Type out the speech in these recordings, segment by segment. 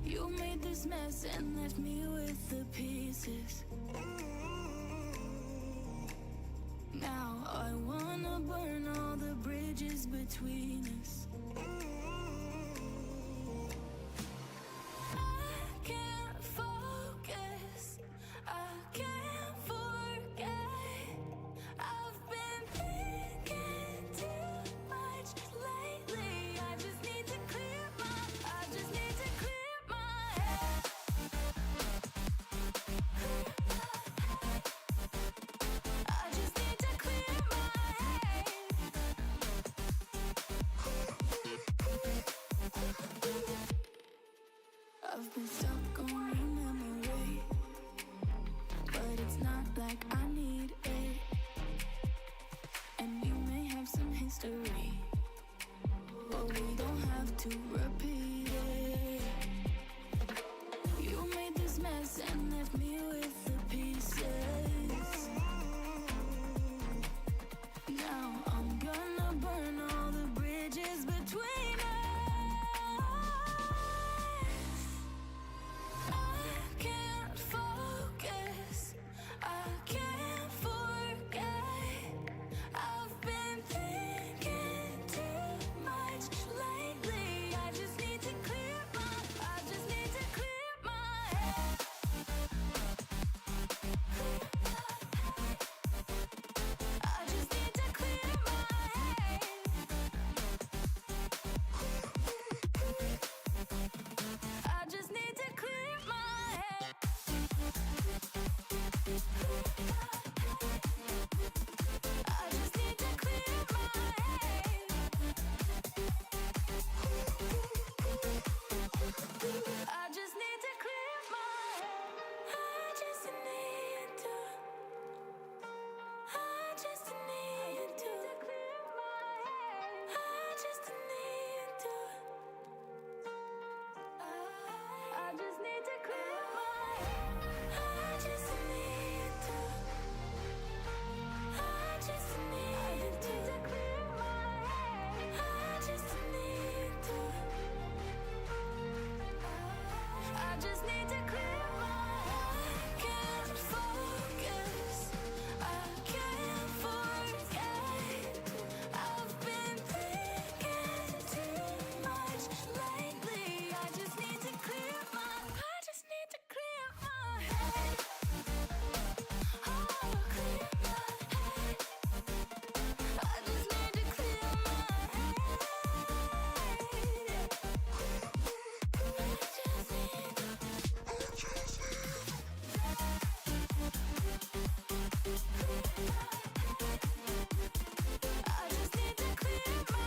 You made this mess and left me with the pieces. Now I wanna burn all the bridges between us. I can't focus, I can't forget. I've been thinking too much lately. I just need to clear my head. I just need to clear my head. I've been stuck on your memory, but it's not like I need it. And we may have some history, but we don't have to repeat it. You made this mess and left me with the pieces. Now I'm gonna burn all the bridges between us. I can't focus, I can't forget. I've been thinking too much lately. I just need to clear my head. I just need to clear my head. I just need to clear my head. I just need to clear my head. I just need to clear my head. I just need to. I just need to clear my head. I just need to. I just need to clear my head. I just need to. I just need to clear my head. I just need to. I just need to clear my head. I can't focus, I can't forget. I've been thinking too much lately. I just need to clear my head. Oh, clear my head. I just need to clear my head. I just need to clear my head.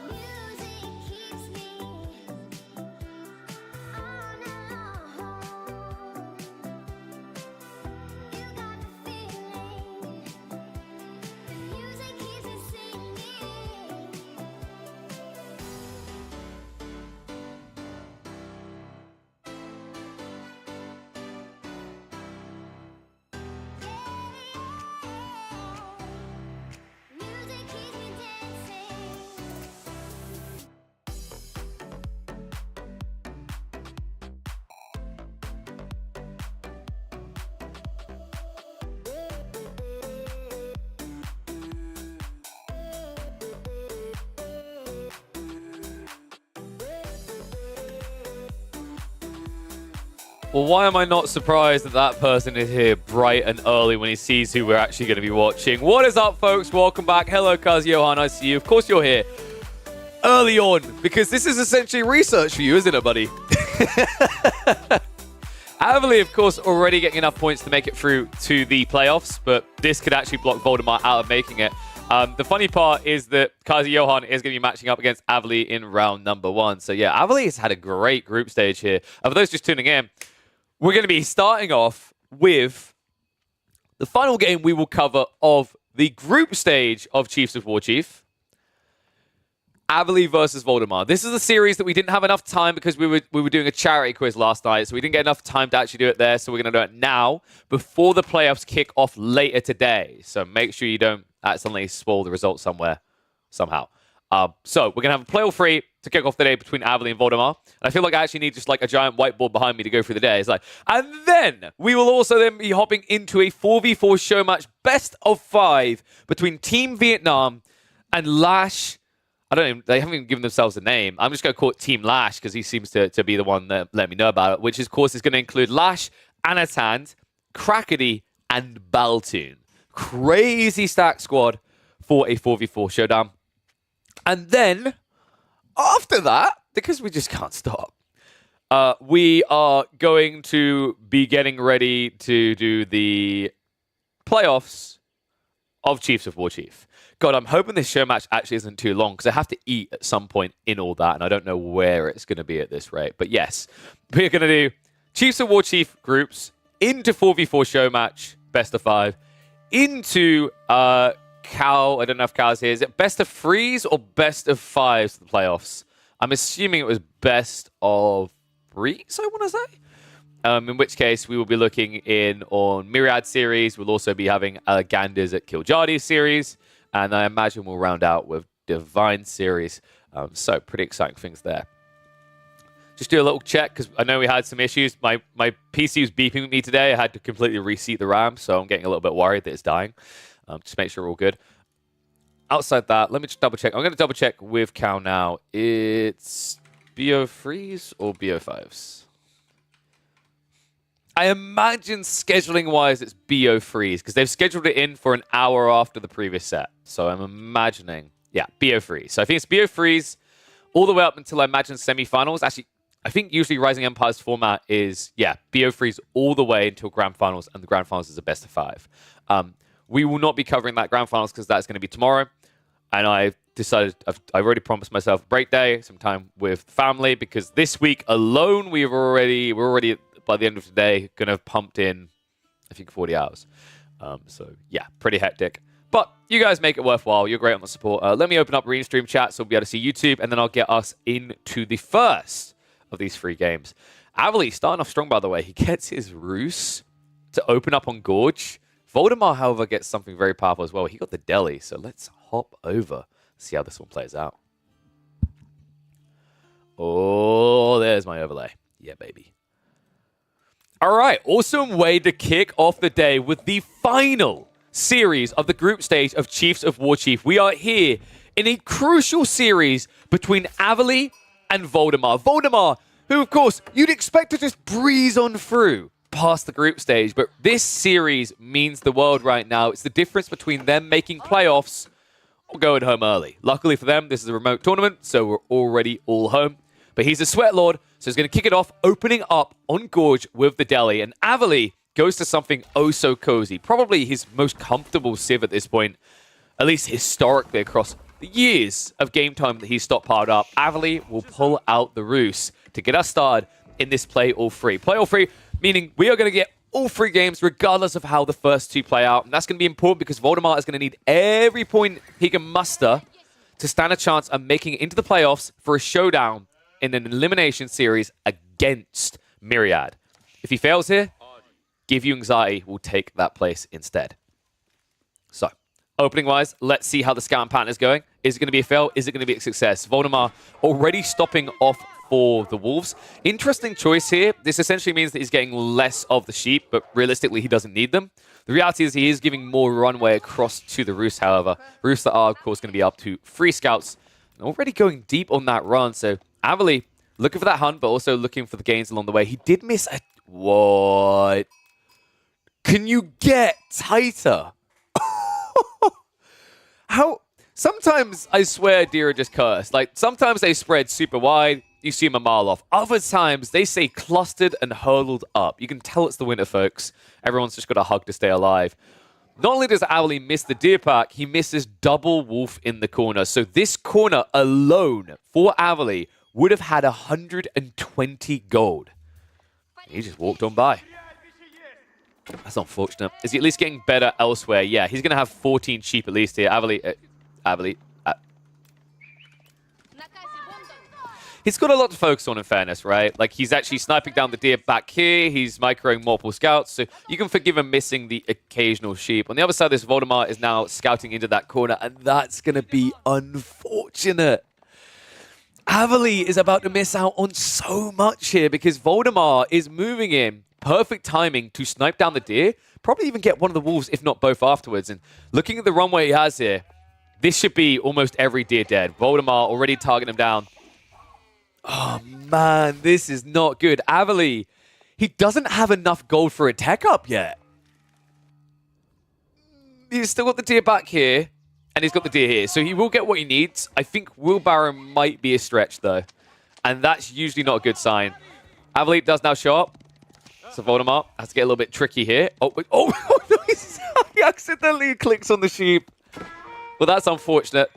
Music keeps me on alone. You got the feeling. The music keeps me singing. Music keeps me dancing. Well, why am I not surprised that that person is here bright and early when he sees who we're actually going to be watching? What is up, folks? Welcome back. Hello, Kaz Johan. I see you. Of course you're here early on, because this is essentially research for you, isn't it, buddy? Avali, of course, already getting enough points to make it through to the playoffs, but this could actually block Voldemort out of making it. The funny part is that Kazi Johan is going to be matching up against Avali in round number 1. So yeah, Avali has had a great group stage here. And for those just tuning in, we're going to be starting off with the final game we will cover of the group stage of Chiefs of War Chief. Avali versus Voldemar. This is a series that we didn't have enough time because we were doing a charity quiz last night, so we didn't get enough time to actually do it there, so we're going to do it now before the playoffs kick off later today. So make sure you don't accidentally spoil the results somewhere, somehow. So we're going to have a play all three to kick off the day between Avali and Voldemar. And I feel like I actually need just like a giant whiteboard behind me to go through the day. It's like, and then we will also then be hopping into a 4v4 show match, best of 5 between Team Vietnam and Lash. They haven't even given themselves a name. I'm just going to call it Team Lash because he seems to be the one that let me know about it, which of course is going to include Lash, Anatand, Crackety, and Baltoon. Crazy stack squad for a 4v4 showdown. And then, after that, because we just can't stop, we are going to be getting ready to do the playoffs of Chiefs of War Chief. God, I'm hoping this show match actually isn't too long because I have to eat at some point in all that, and I don't know where it's going to be at this rate. But yes, we're going to do Chiefs of War Chief groups into 4v4 show match, best of 5, into Cal. I don't know if Cal's here. Is it best of 3s or best of 5s for the playoffs? I'm assuming it was best of 3s, I want to say. In which case, we will be looking in on Myriad series. We'll also be having Ganders at Kiljardi series. And I imagine we'll round out with Divine series. So pretty exciting things there. Just do a little check because I know we had some issues. My PC was beeping at me today. I had to completely reseat the RAM, so I'm getting a little bit worried that it's dying. Just make sure we're all good. Outside that, let me just double check. I'm going to double check with Cal now. It's BO3s or BO5s? I imagine scheduling-wise it's BO3s because they've scheduled it in for an hour after the previous set. So I'm imagining, yeah, BO3s. So I think it's BO3s all the way up until I imagine semifinals. Actually, I think usually Rising Empire's format is, yeah, BO3s all the way until Grand Finals, and the Grand Finals is a best of 5. We will not be covering that Grand Finals because that's going to be tomorrow. And I've decided, I've already promised myself a break day, some time with family, because this week alone, we're already by the end of today, going to have pumped in, I think, 40 hours. So, yeah, pretty hectic. But you guys make it worthwhile. You're great on the support. Let me open up Restream chat so we'll be able to see YouTube, and then I'll get us into the first of these 3 games. Avali starting off strong, by the way. He gets his Ruse to open up on Gorge. Voldemar, however, gets something very powerful as well. He got the Deli, so let's hop over, see how this one plays out. Oh, there's my overlay. Yeah, baby. All right, awesome way to kick off the day with the final series of the group stage of Chiefs of War Chief. We are here in a crucial series between Avali and Voldemar. Voldemar, who, of course, you'd expect to just breeze on through past the group stage, but this series means the world right now. It's the difference between them making playoffs or going home early. Luckily for them, this is a remote tournament, so we're already all home. But he's a Sweat Lord, so he's going to kick it off, opening up on Gorge with the Deli. And Avali goes to something oh so cozy. Probably his most comfortable Civ at this point, at least historically across the years of game time that he's stockpiled up. Avali will pull out the Ruse to get us started in this play all free. Play all free, meaning we are going to get all 3 games regardless of how the first 2 play out. And that's going to be important because Voldemar is going to need every point he can muster to stand a chance of making it into the playoffs for a showdown in an elimination series against Myriad. If he fails here, Give You Anxiety will take that place instead. So, opening-wise, let's see how the scouting pattern is going. Is it going to be a fail? Is it going to be a success? Voldemar already stopping off for the Wolves. Interesting choice here. This essentially means that he's getting less of the sheep, but realistically, he doesn't need them. The reality is he is giving more runway across to the Roost, however. Roost that are, of course, going to be up to 3 scouts. Already going deep on that run, so Avali looking for that hunt, but also looking for the gains along the way. He did miss a... What? Can you get tighter? How... Sometimes, I swear, Deer are just cursed. Like, sometimes they spread super wide, you see them a mile off. Other times, they stay clustered and hurled up. You can tell it's the winter, folks. Everyone's just got a hug to stay alive. Not only does Avali miss the deer pack, he misses double wolf in the corner. So this corner alone for Avali would have had 120 gold. He just walked on by. That's unfortunate. Is he at least getting better elsewhere? Yeah, he's going to have 14 sheep at least here. Avali... he's got a lot to focus on, in fairness, right? Like, he's actually sniping down the deer back here. He's microing multiple scouts, so you can forgive him missing the occasional sheep. On the other side, this Voldemar is now scouting into that corner, and that's going to be unfortunate. Avali is about to miss out on so much here because Voldemar is moving in. Perfect timing to snipe down the deer. Probably even get one of the wolves, if not both, afterwards. And looking at the runway he has here, this should be almost every deer dead. Voldemar already targeting him down. Oh, man, this is not good. Avali, he doesn't have enough gold for a tech up yet. He's still got the deer back here, and he's got the deer here. So he will get what he needs. I think wheelbarrow might be a stretch, though. And that's usually not a good sign. Avali does now show up. So Voldemar has to get a little bit tricky here. Oh, no, he accidentally clicks on the sheep. Well, that's unfortunate.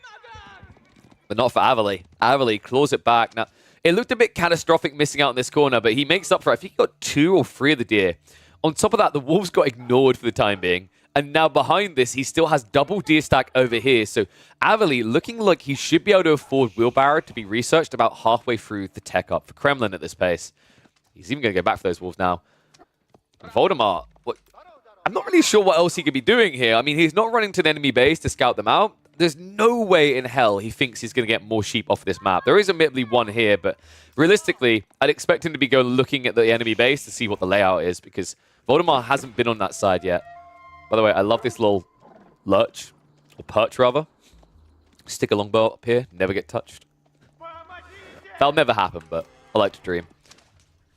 But not for Avali. Avali claws it back. Now, it looked a bit catastrophic missing out in this corner, but he makes up for it. I think he got 2 or 3 of the deer. On top of that, the wolves got ignored for the time being. And now behind this, he still has double deer stack over here. So Avali looking like he should be able to afford wheelbarrow to be researched about halfway through the tech up for Kremlin at this pace. He's even going to go back for those wolves now. And Voldemar, I'm not really sure what else he could be doing here. I mean, he's not running to the enemy base to scout them out. There's no way in hell he thinks he's going to get more sheep off of this map. There is admittedly one here, but realistically, I'd expect him to be going looking at the enemy base to see what the layout is because Voldemar hasn't been on that side yet. By the way, I love this little lurch, or perch rather. Stick a longbow up here, never get touched. That'll never happen, but I like to dream.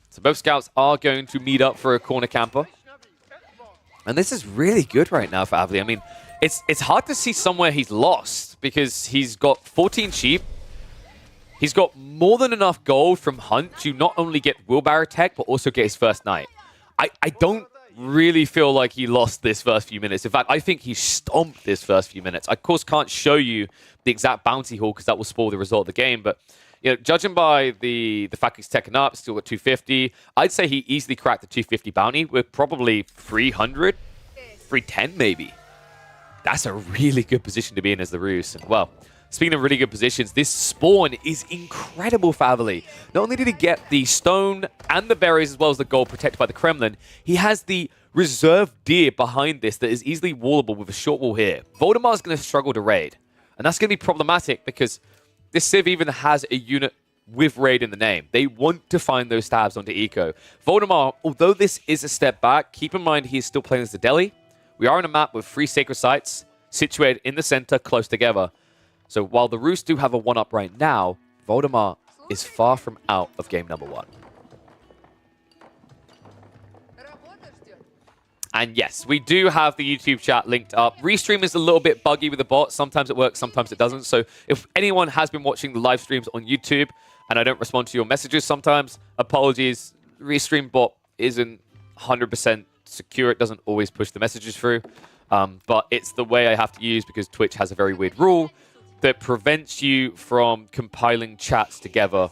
So both scouts are going to meet up for a corner camper. And this is really good right now for Avali. I mean, it's hard to see somewhere he's lost because he's got 14 sheep. He's got more than enough gold from Hunt to not only get wheelbarrow tech, but also get his first night. I don't really feel like he lost this first few minutes. In fact, I think he stomped this first few minutes. I, of course, can't show you the exact bounty haul because that will spoil the result of the game. But you know, judging by the fact he's teching up, still at 250, I'd say he easily cracked the 250 bounty with probably 300, 310 maybe. That's a really good position to be in as the Ruse. And, well, speaking of really good positions, this spawn is incredible for Avali. Not only did he get the stone and the berries as well as the gold protected by the Kremlin, he has the reserve deer behind this that is easily wallable with a short wall here. Voldemar's going to struggle to raid. And that's going to be problematic because this Civ even has a unit with raid in the name. They want to find those stabs onto Eco. Voldemar, although this is a step back, keep in mind he's still playing as the Delhi. We are on a map with 3 sacred sites situated in the center close together. So while the Roost do have a 1-up right now, Voldemar is far from out of game number 1. And yes, we do have the YouTube chat linked up. Restream is a little bit buggy with the bot. Sometimes it works, sometimes it doesn't. So if anyone has been watching the live streams on YouTube and I don't respond to your messages sometimes, apologies. Restream bot isn't 100% secure. It doesn't always push the messages through. But it's the way I have to use because Twitch has a very weird rule that prevents you from compiling chats together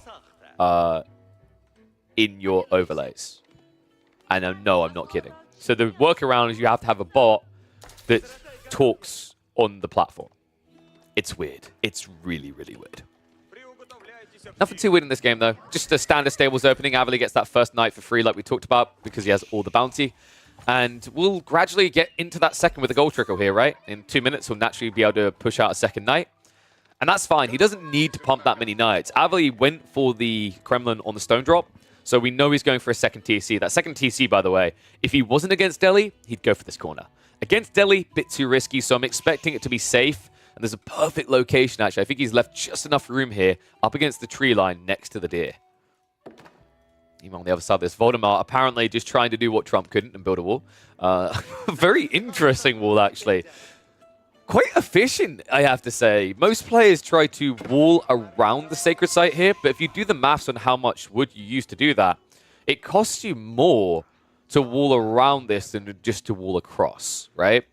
in your overlays. And no, I'm not kidding. So the workaround is you have to have a bot that talks on the platform. It's weird. It's really, really weird. Nothing too weird in this game, though. Just a standard stables opening. Avali gets that first night for free, like we talked about, because he has all the bounty. And we'll gradually get into that second with a gold trickle here, right? In 2 minutes, he'll naturally be able to push out a second night. And that's fine. He doesn't need to pump that many knights. Avali went for the Kremlin on the stone drop. So we know he's going for a second TC. That second TC, by the way, if he wasn't against Delhi, he'd go for this corner. Against Delhi, bit too risky, so I'm expecting it to be safe. And there's a perfect location, actually. I think he's left just enough room here up against the tree line next to the deer. Even on the other side of this, Voldemar apparently just trying to do what Trump couldn't and build a wall. Very interesting wall, actually. Quite efficient, I have to say. Most players try to wall around the sacred site here, but if you do the maths on how much wood you use to do that, it costs you more to wall around this than just to wall across, right?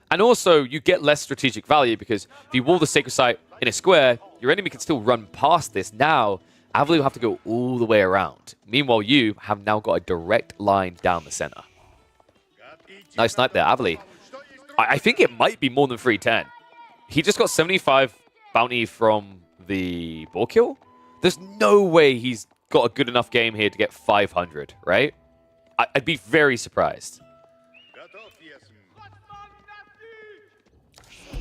And also, you get less strategic value because if you wall the sacred site in a square, your enemy can still run past this. Now, Avali will have to go all the way around. Meanwhile, you have now got a direct line down the center. Nice snipe there, Avali. I think it might be more than 310. He just got 75 bounty from the ball kill. There's no way he's got a good enough game here to get 500, right? I'd be very surprised.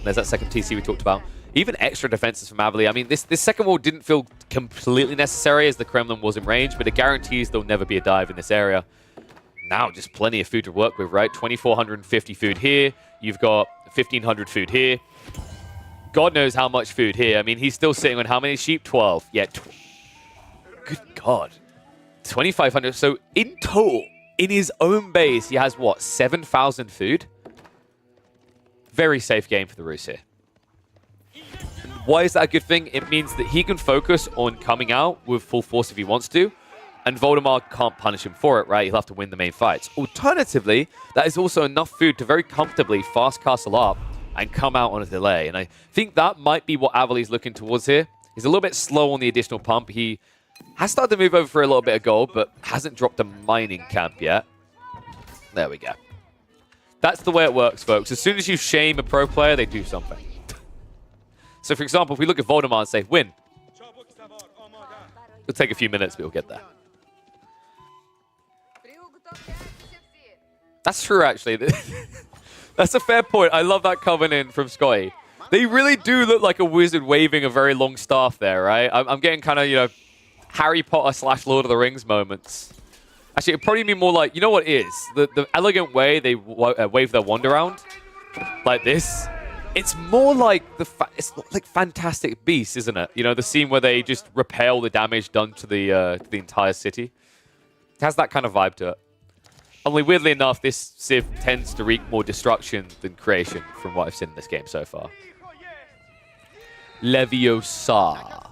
There's that second TC we talked about. Even extra defenses from Avali. I mean, this second wall didn't feel completely necessary as the Kremlin was in range, but it guarantees there'll never be a dive in this area. Now, just plenty of food to work with, right? 2,450 food here. You've got 1,500 food here. God knows how much food here. I mean, he's still sitting on how many sheep? 12. Yeah, good God. 2,500. So in total, in his own base, he has, what, 7,000 food? Very safe game for the Rus here. And why is that a good thing? It means that he can focus on coming out with full force if he wants to, and Voldemar can't punish him for it, right? He'll have to win the main fights. Alternatively, that is also enough food to very comfortably fast castle up and come out on a delay. And I think that might be what Avali's looking towards here. He's a little bit slow on the additional pump. He has started to move over for a little bit of gold, but hasn't dropped a mining camp yet. There we go. That's the way it works, folks. As soon as you shame a pro player, they do something. So, for example, if we look at Voldemar and say, win. It'll take a few minutes, but we'll get there. That's true, actually. That's a fair point. I love that coming in from Scotty. They really do look like a wizard waving a very long staff there, right? I'm getting kind of, you know, Harry Potter / Lord of the Rings moments. Actually, it'd probably be more like, you know what it is? The elegant way they wave their wand around, like this. It's more like it's like Fantastic Beasts, isn't it? You know, the scene where they just repel the damage done to the entire city. It has that kind of vibe to it. Only weirdly enough, this Civ tends to wreak more destruction than creation from what I've seen in this game so far. Leviosa.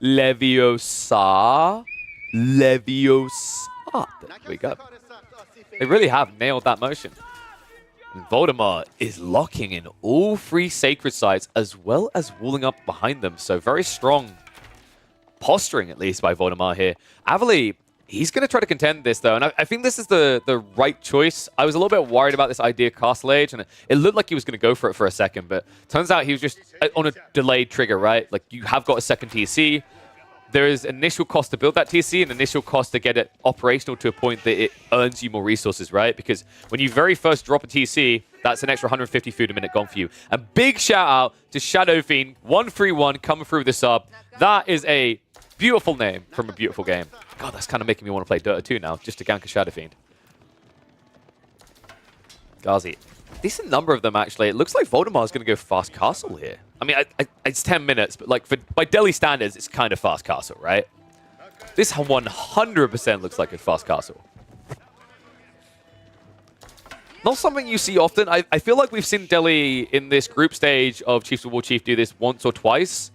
Leviosa. Leviosa. There we go. They really have nailed that motion. And Voldemar is locking in all 3 sacred sites as well as walling up behind them. So very strong posturing, at least, by Voldemar here. Avali, he's going to try to contend this, though. And I think this is the right choice. I was a little bit worried about this idea of Castle Age, and it looked like he was going to go for it for a second. But turns out he was just on a delayed trigger, right? Like, you have got a second TC. There is initial cost to build that TC and initial cost to get it operational to a point that it earns you more resources, right? Because when you very first drop a TC, that's an extra 150 food a minute gone for you. A big shout out to Shadow Fiend 131 coming through the sub. That is a beautiful name from a beautiful game. God, that's kind of making me want to play Dota 2 now, just to gank a Shadow Fiend. Ghazi. Decent number of them, actually. It looks like Voldemar's going to go fast castle here. I mean, it's 10 minutes, but like by Delhi standards, it's kind of fast castle, right? This 100% looks like a fast castle. Not something you see often. I feel like we've seen Delhi in this group stage of Chiefs of War Chief do this once or twice.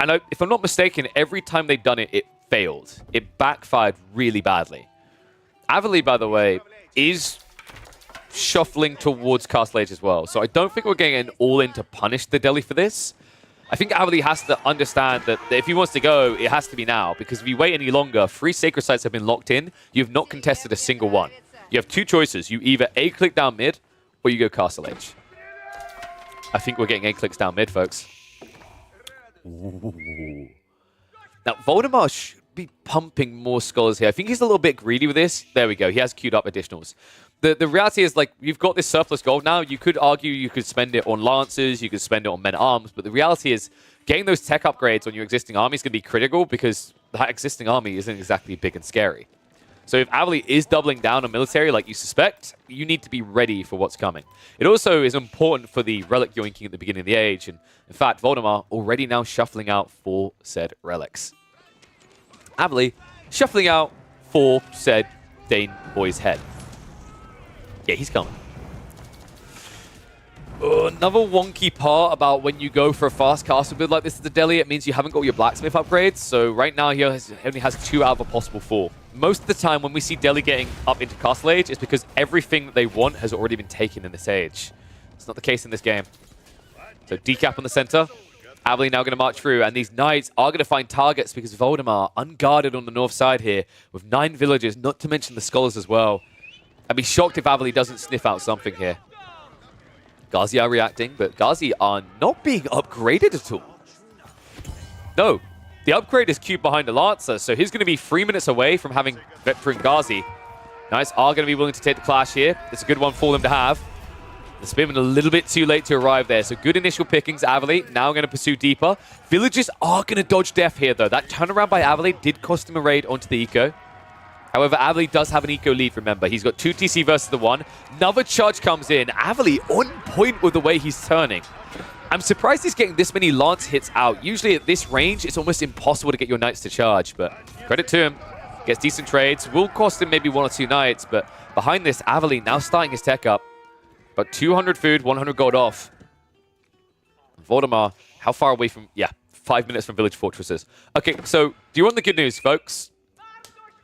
And if I'm not mistaken, every time they've done it, it failed. It backfired really badly. Avali, by the way, is shuffling towards Castle Age as well. So I don't think we're getting an all-in to punish the Delhi for this. I think Avali has to understand that if he wants to go, it has to be now. Because if you wait any longer, 3 sacred sites have been locked in. You have not contested a single one. You have 2 choices. You either A-click down mid, or you go Castle Age. I think we're getting A-clicks down mid, folks. Ooh. Now, Voldemar should be pumping more scholars here. I think he's a little bit greedy with this. There we go. He has queued up additionals. The reality is, like, you've got this surplus gold now. You could argue you could spend it on Lancers, you could spend it on Men-at-Arms, but the reality is getting those tech upgrades on your existing army is going to be critical because that existing army isn't exactly big and scary. So if Avali is doubling down on military like you suspect, you need to be ready for what's coming. It also is important for the relic yoinking at the beginning of the age, and in fact, Voldemar already now shuffling out for said relics. Avali shuffling out for said Dane boy's head. Yeah, he's coming. Another wonky part about when you go for a fast castle build like this to the Delhi, it means you haven't got your blacksmith upgrades. So right now he only has 2 out of a possible 4. Most of the time when we see Delhi getting up into Castle Age, it's because everything that they want has already been taken in this age. It's not the case in this game. So decap on the center. Avali now going to march through, and these knights are going to find targets because Voldemar unguarded on the north side here with 9 villages, not to mention the scholars as well. I'd be shocked if Avali doesn't sniff out something here. Ghazi are reacting, but Ghazi are not being upgraded at all. No, the upgrade is queued behind the Lancer, so he's going to be 3 minutes away from having Vector and Ghazi. Knights are going to be willing to take the clash here. It's a good one for them to have. The Spearman a little bit too late to arrive there, so good initial pickings. Avali now going to pursue deeper. Villagers are going to dodge death here, though. That turnaround by Avali did cost him a raid onto the eco. However, Avali does have an eco lead, remember. He's got 2 TC versus the 1. Another charge comes in. Avali on point with the way he's turning. I'm surprised he's getting this many Lance hits out. Usually at this range, it's almost impossible to get your Knights to charge, but credit to him. Gets decent trades. Will cost him maybe 1 or 2 Knights, but behind this, Avali now starting his tech up. But 200 food, 100 gold off. Voldemar, how far away from... Yeah, 5 minutes from village fortresses. Okay, so do you want the good news, folks?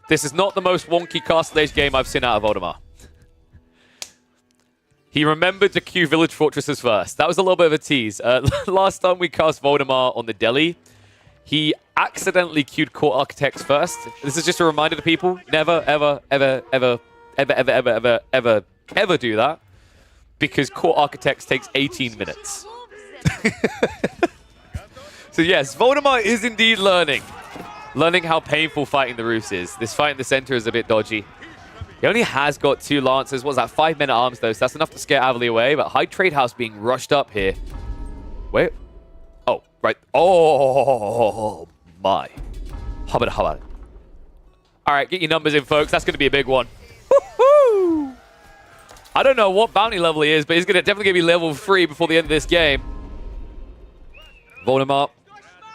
This is not the most wonky Castle Age game I've seen out of Voldemar. He remembered to queue village fortresses first. That was a little bit of a tease. Last time we cast Voldemar on the Delhi, he accidentally queued Court Architects first. This is just a reminder to people, never, ever, ever, ever, ever, ever, ever, ever, ever, ever do that. Because Court Architects takes 18 minutes. So yes, Voldemar is indeed learning. Learning how painful fighting the Roofs is. This fight in the center is a bit dodgy. He only has got 2 Lancers. What's that? 5 men at arms, though, so that's enough to scare Avali away. But High Trade House being rushed up here. Wait. Oh, right. Oh, my. Hubbard, hubbard. All right, get your numbers in, folks. That's going to be a big one. Woohoo! I don't know what bounty level he is, but he's definitely going to be level 3 before the end of this game. Voldemar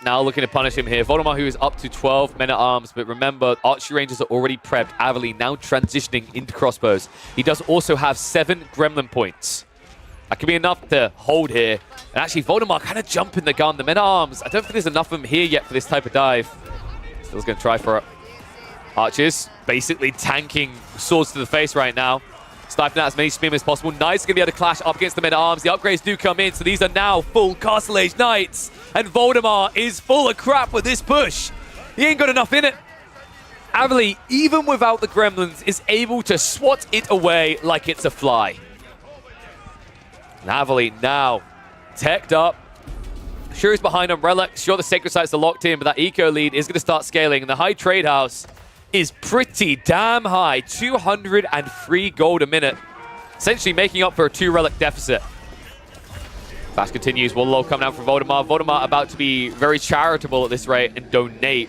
now looking to punish him here. Voldemar, who is up to 12 men at arms, but remember, archery rangers are already prepped. Avali now transitioning into crossbows. He does also have 7 gremlin points. That could be enough to hold here. And actually, Voldemar kind of jumping the gun. The men at arms, I don't think there's enough of them here yet for this type of dive. Still's going to try for it. Archers basically tanking swords to the face right now. Sniping out as many spearmen as possible. Knights going to be able to clash up against the men at arms. The upgrades do come in, so these are now full Castle Age Knights. And Voldemar is full of crap with this push. He ain't got enough in it. Avali, even without the gremlins, is able to swat it away like it's a fly. And Avali now teched up. Sure, he's behind on Relic. Sure, the Sacred Sites are locked in, but that eco lead is going to start scaling. And the High Trade House is pretty damn high. 203 gold a minute. Essentially making up for a 2 relic deficit. Fast continues. Wallow coming out from Voldemar. Voldemar about to be very charitable at this rate and donate.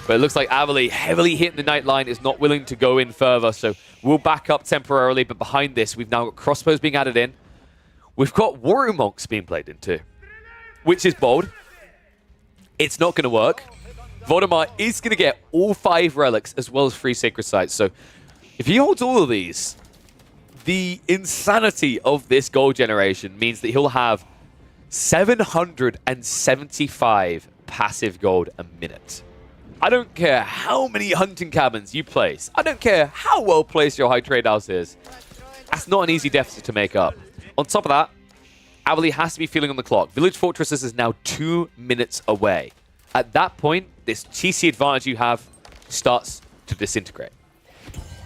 But it looks like Avali, heavily hitting the Knight line, is not willing to go in further. So we'll back up temporarily. But behind this, we've now got crossbows being added in. We've got Warrior Monks being played in too, which is bold. It's not going to work. Voldemar is going to get all 5 relics as well as 3 sacred sites. So if he holds all of these, the insanity of this gold generation means that he'll have 775 passive gold a minute. I don't care how many hunting cabins you place. I don't care how well placed your High Trade House is. That's not an easy deficit to make up. On top of that, Avali has to be feeling on the clock. Village Fortresses is now 2 minutes away. At that point, this TC advantage you have starts to disintegrate.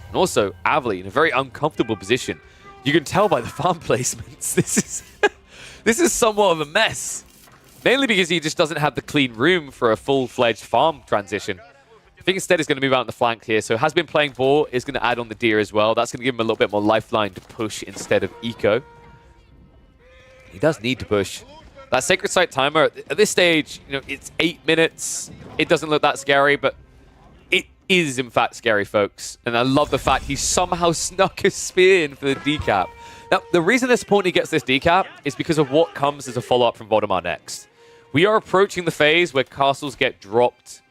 And also, Avali in a very uncomfortable position. You can tell by the farm placements. This is somewhat of a mess. Mainly because he just doesn't have the clean room for a full-fledged farm transition. I think instead he's going to move out on the flank here. So has been playing ball, is going to add on the deer as well. That's going to give him a little bit more lifeline to push instead of eco. He does need to push. That Sacred Site timer, at this stage, you know, it's 8 minutes. It doesn't look that scary, but it is, in fact, scary, folks. And I love the fact he somehow snuck a spear in for the decap. Now, the reason this opponent gets this decap is because of what comes as a follow-up from Voldemar next. We are approaching the phase where castles get dropped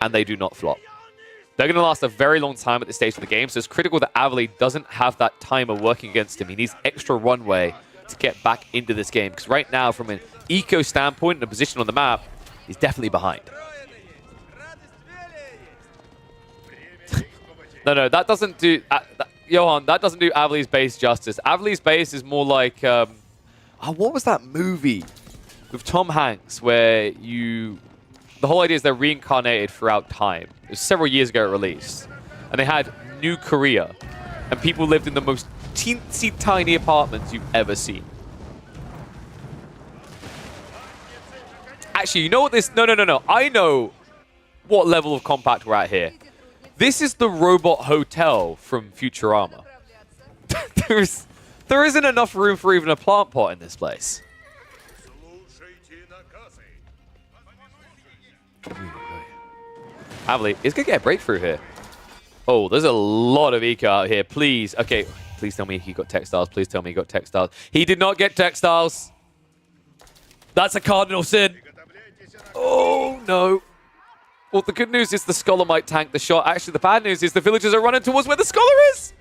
and they do not flop. They're going to last a very long time at this stage of the game, so it's critical that Avali doesn't have that timer working against him. He needs extra runway to get back into this game, because right now, from an eco standpoint and a position on the map, he's definitely behind. No, that doesn't do... Johan, that doesn't do Avali's base justice. Avali's base is more like... what was that movie with Tom Hanks where you... The whole idea is they're reincarnated throughout time. It was several years ago it released. And they had New Korea. And people lived in the most teensy tiny apartments you've ever seen. Actually, you know what this... No. I know what level of compact we're at here. This is the robot hotel from Futurama. There isn't enough room for even a plant pot in this place. Avli is going to get a breakthrough here. Oh, there's a lot of eco out here. Please. Okay, please tell me he got textiles. Please tell me he got textiles. He did not get textiles. That's a cardinal sin. Oh, no. Well, the good news is the Scholar might tank the shot. Actually, the bad news is the villagers are running towards where the Scholar is.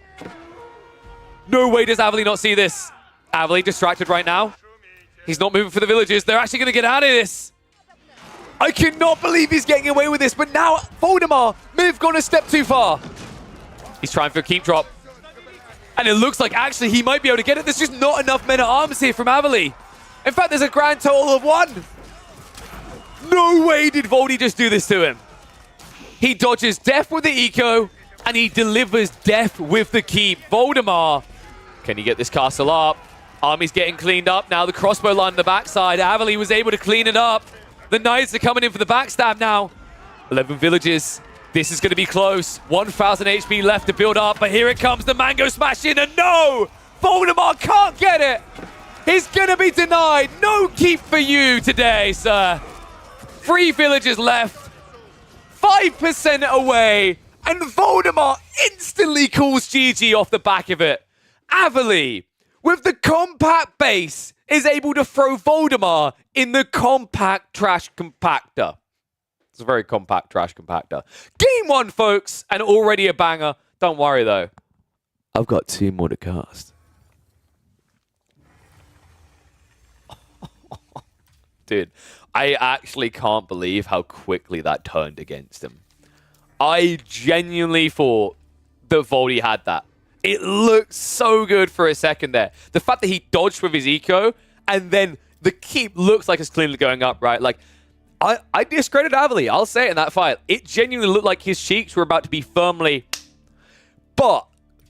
No way does Avli not see this. Avli distracted right now. He's not moving for the villagers. They're actually going to get out of this. I cannot believe he's getting away with this, but now Voldemar may have gone a step too far. He's trying for a keep drop. And it looks like actually he might be able to get it. There's just not enough men-at-arms here from Avli. In fact, there's a grand total of 1. No way did Voldy just do this to him. He dodges death with the eco, and he delivers death with the keep. Voldemar, can he get this castle up? Army's getting cleaned up now. The crossbow line on the backside. Avli was able to clean it up. The Knights are coming in for the backstab now. 11 villages. This is going to be close. 1,000 HP left to build up, but here it comes. The Mango Smash in, and no! Voldemar can't get it! He's going to be denied. No keep for you today, sir. 3 villagers left. 5% away, and Voldemar instantly calls GG off the back of it. Avali, with the compact base, is able to throw Voldemar in the compact trash compactor. It's a very compact trash compactor. Game 1, folks, and already a banger. Don't worry, though. I've got 2 more to cast. Dude, I actually can't believe how quickly that turned against him. I genuinely thought that Voldy had that. It looked so good for a second there. The fact that he dodged with his eco, and then the keep looks like it's cleanly going up, right? Like, I discredit Avali. I'll say it in that fight. It genuinely looked like his cheeks were about to be firmly... But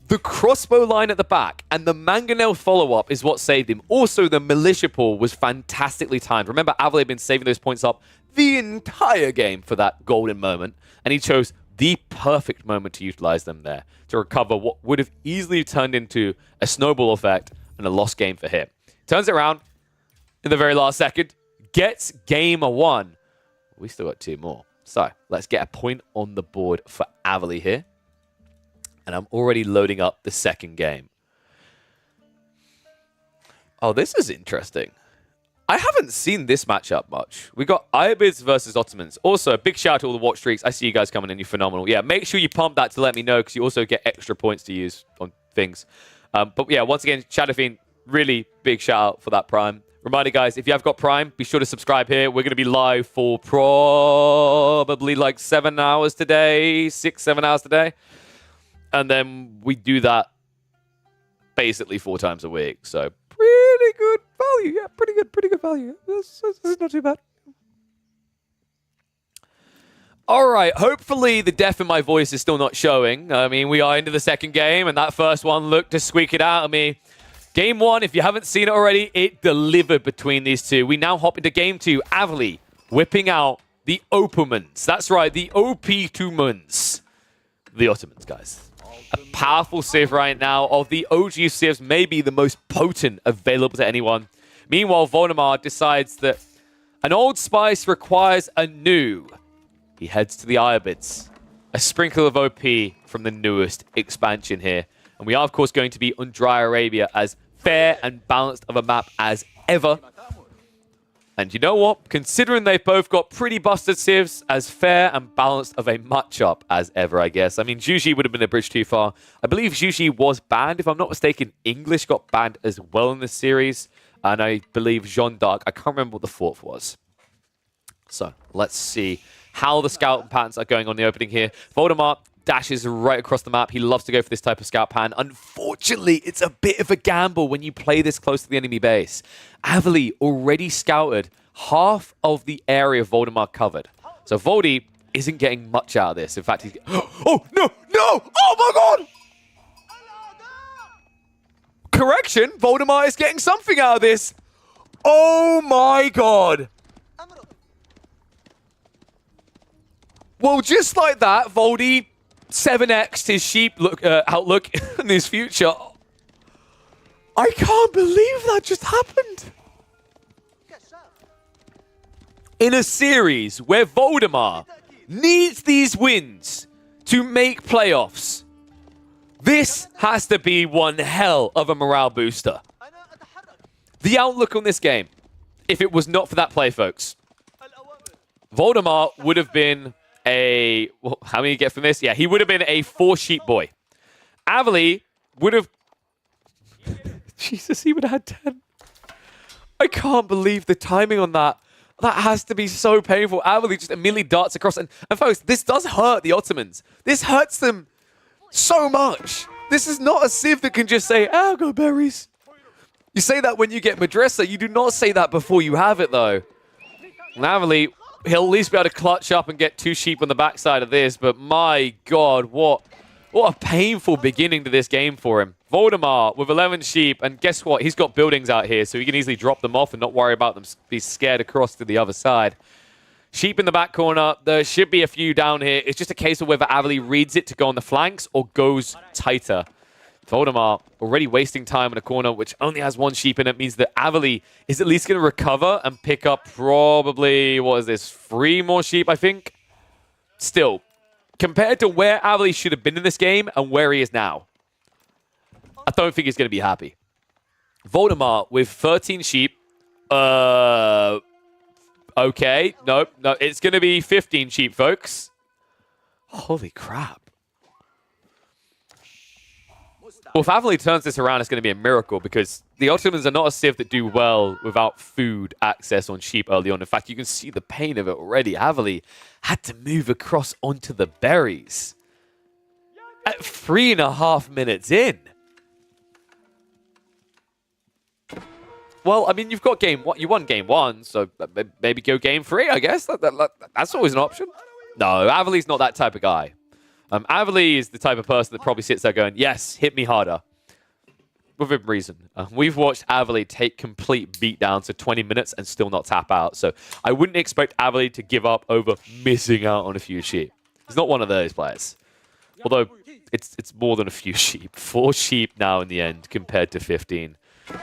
the crossbow line at the back and the mangonel follow-up is what saved him. Also, the militia pull was fantastically timed. Remember, Avali had been saving those points up the entire game for that golden moment, and he chose the perfect moment to utilize them there to recover what would have easily turned into a snowball effect and a lost game for him. Turns it around in the very last second, gets game 1. We still got 2 more. So let's get a point on the board for Avali here. And I'm already loading up the second game. Oh, this is interesting. I haven't seen this matchup much. We got Iabids versus Ottomans. Also, a big shout out to all the watch streaks. I see you guys coming in. You're phenomenal. Yeah, make sure you pump that to let me know because you also get extra points to use on things. But yeah, once again, Shadowfiend, really big shout out for that Prime. Reminder, guys, if you have got Prime, be sure to subscribe here. We're going to be live for probably like 7 hours today, 6-7 hours today. And then we do that basically 4 times a week. So pretty good value. Yeah, pretty good value. This is not too bad. All right, hopefully the deaf in my voice is still not showing. I mean, we are into the second game, and that first one looked to squeak it out of me. Game 1, if you haven't seen it already, it delivered between these two. We now hop into Game 2. Avali whipping out the Opumans. That's right, the OP2mans. The Ottomans, guys. A powerful Civ right now. Of the OG Civs, maybe the most potent available to anyone. Meanwhile, Voldemar decides that an old spice requires a new. He heads to the Iabids. A sprinkle of OP from the newest expansion here. And we are, of course, going to be on Dry Arabia as fair and balanced of a map as ever. And you know what? Considering they've both got pretty busted civs, as fair and balanced of a matchup as ever, I guess. I mean, Juji would have been a bridge too far. I believe Juji was banned. If I'm not mistaken, English got banned as well in this series. And I believe Jeanne d'Arc. I can't remember what the 4th was. So, let's see how the scout patterns are going on the opening here. Voldemar dashes right across the map. He loves to go for this type of scout pan. Unfortunately, it's a bit of a gamble when you play this close to the enemy base. Avali already scouted half of the area Voldemar covered. So Voldy isn't getting much out of this. In fact, he's... Oh, no! No! Oh, my God! Correction, Voldemar is getting something out of this. Oh, my God. Well, just like that, Voldy 7x'd his sheep outlook in his future. I can't believe that just happened. In a series where Voldemar needs these wins to make playoffs, this has to be one hell of a morale booster. The outlook on this game, if it was not for that play, folks, Voldemar would have been a... Well, how many you get from this? Yeah, he would have been a 4-sheep boy. Avali would have... Jesus, he would have had 10. I can't believe the timing on that. That has to be so painful. Avali just immediately darts across. And folks, this does hurt the Ottomans. This hurts them so much. This is not a Civ that can just say, I'll go berries. You say that when you get Madrasa. You do not say that before you have it, though. And Avali, he'll at least be able to clutch up and get 2 sheep on the backside of this. But my God, what a painful beginning to this game for him. Voldemar with 11 sheep, and guess what? He's got buildings out here, so he can easily drop them off and not worry about them be scared across to the other side. Sheep in the back corner. There should be a few down here. It's just a case of whether Avali reads it to go on the flanks or goes tighter. Voldemar already wasting time in a corner, which only has 1 sheep in it, means that Avali is at least going to recover and pick up probably, what is this, 3 more sheep, I think? Still, compared to where Avali should have been in this game and where he is now, I don't think he's going to be happy. Voldemar with 13 sheep. Okay. Nope. No, it's going to be 15 sheep, folks. Holy crap. Well, if Avali turns this around, it's going to be a miracle because the Ottomans are not a Civ that do well without food access on sheep early on. In fact, you can see the pain of it already. Avali had to move across onto the berries at 3.5 minutes in. Well, I mean, you've got game one. You won game 1, so maybe go game 3, I guess. That's always an option. No, Avali's not that type of guy. Avali is the type of person that probably sits there going, yes, hit me harder. Within reason. We've watched Avali take complete beatdowns for 20 minutes and still not tap out. So I wouldn't expect Avali to give up over missing out on a few sheep. He's not one of those players. Although, it's more than a few sheep. 4 sheep now in the end compared to 15.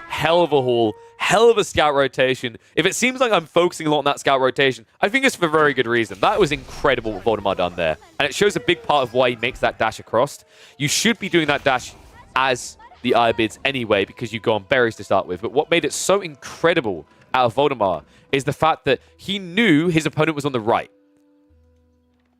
Hell of a haul. Hell of a scout rotation. If it seems like I'm focusing a lot on that scout rotation, I think it's for a very good reason. That was incredible what Voldemar done there. And it shows a big part of why he makes that dash across. You should be doing that dash as the Ibids anyway, because you go on berries to start with. But what made it so incredible out of Voldemar is the fact that he knew his opponent was on the right.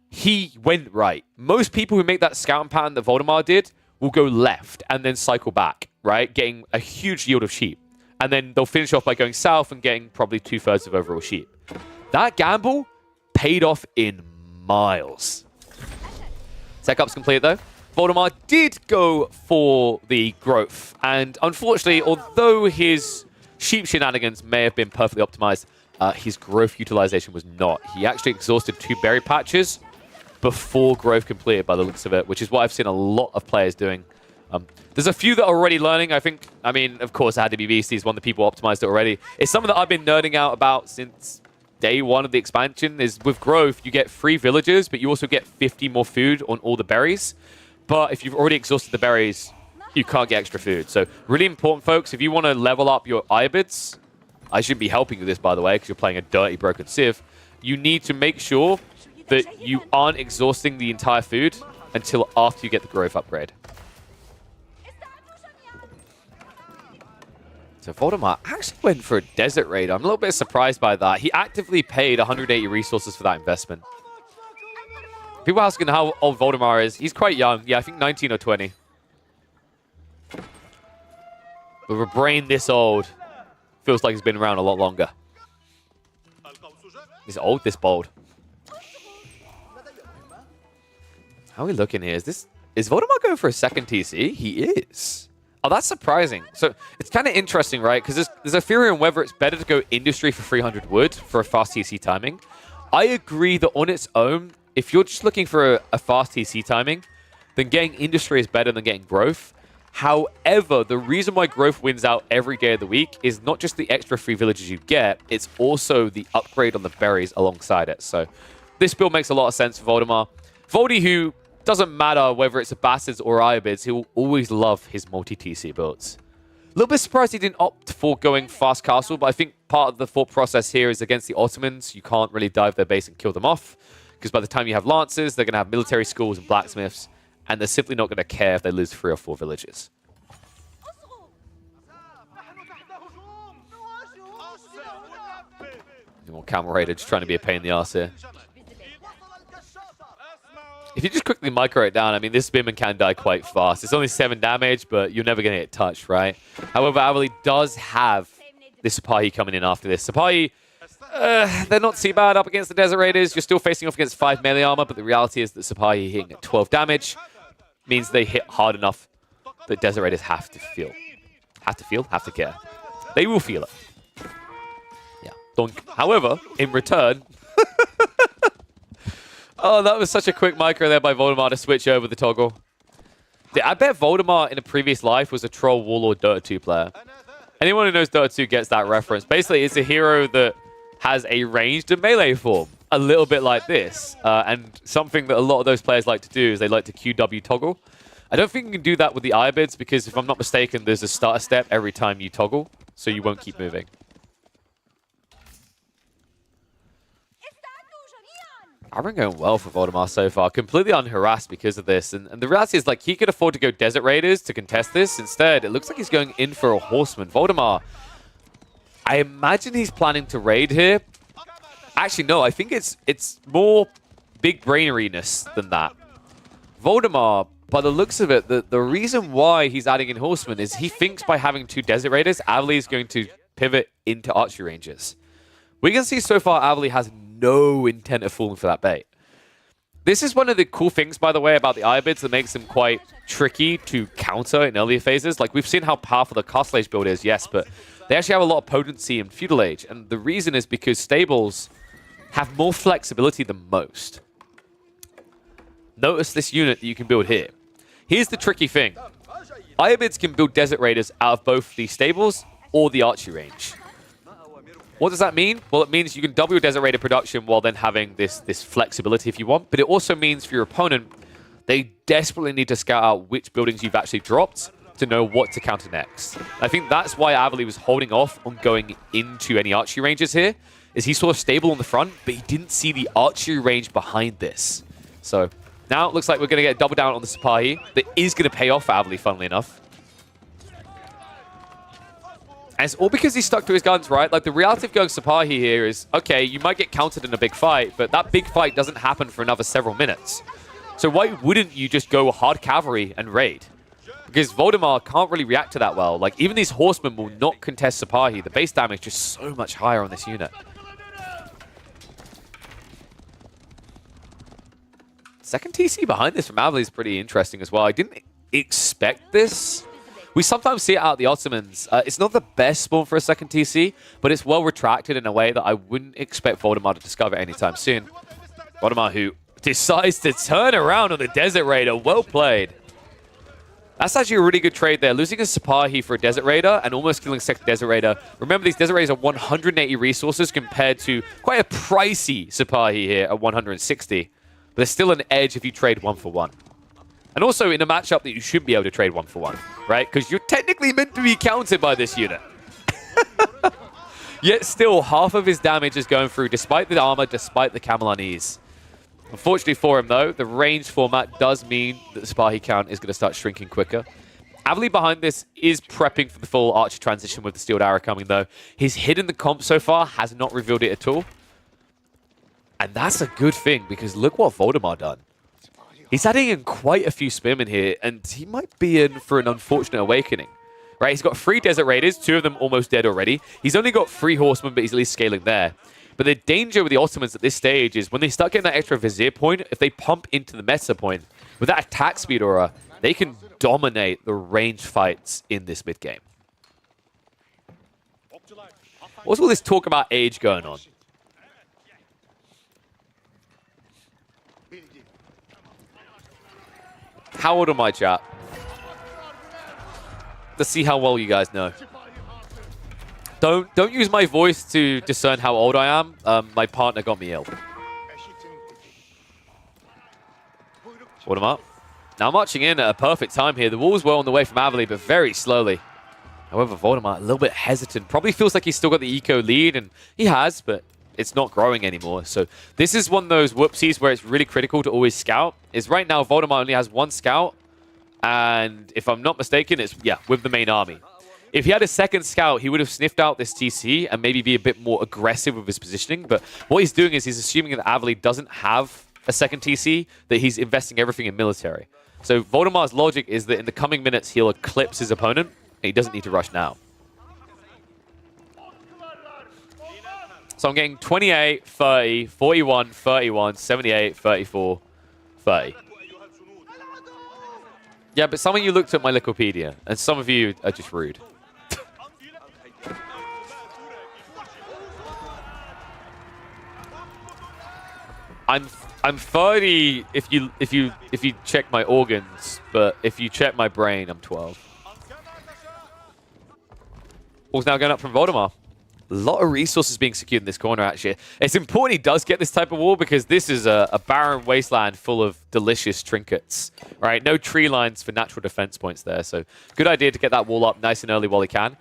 He went right. Most people who make that scouting pattern that Voldemar did will go left and then cycle back, right? Getting a huge yield of sheep. And then they'll finish off by going south and getting probably 2/3 of overall sheep. That gamble paid off in miles. Tech up's complete though. Voldemar did go for the growth. And unfortunately, although his sheep shenanigans may have been perfectly optimized, his growth utilization was not. He actually exhausted 2 berry patches before growth completed by the looks of it, which is what I've seen a lot of players doing. There's a few that are already learning, I think. I mean, of course, it had to be VCs, one of the people optimized it already. It's something that I've been nerding out about since day 1 of the expansion, is with growth, you get 3 villagers, but you also get 50 more food on all the berries. But if you've already exhausted the berries, you can't get extra food. So really important, folks, if you want to level up your Ibids, I shouldn't be helping you with this, by the way, because you're playing a dirty, broken Civ, you need to make sure that you aren't exhausting the entire food until after you get the growth upgrade. So Voldemar actually went for a desert raid. I'm a little bit surprised by that. He actively paid 180 resources for that investment. People asking how old Voldemar is. He's quite young. Yeah, I think 19 or 20. With a brain this old, feels like he's been around a lot longer. He's old, this bold. How are we looking here? Is Voldemar going for a second TC? He is. Oh, that's surprising. So it's kind of interesting, right? Because there's a theory on whether it's better to go industry for 300 wood for a fast TC timing. I agree that on its own, if you're just looking for a fast TC timing, then getting industry is better than getting growth. However, the reason why growth wins out every day of the week is not just the extra 3 villages you get, it's also the upgrade on the berries alongside it. So this build makes a lot of sense for Voldemar. Voldy, who doesn't matter whether it's a Bastards or Iabids, he'll always love his multi-TC builds. A little bit surprised he didn't opt for going Fast Castle, but I think part of the thought process here is against the Ottomans, you can't really dive their base and kill them off, because by the time you have Lancers, they're going to have military schools and blacksmiths, and they're simply not going to care if they lose 3 or 4 villages. More Camel Raider just trying to be a pain in the arse here. If you just quickly micro it down, I mean, this Spearman can die quite fast. It's only 7 damage, but you're never going to get touched, right? However, Avali does have this Sipahi coming in after this. Sipahi, they're not too bad up against the Desert Raiders. You're still facing off against 5 melee armor, but the reality is that Sipahi hitting at 12 damage means they hit hard enough that Desert Raiders have to feel. Have to care. They will feel it. Yeah. Donk. However, in return... Oh, that was such a quick micro there by Voldemar to switch over the toggle. I bet Voldemar in a previous life was a Troll Warlord Dota 2 player. Anyone who knows Dota 2 gets that reference. Basically, it's a hero that has a ranged and melee form, a little bit like this. And something that a lot of those players like to do is they like to QW toggle. I don't think you can do that with the Iabids because, if I'm not mistaken, there's a starter step every time you toggle, so you won't keep moving. I've been going well for Voldemar so far, completely unharassed because of this. And the reality is, like, he could afford to go Desert Raiders to contest this. Instead, it looks like he's going in for a Horseman. Voldemar, I imagine he's planning to raid here. Actually, no, I think it's more big braineriness than that. Voldemar, by the looks of it, the reason why he's adding in Horseman is he thinks by having 2 Desert Raiders, Avali is going to pivot into archery ranges. We can see so far Avali has no intent of falling for that bait. This is one of the cool things, by the way, about the Iabids that makes them quite tricky to counter in earlier phases. Like, we've seen how powerful the Castle Age build is, yes, but they actually have a lot of potency in Feudal Age. And the reason is because stables have more flexibility than most. Notice this unit that you can build here. Here's the tricky thing. Iabids can build Desert Raiders out of both the stables or the archery range. What does that mean? Well, it means you can double your Desert Raider production while then having this flexibility if you want. But it also means for your opponent, they desperately need to scout out which buildings you've actually dropped to know what to counter next. I think that's why Avali was holding off on going into any archery ranges here, is he saw a stable on the front, but he didn't see the archery range behind this. So now it looks like we're going to get a double down on the Sipahi. That is going to pay off for Avali, funnily enough. And it's all because he's stuck to his guns, right? Like, the reality of going Sipahi here is, okay, you might get countered in a big fight, but that big fight doesn't happen for another several minutes. So why wouldn't you just go hard cavalry and raid? Because Voldemar can't really react to that well. Like, even these horsemen will not contest Sipahi. The base damage is just so much higher on this unit. Second TC behind this from Avali is pretty interesting as well. I didn't expect this. We sometimes see it out of the Ottomans. It's not the best spawn for a second TC, but it's well retracted in a way that I wouldn't expect Voldemar to discover anytime soon. Voldemar, who decides to turn around on the Desert Raider. Well played. That's actually a really good trade there. Losing a Sipahi for a Desert Raider and almost killing second Desert Raider. Remember, these Desert Raiders are 180 resources compared to quite a pricey Sipahi here at 160. But there's still an edge if you trade 1 for 1. And also in a matchup that you should be able to trade 1 for 1, right? Because you're technically meant to be countered by this unit. Yet still, half of his damage is going through, despite the armor, despite the camel unease. Unfortunately for him, though, the ranged format does mean that the Sipahi count is going to start shrinking quicker. Avali behind this is prepping for the full archer transition with the Steeled Arrow coming, though. He's hidden the comp so far, has not revealed it at all. And that's a good thing, because look what Voldemar done. He's adding in quite a few spearmen here, and he might be in for an unfortunate awakening. Right, he's got 3 Desert Raiders, 2 of them almost dead already. He's only got 3 horsemen, but he's at least scaling there. But the danger with the Ottomans at this stage is when they start getting that extra Vizier point, if they pump into the Meta point, with that attack speed aura, they can dominate the ranged fights in this mid-game. What's all this talk about age going on? How old am I, chat? Let's see how well you guys know. Don't use my voice to discern how old I am. My partner got me ill. Voldemar. Now marching in at a perfect time here. The walls were on the way from Avali, but very slowly. However, Voldemar a little bit hesitant. Probably feels like he's still got the eco lead, and he has, but it's not growing anymore. So this is one of those whoopsies where it's really critical to always scout. Is right now Voldemar only has one scout, and if I'm not mistaken, it's, yeah, with the main army. If he had a second scout, he would have sniffed out this TC and maybe be a bit more aggressive with his positioning. But what he's doing is he's assuming that Avali doesn't have a second TC, that he's investing everything in military. So Voldemar's logic is that in the coming minutes, he'll eclipse his opponent, and he doesn't need to rush now. So I'm getting 28, 30, 41, 31, 78, 34, 30. Yeah, but some of you looked at my Wikipedia, and some of you are just rude. I'm 30 if you check my organs, but if you check my brain, I'm 12. Wall's now going up from Voldemar. A lot of resources being secured in this corner, actually. It's important he does get this type of wall because this is a barren wasteland full of delicious trinkets. Right? No tree lines for natural defense points there, so good idea to get that wall up nice and early while he can.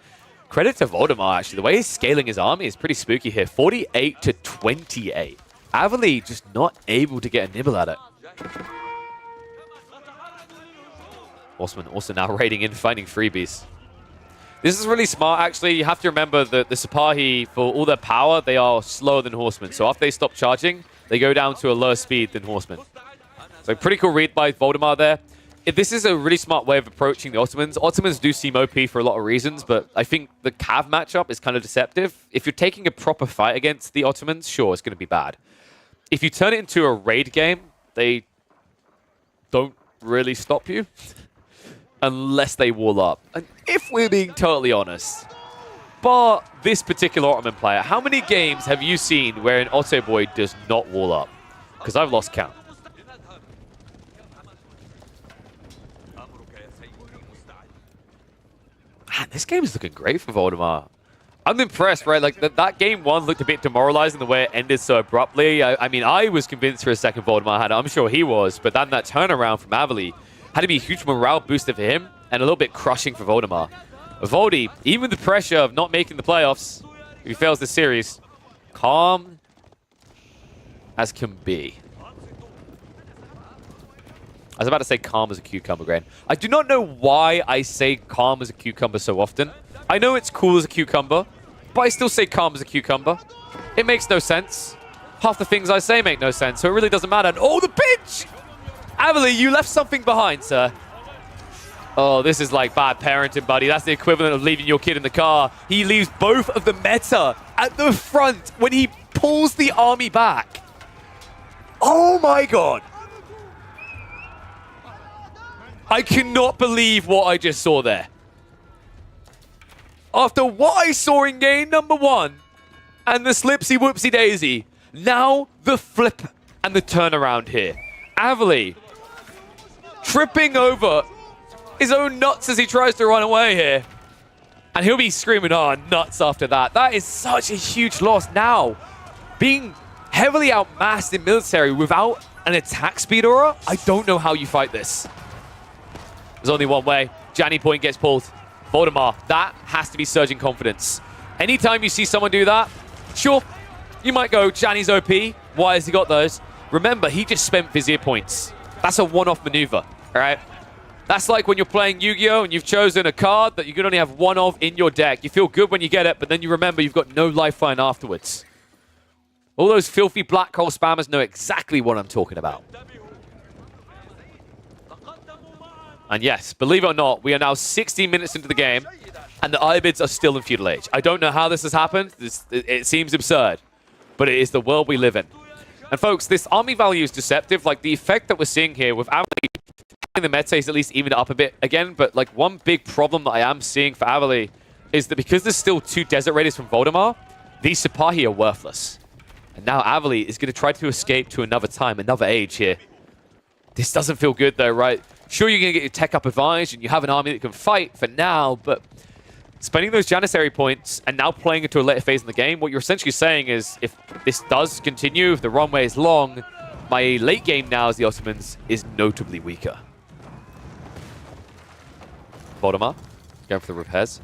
Credit to Voldemar, actually. The way he's scaling his army is pretty spooky here. 48 to 28. Avali just not able to get a nibble at it. Horseman also now raiding in, finding freebies. This is really smart, actually. You have to remember that the Sipahi, for all their power, they are slower than Horsemen. So after they stop charging, they go down to a lower speed than Horsemen. So pretty cool read by Voldemar there. This is a really smart way of approaching the Ottomans. Ottomans do seem OP for a lot of reasons, but I think the Cav matchup is kind of deceptive. If you're taking a proper fight against the Ottomans, sure, it's going to be bad. If you turn it into a raid game, they don't really stop you. Unless they wall up. And if we're being totally honest, but this particular Ottoman player, how many games have you seen where an Otto boy does not wall up? Because I've lost count. Man, this game is looking great for Voldemar. I'm impressed, right? Like, that game one looked a bit demoralizing the way it ended so abruptly. I mean, I was convinced for a second Voldemar had it. I'm sure he was. But then that turnaround from Avali had to be a huge morale booster for him and a little bit crushing for Voldemar. Voldy, even with the pressure of not making the playoffs, if he fails this series, calm as can be. I was about to say calm as a cucumber, Grain. I do not know why I say calm as a cucumber so often. I know it's cool as a cucumber, but I still say calm as a cucumber. It makes no sense. Half the things I say make no sense, so it really doesn't matter. And oh, the pitch! Avali, you left something behind, sir. Oh, this is like bad parenting, buddy. That's the equivalent of leaving your kid in the car. He leaves both of the meta at the front when he pulls the army back. Oh my god. I cannot believe what I just saw there. After what I saw in game number 1 and the slipsy whoopsie daisy, now the flip and the turnaround here. Avali tripping over his own nuts as he tries to run away here. And he'll be screaming, oh, nuts after that. That is such a huge loss now. Being heavily outmassed in military without an attack speed aura, I don't know how you fight this. There's only one way. Janny point gets pulled. Voldemar, that has to be surging confidence. Anytime you see someone do that, sure, you might go, Janny's OP. Why has he got those? Remember, he just spent Vizier points. That's a one-off maneuver, all right? That's like when you're playing Yu-Gi-Oh! And you've chosen a card that you can only have one of in your deck. You feel good when you get it, but then you remember you've got no lifeline afterwards. All those filthy black hole spammers know exactly what I'm talking about. And yes, believe it or not, we are now 16 minutes into the game, and the Ibids are still in Feudal Age. I don't know how this has happened. It seems absurd, but it is the world we live in. And folks, this army value is deceptive. Like, the effect that we're seeing here with Avali, the meta is at least evened up a bit again, but like one big problem that I am seeing for Avali is that because there's still 2 Desert Raiders from Voldemar, these Sipahi are worthless. And now Avali is going to try to escape to another time, another age here. This doesn't feel good though, right? Sure, you're going to get your tech up advantage and you have an army that can fight for now, but spending those Janissary points and now playing into a later phase in the game, what you're essentially saying is if this does continue, if the runway is long, my late game now as the Ottomans is notably weaker. Voldemar going for the repairs.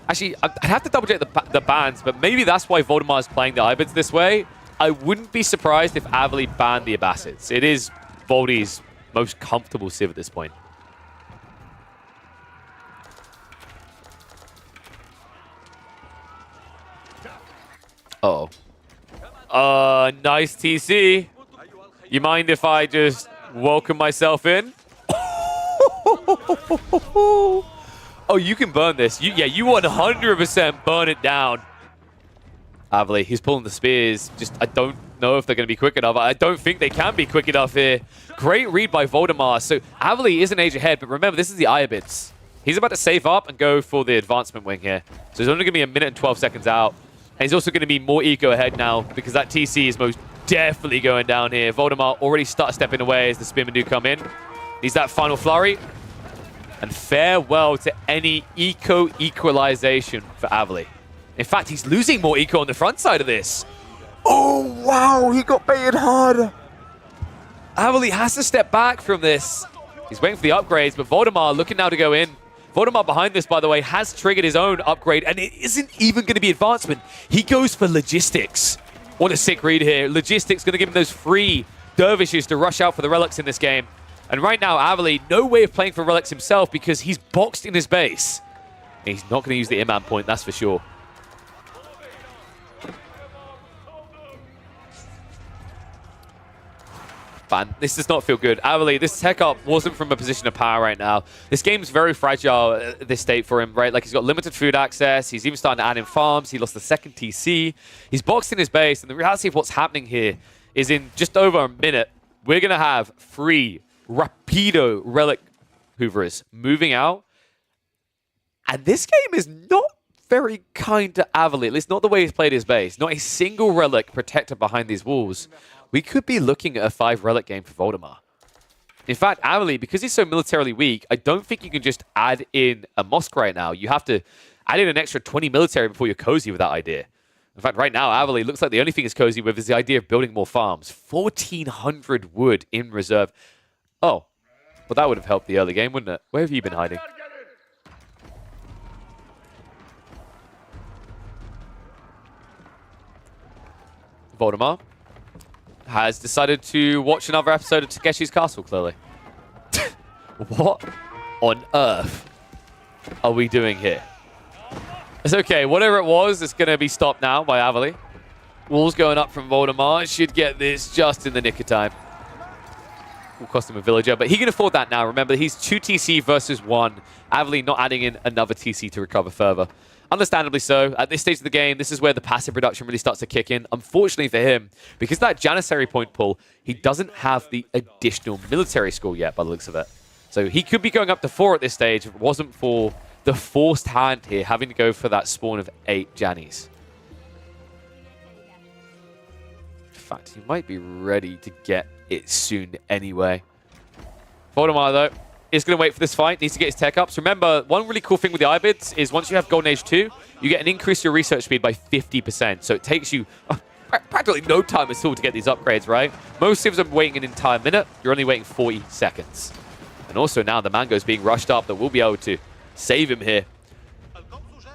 Actually, I'd have to double check the bans, but maybe that's why Voldemar is playing the Ibids this way. I wouldn't be surprised if Avali banned the Abbasids. It is Voldy's most comfortable Civ at this point. Uh-oh. Nice TC. You mind if I just welcome myself in? Oh, you can burn this. You 100% burn it down. Avali, he's pulling the spears. Just, I don't know if they're going to be quick enough. I don't think they can be quick enough here. Great read by Voldemar. So Avali is an age ahead, but remember, this is the Iabids. He's about to save up and go for the advancement wing here. So he's only going to be a minute and 12 seconds out. And he's also going to be more eco ahead now because that TC is most definitely going down here. Voldemar already starts stepping away as the Spearmen do come in. Needs that final flurry. And farewell to any eco equalization for Avali. In fact, he's losing more eco on the front side of this. Oh, wow, he got baited hard. Avali has to step back from this. He's waiting for the upgrades, but Voldemar looking now to go in. Voldemar behind this, by the way, has triggered his own upgrade, and it isn't even going to be advancement. He goes for logistics. What a sick read here. Logistics going to give him those free dervishes to rush out for the relics in this game. And right now, Avali, no way of playing for relics himself because he's boxed in his base. And he's not going to use the Imam point, that's for sure. Man, this does not feel good. Avali, this tech up wasn't from a position of power right now. This game's very fragile at this state for him, right? Like, he's got limited food access. He's even starting to add in farms. He lost the second TC. He's boxed in his base. And the reality of what's happening here is in just over a minute, we're going to have 3 Rapido Relic Hooverers moving out. And this game is not very kind to Avali, at least not the way he's played his base. Not a single relic protected behind these walls. We could be looking at a 5 relic game for Voldemar. In fact, Avali, because he's so militarily weak, I don't think you can just add in a mosque right now. You have to add in an extra 20 military before you're cozy with that idea. In fact, right now, Avali looks like the only thing he's cozy with is the idea of building more farms. 1,400 wood in reserve. Oh, well, that would have helped the early game, wouldn't it? Where have you been hiding? Voldemar has decided to watch another episode of Takeshi's Castle, clearly. What on earth are we doing here? It's okay. Whatever it was, it's going to be stopped now by Avali. Walls going up from Voldemar. Should get this just in the nick of time. Will cost him a villager, but he can afford that now. Remember, he's 2 TC versus 1. Avali not adding in another TC to recover further. Understandably so. At this stage of the game, this is where the passive production really starts to kick in. Unfortunately for him, because that Janissary point pull, he doesn't have the additional military score yet by the looks of it. So he could be going up to 4 at this stage if it wasn't for the forced hand here, having to go for that spawn of 8 Jannies. In fact, he might be ready to get it soon anyway. Voldemar, though, is going to wait for this fight. Needs to get his tech ups. Remember, one really cool thing with the Ibids is once you have Golden Age 2, you get an increase to your research speed by 50%. So it takes you practically no time at all to get these upgrades, right? Most Civs are waiting an entire minute. You're only waiting 40 seconds. And also now the Mango's being rushed up that will be able to save him here.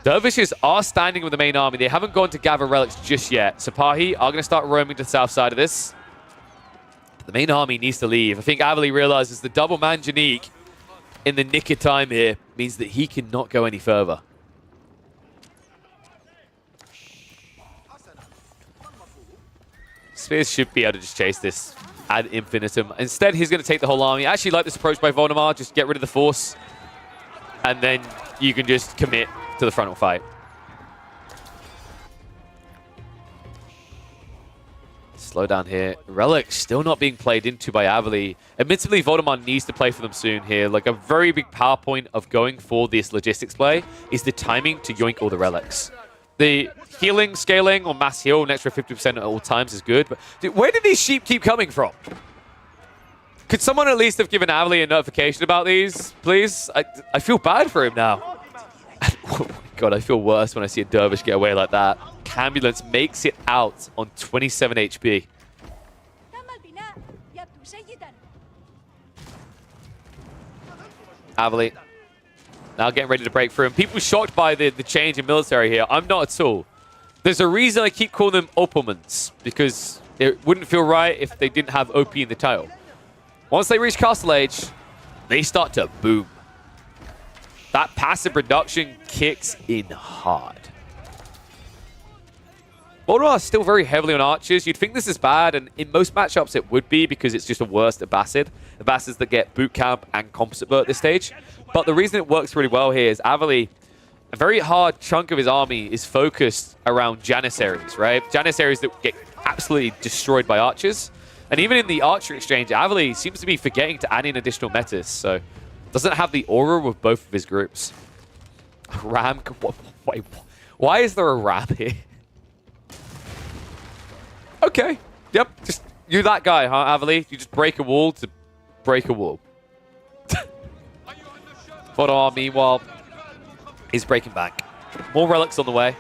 Dervishes are standing with the main army. They haven't gone to gather relics just yet. Sipahi are going to start roaming to the south side of this. The main army needs to leave. I think Avali realizes the double Manjanique in the nick of time here means that he cannot go any further. Spears should be able to just chase this ad infinitum. Instead, he's going to take the whole army. I actually like this approach by Voldemar. Just get rid of the force. And then you can just commit to the frontal fight. Slow down here. Relic still not being played into by Avali. Admittedly, Voldemar needs to play for them soon here. Like, a very big power point of going for this logistics play is the timing to yoink all the relics. The healing, scaling, or mass heal, an extra 50% at all times is good. But dude, where did these sheep keep coming from? Could someone at least have given Avali a notification about these, please? I feel bad for him now. Oh my god, I feel worse when I see a dervish get away like that. Cambulance makes it out on 27 HP. جيدا. Avali now getting ready to break through. And people shocked by the change in military here. I'm not at all. There's a reason I keep calling them Opalmans, because it wouldn't feel right if they didn't have OP in the title. Once they reach Castle Age, they start to boom. That passive reduction kicks in hard. Voldemort is still very heavily on archers. You'd think this is bad, and in most matchups it would be, because it's just a worse Abbasid. Abbasids that get boot camp and composite burst at this stage. But the reason it works really well here is Avali, a very hard chunk of his army is focused around Janissaries, right? Janissaries that get absolutely destroyed by archers. And even in the archer exchange, Avali seems to be forgetting to add in additional metas, so doesn't have the aura with both of his groups. Ram, wait, why is there a ram here? Okay, yep, just you that guy, huh, Avali? You just break a wall to break a wall. Vodar, meanwhile, is breaking back. More relics on the way.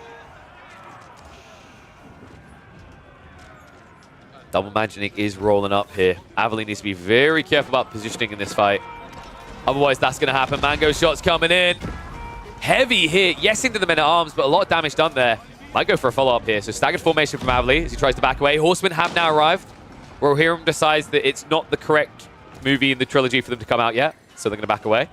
Double Magic is rolling up here. Avali needs to be very careful about positioning in this fight. Otherwise, that's going to happen. Mango shots coming in. Heavy hit. Yes, into the men-at-arms, but a lot of damage done there. Might go for a follow-up here. So staggered formation from Avali as he tries to back away. Horsemen have now arrived. Rohirrim decides that it's not the correct movie in the trilogy for them to come out yet, so they're going to back away.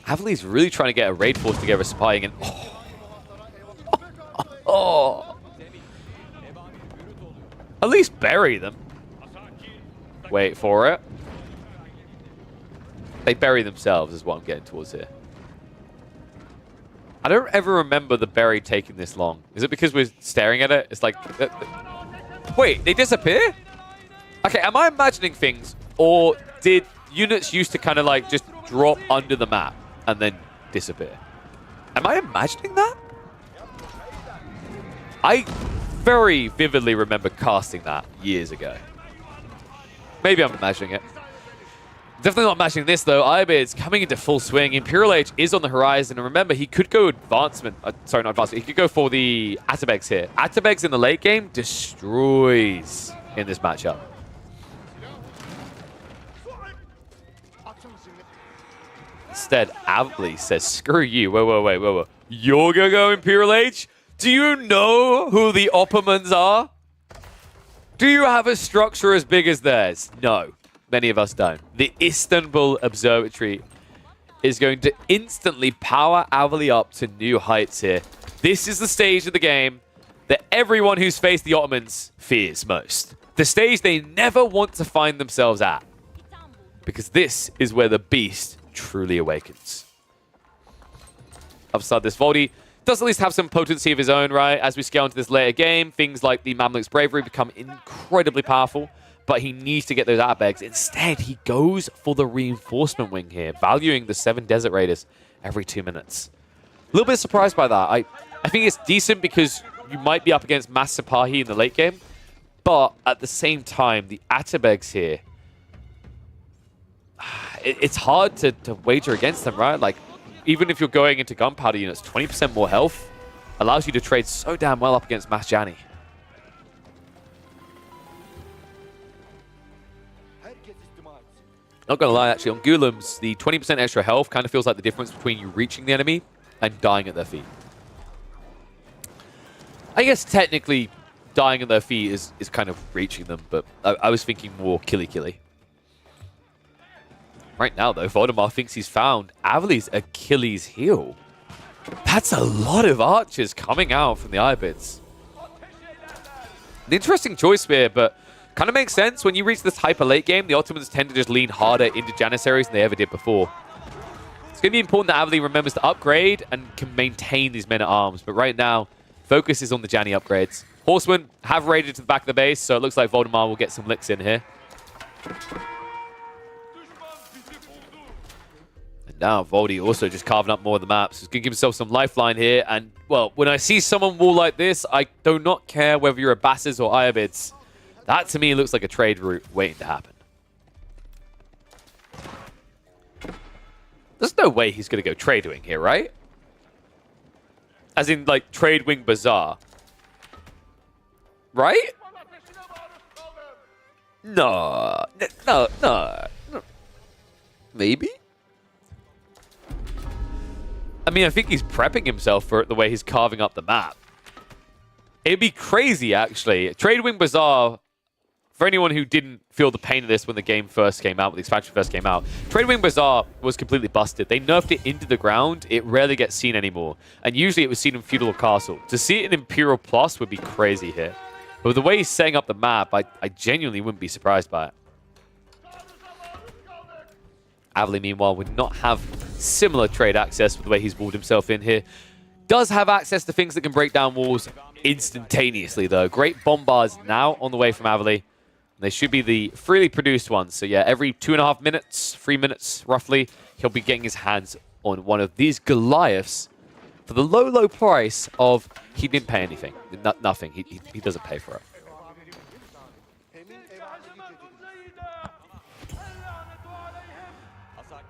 Avali's really trying to get a raid force together, spying and... Oh. At least bury them. Wait for it. They bury themselves is what I'm getting towards here. I don't ever remember the bury taking this long. Is it because we're staring at it? It's like... Wait, they disappear? Okay, am I imagining things? Or did units used to kind of like just drop under the map and then disappear? Am I imagining that? I very vividly remember casting that years ago. Maybe I'm imagining it. Definitely not imagining this, though. Ibid's coming into full swing. Imperial Age is on the horizon. And remember, he could go advancement. Sorry, not advancement. He could go for the Atabegs here. Atabegs in the late game destroys in this matchup. Instead, Avali says, screw you. Whoa. You're going to go Imperial Age? Do you know who the Oppermans are? Do you have a structure as big as theirs? No, many of us don't. The Istanbul Observatory is going to instantly power Avali up to new heights here. This is the stage of the game that everyone who's faced the Ottomans fears most. The stage they never want to find themselves at. Because this is where the beast truly awakens. Upside this, Voldy does at least have some potency of his own, right? As we scale into this later game, things like the Mamluk's Bravery become incredibly powerful, but he needs to get those Atabegs. Instead, he goes for the reinforcement wing here, valuing the 7 Desert Raiders every 2 minutes. A little bit surprised by that. I think it's decent because you might be up against Mass Sipahi in the late game, but at the same time, the Atabegs here, it's hard to wager against them, right? Like, even if you're going into gunpowder units, 20% more health allows you to trade so damn well up against Mas Jani. Not gonna lie, actually, on Ghulams, the 20% extra health kind of feels like the difference between you reaching the enemy and dying at their feet. I guess technically dying at their feet is kind of reaching them, but I was thinking more killy. Right now, though, Voldemar thinks he's found Avali's Achilles heel. That's a lot of archers coming out from the Ibids. An interesting choice here, but kind of makes sense. When you reach this hyper late game, the Ottomans tend to just lean harder into Janissaries than they ever did before. It's going to be important that Avali remembers to upgrade and can maintain these men-at-arms, but right now, focus is on the Jani upgrades. Horsemen have raided to the back of the base, so it looks like Voldemar will get some licks in here. Now, Voldy also just carving up more of the maps. He's going to give himself some lifeline here. And, well, when I see someone wall like this, I do not care whether you're Abbasis or Ayabids. That, to me, looks like a trade route waiting to happen. There's no way he's going to go trade wing here, right? As in, like, trade wing bazaar. Right? No. No. Maybe? I mean, I think he's prepping himself for it the way he's carving up the map. It'd be crazy, actually. Tradewing Bazaar, for anyone who didn't feel the pain of this when the game first came out, when the expansion first came out, Tradewing Bazaar was completely busted. They nerfed it into the ground. It rarely gets seen anymore. And usually it was seen in Feudal or Castle. To see it in Imperial Plus would be crazy here. But with the way he's setting up the map, I genuinely wouldn't be surprised by it. Avali, meanwhile, would not have similar trade access with the way he's walled himself in here. Does have access to things that can break down walls instantaneously, though. Great bombards now on the way from Avali. They should be the freely produced ones. So yeah, every 2.5 minutes, 3 minutes roughly, he'll be getting his hands on one of these Goliaths for the low, low price of he didn't pay anything. Nothing. He doesn't pay for it.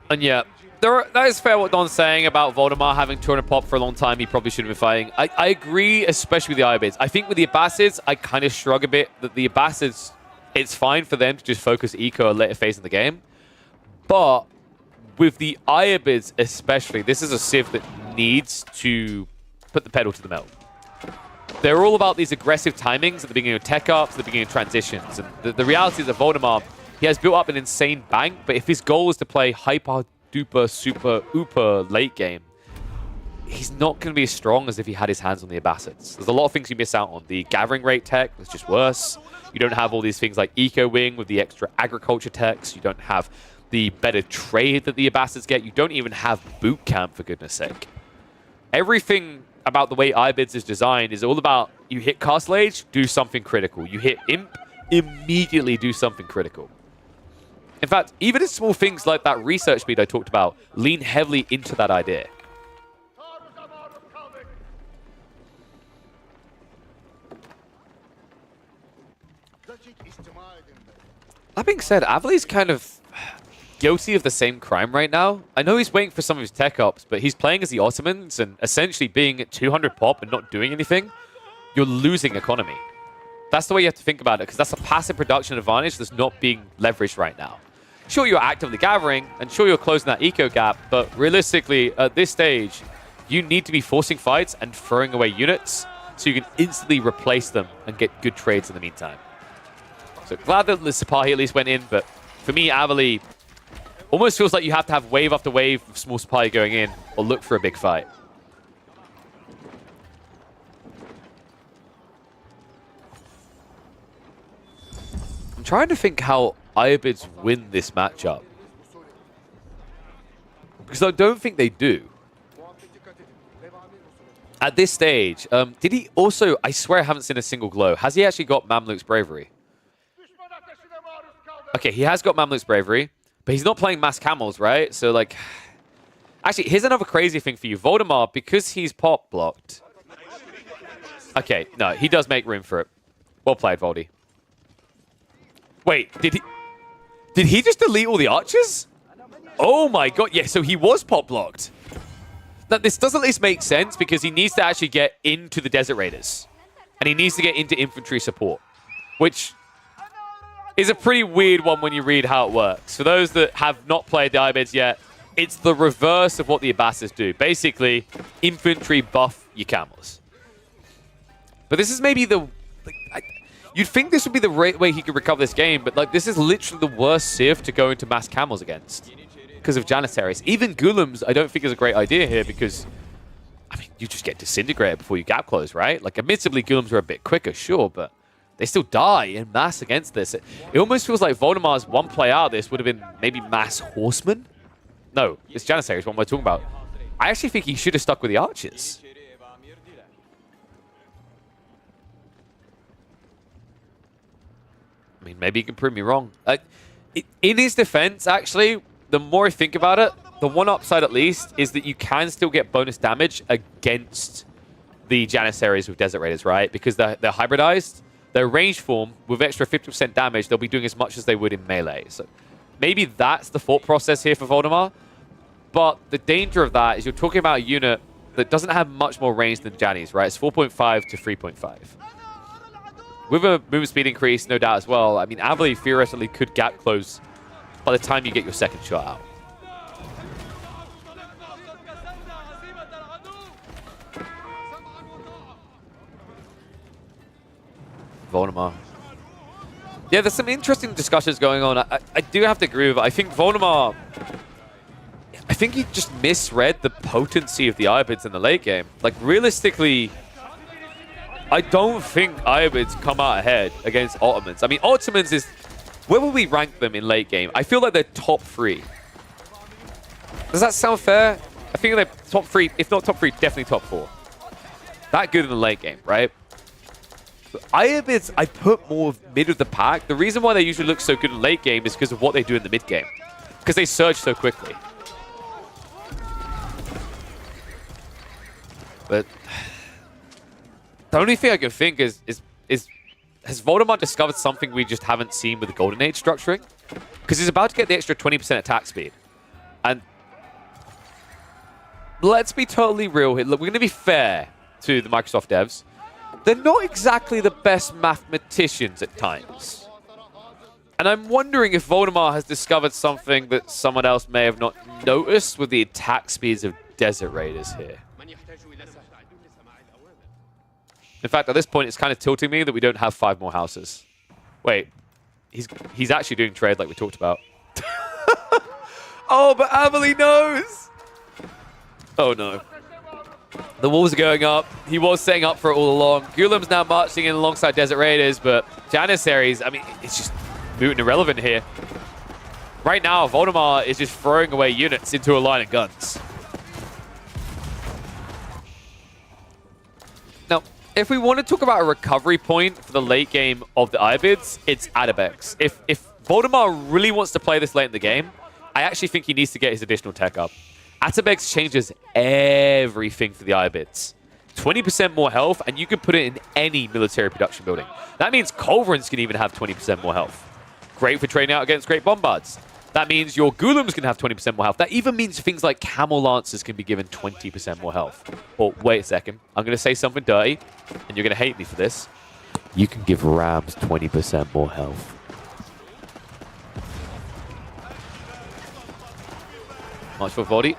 And yeah, that is fair what Don's saying about Voldemar having 200 pop for a long time. He probably should have been fighting. I agree, especially with the Ayyubids. I think with the Abbasids, I kind of shrug a bit that the Abbasids, it's fine for them to just focus eco at a later phase in the game. But with the Ayyubids especially, this is a Civ that needs to put the pedal to the metal. They're all about these aggressive timings at the beginning of tech ups, at the beginning of transitions. And the reality is that Voldemar, he has built up an insane bank, but if his goal is to play hyper, duper, super, ooper late game, he's not going to be as strong as if he had his hands on the Abbasids. There's a lot of things you miss out on. The gathering rate tech is just worse. You don't have all these things like Eco Wing with the extra agriculture techs. You don't have the better trade that the Abbasids get. You don't even have boot camp, for goodness sake. Everything about the way Ayyubids is designed is all about you hit Castle Age, do something critical. You hit Imp, immediately do something critical. In fact, even in small things like that research speed I talked about, lean heavily into that idea. That being said, Avali's kind of guilty of the same crime right now. I know he's waiting for some of his tech ups, but he's playing as the Ottomans and essentially being at 200 pop and not doing anything. You're losing economy. That's the way you have to think about it, because that's a passive production advantage that's not being leveraged right now. Sure, you're actively gathering, and sure, you're closing that eco gap, but realistically, at this stage, you need to be forcing fights and throwing away units so you can instantly replace them and get good trades in the meantime. So glad that the Sipahi at least went in, but for me, Avali almost feels like you have to have wave after wave of small Sipahi going in or look for a big fight. I'm trying to think how Ayyubids win this matchup, because I don't think they do. At this stage, did he also... I swear I haven't seen a single glow. Has he actually got Mamluk's Bravery? Okay, he has got Mamluk's Bravery, but he's not playing Mass Camels, right? So, like... Actually, here's another crazy thing for you. Voldemar, because he's pop blocked... Okay, no, he does make room for it. Well played, Voldy. Wait, did he just delete all the archers? Oh my god, yeah, so he was pop blocked. Now, this does at least make sense because he needs to actually get into the Desert Raiders. And he needs to get into infantry support, which is a pretty weird one when you read how it works. For those that have not played the Ayyubids yet, it's the reverse of what the Abbasids do. Basically, infantry buff your camels. But this is maybe the... You'd think this would be the right way he could recover this game, but like this is literally the worst Civ to go into mass camels against because of Janissaries. Even Golems, I don't think is a great idea here because, I mean, you just get disintegrated before you gap close, right? Like, admittedly, Golems are a bit quicker, sure, but they still die in mass against this. It almost feels like Voldemar's one play out of this would have been maybe mass horsemen. No, it's Janissaries, what am I talking about? I actually think he should have stuck with the archers. I mean, maybe you can prove me wrong. In his defense, actually, the more I think about it, the one upside at least is that you can still get bonus damage against the Janissaries with Desert Raiders, right? Because they're hybridized. They're ranged form with extra 50% damage. They'll be doing as much as they would in melee. So maybe that's the thought process here for Voldemar. But the danger of that is you're talking about a unit that doesn't have much more range than Janis, right? It's 4.5 to 3.5. with a movement speed increase, no doubt as well, I mean, Avali theoretically could gap close by the time you get your second shot out. Voldemar. Yeah, there's some interesting discussions going on. I do have to agree with it. I think Voldemar, I think he just misread the potency of the Iobids in the late game. Like, realistically, I don't think Iobids come out ahead against Ottomans. I mean, Ottomans is... Where will we rank them in late game? I feel like they're top 3. Does that sound fair? I think they're top 3, if not top 3, definitely top 4. That good in the late game, right? Iobids, I put more mid of the pack. The reason why they usually look so good in late game is because of what they do in the mid game. Because they surge so quickly. But the only thing I can think is has Voldemar discovered something we just haven't seen with the Golden Age structuring? Because he's about to get the extra 20% attack speed. And let's be totally real here. Look, we're going to be fair to the Microsoft devs. They're not exactly the best mathematicians at times. And I'm wondering if Voldemar has discovered something that someone else may have not noticed with the attack speeds of Desert Raiders here. In fact, at this point, it's kind of tilting me that we don't have 5 more houses. Wait, he's actually doing trade like we talked about. Oh, but Avali knows! Oh, no. The walls are going up. He was setting up for it all along. Gulam's now marching in alongside Desert Raiders, but Janissaries, I mean, it's just mutant irrelevant here. Right now, Voldemar is just throwing away units into a line of guns. Now, if we want to talk about a recovery point for the late game of the Iobids, it's Atabex. If Voldemar really wants to play this late in the game, I actually think he needs to get his additional tech up. Atabex changes everything for the Iobids. 20% more health, and you can put it in any military production building. That means Culverins can even have 20% more health. Great for training out against Great Bombards. That means your Ghoulam's can have 20% more health. That even means things like Camel Lancers can be given 20% more health. Or, wait a second, I'm going to say something dirty, and you're going to hate me for this. You can give Rams 20% more health. Much for body.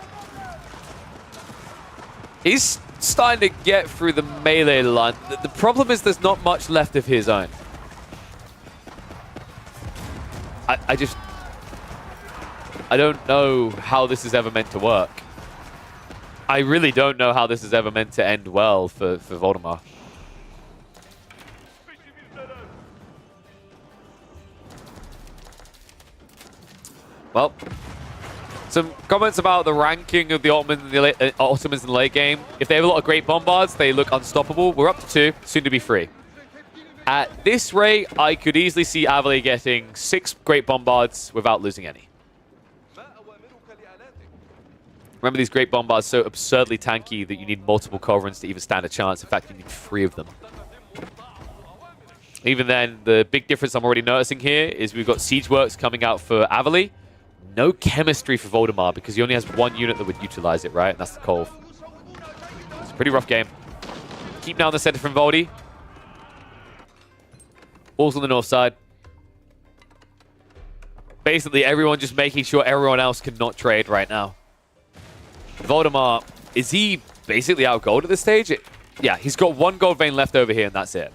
He's starting to get through the melee line. The problem is there's not much left of his own. I don't know how this is ever meant to work. I really don't know how this is ever meant to end well for Voldemar. Well, some comments about the ranking of the Ottomans in the late game. If they have a lot of Great Bombards, they look unstoppable. We're up to 2, soon to be 3. At this rate, I could easily see Avali getting 6 Great Bombards without losing any. Remember, these Great Bombards so absurdly tanky that you need multiple Culverins to even stand a chance. In fact, you need 3 of them. Even then, the big difference I'm already noticing here is we've got Siege Works coming out for Avali. No chemistry for Voldemar because he only has 1 unit that would utilize it, right? And that's the Colv. It's a pretty rough game. Keep down the center from Voldy. Walls on the north side. Basically, everyone just making sure everyone else cannot trade right now. Voldemar, is he basically out gold at this stage? Yeah, he's got 1 gold vein left over here, and that's it.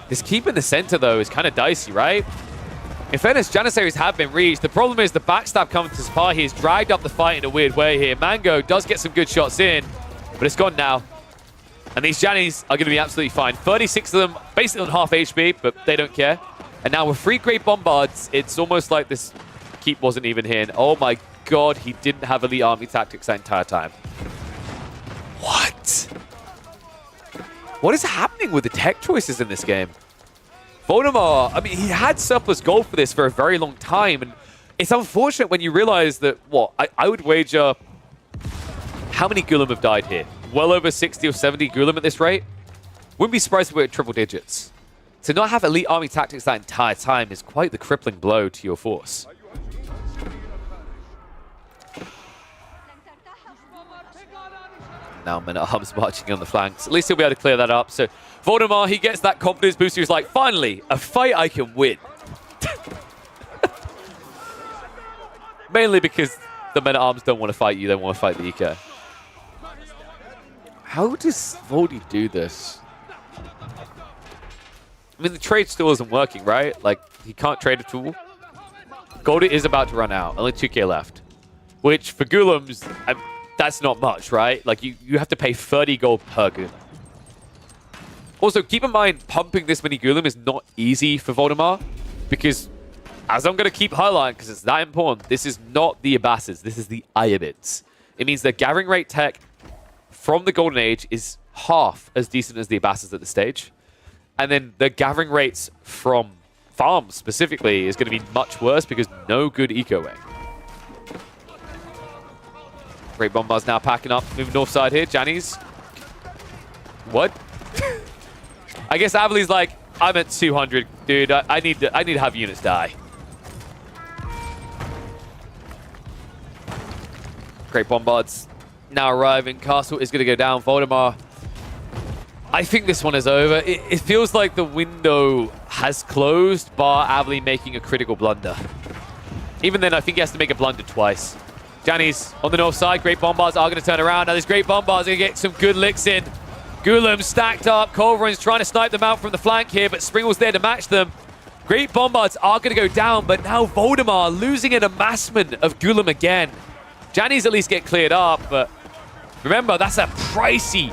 This keep in the center, though, is kind of dicey, right? In fairness, Janissaries have been reached. The problem is the backstab coming to Spar. He's dragged up the fight in a weird way here. Mango does get some good shots in, but it's gone now. And these Jannies are going to be absolutely fine. 36 of them, basically on half HP, but they don't care. And now with 3 Great Bombards, it's almost like this keep wasn't even here. And oh my god, he didn't have elite army tactics that entire time. What? What is happening with the tech choices in this game? Voldemar, I mean, he had surplus gold for this for a very long time, and it's unfortunate when you realize that, what, I would wager, how many Gulam have died here? Well over 60 or 70 Gulam at this rate? Wouldn't be surprised if we're at triple digits. To not have elite army tactics that entire time is quite the crippling blow to your force. Now Men-at-Arms marching on the flanks. At least he'll be able to clear that up. So Voldemar, he gets that confidence boost. He's like, finally, a fight I can win. Mainly because the Men-at-Arms don't want to fight you. They want to fight the Eco. How does Voldy do this? I mean, the trade still isn't working, right? Like, he can't trade at all. Gold is about to run out. Only 2k left. Which, for Golems, that's not much, right? Like, you have to pay 30 gold per Golem. Also, keep in mind, pumping this many Golem is not easy for Voldemar. Because, as I'm going to keep highlighting, because it's that important, this is not the Abbassids. This is the Iobids. It means the gathering rate tech from the Golden Age is half as decent as the Abbassids at this stage. And then the gathering rates from farms specifically is going to be much worse because no good eco way. Great Bombard's now packing up, moving north side here. Janny's. What? I guess Avali's like, I'm at 200, dude. I need to have units die. Great Bombard's now arriving. Castle is going to go down. Voldemar. I think this one is over. It feels like the window has closed, bar Avali making a critical blunder. Even then, I think he has to make a blunder twice. Janny's on the north side. Great Bombards are going to turn around. Now these Great Bombards are going to get some good licks in. Gulam stacked up. Culverin's trying to snipe them out from the flank here, but Springle's there to match them. Great Bombards are going to go down, but now Voldemar losing an amassment of Gulam again. Janny's at least get cleared up, but remember, that's a pricey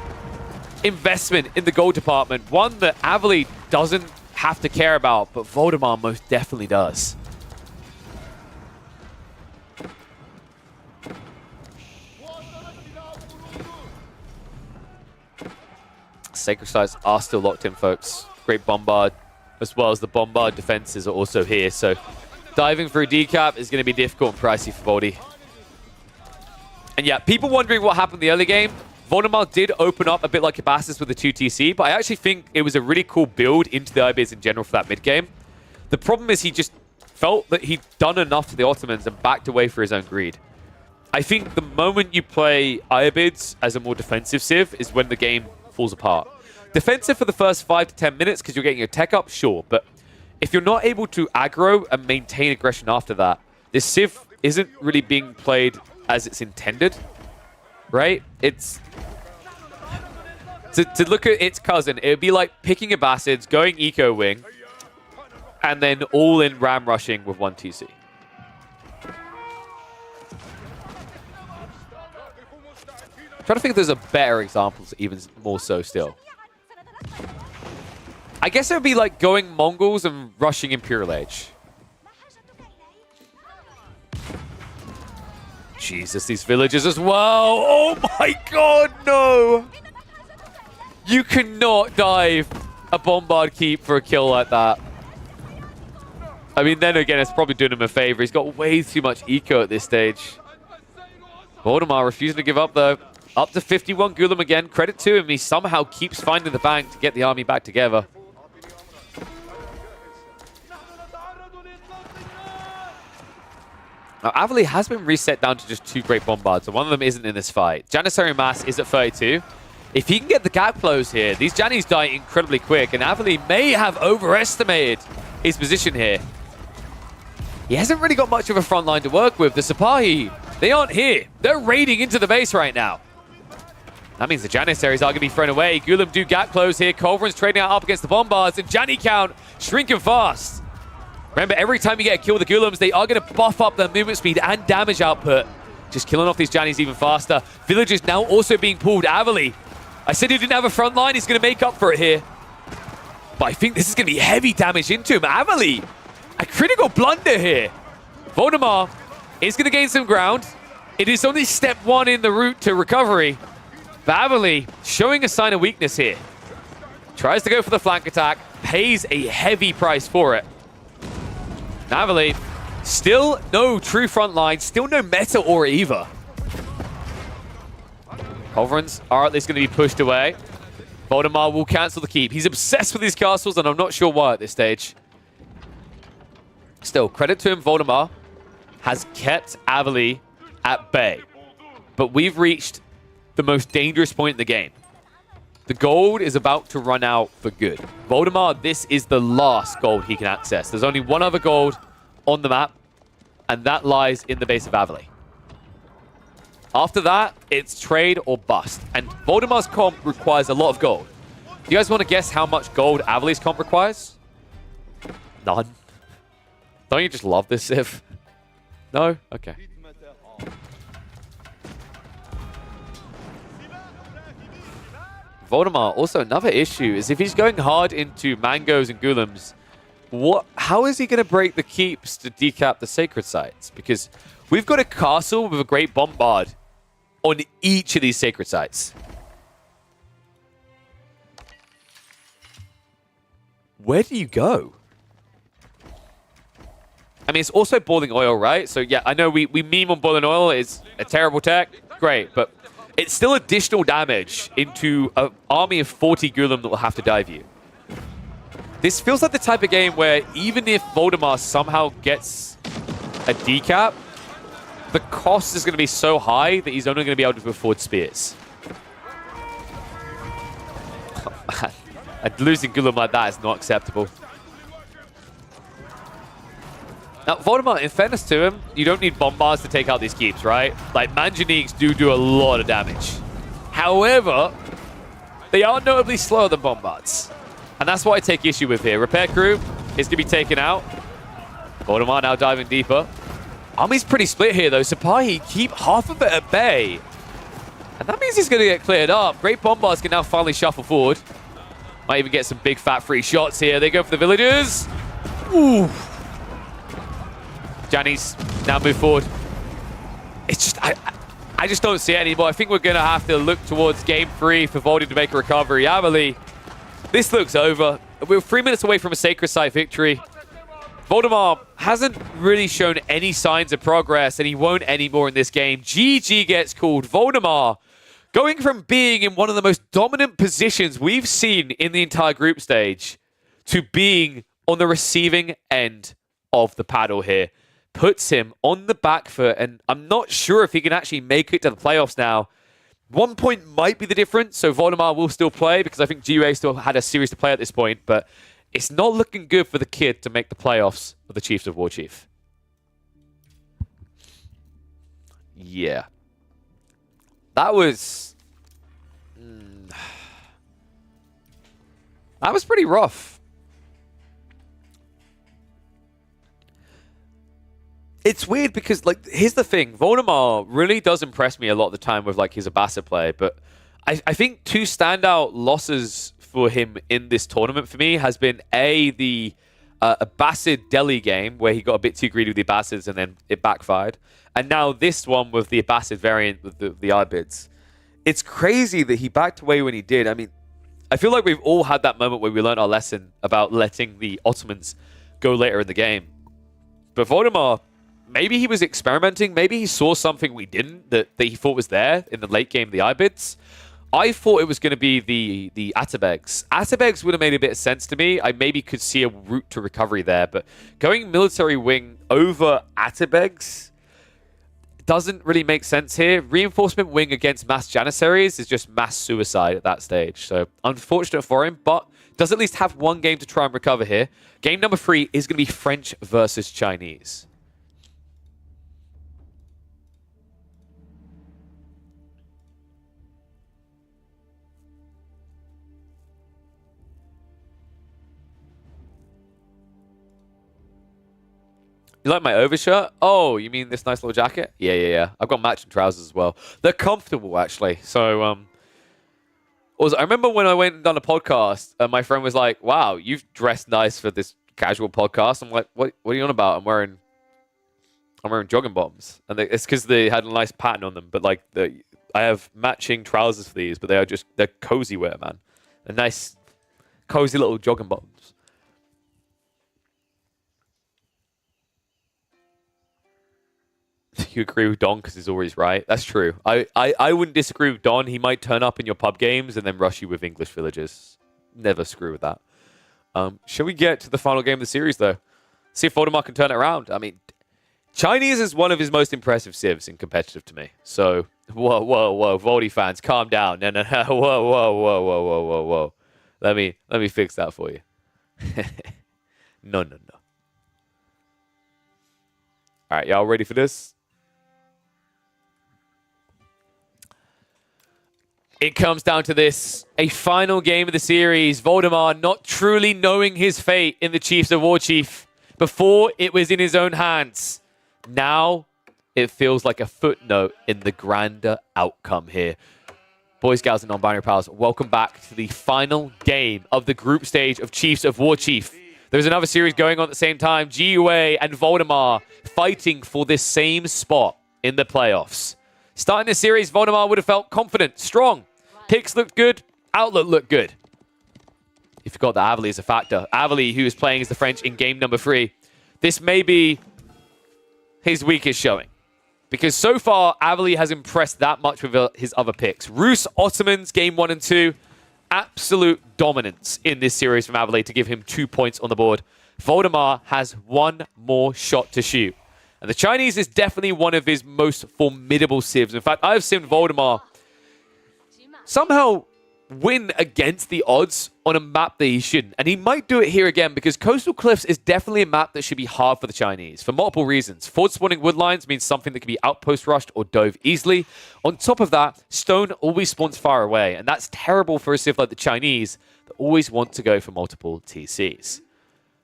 investment in the gold department. One that Avali doesn't have to care about, but Voldemar most definitely does. Sacred Sites are still locked in, folks. Great Bombard, as well as the Bombard defenses are also here. So diving through decap is going to be difficult and pricey for Voldy. And yeah, people wondering what happened in the early game. Voldemar did open up a bit like Abbasis with the 2TC, but I actually think it was a really cool build into the Iobids in general for that mid game. The problem is he just felt that he'd done enough to the Ottomans and backed away for his own greed. I think the moment you play Iobids as a more defensive Civ is when the game falls apart. Defensive for the first 5 to 10 minutes because you're getting your tech up, sure, but if you're not able to aggro and maintain aggression after that, this Civ isn't really being played as it's intended, right? It's... To look at its cousin, it would be like picking Abbassids, going Eco Wing, and then all in ram rushing with 1 TC. Trying to think if there's a better examples, even more so still. I guess it would be like going Mongols and rushing Imperial Age. Jesus, these villagers as well. Oh my god, no! You cannot dive a Bombard Keep for a kill like that. I mean, then again, it's probably doing him a favor. He's got way too much eco at this stage. Voldemar refusing to give up, though. Up to 51 Gulam again. Credit to him. He somehow keeps finding the bank to get the army back together. Now, Avali has been reset down to just 2 Great Bombards, so one of them isn't in this fight. Janissary Mass is at 32. If he can get the gap close here, these Jannies die incredibly quick, and Avali may have overestimated his position here. He hasn't really got much of a front line to work with. The Sipahi, they aren't here. They're raiding into the base right now. That means the Janissaries are going to be thrown away. Gulam do gap close here. Culverin's trading out up against the Bombards, and Janny count shrinking fast. Remember, every time you get a kill with the Gulams, they are going to buff up their movement speed and damage output. Just killing off these Jannies even faster. Villagers now also being pulled. Avali, I said he didn't have a front line. He's going to make up for it here. But I think this is going to be heavy damage into him. Avali, a critical blunder here. Voldemar is going to gain some ground. It is only step 1 in the route to recovery. But Avali showing a sign of weakness here. Tries to go for the flank attack. Pays a heavy price for it. Avali, still no true front line. Still no meta or either. Culverins are at least going to be pushed away. Voldemar will cancel the keep. He's obsessed with these castles, and I'm not sure why at this stage. Still, credit to him, Voldemar has kept Avali at bay. But we've reached the most dangerous point in the game. The gold is about to run out for good. Voldemar, this is the last gold he can access. There's only one other gold on the map, and that lies in the base of Avali. After that, it's trade or bust. And Voldemar's comp requires a lot of gold. Do you guys want to guess how much gold Avali's comp requires? None. Don't you just love this, Civ? No? Okay. Voldemar, also another issue is if he's going hard into Mangoes and Golems, how is he going to break the keeps to decap the sacred sites? Because we've got a castle with a great bombard on each of these sacred sites. Where do you go? I mean, it's also boiling oil, right? So yeah, I know we meme on boiling oil. It's a terrible tech. Great, but it's still additional damage into an army of 40 Golem that will have to dive you. This feels like the type of game where even if Voldemar somehow gets a decap, the cost is going to be so high that he's only going to be able to afford spears. Oh, man. And losing Golem like that is not acceptable. Now, Voldemar, in fairness to him, you don't need bombards to take out these keeps, right? Like, Manjaniques do a lot of damage. However, they are notably slower than bombards. And that's what I take issue with here. Repair crew is going to be taken out. Voldemar now diving deeper. Army's pretty split here, though. Sipahi keep half of it at bay. And that means he's going to get cleared up. Great bombards can now finally shuffle forward. Might even get some big fat free shots here. They go for the villagers. Ooh. Janny's now move forward. It's just, I just don't see it anymore. I think we're going to have to look towards game 3 for Voldy to make a recovery. Avali, this looks over. We're 3 minutes away from a Sacred Site victory. Voldemar hasn't really shown any signs of progress, and he won't anymore in this game. GG gets called. Voldemar going from being in one of the most dominant positions we've seen in the entire group stage to being on the receiving end of the paddle here. Puts him on the back foot, and I'm not sure if he can actually make it to the playoffs now. 1 point might be the difference, so Voldemar will still play because I think GUA still had a series to play at this point, but it's not looking good for the kid to make the playoffs of the Chiefs of War Chief. Yeah. That was... That was pretty rough. It's weird because, like, here's the thing. Voldemar really does impress me a lot of the time with, like, his Abbasid play. But I think 2 standout losses for him in this tournament for me has been, A, the Abbasid Delhi game, where he got a bit too greedy with the Abbasids and then it backfired. And now this one with the Abbasid variant with the Ibids. It's crazy that he backed away when he did. I mean, I feel like we've all had that moment where we learned our lesson about letting the Ottomans go later in the game. But Voldemar... maybe he was experimenting. Maybe he saw something we didn't that he thought was there in the late game of the Ibids. I thought it was going to be the Atabegs. Atabegs would have made a bit of sense to me. I maybe could see a route to recovery there. But going military wing over Atabegs doesn't really make sense here. Reinforcement wing against mass Janissaries is just mass suicide at that stage. So unfortunate for him, but does at least have 1 game to try and recover here. Game number 3 is going to be French versus Chinese. You like my overshirt? Oh, you mean this nice little jacket? Yeah. I've got matching trousers as well. They're comfortable, actually. So, I remember when I went and done a podcast, and my friend was like, wow, you've dressed nice for this casual podcast. I'm like, what are you on about? I'm wearing jogging bottoms. And it's because they had a nice pattern on them. But, like, I have matching trousers for these, but they're cozy wear, man. They're nice, cozy little jogging bottoms. You agree with Don because he's always right. That's true. I wouldn't disagree with Don. He might turn up in your pub games and then rush you with English villagers. Never screw with that. Shall we get to the final game of the series, though? See if Voldemar can turn it around. I mean, Chinese is one of his most impressive civs in competitive to me. So Whoa, whoa, whoa. Voldy fans, calm down. No, no, no. Whoa, whoa, whoa, whoa, whoa, whoa, whoa. Let me fix that for you. No, no, no. All right, y'all ready for this? It comes down to this. A final game of the series. Voldemar not truly knowing his fate in the Chiefs of War Chief. Before, it was in his own hands. Now, it feels like a footnote in the grander outcome here. Boys, gals, and non-binary pals, welcome back to the final game of the group stage of Chiefs of War Chief. There's another series going on at the same time. GUA and Voldemar fighting for this same spot in the playoffs. Starting this series, Voldemar would have felt confident, strong. Picks looked good. Outlook looked good. You forgot that Avali is a factor. Avali, who is playing as the French in game number 3. This may be his weakest showing. Because so far, Avali has impressed that much with his other picks. Rus, Ottomans, game 1 and 2. Absolute dominance in this series from Avali to give him 2 points on the board. Voldemar has one more shot to shoot. And the Chinese is definitely one of his most formidable civs. In fact, I've seen Voldemar somehow win against the odds on a map that he shouldn't. And he might do it here again because Coastal Cliffs is definitely a map that should be hard for the Chinese for multiple reasons. Forward spawning woodlines means something that can be outpost rushed or dove easily. On top of that, stone always spawns far away. And that's terrible for a civ like the Chinese that always want to go for multiple TCs.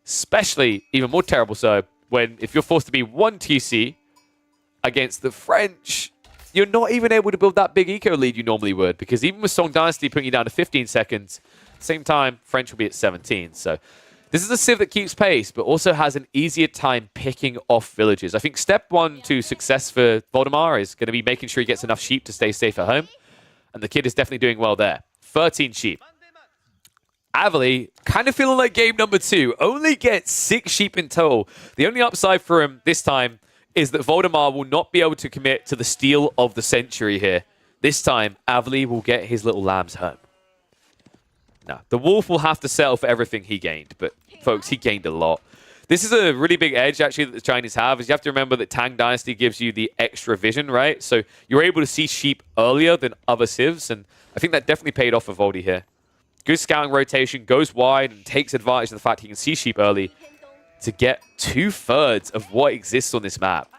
Especially, even more terrible so, when if you're forced to be one TC against the French, you're not even able to build that big eco lead you normally would, because even with Song Dynasty putting you down to 15 seconds, same time, French will be at 17. So this is a civ that keeps pace, but also has an easier time picking off villages. I think step 1 to success for Voldemar is going to be making sure he gets enough sheep to stay safe at home. And the kid is definitely doing well there. 13 sheep. Avali, kind of feeling like game number 2, only gets 6 sheep in total. The only upside for him this time is that Voldemar will not be able to commit to the steal of the century here. This time, Avali will get his little lambs home. Now, the wolf will have to settle for everything he gained, but folks, he gained a lot. This is a really big edge, actually, that the Chinese have, is you have to remember that Tang Dynasty gives you the extra vision, right? So you're able to see sheep earlier than other civs, and I think that definitely paid off for Voldy here. Good scouting rotation, goes wide, and takes advantage of the fact he can see sheep early to get 2/3 of what exists on this map.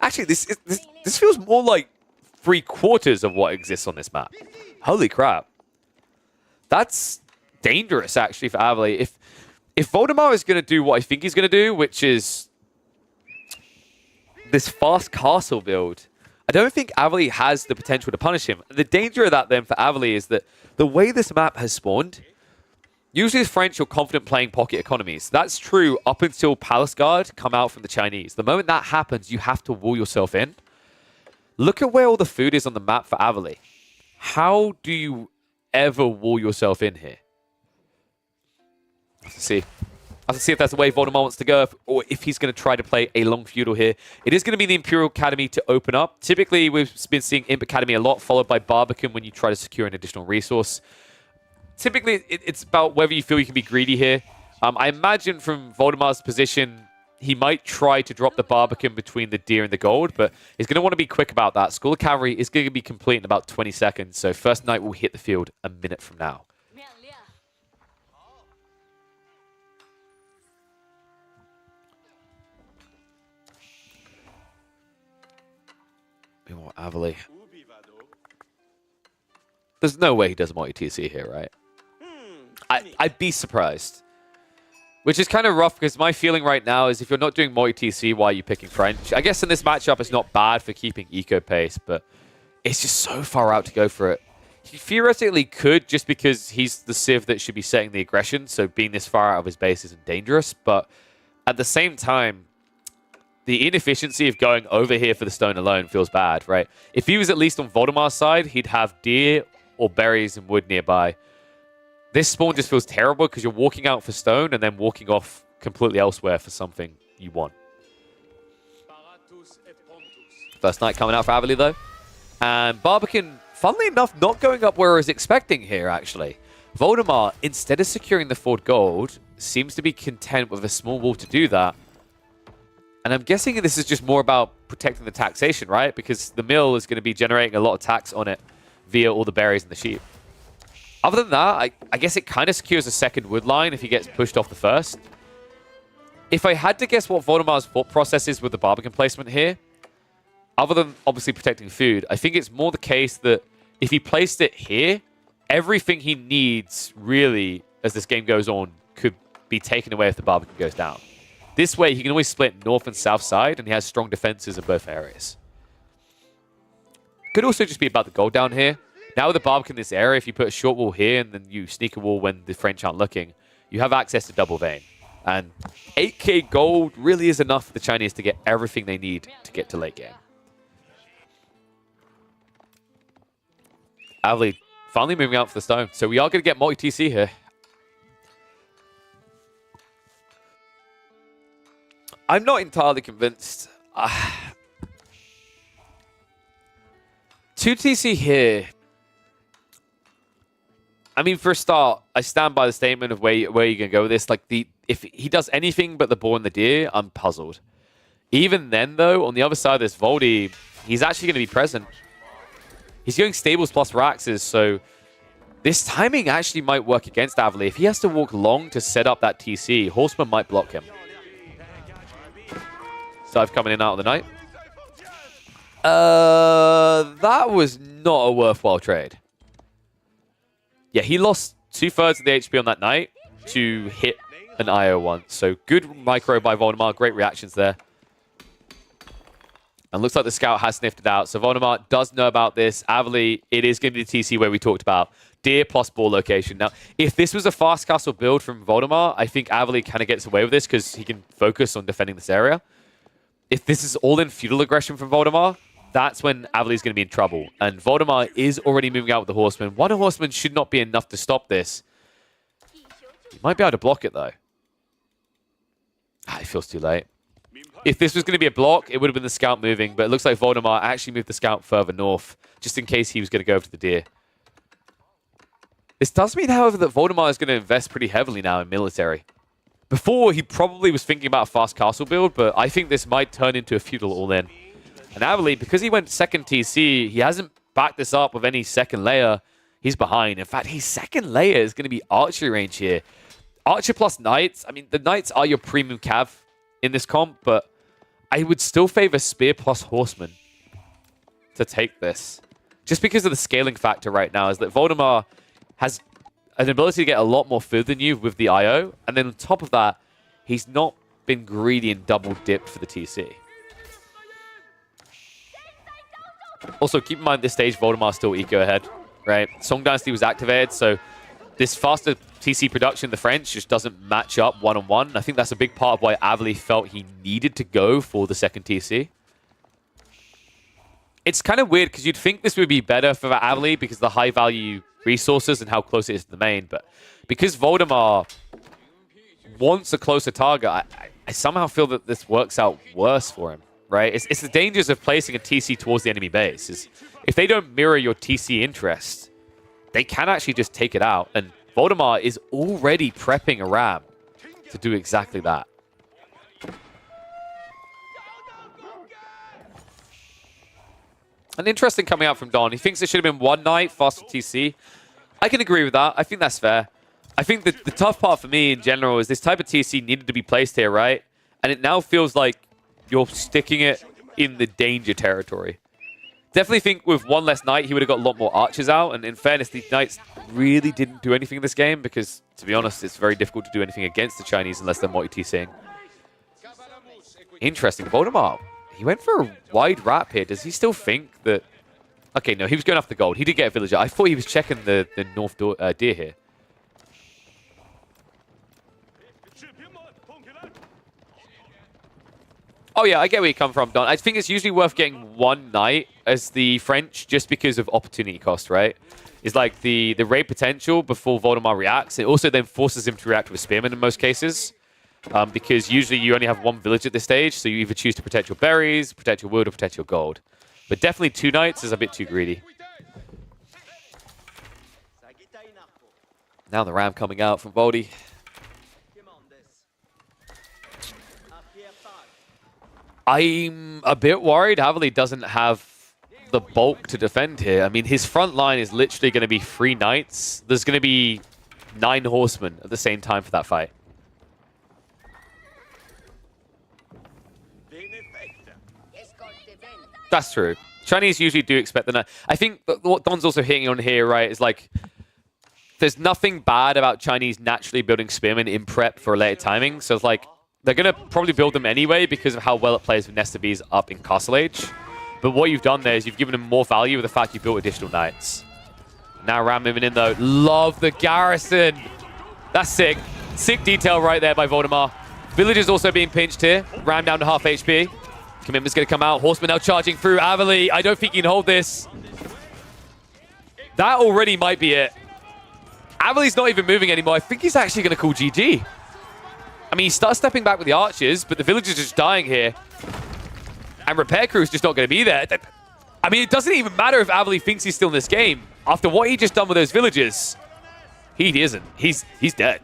Actually, this feels more like 3/4 of what exists on this map. Holy crap. That's dangerous, actually, for Avali. If Voldemar is going to do what I think he's going to do, which is this fast castle build, I don't think Avali has the potential to punish him. The danger of that, then, for Avali is that the way this map has spawned, usually the French are confident playing pocket economies. That's true up until Palace Guard come out from the Chinese. The moment that happens, you have to wall yourself in. Look at where all the food is on the map for Avali. How do you ever wall yourself in here? Let's see. I have to see if that's the way Voldemar wants to go, or if he's going to try to play a long feudal here. It is going to be the Imperial Academy to open up. Typically, we've been seeing Imp Academy a lot, followed by Barbican when you try to secure an additional resource. Typically, it's about whether you feel you can be greedy here. I imagine from Voldemar's position, he might try to drop the Barbican between the deer and the gold, but he's going to want to be quick about that. School of Cavalry is going to be complete in about 20 seconds, so first knight will hit the field a minute from now. Meanwhile, Avali. There's no way he does multi-TC here, right? I'd be surprised. Which is kind of rough, because my feeling right now is if you're not doing multi-TC, why are you picking French? I guess in this matchup, it's not bad for keeping eco pace, but it's just so far out to go for it. He theoretically could, just because he's the civ that should be setting the aggression, so being this far out of his base isn't dangerous, but at the same time, the inefficiency of going over here for the stone alone feels bad, right? If he was at least on Voldemar's side, he'd have deer or berries and wood nearby. This spawn just feels terrible because you're walking out for stone and then walking off completely elsewhere for something you want. First knight coming out for Avali, though. And Barbican, funnily enough, not going up where I was expecting here, actually. Voldemar, instead of securing the 4 gold, seems to be content with a small wall to do that. And I'm guessing this is just more about protecting the taxation, right? Because the mill is going to be generating a lot of tax on it via all the berries and the sheep. Other than that, I guess it kind of secures a second wood line if he gets pushed off the first. If I had to guess what Voldemar's thought process is with the Barbican placement here, other than obviously protecting food, I think it's more the case that if he placed it here, everything he needs, really, as this game goes on, could be taken away if the Barbican goes down. This way, he can always split north and south side, and he has strong defenses in both areas. Could also just be about the gold down here. Now with the Barbican in this area, if you put a short wall here and then you sneak a wall when the French aren't looking, you have access to double vein. And 8k gold really is enough for the Chinese to get everything they need to get to late game. Avli finally moving out for the stone. So we are going to get multi-TC here. I'm not entirely convinced. 2 TC here. I mean, for a start, I stand by the statement of where you're going to go with this. Like, if he does anything but the boar and the deer, I'm puzzled. Even then, though, on the other side of this Voldy, he's actually going to be present. He's going stables plus Raxes, so this timing actually might work against Avli. If he has to walk long to set up that TC, Horseman might block him. Dive coming in out of the night. That was not a worthwhile trade. Yeah, he lost 2/3 of the HP on that night to hit an IO once. So good micro by Voldemar. Great reactions there. And looks like the scout has sniffed it out. So Voldemar does know about this. Avli, it is going to be the TC where we talked about. Deer plus ball location. Now, if this was a fast castle build from Voldemar, I think Avli kind of gets away with this because he can focus on defending this area. If this is all in feudal aggression from Voldemar, that's when Avli is going to be in trouble. And Voldemar is already moving out with the Horseman. One Horseman should not be enough to stop this. He might be able to block it, though. It feels too late. If this was going to be a block, it would have been the scout moving. But it looks like Voldemar actually moved the scout further north, just in case he was going to go over to the deer. This does mean, however, that Voldemar is going to invest pretty heavily now in military. Before, he probably was thinking about a fast castle build, but I think this might turn into a feudal all-in. And Avli, because he went second TC, he hasn't backed this up with any second layer. He's behind. In fact, his second layer is going to be archery range here. Archer plus knights. I mean, the knights are your premium cav in this comp, but I would still favor spear plus horseman to take this. Just because of the scaling factor right now is that Voldemar has an ability to get a lot more food than you with the IO. And then on top of that, he's not been greedy and double dipped for the TC. Also, keep in mind this stage, Voldemar's still eco ahead, right? Song Dynasty was activated, so this faster TC production, the French, just doesn't match up one-on-one. I think that's a big part of why Avli felt he needed to go for the second TC. It's kind of weird, because you'd think this would be better for Avli because of the high-value resources and how close it is to the main, but because Voldemar wants a closer target, I somehow feel that this works out worse for him, right? It's the dangers of placing a TC towards the enemy base. Is if they don't mirror your TC interest, they can actually just take it out, and Voldemar is already prepping a ram to do exactly that. An interesting coming out from Don. He thinks it should have been one knight, faster TC. I can agree with that. I think that's fair. I think that the tough part for me in general is this type of TC needed to be placed here, right? And it now feels like you're sticking it in the danger territory. Definitely think with one less knight, he would have got a lot more archers out. And in fairness, the knights really didn't do anything in this game because, to be honest, it's very difficult to do anything against the Chinese unless they're multi-TCing. Interesting. Voldemar, he went for a wide wrap here. Does he still think that... Okay, no, he was going after the gold. He did get a villager. I thought he was checking the north deer here. Oh yeah, I get where you come from, Don. I think it's usually worth getting one knight as the French just because of opportunity cost, right? It's like the raid potential before Voldemar reacts. It also then forces him to react with a spearman in most cases. Because usually you only have one village at this stage, so you either choose to protect your berries, protect your wood, or protect your gold. But definitely two knights is a bit too greedy. Now the ram coming out from Voldy. I'm a bit worried Havili doesn't have the bulk to defend here. I mean, his front line is literally going to be 3 knights. There's going to be 9 horsemen at the same time for that fight. That's true. Chinese usually do expect the knight. I think what Don's also hitting on here, right, is like, there's nothing bad about Chinese naturally building spearmen in prep for a later timing. So it's like, they're going to probably build them anyway because of how well it plays with Nesta B's up in Castle Age. But what you've done there is you've given them more value with the fact you built additional knights. Now Ram moving in though. Love the garrison. That's sick. Sick detail right there by Voldemar. Villagers also being pinched here. Ram down to half HP. Commitment's going to come out. Horseman now charging through. Avali, I don't think he can hold this. That already might be it. Avali's not even moving anymore. I think he's actually going to call GG. I mean, he starts stepping back with the archers, but the villagers are just dying here. And repair crew is just not going to be there. I mean, it doesn't even matter if Avali thinks he's still in this game. After what he just done with those villagers, he isn't. He's dead.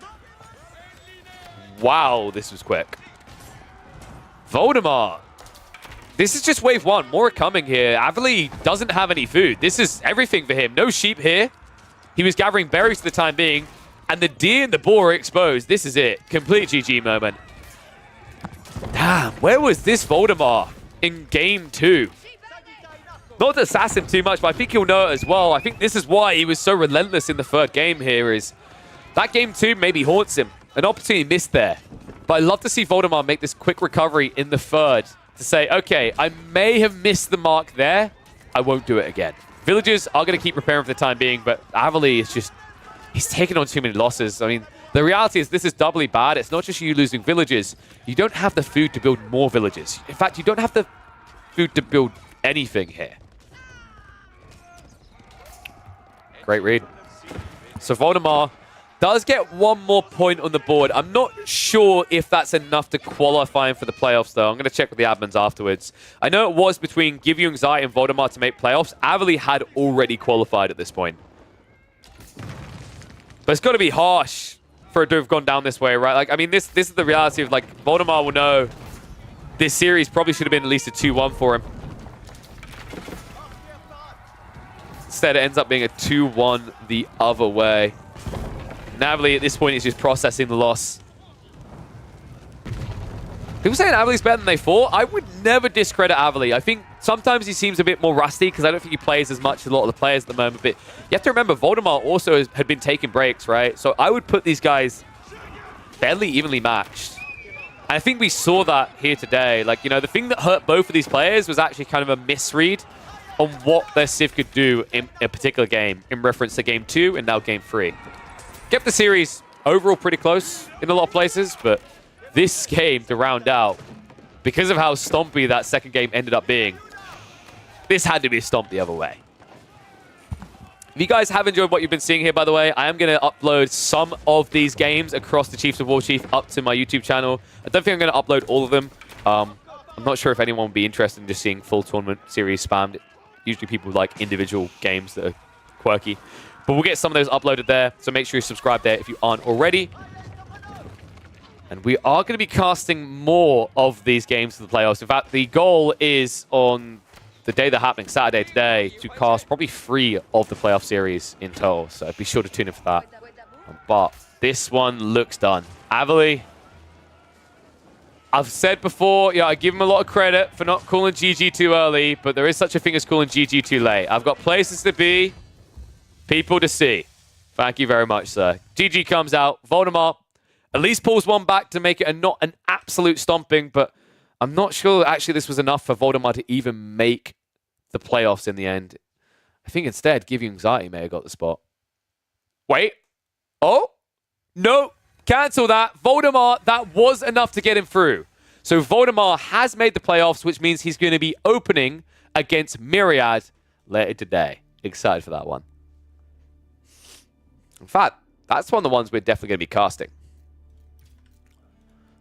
Wow, this was quick. Voldemar. This is just wave 1. More coming here. Avali doesn't have any food. This is everything for him. No sheep here. He was gathering berries for the time being. And the deer and the boar are exposed. This is it. Complete GG moment. Damn, where was this Voldemar in game 2? Not to sass him too much, but I think he'll know it as well. I think this is why he was so relentless in the third game here, is that game 2 maybe haunts him. An opportunity missed there. But I'd love to see Voldemar make this quick recovery in the third to say, okay, I may have missed the mark there. I won't do it again. Villagers are going to keep repairing for the time being, but Avali is just... he's taken on too many losses. I mean, the reality is this is doubly bad. It's not just you losing villagers. You don't have the food to build more villages. In fact, you don't have the food to build anything here. Great read. So Voldemar does get 1 more point on the board. I'm not sure if that's enough to qualify him for the playoffs, though. I'm going to check with the admins afterwards. I know it was between Give You Anxiety and Voldemar to make playoffs. Avali had already qualified at this point. But it's got to be harsh for it to have gone down this way, right? Like, I mean, this is the reality of, like, Voldemar will know this series probably should have been at least a 2-1 for him. Instead, it ends up being a 2-1 the other way. Avali at this point is just processing the loss. People saying Avali's better than they thought. I would never discredit Avali. I think sometimes he seems a bit more rusty because I don't think he plays as much as a lot of the players at the moment. But you have to remember, Voldemar also had been taking breaks, right? So I would put these guys fairly evenly matched. And I think we saw that here today. Like, you know, the thing that hurt both of these players was actually kind of a misread on what their Civ could do in a particular game in reference to game 2 and now game 3. Kept the series overall pretty close in a lot of places, but this game to round out, because of how stompy that second game ended up being, this had to be stomped the other way. If you guys have enjoyed what you've been seeing here, by the way, I am going to upload some of these games across the Chiefs of War Chief up to my YouTube channel. I don't think I'm going to upload all of them. I'm not sure if anyone would be interested in just seeing full tournament series spammed. Usually people like individual games that are quirky. But we'll get some of those uploaded there, so make sure you subscribe there if you aren't already. And we are going to be casting more of these games to the playoffs. In fact, the goal is on the day they're happening, Saturday today, to cast probably 3 of the playoff series in total. So be sure to tune in for that. But this one looks done. Avali, I've said before, yeah, I give him a lot of credit for not calling GG too early, but there is such a thing as calling GG too late. I've got places to be, people to see. Thank you very much, sir. GG comes out. Voldemar at least pulls one back to make it not an absolute stomping, but I'm not sure actually this was enough for Voldemar to even make the playoffs in the end. I think instead, Give You Anxiety may have got the spot. Wait. Oh. No. Cancel that. Voldemar, that was enough to get him through. So Voldemar has made the playoffs, which means he's going to be opening against Myriad later today. Excited for that one. In fact, that's one of the ones we're definitely going to be casting.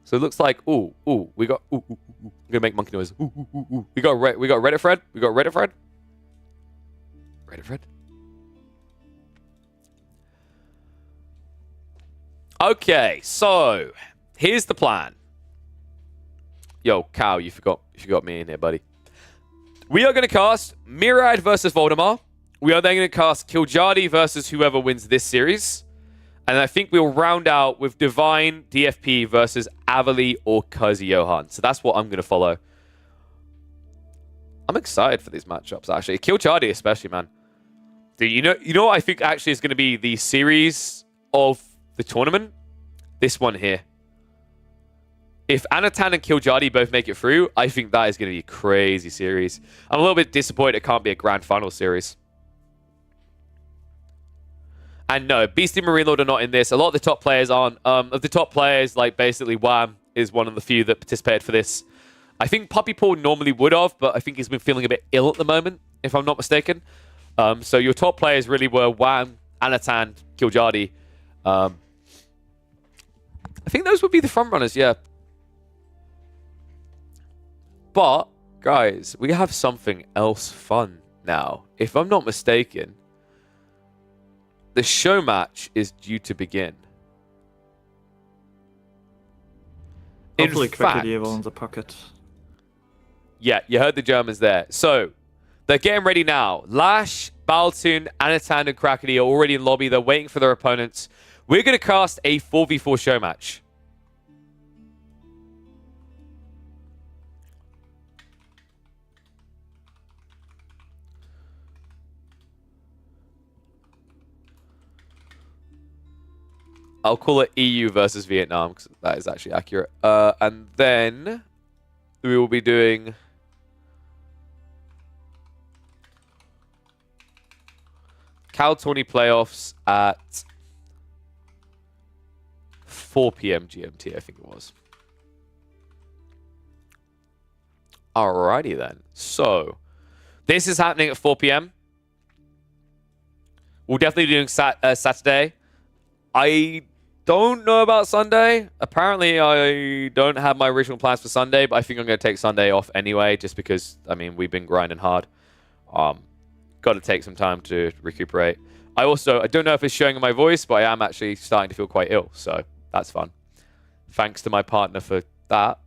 So it looks like, we got, I'm going to make monkey noise. We got Reddit Fred. We got Reddit Fred. Reddit Fred. Okay, so here's the plan. Yo, Cow, you forgot me in here, buddy. We are going to cast Myriad versus Voldemar. We are then going to cast Killjadi versus whoever wins this series. And I think we'll round out with Divine DFP versus Avali or Kazuyohan. So that's what I'm going to follow. I'm excited for these matchups, actually. Killjadi especially, man. Dude, you know what I think actually is going to be the series of the tournament? This one here. If Anatan and Killjadi both make it through, I think that is going to be a crazy series. I'm a little bit disappointed it can't be a grand final series. And no, Beastie Marine Lord are not in this. A lot of the top players aren't. Of the top players, like basically Wham is one of the few that participated for this. I think Puppy Paul normally would have, but I think he's been feeling a bit ill at the moment, if I'm not mistaken. So your top players really were Wham, Anatan, Killjadi. I think those would be the front runners, yeah. But, guys, we have something else fun now. If I'm not mistaken, the show match is due to begin. Hopefully In fact, quickly will in the pocket. Yeah, you heard the Germans there. So, they're getting ready now. Lash, Baltoon, Anatan, and Krakeny are already in lobby. They're waiting for their opponents. We're going to cast a 4v4 show match. I'll call it EU versus Vietnam because that is actually accurate. And then we will be doing Cal 20 playoffs at 4 p.m. GMT, I think it was. Alrighty then. So this is happening at 4 p.m. We'll definitely be doing Saturday. I don't know about Sunday. Apparently, I don't have my original plans for Sunday, but I think I'm going to take Sunday off anyway, just because, I mean, we've been grinding hard. Got to take some time to recuperate. I don't know if it's showing in my voice, but I am actually starting to feel quite ill, so that's fun. Thanks to my partner for that.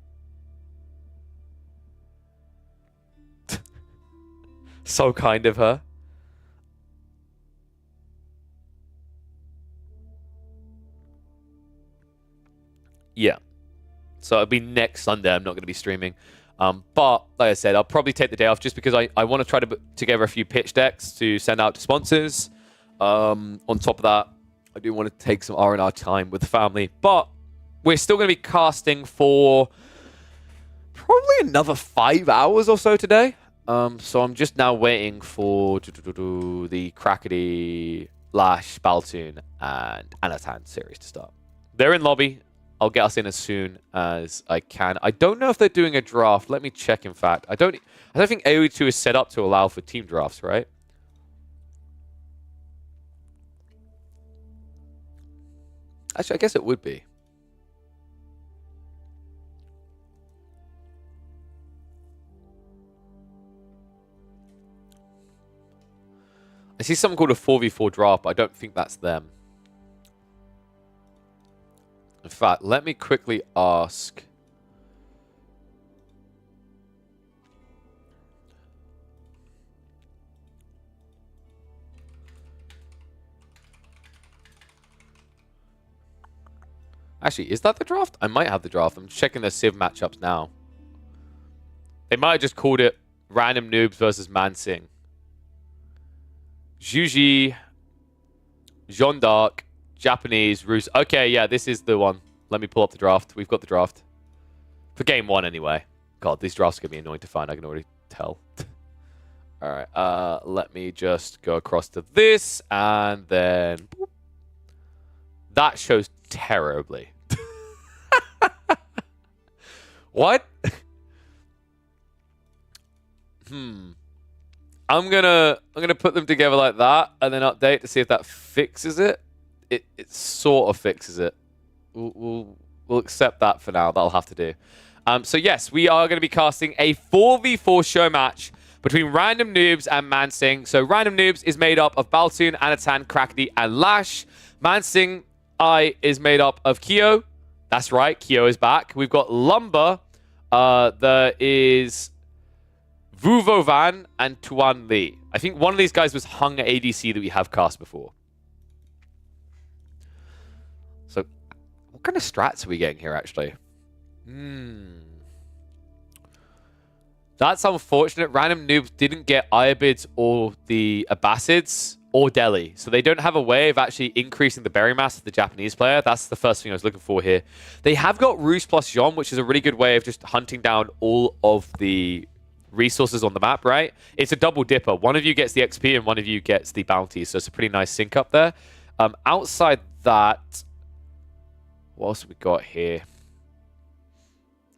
So kind of her. Yeah. So it'll be next Sunday. I'm not going to be streaming. But, like I said, I'll probably take the day off just because I want to try to put together a few pitch decks to send out to sponsors. On top of that, I do want to take some R&R time with the family. But we're still going to be casting for probably another 5 hours or so today. So I'm just now waiting for the Krakeny, Lash, Baltoon, and Anatan series to start. They're in lobby. I'll get us in as soon as I can. I don't know if they're doing a draft. Let me check, in fact. I don't think AoE2 is set up to allow for team drafts, right? Actually, I guess it would be. I see something called a 4v4 draft, but I don't think that's them. In fact, let me quickly ask. Actually, is that the draft? I might have the draft. I'm checking their Civ matchups now. They might have just called it Random Noobs versus Mansing. Juji, Jean d'Arc, Japanese, Rus. Okay, yeah, this is the one. Let me pull up the draft. We've got the draft. For game one, anyway. God, these drafts are going to be annoying to find. I can already tell. All right, let me just go across to this, and then... Boop. That shows terribly. What? I'm gonna put them together like that, and then update to see if that fixes it. It sort of fixes it. We'll accept that for now. That'll have to do. So yes, we are going to be casting a 4v4 show match between Random Noobs and Mansing. So Random Noobs is made up of Baltoon, Anatan, Krakeny, and Lash. Mansing is made up of Kyo. That's right, Kyo is back. We've got Lumber, There is Vuvo Van and Tuan Lee. I think one of these guys was Hung ADC that we have cast before. So, what kind of strats are we getting here, actually? That's unfortunate. Random Noobs didn't get Ayabids or the Abbasids or Delhi. So they don't have a way of actually increasing the berry mass of the Japanese player. That's the first thing I was looking for here. They have got Ruse plus Jean, which is a really good way of just hunting down all of the resources on the map, right? It's a double dipper. One of you gets the XP and one of you gets the bounty. So it's a pretty nice sync up there. Outside that, what else have we got here?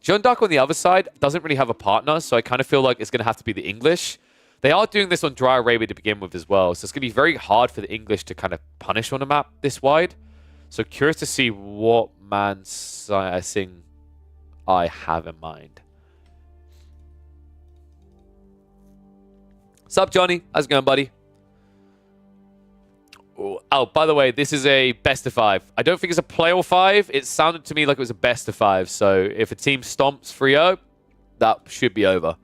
Jeanne d'Arc on the other side doesn't really have a partner, so I kind of feel like it's going to have to be the English. They are doing this on Dry Arabia to begin with as well, so it's going to be very hard for the English to kind of punish on a map this wide. So curious to see what Mansing I have in mind. Sup, Johnny? How's it going, buddy? Oh, by the way, this is a best of 5. I don't think it's a playoff 5. It sounded to me like it was a best of 5. So if a team stomps 3-0, that should be over.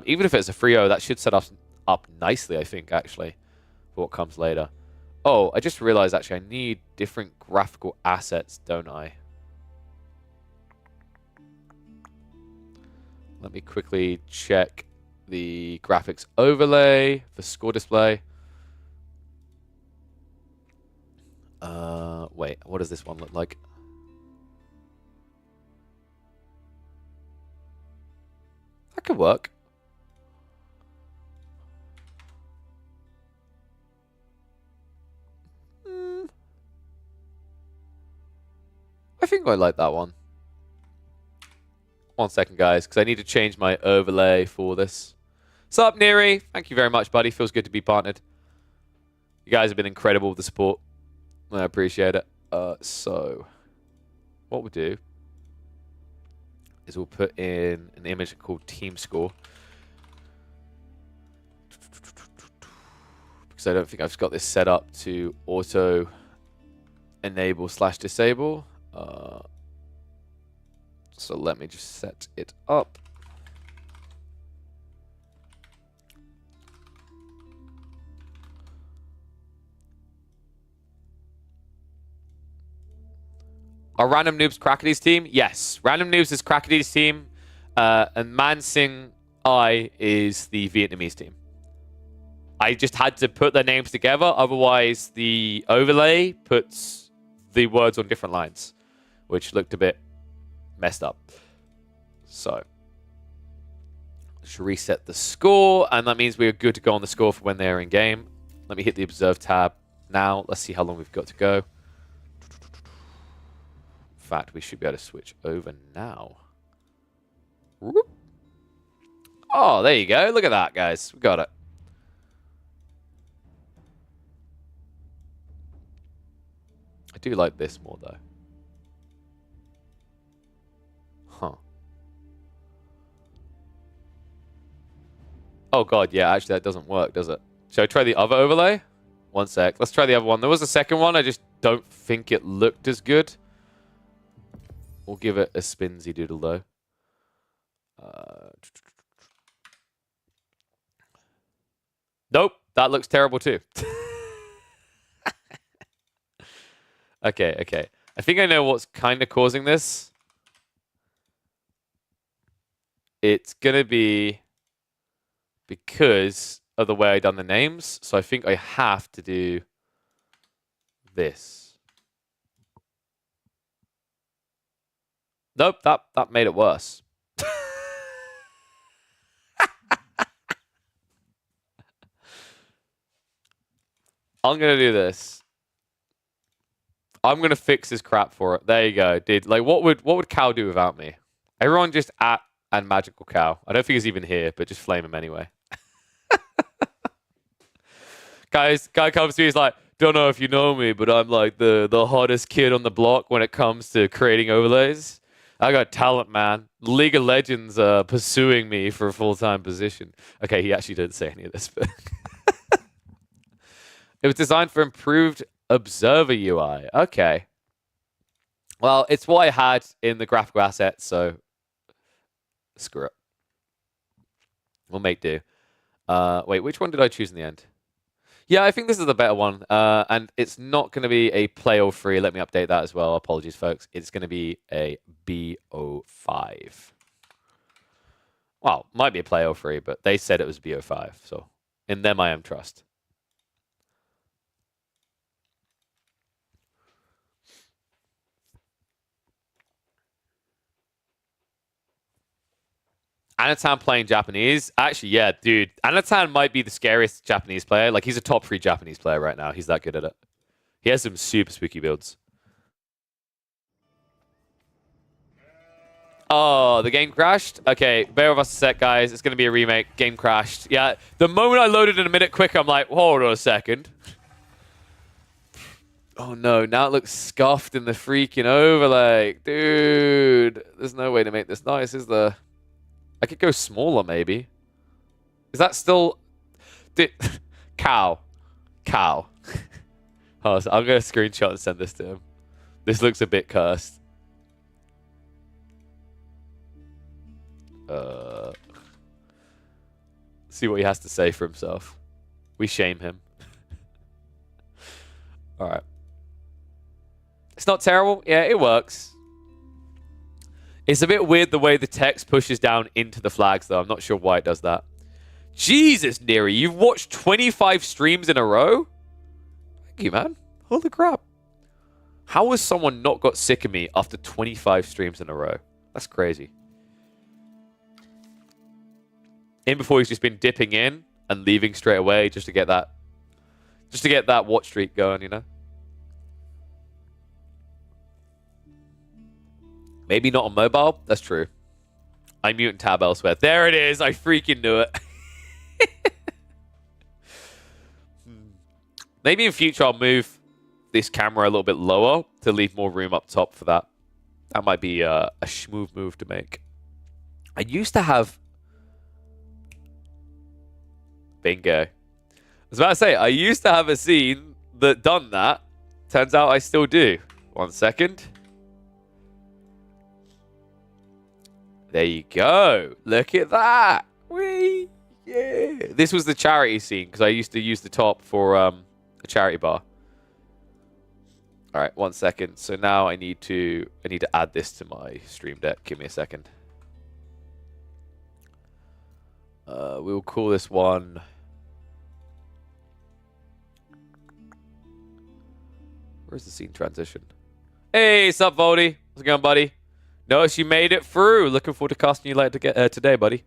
Even if it's a 3-0, that should set us up nicely, I think, actually, for what comes later. Oh, I just realized, actually, I need different graphical assets, don't I? Let me quickly check the graphics overlay for score display. Wait, what does this one look like? That could work. I think I like that one. 1 second, guys, because I need to change my overlay for this. Sup, Neri? Thank you very much, buddy. Feels good to be partnered. You guys have been incredible with the support. I appreciate it. So, what we'll do is we'll put in an image called Team Score. Because I don't think I've got this set up to auto enable / disable. So let me just set it up. Are Random Noobs Crackady's team? Yes. Random Noobs is Crackady's team. And Mansing I is the Vietnamese team. I just had to put their names together. Otherwise, the overlay puts the words on different lines, which looked a bit messed up. So, let's reset the score. And that means we're good to go on the score for when they're in game. Let me hit the Observe tab now. Let's see how long we've got to go. In fact, we should be able to switch over now. Whoop. Oh, there you go. Look at that, guys. We got it. I do like this more, though. Huh. Oh, God. Yeah, actually, that doesn't work, does it? Should I try the other overlay? 1 sec. Let's try the other one. There was a second one. I just don't think it looked as good. We'll give it a spinsy doodle, though. Nope, that looks terrible, too. Okay. I think I know what's kind of causing this. It's going to be because of the way I done the names. So I think I have to do this. Nope, that made it worse. I'm gonna do this. I'm gonna fix this crap for it. There you go, dude. Like, what would Cow do without me? Everyone just at and Magical Cow. I don't think he's even here, but just flame him anyway. Guy comes to me, he's like, don't know if you know me, but I'm like the hottest kid on the block when it comes to creating overlays. I got talent, man. League of Legends pursuing me for a full-time position. Okay, he actually didn't say any of this, but it was designed for improved Observer UI. Okay. Well, it's what I had in the graphical asset, so Screw it. We'll make do. Wait, which one did I choose in the end? Yeah, I think this is the better one. And it's not going to be a Play 03. Let me update that as well. Apologies, folks. It's going to be a B05. Well, might be a Play 03, but they said it was B05. So in them, I am trust. Anatan playing Japanese. Actually, yeah, dude. Anatan might be the scariest Japanese player. Like, he's a top 3 Japanese player right now. He's that good at it. He has some super spooky builds. Oh, the game crashed? Okay, bear with us a sec, guys. It's going to be a remake. Game crashed. Yeah, the moment I loaded in a minute quicker, I'm like, hold on a second. Oh, no. Now it looks scuffed in the freaking overlay. Dude, there's no way to make this nice, is there? I could go smaller, maybe. Is that still... Cow. Oh, so I'm going to screenshot and send this to him. This looks a bit cursed. See what he has to say for himself. We shame him. Alright. It's not terrible. Yeah, it works. It's a bit weird the way the text pushes down into the flags, though. I'm not sure why it does that. Jesus, Neri, you've watched 25 streams in a row? Thank you, man. Holy crap. How has someone not got sick of me after 25 streams in a row? That's crazy. In before he's just been dipping in and leaving straight away just to get that watch streak going, you know? Maybe not on mobile. That's true. I mute and tab elsewhere. There it is. I freaking knew it. Maybe in future I'll move this camera a little bit lower to leave more room up top for that. That might be a smooth move to make. I used to have... Bingo. I was about to say, I used to have a scene that done that. Turns out I still do. 1 second. There you go. Look at that. Whee! Yeah. This was the charity scene because I used to use the top for a charity bar. All right, 1 second. So now I need to add this to my stream deck. Give me a second. We'll call this one. Where's the scene transition? Hey, sup, Voldy? How's it going, buddy? Notice you made it through. Looking forward to casting you later today, buddy.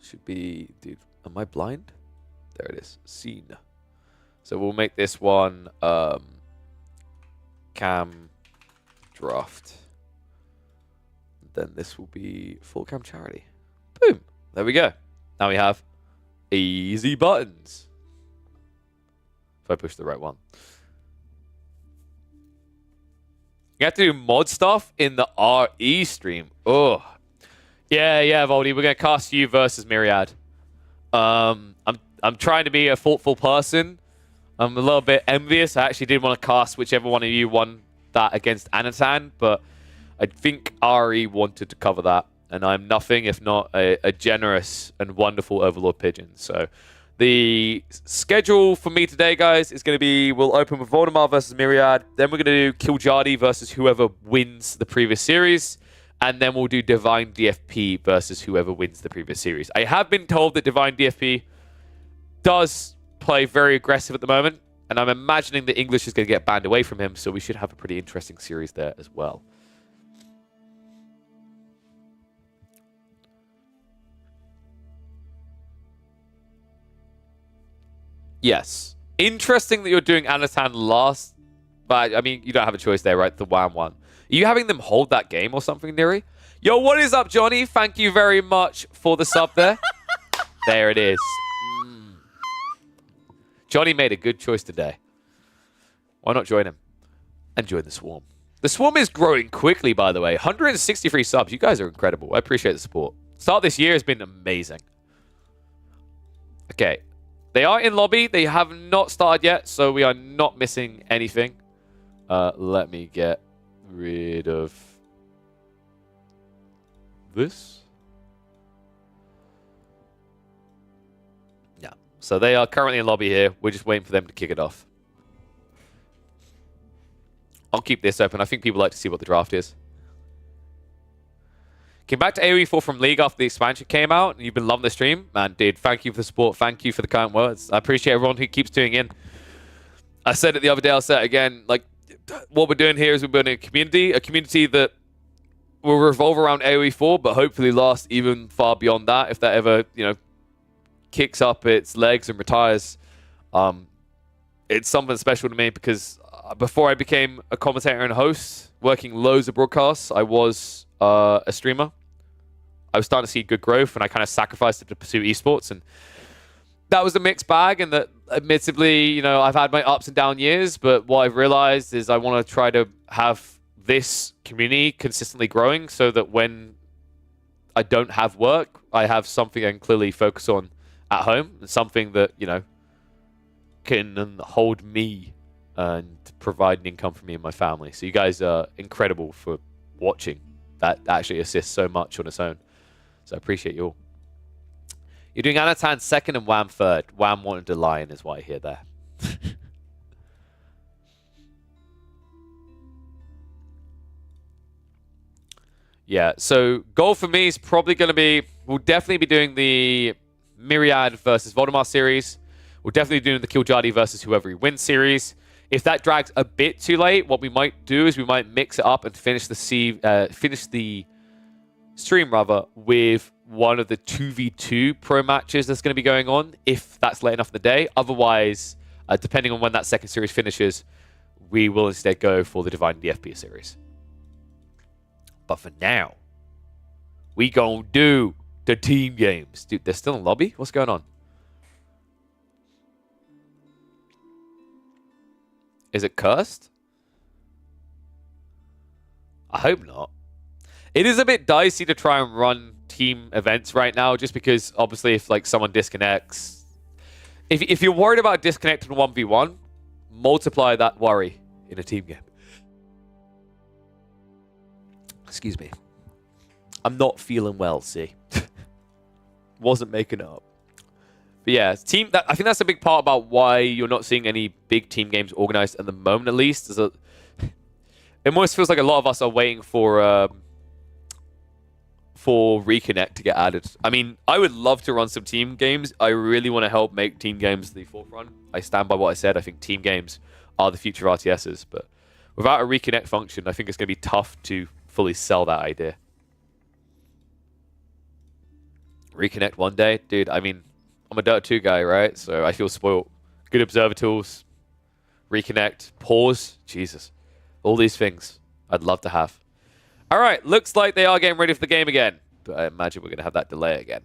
Should be... Dude, am I blind? There it is. Scene. So we'll make this one cam draft. Then this will be full cam charity. Boom. There we go. Now we have easy buttons. If I push the right one. You have to do mod stuff in the RE stream. Oh. Yeah, Voldy. We're going to cast you versus Myriad. I'm trying to be a thoughtful person. I'm a little bit envious. I actually did want to cast whichever one of you won that against Anatan, but I think RE wanted to cover that. And I'm nothing if not a generous and wonderful Overlord Pigeon. So the schedule for me today, guys, is going to be, we'll open with Voldemar versus Myriad. Then we're going to do Kiljardi versus whoever wins the previous series. And then we'll do Divine DFP versus whoever wins the previous series. I have been told that Divine DFP does play very aggressive at the moment. And I'm imagining that English is going to get banned away from him. So we should have a pretty interesting series there as well. Yes. Interesting that you're doing Anatan last. But, I mean, you don't have a choice there, right? The WAM one. Are you having them hold that game or something, Neri? Yo, what is up, Johnny? Thank you very much for the sub there. There it is. Johnny made a good choice today. Why not join him? And join the Swarm. The Swarm is growing quickly, by the way. 163 subs. You guys are incredible. I appreciate the support. Start this year has been amazing. Okay. They are in lobby. They have not started yet, so we are not missing anything. Let me get rid of this. Yeah. So they are currently in lobby here. We're just waiting for them to kick it off. I'll keep this open. I think people like to see what the draft is. Came back to AoE 4 from League after the expansion came out, and you've been loving the stream. Man, dude, thank you for the support. Thank you for the kind words. I appreciate everyone who keeps tuning in. I said it the other day, I'll say it again. Like, what we're doing here is we're building a community that will revolve around AoE 4, but hopefully last even far beyond that if that ever, kicks up its legs and retires. It's something special to me because before I became a commentator and host, working loads of broadcasts, I was a streamer. I was starting to see good growth, and I kind of sacrificed it to pursue esports, and that was a mixed bag. And that, admittedly, I've had my ups and down years, but what I've realized is I want to try to have this community consistently growing, so that when I don't have work, I have something I can clearly focus on at home, and something that can hold me and provide an income for me and my family. So you guys are incredible for watching. That actually assists so much on its own. So I appreciate you all. You're doing Anatan second and Wham third. Wham wanted to lion is what I hear there. Yeah, so goal for me is probably going to be, we'll definitely be doing the Myriad versus Voldemar series. We'll definitely be doing the Killjadi versus whoever he wins series. If that drags a bit too late, what we might do is we might mix it up and finish the stream with one of the 2v2 pro matches that's going to be going on, if that's late enough in the day. Otherwise, depending on when that second series finishes, we will instead go for the Divine DFP series. But for now, we gonna do the team games. Dude, they're still in lobby? What's going on? Is it cursed? I hope not. It is a bit dicey to try and run team events right now, just because obviously if someone disconnects, if you're worried about disconnecting 1v1, multiply that worry in a team game. Excuse me. I'm not feeling well, see. Wasn't making it up. But yeah, I think that's a big part about why you're not seeing any big team games organized at the moment, at least. It almost feels like a lot of us are waiting for Reconnect to get added. I mean, I would love to run some team games. I really want to help make team games the forefront. I stand by what I said. I think team games are the future of RTSs, but without a Reconnect function, I think it's going to be tough to fully sell that idea. Reconnect one day? Dude, I mean, I'm a Dota 2 guy, right? So I feel spoiled. Good observer tools. Reconnect. Pause. Jesus. All these things I'd love to have. All right, looks like they are getting ready for the game again. But I imagine we're going to have that delay again.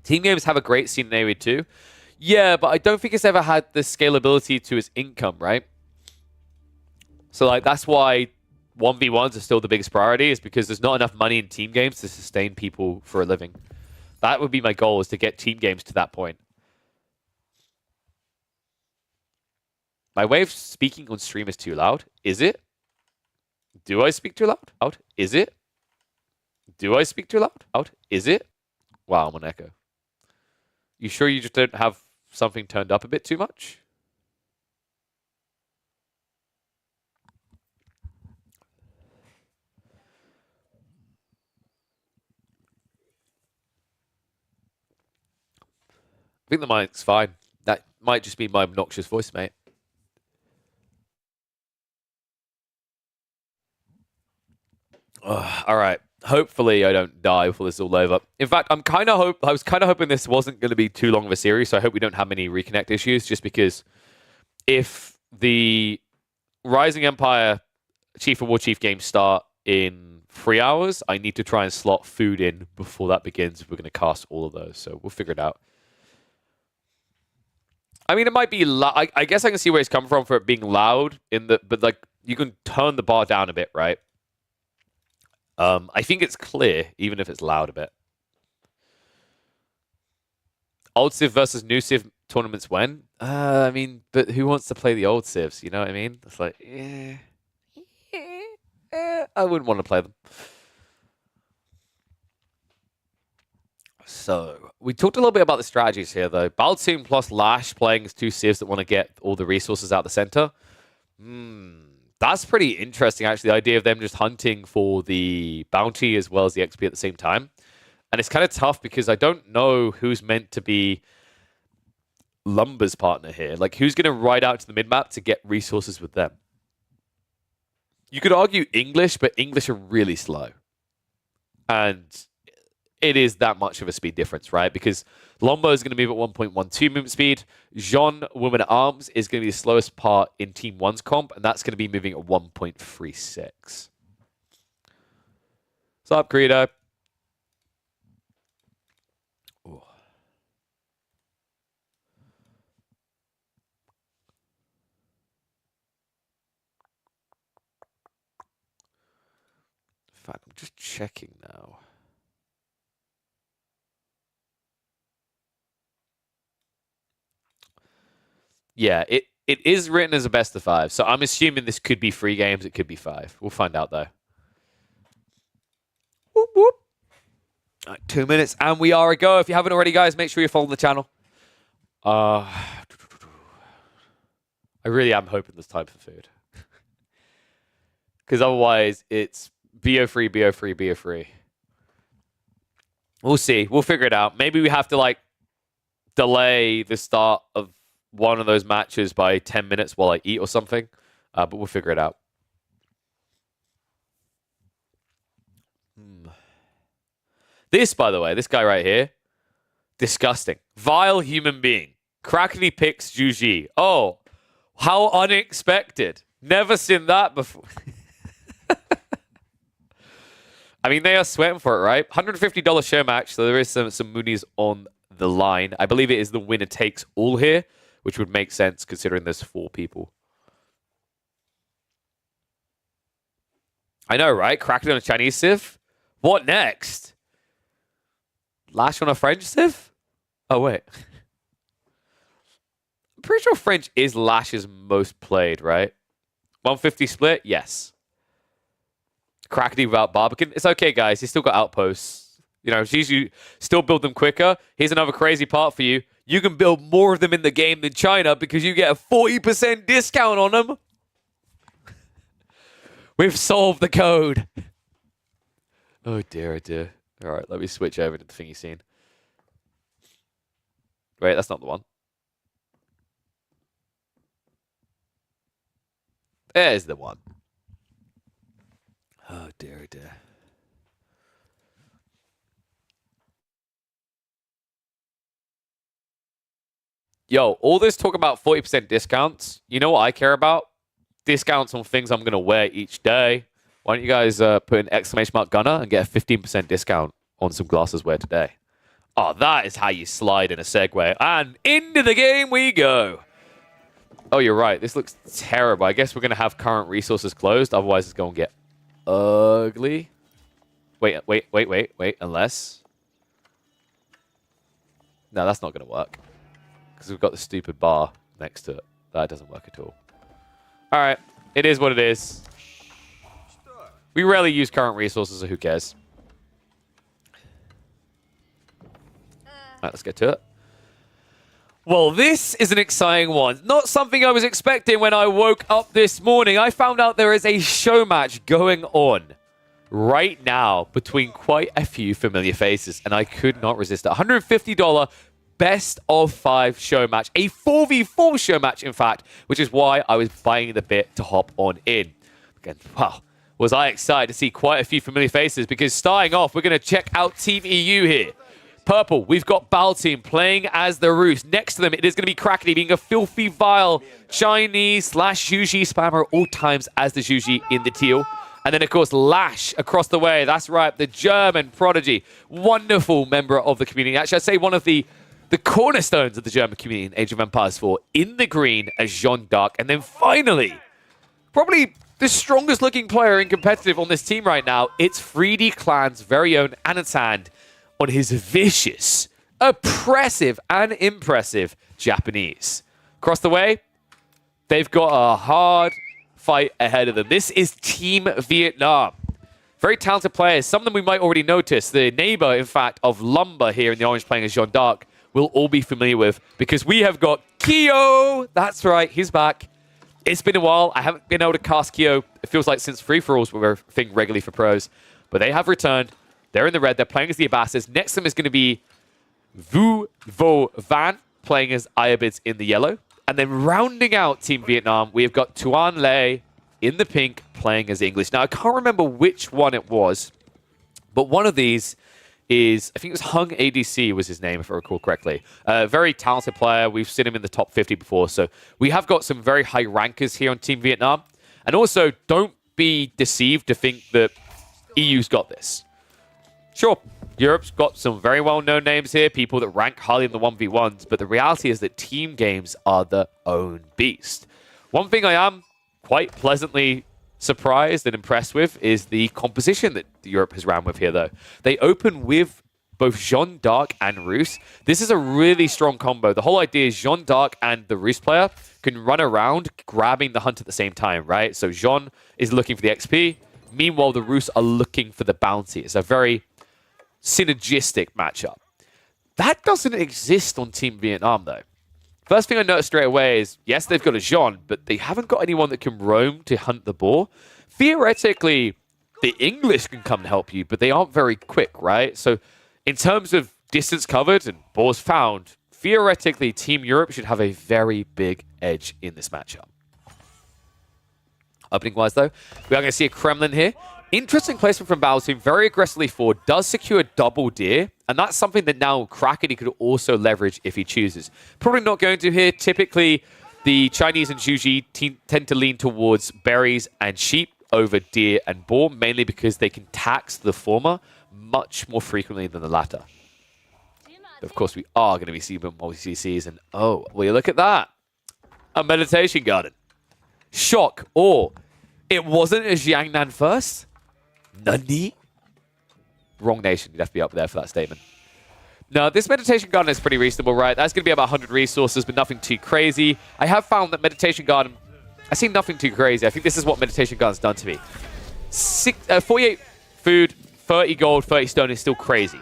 Team games have a great scene in AoE 2. Yeah, but I don't think it's ever had the scalability to its income, right? So that's why 1v1s are still the biggest priority, is because there's not enough money in team games to sustain people for a living. That would be my goal, is to get team games to that point. My way of speaking on stream is too loud. Is it? Do I speak too loud? Out? Is it? Do I speak too loud? Out? Is it? Wow, I'm on echo. You sure you just don't have something turned up a bit too much? I think the mic's fine. That might just be my obnoxious voice, mate. All right. Hopefully I don't die before this is all over. In fact, I was kind of hoping this wasn't going to be too long of a series, so I hope we don't have many reconnect issues, just because if the Rising Empire Chief of War Chief games start in 3 hours, I need to try and slot food in before that begins. We're going to cast all of those, so we'll figure it out. I mean, it might be loud. I guess I can see where it's coming from for it being loud, but you can turn the bar down a bit, right? I think it's clear, even if it's loud a bit. Old Civ versus new Civ tournaments when? I mean, but who wants to play the old Civs? You know what I mean? It's like, yeah. I wouldn't want to play them. So, we talked a little bit about the strategies here, though. Baltoon plus Lash playing as two civs that want to get all the resources out the center. That's pretty interesting, actually, the idea of them just hunting for the bounty as well as the XP at the same time. And it's kind of tough because I don't know who's meant to be Lumber's partner here. Like, who's going to ride out to the mid-map to get resources with them? You could argue English, but English are really slow. And it is that much of a speed difference, right? Because Lombo is going to move at 1.12 movement speed. Jean, Woman at Arms, is going to be the slowest part in Team 1's comp, and that's going to be moving at 1.36. What's up, Greedo? Ooh. In fact, I'm just checking now. Yeah, it is written as a best of 5, so I'm assuming this could be 3 games, it could be 5. We'll find out, though. Whoop, whoop. All right, 2 minutes, and we are a go. If you haven't already, guys, make sure you're following the channel. I really am hoping there's time for food. Because otherwise, it's BO3, BO3, BO3. We'll see. We'll figure it out. Maybe we have to, like, delay the start of one of those matches by 10 minutes while I eat or something. But we'll figure it out. This, by the way, this guy right here, disgusting. Vile human being. Crackety picks Juji. Oh, how unexpected. Never seen that before. I mean, they are sweating for it, right? $150 show match, so there is some moonies on the line. I believe it is the winner takes all here, which would make sense considering there's 4 people. I know, right? Kraken on a Chinese civ? What next? Lash on a French civ? Oh, wait. I'm pretty sure French is Lash's most played, right? 150 split? Yes. Crackety without Barbican? It's okay, guys. He's still got outposts. You know, you still build them quicker. Here's another crazy part for you. You can build more of them in the game than China because you get a 40% discount on them. We've solved the code. Oh, dear, oh, dear. All right, let me switch over to the thingy scene. Wait, that's not the one. There's the one. Oh, dear, oh, dear. Yo, all this talk about 40% discounts, you know what I care about? Discounts on things I'm going to wear each day. Why don't you guys put an exclamation mark Gunner and get a 15% discount on some glasses wear today? Oh, that is how you slide in a segue. And into the game we go. Oh, you're right. This looks terrible. I guess we're going to have current resources closed. Otherwise, it's going to get ugly. Wait. Unless... No, that's not going to work. Because we've got the stupid bar next to it. That doesn't work at all. All right. It is what it is. We rarely use current resources, so who cares? All right, let's get to it. Well, this is an exciting one. Not something I was expecting when I woke up this morning. I found out there is a show match going on right now between quite a few familiar faces, and I could not resist it. $150 best of 5 show match. A 4v4 show match, in fact, which is why I was buying the bit to hop on in. Again, wow, was I excited to see quite a few familiar faces, because starting off, we're going to check out Team EU here. Purple, we've got Baltoon playing as the Roost. Next to them, it is going to be Crackety being a filthy, vile Chinese / Juji spammer all times as the Juji in the teal. And then, of course, Lash across the way. That's right, the German prodigy. Wonderful member of the community. Actually, I'd say one of the cornerstones of the German community in Age of Empires 4 in the green as Jean d'Arc. And then finally, probably the strongest looking player in competitive on this team right now, it's 3D Clan's very own Anatan on his vicious, oppressive, and impressive Japanese. Across the way, they've got a hard fight ahead of them. This is Team Vietnam. Very talented players. Some of them we might already notice. The neighbor, in fact, of Lumber here in the orange playing as Jeanne d'Arc we'll all be familiar with because we have got Kyo. That's right, he's back. It's been a while. I haven't been able to cast Kyo. It feels like since free-for-alls were a thing regularly for pros. But they have returned. They're in the red. They're playing as the Abbasis. Next to them is going to be Vu Vo Van playing as Ayabids in the yellow. And then rounding out Team Vietnam, we have got Tuan Le in the pink playing as English. Now, I can't remember which one it was, but one of these is, I think it was Hung ADC was his name, if I recall correctly. Very talented player. We've seen him in the top 50 before. So we have got some very high rankers here on Team Vietnam. And also, don't be deceived to think that EU's got this. Sure, Europe's got some very well-known names here, people that rank highly in the 1v1s, but the reality is that team games are their own beast. One thing I am quite pleasantly surprised and impressed with is the composition that Europe has ran with here, though. They open with both Jeanne d'Arc and Roos. This is a really strong combo. The whole idea is Jeanne d'Arc and the Roos player can run around grabbing the hunt at the same time, right? So Jeanne is looking for the XP. Meanwhile, the Roos are looking for the bounty. It's a very synergistic matchup. That doesn't exist on Team Vietnam, though. First thing I noticed straight away is, yes, they've got a Jeanne, but they haven't got anyone that can roam to hunt the boar. Theoretically, the English can come and help you, but they aren't very quick, right? So in terms of distance covered and boars found, theoretically, Team Europe should have a very big edge in this matchup. Opening-wise, though, we are going to see a Kremlin here. Interesting placement from Battle Team, very aggressively forward, does secure double deer, and that's something that now Krakeny could also leverage if he chooses. Probably not going to here. Typically, the Chinese and Zhuji tend to lean towards berries and sheep over deer and boar, mainly because they can tax the former much more frequently than the latter. But of course, we are going to be seeing multi-CCs, and oh, will you look at that? A Meditation Garden. Shock, or it wasn't a Jiangnan first? Nani? Wrong nation. You'd have to be up there for that statement. No, this Meditation Garden is pretty reasonable, right? That's going to be about 100 resources, but nothing too crazy. I have found that Meditation Garden, I see nothing too crazy. I think this is what Meditation Garden's done to me. 48 food, 30 gold, 30 stone is still crazy.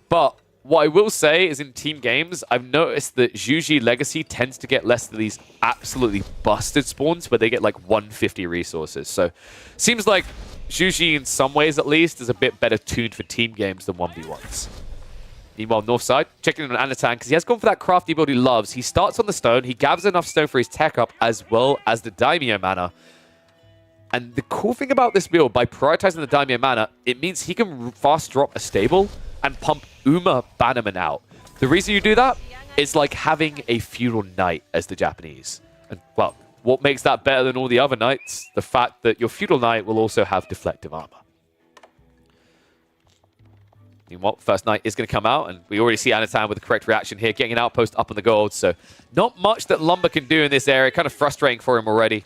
But what I will say is in team games, I've noticed that Zhuji Legacy tends to get less of these absolutely busted spawns where they get like 150 resources. So seems like Zhuji, in some ways at least, is a bit better tuned for team games than 1v1s. Meanwhile, north side, checking in on Anatan, because he has gone for that crafty build he loves. He starts on the stone, he gathers enough stone for his tech up, as well as the Daimyo mana. And the cool thing about this build, by prioritizing the Daimyo mana, it means he can fast drop a stable and pump Uma Bannerman out. The reason you do that is like having a feudal knight as the Japanese. And, well, what makes that better than all the other knights? The fact that your feudal knight will also have deflective armor. Meanwhile, first knight is going to come out, and we already see Anatan with the correct reaction here, getting an outpost up on the gold. So not much that Lumber can do in this area. Kind of frustrating for him already.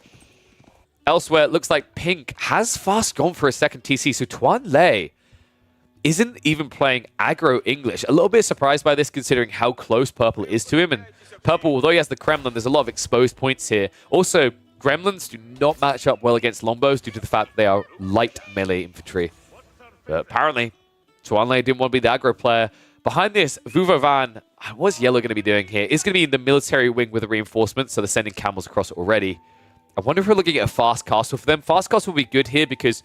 Elsewhere, it looks like Pink has fast gone for a second TC. So Tuan Le isn't even playing aggro English. A little bit surprised by this, considering how close Purple is to him. And Purple, although he has the Kremlin, there's a lot of exposed points here. Also, Gremlins do not match up well against Lombos due to the fact that they are light melee infantry. But apparently, Tuan Le didn't want to be the aggro player. Behind this, Vuva Van, what's Yellow going to be doing here? It's going to be in the military wing with a reinforcement, so they're sending camels across already. I wonder if we're looking at a fast castle for them. Fast castle will be good here because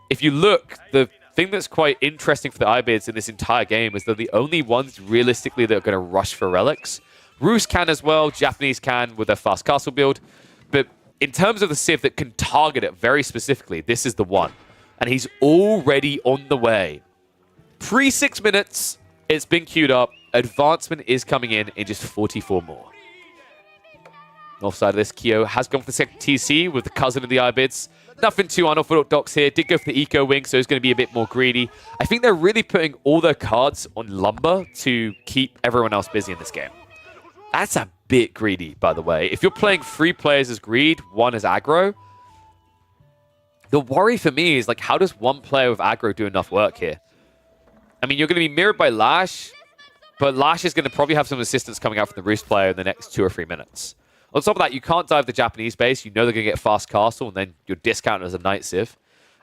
if you look, the thing that's quite interesting for the Ibids in this entire game is they're the only ones realistically that are going to rush for relics. Roos can as well, Japanese can with their fast castle build. But in terms of the Civ that can target it very specifically, this is the one. And he's already on the way. Pre-6 minutes, it's been queued up. Advancement is coming in just 44 more. North side of this, Kyo has gone for the second TC with the cousin of the Ibids. Nothing too unorthodox here. Did go for the eco wing, so he's going to be a bit more greedy. I think they're really putting all their cards on Lumber to keep everyone else busy in this game. That's a bit greedy, by the way. If you're playing 3 players as greed, 1 as aggro, the worry for me is, like, how does 1 player with aggro do enough work here? I mean, you're going to be mirrored by Lash, but Lash is going to probably have some assistance coming out from the Roost player in the next 2 or 3 minutes. On top of that, you can't dive the Japanese base. You know they're going to get fast castle, and then you're discounted as a Knight Civ.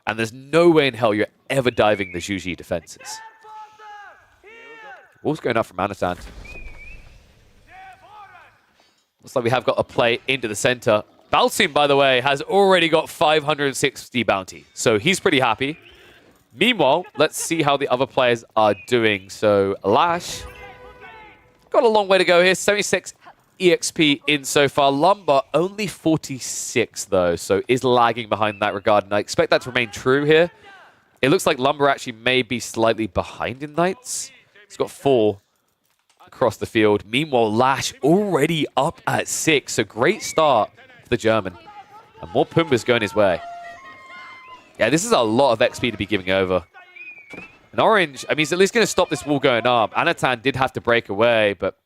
And there's no way in hell you're ever diving the Zhuji defenses. Wall's going up from Anatan. Looks like we have got a play into the center. Baltoon, by the way, has already got 560 bounty, so he's pretty happy. Meanwhile, let's see how the other players are doing. So Lash got a long way to go here. 76 EXP in so far. Lumber only 46 though, so is lagging behind in that regard, and I expect that to remain true here. It looks like Lumber actually may be slightly behind in Knights. He's got 4 across the field. Meanwhile, Lash already up at 6, so great start for the German. And more Pumbas going his way. Yeah, this is a lot of XP to be giving over. And Orange, I mean, he's at least going to stop this wall going up. Anatan did have to break away, but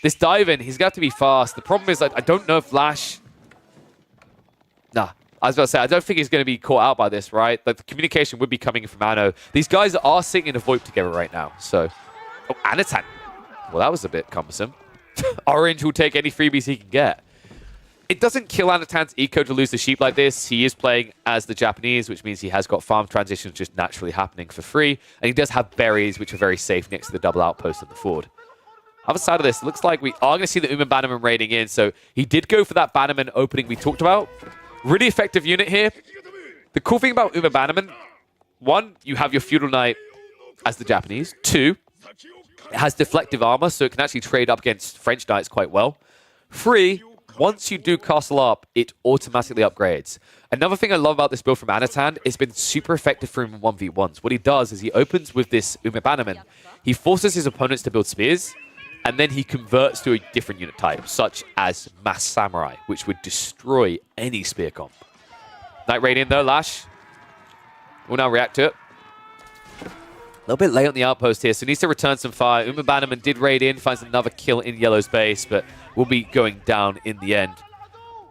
this dive in, he's got to be fast. The problem is, I don't know if Lash... Nah, I was about to say, I don't think he's going to be caught out by this, right? Like, the communication would be coming from Anno. These guys are sitting in a VoIP together right now, so... Oh, Anatan. Well, that was a bit cumbersome. Orange will take any freebies he can get. It doesn't kill Anatan's eco to lose the sheep like this. He is playing as the Japanese, which means he has got farm transitions just naturally happening for free. And he does have berries, which are very safe next to the double outpost on the ford. Other side of this, it looks like we are going to see the Uma Bannerman raiding in. So he did go for that Bannerman opening we talked about. Really effective unit here. The cool thing about Uma Bannerman, 1, you have your Feudal Knight as the Japanese. 2, it has deflective armor, so it can actually trade up against French Knights quite well. 3, once you do castle up, it automatically upgrades. Another thing I love about this build from Anatan, it's been super effective for him in 1v1s. What he does is he opens with this Uma Bannerman. He forces his opponents to build spears, and then he converts to a different unit type, such as Mass Samurai, which would destroy any spear comp. Knight raid in though, Lash will now react to it. A little bit late on the outpost here, so needs to return some fire. Uma Bannerman did raid in, finds another kill in Yellow's base, but will be going down in the end.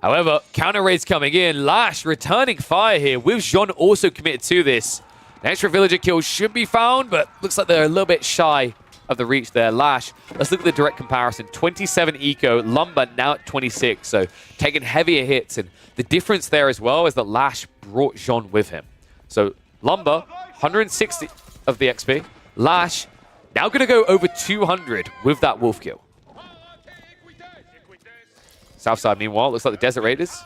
However, counter raids coming in. Lash returning fire here, with Jean also committed to this. An extra villager kill should be found, but looks like they're a little bit shy of the reach there. Lash, let's look at the direct comparison. 27 eco, Lumber now at 26, so taking heavier hits. And the difference there as well is that Lash brought Jean with him. So Lumber, 160 of the XP. Lash, now going to go over 200 with that wolf kill. Southside, meanwhile, looks like the Desert Raiders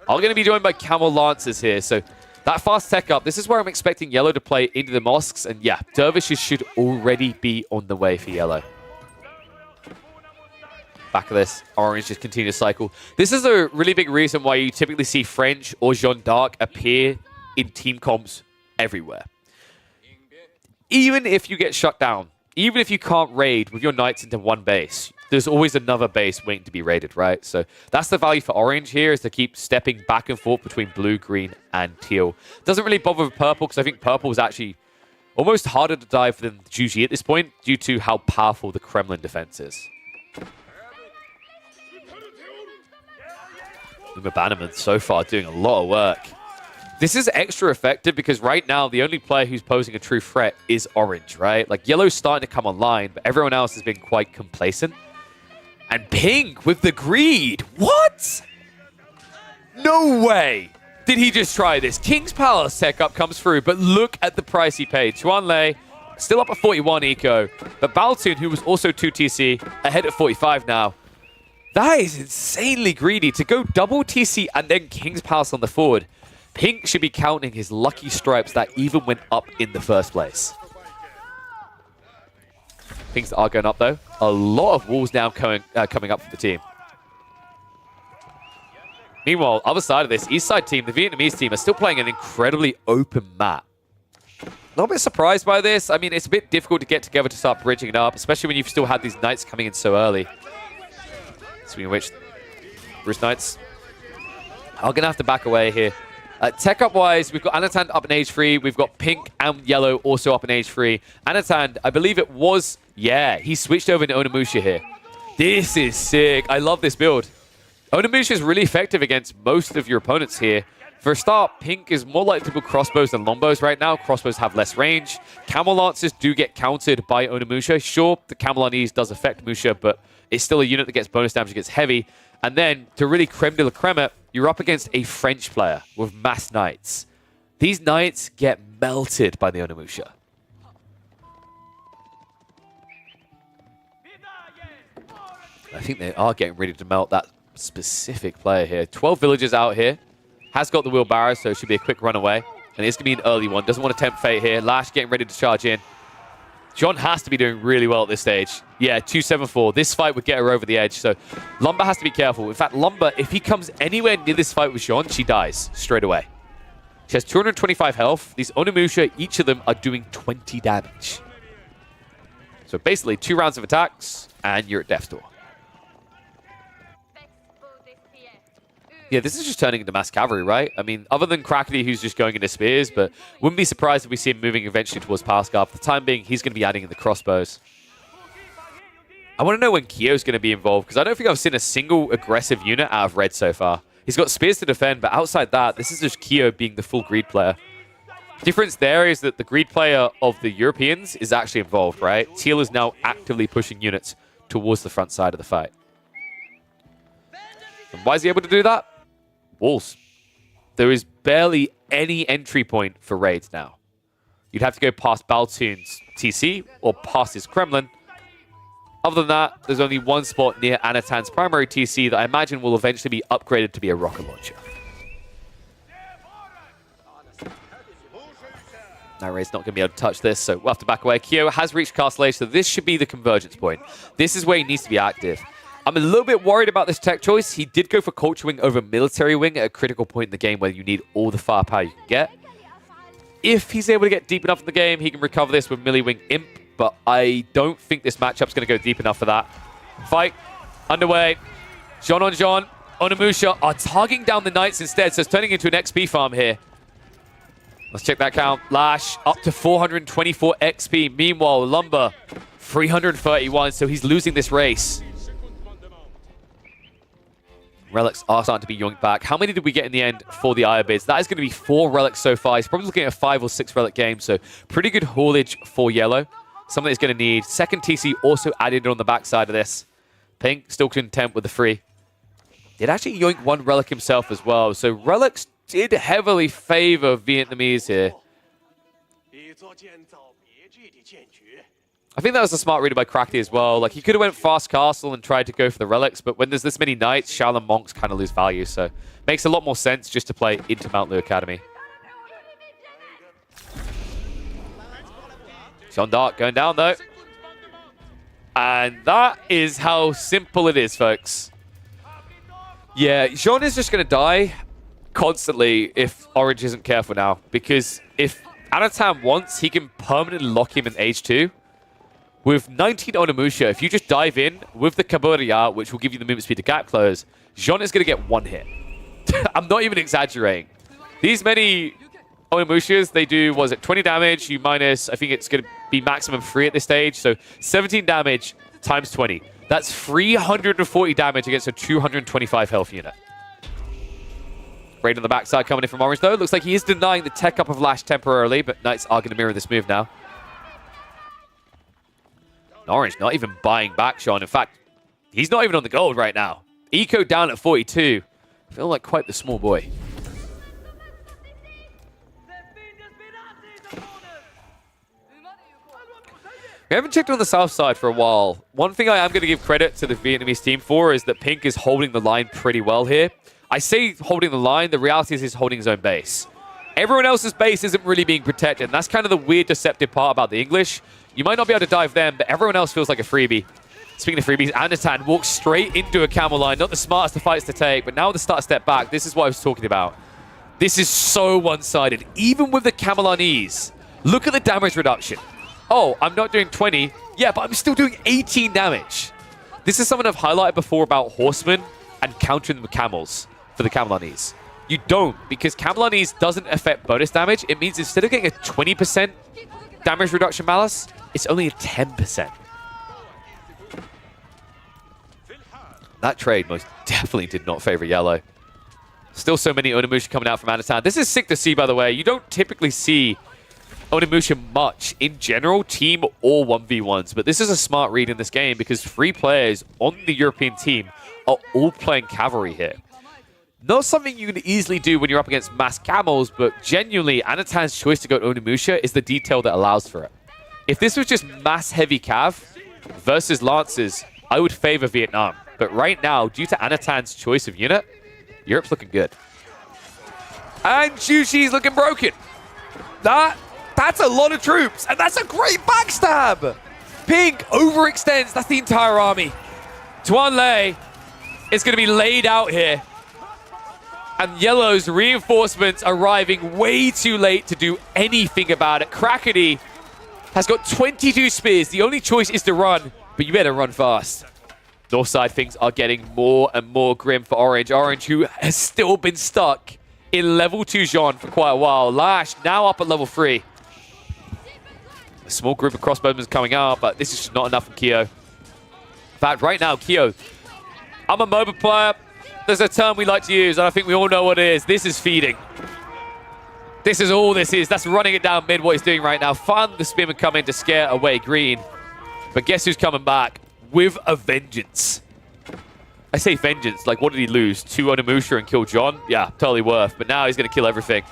are going to be joined by Camel Lancers here. So that fast tech up, this is where I'm expecting Yellow to play into the mosques. And yeah, Dervishes should already be on the way for Yellow. Back of this, Orange just continue to cycle. This is a really big reason why you typically see French or Jeanne d'Arc appear in team comps everywhere. Even if you get shut down, even if you can't raid with your knights into one base, there's always another base waiting to be raided, right? So that's the value for Orange here, is to keep stepping back and forth between blue, green, and teal. Doesn't really bother with purple, because I think purple is actually almost harder to dive than Zhuji at this point, due to how powerful the Kremlin defense is. Uma Bannerman so far doing a lot of work. This is extra effective because right now the only player who's posing a true threat is Orange, right? Like, Yellow's starting to come online, but everyone else has been quite complacent. And Pink with the greed. What? No way did he just try this. King's Palace tech up comes through, but look at the price he paid. Chuan Lei still up at 41 eco, but Baltoon, who was also 2 TC, ahead at 45 now. That is insanely greedy to go double TC and then King's Palace on the forward. Pink should be counting his lucky stripes that even went up in the first place. Things are going up though. A lot of walls now coming up for the team. Meanwhile, other side of this, East side team, the Vietnamese team, are still playing an incredibly open map. A little bit surprised by this. I mean, it's a bit difficult to get together to start bridging it up, especially when you've still had these knights coming in so early. Speaking of which, Bruce Knights are going to have to back away here. Tech up-wise, we've got Anatan up in age 3. We've got Pink and Yellow also up in age 3. Anatan, I believe it was... Yeah, he switched over to Onimusha here. This is sick. I love this build. Onimusha is really effective against most of your opponents here. For a start, Pink is more likely to build crossbows than longbows right now. Crossbows have less range. Camel Lancers do get countered by Onimusha. Sure, the Camel on Ease does affect Musha, but it's still a unit that gets bonus damage against heavy. And then, to really creme de la creme it, you're up against a French player with Mass Knights. These Knights get melted by the Onimusha. I think they are getting ready to melt that specific player here. 12 villagers out here. Has got the wheelbarrow, so it should be a quick run away. And it's going to be an early one. Doesn't want to tempt fate here. Lash getting ready to charge in. John has to be doing really well at this stage. Yeah, 274. This fight would get her over the edge, so Lumber has to be careful. In fact, Lumber, if he comes anywhere near this fight with Jean, she dies straight away. She has 225 health. These Onimusha, each of them are doing 20 damage. So basically, 2 rounds of attacks, and you're at death's door. Yeah, this is just turning into mass cavalry, right? I mean, other than Crackety, who's just going into spears, but wouldn't be surprised if we see him moving eventually towards Pascal. For the time being, he's going to be adding in the crossbows. I want to know when Kyo's going to be involved, because I don't think I've seen a single aggressive unit out of Red so far. He's got spears to defend, but outside that, this is just Kyo being the full greed player. Difference there is that the greed player of the Europeans is actually involved, right? Teal is now actively pushing units towards the front side of the fight. And why is he able to do that? Walls. There is barely any entry point for raids now. You'd have to go past Baltoon's TC or past his Kremlin. Other than that, there's only one spot near Anatan's primary TC that I imagine will eventually be upgraded to be a rocket launcher. Now Ray's not going to be able to touch this, so we'll have to back away. Kyo has reached Castle Age, so this should be the convergence point. This is where he needs to be active. I'm a little bit worried about this tech choice. He did go for Culture Wing over Military Wing at a critical point in the game where you need all the firepower you can get. If he's able to get deep enough in the game, he can recover this with Millie Wing Imp, but I don't think this matchup's going to go deep enough for that. Fight underway. Jean on Jean. Onimusha are targeting down the Knights instead, so it's turning into an XP farm here. Let's check that count. Lash up to 424 XP. Meanwhile, Lumber 331, so he's losing this race. Relics are starting to be yoinked back. How many did we get in the end for the Iobids? That is going to be 4 relics so far. He's probably looking at a 5 or 6 relic game, so pretty good haulage for yellow. Something he's going to need. Second TC also added on the backside of this. Pink still content with the free. Did actually yoink 1 relic himself as well, so relics did heavily favor Vietnamese here. I think that was a smart reader by Crackety as well. Like, he could have went fast castle and tried to go for the relics, but when there's this many knights, Shaolin monks kind of lose value, so makes a lot more sense just to play into Mount Lu Academy. Jean d'Arc going down, though. And that is how simple it is, folks. Yeah, Jean is just going to die constantly if Orange isn't careful now, because if Anatan wants, he can permanently lock him in H2. With 19 Onimusha, if you just dive in with the Kaburia, which will give you the movement speed to gap close, Jean is going to get 1 hit. I'm not even exaggerating. These many Onimushas, they do, was it 20 damage? You minus, I think it's going to be maximum 3 at this stage. So 17 damage times 20. That's 340 damage against a 225 health unit. Raid on the backside coming in from Orange, though. Looks like he is denying the tech up of Lash temporarily, but Knights are going to mirror this move now. Orange not even buying back Jean. In fact, he's not even on the gold right now. Eco down at 42. Feel like quite the small boy. We haven't checked on the south side for a while. One thing I am going to give credit to the Vietnamese team for is that Pink is holding the line pretty well here. I say holding the line, the reality is he's holding his own base. Everyone else's base isn't really being protected, and that's kind of the weird, deceptive part about the English. You might not be able to dive them, but everyone else feels like a freebie. Speaking of freebies, Anatan walks straight into a camel line. Not the smartest of fights to take, but now with the start step back, this is what I was talking about. This is so one-sided. Even with the Camelanese, look at the damage reduction. Oh, I'm not doing 20. Yeah, but I'm still doing 18 damage. This is something I've highlighted before about horsemen and countering them with camels for the Camelanese. You don't, because Camelanese doesn't affect bonus damage. It means instead of getting a 20% damage reduction Malice, it's only a 10%. That trade most definitely did not favor yellow. Still so many Onimusha coming out from Anatan. This is sick to see, by the way. You don't typically see Onimusha much in general, team or 1v1s, but this is a smart read in this game because 3 players on the European team are all playing cavalry here. Not something you can easily do when you're up against mass camels, but genuinely, Anatan's choice to go Onimusha is the detail that allows for it. If this was just mass heavy cav versus Lancers, I would favor Vietnam. But right now, due to Anatan's choice of unit, Europe's looking good. And Jushi's looking broken. That's a lot of troops, and that's a great backstab. Pink overextends. That's the entire army. Tuan Le is going to be laid out here. And Yellow's reinforcements arriving way too late to do anything about it. Crackety has got 22 spears. The only choice is to run, but you better run fast. Northside, things are getting more and more grim for Orange. Orange, who has still been stuck in level 2 Jean for quite a while. Lash now up at level 3. A small group of crossbowmen coming out, but this is just not enough for Kyo. In fact, right now, Kyo, I'm a MOBA player. There's a term we like to use, and I think we all know what it is. This is feeding. This is all this is. That's running it down mid, what he's doing right now. Fun, the Spearman come in to scare away Green. But guess who's coming back? With a vengeance. I say vengeance, like what did he lose? 2 Onimusha and kill John? Yeah, totally worth. But now he's going to kill everything.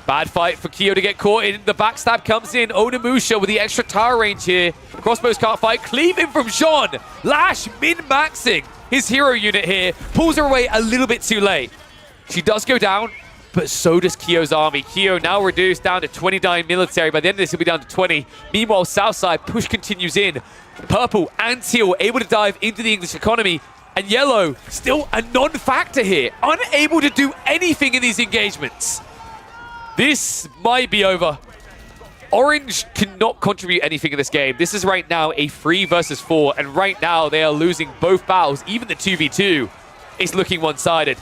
Bad fight for Kyo to get caught in. The backstab comes in. Onimusha with the extra tower range here. Crossbows can't fight. Cleaving from Jean. Lash min-maxing his hero unit here. Pulls her away a little bit too late. She does go down, but so does Kyo's army. Kyo now reduced down to 29 military. By the end of this, he'll be down to 20. Meanwhile, Southside push continues in. Purple and Teal able to dive into the English economy. And Yellow still a non-factor here. Unable to do anything in these engagements. This might be over. Orange cannot contribute anything in this game. This is right now a 3 versus 4. And right now, they are losing both battles. Even the 2v2 is looking one-sided.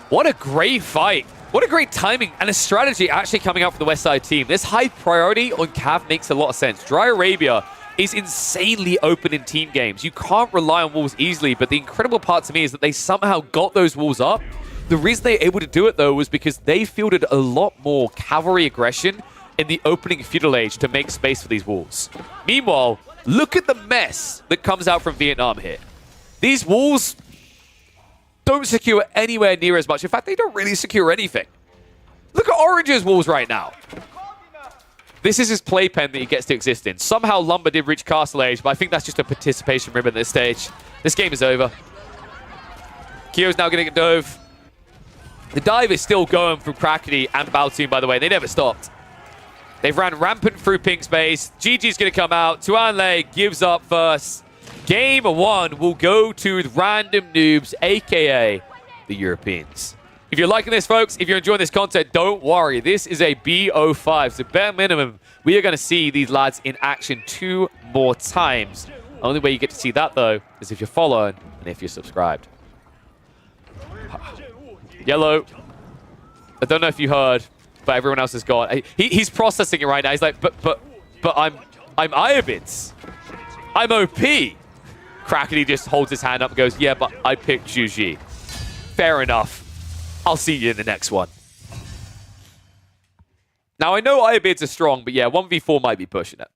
What a great fight. What a great timing and a strategy actually coming out from the West Side team. This high priority on Cav makes a lot of sense. Dry Arabia is insanely open in team games. You can't rely on walls easily, but the incredible part to me is that they somehow got those walls up. The reason they were able to do it, though, was because they fielded a lot more cavalry aggression in the opening feudal age to make space for these walls. Meanwhile, look at the mess that comes out from Vietnam here. These walls don't secure anywhere near as much. In fact, they don't really secure anything. Look at Orange's walls right now. This is his playpen that he gets to exist in. Somehow Lumber did reach Castle Age, but I think that's just a participation ribbon at this stage. This game is over. Kyo's now going to get dove. The dive is still going from Crackety and Baltoon, by the way. They never stopped. They've ran rampant through Pink's base. GG's going to come out. Tuan Le gives up first. Game 1 will go to random noobs, a.k.a. the Europeans. If you're liking this, folks, if you're enjoying this content, don't worry. This is a BO5, so bare minimum, we are going to see these lads in action 2 more times. Only way you get to see that, though, is if you're following and if you're subscribed. Yellow, I don't know if you heard, but everyone else has gone. He's processing it right now. He's like, but I'm Iobits. I'm OP. Crackety just holds his hand up and goes, yeah, but I picked Juji. Fair enough. I'll see you in the next one. Now, I know Iobits are strong, but yeah, 1v4 might be pushing it.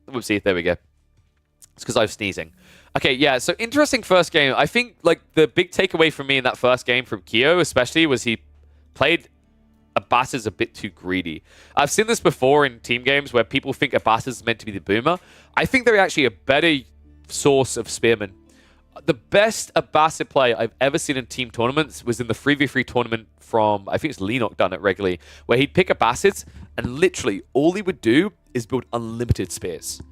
Whoopsie, there we go. It's because I was sneezing. Okay, yeah, so interesting first game. I think, like, the big takeaway from me in that first game from Kyo, especially, was he played Abbasis a bit too greedy. I've seen this before in team games where people think Abbasis is meant to be the boomer. I think they're actually a better source of spearmen. The best Abbasid play I've ever seen in team tournaments was in the 3v3 tournament from, I think it's Lenok done it regularly, where he'd pick Abbasids and literally all he would do is build unlimited spears.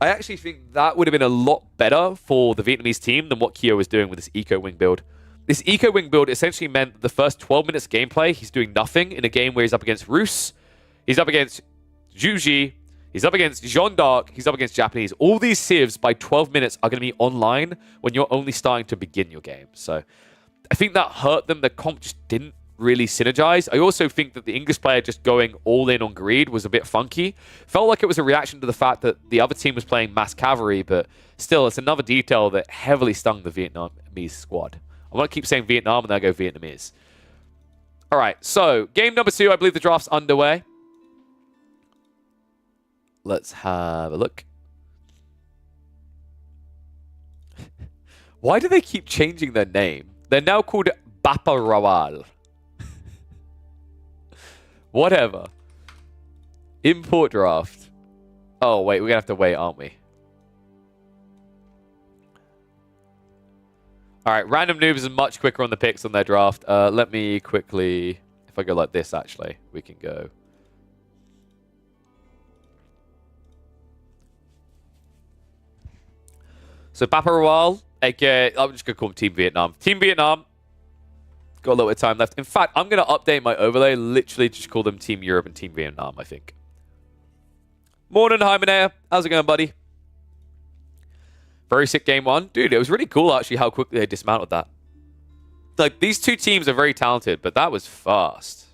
I actually think that would have been a lot better for the Vietnamese team than what Kyo was doing with this Eco Wing build. This Eco Wing build essentially meant that the first 12 minutes of gameplay, he's doing nothing in a game where he's up against Rus, he's up against Juji, he's up against Jeanne d'Arc, he's up against Japanese. All these civs by 12 minutes are going to be online when you're only starting to begin your game. So I think that hurt them. The comp just didn't really synergize. I also think that the English player just going all in on greed was a bit funky. Felt like it was a reaction to the fact that the other team was playing mass cavalry, but still, it's another detail that heavily stung the Vietnamese squad. I want to keep saying Vietnam, and then I go Vietnamese. All right, so game number 2, I believe the draft's underway. Let's have a look. Why do they keep changing their name? They're now called Bapa Rawal. Whatever. Import draft. Oh, wait, we're going to have to wait, aren't we? All right, Random Noobs is much quicker on the picks on their draft. Let me quickly... If I go like this, actually, we can go... So, Bapa Rawal, aka... I'm just going to call him Team Vietnam. Team Vietnam. Got a little bit of time left. In fact, I'm going to update my overlay. Literally just call them Team Europe and Team Vietnam, I think. Morning, Hymenea. How's it going, buddy? Very sick game 1. Dude, it was really cool, actually, how quickly they dismantled that. Like, these two teams are very talented, but that was fast.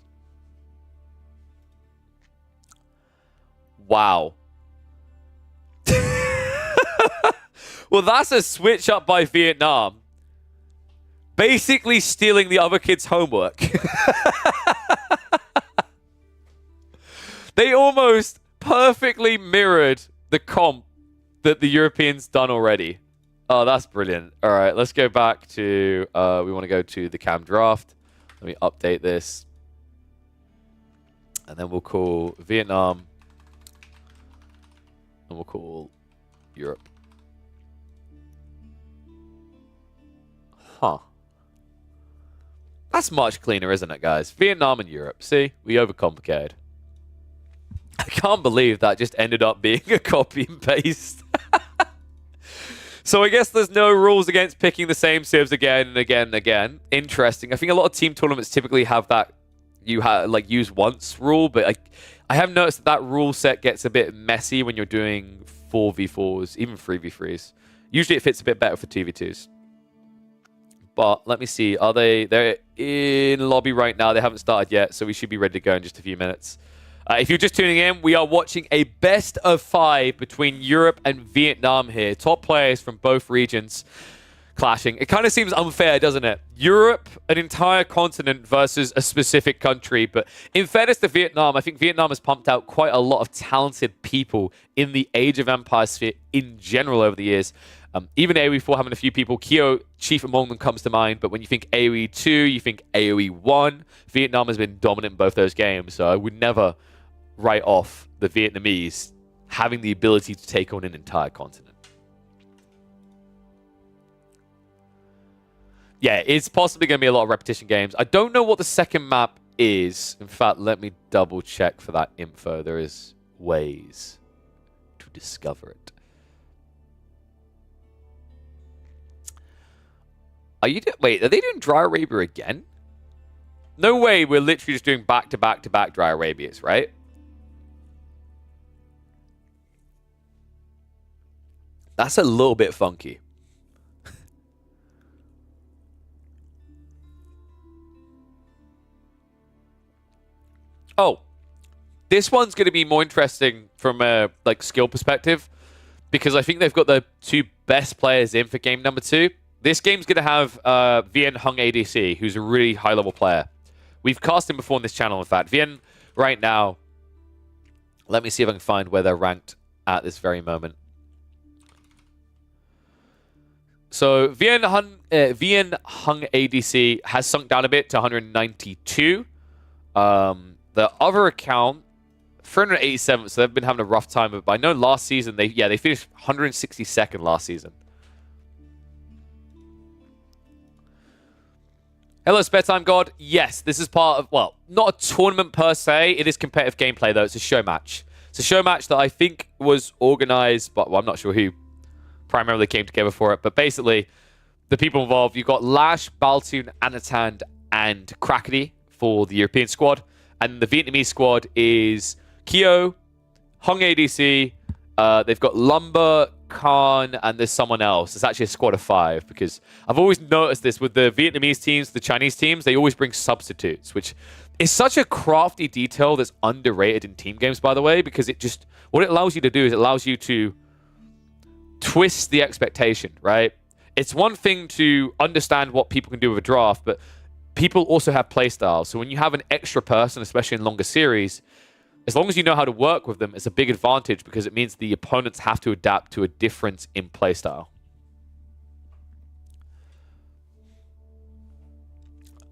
Wow. Well, that's a switch up by Vietnam. Basically stealing the other kid's homework. They almost perfectly mirrored the comp that the Europeans done already. Oh, that's brilliant. All right, let's go back to... we want to go to the cam draft. Let me update this. And then we'll call Vietnam. And we'll call Europe. Huh. That's much cleaner, isn't it, guys? Vietnam and Europe. See? We overcomplicated. I can't believe that just ended up being a copy and paste. So I guess there's no rules against picking the same civs again and again and again. Interesting. I think a lot of team tournaments typically have that you like use once rule, but I have noticed that rule set gets a bit messy when you're doing 4v4s, even 3v3s. Usually it fits a bit better for 2v2s. But let me see. Are they're in lobby right now. They haven't started yet, so we should be ready to go in just a few minutes. If you're just tuning in, we are watching a best of 5 between Europe and Vietnam here. Top players from both regions clashing. It kind of seems unfair, doesn't it? Europe, an entire continent versus a specific country. But in fairness to Vietnam, I think Vietnam has pumped out quite a lot of talented people in the Age of Empires sphere in general over the years. Even AoE 4 having a few people. Kyo, chief among them, comes to mind. But when you think AoE 2, you think AoE 1. Vietnam has been dominant in both those games. So I would never write off the Vietnamese having the ability to take on an entire continent. Yeah, it's possibly going to be a lot of repetition games. I don't know what the second map is. In fact, let me double check for that info. There is ways to discover it. Wait, are they doing Dry Arabia again? No way we're literally just doing back-to-back-to-back Dry Arabias, right? That's a little bit funky. Oh, this one's going to be more interesting from a skill perspective because I think they've got the 2 best players in for game number 2. This game's going to have Vien Hung ADC, who's a really high-level player. We've cast him before on this channel, in fact. Vien, right now, let me see if I can find where they're ranked at this very moment. So, Vien Hung ADC has sunk down a bit to 192. The other account, 387, so they've been having a rough time. But I know last season, they finished 162nd last season. Hello, Spare Time God. Yes, this is part of, well, not a tournament per se. It is competitive gameplay, though. It's a show match. It's a show match that I think was organized, but well, I'm not sure who primarily came together for it. But basically, the people involved, you've got Lash, Baltoon, Anatand, and Krakeny for the European squad. And the Vietnamese squad is Kyo, Hung ADC, they've got Lumber, Khan, and there's someone else. It's actually a squad of 5 because I've always noticed this with the Vietnamese teams, the Chinese teams, they always bring substitutes, which is such a crafty detail that's underrated in team games, by the way, because what it allows you to do is it allows you to twist the expectation, right? It's one thing to understand what people can do with a draft, but people also have playstyles. So when you have an extra person, especially in longer series, as long as you know how to work with them, it's a big advantage because it means the opponents have to adapt to a difference in playstyle.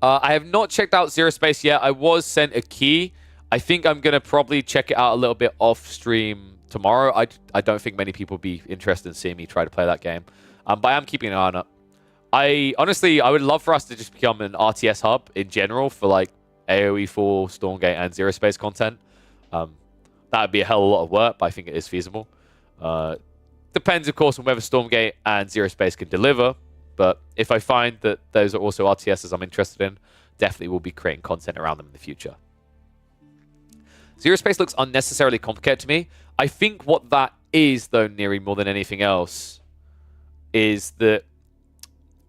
I have not checked out Zero Space yet. I was sent a key. I think I'm going to probably check it out a little bit off stream tomorrow. I don't think many people will be interested in seeing me try to play that game. But I am keeping an eye on it. Honestly, I would love for us to just become an RTS hub in general for like AoE4, Stormgate, and Zero Space content. That would be a hell of a lot of work, but I think it is feasible. Depends, of course, on whether Stormgate and Zero Space can deliver. But if I find that those are also RTSs I'm interested in, definitely will be creating content around them in the future. Zero Space looks unnecessarily complicated to me. I think what that is, though, Neri, more than anything else, is that,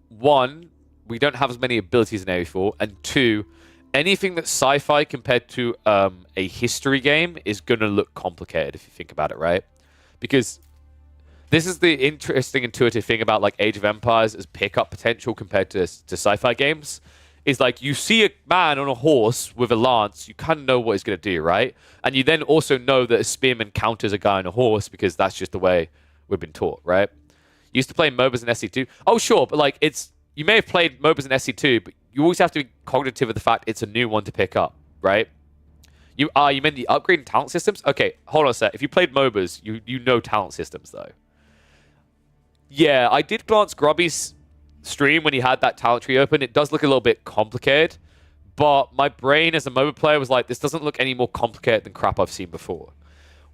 1, we don't have as many abilities in AoE4, and 2, anything that's sci-fi compared to a history game is going to look complicated if you think about it, right? Because this is the interesting intuitive thing about like Age of Empires as pickup potential compared to sci-fi games. Is like you see a man on a horse with a lance, you kind of know what he's going to do, right? And you then also know that a spearman counters a guy on a horse because that's just the way we've been taught, right? You used to play MOBAs and SC2. Oh, sure, but like you may have played MOBAs and SC2, but you always have to be cognitive of the fact it's a new one to pick up, right? You meant the upgrade in talent systems? Okay, hold on a sec. If you played MOBAs, you know talent systems, though. Yeah, I did glance Grubby's stream when he had that talent tree open. It does look a little bit complicated, but my brain as a MOBA player was like, this doesn't look any more complicated than crap I've seen before.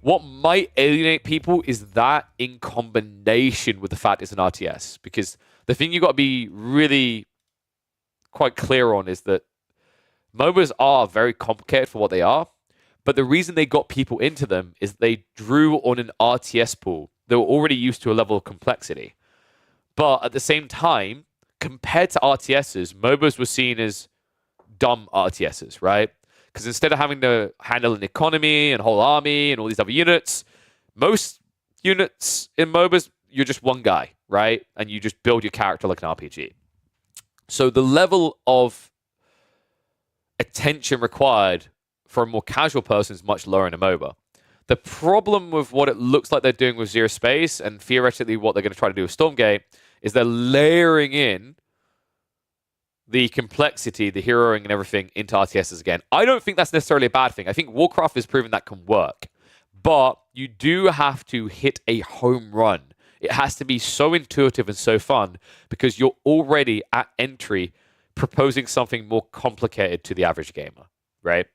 What might alienate people is that in combination with the fact it's an RTS, because the thing you've got to be really quite clear on is that MOBAs are very complicated for what they are, but the reason they got people into them is they drew on an RTS pool. They were already used to a level of complexity. But at the same time, compared to RTSs, MOBAs were seen as dumb RTSs, right? Because instead of having to handle an economy and a whole army and all these other units, most units in MOBAs, you're just one guy, right? And you just build your character like an RPG. So the level of attention required for a more casual person is much lower in a MOBA. The problem with what it looks like they're doing with Zero Space and theoretically what they're going to try to do with Stormgate is they're layering in the complexity, the heroing and everything into RTSs again. I don't think that's necessarily a bad thing. I think Warcraft has proven that can work. But you do have to hit a home run. It has to be so intuitive and so fun because you're already at entry proposing something more complicated to the average gamer, right?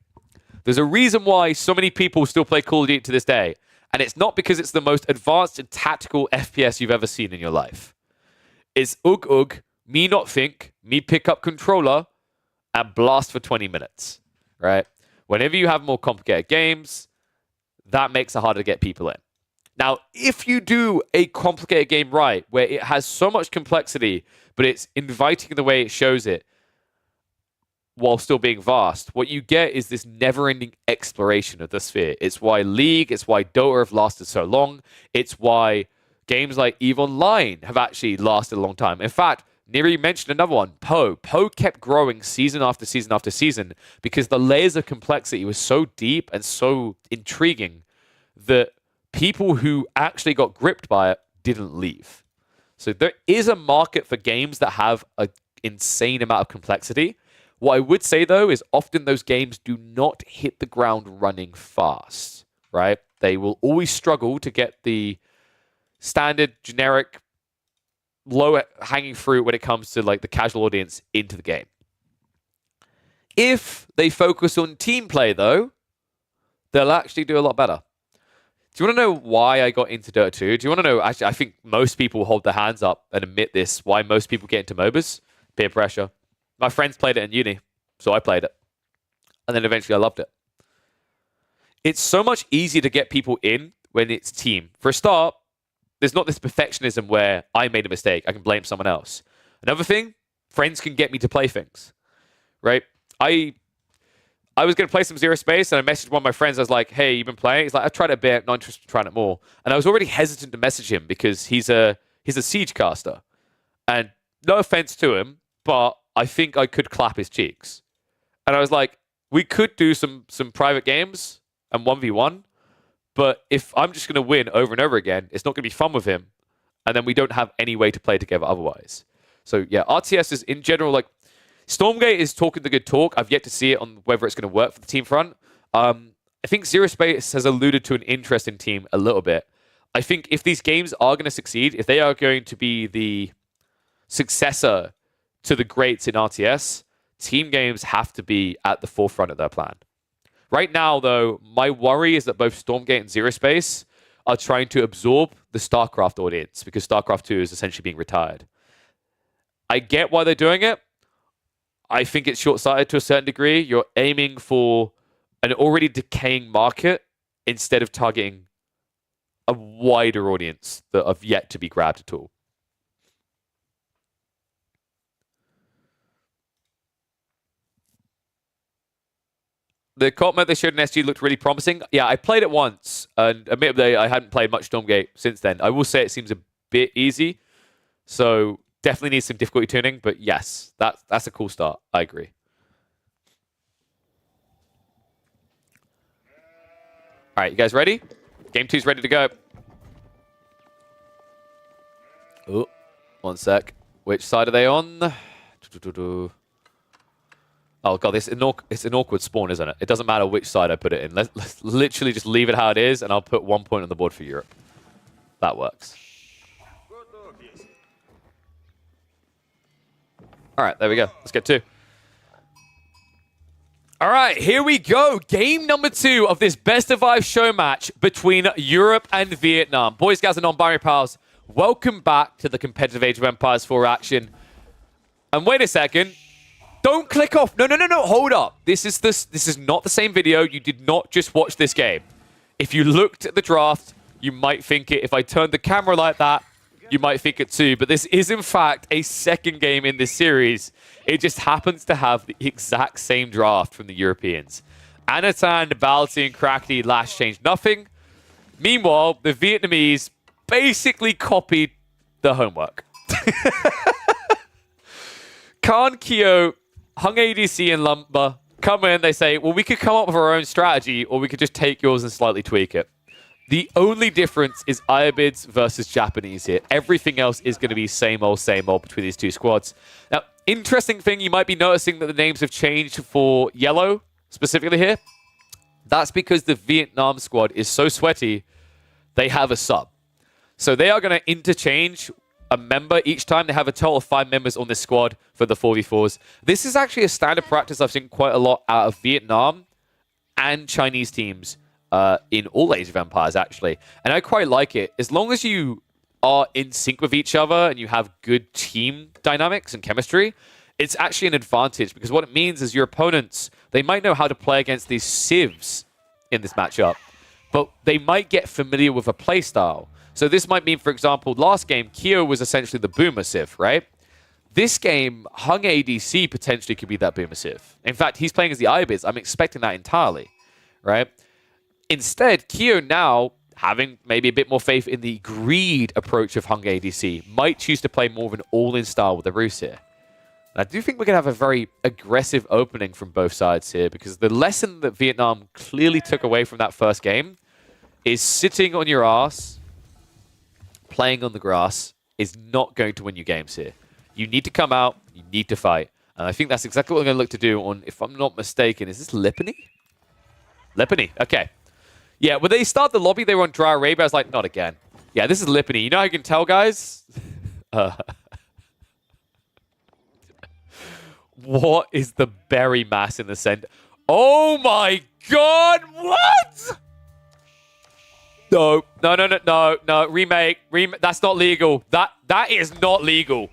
There's a reason why so many people still play Call of Duty to this day, and it's not because it's the most advanced and tactical FPS you've ever seen in your life. It's ugh, me not think, me pick up controller, and blast for 20 minutes, right? Whenever you have more complicated games, that makes it harder to get people in. Now, if you do a complicated game right, where it has so much complexity, but it's inviting the way it shows it, while still being vast, what you get is this never-ending exploration of the sphere. It's why League, it's why Dota have lasted so long. It's why games like EVE Online have actually lasted a long time. In fact, Neri mentioned another one, Poe. Poe kept growing season after season after season because the layers of complexity was so deep and so intriguing that people who actually got gripped by it didn't leave. So there is a market for games that have an insane amount of complexity. What I would say, though, is often those games do not hit the ground running fast, right? They will always struggle to get the standard, generic, low-hanging fruit when it comes to like the casual audience into the game. If they focus on team play, though, they'll actually do a lot better. Do you want to know why I got into Dota 2? Do you want to know, actually, I think most people hold their hands up and admit this, why most people get into MOBAs? Peer pressure. My friends played it in uni, so I played it. And then eventually I loved it. It's so much easier to get people in when it's team. For a start, there's not this perfectionism where I made a mistake. I can blame someone else. Another thing, friends can get me to play things, right? I was going to play some Zero Space, and I messaged one of my friends. I was like, hey, you've been playing? He's like, I've tried it a bit, not interested in trying it more. And I was already hesitant to message him because he's a Siege caster. And no offense to him, but I think I could clap his cheeks. And I was like, we could do some private games and 1v1, but if I'm just going to win over and over again, it's not going to be fun with him. And then we don't have any way to play together otherwise. So yeah, RTS is in general, like, Stormgate is talking the good talk. I've yet to see it on whether it's going to work for the team front. I think Zero Space has alluded to an interesting team a little bit. I think if these games are going to succeed, if they are going to be the successor to the greats in RTS, team games have to be at the forefront of their plan. Right now, though, my worry is that both Stormgate and Zero Space are trying to absorb the StarCraft audience because StarCraft 2 is essentially being retired. I get why they're doing it. I think it's short-sighted to a certain degree. You're aiming for an already decaying market instead of targeting a wider audience that have yet to be grabbed at all. The co-op mode they showed in SG looked really promising. Yeah, I played it once, and admittedly, I hadn't played much Stormgate since then. I will say it seems a bit easy, so definitely needs some difficulty tuning, but yes, that's a cool start. I agree. All right, you guys ready? Game 2's ready to go. Oh, one sec. Which side are they on? Oh god, it's an awkward spawn, isn't it? It doesn't matter which side I put it in. Let's literally just leave it how it is, and I'll put 1 point on the board for Europe. That works. All right, there we go. Let's get 2. All right, here we go. Game number 2 of this best of 5 show match between Europe and Vietnam. Boys, guys, and non-binary pals, welcome back to the competitive Age of Empires 4 action. And wait a second. Don't click off. No. Hold up. This is not the same video. You did not just watch this game. If you looked at the draft, you might think it. If I turned the camera like that, you might think it too. But this is, in fact, a second game in this series. It just happens to have the exact same draft from the Europeans. Anatan, Balti, and Krakti last changed nothing. Meanwhile, the Vietnamese basically copied the homework. Khan, Kyo, Hung ADC, and Lumber come in. They say, well, we could come up with our own strategy, or we could just take yours and slightly tweak it. The only difference is Ayabids versus Japanese here. Everything else is going to be same old between these two squads. Now, interesting thing, you might be noticing that the names have changed for Yellow, specifically here. That's because the Vietnam squad is so sweaty, they have a sub. So they are going to interchange a member each time. They have a total of 5 members on this squad for the 4v4s. This is actually a standard practice I've seen quite a lot out of Vietnam and Chinese teams in all Age of Empires, actually. And I quite like it. As long as you are in sync with each other and you have good team dynamics and chemistry, it's actually an advantage, because what it means is your opponents, they might know how to play against these civs in this matchup, but they might get familiar with a playstyle. So this might mean, for example, last game, Kyo was essentially the Boomer Civ, right? This game, Hung ADC potentially could be that Boomer Civ. In fact, he's playing as the Ibis. I'm expecting that entirely, right? Instead, Kyo now, having maybe a bit more faith in the greed approach of Hung ADC, might choose to play more of an all-in style with the Rus here. And I do think we're going to have a very aggressive opening from both sides here, because the lesson that Vietnam clearly took away from that first game is sitting on your ass, playing on the grass, is not going to win you games here. You need to come out, you need to fight. And I think that's exactly what we're going to look to do on, if I'm not mistaken, is this Lipany? Lipany, okay. Yeah, when they start the lobby, they were on Dry Arabia. I was like, not again. Yeah, this is Lipany. You know how you can tell, guys? What is the berry mass in the center? Oh my god, what? No. Remake. That's not legal. That is not legal.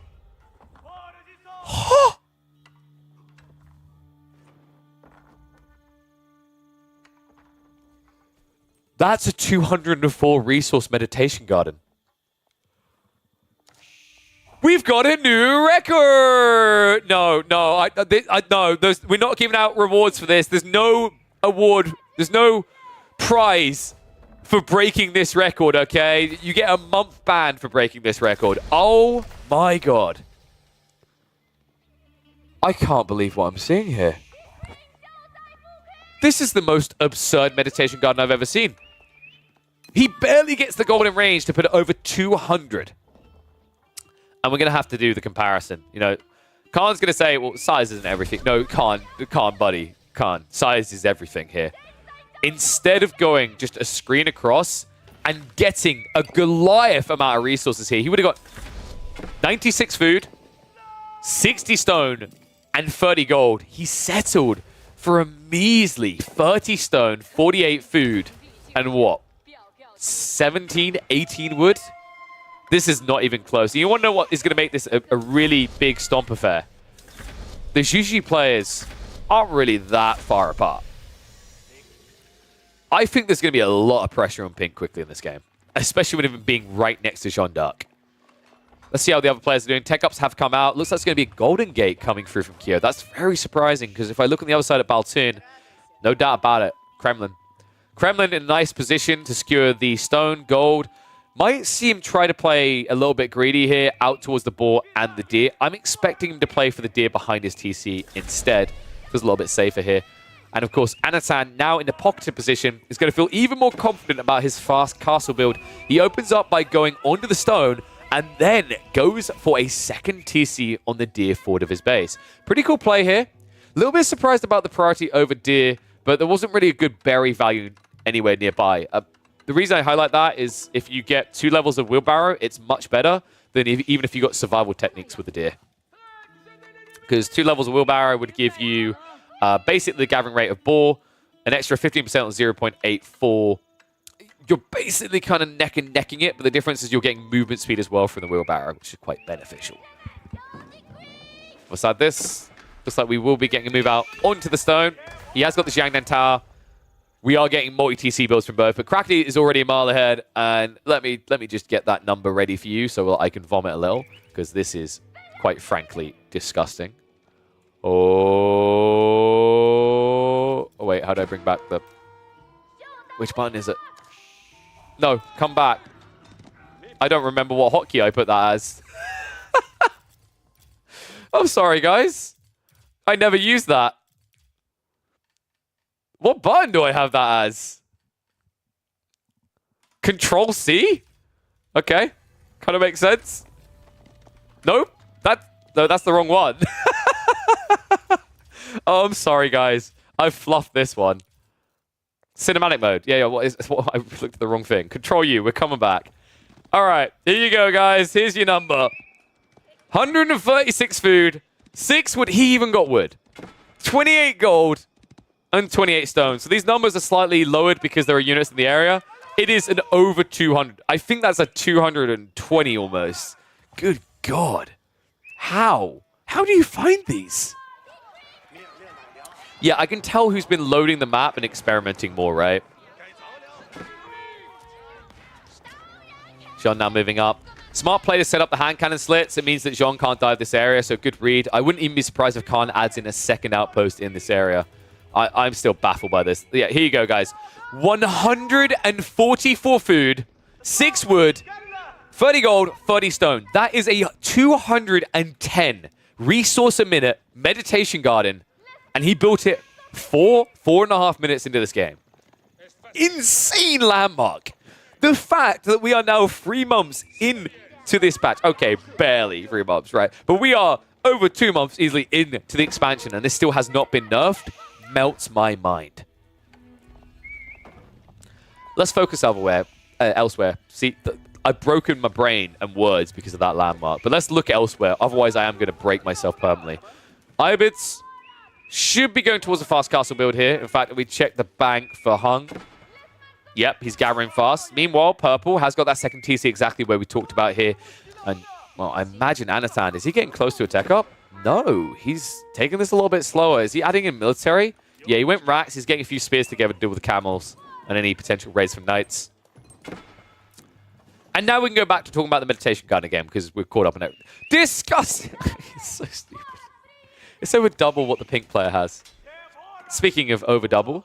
That's a 204 resource meditation garden. we've got a new record. No, no. We're not giving out rewards for this. There's no award. There's no prize for breaking this record, okay? You get a month ban for breaking this record. Oh my god. I can't believe what I'm seeing here. This is the most absurd meditation garden I've ever seen. He barely gets the golden range to put it over 200. And we're going to have to do the comparison. You know, Khan's going to say, well, size isn't everything. No, Khan, buddy. Khan, size is everything here. Instead of going just a screen across and getting a Goliath amount of resources here, he would have got 96 food, 60 stone, and 30 gold. He settled for a measly 30 stone, 48 food, and what? 17, 18 wood? This is not even close. You want to know what is going to make this a really big stomp affair? The Xu players aren't really that far apart. I think there's going to be a lot of pressure on Pink quickly in this game, especially with him being right next to Jean d'Arc. Let's see how the other players are doing. Tech ups have come out. Looks like it's going to be a Golden Gate coming through from Kyo. That's very surprising, because if I look on the other side of Baltoon, no doubt about it, Kremlin. Kremlin in a nice position to secure the stone, gold. Might see him try to play a little bit greedy here, out towards the boar and the deer. I'm expecting him to play for the deer behind his TC instead. Feels a little bit safer here. And of course, Anatan, now in the pocketed position, is going to feel even more confident about his fast castle build. He opens up by going onto the stone, and then goes for a second TC on the deer forward of his base. Pretty cool play here. A little bit surprised about the priority over deer, but there wasn't really a good berry value anywhere nearby. The reason I highlight that is if you get 2 levels of wheelbarrow, it's much better than even if you got survival techniques with the deer. Because 2 levels of wheelbarrow would give you basically the gathering rate of boar, an extra 15% on 0.84. You're basically kind of necking it, but the difference is you're getting movement speed as well from the wheelbarrow, which is quite beneficial. Beside this, looks like we will be getting a move out onto the stone. He has got the Jiangnan Tower. We are getting multi-TC builds from both, but Crackly is already a mile ahead, and let me just get that number ready for you so I can vomit a little, because this is, quite frankly, disgusting. Oh, wait, how do I bring back the... Which button is it? No, come back. I don't remember what hotkey I put that as. I'm sorry, guys. I never used that. What button do I have that as? Control C? Okay. Kind of makes sense. Nope. No, that's the wrong one. Oh, I'm sorry, guys. I fluffed this one. Cinematic mode. Yeah, I looked at the wrong thing. Control U. We're coming back. All right. Here you go, guys. Here's your number. 136 food. 6 wood. He even got wood. 28 gold. And 28 stone. So these numbers are slightly lowered because there are units in the area. It is an over 200. I think that's a 220 almost. Good God. How? How do you find these? Yeah, I can tell who's been loading the map and experimenting more, right? Jean now moving up. Smart play to set up the hand cannon slits. It means that Jean can't dive this area, so good read. I wouldn't even be surprised if Khan adds in a second outpost in this area. I'm still baffled by this. Yeah, here you go, guys. 144 food, 6 wood, 30 gold, 30 stone. That is a 210 resource a minute meditation garden, and he built it 4.5 minutes into this game. Insane landmark. The fact that we are now 3 months into this patch. Okay, barely 3 months, right? But we are over 2 months easily into the expansion, and this still has not been nerfed. Melts my mind. Let's focus elsewhere. See, I've broken my brain and words because of that landmark. But let's look elsewhere. Otherwise, I am going to break myself permanently. Ibits should be going towards a fast castle build here. In fact, we checked the bank for Hung. Yep, he's gathering fast. Meanwhile, Purple has got that second TC exactly where we talked about here. And, well, I imagine Anatan, is he getting close to a tech up? No, he's taking this a little bit slower. Is he adding in military? Yeah, he went racks. He's getting a few spears together to deal with the camels and any potential raids from knights. And now we can go back to talking about the meditation gun again because we're caught up in it. Disgusting. It's so stupid. It's over double what the pink player has. Speaking of over double,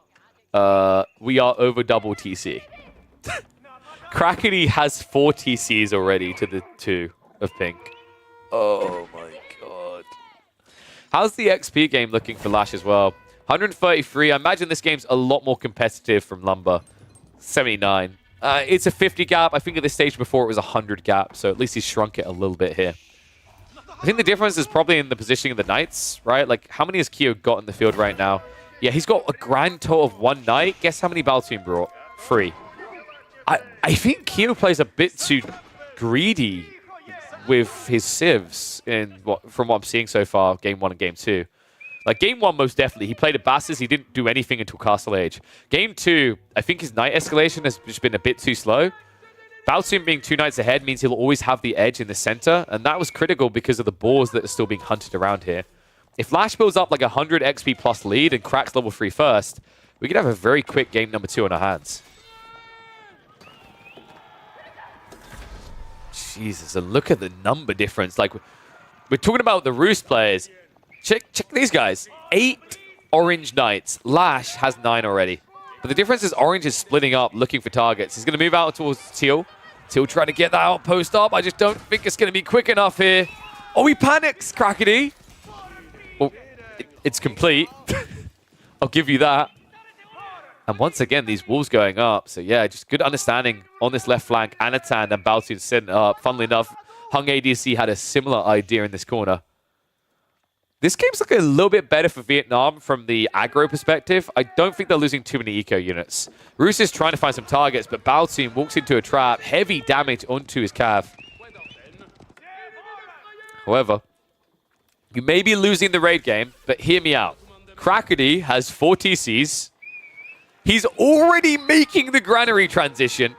we are over double TC. Crackety has 4 TCs already to the 2 of pink. Oh my god. How's the XP game looking for Lash as well? 133. I imagine this game's a lot more competitive from Lumber. 79. It's a 50 gap. I think at this stage before it was a 100 gap, so at least he's shrunk it a little bit here. I think the difference is probably in the positioning of the Knights, right? Like, how many has Keo got in the field right now? Yeah, he's got a grand total of 1 Knight. Guess how many Baltoon brought? 3. I think Keo plays a bit too greedy with his civs from what I'm seeing so far, Game 1 and Game 2. Like, Game 1, most definitely. He played a Basses. He didn't do anything until Castle Age. Game 2, I think his Knight escalation has just been a bit too slow. Baltoon being 2 Knights ahead means he'll always have the edge in the center, and that was critical because of the boars that are still being hunted around here. If Lash builds up like a 100 XP plus lead and cracks level 3 first, we could have a very quick game number 2 on our hands. Jesus, and look at the number difference. Like, we're talking about the Roost players. Check these guys. 8 Orange Knights. Lash has 9 already. But the difference is Orange is splitting up, looking for targets. He's going to move out towards Teal. Teal trying to get that outpost up. I just don't think it's going to be quick enough here. Oh, he panics, Crackety. Well, it's complete. I'll give you that. And once again, these walls going up. So yeah, just good understanding on this left flank. Anatan and Baltoon setting up. Funnily enough, Hung ADC had a similar idea in this corner. This game's looking a little bit better for Vietnam from the aggro perspective. I don't think they're losing too many eco units. Roos is trying to find some targets, but Baltoon walks into a trap. Heavy damage onto his Cav. However, you may be losing the raid game, but hear me out. Crackety has 4 TCs. He's already making the granary transition.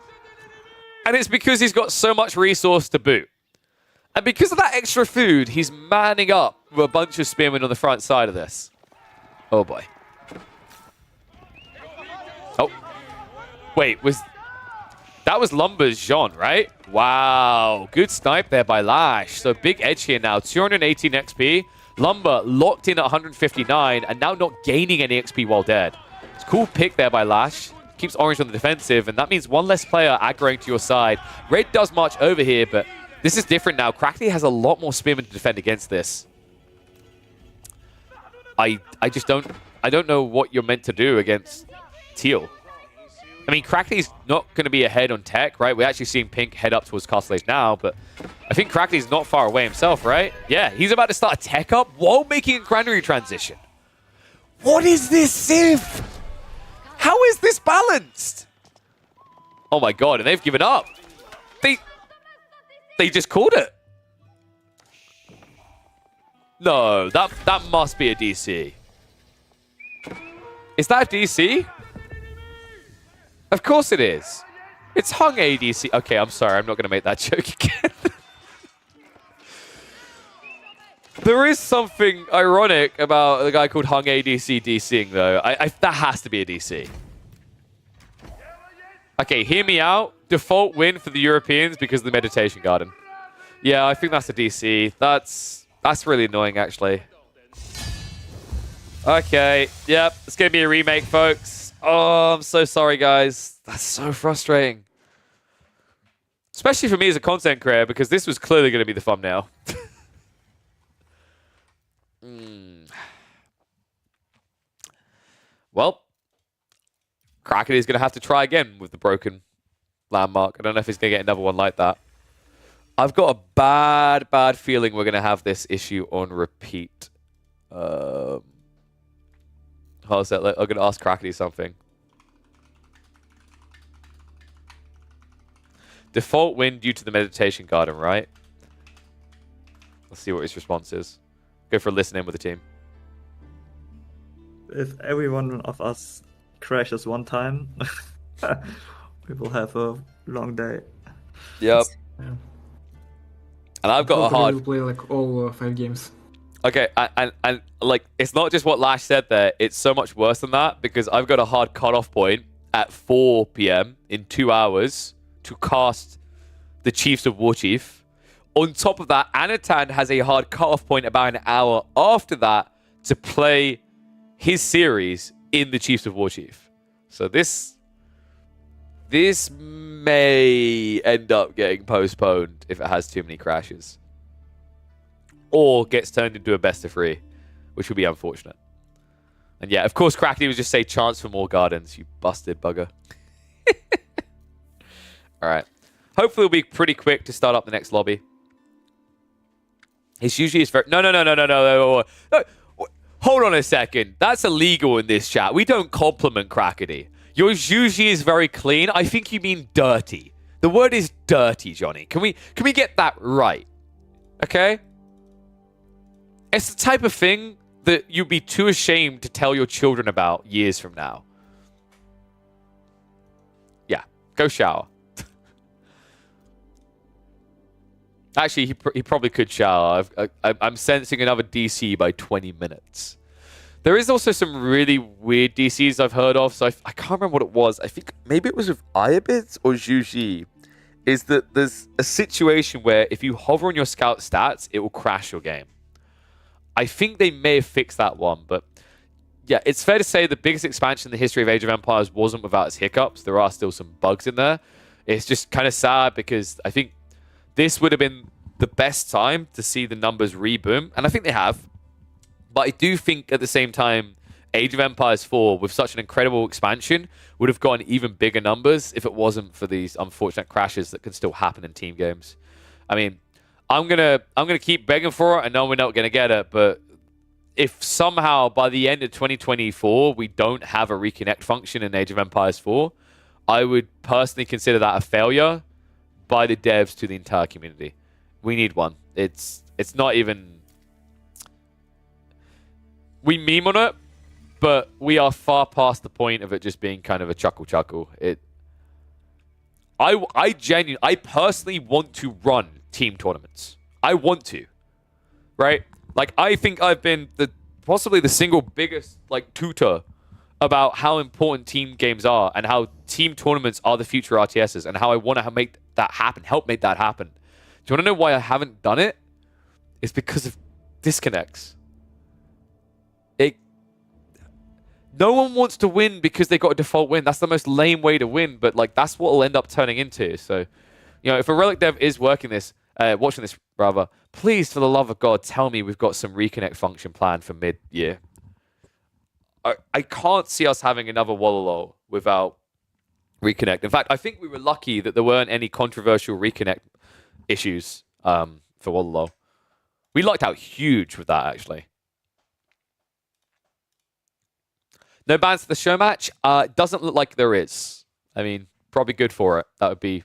And it's because he's got so much resource to boot. And because of that extra food, he's manning up with a bunch of spearmen on the front side of this. Oh boy. Oh. Wait, that was Lumber's Jean, right? Wow. Good snipe there by Lash. So big edge here now. 218 XP. Lumber locked in at 159 and now not gaining any XP while dead. It's a cool pick there by Lash. Keeps Orange on the defensive, and that means one less player aggroing to your side. Red does march over here, but this is different now. Crackety has a lot more spearmen to defend against this. I don't know what you're meant to do against Teal. I mean, Crackety's not going to be ahead on tech, right? We're actually seeing Pink head up towards Castle Age now, but I think Crackety's not far away himself, right? Yeah, he's about to start a tech up while making a granary transition. What is this Civ? How is this balanced? Oh my god, and they've given up. They just called it. No, that must be a DC. Is that a DC? Of course it is. It's Hung ADC. Okay, I'm sorry. I'm not going to make that joke again. There is something ironic about the guy called Hung ADC DCing, though. That has to be a DC. Okay, hear me out. Default win for the Europeans because of the Meditation Garden. Yeah, I think that's a DC. That's really annoying, actually. Okay, yep. It's going to be a remake, folks. Oh, I'm so sorry, guys. That's so frustrating. Especially for me as a content creator, because this was clearly going to be the thumbnail. Well, Crackety is going to have to try again with the broken landmark. I don't know if he's going to get another one like that. I've got a bad feeling we're going to have this issue on repeat. Hold on a sec. I'm going to ask Crackety something. Default win due to the Meditation Garden, right? Let's see what his response is. Go for a listen in with the team. If every one of us crashes one time, we will have a long day. Yep. Yeah. And I've got a Hopefully hard... we'll play like all 5 games. Okay, and like, it's not just what Lash said there. It's so much worse than that because I've got a hard cutoff point at 4 p.m. in 2 hours to cast the Chiefs of Warchief. On top of that, Anatan has a hard cutoff point about an hour after that to play his series in the Chiefs of Warchief. So this may end up getting postponed if it has too many crashes. Or gets turned into a best of 3, which would be unfortunate. And yeah, of course, Crackety would just say chance for more gardens, you busted bugger. Alright. Hopefully it'll be pretty quick to start up the next lobby. It's usually very... No. Hold on a second. That's illegal in this chat. We don't compliment Crackety. Yours usually is very clean. I think you mean dirty. The word is dirty, Johnny. Can we get that right? Okay? It's the type of thing that you'd be too ashamed to tell your children about years from now. Yeah, go shower. Actually, he probably could shower. I'm sensing another DC by 20 minutes. There is also some really weird DCs I've heard of, so I can't remember what it was. I think maybe it was with Iabits or Zhuji. Is that there's a situation where if you hover on your scout stats, it will crash your game. I think they may have fixed that one, but yeah, it's fair to say the biggest expansion in the history of Age of Empires wasn't without its hiccups. There are still some bugs in there. It's just kind of sad because I think this would have been the best time to see the numbers reboom, and I think they have. But I do think at the same time, Age of Empires 4, with such an incredible expansion, would have gotten even bigger numbers if it wasn't for these unfortunate crashes that can still happen in team games. I mean, I'm gonna keep begging for it. I know we're not gonna get it, but if somehow by the end of 2024 we don't have a reconnect function in Age of Empires 4, I would personally consider that a failure by the devs to the entire community. We need one. It's not even... We meme on it, but we are far past the point of it just being kind of a chuckle. I personally want to run team tournaments. I want to, right? Like, I think I've been possibly the single biggest tutor about how important team games are and how team tournaments are the future RTSs and how I want to make that happen, help make that happen. Do you want to know why I haven't done it? It's because of disconnects. No one wants to win because they got a default win. That's the most lame way to win, but that's what it'll end up turning into. So, if a Relic dev is watching this, please, for the love of God, tell me we've got some reconnect function planned for mid-year. I can't see us having another Wololo without reconnect. In fact, I think we were lucky that there weren't any controversial reconnect issues for Wololo. We lucked out huge with that, actually. No bans for the show match? Doesn't look like there is. I mean, probably good for it. That would be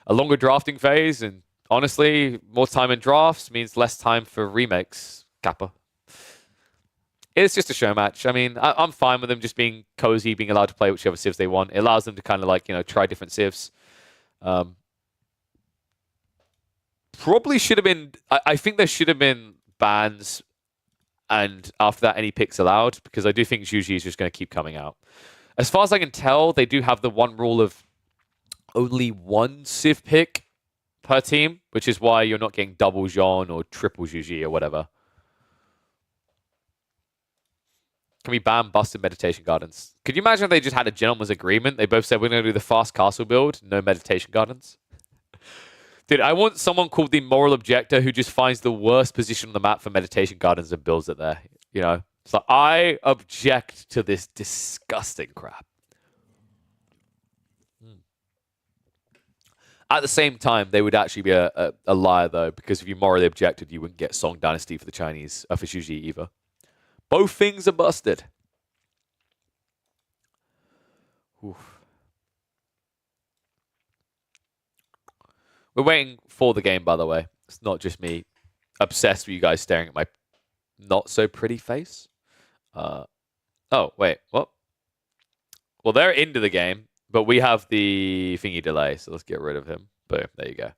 a longer drafting phase, and honestly, more time in drafts means less time for remakes. Kappa. It's just a show match. I mean, I'm fine with them just being cozy, being allowed to play whichever civs they want. It allows them to kind of try different civs. Probably should have been... I think there should have been bans, and after that, any picks allowed, because I do think Zhuji is just going to keep coming out. As far as I can tell, they do have the one rule of only one civ pick per team, which is why you're not getting double Jean or triple Zhuji or whatever. Can we ban busted meditation gardens? Could you imagine if they just had a gentleman's agreement? They both said, we're going to do the fast castle build, no meditation gardens. Dude, I want someone called the moral objector who just finds the worst position on the map for meditation gardens and builds it there. It's like, I object to this disgusting crap. At the same time, they would actually be a liar, though, because if you morally objected, you wouldn't get Song Dynasty for the Chinese, for Zhuji either. Both things are busted. Oof. We're waiting for the game, by the way. It's not just me obsessed with you guys staring at my not-so-pretty face. Oh, wait, what? Well, they're into the game, but we have the thingy delay, so let's get rid of him. Boom, there you go.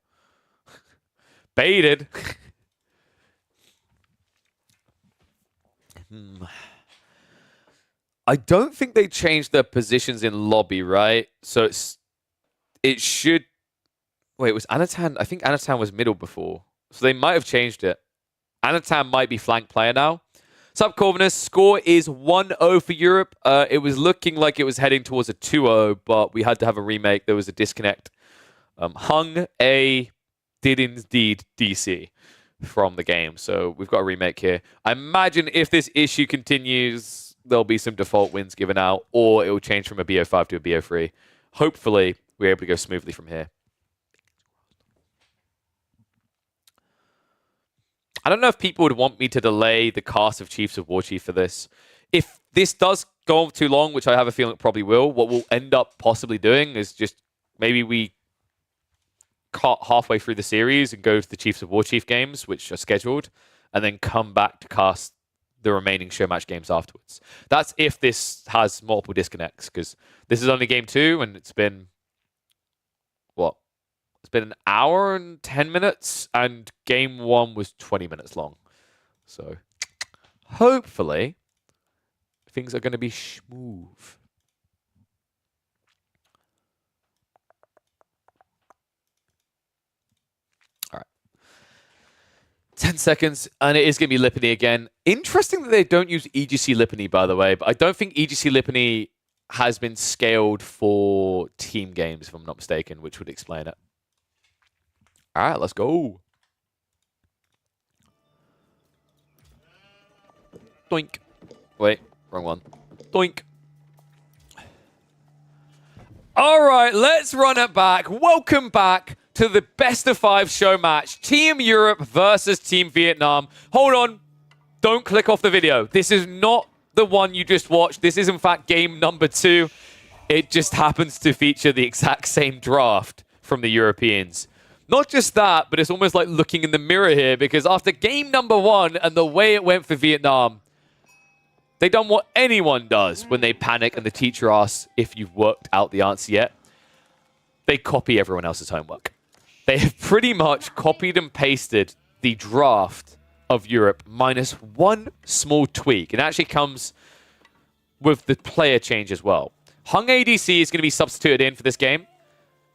Baited. I don't think they changed their positions in lobby, right? So it should... Wait, was Anatan? I think Anatan was middle before. So they might have changed it. Anatan might be flank player now. Sup, Corvinus. Score is 1-0 for Europe. It was looking like it was heading towards a 2-0, but we had to have a remake. There was a disconnect. Hung A did indeed DC from the game. So we've got a remake here. I imagine if this issue continues, there'll be some default wins given out, or it will change from a BO5 to a BO3. Hopefully, we're able to go smoothly from here. I don't know if people would want me to delay the cast of Chiefs of Warchief for this. If this does go on too long, which I have a feeling it probably will, what we'll end up possibly doing is just maybe we cut halfway through the series and go to the Chiefs of Warchief games, which are scheduled, and then come back to cast the remaining show match games afterwards. That's if this has multiple disconnects, because this is only game 2, and it's been, what? It's been an hour and 10 minutes, and game 1 was 20 minutes long. So, hopefully, things are going to be smooth. All right. 10 seconds, and it is going to be Lipany again. Interesting that they don't use EGC Lipany, by the way, but I don't think EGC Lipany has been scaled for team games, if I'm not mistaken, which would explain it. All right, let's go. Doink. Wait, wrong one. Doink. All right, let's run it back. Welcome back to the best of 5 show match. Team Europe versus Team Vietnam. Hold on. Don't click off the video. This is not the one you just watched. This is, in fact, game number 2. It just happens to feature the exact same draft from the Europeans. Not just that, but it's almost like looking in the mirror here, because after game number 1 and the way it went for Vietnam, they done what anyone does when they panic and the teacher asks if you've worked out the answer yet. They copy everyone else's homework. They have pretty much copied and pasted the draft of Europe minus one small tweak. It actually comes with the player change as well. Hung ADC is going to be substituted in for this game.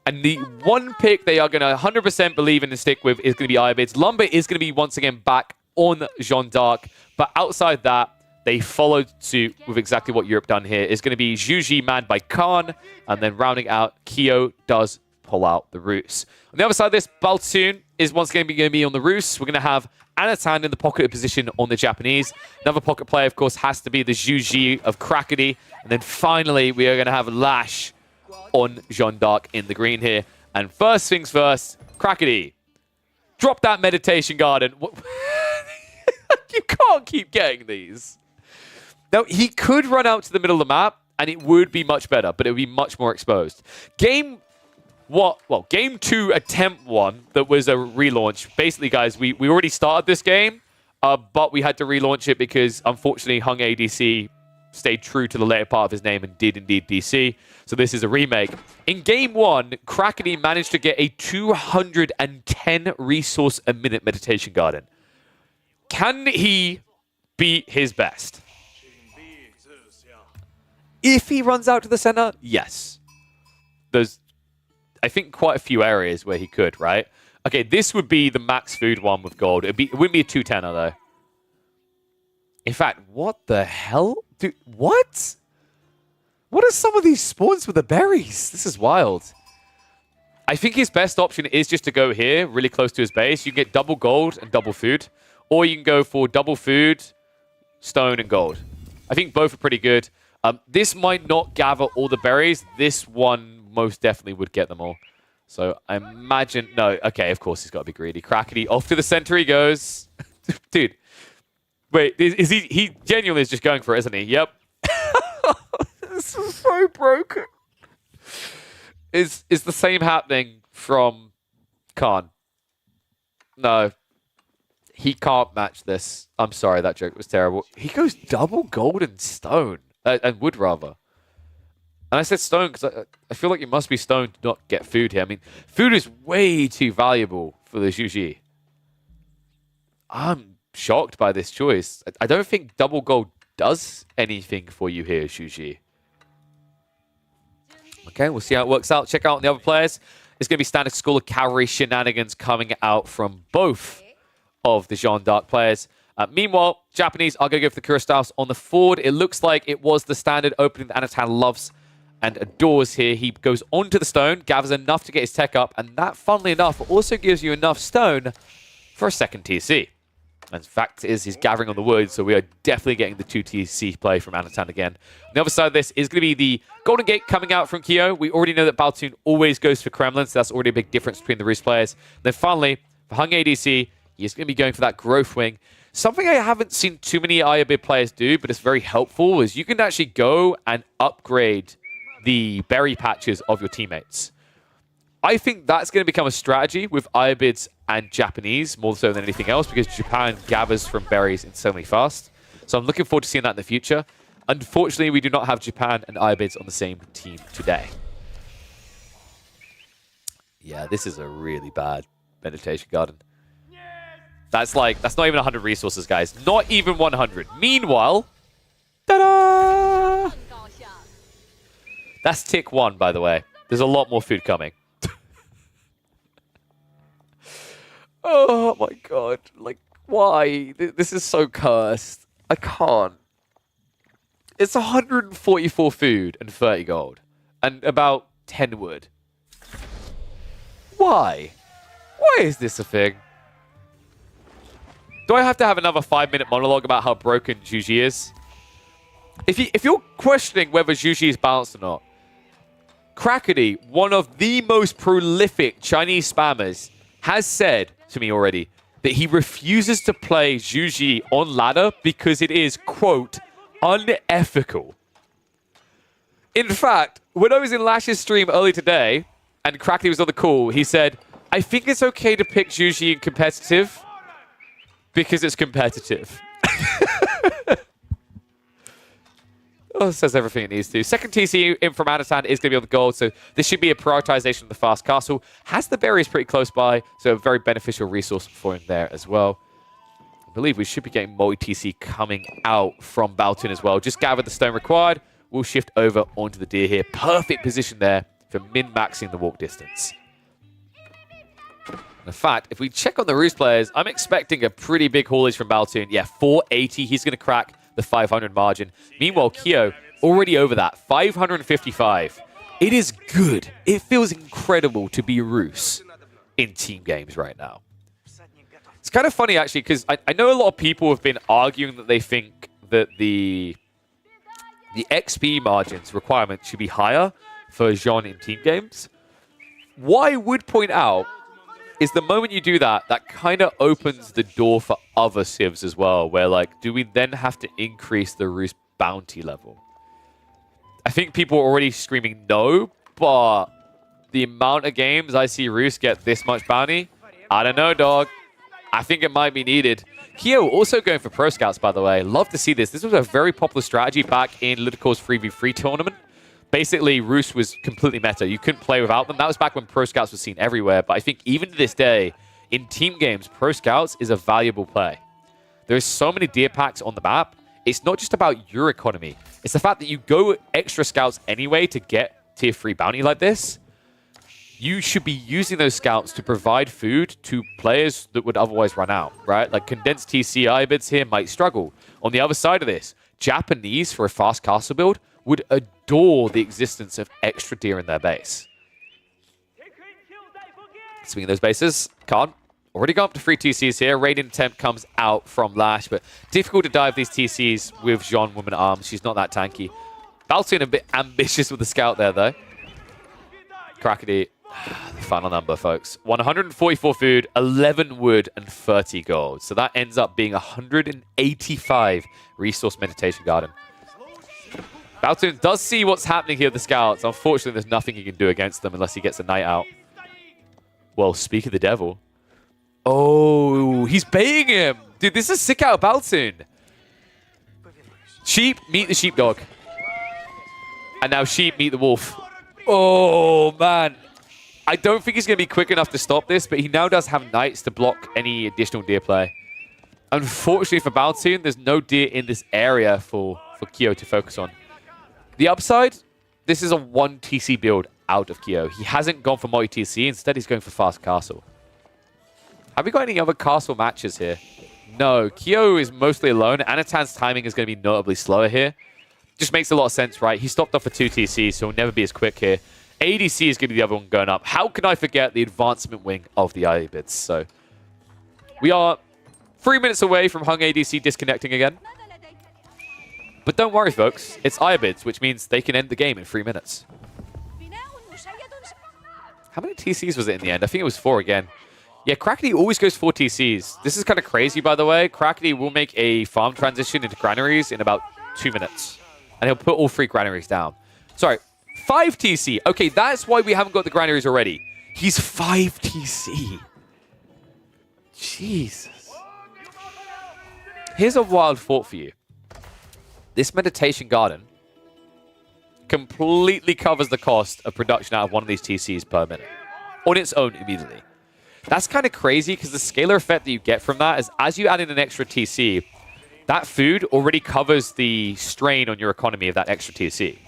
And the one pick they are going to 100% believe in and stick with is going to be Ibex. Lumber is going to be once again back on Jeanne d'Arc. But outside that, they followed suit with exactly what Europe done here. It's going to be Zhuji manned by Khan. And then rounding out, Kyo does pull out the Roos. On the other side of this, Baltoon is once again going to be on the Roos. We're going to have Anatan in the pocket position on the Japanese. Another pocket player, of course, has to be the Zhuji of Krakody. And then finally, we are going to have Lash on Jeanne d'Arc in the green here. And first things first, Krakody. Drop that meditation garden. You can't keep getting these. Now, he could run out to the middle of the map, and it would be much better, but it would be much more exposed. Game 2 attempt 1, that was a relaunch. Basically, guys, we already started this game, but we had to relaunch it because, unfortunately, Hung ADC stayed true to the later part of his name and did indeed DC. So this is a remake. In game 1, Krakody managed to get a 210 resource a minute meditation garden. Can he beat his best? If he runs out to the center, yes. There's, I think, quite a few areas where he could, right? Okay, this would be the max food one with gold. It wouldn't be a 210er, though. In fact, what the hell? Dude, what? What are some of these spawns with the berries? This is wild. I think his best option is just to go here, really close to his base. You can get double gold and double food. Or you can go for double food, stone, and gold. I think both are pretty good. This might not gather all the berries. This one most definitely would get them all. So I imagine... No, okay, of course he's got to be greedy. Krakody, off to the center he goes. Dude. Wait, is he genuinely is just going for it, isn't he? Yep. This is so broken. Is the same happening from Khan? No. He can't match this. I'm sorry, that joke was terrible. He goes double gold and stone. And wood, rather. And I said stone because I feel like you must be stoned to not get food here. I mean, food is way too valuable for the Zhuji. I'm shocked by this choice. I don't think double gold does anything for you here, Zhuji. Okay, we'll see how it works out. Check out the other players. is going to be standard School of Cavalry shenanigans coming out from both of the Jeanne d'Arc players. Meanwhile, Japanese are going to go for the Kurostaus on the forward. It looks like it was the standard opening that Anatan loves and adores here. He goes onto the stone, gathers enough to get his tech up, and that, funnily enough, also gives you enough stone for a second TC. And the fact is, he's gathering on the wood, so we are definitely getting the 2 TC play from Anatan again. On the other side of this is going to be the Golden Gate coming out from Kyo. We already know that Baltoon always goes for Kremlin, so that's already a big difference between the Roost players. Then finally, for Hung ADC, he's going to be going for that Growth Wing. Something I haven't seen too many IOBID players do, but it's very helpful, is you can actually go and upgrade the berry patches of your teammates. I think that's going to become a strategy with IOBIDs and Japanese, more so than anything else, because Japan gathers from berries insanely fast. So I'm looking forward to seeing that in the future. Unfortunately, we do not have Japan and IOBIDs on the same team today. Yeah, this is a really bad meditation garden. That's not even 100 resources, guys. Not even 100. Meanwhile, ta-da! That's tick 1, by the way. There's a lot more food coming. Oh my god. Like, why? This is so cursed. I can't. It's 144 food and 30 gold. And about 10 wood. Why? Why is this a thing? Do I have to have another 5-minute monologue about how broken Zhuji is? If you're questioning whether Zhuji is balanced or not, Crackety, one of the most prolific Chinese spammers, has said to me already that he refuses to play Zhuji on ladder because it is, quote, unethical. In fact, when I was in Lash's stream early today and Crackety was on the call, he said, I think it's okay to pick Zhuji in competitive because it's competitive. Oh, it says everything it needs to. Second TC in from Anatan is going to be on the gold, so this should be a prioritization of the fast castle. Has the berries pretty close by, so a very beneficial resource for him there as well. I believe we should be getting multi-TC coming out from Baltoon as well. Just gather the stone required. We'll shift over onto the deer here. Perfect position there for min-maxing the walk distance. In fact, if we check on the Roost players, I'm expecting a pretty big haulage from Baltoon. Yeah, 480. He's going to crack the 500 margin. Meanwhile, Kyo already over that, 555. It is good. It feels incredible to be Roos in team games right now. It's kind of funny, actually, because I know a lot of people have been arguing that they think that the XP margins requirement should be higher for Jeanne in team games. What I would point out is the moment you do that, that kind of opens the door for other civs as well, where, like, do we then have to increase the Roost bounty level? I think people are already screaming no, but the amount of games I see Roost get this much bounty, I don't know, dog. I think it might be needed. Kyo also going for Pro Scouts, by the way. Love to see this. This was a very popular strategy back in Ludicro's 3v3 tournament. Basically, Roost was completely meta. You couldn't play without them. That was back when Pro Scouts was seen everywhere. But I think even to this day, in team games, Pro Scouts is a valuable play. There's so many deer packs on the map. It's not just about your economy. It's the fact that you go extra scouts anyway to get tier 3 bounty like this. You should be using those scouts to provide food to players that would otherwise run out, right? Like condensed TCI bids here might struggle. On the other side of this, Japanese for a fast castle build would adore the existence of extra deer in their base. Speaking of those bases, Khan already got up to 3 TCs here. Radiant Temp comes out from Lash, but difficult to dive these TCs with Jeanne Woman Arms. She's not that tanky. Baltoon a bit ambitious with the scout there, though. Crackety, the final number, folks. 144 food, 11 wood, and 30 gold. So that ends up being 185 resource meditation garden. Baltoon does see what's happening here with the scouts. Unfortunately, there's nothing he can do against them unless he gets a night out. Well, speak of the devil. Oh, he's baiting him. Dude, this is sick out of Baltoon. Sheep, meet the sheepdog. And now sheep, meet the wolf. Oh, man. I don't think he's going to be quick enough to stop this, but he now does have knights to block any additional deer play. Unfortunately for Baltoon, there's no deer in this area for Kyo to focus on. The upside, this is a 1 TC build out of Kyo. He hasn't gone for multi-TC. Instead, he's going for fast castle. Have we got any other castle matches here? No. Kyo is mostly alone. Anatan's timing is going to be notably slower here. Just makes a lot of sense, right? He stopped off for 2 TC, so he'll never be as quick here. ADC is going to be the other one going up. How can I forget the advancement wing of the Iabids? So we are 3 minutes away from Hung ADC disconnecting again. But don't worry, folks. It's Iabids, which means they can end the game in 3 minutes. How many TCs was it in the end? I think it was 4 again. Yeah, Krakeny always goes 4 TCs. This is kind of crazy, by the way. Krakeny will make a farm transition into granaries in about 2 minutes. And he'll put all 3 granaries down. Sorry, 5 TC. Okay, that's why we haven't got the granaries already. He's 5 TC. Jesus. Here's a wild thought for you. This meditation garden completely covers the cost of production out of one of these TCs per minute on its own immediately. That's kind of crazy because the scalar effect that you get from that is as you add in an extra TC, that food already covers the strain on your economy of that extra TC.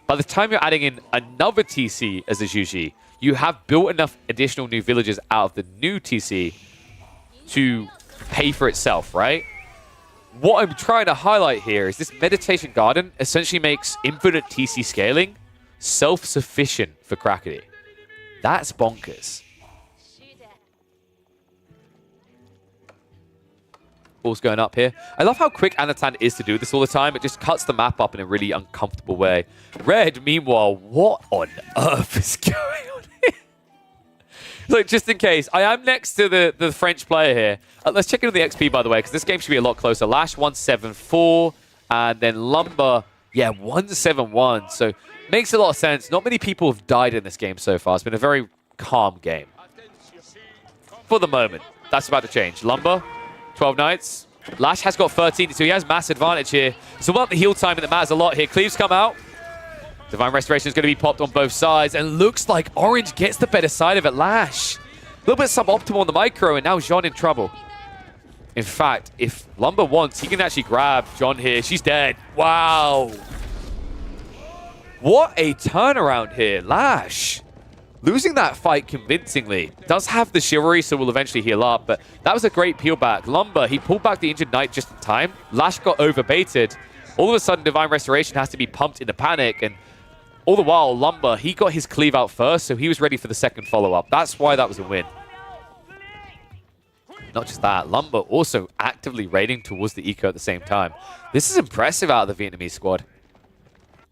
By the time you're adding in another TC as a Zhuji, you have built enough additional new villages out of the new TC to pay for itself, right? What I'm trying to highlight here is this meditation garden essentially makes infinite TC scaling self-sufficient for Krakeny. That's bonkers. Ball's going up here. I love how quick Anatan is to do this all the time. It just cuts the map up in a really uncomfortable way. Red, meanwhile, what on earth is going on here? Look, just in case, I am next to the French player here. Let's check in on the XP, by the way, because this game should be a lot closer. Lash 174, and then Lumber, yeah, 171. So makes a lot of sense. Not many people have died in this game so far. It's been a very calm game. For the moment. That's about to change. Lumber, 12 Knights. Lash has got 13, so he has mass advantage here. It's about the heal timing that matters a lot here. Cleaves come out. Divine Restoration is going to be popped on both sides, and looks like Orange gets the better side of it. Lash, a little bit suboptimal on the micro, and now Jean in trouble. In fact, if Lumber wants, he can actually grab Jean here. She's dead. Wow. What a turnaround here. Lash, losing that fight convincingly. Does have the chivalry, so will eventually heal up, but that was a great peel back. Lumber, he pulled back the injured knight just in time. Lash got overbaited. All of a sudden, Divine Restoration has to be pumped into panic, and all the while, Lumber, he got his cleave out first, so he was ready for the second follow-up. That's why that was a win. Not just that, Lumber also actively raiding towards the eco at the same time. This is impressive out of the Vietnamese squad.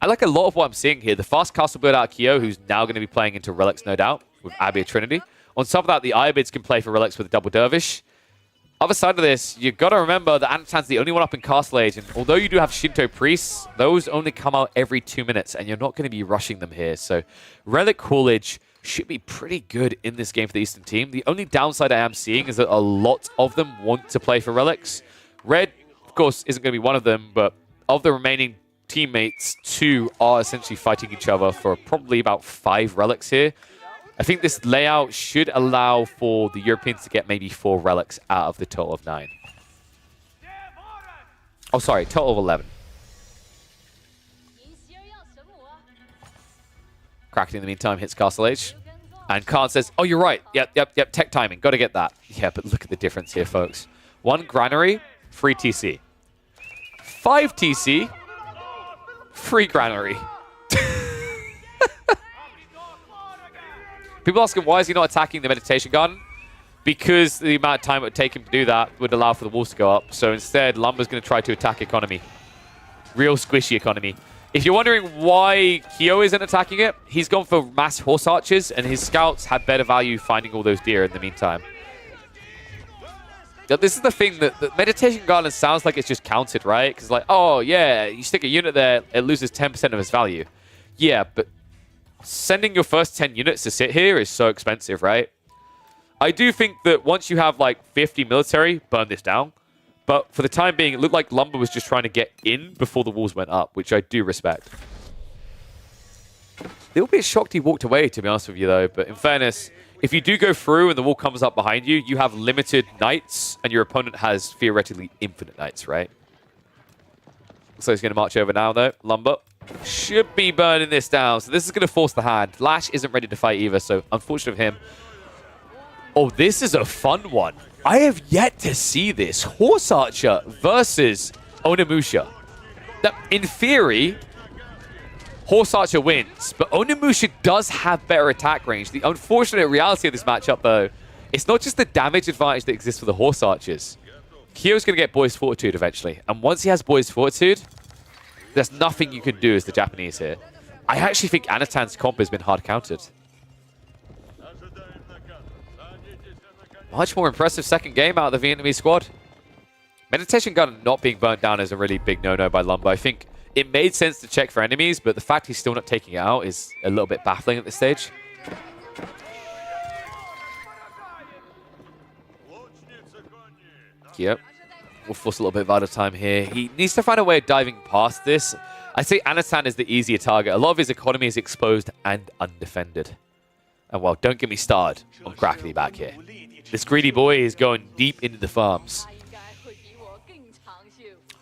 I like a lot of what I'm seeing here. The fast castle build out Kyo, who's now going to be playing into Relics, no doubt, with Abia Trinity. On top of that, the Iabids can play for Relics with a double Dervish. Other side of this, you've got to remember that Anatan's the only one up in Castle Age, and although you do have Shinto Priests, those only come out every 2 minutes, and you're not going to be rushing them here. So Relic Coolidge should be pretty good in this game for the Eastern team. The only downside I am seeing is that a lot of them want to play for Relics. Red, of course, isn't going to be one of them, but of the remaining teammates, 2 are essentially fighting each other for probably about 5 Relics here. I think this layout should allow for the Europeans to get maybe 4 Relics out of the total of 9. Oh, sorry, total of 11. Krakeny in the meantime hits Castle Age. And Khan says, oh, you're right. Yep, tech timing. Got to get that. Yeah, but look at the difference here, folks. 1 Granary, free TC. 5 TC, free Granary. People asking, why is he not attacking the Meditation Garden? Because the amount of time it would take him to do that would allow for the walls to go up. So instead, Lumber's going to try to attack economy. Real squishy economy. If you're wondering why Kyo isn't attacking it, he's gone for mass horse archers, and his scouts had better value finding all those deer in the meantime. Now, this is the thing, that the Meditation Garden sounds like it's just counted, right? Because like, oh yeah, you stick a unit there, it loses 10% of its value. Yeah, but sending your first 10 units to sit here is so expensive, right? I do think that once you have like 50 military, burn this down. But for the time being, it looked like Lumber was just trying to get in before the walls went up, which I do respect. A little bit shocked he walked away, to be honest with you, though. But in fairness, if you do go through and the wall comes up behind you, you have limited knights, and your opponent has theoretically infinite knights, right? Looks like he's going to march over now, though. Lumber should be burning this down. So this is going to force the hand. Lash isn't ready to fight either, so unfortunate of him. Oh, this is a fun one. I have yet to see this. Horse Archer versus Onimusha. Now, in theory, Horse Archer wins, but Onimusha does have better attack range. The unfortunate reality of this matchup, though, it's not just the damage advantage that exists for the Horse Archers. Kyo's going to get Boy's Fortitude eventually, and once he has Boy's Fortitude, there's nothing you can do as the Japanese here. I actually think Anatan's comp has been hard countered. Much more impressive second game out of the Vietnamese squad. Meditation Gun not being burnt down is a really big no-no by Lumber. I think it made sense to check for enemies, but the fact he's still not taking it out is a little bit baffling at this stage. Yep. We'll force a little bit of out of time here. He needs to find a way of diving past this. I'd say Anatan is the easier target. A lot of his economy is exposed and undefended. And well, don't get me started on Crackly back here. This greedy boy is going deep into the farms.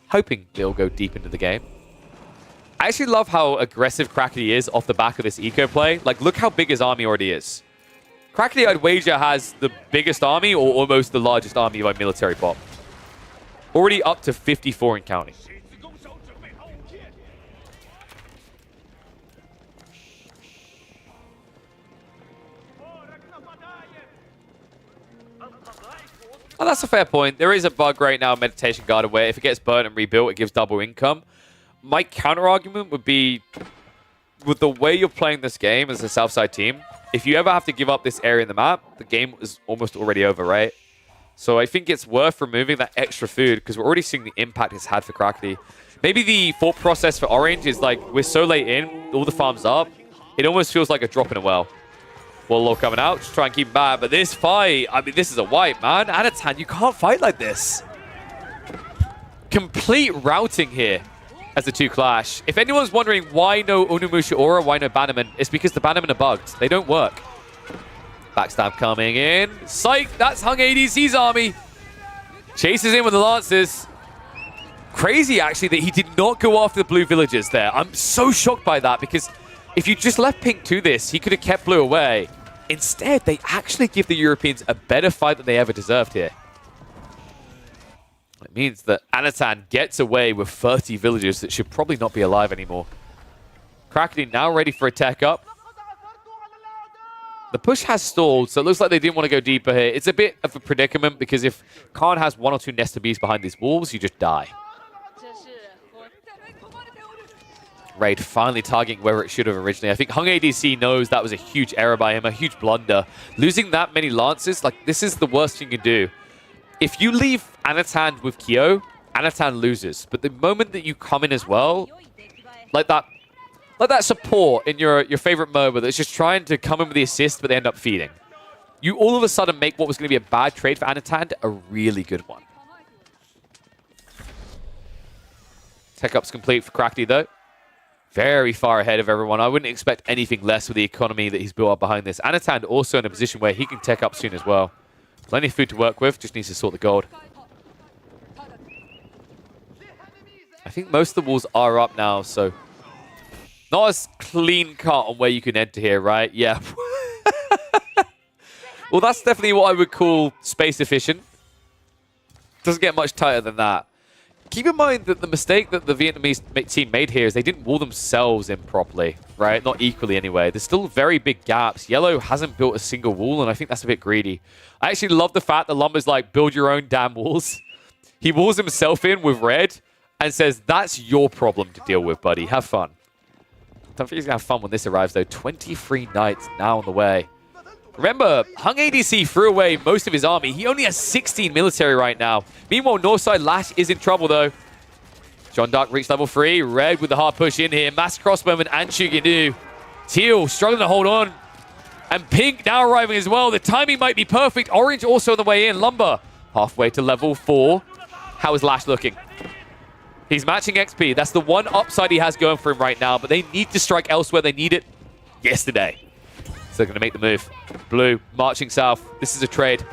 Hoping they'll go deep into the game. I actually love how aggressive Crackly is off the back of this eco play. Like, look how big his army already is. Crackly, I'd wager, has the biggest army or almost the largest army by military pop. Already up to 54 and counting. Well, that's a fair point. There is a bug right now, Meditation Guard, where if it gets burnt and rebuilt, it gives double income. My counter-argument would be, with the way you're playing this game as a Southside team, if you ever have to give up this area in the map, the game is almost already over, right? So I think it's worth removing that extra food, because we're already seeing the impact it's had for Crackly. Maybe the thought process for Orange is like, we're so late in, all the farms up, it almost feels like a drop in a well. Warlord coming out, just try and keep him back. But this fight, I mean, this is a wipe, man. Anatan, you can't fight like this. Complete routing here as the two clash. If anyone's wondering why no Onimusha Aura, why no Bannerman, it's because the Bannerman are bugged. They don't work. Backstab coming in. Psych, that's Hung ADC's army. Chases in with the Lancers. Crazy, actually, that he did not go after the blue villagers there. I'm so shocked by that, because if you just left Pink to this, he could have kept blue away. Instead, they actually give the Europeans a better fight than they ever deserved here. It means that Anatan gets away with 30 villagers that should probably not be alive anymore. Crackly now ready for a tech up. The push has stalled, so it looks like they didn't want to go deeper here. It's a bit of a predicament, because if Khan has 1 or 2 Nesta Bees behind these walls, you just die. Raid finally targeting where it should have originally. I think Hung ADC knows that was a huge error by him, a huge blunder. Losing that many Lancers, like, this is the worst thing you can do. If you leave Anatan with Kyo, Anatan loses. But the moment that you come in as well, like that support in your favorite MOBA that's just trying to come in with the assist, but they end up feeding. You all of a sudden make what was going to be a bad trade for Anatan a really good one. Tech up's complete for Crackly, though. Very far ahead of everyone. I wouldn't expect anything less with the economy that he's built up behind this. Anatan also in a position where he can tech up soon as well. Plenty of food to work with, just needs to sort the gold. I think most of the walls are up now, so not as clean cut on where you can enter here, right? Yeah. Well, that's definitely what I would call space efficient. Doesn't get much tighter than that. Keep in mind that the mistake that the Vietnamese team made here is they didn't wall themselves in properly, right? Not equally anyway. There's still very big gaps. Yellow hasn't built a single wall, and I think that's a bit greedy. I actually love the fact that Lumber's like, build your own damn walls. He walls himself in with red and says, that's your problem to deal with, buddy. Have fun. Don't think he's going to have fun when this arrives, though. 23 knights now on the way. Remember, Hung ADC threw away most of his army. He only has 16 military right now. Meanwhile, Northside Lash is in trouble, though. John Dark reached level 3. Red with the hard push in here. Mass Crossbowman and Shuginu. Teal struggling to hold on. And Pink now arriving as well. The timing might be perfect. Orange also on the way in. Lumber halfway to level 4. How is Lash looking? He's matching XP. That's the one upside he has going for him right now. But they need to strike elsewhere. They need it yesterday. So they're going to make the move. Blue marching south. This is a trade.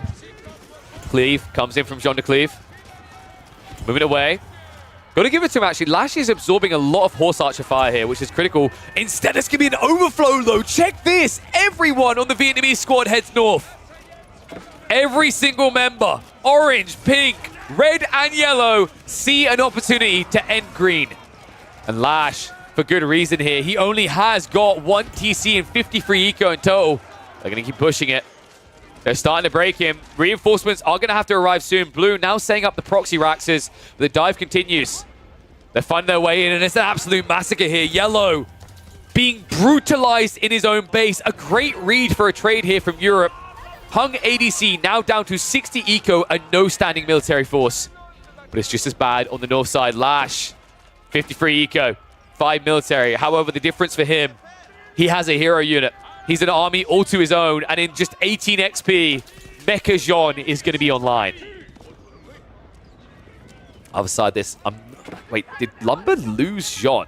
Cleave comes in from Jean de Cleave. Moving away. Gotta give it to him, actually. Lash is absorbing a lot of Horse Archer fire here, which is critical. Instead, it's gonna be an overflow, though. Check this! Everyone on the Vietnamese squad heads north. Every single member, orange, pink, red, and yellow, see an opportunity to end green. And Lash, for good reason here, he only has got 1 TC and 53 eco in total. They're gonna keep pushing it. They're starting to break him. Reinforcements are going to have to arrive soon. Blue now setting up the proxy Raxes. The dive continues. They find their way in, and it's an absolute massacre here. Yellow being brutalized in his own base. A great read for a trade here from Europe. Hung ADC now down to 60 eco and no standing military force. But it's just as bad on the north side. Lash, 53 eco, 5 military. However, the difference for him, he has a hero unit. He's an army all to his own, and in just 18 XP, Mecha Jean is going to be online. Other side this, wait, did Lumber lose Jean?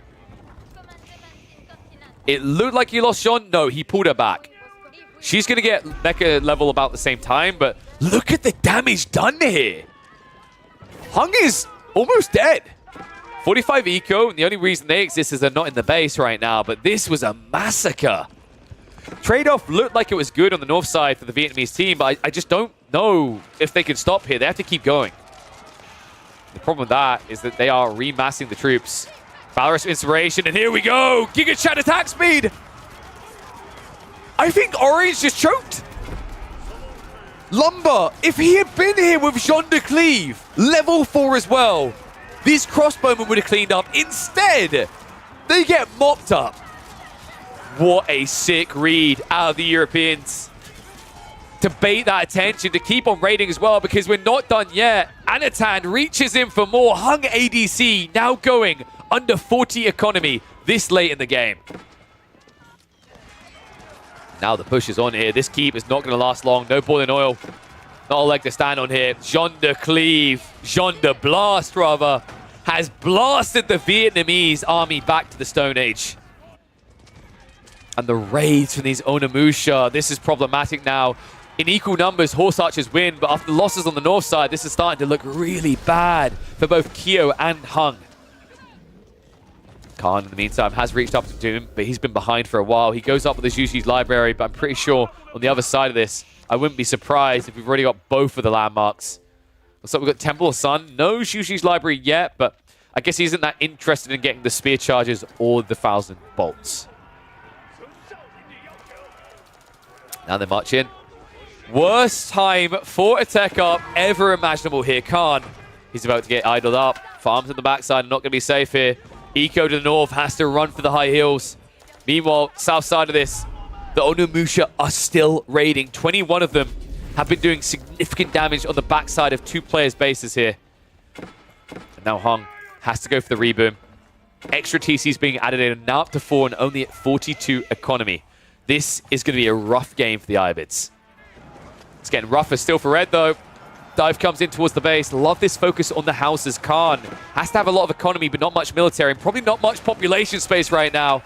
It looked like he lost Jean. No, he pulled her back. She's going to get Mecha level about the same time, but look at the damage done here. Hung is almost dead. 45 eco, and the only reason they exist is they're not in the base right now, but this was a massacre. Trade-off looked like it was good on the north side for the Vietnamese team, but I just don't know if they can stop here. They have to keep going. The problem with that is that they are remassing the troops. Valorous Inspiration, and here we go! Giga Chat attack speed! I think Orange just choked. Lumber, if he had been here with Jean de Cleve, level 4 as well, this crossbowman would have cleaned up. Instead, they get mopped up. What a sick read out of the Europeans. To bait that attention, to keep on raiding as well, because we're not done yet. Anatan reaches in for more. Hung ADC now going under 40 economy this late in the game. Now the push is on here. This keep is not going to last long. No boiling oil. Not a leg to stand on here. Jean de Cleve, Jean de Blast rather, has blasted the Vietnamese army back to the Stone Age. And the raids from these Onimusha, this is problematic now. In equal numbers, Horse Archers win, but after the losses on the north side, this is starting to look really bad for both Kyo and Hung. Khan, in the meantime, has reached up to Doom, but he's been behind for a while. He goes up with his Yuji's library, but I'm pretty sure on the other side of this, I wouldn't be surprised if we've already got both of the landmarks. Looks like we've got Temple of Sun. No Yuji's library yet, but I guess he isn't that interested in getting the spear charges or the 1,000 bolts. Now they march in. Worst time for a tech up ever imaginable here. Khan, he's about to get idled up. Farms on the backside, not going to be safe here. Eco to the north, has to run for the high hills. Meanwhile, south side of this, the Onimusha are still raiding. 21 of them have been doing significant damage on the backside of 2 players' bases here. And now Hung has to go for the reboom. Extra TCs being added in, now up to 4 and only at 42 economy. This is going to be a rough game for the Ibids. It's getting rougher still for Red, though. Dive comes in towards the base. Love this focus on the houses. Khan has to have a lot of economy, but not much military, and probably not much population space right now.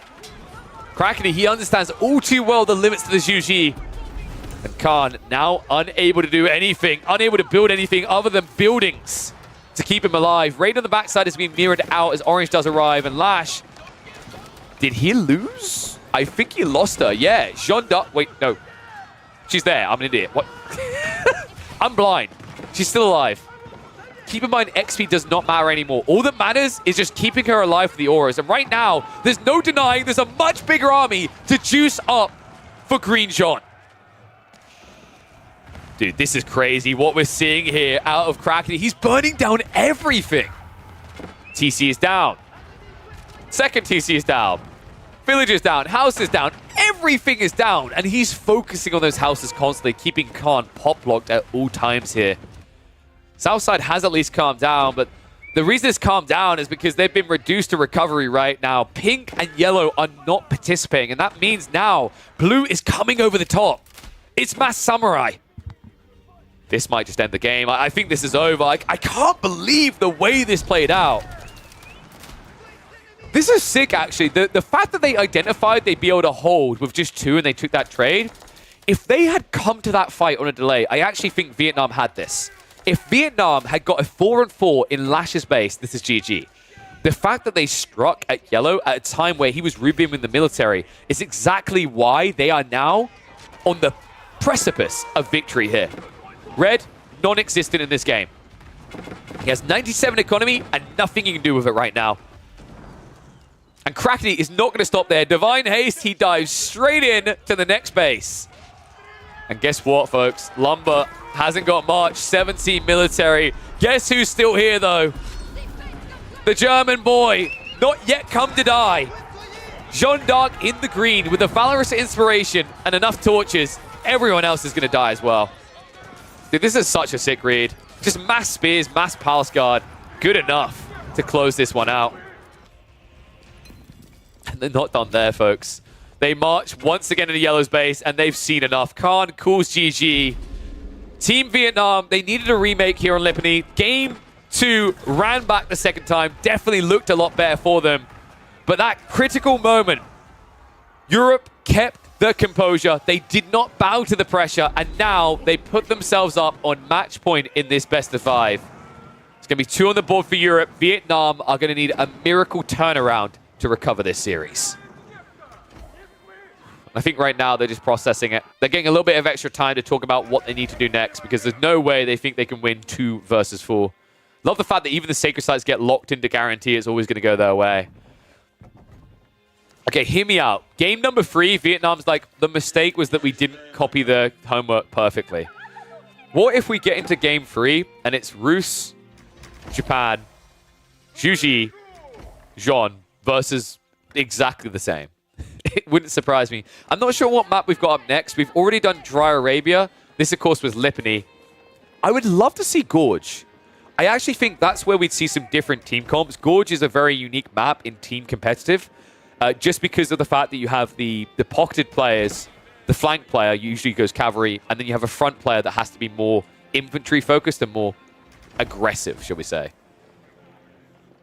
Krakeny, he understands all too well the limits to the Zhuji. And Khan now unable to do anything, unable to build anything other than buildings to keep him alive. Raid on the backside is being mirrored out as Orange does arrive, and Lash, did he lose? I think he lost her. Yeah, Jean Duck. Wait, no. She's there. I'm an idiot. What? I'm blind. She's still alive. Keep in mind, XP does not matter anymore. All that matters is just keeping her alive for the auras. And right now, there's no denying there's a much bigger army to juice up for Green Jean. Dude, this is crazy what we're seeing here out of Krakeny. He's burning down everything. TC is down. Second TC is down. Village is down, house is down, everything is down, and he's focusing on those houses constantly, keeping Khan pop-locked at all times here. Southside has at least calmed down, but the reason it's calmed down is because they've been reduced to recovery right now. Pink and yellow are not participating, and that means now blue is coming over the top. It's Mass Samurai. This might just end the game. I think this is over. I can't believe the way this played out. This is sick, actually. The fact that they identified they'd be able to hold with just 2 and they took that trade, if they had come to that fight on a delay, I actually think Vietnam had this. If Vietnam had got a 4-4 in Lash's base, this is GG. The fact that they struck at yellow at a time where he was reviewing the military is exactly why they are now on the precipice of victory here. Red, non-existent in this game. He has 97 economy and nothing you can do with it right now. And Crackney is not going to stop there. Divine Haste, he dives straight in to the next base. And guess what, folks? Lumber hasn't got much. 17 military. Guess who's still here, though? The German boy, not yet come to die. Jeanne d'Arc in the green with the Valorous Inspiration and enough torches. Everyone else is going to die as well. Dude, this is such a sick read. Just mass spears, mass palace guard. Good enough to close this one out. And they're not done there, folks. They march once again into Yellow's base, and they've seen enough. Khan calls GG. Team Vietnam, they needed a remake here on Lipany. Game 2 ran back the second time. Definitely looked a lot better for them. But that critical moment, Europe kept the composure. They did not bow to the pressure, and now they put themselves up on match point in this best of 5. It's going to be 2 on the board for Europe. Vietnam are going to need a miracle turnaround to recover this series. I think right now they're just processing it. They're getting a little bit of extra time to talk about what they need to do next because there's no way they think they can win 2 versus 4. Love the fact that even the Sacred Sites get locked into guarantee it's always going to go their way. Okay, hear me out. Game number 3, Vietnam's like, the mistake was that we didn't copy the homework perfectly. What if we get into game 3 and it's Rus, Japan, Juji, Jean versus exactly the same? It wouldn't surprise me. I'm not sure what map we've got up next. We've already done Dry Arabia. This, of course, was Lipany. I would love to see Gorge. I actually think that's where we'd see some different team comps. Gorge is a very unique map in team competitive, just because of the fact that you have the pocketed players, the flank player usually goes cavalry, and then you have a front player that has to be more infantry-focused and more aggressive, shall we say.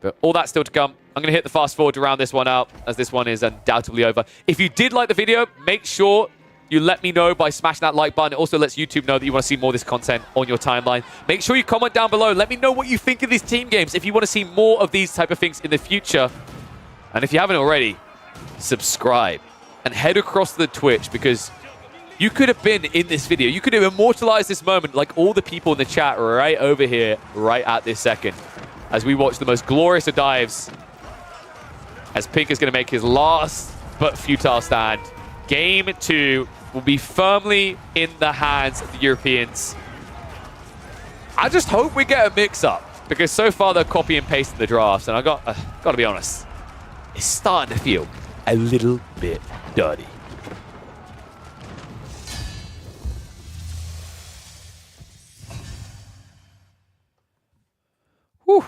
But all that's still to come. I'm going to hit the fast forward to round this one out, as this one is undoubtedly over. If you did like the video, make sure you let me know by smashing that like button. It also lets YouTube know that you want to see more of this content on your timeline. Make sure you comment down below. Let me know what you think of these team games, if you want to see more of these type of things in the future. And if you haven't already, subscribe and head across to the Twitch, because you could have been in this video. You could have immortalized this moment like all the people in the chat right over here, right at this second, as we watch the most glorious of dives, as Pink is going to make his last but futile stand. Game 2 will be firmly in the hands of the Europeans. I just hope we get a mix-up, because so far they're copy and pasting the drafts, and I got to be honest, it's starting to feel a little bit dirty. Whew.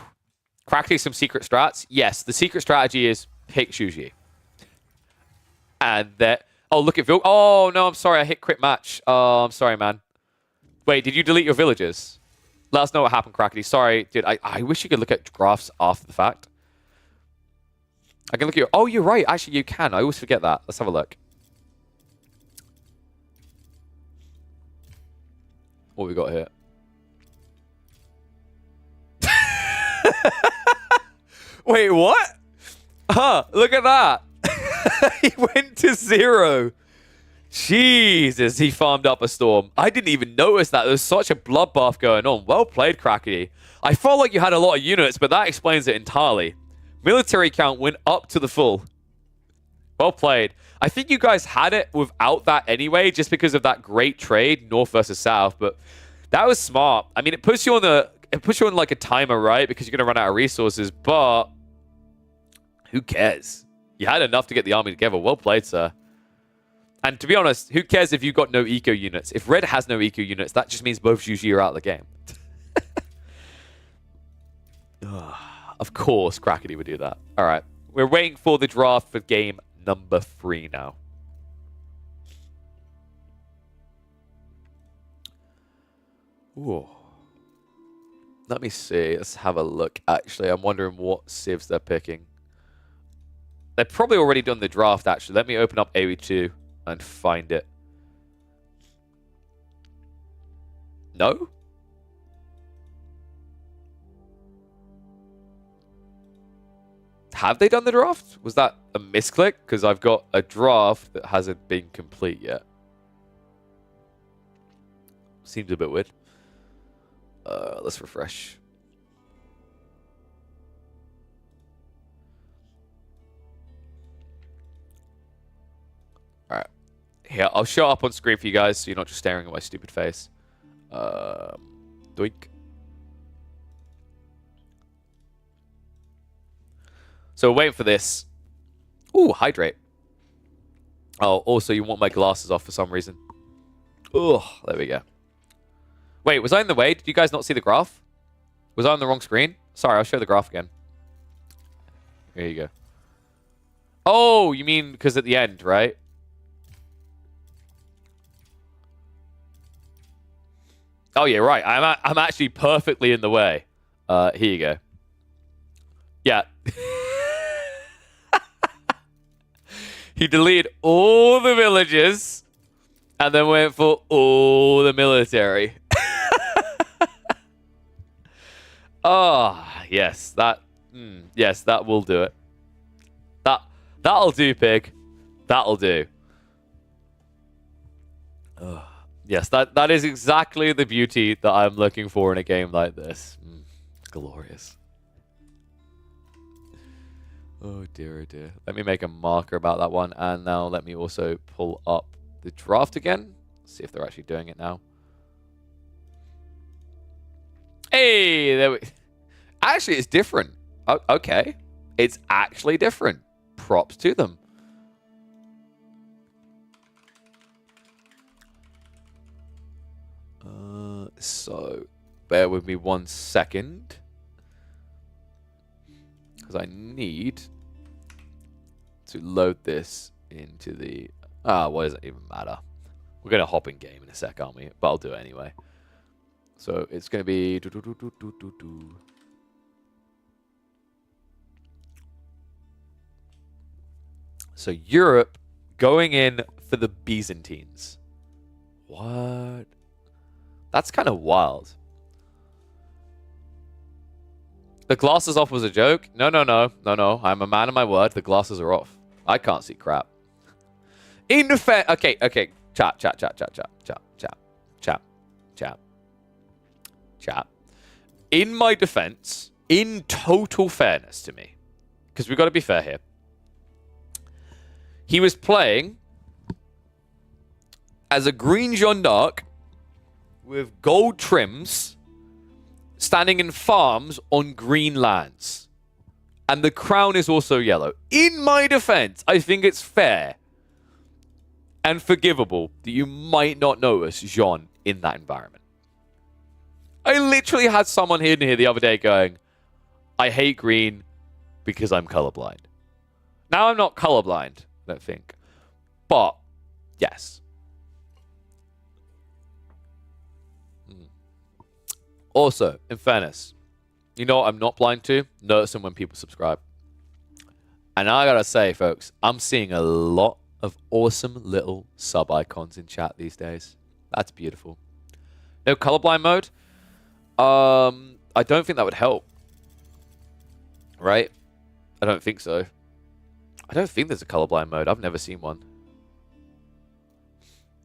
Cracking some secret strats. Yes, the secret strategy is pick Juji. And that... Oh, look at Vil... Oh, no, I'm sorry. I hit quit match. Oh, I'm sorry, man. Wait, did you delete your villagers? Let us know what happened, Crackety. Sorry, dude. I wish you could look at graphs after the fact. I can look at your... Oh, you're right. Actually, you can. I always forget that. Let's have a look. What we got here? Wait, what? Huh, look at that. He went to 0. Jesus, he farmed up a storm. I didn't even notice that. There was such a bloodbath going on. Well played, Crackety. I felt like you had a lot of units, but that explains it entirely. Military count went up to the full. Well played. I think you guys had it without that anyway, just because of that great trade, North versus South, but that was smart. I mean, it puts you on like a timer, right? Because you're going to run out of resources, but who cares? You had enough to get the army together. Well played, sir. And to be honest, who cares if you've got no eco units? If Red has no eco units, that just means both Juji are out of the game. Of course, Crackety would do that. All right. We're waiting for the draft for game number 3 now. Ooh. Let me see. Let's have a look. Actually, I'm wondering what civs they're picking. They've probably already done the draft, actually. Let me open up AE2 and find it. No? Have they done the draft? Was that a misclick? Because I've got a draft that hasn't been complete yet. Seems a bit weird. Let's refresh. Alright. Here, I'll show up on screen for you guys so you're not just staring at my stupid face. Doink. So we're waiting for this. Ooh, hydrate. Oh, also you want my glasses off for some reason. Ugh, there we go. Wait, was I in the way? Did you guys not see the graph? Was I on the wrong screen? Sorry, I'll show the graph again. Here you go. Oh, you mean because at the end, right? Oh, yeah, right. I'm actually perfectly in the way. Here you go. Yeah. He deleted all the villages and then went for all the military. Oh, yes, that will do it. That'll do, pig. That'll do. Yes, that is exactly the beauty that I'm looking for in a game like this. Glorious. Oh dear, oh dear. Let me make a marker about that one, and now let me also pull up the draft again. See if they're actually doing it now. Hey, there we... Actually, it's different. Oh, okay. It's actually different. Props to them. So, bear with me 1 second. Because I need to load this into the... what does it even matter? We're going to hop in game in a sec, aren't we? But I'll do it anyway. So, it's going to be... So, Europe going in for the Byzantines. What? That's kind of wild. The glasses off was a joke? No. I'm a man of my word. The glasses are off. I can't see crap. In fair... Okay. Chat. In my defense, in total fairness to me, because we've got to be fair here, he was playing as a green Jeanne d'Arc with gold trims, standing in farms on green lands. And the crown is also yellow. In my defense, I think it's fair and forgivable that you might not notice Jeanne in that environment. I literally had someone in here the other day going, I hate green because I'm colorblind. Now I'm not colorblind, I don't think. But, yes. Also, in fairness, you know what I'm not blind to? Noticing when people subscribe. And I gotta say, folks, I'm seeing a lot of awesome little sub icons in chat these days. That's beautiful. No colorblind mode? I don't think that would help. Right? I don't think so. I don't think there's a colorblind mode. I've never seen one.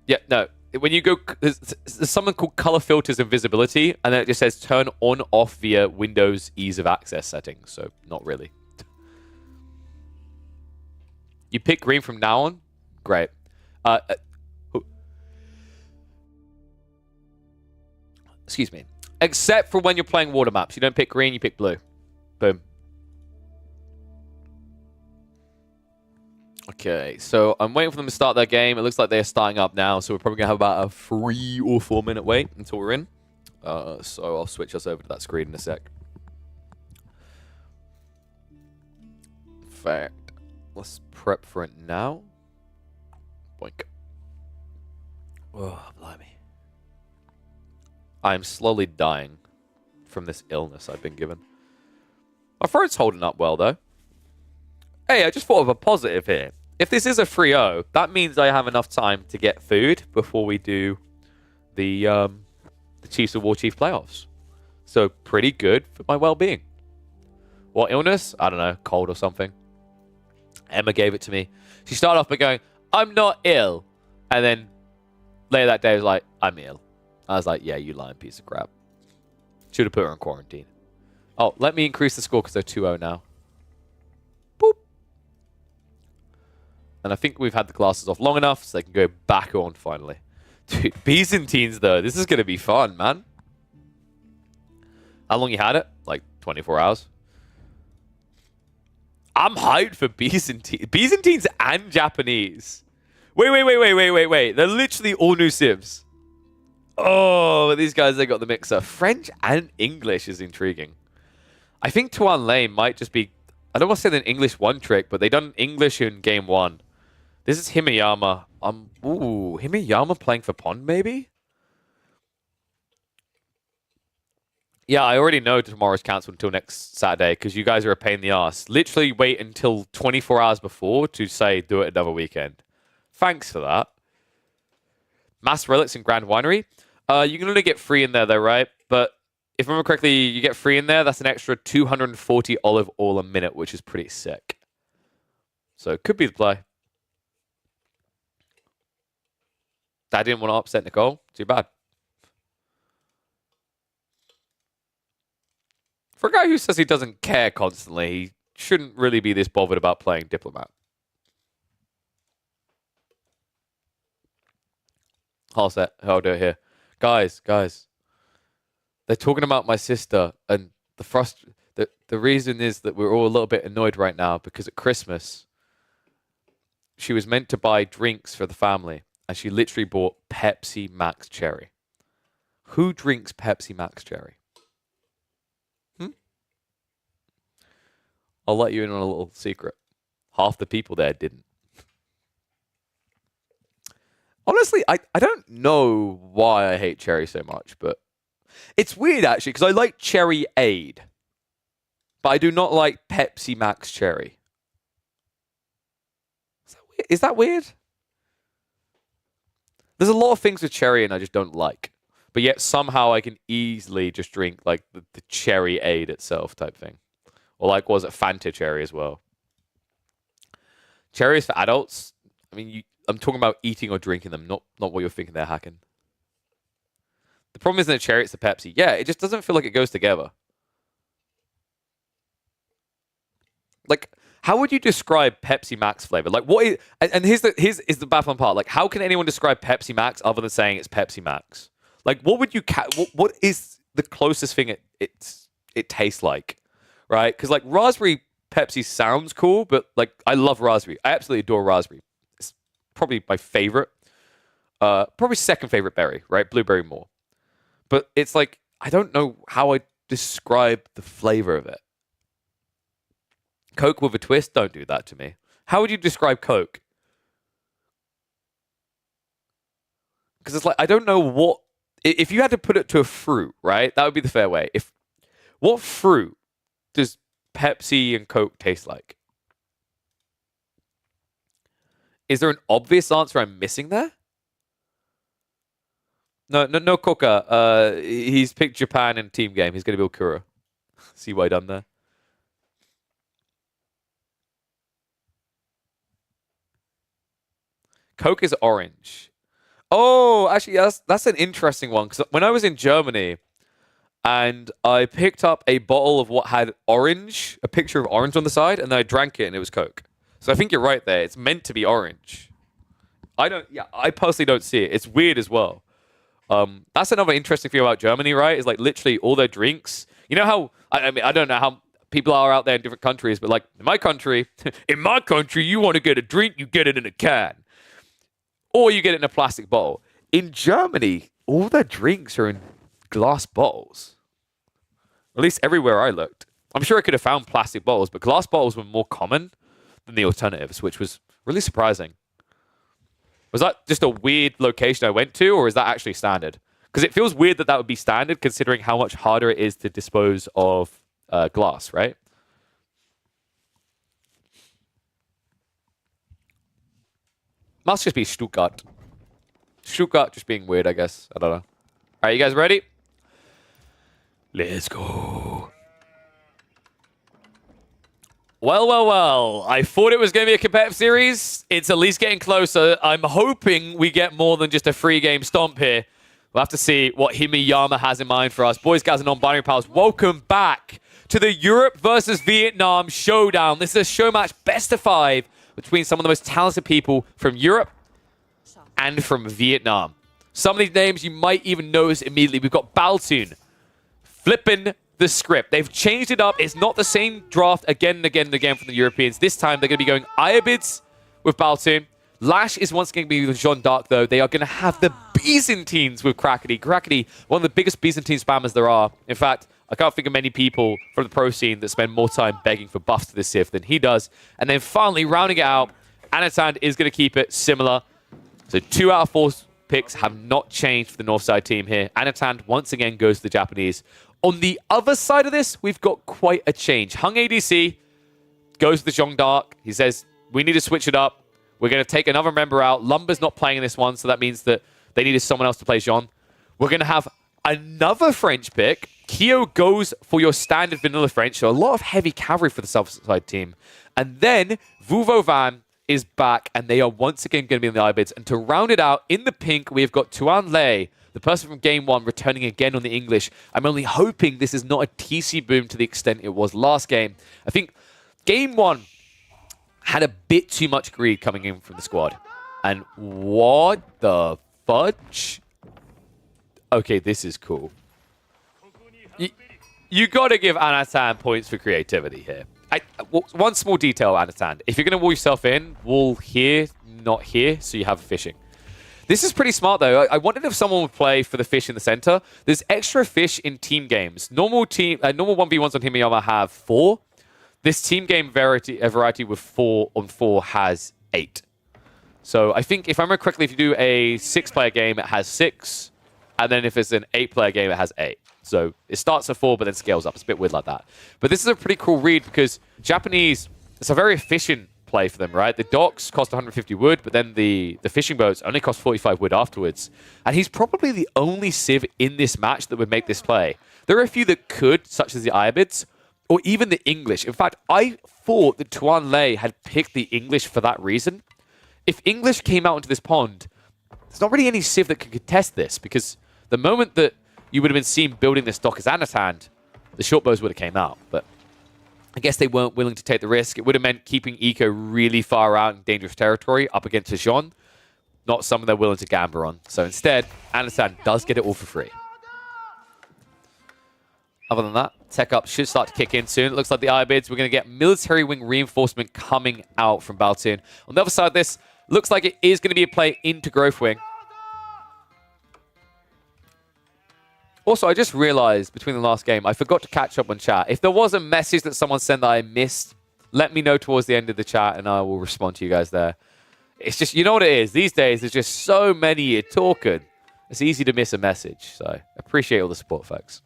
Yeah, no. When you go, there's something called color filters and visibility, and then it just says turn on off via Windows ease of access settings. So not really. You pick green from now on? Great. Excuse me. Except for when you're playing water maps. You don't pick green, you pick blue. Boom. Okay, so I'm waiting for them to start their game. It looks like they're starting up now, so we're probably going to have about a 3 or 4 minute wait until we're in. So I'll switch us over to that screen in a sec. In fact, let's prep for it now. Boink. Oh, blimey. I'm slowly dying from this illness I've been given. My throat's holding up well, though. Hey, I just thought of a positive here. If this is a 3-0, that means I have enough time to get food before we do the Chiefs of War Chief playoffs. So pretty good for my well-being. What illness? I don't know, cold or something. Emma gave it to me. She started off by going, I'm not ill. And then later that day was like, I'm ill. I was like, yeah, you lying piece of crap. Should have put her in quarantine. Oh, let me increase the score because they're 2-0 now. Boop. And I think we've had the glasses off long enough so they can go back on finally. Dude, Byzantines though, this is going to be fun, man. How long you had it? Like 24 hours? I'm hyped for Byzantines and Japanese. Wait. They're literally all new civs. Oh, these guys, they got the mixer. French and English is intriguing. I think Tuan Lane might just be... I don't want to say an English one trick, but they done English in game 1. This is Himeyama. Ooh, Himeyama playing for Pond, maybe? Yeah, I already know tomorrow's cancelled until next Saturday because you guys are a pain in the ass. Literally wait until 24 hours before to say do it another weekend. Thanks for that. Mass Relics and Grand Winery. You can only get free in there though, right? But if I remember correctly, you get free in there. That's an extra 240 olive oil a minute, which is pretty sick. So it could be the play. I didn't want to upset Nicole. Too bad. For a guy who says he doesn't care constantly, he shouldn't really be this bothered about playing Diplomat. I'll do it here. Guys. They're talking about my sister, and the reason is that we're all a little bit annoyed right now because at Christmas, she was meant to buy drinks for the family, and she literally bought Pepsi Max Cherry. Who drinks Pepsi Max Cherry? I'll let you in on a little secret. Half the people there didn't. Honestly, I don't know why I hate cherry so much, but it's weird actually, because I like Cherry Aid, but I do not like Pepsi Max Cherry. Is that weird? There's a lot of things with cherry and I just don't like, but yet somehow I can easily just drink like the Cherry Aid itself type thing. Or like, was it Fanta Cherry as well? Cherries for adults? I mean, I'm talking about eating or drinking them, not what you're thinking they're hacking. The problem isn't a cherry, it's a Pepsi. Yeah, it just doesn't feel like it goes together. Like, how would you describe Pepsi Max flavor? Like, what is... And here's the baffling part. Like, how can anyone describe Pepsi Max other than saying it's Pepsi Max? Like, what would you... What is the closest thing it tastes like? Right? Because, like, raspberry Pepsi sounds cool, but, like, I love raspberry. I absolutely adore raspberry. It's probably my favorite. Probably second favorite berry, right? Blueberry more. But it's like, I don't know how I describe the flavor of it. Coke with a twist? Don't do that to me. How would you describe Coke? Because it's like, I don't know what... If you had to put it to a fruit, right? That would be the fair way. What fruit does Pepsi and Coke taste like? Is there an obvious answer I'm missing there? No, Coca. He's picked Japan in team game. He's going to be Okura. See what I done there? Coke is orange. Oh, actually, that's an interesting one. Because when I was in Germany, and I picked up a bottle of what had orange, a picture of orange on the side, and then I drank it, and it was Coke. So I think you're right there. It's meant to be orange. I personally don't see it. It's weird as well. That's another interesting thing about Germany, right? Is like literally all their drinks. You know how I mean I don't know how people are out there in different countries, but like in my country, you want to get a drink, you get it in a can, or you get it in a plastic bottle. In Germany, all their drinks are in glass bottles. At least everywhere I looked. I'm sure I could have found plastic bottles, but glass bottles were more common than the alternatives, which was really surprising. Was that just a weird location I went to, or is that actually standard? Because it feels weird that would be standard, considering how much harder it is to dispose of glass, right? Must just be Stuttgart. Stuttgart just being weird, I guess. I don't know. All right, you guys ready? Let's go. Well, well, well. I thought it was going to be a competitive series. It's at least getting closer. I'm hoping we get more than just a free-game stomp here. We'll have to see what Himiyama has in mind for us. Boys, guys, and non-binary pals, welcome back to the Europe versus Vietnam showdown. This is a show match best of 5 between some of the most talented people from Europe and from Vietnam. Some of these names you might even notice immediately. We've got Baltoon flipping the script. They've changed it up. It's not the same draft again and again and again from the Europeans. This time, they're going to be going Ayabids with Baltoon. Lash is once again going to be with Jean d'Arc, though. They are going to have the Byzantines with Crackety. Crackety, one of the biggest Byzantine spammers there are. In fact, I can't think of many people from the pro scene that spend more time begging for buffs to this Sith than he does. And then finally, rounding it out, Anatan is going to keep it similar. So 2 out of 4 picks have not changed for the Northside team here. Anatan once again goes to the Japanese. On the other side of this, we've got quite a change. Hung ADC goes to the Jean d'Arc. He says, we need to switch it up. We're going to take another member out. Lumber's not playing in this one, so that means that they needed someone else to play Jean. We're going to have another French pick. Kyo goes for your standard vanilla French, so a lot of heavy cavalry for the Southside team. And then Vuvo Van is back, and they are once again going to be in the Ibids. And to round it out, in the pink, we've got Tuan Lei, the person from Game 1, returning again on the English. I'm only hoping this is not a TC boom to the extent it was last game. I think Game 1 had a bit too much greed coming in from the squad. And what the fudge? Okay, this is cool. You got to give Anatan points for creativity here. One small detail, Anatan. If you're going to wall yourself in, wall here, not here, so you have fishing. This is pretty smart, though. I wondered if someone would play for the fish in the center. There's extra fish in team games. Normal 1v1s on Himiyama have 4. This team game variety with 4 on 4 has 8. So I think, if I remember correctly, if you do a 6-player game, it has 6. And then if it's an 8-player game, it has 8. So it starts at 4, but then scales up. It's a bit weird like that. But this is a pretty cool read because Japanese, it's a very efficient play for them, right? The docks cost 150 wood, but then the fishing boats only cost 45 wood afterwards. And he's probably the only Civ in this match that would make this play. There are a few that could, such as the Ayabids, or even the English. In fact, I thought that Tuan Lei had picked the English for that reason. If English came out into this pond, there's not really any Civ that could contest this, because the moment that you would have been seen building this dock as Anatan, the short bows would have came out. But I guess they weren't willing to take the risk. It would have meant keeping Eco really far out in dangerous territory up against Jean, not someone they're willing to gamble on. So instead, Anatan does get it all for free. Other than that, tech up should start to kick in soon. It looks like the Ibids, we're going to get military wing reinforcement coming out from Baltoon. On the other side of this, looks like it is going to be a play into Growth Wing. Also, I just realized between the last game, I forgot to catch up on chat. If there was a message that someone sent that I missed, let me know towards the end of the chat and I will respond to you guys there. It's just, you know what it is? These days, there's just so many talking. It's easy to miss a message. So, appreciate all the support, folks.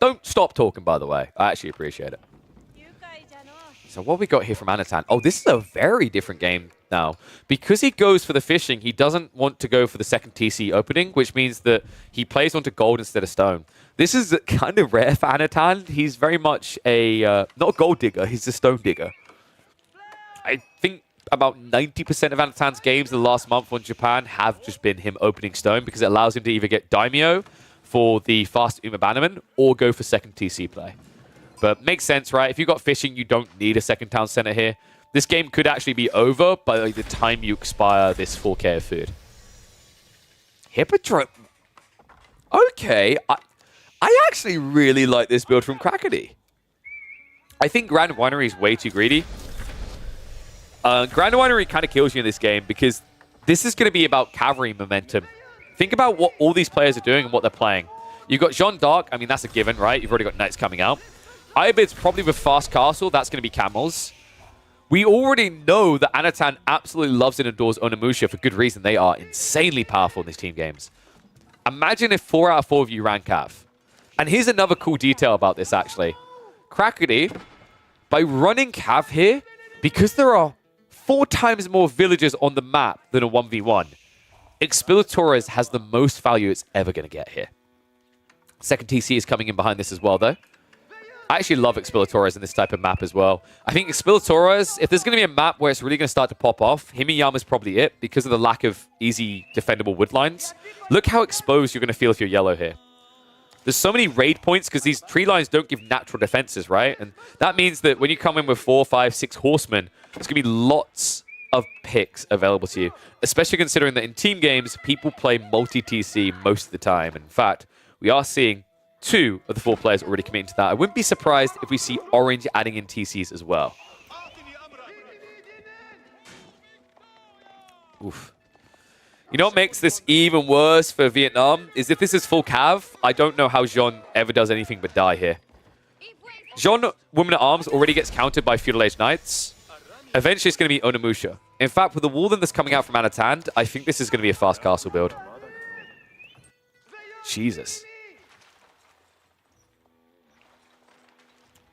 Don't stop talking, by the way. I actually appreciate it. So what we got here from Anatan? Oh, this is a very different game now. Because he goes for the fishing, he doesn't want to go for the second TC opening, which means that he plays onto gold instead of stone. This is kind of rare for Anatan. He's very much a, not a gold digger, he's a stone digger. I think about 90% of Anatan's games in the last month on Japan have just been him opening stone because it allows him to either get Daimyo for the fast Uma Bannerman or go for second TC play. But makes sense, right? If you've got fishing, you don't need a second town center here. This game could actually be over by the time you expire this 4K of food. Hippodrome. Okay. I actually really like this build from Crackety. I think Grand Winery is way too greedy. Grand Winery kind of kills you in this game because this is going to be about cavalry momentum. Think about what all these players are doing and what they're playing. You've got Jean d'Arc. I mean, that's a given, right? You've already got knights coming out. Ibid's probably with fast castle. That's going to be camels. We already know that Anatan absolutely loves and adores Onimusha for good reason. They are insanely powerful in these team games. Imagine if 4 out of 4 of you ran Cav. And here's another cool detail about this, actually. Crackety, by running Cav here, because there are 4 times more villagers on the map than a 1v1, Expillatores has the most value it's ever going to get here. Second TC is coming in behind this as well, though. I actually love Exploratores in this type of map as well. I think Exploratores, if there's going to be a map where it's really going to start to pop off, Himiyama's probably it because of the lack of easy defendable wood lines. Look how exposed you're going to feel if you're yellow here. There's so many raid points because these tree lines don't give natural defenses, right? And that means that when you come in with 4, 5, 6 horsemen, there's going to be lots of picks available to you, especially considering that in team games, people play multi-TC most of the time. In fact, we are seeing 2 of the 4 players already committing to that. I wouldn't be surprised if we see Orange adding in TCs as well. Oof. You know what makes this even worse for Vietnam is if this is full cav, I don't know how Jean ever does anything but die here. Jean, Woman at Arms, already gets countered by Feudal Age Knights. Eventually, it's going to be Onimusha. In fact, with the Walden that's coming out from Anatand, I think this is going to be a fast castle build. Jesus.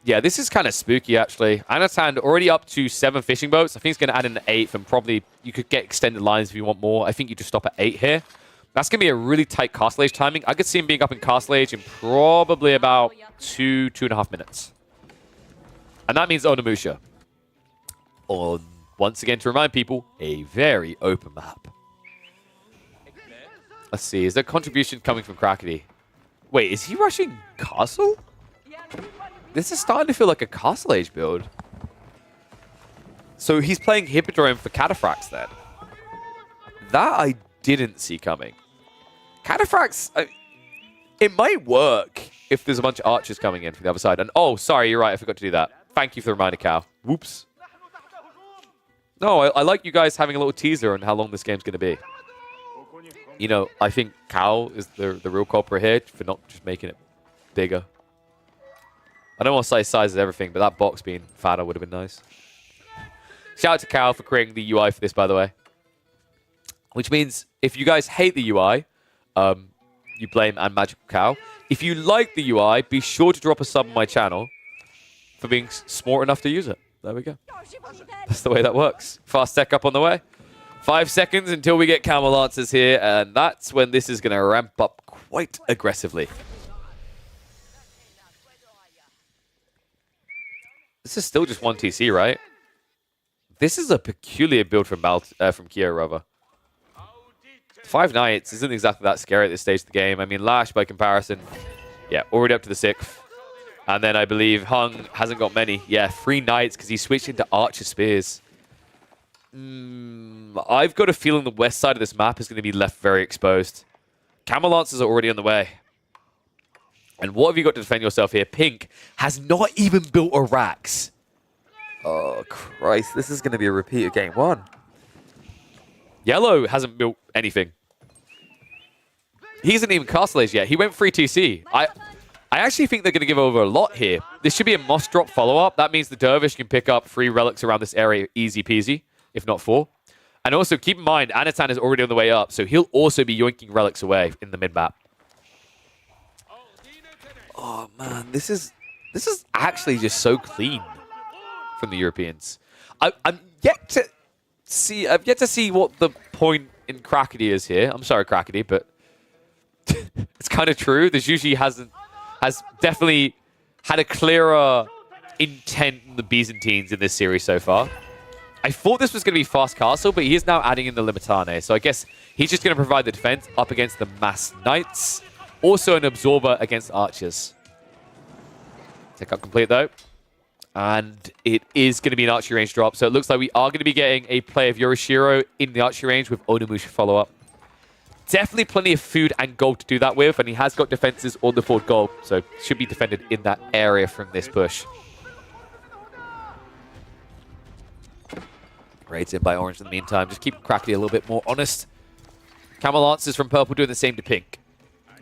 Yeah, this is kind of spooky, actually. Anatand already up to 7 fishing boats. I think it's going to add in an 8th, and probably you could get extended lines if you want more. I think you just stop at 8 here. That's going to be a really tight Castle Age timing. I could see him being up in Castle Age in probably about 2.5 minutes. And that means Onimusha. On, once again, to remind people, a very open map. Let's see, is there contribution coming from Krakeny? Wait, is he rushing Castle? This is starting to feel like a Castle Age build. So he's playing Hippodrome for Cataphracts then. That I didn't see coming. Cataphracts, it might work if there's a bunch of archers coming in from the other side. And oh, sorry, you're right, I forgot to do that. Thank you for the reminder, Cal. Whoops. No, I like you guys having a little teaser on how long this game's going to be. You know, I think Cal is the real culprit here for not just making it bigger. I don't want to say size of everything, but that box being fatter would have been nice. Shout out to Cal for creating the UI for this, by the way. Which means if you guys hate the UI, you blame and Magical Cow. If you like the UI, be sure to drop a sub on my channel for being smart enough to use it. There we go. That's the way that works. Fast tech up on the way. 5 seconds until we get Camel Lancers here, and that's when this is going to ramp up quite aggressively. This is still just 1 TC, right? This is a peculiar build from Kyo, rather. 5 Knights isn't exactly that scary at this stage of the game. I mean, Lash, by comparison, yeah, already up to the 6th. And then I believe Hung hasn't got many. Yeah, 3 Knights because he switched into Archer Spears. I've got a feeling the west side of this map is going to be left very exposed. Camel Lancers are already on the way. And what have you got to defend yourself here? Pink has not even built a Rax. Oh, Christ. This is going to be a repeat of game 1. Yellow hasn't built anything. He isn't even Castle Age yet. He went free TC. I actually think they're going to give over a lot here. This should be a Moss drop follow-up. That means the Dervish can pick up 3 relics around this area easy peasy, if not 4. And also, keep in mind, Anatan is already on the way up, so he'll also be yoinking relics away in the mid-map. Oh, man, this is actually just so clean from the Europeans. I've yet to see what the point in Krakeny is here. I'm sorry, Krakeny, but it's kind of true. The Juji has definitely had a clearer intent than the Byzantines in this series so far. I thought this was going to be Fast Castle, but he is now adding in the Limitane. So I guess he's just going to provide the defense up against the Mass Knights. Also an Absorber against Archers. Take out complete, though. And it is going to be an archery range drop. So it looks like we are going to be getting a play of Yorishiro in the archery range with Onimusha follow-up. Definitely plenty of food and gold to do that with. And he has got defenses on the Fort Gold. So should be defended in that area from this push. Raids in by Orange in the meantime. Just keep Krakeny a little bit more honest. Camel Lancers from Purple doing the same to Pink.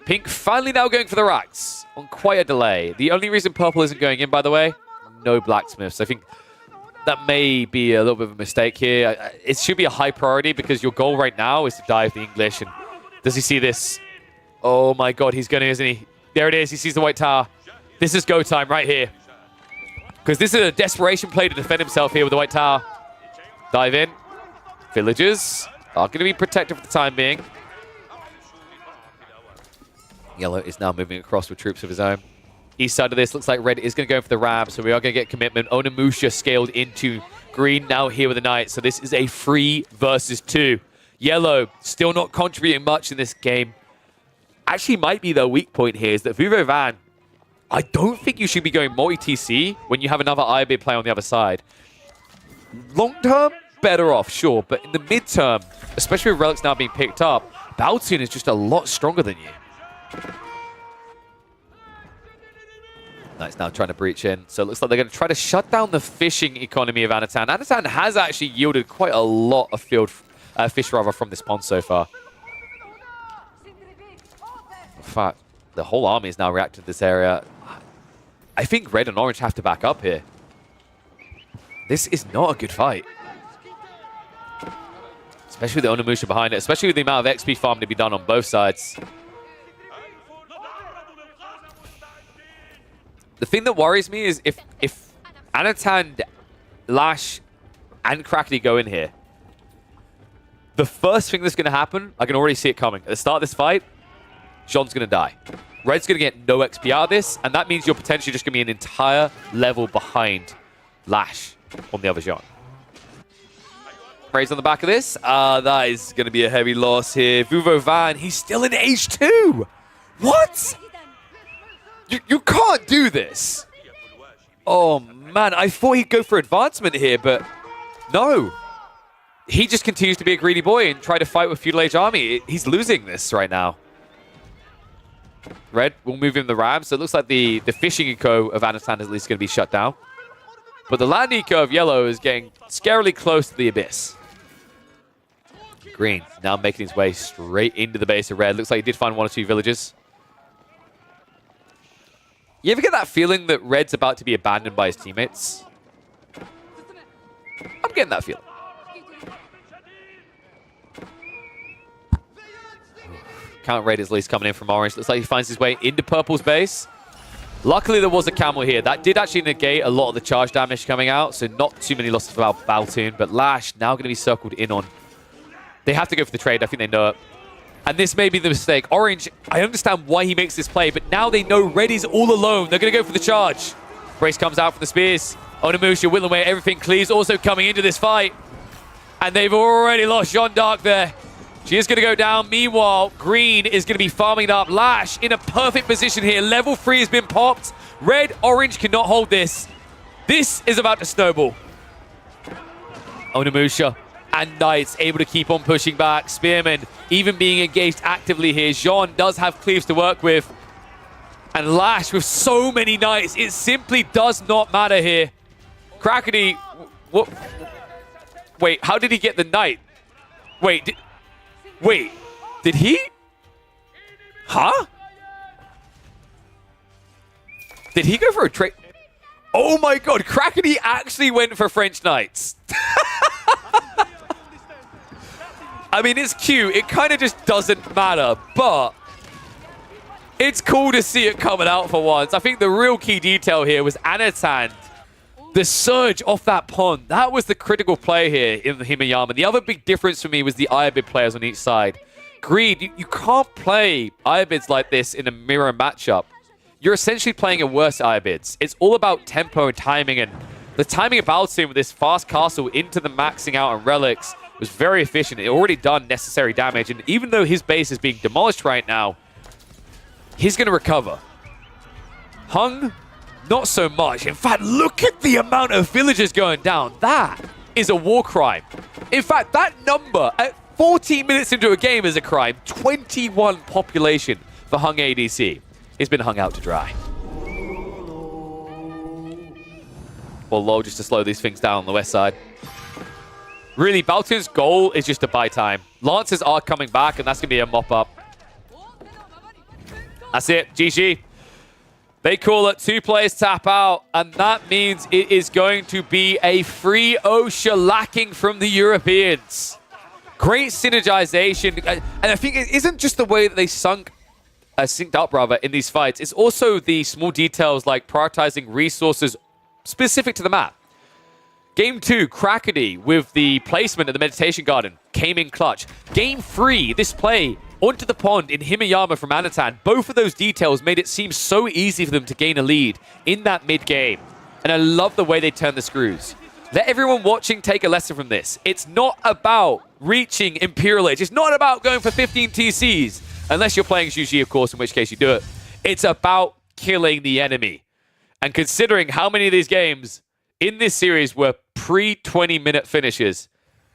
Pink finally now going for the racks on quite a delay. The only reason Purple isn't going in, by the way, no blacksmiths. I think that may be a little bit of a mistake here. It should be a high priority because your goal right now is to dive the English. And does he see this? Oh my god, he's going to, isn't he? There it is. He sees the White Tower. This is go time right here. Because this is a desperation play to defend himself here with the White Tower. Dive in. Villagers are going to be protected for the time being. Yellow is now moving across with troops of his own. east side of this. Looks like red is going to go for the Ram, so we are going to get commitment. Onimusha scaled into green, now here with the Knight. So this is a 3 versus 2. Yellow still not contributing much in this game. Actually might be the weak point here is that Vuvo Van, I don't think you should be going multi-TC when you have another IBID play on the other side. Long term, better off, sure, but in the midterm, especially with Relics now being picked up, Baltoon is just a lot stronger than you. Knight's now trying to breach in, so it looks like they're going to try to shut down the fishing economy of Anatan. Anatan has actually yielded quite a lot of fish from this pond so far. In fact, the whole army is now reacting to this area. I think red and orange have to back up here. This is not a good fight. Especially with the Onimusha behind it, especially with the amount of XP farm to be done on both sides. The thing that worries me is if Anatan, Lash, and Crackety go in here, the first thing that's going to happen, I can already see it coming. At the start of this fight, Jean's going to die. Red's going to get no XP out of this, and that means you're potentially just going to be an entire level behind Lash on the other Jean. Raise on the back of this. That is going to be a heavy loss here. Vuvo Van, he's still in H2. What? You can't do this. Oh, man. I thought he'd go for advancement here, but no. He just continues to be a greedy boy and try to fight with Feudal Age Army. He's losing this right now. Red will move in the Ram, so it looks like the fishing eco of Anatan is at least going to be shut down. But the land eco of yellow is getting scarily close to the abyss. Green now making his way straight into the base of red. Looks like he did find 1 or 2 villages. You ever get that feeling that red's about to be abandoned by his teammates? I'm getting that feeling. Count Raid is at least coming in from orange. Looks like he finds his way into purple's base. Luckily, there was a camel here. That did actually negate a lot of the charge damage coming out, so not too many losses for Baltoon. But Lash now going to be circled in on. They have to go for the trade. I think they know it. And this may be the mistake. Orange, I understand why he makes this play, but now they know Red is all alone. They're going to go for the charge. Brace comes out for the spears. Onimusha, whittling away everything. Cleaves also coming into this fight. And they've already lost Jeanne d'Arc there. She is going to go down. Meanwhile, Green is going to be farming it up. Lash in a perfect position here. Level 3 has been popped. Red, Orange cannot hold this. This is about to snowball. Onimusha and Knights able to keep on pushing back. Spearman even being engaged actively here. Jean does have cleaves to work with. And Lash with so many Knights, it simply does not matter here. Crackety, what? Wait, how did he get the Knight? Wait, did he? Huh? Did he go for a trade? Oh my god, Crackety actually went for French Knights. I mean, it's cute. It kind of just doesn't matter, but it's cool to see it coming out for once. I think the real key detail here was Anatan. The surge off that pond, that was the critical play here in the Himayama. The other big difference for me was the Iabid players on each side. Greed, you can't play Iabids like this in a mirror matchup. You're essentially playing a worse Iabids. It's all about tempo and timing, and the timing of Baltoon with this fast castle into the maxing out on relics was very efficient. It already done necessary damage, and even though his base is being demolished right now, he's going to recover. Hung, not so much. In fact, look at the amount of villagers going down. That is a war crime. In fact, that number at 14 minutes into a game is a crime. 21 population for Hung ADC. He's been hung out to dry. Well, low just to slow these things down on the west side. Really, Baltoon's goal is just to buy time. Lancers are coming back, and that's going to be a mop-up. That's it. GG. They call it 2 players tap out, and that means it is going to be a 3-0 shellacking from the Europeans. Great synergization, and I think it isn't just the way that they synced up rather in these fights. It's also the small details like prioritizing resources specific to the map. Game 2, Crackety with the placement of the Meditation Garden came in clutch. Game 3, this play onto the pond in Himayama from Anatan. Both of those details made it seem so easy for them to gain a lead in that mid-game. And I love the way they turn the screws. Let everyone watching take a lesson from this. It's not about reaching Imperial Age. It's not about going for 15 TCs. Unless you're playing Zhuji, of course, in which case you do it. It's about killing the enemy. And considering how many of these games in this series were pre-20-minute finishes,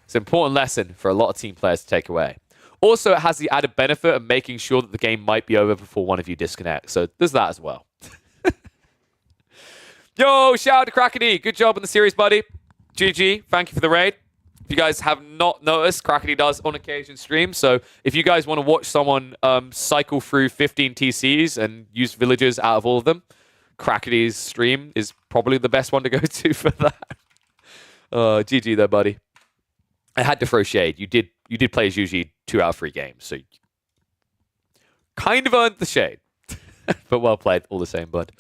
it's an important lesson for a lot of team players to take away. Also, it has the added benefit of making sure that the game might be over before one of you disconnect. So there's that as well. Yo, shout out to Krakeny. Good job in the series, buddy. GG. Thank you for the raid. If you guys have not noticed, Krakeny does on occasion stream. So if you guys want to watch someone cycle through 15 TCs and use villagers out of all of them, Krakeny's stream is probably the best one to go to for that. GG there, buddy. I had to throw shade. You did play as usually 2 out of 3 games, so you kind of earned the shade. But well played all the same, bud.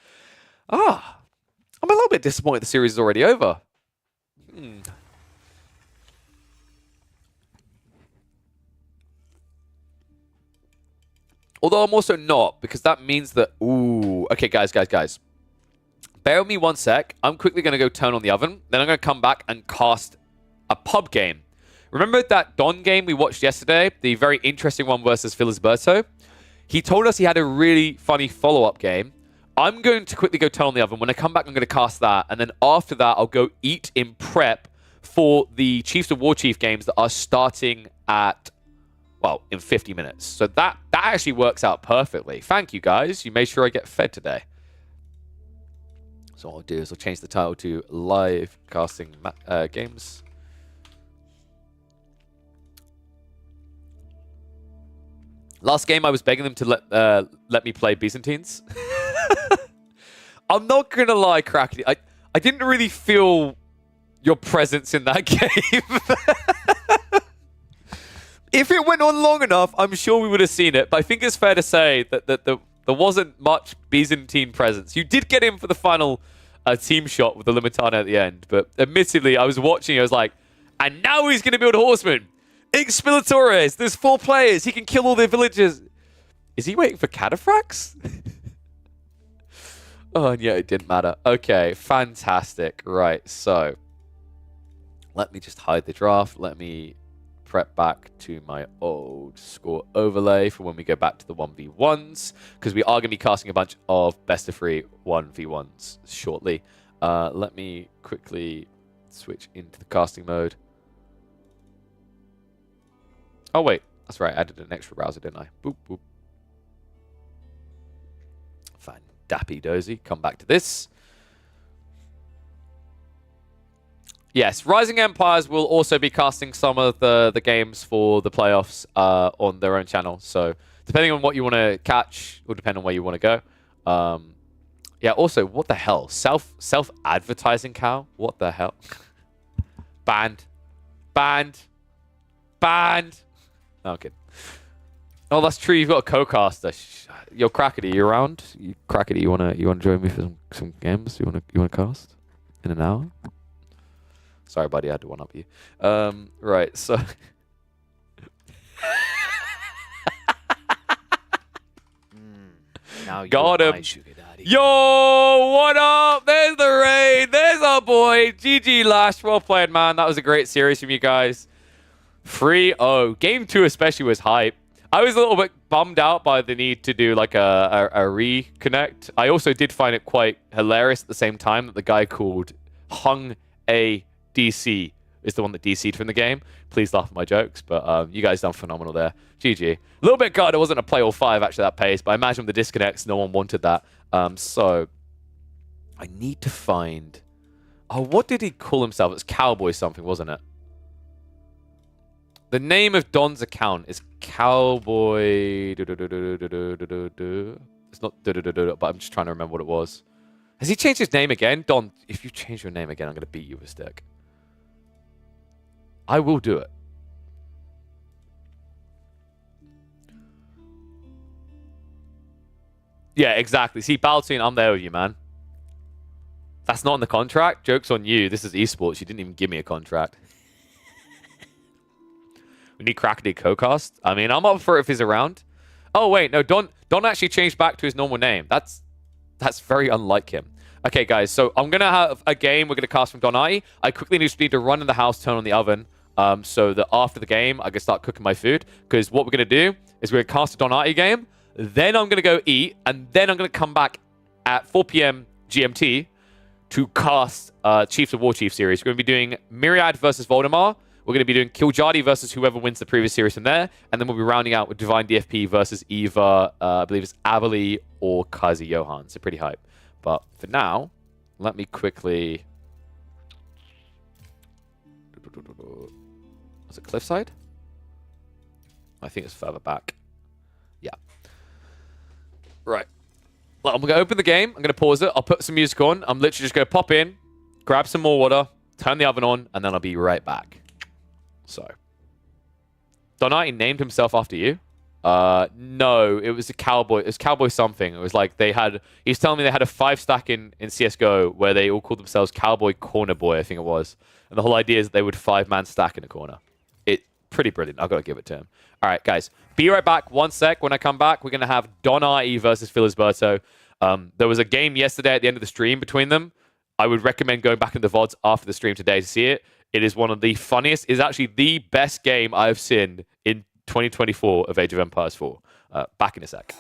I'm a little bit disappointed the series is already over. Although I'm also not, because that means that... Ooh. Okay, guys. Bear with me one sec. I'm quickly going to go turn on the oven. Then I'm going to come back and cast a pub game. Remember that Don game we watched yesterday? The very interesting one versus Felisberto? He told us he had a really funny follow-up game. I'm going to quickly go turn on the oven. When I come back, I'm going to cast that. And then after that, I'll go eat in prep for the Chiefs of War Chief games that are starting at... well, in 50 minutes. So that actually works out perfectly. Thank you, guys. You made sure I get fed today. So what I'll do is I'll change the title to Live Casting Games. Last game, I was begging them to let me play Byzantines. I'm not going to lie, Krakeny. I didn't really feel your presence in that game. If it went on long enough, I'm sure we would have seen it. But I think it's fair to say that there wasn't much Byzantine presence. You did get in for the final team shot with the Limitana at the end. But admittedly, I was watching. I was like, and now he's going to build a horseman. Expilatores. There's 4 players. He can kill all their villagers. Is he waiting for cataphracts? Oh, and yeah, it didn't matter. Okay, fantastic. Right, so let me just hide the draft. Let me prep back to my old score overlay for when we go back to the 1v1s, because we are going to be casting a bunch of best of 3 1v1s shortly. Let me quickly switch into the casting mode. Oh, wait. That's right. I added an extra browser, didn't I? Boop, boop. Fine. Dappy dozy. Come back to this. Yes, Rising Empires will also be casting some of the games for the playoffs on their own channel. So depending on what you want to catch, will depend on where you want to go. Yeah, also, what the hell? Self-advertising cow? What the hell? Banned. No, I'm kidding. Oh, that's true. You've got a co-caster. Yo, Krakeny, you around? Krakeny, you wanna join me for some games? You wanna cast in an hour? Sorry, buddy, I had to one-up you. Right, so... Now got you're him. my sugar daddy. Yo, what up? There's the raid. There's our boy. GG Lash. Well played, man. That was a great series from you guys. 3-0. Game 2 especially was hype. I was a little bit bummed out by the need to do like a reconnect. I also did find it quite hilarious at the same time that the guy called Hung A DC is the one that DC'd from the game. Please laugh at my jokes, but you guys done phenomenal there. GG. A little bit gutted it wasn't a play all 5 actually that pace, but I imagine with the disconnects, no one wanted that. So I need to find... Oh, what did he call himself? It's Cowboy something, wasn't it? The name of Don's account is Cowboy... It's not... But I'm just trying to remember what it was. Has he changed his name again? Don, if you change your name again, I'm going to beat you with a stick. I will do it. Yeah, exactly. See, Palpatine, I'm there with you, man. That's not in the contract. Joke's on you. This is esports. You didn't even give me a contract. We need Crackety co-cast. I mean, I'm up for it if he's around. Oh, wait. No, Don actually changed back to his normal name. That's very unlike him. Okay, guys. So I'm going to have a game we're going to cast from Donati. I quickly just need to run in the house, turn on the oven, so that after the game, I can start cooking my food. Because what we're going to do is we're going to cast a Donati game. Then I'm going to go eat. And then I'm going to come back at 4 p.m. GMT to cast Chiefs of War Chief series. We're going to be doing Myriad versus Voldemar. We're going to be doing Kiljardi versus whoever wins the previous series from there. And then we'll be rounding out with Divine DFP versus either, I believe it's Avali or Kazi Johan. So pretty hype. But for now, let me quickly... Was it Cliffside? I think it's further back. Yeah. Right. Well, I'm going to open the game. I'm going to pause it. I'll put some music on. I'm literally just going to pop in, grab some more water, turn the oven on, and then I'll be right back. So. Donati named himself after you? No, it was a cowboy. It was cowboy something. It was like they had... He's telling me they had a 5-stack in CSGO where they all called themselves Cowboy Corner Boy, I think it was. And the whole idea is that they would 5-man stack in a corner. Pretty brilliant. I've got to give it to him. All right, guys. Be right back. 1 sec. When I come back, we're going to have Donati versus Philisberto. There was a game yesterday at the end of the stream between them. I would recommend going back in the VODs after the stream today to see it. It is one of the funniest. It's actually the best game I've seen in 2024 of Age of Empires 4. Back in a sec.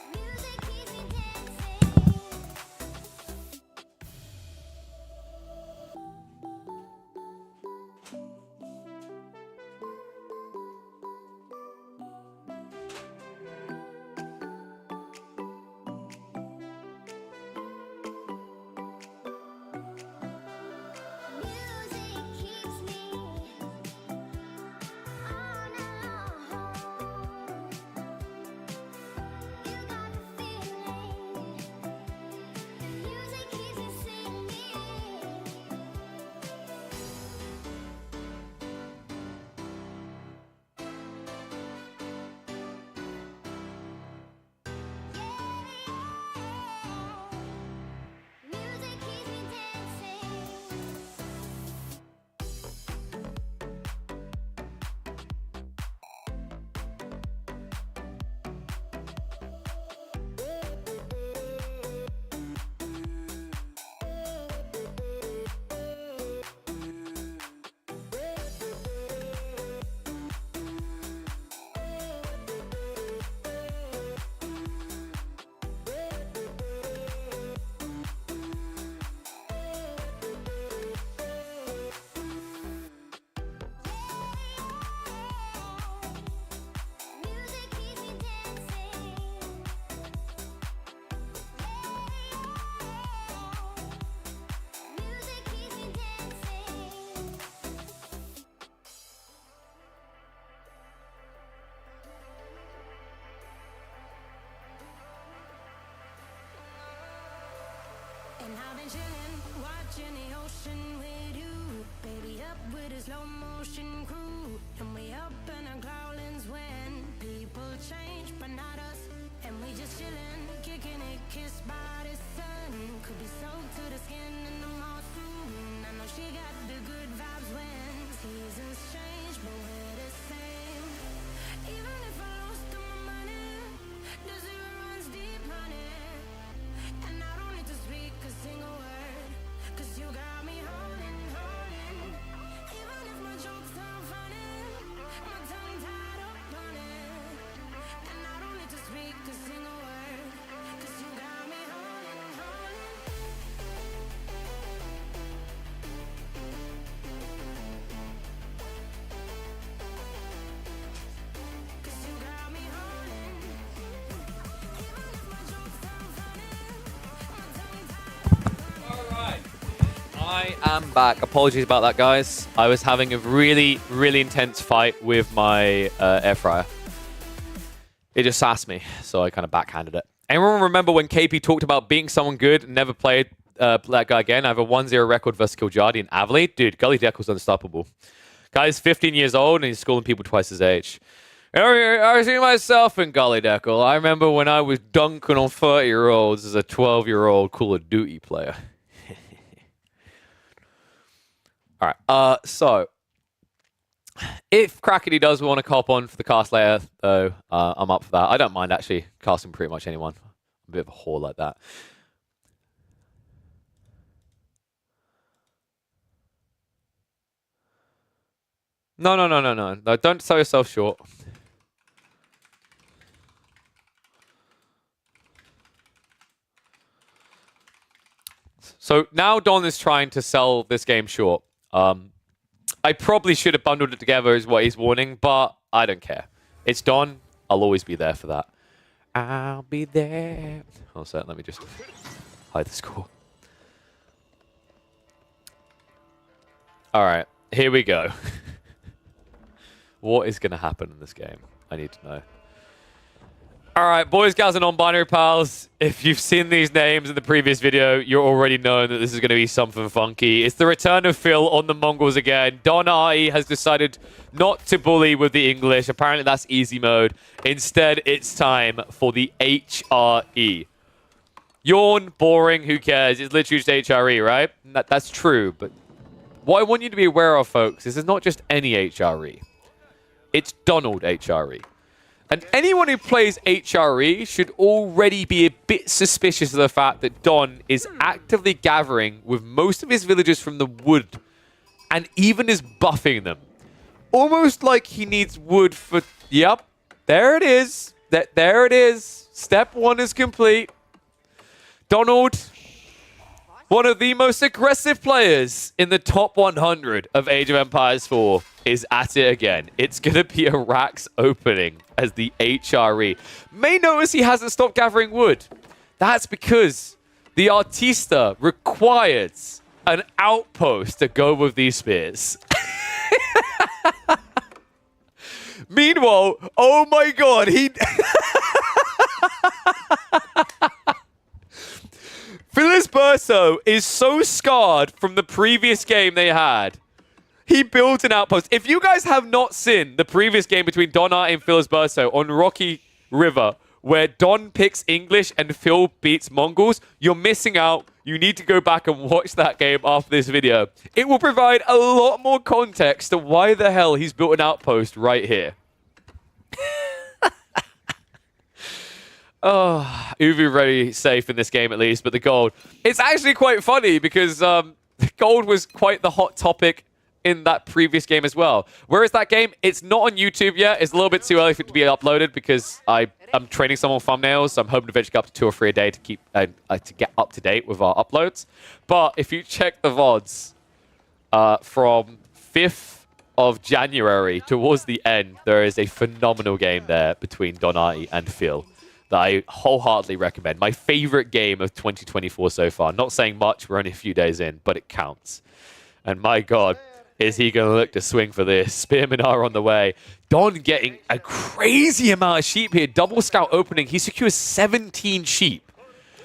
And I've been chillin', watching the ocean with you. Baby, up with a slow motion crew. And we up in our growlings when people change, but not us. And we just chillin', kicking it, kissed by the sun. Could be soaked to the skin in the mall soon. I know she got the good vibes when seasons change, but we're the same. Even if I lost all my money, the zero runs deep, honey. And I don't need to speak a single word, 'cause you got me holding, holding. Even if my jokes aren't funny, my tongue tied up on it. And I don't need to speak a single word, 'cause you got me holding, holding. 'Cause you got me holding. Even if my jokes aren't funny, my tongue tied. Alright. I am back. Apologies about that, guys. I was having a really, really intense fight with my air fryer. It just sassed me, so I kind of backhanded it. Anyone remember when KP talked about being someone good and never played that guy again? I have a 1-0 record versus Kiljardi and Avali. Dude, Gully Deckel's unstoppable. Guy's 15 years old and he's schooling people twice his age. I see myself in Gully Deckel. I remember when I was dunking on 30-year-olds as a 12-year-old Call of Duty player. All right. So If Crackety does want to cop on for the cast later, though, I'm up for that. I don't mind, actually, casting pretty much anyone. I'm a bit of a whore like that. No, no, no, no, no. No, don't sell yourself short. So now Don is trying to sell this game short. I probably should have bundled it together is what he's warning, but I don't care. It's Don. I'll always be there for that. I'll be there. Oh, so let me just hide the score. All right, here we go. What is going to happen in this game? I need to know. All right, boys, gals, and non-binary pals, if you've seen these names in the previous video, you're already knowing that this is going to be something funky. It's the return of Phil on the Mongols again. Don Artie has decided not to bully with the English. Apparently, that's easy mode. Instead, it's time for the HRE. Yawn, boring, who cares? It's literally just HRE, right? That's true, but what I want you to be aware of, folks, is it's not just any HRE. It's Donald HRE. And anyone who plays HRE should already be a bit suspicious of the fact that Don is actively gathering with most of his villagers from the wood and even is buffing them. Almost like he needs wood for... Yep, there it is. There it is. Step 1 is complete. Donald, one of the most aggressive players in the top 100 of Age of Empires 4, is at it again. It's going to be a Rax opening as the HRE. May notice he hasn't stopped gathering wood. That's because the Artista requires an outpost to go with these spears. Meanwhile, oh my god, Phyllis Berso is so scarred from the previous game they had. He built an outpost. If you guys have not seen the previous game between Don Artie and Phyllis Berso on Rocky River, where Don picks English and Phil beats Mongols, you're missing out. You need to go back and watch that game after this video. It will provide a lot more context to why the hell he's built an outpost right here. Oh, Uvu very safe in this game at least, but the gold. It's actually quite funny because the gold was quite the hot topic in that previous game as well. Where is that game? It's not on YouTube yet. It's a little bit too early for it to be uploaded because I'm training some on thumbnails. So I'm hoping to eventually get up to 2 or 3 a day to keep to get up to date with our uploads. But if you check the VODs from 5th of January towards the end, there is a phenomenal game there between Don Artie and Phil that I wholeheartedly recommend. My favorite game of 2024 so far. Not saying much, we're only a few days in, but it counts. And my god, is he going to look to swing for this? Spearmen are on the way. Don getting a crazy amount of sheep here. Double scout opening. He secures 17 sheep.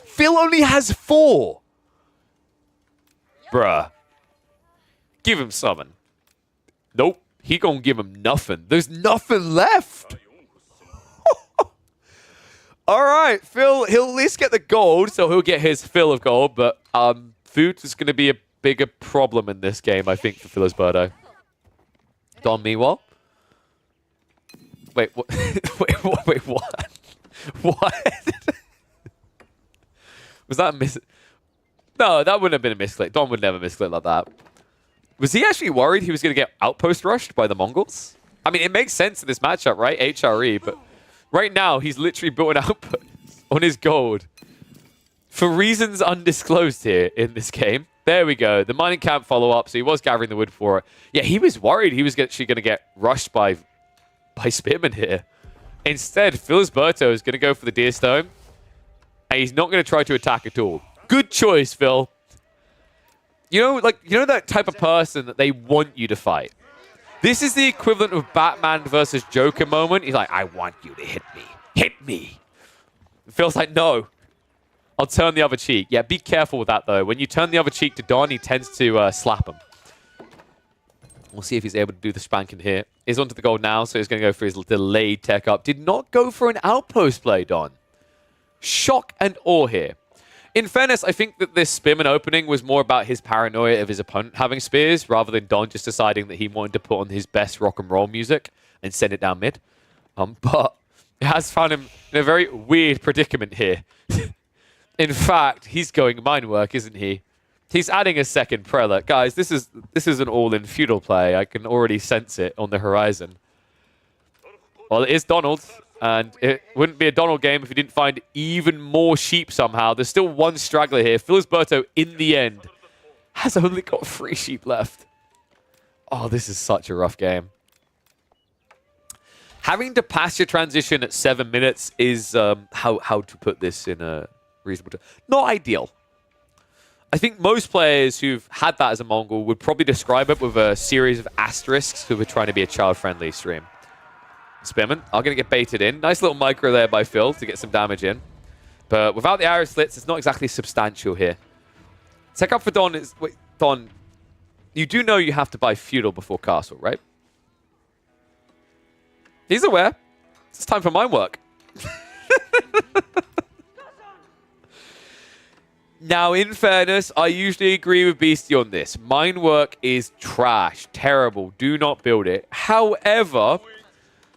Phil only has 4. Bruh. Give him something. Nope. He gonna give him nothing. There's nothing left. All right, Phil, he'll at least get the gold, so he'll get his fill of gold, but food is going to be a bigger problem in this game, I think, for Phyllis Birdo. Don, meanwhile? Wait, what? wait, what? What? Was that a miss? No, that wouldn't have been a misclick. Don would never misclick like that. Was he actually worried he was going to get outpost rushed by the Mongols? I mean, it makes sense in this matchup, right? HRE, but right now, he's literally built an outpost on his gold for reasons undisclosed here in this game. There we go. The mining camp follow-up, so he was gathering the wood for it. Yeah, he was worried he was actually going to get rushed by Spearman here. Instead, Phyllis Berto is going to go for the Deer Stone, and he's not going to try to attack at all. Good choice, Phil. You know that type of person that they want you to fight? This is the equivalent of Batman versus Joker moment. He's like, I want you to hit me. Hit me. Phil's like, no. I'll turn the other cheek. Yeah, be careful with that, though. When you turn the other cheek to Don, he tends to slap him. We'll see if he's able to do the spanking here. He's onto the gold now, so he's going to go for his delayed tech up. Did not go for an outpost play, Don. Shock and awe here. In fairness, I think that this Spearman opening was more about his paranoia of his opponent having spears, rather than Don just deciding that he wanted to put on his best rock and roll music and send it down mid. But it has found him in a very weird predicament here. In fact, he's going mine work, isn't he? He's adding a second prelate. Guys, this is an all-in feudal play. I can already sense it on the horizon. Well, it is Donald, and it wouldn't be a Donald game if he didn't find even more sheep somehow. There's still one straggler here. Philisberto, in the end, has only got 3 sheep left. Oh, this is such a rough game. Having to pasture transition at 7 minutes is, how to put this in a reasonable... Not ideal. I think most players who've had that as a Mongol would probably describe it with a series of asterisks who were trying to be a child-friendly stream. Spearman are going to get baited in. Nice little micro there by Phil to get some damage in. But without the arrow slits, it's not exactly substantial here. Tech up for Don is... Wait, Don, you do know you have to buy feudal before castle, right? He's aware. It's time for mine work. Now, in fairness, I usually agree with Beastie on this. Mine work is trash. Terrible. Do not build it. However...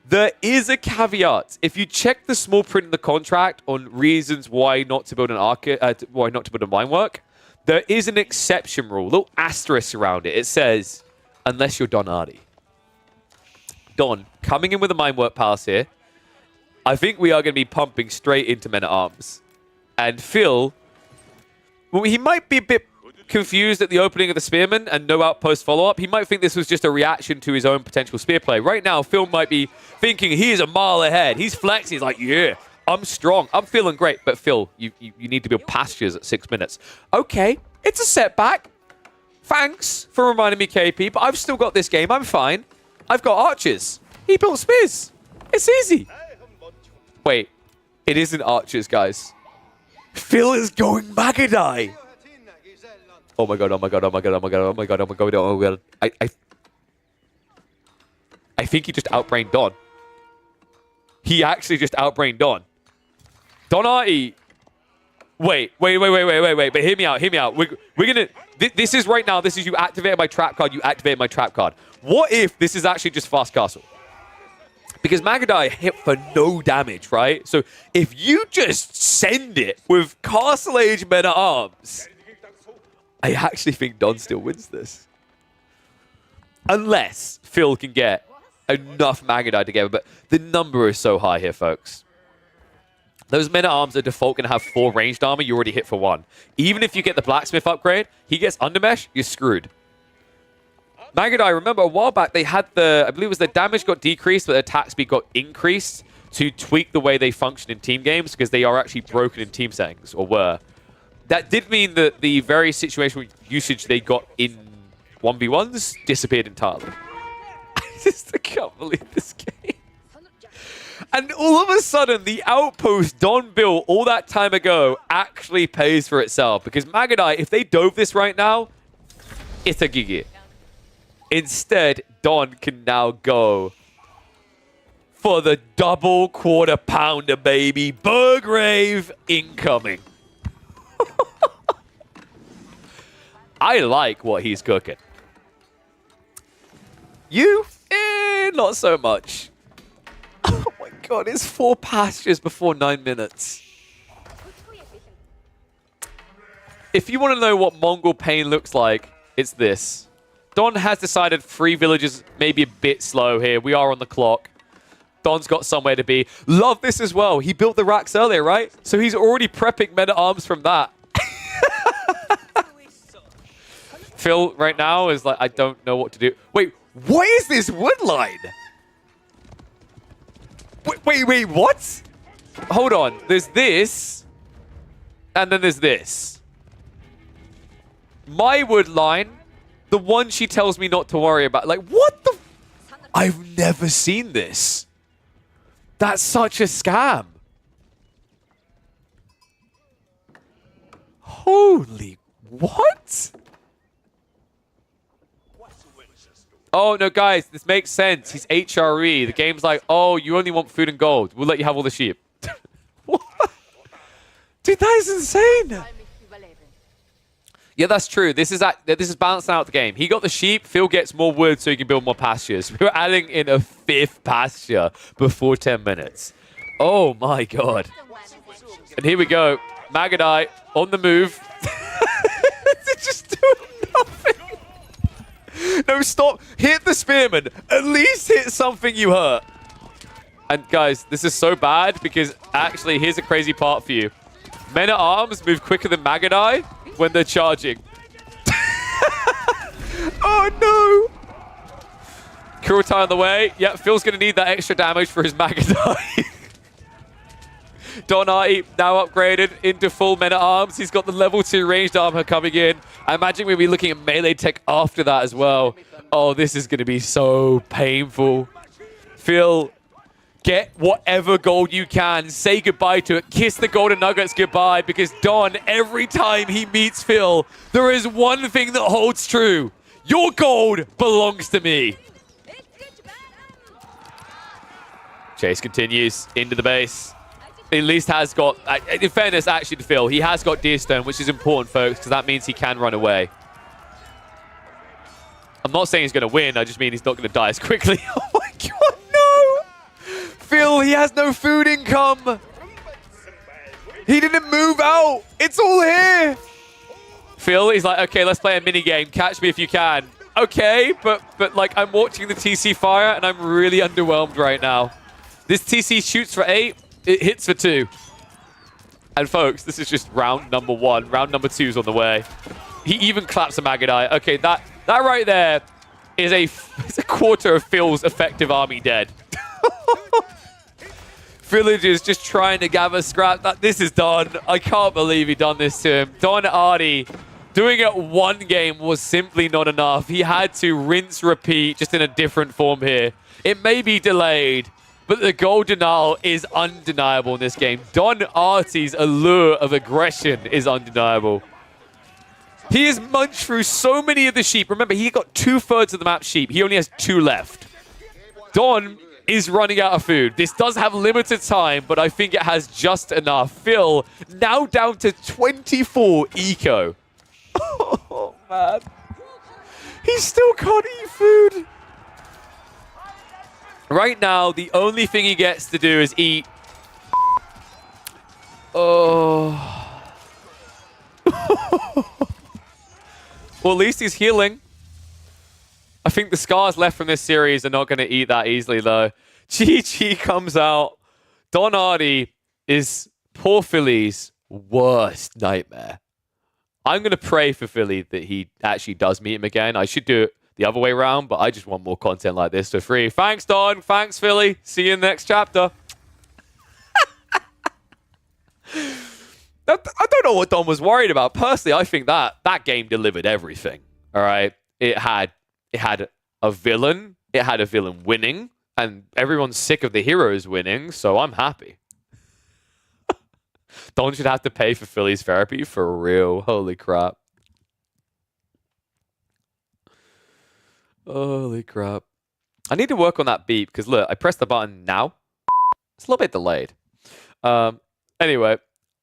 there is a caveat. If you check the small print in the contract on reasons why not to build why not to build a mine work, there is an exception rule, a little asterisk around it. It says, unless you're Don Artie. Don, coming in with a mine work pass here, I think we are going to be pumping straight into men-at-arms. And Phil, well, he might be a bit confused at the opening of the Spearman and no outpost follow-up. He might think this was just a reaction to his own potential spear play. Right now, Phil might be thinking he is a mile ahead. He's flexing. He's like, yeah, I'm strong. I'm feeling great. But Phil, you need to build pastures at 6 minutes. Okay, it's a setback. Thanks for reminding me, KP, but I've still got this game. I'm fine. I've got archers. He built spears. It's easy. Wait, it isn't archers, guys. Phil is going Magadai. Oh my god, oh my god, oh my god, oh my god, oh my god, oh my god, oh my god. I think he just outbrained Don. He actually just outbrained Don. Don Artie. Wait. But hear me out. We're gonna... This is right now, this is you activated my trap card, you activated my trap card. What if this is actually just fast castle? Because Magadai hit for no damage, right? So if you just send it with Castle Age Men-at-Arms... I actually think Don still wins this. Unless Phil can get enough Magadai together. But the number is so high here, folks. Those Men-at-Arms are default going to have 4 ranged armor. You already hit for 1. Even if you get the Blacksmith upgrade, he gets Undermesh, you're screwed. Magadai, remember a while back, they had the... I believe it was the damage got decreased, but the attack speed got increased to tweak the way they function in team games because they are actually broken in team settings, or were. That did mean that the very situational usage they got in 1v1s disappeared entirely. I can't believe this game. And all of a sudden, the outpost Don built all that time ago actually pays for itself. Because Magadai, if they dove this right now, it's a gigi. Instead, Don can now go for the double quarter pounder, baby. Burgrave incoming. I like what he's cooking. You? Not so much. Oh my god, it's 4 pastures before 9 minutes. If you want to know what Mongol pain looks like, it's this. Don has decided 3 villages may be a bit slow here. We are on the clock. Don's got somewhere to be. Love this as well. He built the racks earlier, right? So he's already prepping Men-at-Arms from that. Phil right now is like, I don't know what to do. Wait, what is this wood line? Wait, what? Hold on. There's this, and then there's this. My wood line, the one she tells me not to worry about. Like, what the? I've never seen this. That's such a scam. Holy, what? Oh, no, guys, this makes sense. He's HRE. The game's like, oh, you only want food and gold. We'll let you have all the sheep. What? Dude, that is insane. Yeah, that's true. This is balancing out the game. He got the sheep. Phil gets more wood so he can build more pastures. We're adding in a 5th pasture before 10 minutes. Oh my god. And here we go. Magadai on the move. They're just doing nothing. No, stop. Hit the spearman. At least hit something you hurt. And guys, this is so bad because actually, here's a crazy part for you. Men-at-Arms move quicker than Magadai when they're charging. Oh no! Kurotai on the way. Yeah, Phil's going to need that extra damage for his Magadai. Don Artie now upgraded into full Men-at-Arms. He's got the level 2 ranged armor coming in. I imagine we'll be looking at melee tech after that as well. Oh, this is going to be so painful. Phil, get whatever gold you can. Say goodbye to it. Kiss the golden nuggets goodbye, because Don, every time he meets Phil, there is one thing that holds true. Your gold belongs to me. Chase continues into the base. At least has got, in fairness actually to Phil, he has got Deerstone, which is important, folks, because that means he can run away. I'm not saying he's going to win, I just mean he's not going to die as quickly. Oh my god, no! Phil, he has no food income! He didn't move out! It's all here! Phil, he's like, okay, let's play a mini game. Catch me if you can. Okay, but like, I'm watching the TC fire, and I'm really underwhelmed right now. This TC shoots for 8. It hits for 2. And folks, this is just round number 1. Round number 2 is on the way. He even claps a Magadai. Okay, that right there is a quarter of Phil's effective army dead. Villagers just trying to gather scrap. This is done. I can't believe he done this to him. Don Artie doing it one game was simply not enough. He had to rinse, repeat, just in a different form here. It may be delayed, but the gold denial is undeniable in this game. Don Artie's allure of aggression is undeniable. He has munched through so many of the sheep. Remember, he got 2/3 of the map sheep. He only has 2 left. Don is running out of food. This does have limited time, but I think it has just enough. Phil, now down to 24 eco. Oh, man. He still can't eat food. Right now, the only thing he gets to do is eat. Oh. Well, at least he's healing. I think the scars left from this series are not going to eat that easily, though. GG comes out. Don Artie is poor Philly's worst nightmare. I'm going to pray for Philly that he actually does meet him again. I should do it the other way around, but I just want more content like this for free. Thanks, Don. Thanks, Philly. See you in the next chapter. I don't know what Don was worried about. Personally, I think that game delivered everything. All right. It had a villain. It had a villain winning, and everyone's sick of the heroes winning, so I'm happy. Don should have to pay for Philly's therapy for real. Holy crap. Holy crap. I need to work on that beep because look, I pressed the button now. It's a little bit delayed. Anyway,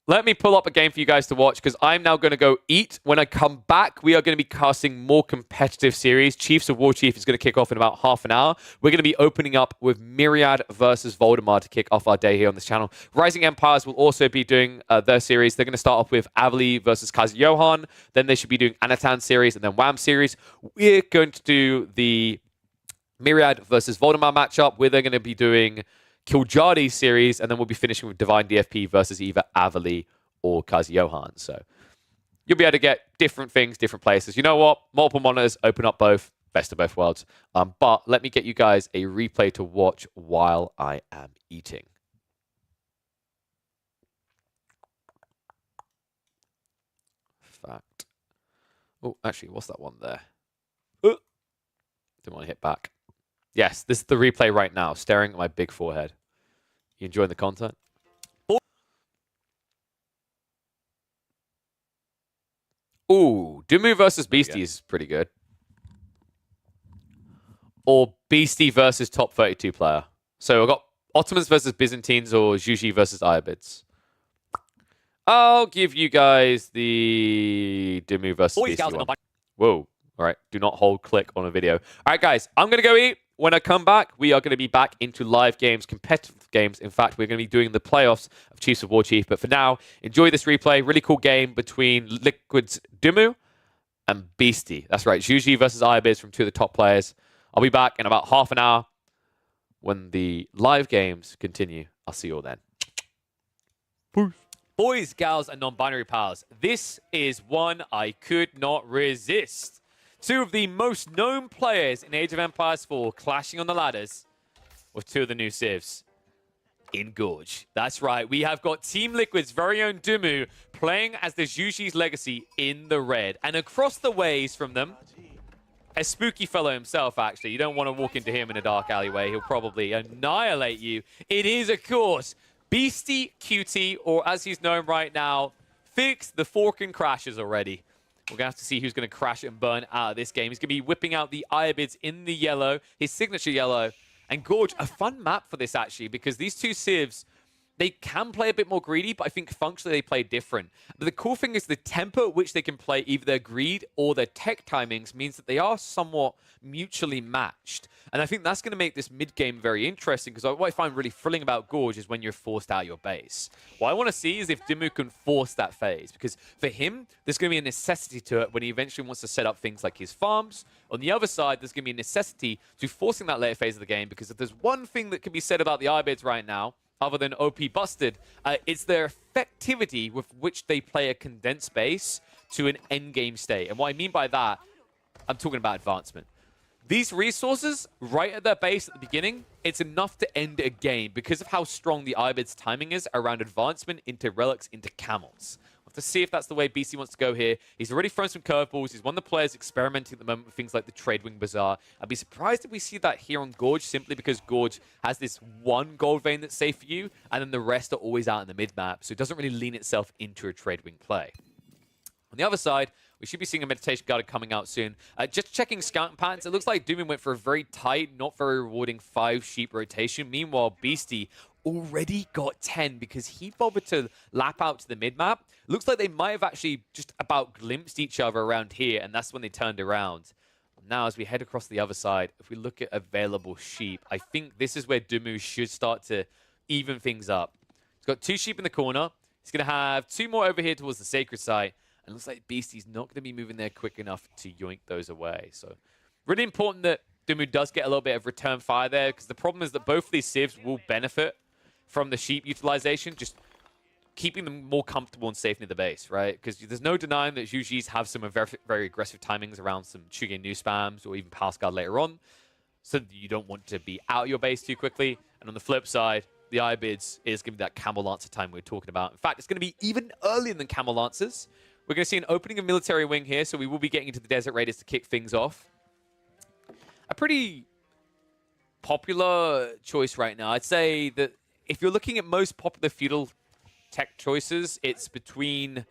let me pull up a game for you guys to watch because I'm now going to go eat. When I come back, we are going to be casting more competitive series. Chiefs of War Chief is going to kick off in about half an hour. We're going to be opening up with Myriad versus Voldemar to kick off our day here on this channel. Rising Empires will also be doing their series. They're going to start off with Avali versus Kazuyohan. Then they should be doing Anatan series and then Wham series. We're going to do the Myriad versus Voldemar matchup where they're going to be doing Kiljadi series, and then we'll be finishing with Divine DFP versus either Avali or Kazuyohan. So you'll be able to get different things, different places. You know what? Multiple monitors, open up both. Best of both worlds. But let me get you guys a replay to watch while I am eating. Fact. Oh, actually, what's that one there? Didn't want to hit back. Yes, this is the replay right now, staring at my big forehead. You enjoying the content? Ooh, Dumu versus Beastie is pretty good. Or Beastie versus top 32 player. So I've got Ottomans versus Byzantines or Juji versus Ayabids. I'll give you guys the Dimu versus Beastie one. Whoa. All right. Do not hold click on a video. All right, guys. I'm going to go eat. When I come back, we are going to be back into live games, competitive games. In fact, we're going to be doing the playoffs of Chiefs of War Chief. But for now, enjoy this replay. Really cool game between Liquid's Dimu and Beastie. That's right. Zhuji versus Ibeez from two of the top players. I'll be back in about half an hour when the live games continue. I'll see you all then. Peace. Boys, gals, and non-binary pals, this is one I could not resist. Two of the most known players in Age of Empires 4 clashing on the ladders with two of the new civs in Gorge. That's right, we have got Team Liquid's very own Dimu playing as the Zhuji's Legacy in the red. And across the ways from them, a spooky fellow himself, actually. You don't want to walk into him in a dark alleyway. He'll probably annihilate you. It is, of course, Beastie QT, or as he's known right now, Fix the Fork and Crashes already. We're going to have to see who's going to crash and burn out of this game. He's going to be whipping out the Ibeez in the yellow, his signature yellow. And Gorge, a fun map for this, actually, because these two civs, they can play a bit more greedy, but I think functionally they play different. But the cool thing is the tempo at which they can play either their greed or their tech timings means that they are somewhat mutually matched. And I think that's going to make this mid-game very interesting, because what I find really thrilling about Gorge is when you're forced out of your base. What I want to see is if Dimu can force that phase, because for him, there's going to be a necessity to it when he eventually wants to set up things like his farms. On the other side, there's going to be a necessity to forcing that later phase of the game, because if there's one thing that can be said about the Ibeez right now, other than OP busted, it's their effectivity with which they play a condensed base to an endgame state. And what I mean by that, I'm talking about advancement. These resources, right at their base at the beginning, it's enough to end a game because of how strong the Ibeez timing is around advancement into relics, into camels. We'll have to see if that's the way BC wants to go here. He's already thrown some curveballs. He's one of the players experimenting at the moment with things like the Tradewing Bazaar. I'd be surprised if we see that here on Gorge, simply because Gorge has this one gold vein that's safe for you, and then the rest are always out in the mid-map, so it doesn't really lean itself into a Tradewing play. On the other side, we should be seeing a Meditation Garden coming out soon. Just checking scouting patterns, it looks like Doomin went for a very tight, not very rewarding 5 sheep rotation. Meanwhile, Beastie already got 10 because he bothered to lap out to the mid-map. Looks like they might have actually just about glimpsed each other around here, and that's when they turned around. Now, as we head across the other side, if we look at available sheep, I think this is where Dimu should start to even things up. He's got 2 sheep in the corner. He's going to have 2 more over here towards the sacred site. And it looks like Beastie's not going to be moving there quick enough to yoink those away. So really important that Dimu does get a little bit of return fire there, because the problem is that both of these civs will benefit from the sheep utilization, just keeping them more comfortable and safe near the base, right? Because there's no denying that Zhuji's have some very, very aggressive timings around some Shuge new spams or even Pass Guard later on, so that you don't want to be out of your base too quickly. And on the flip side, the Ibeez is going to be that Camel Lancer time we were talking about. In fact, it's going to be even earlier than Camel Lancers. We're going to see an opening of Military Wing here, so we will be getting into the Desert Raiders to kick things off. A pretty popular choice right now. I'd say that if you're looking at most popular feudal tech choices, it's between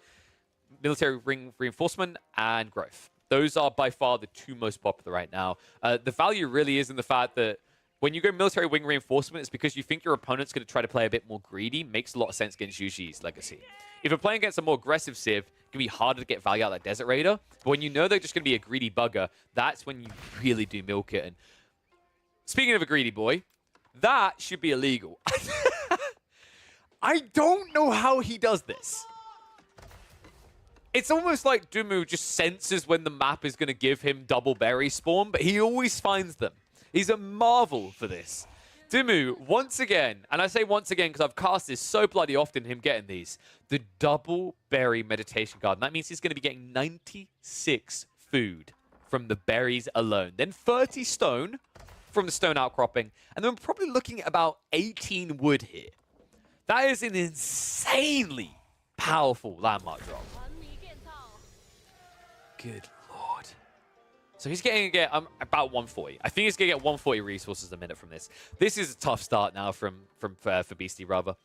Military Ring Reinforcement and Growth. Those are by far the 2 most popular right now. The value really is in the fact that when you go Military Wing Reinforcement, it's because you think your opponent's going to try to play a bit more greedy. Makes a lot of sense against Zhuji's Legacy. If you're playing against a more aggressive civ, it can be harder to get value out of that Desert Raider. But when you know they're just going to be a greedy bugger, that's when you really do milk it. And speaking of a greedy boy, that should be illegal. I don't know how he does this. It's almost like Dimu just senses when the map is going to give him double berry spawn, but he always finds them. He's a marvel for this. Dimu, once again, and I say once again because I've cast this so bloody often, him getting these, the double berry meditation garden. That means he's going to be getting 96 food from the berries alone. Then 30 stone from the stone outcropping. And then we're probably looking at about 18 wood here. That is an insanely powerful landmark drop. Good lord. So he's getting about 140. I think he's going to get 140 resources a minute from this. This is a tough start now for Beastie, rather.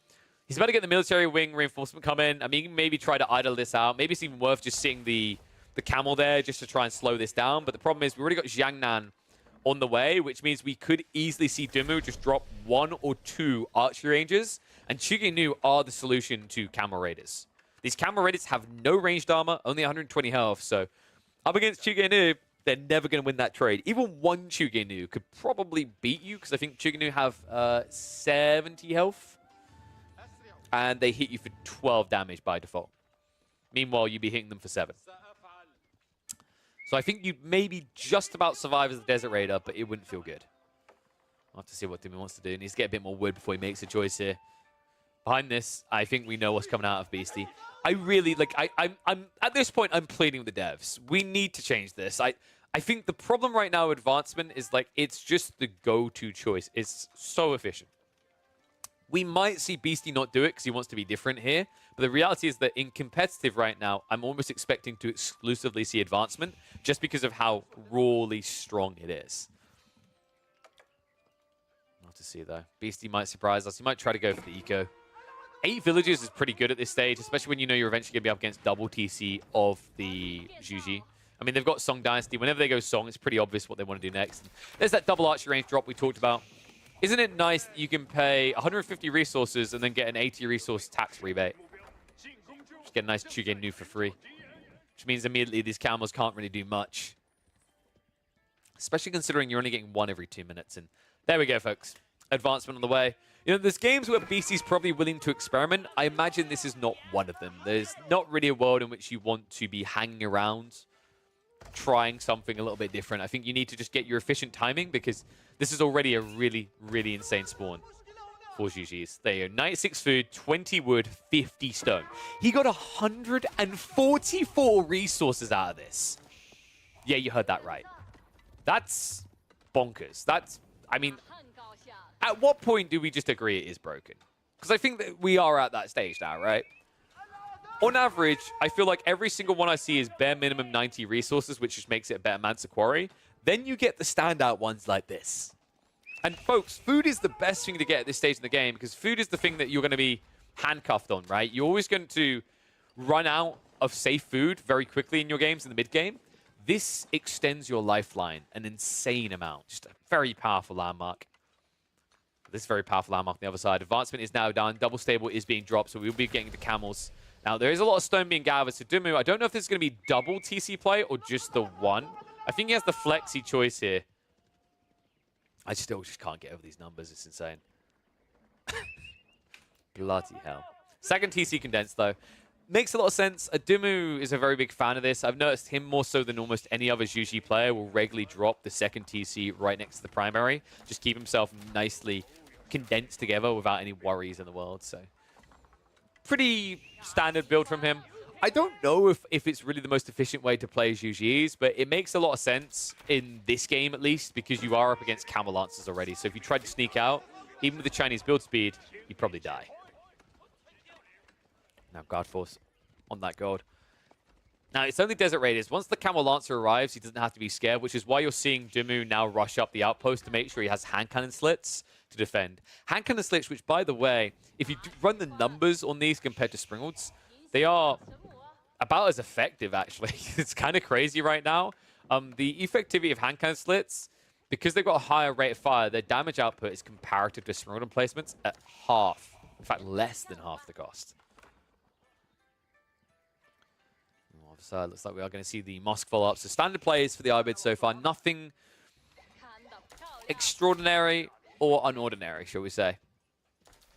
He's about to get the Military Wing Reinforcement come in. I mean, maybe try to idle this out. Maybe it's even worth just sitting the camel there just to try and slow this down. But the problem is we've already got Jiangnan on the way, which means we could easily see Dimu just drop 1 or 2 archery ranges. And Chuginu are the solution to Camel Raiders. These camera readies have no ranged armor, only 120 health, so up against Chugenu, they're never going to win that trade. Even one Chugenu could probably beat you, because I think Chugenu have 70 health, and they hit you for 12 damage by default. Meanwhile, you'd be hitting them for 7. So I think you'd maybe just about survive as a Desert Raider, but it wouldn't feel good. I'll have to see what Dimmu wants to do. He needs to get a bit more wood before he makes a choice here. Behind this, I think we know what's coming out of Beastie. I really, like, I'm at this point, I'm pleading with the devs. We need to change this. I think the problem right now with Advancement is, like, it's just the go-to choice. It's so efficient. We might see Beastie not do it because he wants to be different here. But the reality is that in competitive right now, I'm almost expecting to exclusively see Advancement just because of how rawly strong it is. Not to see, though. Beastie might surprise us. He might try to go for the eco. 8 villages is pretty good at this stage, especially when you know you're eventually going to be up against double TC of the Zhuji. I mean, they've got Song Dynasty. Whenever they go Song, it's pretty obvious what they want to do next. And there's that double archery range drop we talked about. Isn't it nice that you can pay 150 resources and then get an 80 resource tax rebate? Just get a nice Chugenu for free. Which means immediately these camels can't really do much. Especially considering you're only getting 1 every 2 minutes. And there we go, folks. Advancement on the way. You know, there's games where Beastie's probably willing to experiment. I imagine this is not one of them. There's not really a world in which you want to be hanging around, trying something a little bit different. I think you need to just get your efficient timing because this is already a really, really insane spawn for Zhuji's. There you go. 96 food, 20 wood, 50 stone. He got 144 resources out of this. Yeah, you heard that right. That's bonkers. That's, I mean, at what point do we just agree it is broken? Because I think that we are at that stage now, right? On average, I feel like every single one I see is bare minimum 90 resources, which just makes it a better Mansa Quarry. Then you get the standout ones like this. And folks, food is the best thing to get at this stage in the game because food is the thing that you're going to be handcuffed on, right? You're always going to run out of safe food very quickly in your games in the mid-game. This extends your lifeline an insane amount. Just a very powerful landmark. This very powerful landmark on the other side. Advancement is now done. Double stable is being dropped, so we'll be getting the camels. Now, there is a lot of stone being gathered, so Dimmu, I don't know if this is going to be double TC play or just the one. I think he has the flexi choice here. I still just can't get over these numbers. It's insane. Bloody hell. Second TC condensed, though. Makes a lot of sense. Dimmu is a very big fan of this. I've noticed him more so than almost any other Zhuji player will regularly drop the second TC right next to the primary. Just keep himself nicely condensed together without any worries in the world. So pretty standard build from him. I don't know if it's really the most efficient way to play Zhuji's, but it makes a lot of sense in this game at least because you are up against Camel Lancers already. So if you try to sneak out, even with the Chinese build speed, you'd probably die. Now Guard Force on that gold. Now it's only Desert Raiders. Once the Camel Lancer arrives, he doesn't have to be scared, which is why you're seeing Dimmu now rush up the outpost to make sure he has hand cannon slits to defend. Hand cannon slits, which by the way, if you run the numbers on these compared to Springwoods, they are about as effective actually. It's kind of crazy right now. The effectivity of hand cannon slits, because they've got a higher rate of fire, their damage output is comparative to Springwood emplacements at half. In fact, less than half the cost. So it looks like we are going to see the Mosque follow-up. So standard plays for the Ibid so far. Nothing extraordinary or unordinary, shall we say.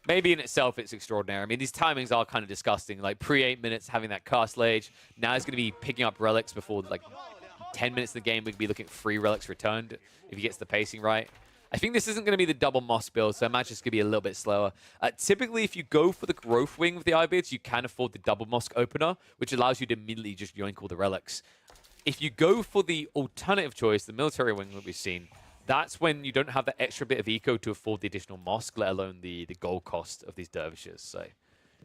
Maybe in itself it's extraordinary. I mean, these timings are kind of disgusting. Like pre-8 minutes having that Castle Age. Now he's going to be picking up relics before like 10 minutes of the game. We could be looking at 3 relics returned if he gets the pacing right. I think this isn't going to be the double Moss build, so I imagine it's going to be a little bit slower. Typically, if you go for the growth wing with the Ibids, you can afford the double Mosque opener, which allows you to immediately just yoink all the relics. If you go for the alternative choice, the military wing that we've seen, that's when you don't have that extra bit of eco to afford the additional Mosque, let alone the gold cost of these dervishes. So it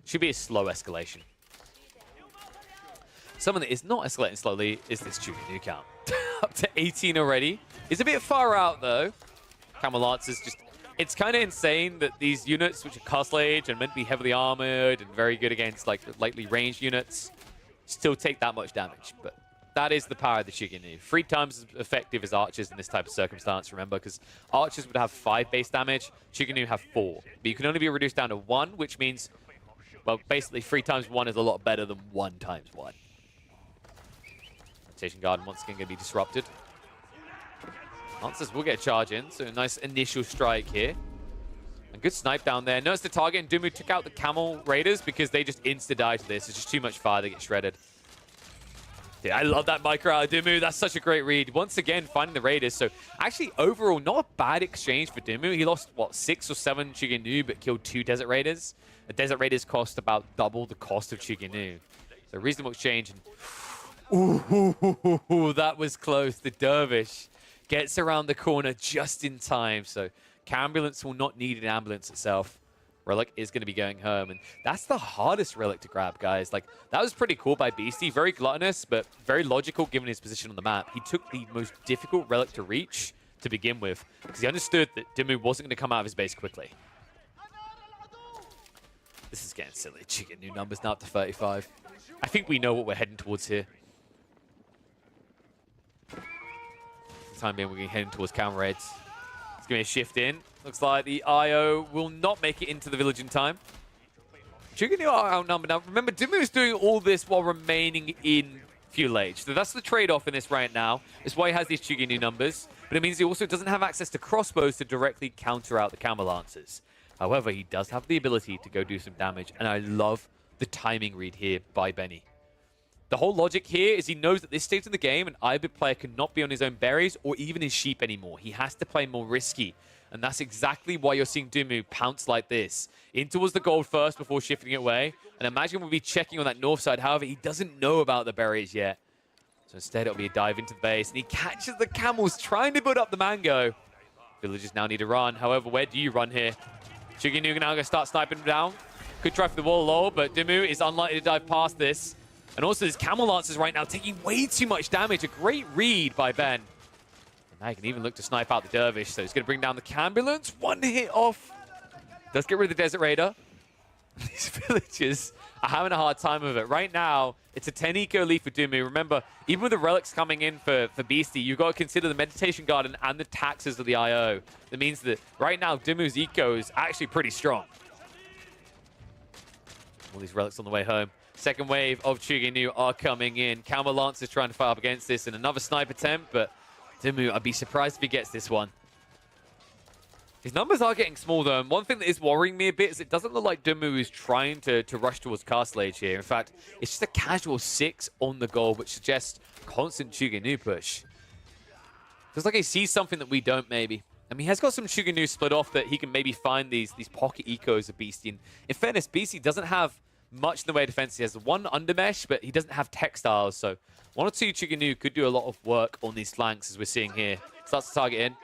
should be a slow escalation. Someone that is not escalating slowly is this Chugenu count. Up to 18 already. It's a bit far out, though. Camel Lancers just... It's kind of insane that these units, which are Castle Age and meant to be heavily armored and very good against like lightly ranged units, still take that much damage. But that is the power of the Chugenu. 3 times as effective as archers in this type of circumstance, remember, because archers would have 5 base damage, Chugenu have 4. But you can only be reduced down to 1, which means Well, basically 3 times 1 is a lot better than 1 times 1. Station Garden once again going to be disrupted. Lancers will get a charge in, so a nice initial strike here. A good snipe down there. Notice the target, and Dumu took out the Camel Raiders because they just insta-die to this. It's just too much fire, they get shredded. Dude, I love that micro out of Dumu. That's such a great read. Once again, finding the Raiders. So actually, overall, not a bad exchange for Dumu. He lost, what, 6 or 7 Chuginu, but killed 2 Desert Raiders. The Desert Raiders cost about double the cost of Chuginu. So reasonable exchange. Ooh, that was close. The Dervish gets around the corner just in time. So Cambulance will not need an ambulance itself. Relic is going to be going home, and that's the hardest Relic to grab, guys. Like, that was pretty cool by Beastie. Very gluttonous, but very logical given his position on the map. He took the most difficult Relic to reach to begin with, because he understood that Dimmu wasn't going to come out of his base quickly. This is getting silly. Chicken new numbers now up to 35. I think we know what we're heading towards here. For the time being, we're going to heading towards Camel Raids. It's going to be a shift in. Looks like the IO will not make it into the village in time. Chuginu are outnumbered. Now, remember, Dimmu is doing all this while remaining in Fuel Age. So that's the trade-off in this right now. It's why he has these Chuginu numbers. But it means he also doesn't have access to crossbows to directly counter out the Camel Lancers. However, he does have the ability to go do some damage. And I love the timing read here by Benny. The whole logic here is he knows that this stage of the game, an IBID player cannot be on his own berries or even his sheep anymore. He has to play more risky. And that's exactly why you're seeing Dimmu pounce like this. In towards the gold first before shifting it away. And imagine we'll be checking on that north side. However, he doesn't know about the berries yet. So instead, it'll be a dive into the base. And he catches the camels trying to build up the mango. Villagers now need to run. However, where do you run here? Chuginu now going to start sniping him down. Could try for the wall low, but Dimmu is unlikely to dive past this. And also, his Camel Lancers right now taking way too much damage. A great read by Ben. Now he can even look to snipe out the Dervish, so he's going to bring down the Cambulance. 1 hit off. Does get rid of the Desert Raider. These villagers are having a hard time of it. Right now, it's a 10 eco lead for Dimmu. Remember, even with the relics coming in for Beastie, you've got to consider the Meditation Garden and the taxes of the IO. That means that right now, Dimmu's eco is actually pretty strong. All these relics on the way home. Second wave of Chuginu are coming in. Camel Lance is trying to fight up against this in another snipe attempt, but Dimmu, I'd be surprised if he gets this one. His numbers are getting small, though, and one thing that is worrying me a bit is it doesn't look like Dimmu is trying to rush towards Castle Age here. In fact, it's just a casual 6 on the goal, which suggests constant Chuginu push. Feels like he sees something that we don't, maybe. I mean, he has got some Chuginu split off that he can maybe find these pocket ecos of Beastie. And in fairness, Beastie doesn't have much in the way of defense. He has 1 undermesh, but he doesn't have textiles. So 1 or 2 Chuginu could do a lot of work on these flanks, as we're seeing here. Starts to target in.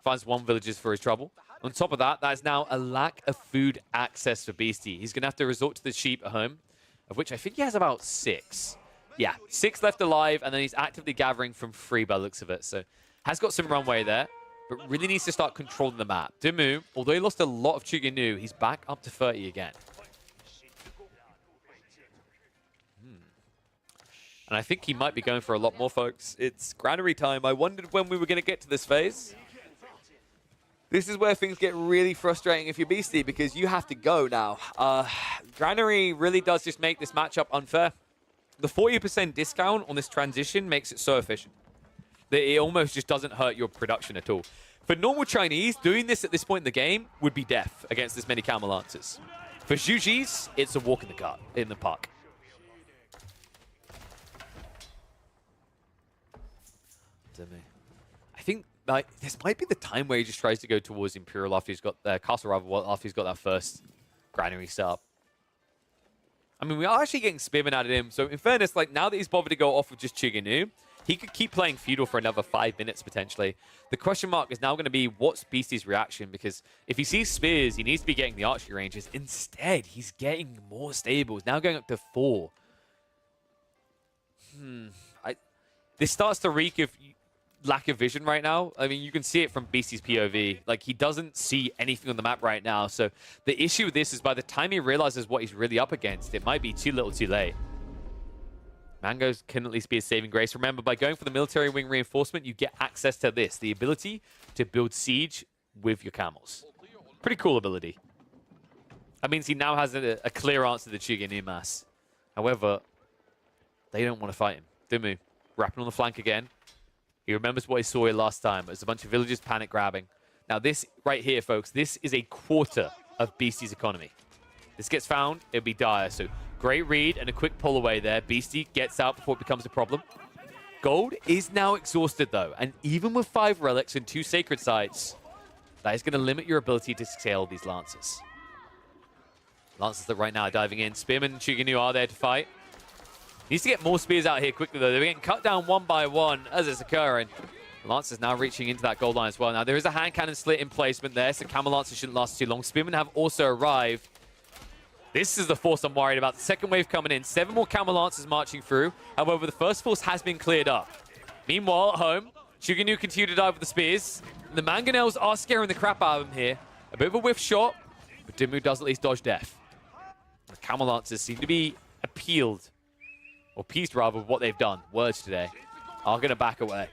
Finds 1 villagers for his trouble. On top of that, that is now a lack of food access for Beastie. He's going to have to resort to the sheep at home, of which I think he has about 6. Yeah, 6 left alive, and then he's actively gathering from 3 by the looks of it. So has got some runway there, but really needs to start controlling the map. Dimmu, although he lost a lot of Chuginu, he's back up to 30 again. And I think he might be going for a lot more, folks. It's granary time. I wondered when we were going to get to this phase. This is where things get really frustrating if you're Beastie, because you have to go now. Granary really does just make this matchup unfair. The 40% discount on this transition makes it so efficient that it almost just doesn't hurt your production at all. For normal Chinese, doing this at this point in the game would be death against this many Camel Lancers. For Zhuji's, it's a walk in the park. I think this might be the time where he just tries to go towards Imperial after he's got Castle Rival after he's got that first granary set up. I mean, we are actually getting Spearman out of him. So in fairness, like now that he's bothered to go off with just Chuginu, he could keep playing Feudal for another 5 minutes potentially. The question mark is now going to be what's Beastie's reaction, because if he sees Spears, he needs to be getting the archery ranges. Instead, he's getting more stables, now going up to 4. This starts to reek of lack of vision right now. I mean, you can see it from Beastie's POV. Like, he doesn't see anything on the map right now. So the issue with this is by the time he realizes what he's really up against, it might be too little too late. Mangoes can at least be a saving grace. Remember, by going for the military wing reinforcement, you get access to this, the ability to build siege with your camels. Pretty cool ability. That means he now has a clear answer to Chigenu Mass. However, they don't want to fight him. Dumu, wrapping on the flank again. He remembers what he saw here last time. There's a bunch of villagers panic grabbing. Now this right here, folks, this is a quarter of Beastie's economy. This gets found, it'll be dire. So great read and a quick pull away there. Beastie gets out before it becomes a problem. Gold is now exhausted though, and even with 5 relics and 2 sacred sites, that is going to limit your ability to scale these Lancers. Lancers that right now are diving in. Spearman and Chigenu are there to fight. Needs to get more spears out here quickly though. They're getting cut down one by one as it's occurring. Lancers now reaching into that gold line as well. Now there is a hand cannon slit in placement there, so Camel Lancers shouldn't last too long. Spearmen have also arrived. This is the force I'm worried about. The second wave coming in. 7 more Camel Lancers marching through. However, the first force has been cleared up. Meanwhile, at home, Chigenu continue to dive with the spears. The Mangonels are scaring the crap out of him here. A bit of a whiff shot, but Dumu does at least dodge death. The Camel Lancers seem to be appealed, or appeased rather, with what they've done. Words today are going to back away.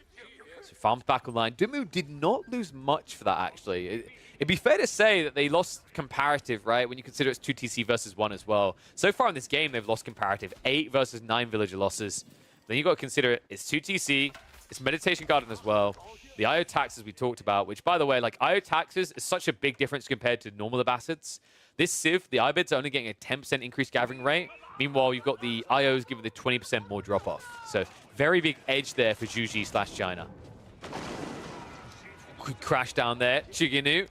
So farms back online. Dumu did not lose much for that, actually. It'd be fair to say that they lost comparative, right? When you consider it's 2 TC versus 1 as well. So far in this game, they've lost comparative. 8 versus 9 villager losses. Then you got to consider it's 2 TC. It's Meditation Garden as well. The IO taxes we talked about, which, by the way, like IO taxes is such a big difference compared to normal Abbasids. This Civ, the IBIDs are only getting a 10% increased gathering rate. Meanwhile, you've got the IOs giving the 20% more drop-off. So very big edge there for Juji/China. Quick crash down there. Chigenu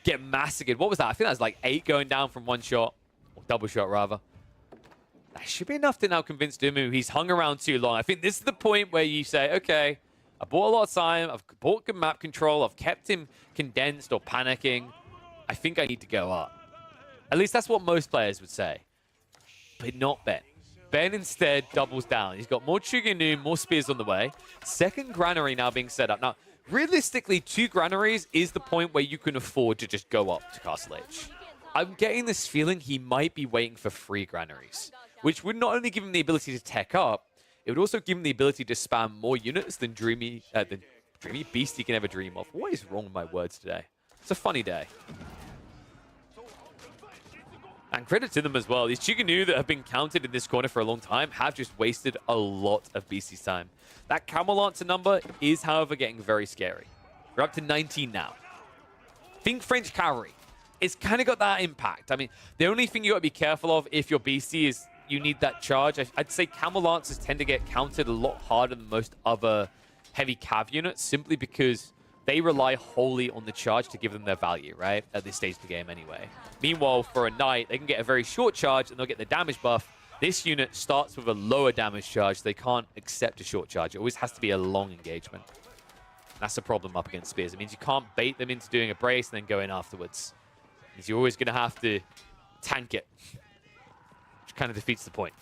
get massacred. What was that? I think that was like 8 going down from 1 shot. Or double shot, rather. That should be enough to now convince Dumu he's hung around too long. I think this is the point where you say, okay, I bought a lot of time. I've bought good map control. I've kept him condensed or panicking. I think I need to go up. At least that's what most players would say. But not Ben. Ben instead doubles down. He's got more Chigenu, more spears on the way. Second granary now being set up. Now, realistically, 2 granaries is the point where you can afford to just go up to Castle H. I'm getting this feeling he might be waiting for 3 granaries, which would not only give him the ability to tech up, it would also give him the ability to spam more units than Dreamy Beastie can ever dream of. What is wrong with my words today? It's a funny day. And credit to them as well. These Chigenu that have been counted in this corner for a long time have just wasted a lot of Beastie's time. That Camel Lancer number is, however, getting very scary. We're up to 19 now. Think French cavalry. It's kind of got that impact. I mean, the only thing you got to be careful of if you're Beastie is you need that charge. I'd say Camel Lancers tend to get counted a lot harder than most other heavy cav units, simply because they rely wholly on the charge to give them their value, right? At this stage of the game anyway. Meanwhile, for a knight, they can get a very short charge and they'll get the damage buff. This unit starts with a lower damage charge. They can't accept a short charge. It always has to be a long engagement. That's the problem up against spears. It means you can't bait them into doing a brace and then go in afterwards. It means you're always going to have to tank it, which kind of defeats the point.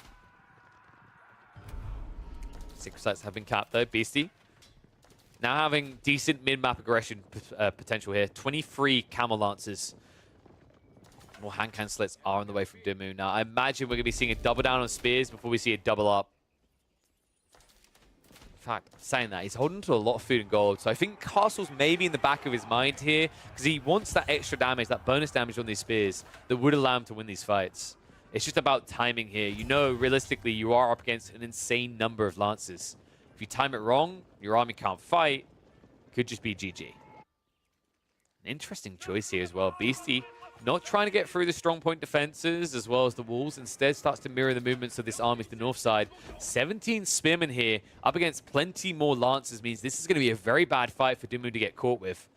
Sacred sites have been capped though. Beastie now having decent mid-map aggression potential here. 23 Camel Lancers. More hand cannon slits are on the way from Dumu. Now, I imagine we're going to be seeing a double down on spears before we see a double up. In fact, saying that, he's holding to a lot of food and gold. So I think Castle's maybe in the back of his mind here, because he wants that extra damage, that bonus damage on these spears that would allow him to win these fights. It's just about timing here. You know, realistically, you are up against an insane number of Lancers. If you time it wrong, your army can't fight. Could just be GG. An interesting choice here as well. Beastie not trying to get through the strong point defenses as well as the walls. Instead starts to mirror the movements of this army to the north side. 17 Spearmen here up against plenty more Lancers means this is going to be a very bad fight for Dumu to get caught with.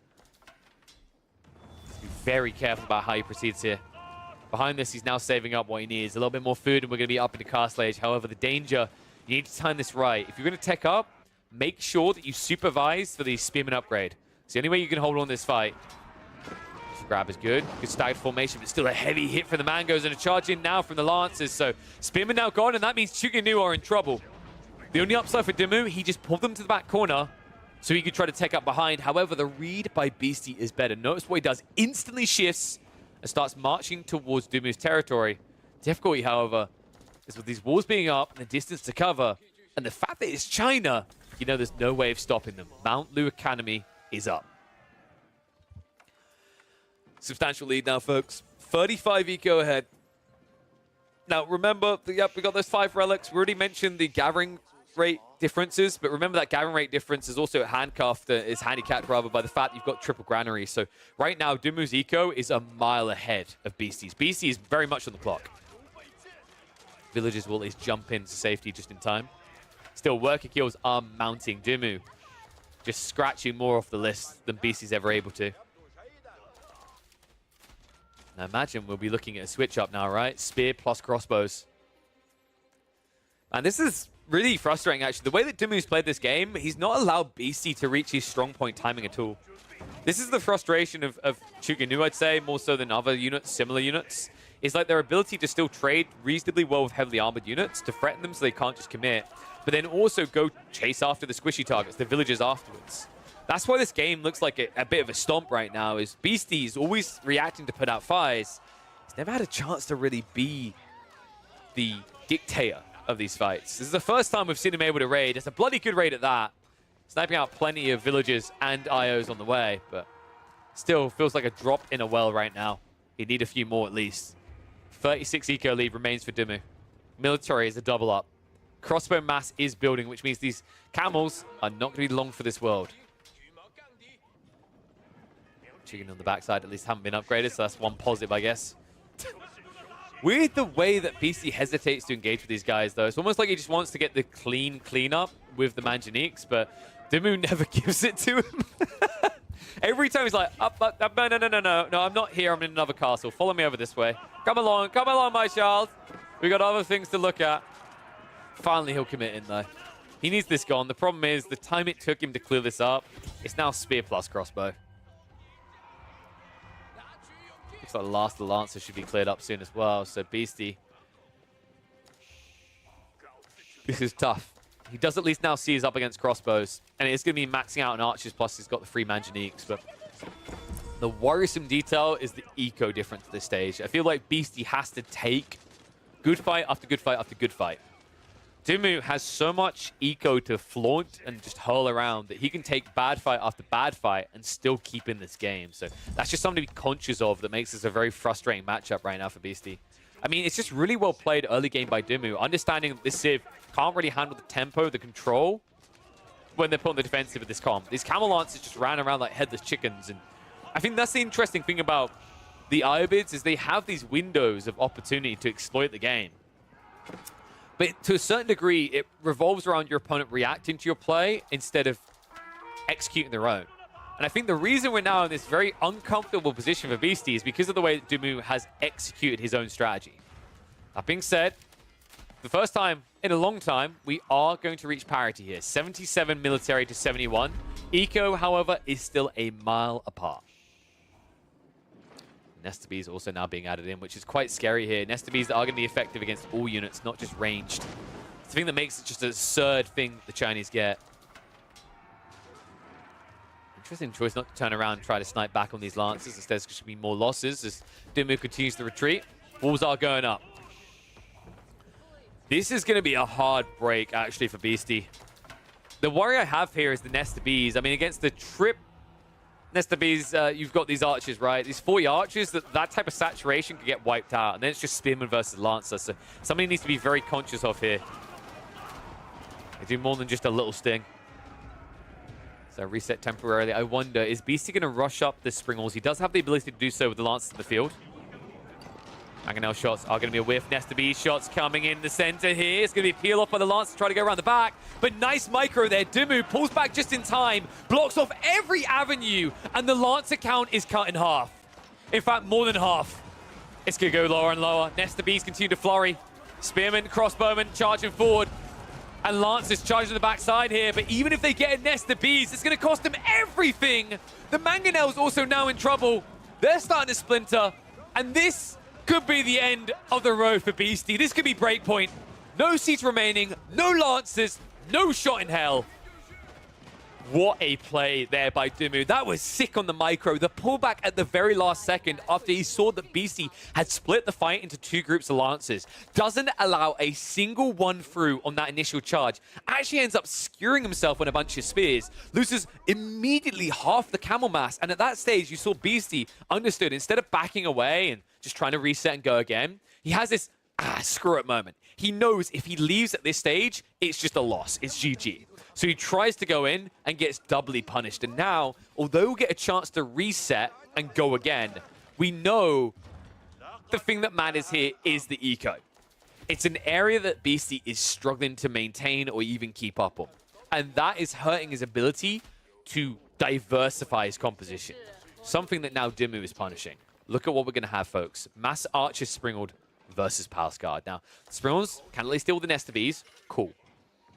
Be very careful about how he proceeds here. Behind this, he's now saving up what he needs. A little bit more food and we're going to be up into Castle Age. However, the danger, you need to time this right. If you're going to tech up, make sure that you supervise for the Spearman upgrade. It's the only way you can hold on this fight. Grab is good. Good staggered formation, but still a heavy hit from the Mangoes and a charge in now from the Lancers. So Spearman now gone, and that means Chigenu are in trouble. The only upside for Dumu, he just pulled them to the back corner so he could try to take up behind. However, the read by Beastie is better. Notice what he does. Instantly shifts and starts marching towards Dumu's territory. Difficulty, however, is with these walls being up and the distance to cover, and the fact that it's China, you know there's no way of stopping them. Mount Lu Academy is up. Substantial lead now, folks. 35 eco ahead. Now, remember, yep, we got those 5 relics. We already mentioned the gathering rate differences, but remember that gathering rate difference is also handcuffed, is handicapped rather by the fact that you've got triple granary. So right now, Dumu's eco is a mile ahead of Beastie's. Beastie is very much on the clock. Villagers will at least jump into safety just in time. Still, worker kills are mounting. Dumu just scratching more off the list than Beastie's ever able to. Now imagine we'll be looking at a switch up now, right? Spear plus crossbows. And this is really frustrating, actually. The way that Dumu's played this game, he's not allowed Beastie to reach his strong point timing at all. This is the frustration of Chuganu, I'd say, more so than other units, similar units. Is like their ability to still trade reasonably well with heavily armored units to threaten them so they can't just commit, but then also go chase after the squishy targets, the villagers afterwards. That's why this game looks like a bit of a stomp right now, is Beastie's always reacting to put out fires. He's never had a chance to really be the dictator of these fights. This is the first time we've seen him able to raid. It's a bloody good raid at that. Sniping out plenty of villagers and IOs on the way, but still feels like a drop in a well right now. He'd need a few more at least. 36 eco lead remains for Dumu. Military is a double up. Crossbow mass is building, which means these camels are not going to be long for this world. Chicken on the backside at least haven't been upgraded, so that's one positive, I guess. Weird the way that Beastie hesitates to engage with these guys, though. It's almost like he just wants to get the cleanup with the Manjaniques, but Dumu never gives it to him. Every time he's like, up, no, I'm not here, I'm in another castle. Follow me over this way. Come along, my child. We got other things to look at. Finally, he'll commit in, though. He needs this gone. The problem is, the time it took him to clear this up, it's now spear plus crossbow. Looks like the last of the Lancer should be cleared up soon as well, so Beastie. This is tough. He does at least now see he's up against crossbows, and it's going to be maxing out on archers, plus he's got the 3 Manjaniques, but the worrisome detail is the eco difference at this stage. I feel like Beastie has to take good fight after good fight after good fight. Dumu has so much eco to flaunt and just hurl around that he can take bad fight after bad fight and still keep in this game. So that's just something to be conscious of that makes this a very frustrating matchup right now for Beastie. I mean, it's just really well played early game by Dumu, understanding that this Civ can't really handle the tempo, the control, when they're put on the defensive with this comp. These Camel Lancers just ran around like headless chickens, and I think that's the interesting thing about the Iobids is they have these windows of opportunity to exploit the game. But to a certain degree, it revolves around your opponent reacting to your play instead of executing their own. And I think the reason we're now in this very uncomfortable position for Beastie is because of the way that Dumu has executed his own strategy. That being said, the first time in a long time, we are going to reach parity here. 77 military to 71. Eco, however, is still a mile apart. Nesta Bees also now being added in, which is quite scary here. Nesta Bees are going to be effective against all units, not just ranged. It's the thing that makes it just an absurd thing the Chinese get. Interesting choice not to turn around and try to snipe back on these Lancers. Instead, there's going to be more losses as Dumu continues to retreat. Walls are going up. This is going to be a hard break, actually, for Beastie. The worry I have here is the Nesta Bees. I mean, against the Trip Nesta Bees, you've got these archers, right? These 40 archers, that type of saturation could get wiped out. And then it's just Spearman versus Lancer. So somebody needs to be very conscious of here. They do more than just a little sting. So reset temporarily. I wonder, is Beastie going to rush up the Spring Walls? He does have the ability to do so with the Lancers in the field. Mangonel shots are going to be a whiff. Nesta Bees shots coming in the center here. It's going to be peel off by the Lancer to try to go around the back. But nice micro there. Dumu pulls back just in time, blocks off every avenue, and the Lancer count is cut in half. In fact, more than half. It's going to go lower and lower. Nesta Bees continue to flurry. Spearman, crossbowman charging forward. And Lancers charging to the backside here. But even if they get a Nesta Bees, it's going to cost them everything. The Mangonel's also now in trouble. They're starting to splinter. And this could be the end of the road for Beastie. This could be breakpoint. No seats remaining, no Lancers, no shot in hell. What a play there by Dumu. That was sick on the micro. The pullback at the very last second after he saw that Beastie had split the fight into 2 groups of Lancers. Doesn't allow a single one through on that initial charge. Actually ends up skewering himself on a bunch of spears. Loses immediately half the camel mass. And at that stage, you saw Beastie understood. Instead of backing away and just trying to reset and go again, he has this screw it moment. He knows if he leaves at this stage, it's just a loss. It's GG. So he tries to go in and gets doubly punished. And now, although we get a chance to reset and go again, we know the thing that matters here is the eco. It's an area that Beastie is struggling to maintain or even keep up on. And that is hurting his ability to diversify his composition. Something that now Dimmu is punishing. Look at what we're going to have, folks. Mass Archer Springald versus Palace Guard. Now, Springalds can at least deal with the Nest of Ease. Cool.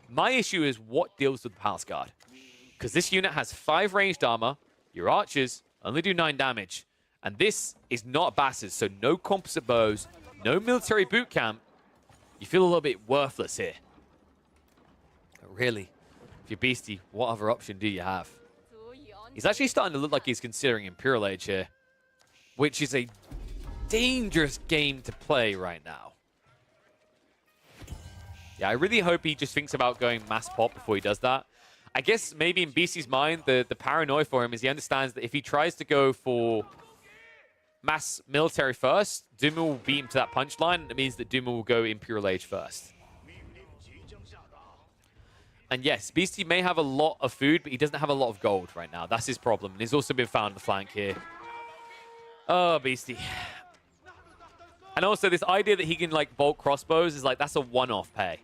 My issue is what deals with the Palace Guard. Because this unit has 5 ranged armor. Your archers only do 9 damage. And this is not Basses, so no composite bows, no military boot camp. You feel a little bit worthless here. But really, if you're Beastie, what other option do you have? He's actually starting to look like he's considering Imperial Age here, which is a dangerous game to play right now. Yeah, I really hope he just thinks about going mass pop before he does that. I guess maybe in Beastie's mind, the paranoia for him is he understands that if he tries to go for mass military first, Duma will beat him to that punchline. It means that Duma will go Imperial Age first. And yes, Beastie may have a lot of food, but he doesn't have a lot of gold right now. That's his problem. And he's also been found on the flank here. Oh, Beastie. And also, this idea that he can, like, bolt crossbows is like, that's a one-off pay.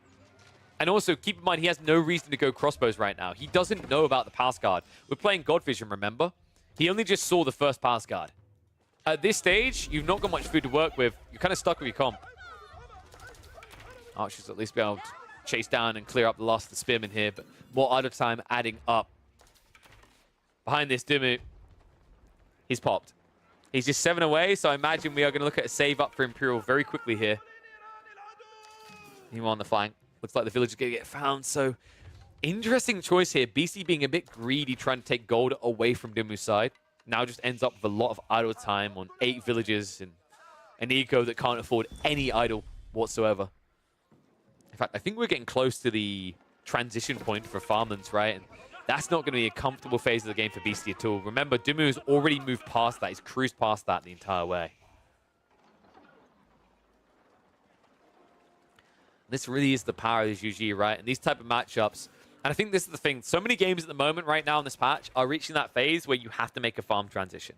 And also, keep in mind, he has no reason to go crossbows right now. He doesn't know about the Palace Guard. We're playing God Vision, remember? He only just saw the first Palace Guard. At this stage, you've not got much food to work with. You're kind of stuck with your comp. Archers at least be able to chase down and clear up the last of the spearmen here, but more idle time adding up. Behind this, Dimmu, he's popped. He's just 7 away, so I imagine we are going to look at a save up for Imperial very quickly here. Anyone on the flank. Looks like the village is going to get found, so interesting choice here. Beastie being a bit greedy, trying to take gold away from Dimmu's side. Now just ends up with a lot of idle time on 8 villages and an eco that can't afford any idle whatsoever. In fact, I think we're getting close to the transition point for farmlands, right? And that's not going to be a comfortable phase of the game for Beastie at all. Remember, Dimmu has already moved past that. He's cruised past that the entire way. This really is the power of this UG, right? And these type of matchups. And I think this is the thing. So many games at the moment right now in this patch are reaching that phase where you have to make a farm transition.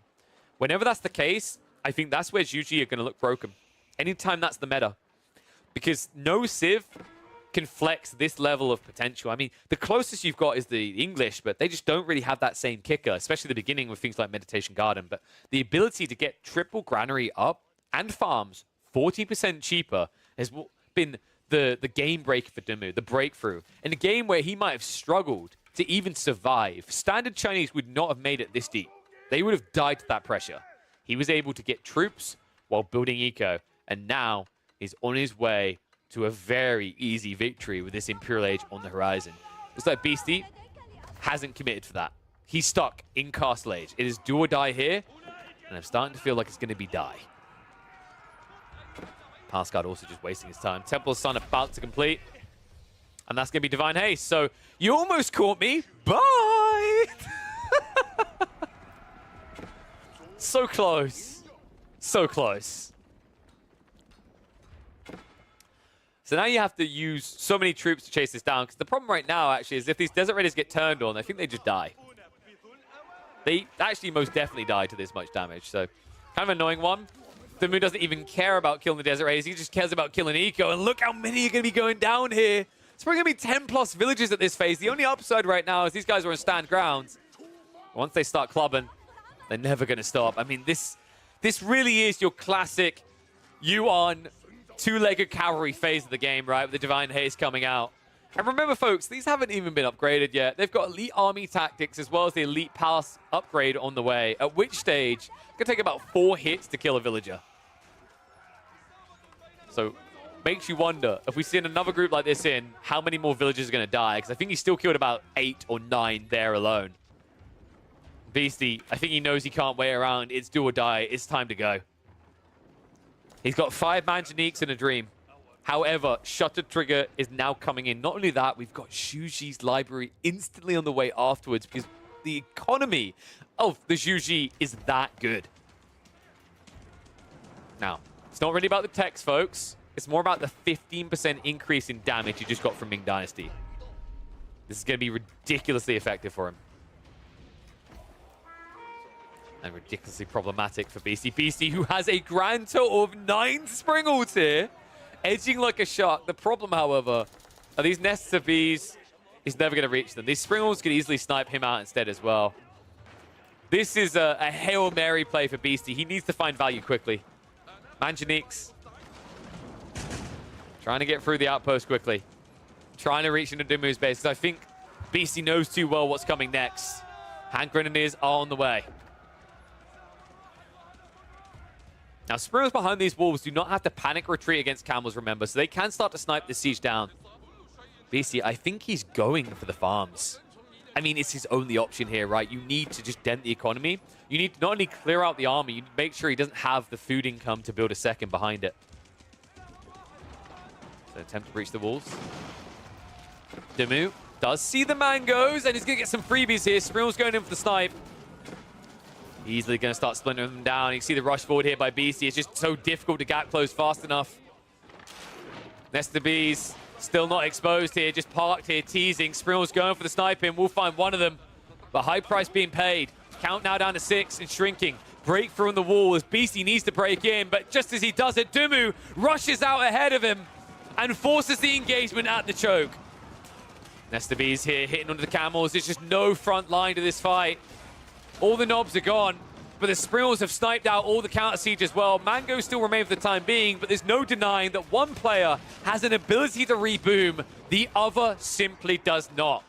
Whenever that's the case, I think that's where UG are going to look broken. Anytime that's the meta. Because no Civ can flex this level of potential. I mean, the closest you've got is the English, but they just don't really have that same kicker, especially the beginning with things like Meditation Garden. But the ability to get triple granary up and farms 40% cheaper has been the game breaker for Dimmu, the breakthrough. In a game where he might have struggled to even survive, standard Chinese would not have made it this deep. They would have died to that pressure. He was able to get troops while building eco, and now is on his way to a very easy victory with this Imperial Age on the horizon. Looks like Beastie hasn't committed for that. He's stuck in Castle Age. It is do or die here, and I'm starting to feel like it's going to be die. Palace Guard also just wasting his time. Temple of Sun about to complete, and that's going to be Divine Haste. So you almost caught me. Bye! So close. So close. So now you have to use so many troops to chase this down, because the problem right now, actually, is if these Desert Raiders get turned on, I think they just die. They actually most definitely die to this much damage, so kind of an annoying one. Dimmu doesn't even care about killing the Desert Raiders, he just cares about killing eco, and look how many are going to be going down here. It's probably going to be 10 plus villages at this phase. The only upside right now is these guys are on stand grounds. Once they start clubbing, they're never going to stop. I mean, this really is your classic Yuan two-legged cavalry phase of the game, right? With the Divine Haste coming out. And remember, folks, these haven't even been upgraded yet. They've got elite army tactics as well as the elite palace upgrade on the way, at which stage it's going to take about 4 hits to kill a villager. So makes you wonder, if we send another group like this in, how many more villagers are going to die? Because I think he still killed about 8 or 9 there alone. Beastie, I think he knows he can't wait around. It's do or die. It's time to go. He's got 5 Manjaniques and a Dream. However, Shutter Trigger is now coming in. Not only that, we've got Zhuji's library instantly on the way afterwards because the economy of the Zhuji is that good. Now, it's not really about the text, folks. It's more about the 15% increase in damage you just got from Ming Dynasty. This is going to be ridiculously effective for him. And ridiculously problematic for Beastie. Beastie, who has a grand total of 9 Spring Ults here, edging like a shark. The problem, however, are these nests of bees. He's never going to reach them. These Spring Ults could easily snipe him out instead as well. This is a Hail Mary play for Beastie. He needs to find value quickly. Manjaniques. Trying to get through the outpost quickly. Trying to reach into Dumu's base. Because I think Beastie knows too well what's coming next. Hand Grenadiers are on the way. Now, Springers behind these walls do not have to panic retreat against camels, remember, so they can start to snipe the siege down. Beastie, I think he's going for the farms. I mean, it's his only option here, right? You need to just dent the economy. You need to not only clear out the army, you need to make sure he doesn't have the food income to build a second behind it. So attempt to breach the walls. Dumu does see the mangoes, and he's going to get some freebies here. Springel's going in for the snipe. Easily going to start splintering them down. You can see the rush forward here by Beastie. It's just so difficult to gap close fast enough. Nest of Bees still not exposed here, just parked here, teasing. Springel's going for the sniping. We'll find one of them. But high price being paid. Count now down to 6 and shrinking. Breakthrough on the wall as Beastie needs to break in. But just as he does it, Dumu rushes out ahead of him and forces the engagement at the choke. Nest of Bees here hitting onto the camels. There's just no front line to this fight. All the knobs are gone, but the Springles have sniped out all the counter siege as well. Mango still remain for the time being, but there's no denying that one player has an ability to reboom. The other simply does not.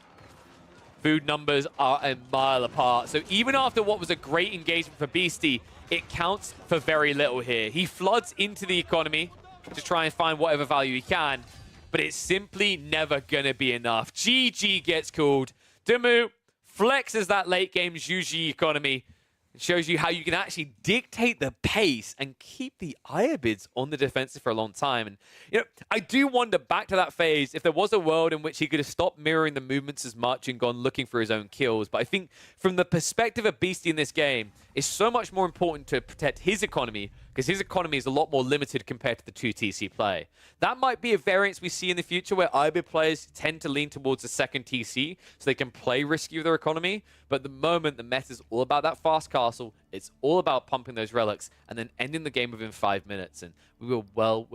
Food numbers are a mile apart. So even after what was a great engagement for Beastie, it counts for very little here. He floods into the economy to try and find whatever value he can, but it's simply never going to be enough. GG gets called. Dumu flexes that late game Zhuji economy. It shows you how you can actually dictate the pace and keep the Ayabids on the defensive for a long time. And, you know, I do wonder back to that phase if there was a world in which he could have stopped mirroring the movements as much and gone looking for his own kills. But I think from the perspective of Beastie in this game, it's so much more important to protect his economy because his economy is a lot more limited compared to the 2 TC play. That might be a variance we see in the future where Ayabid players tend to lean towards the second TC so they can play risky with their economy. But at the moment, the meta is all about that fast castle. It's all about pumping those relics and then ending the game within 5 minutes. And we were well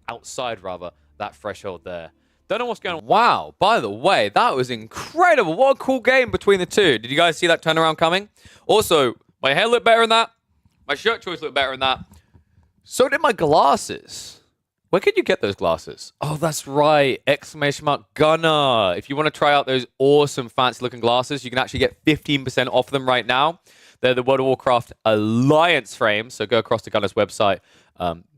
outside that threshold there. Don't know what's going on. Wow, by the way, that was incredible. What a cool game between the two. Did you guys see that turnaround coming? Also, my hair looked better than that. My shirt choice looked better than that. So did my glasses. Where could you get those glasses? Oh, that's right. Exclamation mark Gunner. If you want to try out those awesome fancy looking glasses, you can actually get 15% off them right now. They're the World of Warcraft Alliance frames. So go across to Gunner's website,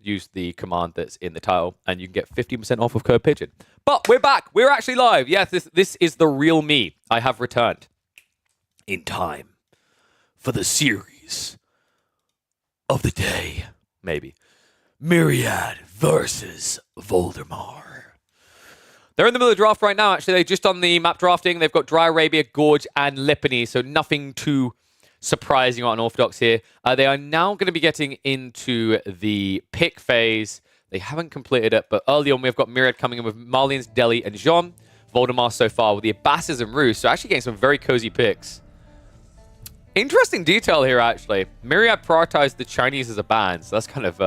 use the command that's in the title, and you can get 15% off with code Pigeon. But we're back. We're actually live. Yes, this is the real me. I have returned in time for the series of the day, maybe. Myriad versus Voldemar. They're in the middle of the draft right now, actually. They've just done the map drafting. They've got Dry Arabia, Gorge, and Lipany, so nothing too surprising or unorthodox here. They are now going to be getting into the pick phase. They haven't completed it, but early on we've got Myriad coming in with Marlians, Deli, and Jean. Voldemar so far with the Abbasses and Roos, so actually getting some very cozy picks. Interesting detail here, actually. Myriad prioritized the Chinese as a ban, so that's kind of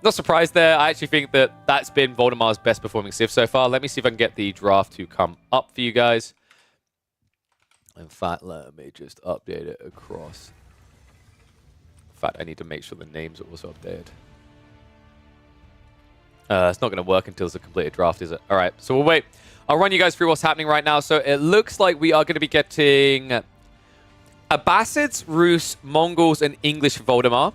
not surprised there. I actually think that that's been Voldemar's best performing Civ so far. Let me see if I can get the draft to come up for you guys. In fact, let me just update it across. In fact, I need to make sure the names are also updated. It's not going to work until it's a completed draft, is it? All right, so we'll wait. I'll run you guys through what's happening right now. So it looks like we are going to be getting Abbasids, Roos, Mongols, and English for Voldemar.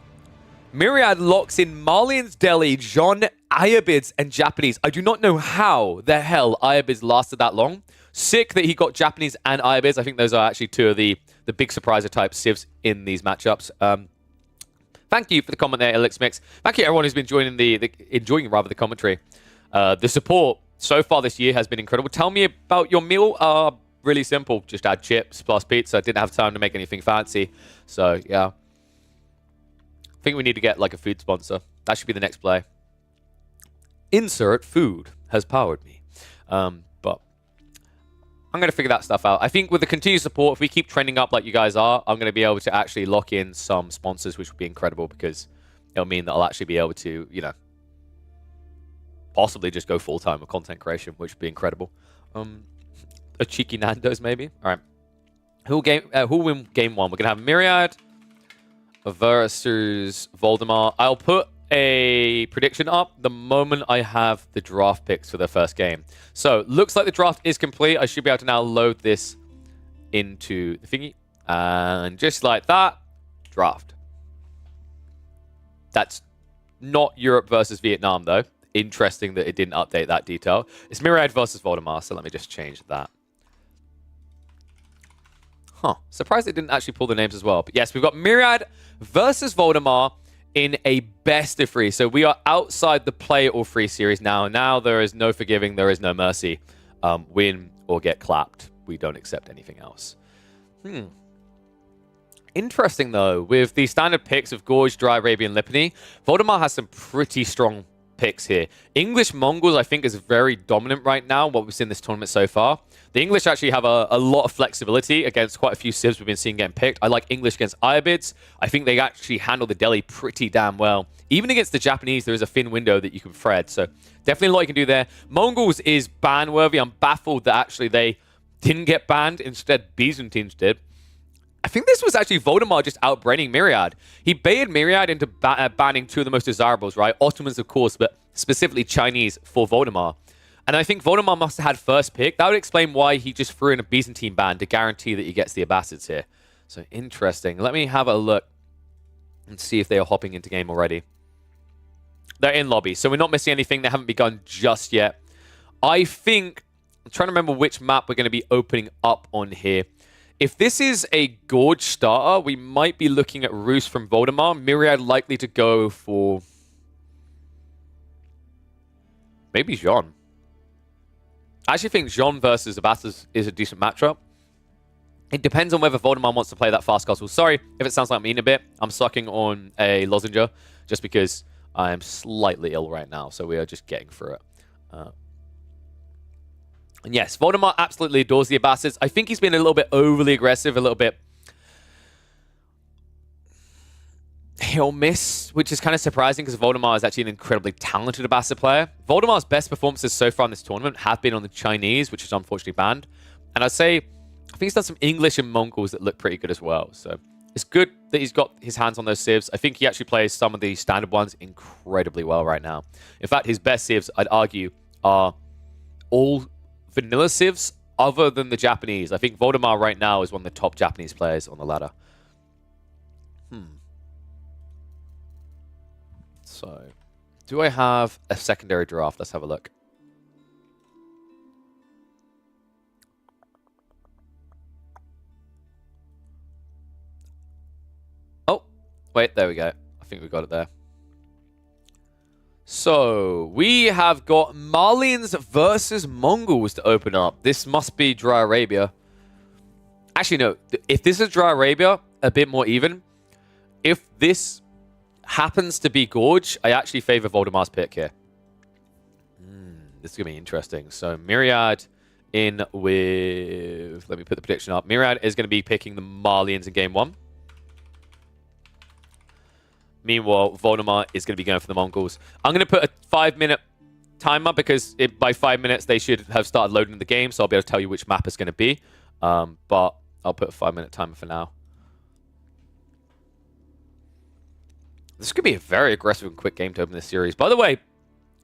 Myriad locks in Marlian's Deli, Jean, Ayabids, and Japanese. I do not know how the hell Ayabids lasted that long. Sick that he got Japanese and Ayabids. I think those are actually two of the big surpriser type civs in these matchups. Thank you for the comment there, Elix Mix. Thank you everyone who's been enjoying the commentary. The support so far this year has been incredible. Tell me about your meal. Really simple. Just add chips plus pizza. Didn't have time to make anything fancy. So, yeah. I think we need to get like a food sponsor. That should be the next play. Insert food has powered me. But I'm going to figure that stuff out. I think with the continued support, if we keep trending up like you guys are, I'm going to be able to actually lock in some sponsors, which would be incredible because it'll mean that I'll actually be able to, you know, possibly just go full-time with content creation, which would be incredible. A cheeky Nando's, maybe. All right. Who'll win game one? We're going to have Myriad versus Voldemar. I'll put a prediction up the moment I have the draft picks for the first game. So, looks like the draft is complete. I should be able to now load this into the thingy. And just like that, draft. That's not Europe versus Vietnam, though. Interesting that it didn't update that detail. It's Myriad versus Voldemar, so let me just change that. Huh. Surprised it didn't actually pull the names as well. But yes, we've got Myriad versus Voldemar in a best of three. So we are outside the play or free series now. Now there is no forgiving, there is no mercy. Win or get clapped. We don't accept anything else. Interesting, though. With the standard picks of Gorge, Dry Arabian, Lipany, Voldemar has some pretty strong picks here. English Mongols, I think, is very dominant right now, what we've seen this tournament so far. The English actually have a lot of flexibility against quite a few civs we've been seeing getting picked. I like English against Ayabids. I think they actually handle the Deli pretty damn well. Even against the Japanese, there is a thin window that you can thread. So definitely a lot you can do there. Mongols is ban-worthy. I'm baffled that actually they didn't get banned. Instead, Byzantines did. I think this was actually Voldemar just outbraining Myriad. He baited Myriad into banning two of the most desirables, right? Ottomans, of course, but specifically Chinese for Voldemar. And I think Voldemar must have had first pick. That would explain why he just threw in a Byzantine ban to guarantee that he gets the Abbasids here. So interesting. Let me have a look and see if they are hopping into game already. They're in lobby, so we're not missing anything. They haven't begun just yet. I think, I'm trying to remember which map we're going to be opening up on here. If this is a Gorge starter, we might be looking at Roos from Voldemar. Myriad likely to go for maybe Jean. I actually think Jean versus Abbas is a decent matchup. It depends on whether Voldemar wants to play that fast castle. Sorry if it sounds like I'm eating a bit. I'm sucking on a lozenge just because I am slightly ill right now. So we are just getting through it. And yes, Voldemar absolutely adores the Abbasids. I think he's been a little bit overly aggressive, a little bit he'll miss, which is kind of surprising because Voldemar is actually an incredibly talented Abbasid player. Voldemar's best performances so far in this tournament have been on the Chinese, which is unfortunately banned. And I'd say, I think he's done some English and Mongols that look pretty good as well. So it's good that he's got his hands on those civs. I think he actually plays some of the standard ones incredibly well right now. In fact, his best civs, I'd argue, are all vanilla civs other than the Japanese. I think Voldemar right now is one of the top Japanese players on the ladder. So, do I have a secondary draft? Let's have a look. Oh, wait, there we go. I think we got it there. So, we have got Marlians versus Mongols to open up. This must be Dry Arabia. Actually, no. If this is Dry Arabia, a bit more even. If this happens to be Gorge, I actually favor Voldemar's pick here. This is going to be interesting. So, Myriad in with... Let me put the prediction up. Myriad is going to be picking the Marlians in game one. Meanwhile, Voldemar is going to be going for the Mongols. I'm going to put a 5-minute timer because by 5 minutes, they should have started loading the game, so I'll be able to tell you which map it's going to be. But I'll put a 5-minute timer for now. This could be a very aggressive and quick game to open this series. By the way,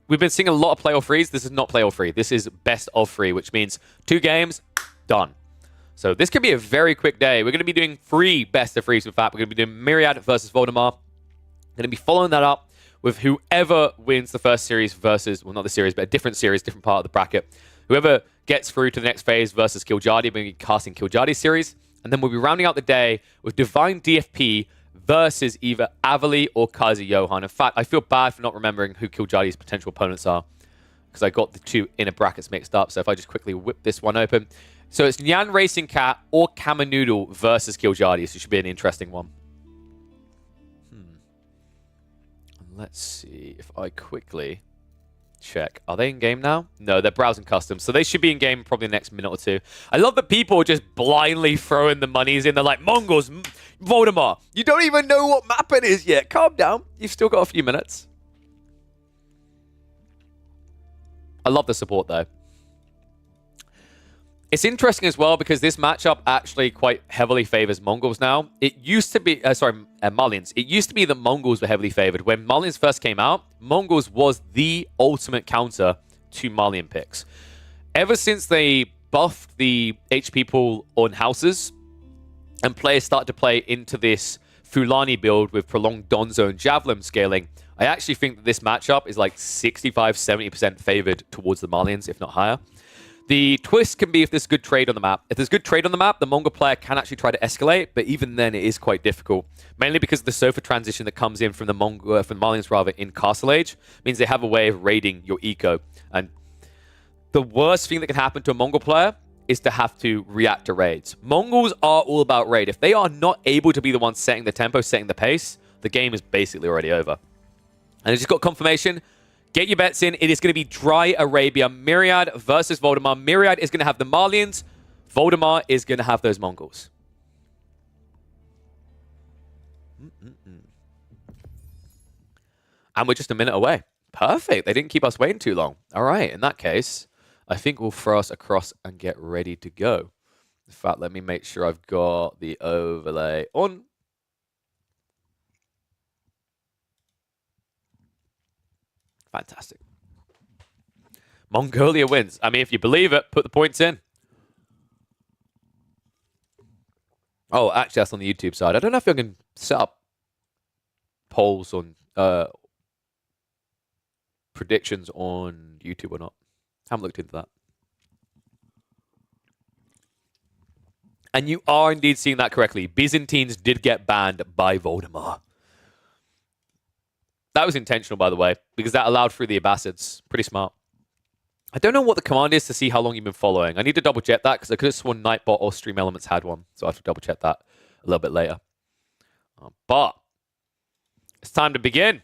we've been seeing a lot of playoff threes. This is not playoff three. This is best of three, which means 2 games, done. So this could be a very quick day. We're going to be doing 3 best of threes. In fact, we're going to be doing Myriad versus Voldemar. Going to be following that up with whoever wins the first series versus, well, not the series, but a different series, different part of the bracket. Whoever gets through to the next phase versus Kiljardi, we're going to be casting Kiljardi's series. And then we'll be rounding out the day with Divine DFP versus either Avali or Kaiser Johan. In fact, I feel bad for not remembering who Kiljardi's potential opponents are because I got the two inner brackets mixed up. So if I just quickly whip this one open. So it's Nyan Racing Cat or Kamanoodle versus Kiljardi. So it should be an interesting one. Let's see if I quickly check. Are they in game now? No, they're browsing customs. So they should be in game probably the next minute or two. I love that people are just blindly throwing the monies in. They're like, Mongols, Voldemort. You don't even know what map it is yet. Calm down. You've still got a few minutes. I love the support though. It's interesting as well because this matchup actually quite heavily favors Mongols now. It used to be, Malians. It used to be that Mongols were heavily favored. When Malians first came out, Mongols was the ultimate counter to Malian picks. Ever since they buffed the HP pool on houses and players started to play into this Fulani build with prolonged Donzo and Javelin scaling, I actually think that this matchup is like 65-70% favored towards the Malians, if not higher. The twist can be if there's good trade on the map. If there's good trade on the map, the Mongol player can actually try to escalate, but even then it is quite difficult. Mainly because of the Sofa transition that comes in from the Malians rather in Castle Age means they have a way of raiding your eco. And the worst thing that can happen to a Mongol player is to have to react to raids. Mongols are all about raid. If they are not able to be the ones setting the tempo, setting the pace, the game is basically already over. And I just got confirmation. Get your bets in. It is going to be Dry Arabia. Myriad versus Voldemar. Myriad is going to have the Malians. Voldemar is going to have those Mongols. And we're just a minute away. Perfect. They didn't keep us waiting too long. All right. In that case, I think we'll throw us across and get ready to go. In fact, let me make sure I've got the overlay on. Fantastic. Mongolia wins. I mean, if you believe it, put the points in. Oh, actually, that's on the YouTube side. I don't know if I can set up polls on predictions on YouTube or not. Haven't looked into that. And you are indeed seeing that correctly. Byzantines did get banned by Voldemar. That was intentional, by the way, because that allowed through the Abbasids. Pretty smart. I don't know what the command is to see how long you've been following. I need to double check that because I could have sworn Nightbot or Stream Elements had one. So I have to double check that a little bit later. But it's time to begin.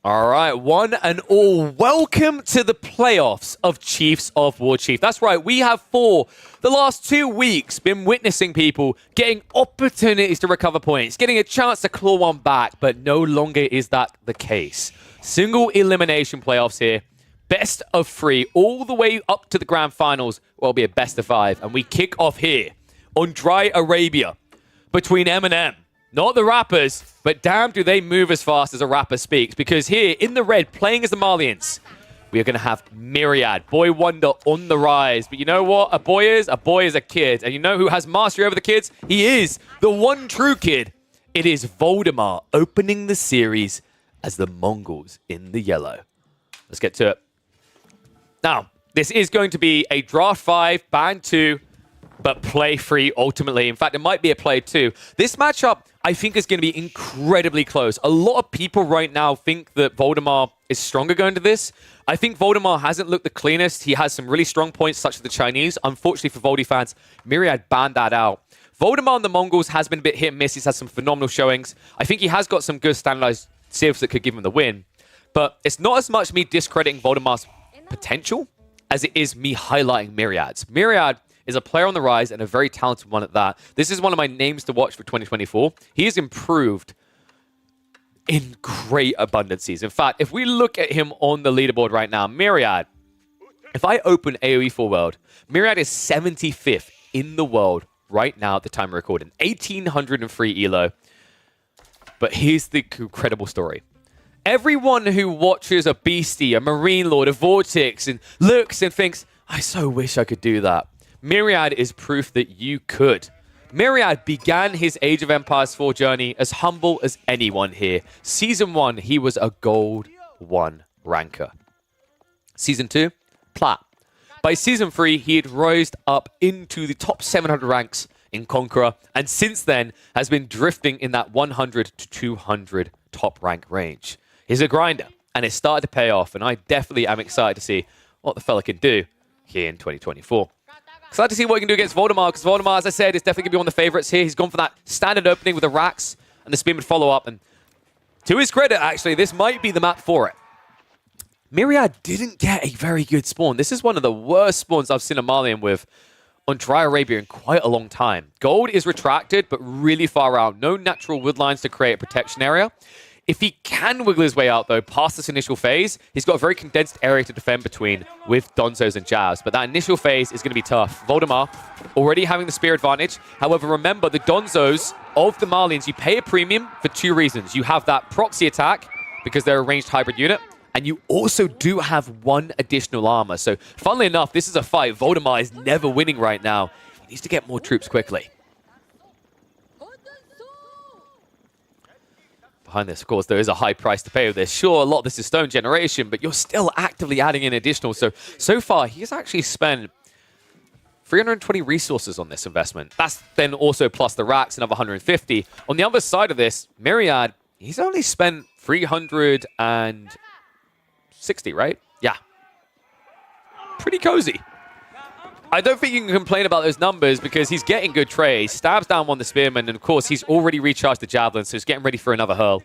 All right, one and all, welcome to the playoffs of Chiefs of War Chief. That's right, we have for the last 2 weeks been witnessing people getting opportunities to recover points, getting a chance to claw one back, but no longer is that the case. Single elimination playoffs here, best of 3, all the way up to the grand finals, will be a best of 5. And we kick off here on Dry Arabia between Eminem. Not the rappers, but damn do they move as fast as a rapper speaks. Because here, in the red, playing as the Malians, we are going to have Myriad, Boy Wonder on the rise. But you know what a boy is? A boy is a kid. And you know who has mastery over the kids? He is the one true kid. It is Voldemar opening the series as the Mongols in the yellow. Let's get to it. Now, this is going to be a Draft 5, Ban 2, but play 3 ultimately. In fact, it might be a play 2. This matchup, I think, is going to be incredibly close. A lot of people right now think that Voldemar is stronger going to this. I think Voldemar hasn't looked the cleanest. He has some really strong points, such as the Chinese. Unfortunately for Voldy fans, Myriad banned that out. Voldemar and the Mongols has been a bit hit and miss. He's had some phenomenal showings. I think he has got some good standardized civs that could give him the win. But it's not as much me discrediting Voldemar's potential as it is me highlighting Myriad's. Myriad is a player on the rise and a very talented one at that. This is one of my names to watch for 2024. He has improved in great abundances. In fact, if we look at him on the leaderboard right now, Myriad, if I open AoE Full World, Myriad is 75th in the world right now at the time of recording. 1,803 elo. But here's the incredible story. Everyone who watches a Beastie, a Marine Lord, a Vortex, and looks and thinks, I so wish I could do that. Myriad is proof that you could. Myriad began his Age of Empires 4 journey as humble as anyone here. Season 1, he was a Gold 1 ranker. Season 2, Plat. By Season 3, he had rose up into the top 700 ranks in Conqueror, and since then has been drifting in that 100 to 200 top rank range. He's a grinder, and it's started to pay off, and I definitely am excited to see what the fella can do here in 2024. Excited to see what he can do against Voldemar, because Voldemar, as I said, is definitely going to be one of the favorites here. He's gone for that standard opening with the Rax and the Spearman follow-up, and to his credit, actually, this might be the map for it. Myriad didn't get a very good spawn. This is one of the worst spawns I've seen a Marlian with on Dry Arabia in quite a long time. Gold is retracted, but really far out. No natural wood lines to create a protection area. If he can wiggle his way out, though, past this initial phase, he's got a very condensed area to defend between with Donzos and Javs. But that initial phase is going to be tough. Voldemar already having the spear advantage. However, remember, the Donzos of the Marlians, you pay a premium for 2 reasons. You have that proxy attack because they're a ranged hybrid unit, and you also do have 1 additional armor. So, funnily enough, this is a fight Voldemar is never winning right now. He needs to get more troops quickly. Behind this, of course, there is a high price to pay with this. Sure, a lot of this is stone generation, but you're still actively adding in additional. So far, he's actually spent 320 resources on this investment. That's then also plus the racks, another 150. On the other side of this, Myriad, he's only spent 360, right? Yeah. Pretty cozy. I don't think you can complain about those numbers because he's getting good trades. Stabs down one of the Spearmen, and of course, he's already recharged the Javelin, so he's getting ready for another hurl.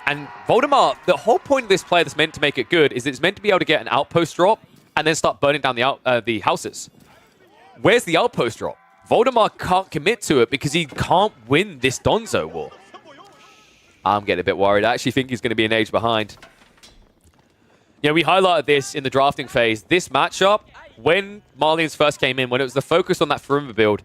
And Voldemar, the whole point of this play that's meant to make it good is it's meant to be able to get an outpost drop and then start burning down the houses. Where's the outpost drop? Voldemar can't commit to it because he can't win this Donzo war. I'm getting a bit worried. I actually think he's going to be an age behind. Yeah, we highlighted this in the drafting phase. This matchup, when Marlians first came in, when it was the focus on that Faroumba build,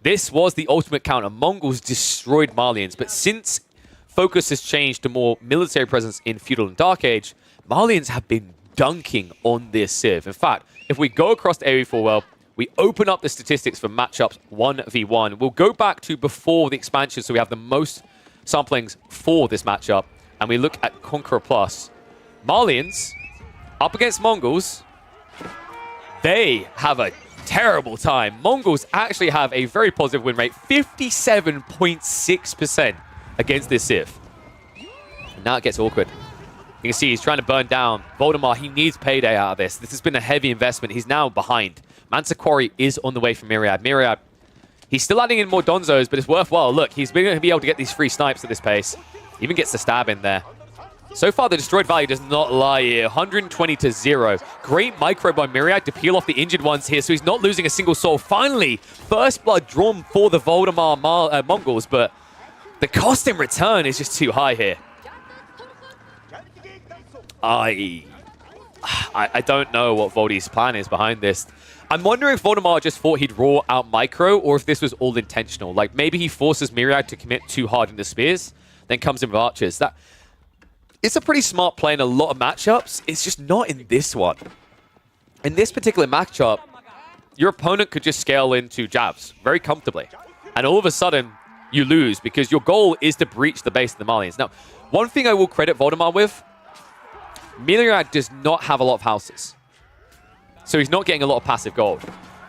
this was the ultimate counter. Mongols destroyed Marlians, but since focus has changed to more military presence in Feudal and Dark Age, Marlians have been dunking on this Civ. In fact, if we go across to AoE4 World, we open up the statistics for matchups 1v1. We'll go back to before the expansion, so we have the most samplings for this matchup, and we look at Conqueror Plus. Marlians, up against Mongols, they have a terrible time. Mongols actually have a very positive win rate, 57.6% against this Civ. And now it gets awkward. You can see he's trying to burn down. Voldemar, he needs payday out of this. This has been a heavy investment. He's now behind. Mansa Quarry is on the way from Myriad. Myriad, he's still adding in more Donzos, but it's worthwhile. Look, he's going to be able to get these free snipes at this pace. Even gets the stab in there. So far, the destroyed value does not lie here. 120 to 0. Great micro by Myriad to peel off the injured ones here, so he's not losing a single soul. Finally, first blood drawn for the Voldemar Mongols, but the cost in return is just too high here. I don't know what Voldy's plan is behind this. I'm wondering if Voldemar just thought he'd raw out micro, or if this was all intentional. Like, maybe he forces Myriad to commit too hard into spears, then comes in with archers. It's a pretty smart play in a lot of matchups. It's just not in this one. In this particular matchup, your opponent could just scale into Javs very comfortably. And all of a sudden, you lose because your goal is to breach the base of the Marlians. Now, one thing I will credit Voldemar with, Myriad does not have a lot of houses. So he's not getting a lot of passive gold.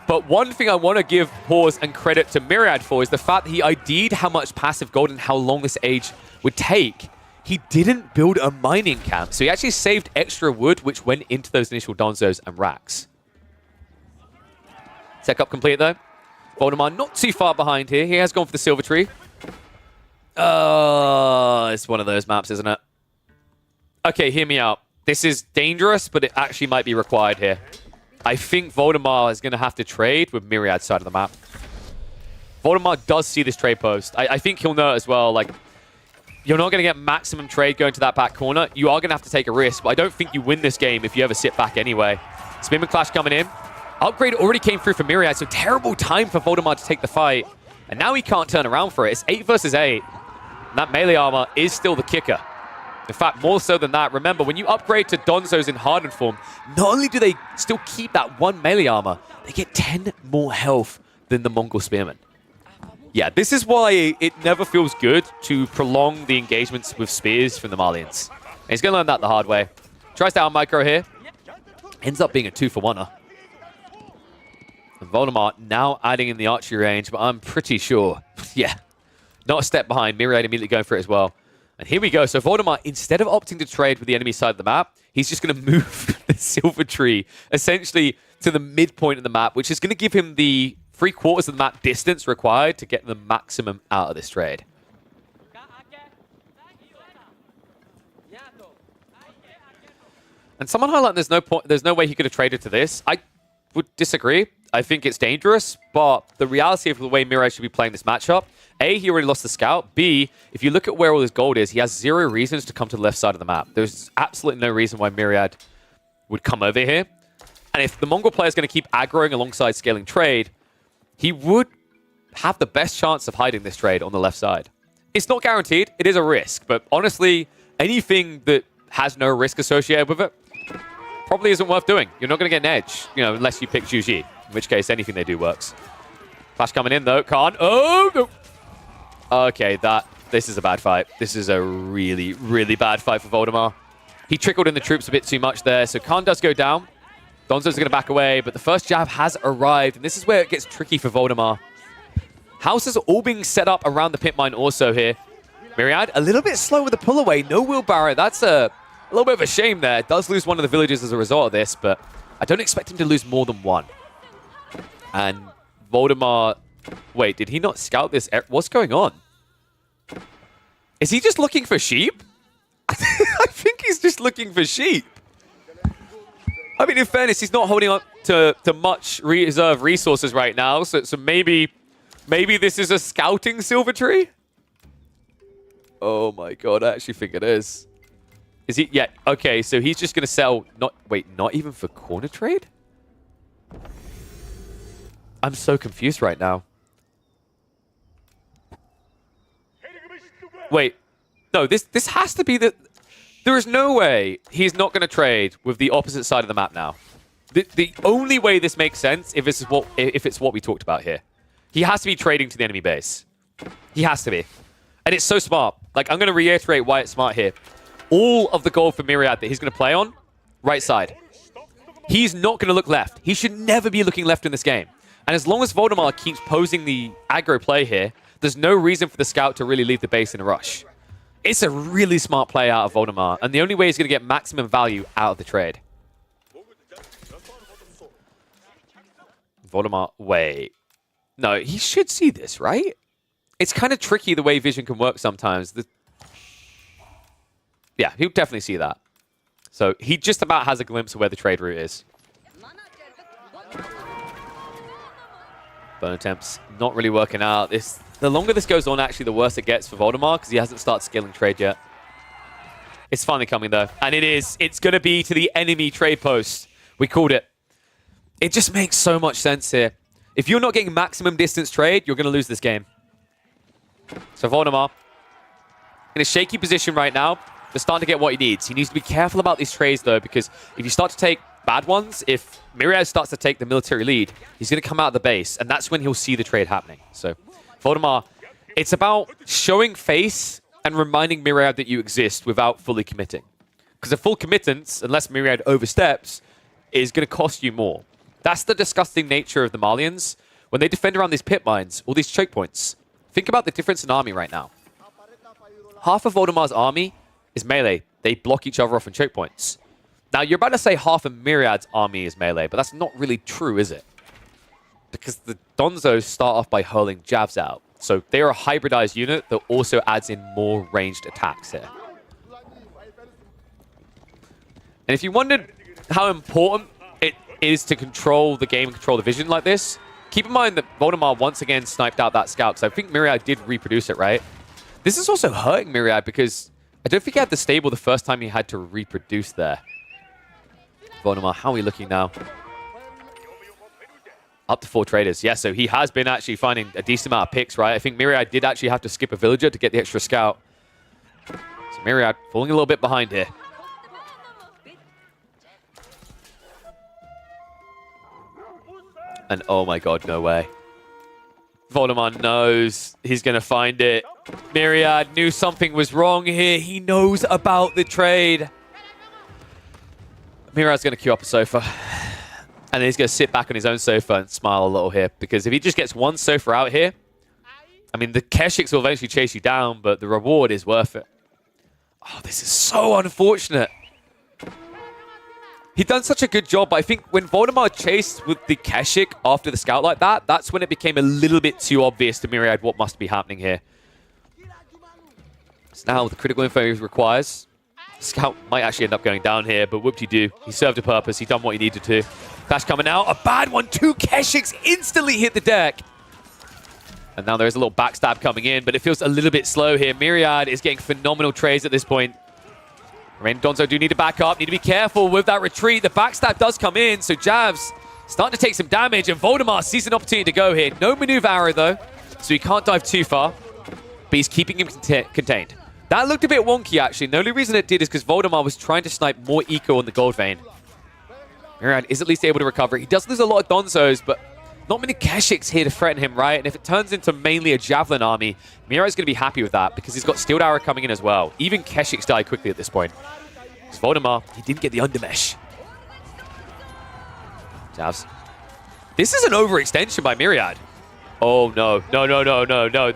But one thing I want to give pause and credit to Myriad for is the fact that he ID'd how much passive gold and how long this age would take. He didn't build a mining camp, so he actually saved extra wood, which went into those initial Donzos and racks. Tech up complete, though. Voldemar not too far behind here. He has gone for the Silver Tree. It's one of those maps, isn't it? Okay, hear me out. This is dangerous, but it actually might be required here. I think Voldemar is going to have to trade with Myriad's side of the map. Voldemar does see this trade post. I think he'll know it as well. Like, you're not going to get maximum trade going to that back corner. You are going to have to take a risk, but I don't think you win this game if you ever sit back anyway. Spearman Clash coming in. Upgrade already came through for Myriad, so terrible time for Voldemar to take the fight. And now he can't turn around for it. It's 8 versus 8. And that melee armor is still the kicker. In fact, more so than that. Remember, when you upgrade to Donzos in hardened form, not only do they still keep that 1 melee armor, they get 10 more health than the Mongol Spearmen. Yeah, this is why it never feels good to prolong the engagements with spears from the Malians. And he's going to learn that the hard way. Tries down micro here. Ends up being a 2-for-1er. And Voldemort now adding in the archery range, but I'm pretty sure, yeah, not a step behind. Myriad immediately going for it as well. And here we go. So Voldemort, instead of opting to trade with the enemy side of the map, he's just going to move the Silver Tree essentially to the midpoint of the map, which is going to give him the 3/4 of the map distance required to get the maximum out of this trade. And someone highlighted there's no way he could have traded to this. I would disagree. I think it's dangerous, but the reality of the way Mirai should be playing this matchup, A, he already lost the scout. B, if you look at where all his gold is, he has 0 reasons to come to the left side of the map. There's absolutely no reason why Myriad would come over here. And if the Mongol player is going to keep aggroing alongside scaling trade, he would have the best chance of hiding this trade on the left side. It's not guaranteed. It is a risk. But honestly, anything that has no risk associated with it probably isn't worth doing. You're not going to get an edge, unless you pick Zhu Ji, in which case anything they do works. Flash coming in, though. Khan. Oh, no. Okay, this is a bad fight. This is a really, really bad fight for Voldemar. He trickled in the troops a bit too much there, so Khan does go down. Donzo's going to back away, but the first jab has arrived, and this is where it gets tricky for Voldemar. Houses are all being set up around the pit mine also here. Myriad, a little bit slow with the pull away. No wheelbarrow. That's a little bit of a shame there. Does lose one of the villagers as a result of this, but I don't expect him to lose more than one. And Voldemar... Wait, did he not scout this? What's going on? Is he just looking for sheep? I think he's just looking for sheep. I mean, in fairness, he's not holding on to much reserve resources right now, so maybe this is a scouting Silver Tree? Oh my god, I actually think it is. Is he? Yeah, okay, so he's just going to sell... not even for corner trade? I'm so confused right now. Wait, no, this has to be the... There is no way he's not going to trade with the opposite side of the map now. The only way this makes sense if it's what we talked about here. He has to be trading to the enemy base. He has to be. And it's so smart. Like, I'm going to reiterate why it's smart here. All of the gold for Myriad that he's going to play on, right side. He's not going to look left. He should never be looking left in this game. And as long as Voldemar keeps posing the aggro play here, there's no reason for the scout to really leave the base in a rush. It's a really smart play out of Voldemar, and the only way he's going to get maximum value out of the trade. Voldemar, wait. No, he should see this, right? It's kind of tricky the way vision can work sometimes. Yeah, he'll definitely see that. So he just about has a glimpse of where the trade route is. Burn attempts not really working out. The longer this goes on, actually, the worse it gets for Voldemar because he hasn't started scaling trade yet. It's finally coming, though. And it is. It's going to be to the enemy trade post. We called it. It just makes so much sense here. If you're not getting maximum distance trade, you're going to lose this game. So Voldemar, in a shaky position right now, they're starting to get what he needs. He needs to be careful about these trades, though, because if you start to take bad ones, if Myriad starts to take the military lead, he's going to come out of the base, and that's when he'll see the trade happening. So Voldemar, it's about showing face and reminding Myriad that you exist without fully committing. Because a full committance, unless Myriad oversteps, is going to cost you more. That's the disgusting nature of the Malians. When they defend around these pit mines, all these choke points, think about the difference in army right now. Half of Voldemar's army is melee. They block each other off in choke points. Now, you're about to say half of Myriad's army is melee, but that's not really true, is it? Because the Donzos start off by hurling jabs out. So they're a hybridized unit that also adds in more ranged attacks here. And if you wondered how important it is to control the game and control the vision like this, keep in mind that Voldemar once again sniped out that scout, because I think Myriad did reproduce it, right? This is also hurting Myriad because I don't think he had the stable the first time he had to reproduce there. Voldemar, how are we looking now? Up to 4 traders. Yeah, so he has been actually finding a decent amount of picks, right? I think Myriad did actually have to skip a villager to get the extra scout. So Myriad falling a little bit behind here. And oh my god, no way. Voldemar knows he's going to find it. Myriad knew something was wrong here. He knows about the trade. Myriad's going to queue up a sofa. And then he's going to sit back on his own sofa and smile a little here. Because if he just gets one sofa out here, I mean, the Keshiks will eventually chase you down, but the reward is worth it. Oh, this is so unfortunate. He'd done such a good job, but I think when Voldemar chased with the Keshik after the scout like that, that's when it became a little bit too obvious to Myriad what must be happening here. So now the critical info he requires. Scout might actually end up going down here, but whoop-de-doo. He served a purpose. He done what he needed to. Clash coming out. A bad one. 2 Keshiks instantly hit the deck. And now there is a little backstab coming in, but it feels a little bit slow here. Myriad is getting phenomenal trades at this point. Rain and Donzo do need to back up. Need to be careful with that retreat. The backstab does come in, so Javs starting to take some damage, and Voldemar sees an opportunity to go here. No maneuver arrow, though, so he can't dive too far, but he's keeping him contained. That looked a bit wonky, actually. The only reason it did is because Voldemar was trying to snipe more eco on the gold vein. Myriad is at least able to recover. He does lose a lot of Donzos, but not many Keshiks here to threaten him, right? And if it turns into mainly a Javelin army, Myriad's going to be happy with that because he's got Steeled Arrow coming in as well. Even Keshiks die quickly at this point. Because Voldemar, he didn't get the Undermesh. Javs. This is an overextension by Myriad. Oh, no. No.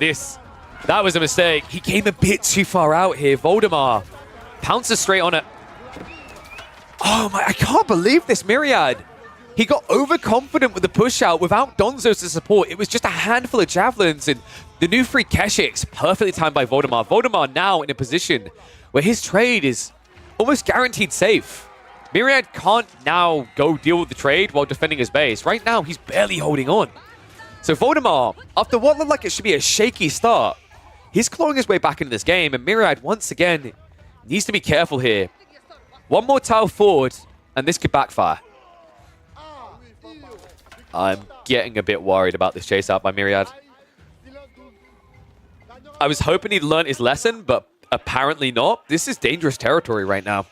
That was a mistake. He came a bit too far out here. Voldemar pounces straight on it. Oh, my. I can't believe this, Myriad. He got overconfident with the push out without Donzos to support. It was just a handful of Javelins and the new 3 Keshiks, perfectly timed by Voldemar. Voldemar now in a position where his trade is almost guaranteed safe. Myriad can't now go deal with the trade while defending his base. Right now, he's barely holding on. So Voldemar, after what looked like it should be a shaky start, he's clawing his way back into this game, and Myriad, once again, needs to be careful here. One more tile forward, and this could backfire. I'm getting a bit worried about this chase out by Myriad. I was hoping he'd learn his lesson, but apparently not. This is dangerous territory right now.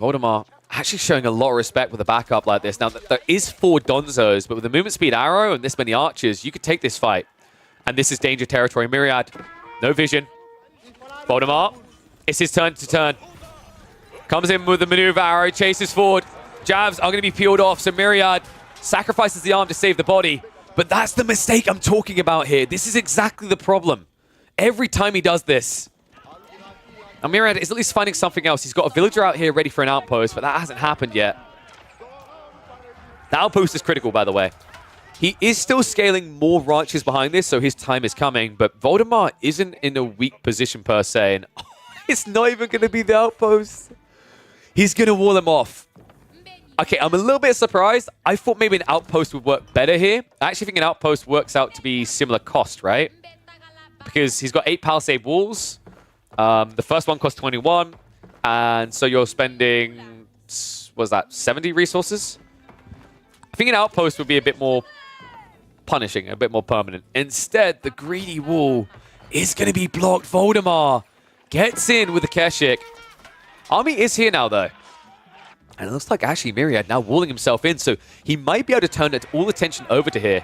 Voldemar actually showing a lot of respect with a backup like this. Now, there is 4 Donzos, but with the movement speed arrow and this many archers, you could take this fight. And this is danger territory. Myriad, no vision. Voldemar, it's his turn to turn. Comes in with the maneuver arrow, chases forward. Javs are going to be peeled off, so Myriad sacrifices the arm to save the body. But that's the mistake I'm talking about here. This is exactly the problem. Every time he does this. And Myriad is at least finding something else. He's got a villager out here ready for an outpost, but that hasn't happened yet. The outpost is critical, by the way. He is still scaling more ranches behind this, so his time is coming. But Voldemar isn't in a weak position per se. And it's not even going to be the outpost. He's going to wall him off. Okay, I'm a little bit surprised. I thought maybe an outpost would work better here. I actually think an outpost works out to be similar cost, right? Because he's got 8 palisade walls. The first one costs 21. And so you're spending, what was that, 70 resources? I think an outpost would be a bit more punishing, a bit more permanent. Instead, the greedy wall is going to be blocked. Voldemar gets in with the Keshik. Army is here now, though. And it looks like actually Myriad now walling himself in, so he might be able to turn all attention over to here.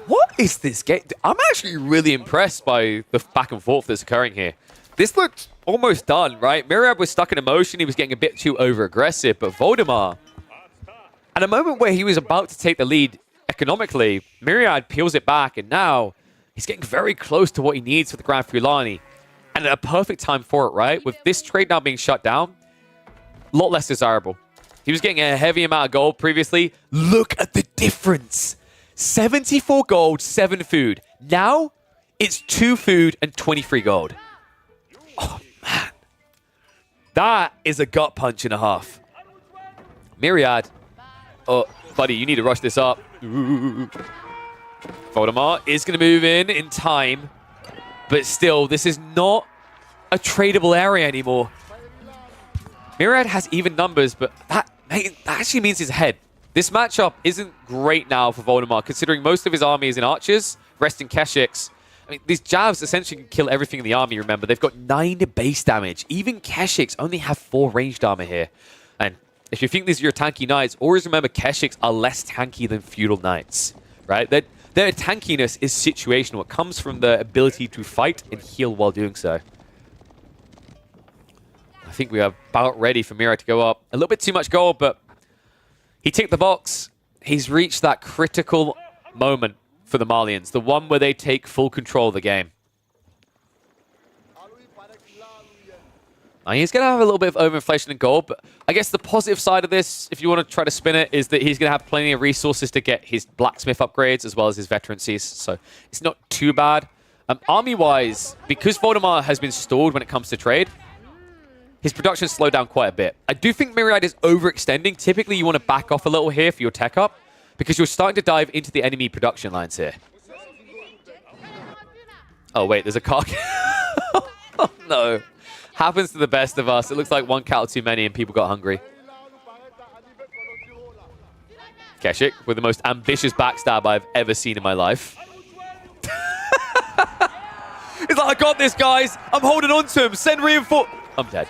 What is this game? I'm actually really impressed by the back and forth that's occurring here. This looked almost done, right? Myriad was stuck in emotion. He was getting a bit too over-aggressive, but Voldemar, at a moment where he was about to take the lead economically, Myriad peels it back, and now he's getting very close to what he needs for the Grand Fulani. And at a perfect time for it, right? With this trade now being shut down, a lot less desirable. He was getting a heavy amount of gold previously. Look at the difference. 74 gold, 7 food. Now, it's 2 food and 23 gold. Oh, man. That is a gut punch and a half. Myriad. Oh, buddy, you need to rush this up. Ooh. Voldemar is going to move in time. But still, this is not a tradable area anymore. Myriad has even numbers, but that actually means he's ahead. This matchup isn't great now for Voldemar, considering most of his army is in archers, resting Keshiks. I mean, these Javs essentially can kill everything in the army, remember. They've got 9 base damage. Even Keshiks only have 4 ranged armor here. And if you think these are your tanky knights, always remember Keshiks are less tanky than feudal knights, right? Their tankiness is situational. It comes from the ability to fight and heal while doing so. I think we are about ready for Mira to go up. A little bit too much gold, but he ticked the box. He's reached that critical moment for the Malians, the one where they take full control of the game. He's going to have a little bit of overinflation in gold, but I guess the positive side of this, if you want to try to spin it, is that he's going to have plenty of resources to get his blacksmith upgrades as well as his veterancies, so it's not too bad. Army-wise, because Voldemar has been stalled when it comes to trade, his production slowed down quite a bit. I do think Myriad is overextending. Typically, you want to back off a little here for your tech up, because you're starting to dive into the enemy production lines here. Oh, wait, there's a car. Oh, no. Happens to the best of us. It looks like one cow too many and people got hungry. Keshik with the most ambitious backstab I've ever seen in my life. He's like, I got this, guys. I'm holding on to him. Send reinforce. I'm dead.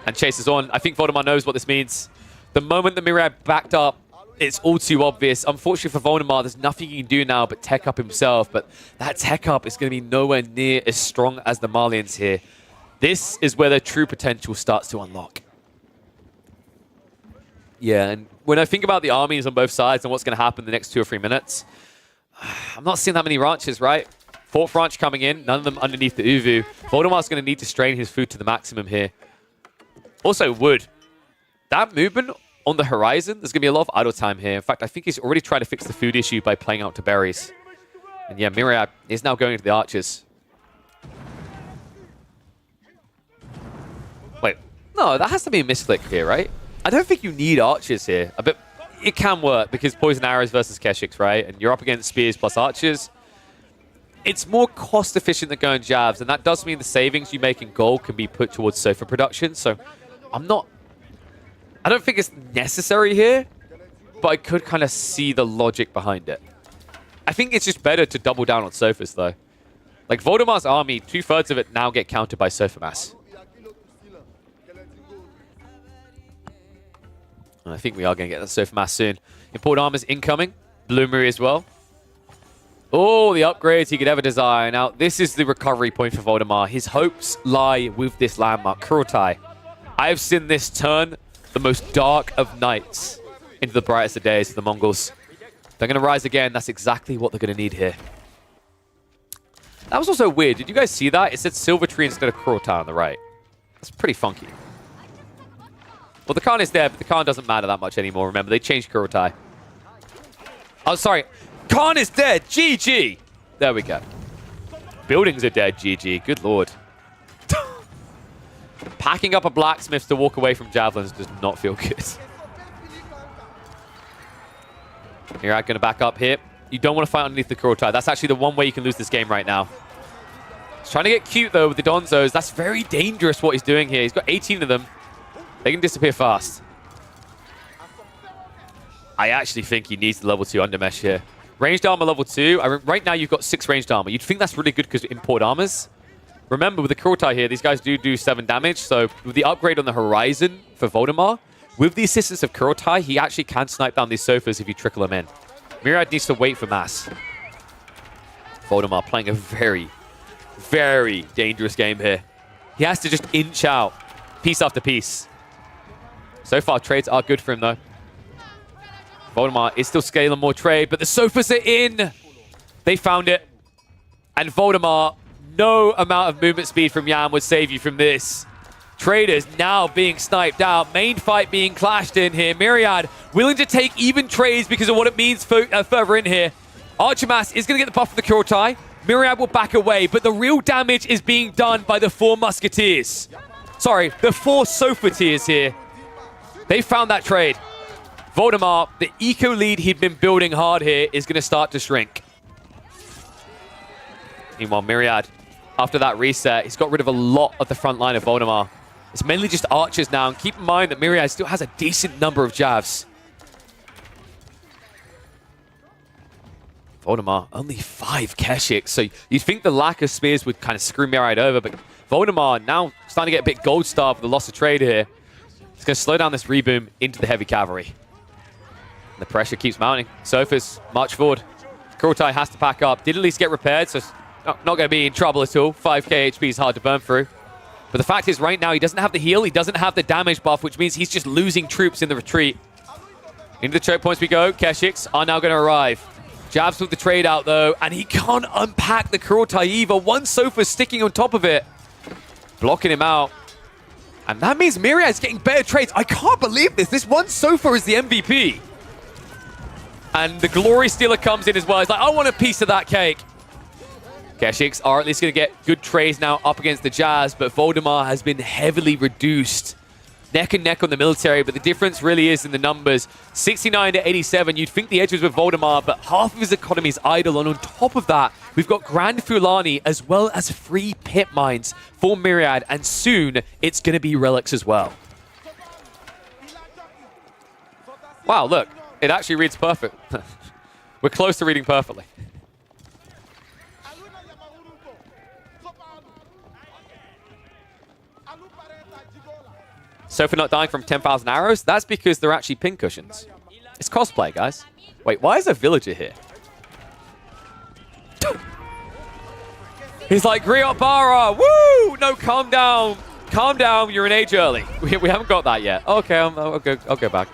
And chases on. I think Voldemar knows what this means. The moment the Myriad backed up, it's all too obvious. Unfortunately for Voldemar, there's nothing he can do now but tech up himself. But that tech up is going to be nowhere near as strong as the Malians here. This is where their true potential starts to unlock. Yeah, and when I think about the armies on both sides and what's going to happen in the next 2 or 3 minutes, I'm not seeing that many ranches, right? 4th ranch coming in, none of them underneath the Uvu. Voldemar's going to need to strain his food to the maximum here. Also, wood. That movement on the horizon, there's going to be a lot of idle time here. In fact, I think he's already trying to fix the food issue by playing out to berries. And yeah, Myriad is now going to the archers. Wait, no, that has to be a misclick here, right? I don't think you need archers here. But it can work because poison arrows versus Keshiks, right? And you're up against spears plus archers. It's more cost efficient than going jabs, and that does mean the savings you make in gold can be put towards Sofa production. So I don't think it's necessary here, but I could kind of see the logic behind it. I think it's just better to double down on Sofas, though. Like, Voldemar's army, 2/3 of it now get countered by Sofa Mass. And I think we are going to get that Sofa Mass soon. Import armors incoming. Bloomery as well. Oh, the upgrades he could ever desire. Now, this is the recovery point for Voldemar. His hopes lie with this landmark, Kurultai. I have seen this turn the most dark of nights into the brightest of days for the Mongols. They're going to rise again. That's exactly what they're going to need here. That was also weird. Did you guys see that? It said Silver Tree instead of Kurultai on the right. That's pretty funky. Well, the Khan is there, but the Khan doesn't matter that much anymore. Remember, they changed Kurultai. Oh, sorry. Khan is dead. GG. There we go. Buildings are dead. GG. Good lord. Packing up a blacksmith to walk away from javelins does not feel good. Myriad going to back up here. You don't want to fight underneath the Kurultai. That's actually the one way you can lose this game right now. He's trying to get cute, though, with the Donzos. That's very dangerous what he's doing here. He's got 18 of them. They can disappear fast. I actually think he needs the level 2 undermesh here. Ranged armor level 2. Right now, you've got 6 ranged armor. You'd think that's really good because of import armors. Remember, with the Kurultai here, these guys do 7 damage. So with the upgrade on the horizon for Voldemar, with the assistance of Kurultai, he actually can snipe down these Sofas if you trickle them in. Myriad needs to wait for mass. Voldemar playing a very, very dangerous game here. He has to just inch out piece after piece. So far, trades are good for him, though. Voldemar is still scaling more trade, but the Sofas are in. They found it. And Voldemar, no amount of movement speed from Yam would save you from this. Traders now being sniped out. Main fight being clashed in here. Myriad willing to take even trades because of what it means further in here. Archemass is going to get the buff for the Kurultai. Myriad will back away, but the real damage is being done by the 4 Musketeers. Sorry, the 4 Sofateers here. They found that trade. Voldemar, the eco lead he'd been building hard here, is going to start to shrink. Meanwhile, Myriad, after that reset, he's got rid of a lot of the front line of Voldemar. It's mainly just archers now, and keep in mind that Myriad still has a decent number of jabs. Voldemar, only 5 Keshiks, so you'd think the lack of spears would kind of screw Myriad over, but Voldemar now starting to get a bit gold star for the loss of trade here. It's going to slow down this reboom into the heavy cavalry. The pressure keeps mounting. Sophus march forward. Kurultai has to pack up. Did at least get repaired, so not going to be in trouble at all. 5k HP is hard to burn through. But the fact is, right now, he doesn't have the heal. He doesn't have the damage buff, which means he's just losing troops in the retreat. Into the choke points we go. Keshiks are now going to arrive. Jabs with the trade out, though, and he can't unpack the Kurultai either. One Sophus sticking on top of it, blocking him out. And that means Myriad's getting better trades. I can't believe this. This one Sofa is the MVP. And the Glory Stealer comes in as well. He's like, I want a piece of that cake. Keshiks are at least going to get good trades now up against the Jazz, but Voldemar has been heavily reduced. Neck and neck on the military, but the difference really is in the numbers. 69 to 87. You'd think the edge was with Voldemar, but half of his economy is idle. And on top of that, we've got Grand Fulani as well as free pit mines for Myriad. And soon, it's going to be relics as well. Wow, look. It actually reads perfect. We're close to reading perfectly. So for not dying from 10,000 arrows, that's because they're actually pin cushions. It's cosplay, guys. Wait, why is a villager here? He's like, Griot Bara, woo! No, calm down. Calm down, you're an age early. We haven't got that yet. Okay, I'll go back.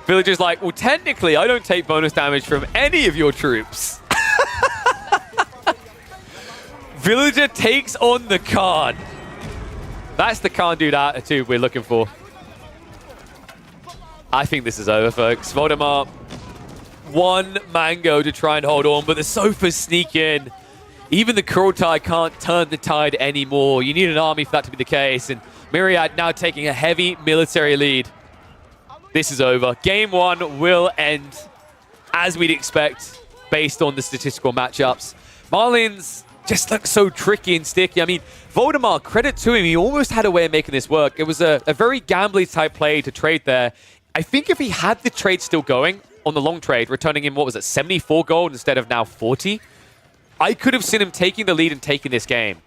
Villager's like, well, technically, I don't take bonus damage from any of your troops. Villager takes on the Khan. That's the Khan dude attitude we're looking for. I think this is over, folks. Voldemar, one mango to try and hold on, but the Sofas sneak in. Even the Kurultai can't turn the tide anymore. You need an army for that to be the case, and Myriad now taking a heavy military lead. This is over. Game one will end as we'd expect based on the statistical matchups. Marlins just look so tricky and sticky. I mean, Voldemar, credit to him, he almost had a way of making this work. It was a very gambly type play to trade there. I think if he had the trade still going on the long trade, returning him, what was it, 74 gold instead of now 40, I could have seen him taking the lead and taking this game.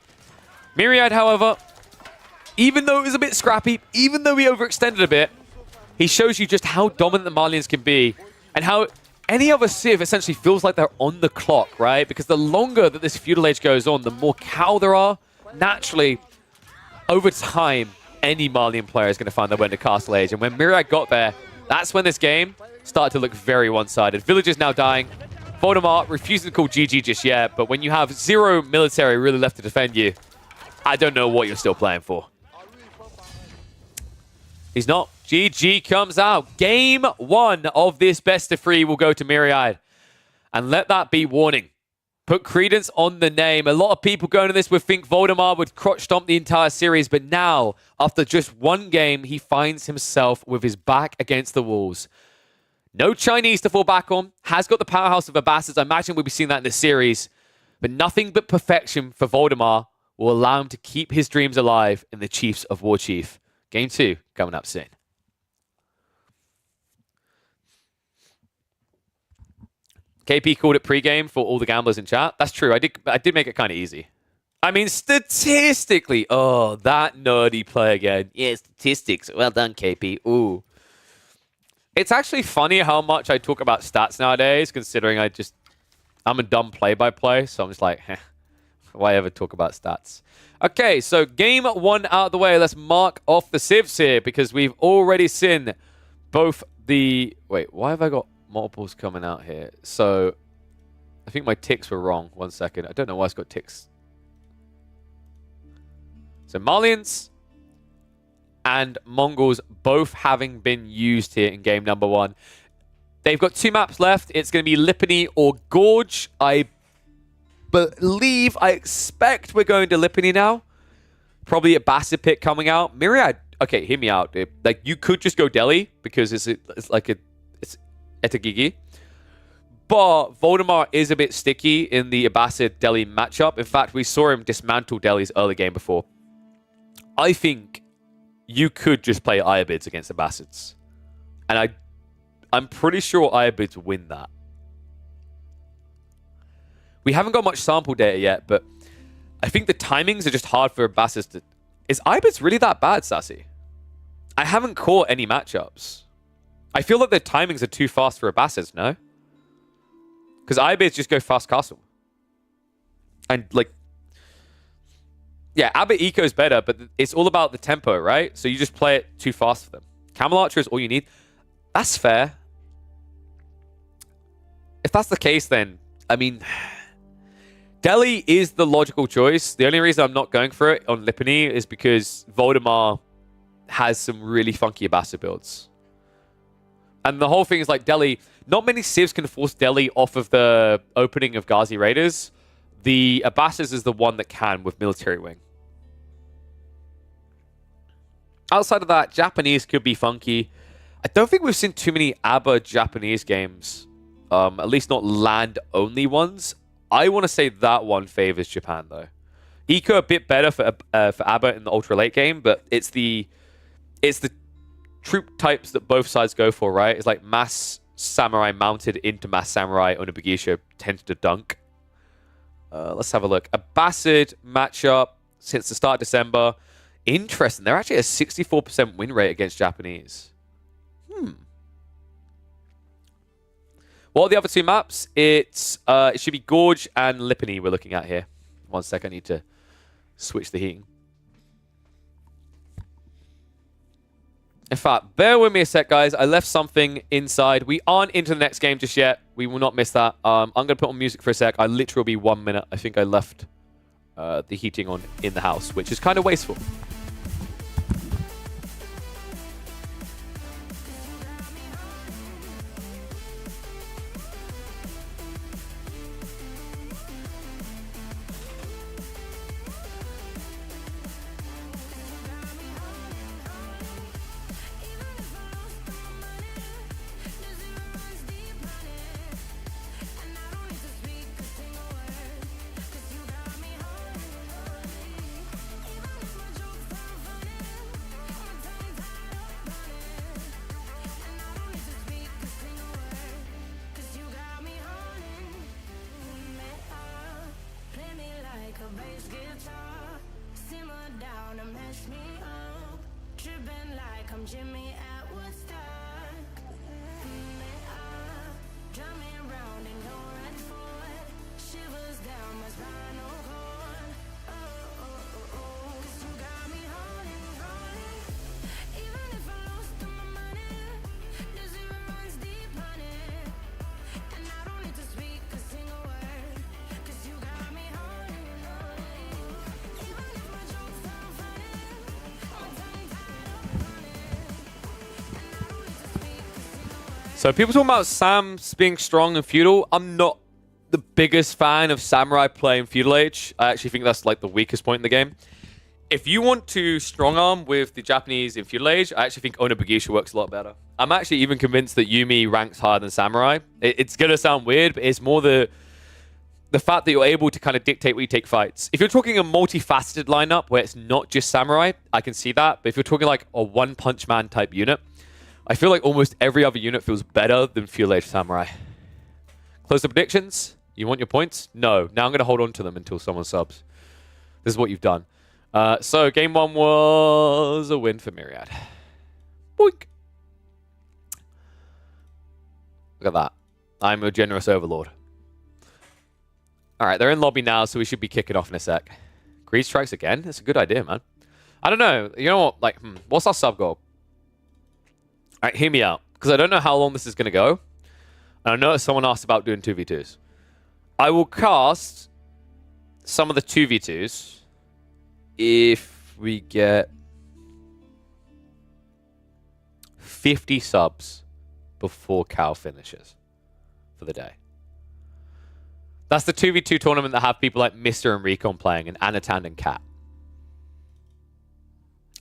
Myriad, however, even though it was a bit scrappy, even though he overextended a bit, he shows you just how dominant the Marlians can be and how any other Civ essentially feels like they're on the clock, right? Because the longer that this feudal age goes on, the more cow there are. Naturally, over time, any Marlian player is going to find their way into Castle Age. And when Myriad got there, that's when this game started to look very one-sided. Villagers now dying. Voldemar refusing to call GG just yet, but when you have zero military really left to defend you, I don't know what you're still playing for. He's not. GG comes out. Game one of this best of three will go to Myriad. And let that be warning. Put credence on the name. A lot of people going to this would think Voldemar would crotch stomp the entire series, but now, after just one game, he finds himself with his back against the walls. No Chinese to fall back on. Has got the powerhouse of Abbassids. I imagine we'll be seeing that in this series. But nothing but perfection for Voldemar will allow him to keep his dreams alive in the Chiefs of War Chief. Game two coming up soon. KP called it pregame for all the gamblers in chat. That's true. I did make it kind of easy. I mean, statistically, oh, that nerdy play again. Yeah, statistics. Well done, KP. Ooh. It's actually funny how much I talk about stats nowadays, considering I'm a dumb play-by-play, so I'm just like, why ever talk about stats? Okay, so game one out of the way. Let's mark off the civs here, because we've already seen both the... Wait, why have I got multiples coming out here? So, I think my ticks were wrong. 1 second. I don't know why it's got ticks. So, Marlians and Mongols both having been used here in game number one. They've got two maps left. It's going to be Lipany or Gorge. I expect we're going to Lipany now. Probably a Abbasid pick coming out. Myriad, okay, hear me out. Like, you could just go Delhi because it's Etagigi. But Voldemar is a bit sticky in the Abbasid-Delhi matchup. In fact, we saw him dismantle Delhi's early game before. I think you could just play Ayabids against Abbasids. And I'm pretty sure Ayabids win that. We haven't got much sample data yet, but I think the timings are just hard for Abbasis to... Is Ibis really that bad, Sassy? I haven't caught any matchups. I feel like the timings are too fast for Abbasis, no? Because Ibis just go fast castle. And, like... Yeah, Abbott Eco is better, but it's all about the tempo, right? So you just play it too fast for them. Camel Archer is all you need. That's fair. If that's the case, then, I mean... Delhi is the logical choice. The only reason I'm not going for it on Lipany is because Voldemar has some really funky Abbasid builds. And the whole thing is like Delhi, not many civs can force Delhi off of the opening of Ghazi Raiders. The Abbasis is the one that can with Military Wing. Outside of that, Japanese could be funky. I don't think we've seen too many ABBA Japanese games. At least not land-only ones. I want to say that one favors Japan, though. Eco a bit better for ABBA in the ultra late game, but it's the troop types that both sides go for, right? It's like Mass Samurai mounted into Mass Samurai. Onibugisha tends to dunk. Let's have a look. Abbasid matchup since the start of December. Interesting. They're actually a 64% win rate against Japanese. What are the other two maps? It should be Gorge and Lipany we're looking at here. One sec, I need to switch the heating. In fact, bear with me a sec, guys. I left something inside. We aren't into the next game just yet. We will not miss that. I'm going to put on music for a sec. I literally will be 1 minute. I think I left the heating on in the house, which is kind of wasteful. Jimmy at Woodstock. Drum me round in your red Ford. Shivers down my spinal cord. Oh. 'Cause you got me holding. Even if I lost all my money, the zero runs deep on it. And I don't need to speak a single word. 'Cause you got me holding. Even if my jokes sound funny, my tongue tied up on it. So people talking about Sam's being strong and feudal. I'm not the biggest fan of Samurai playing Feudal Age. I actually think that's like the weakest point in the game. If you want to strong arm with the Japanese in Feudal Age, I actually think Onibugisha works a lot better. I'm actually even convinced that Yumi ranks higher than Samurai. It's going to sound weird, but it's more the fact that you're able to kind of dictate where you take fights. If you're talking a multifaceted lineup where it's not just Samurai, I can see that. But if you're talking like a one-punch man type unit, I feel like almost every other unit feels better than Feudal Age Samurai. Close the predictions. You want your points? No. Now I'm going to hold on to them until someone subs. This is what you've done. So game one was a win for Myriad. Boink. Look at that. I'm a generous overlord. All right, they're in lobby now, so we should be kicking off in a sec. Greed strikes again? That's a good idea, man. I don't know. You know what? Like, what's our sub goal? All right, hear me out, because I don't know how long this is going to go. And I know someone asked about doing 2v2s. I will cast some of the 2v2s if we get 50 subs before Cal finishes for the day. That's the 2v2 tournament that have people like Mr. and Recon playing, and Anatan and Cat.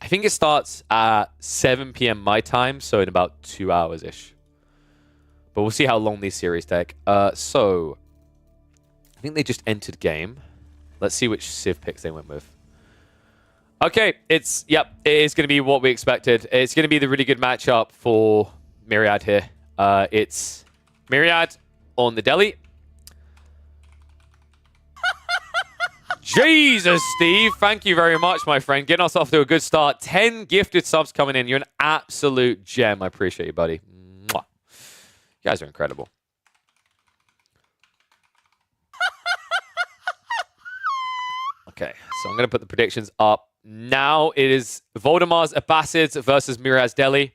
I think it starts at 7 p.m. my time, so in about 2 hours-ish. But we'll see how long these series take. So, I think they just entered game. Let's see which Civ picks they went with. Okay, it is going to be what we expected. It's going to be the really good matchup for Myriad here. It's Myriad on the Delhi. Jesus, Steve. Thank you very much, my friend. Getting us off to a good start. 10 gifted subs coming in. You're an absolute gem. I appreciate you, buddy. Mwah. You guys are incredible. Okay, so I'm going to put the predictions up. Now it is Voldemar's Abbasids versus Myriad's Delhi.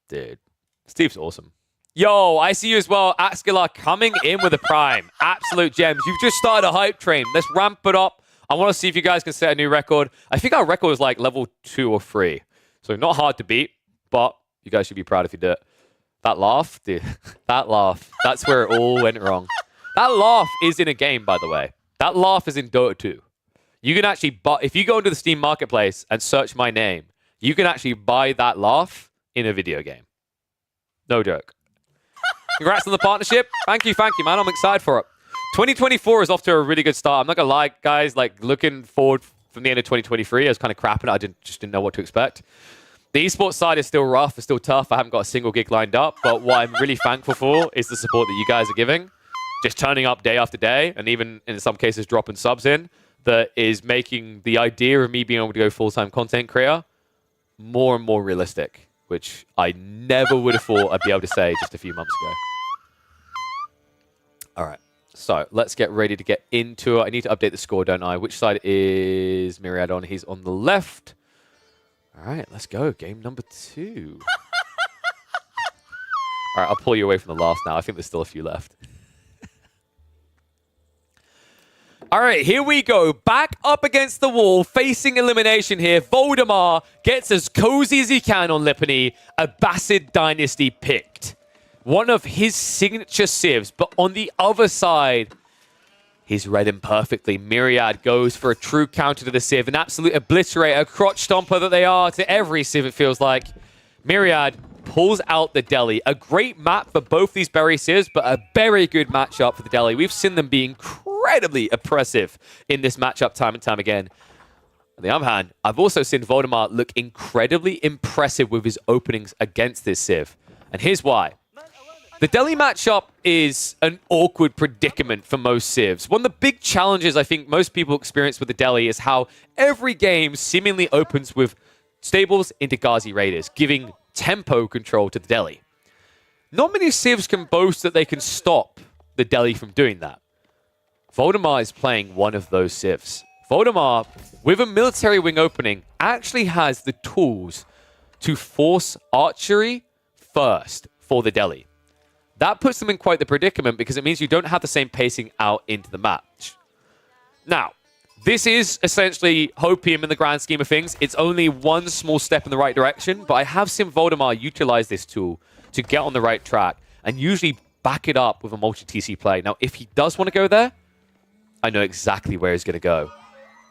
Dude, Steve's awesome. Yo, I see you as well. Axkiller coming in with a prime. Absolute gems. You've just started a hype train. Let's ramp it up. I want to see if you guys can set a new record. I think our record is like level 2 or 3. So not hard to beat, but you guys should be proud if you do it. That laugh, dude. That laugh. That's where it all went wrong. That laugh is in a game, by the way. That laugh is in Dota 2. You can actually buy, if you go into the Steam Marketplace and search my name, you can actually buy that laugh in a video game. No joke. Congrats on the partnership. Thank you, man. I'm excited for it. 2024 is off to a really good start. I'm not going to lie, guys. Like, looking forward from the end of 2023, I was kind of crapping. I just didn't know what to expect. The esports side is still rough. It's still tough. I haven't got a single gig lined up. But what I'm really thankful for is the support that you guys are giving. Just turning up day after day, and even in some cases dropping subs in, that is making the idea of me being able to go full-time content creator more and more realistic, which I never would have thought I'd be able to say just a few months ago. All right, so let's get ready to get into it. I need to update the score, don't I? Which side is Myriad on? He's on the left. All right, let's go. Game number 2. All right, I'll pull you away from the last now. I think there's still a few left. All right, here we go. Back up against the wall, facing elimination here. Voldemar gets as cozy as he can on Lipany. Abbasid Dynasty picked. One of his signature civs, but on the other side, he's read him perfectly. Myriad goes for a true counter to the civ, an absolute obliterator, crotch stomper that they are to every civ, it feels like. Myriad pulls out the Delhi. A great map for both these berry civs, but a very good matchup for the Delhi. We've seen them be incredibly oppressive in this matchup time and time again. On the other hand, I've also seen Voldemar look incredibly impressive with his openings against this civ. And here's why. The Delhi matchup is an awkward predicament for most civs. One of the big challenges I think most people experience with the Delhi is how every game seemingly opens with stables into Ghazi Raiders, giving tempo control to the Delhi. Not many civs can boast that they can stop the Delhi from doing that. Voldemar is playing one of those civs. Voldemar, with a military wing opening, actually has the tools to force archery first for the Delhi. That puts them in quite the predicament because it means you don't have the same pacing out into the match. Now, this is essentially hopium in the grand scheme of things. It's only one small step in the right direction, but I have seen Voldemar utilize this tool to get on the right track and usually back it up with a multi-TC play. Now, if he does want to go there, I know exactly where he's going to go.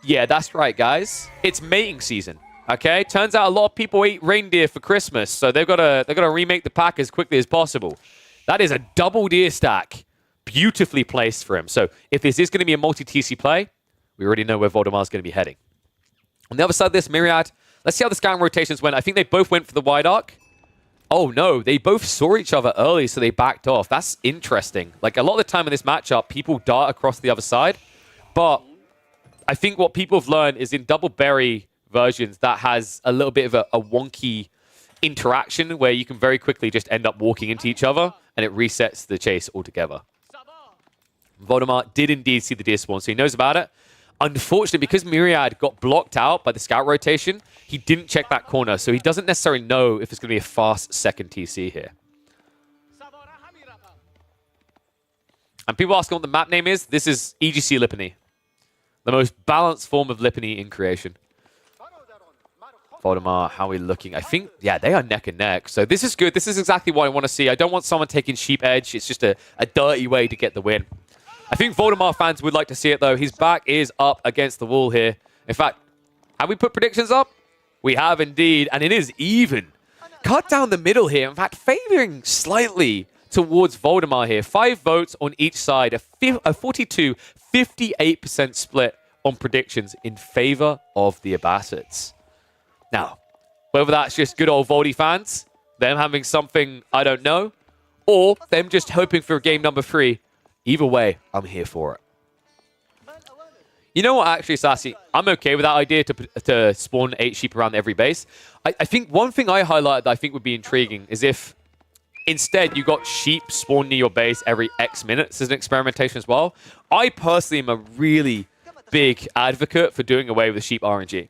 Yeah, that's right, guys. It's mating season, okay? Turns out a lot of people eat reindeer for Christmas, so they've got to remake the pack as quickly as possible. That is a double deer stack, beautifully placed for him. So if this is going to be a multi-TC play, we already know where Voldemar's going to be heading. On the other side of this, Myriad, let's see how the scout rotations went. I think they both went for the wide arc. Oh, no, they both saw each other early, so they backed off. That's interesting. Like, a lot of the time in this matchup, people dart across the other side. But I think what people have learned is in double berry versions, that has a little bit of a wonky interaction where you can very quickly just end up walking into each other, and it resets the chase altogether. Voldemar did indeed see the deer spawn, so he knows about it. Unfortunately, because Myriad got blocked out by the scout rotation, he didn't check that corner, so he doesn't necessarily know if it's going to be a fast second TC here. And people asking what the map name is. This is EGC Lipany. The most balanced form of Lipany in creation. Voldemar, how are we looking? I think, yeah, they are neck and neck. So this is good. This is exactly what I want to see. I don't want someone taking sheep edge. It's just a dirty way to get the win. I think Voldemar fans would like to see it, though. His back is up against the wall here. In fact, have we put predictions up? We have indeed, and it is even. Cut down the middle here. In fact, favoring slightly towards Voldemar here. 5 votes on each side. A 42-58% split on predictions in favor of the Abbasids. Now, whether that's just good old Voldy fans, them having something I don't know, or them just hoping for game number 3, either way, I'm here for it. You know what, actually, Sassy? I'm okay with that idea to spawn 8 sheep around every base. I think one thing I highlighted that I think would be intriguing is if instead you got sheep spawn near your base every X minutes as an experimentation as well. I personally am a really big advocate for doing away with the sheep RNG.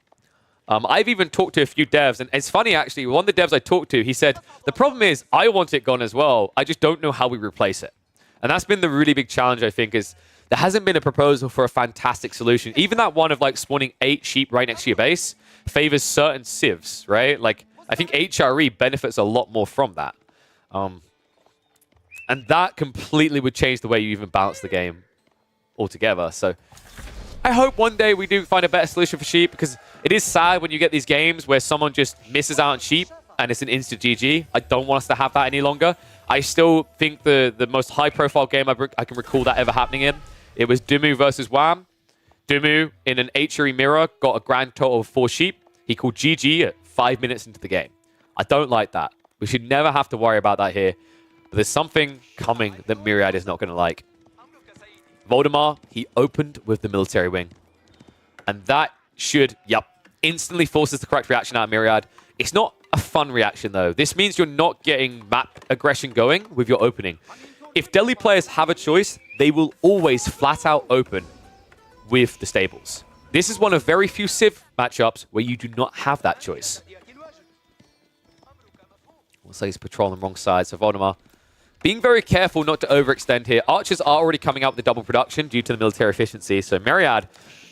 I've even talked to a few devs, and it's funny, actually, one of the devs I talked to, he said, the problem is I want it gone as well. I just don't know how we replace it. And that's been the really big challenge, I think, is there hasn't been a proposal for a fantastic solution. Even that one of like spawning 8 sheep right next to your base favors certain civs, right? Like, I think HRE benefits a lot more from that. And that completely would change the way you even balance the game altogether. So I hope one day we do find a better solution for sheep, because it is sad when you get these games where someone just misses out on sheep and it's an instant GG. I don't want us to have that any longer. I still think the most high-profile game I can recall that ever happening in, it was Dumu versus Wham. Dumu, in an HRE mirror, got a grand total of 4 sheep. He called GG at 5 minutes into the game. I don't like that. We should never have to worry about that here. But there's something coming that Myriad is not going to like. Voldemar, he opened with the military wing. And that should, instantly forces the correct reaction out of Myriad. It's not a fun reaction, though. This means you're not getting map aggression going with your opening. If Delhi players have a choice, they will always flat out open with the stables. This is one of very few Civ matchups where you do not have that choice. Looks like he's patrolling the wrong side, so Voldemar being very careful not to overextend here. Archers are already coming out with the double production due to the military efficiency, so Myriad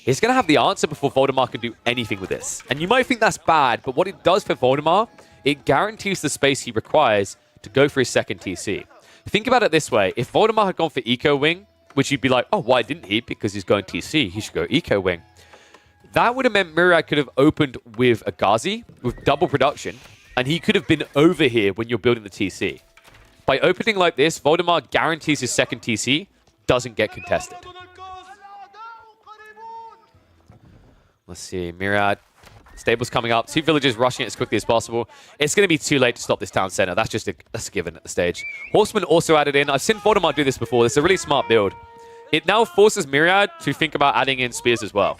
is going to have the answer before Voldemar can do anything with this. And you might think that's bad, but what it does for Voldemar, it guarantees the space he requires to go for his second TC. Think about it this way. If Voldemar had gone for Eco Wing, which you'd be like, oh, why didn't he? Because he's going TC. He should go Eco Wing. That would have meant Myriad could have opened with a Ghazi, with double production, and he could have been over here when you're building the TC. By opening like this, Voldemar guarantees his second TC doesn't get contested. Let's see, Myriad. Stables coming up. 2 villagers rushing it as quickly as possible. It's going to be too late to stop this town center. That's just that's a given at the stage. Horseman also added in. I've seen Voldemar do this before. It's a really smart build. It now forces Myriad to think about adding in spears as well.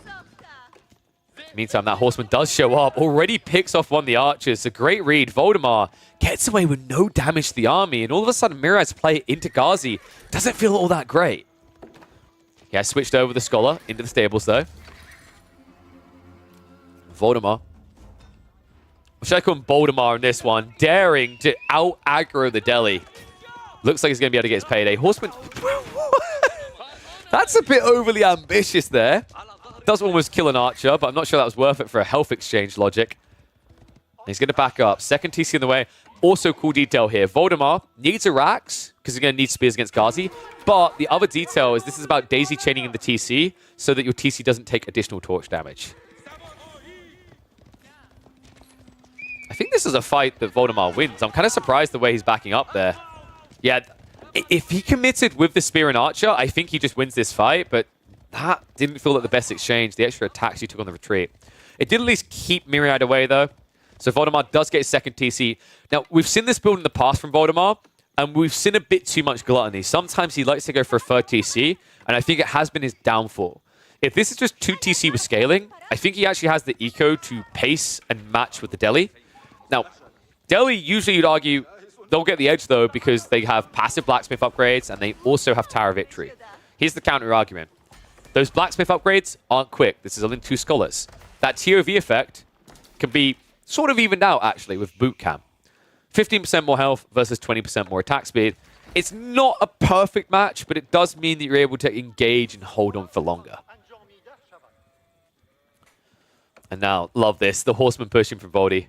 Meantime, that Horseman does show up. Already picks off one of the archers. A great read. Voldemar gets away with no damage to the army. And all of a sudden, Myriad's play into Ghazi doesn't feel all that great. He has switched over the Scholar into the stables, though. Voldemar. Or should I call him Voldemar in this one? Daring to out-aggro the Delhi. Looks like he's going to be able to get his payday. Horseman... That's a bit overly ambitious there. Does almost kill an archer, but I'm not sure that was worth it for a health exchange logic. He's going to back up. Second TC in the way. Also cool detail here. Voldemar needs a Rax, because he's going to need spears against Ghazi. But the other detail is this is about daisy chaining in the TC, so that your TC doesn't take additional torch damage. I think this is a fight that Voldemar wins. I'm kind of surprised the way he's backing up there. Yeah, if he committed with the Spear and Archer, I think he just wins this fight, but that didn't feel like the best exchange. The extra attacks he took on the retreat. It did at least keep Myriad away, though. So Voldemar does get his second TC. Now, we've seen this build in the past from Voldemar, and we've seen a bit too much gluttony. Sometimes he likes to go for a third TC, and I think it has been his downfall. If this is just 2 TC with scaling, I think he actually has the eco to pace and match with the Delhi. Now, Delhi, usually you'd argue, they'll get the edge, though, because they have passive blacksmith upgrades, and they also have Tower of Victory. Here's the counter-argument. Those blacksmith upgrades aren't quick. This is only 2 Scholars. That TOV effect can be sort of evened out, actually, with Boot Camp. 15% more health versus 20% more attack speed. It's not a perfect match, but it does mean that you're able to engage and hold on for longer. And now, love this. The Horseman pushing from Voldy.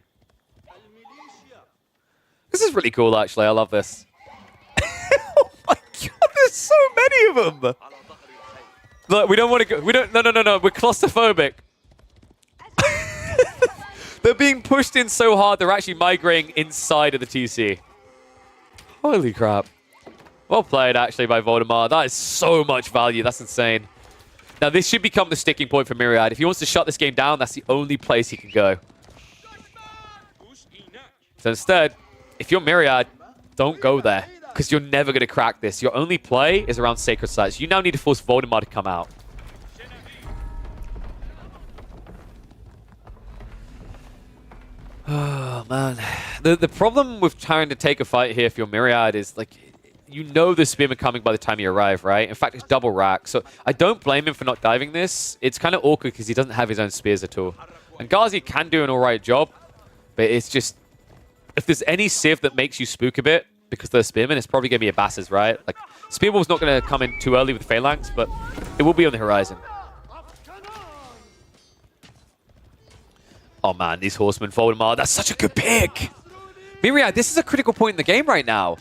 This is really cool, actually. I love this. Oh my god, there's so many of them! Look, we don't want to go... No. We're claustrophobic. They're being pushed in so hard, they're actually migrating inside of the TC. Holy crap. Well played, actually, by Voldemar. That is so much value. That's insane. Now, this should become the sticking point for Myriad. If he wants to shut this game down, that's the only place he can go. So instead... if you're Myriad, don't go there, because you're never going to crack this. Your only play is around Sacred Sites. You now need to force Voldemar to come out. Oh, man. The problem with trying to take a fight here for your Myriad is, like, you know the spearman coming by the time you arrive, right? In fact, it's double rack. So I don't blame him for not diving this. It's kind of awkward because he doesn't have his own spears at all. And Ghazi can do an alright job, but it's just... If there's any Civ that makes you spook a bit because they're spearmen, it's probably going to be a Basses, right? Like, Spearball's not going to come in too early with Phalanx, but it will be on the horizon. Oh man, these horsemen, Voldemar, that's such a good pick! Myriad, this is a critical point in the game right now.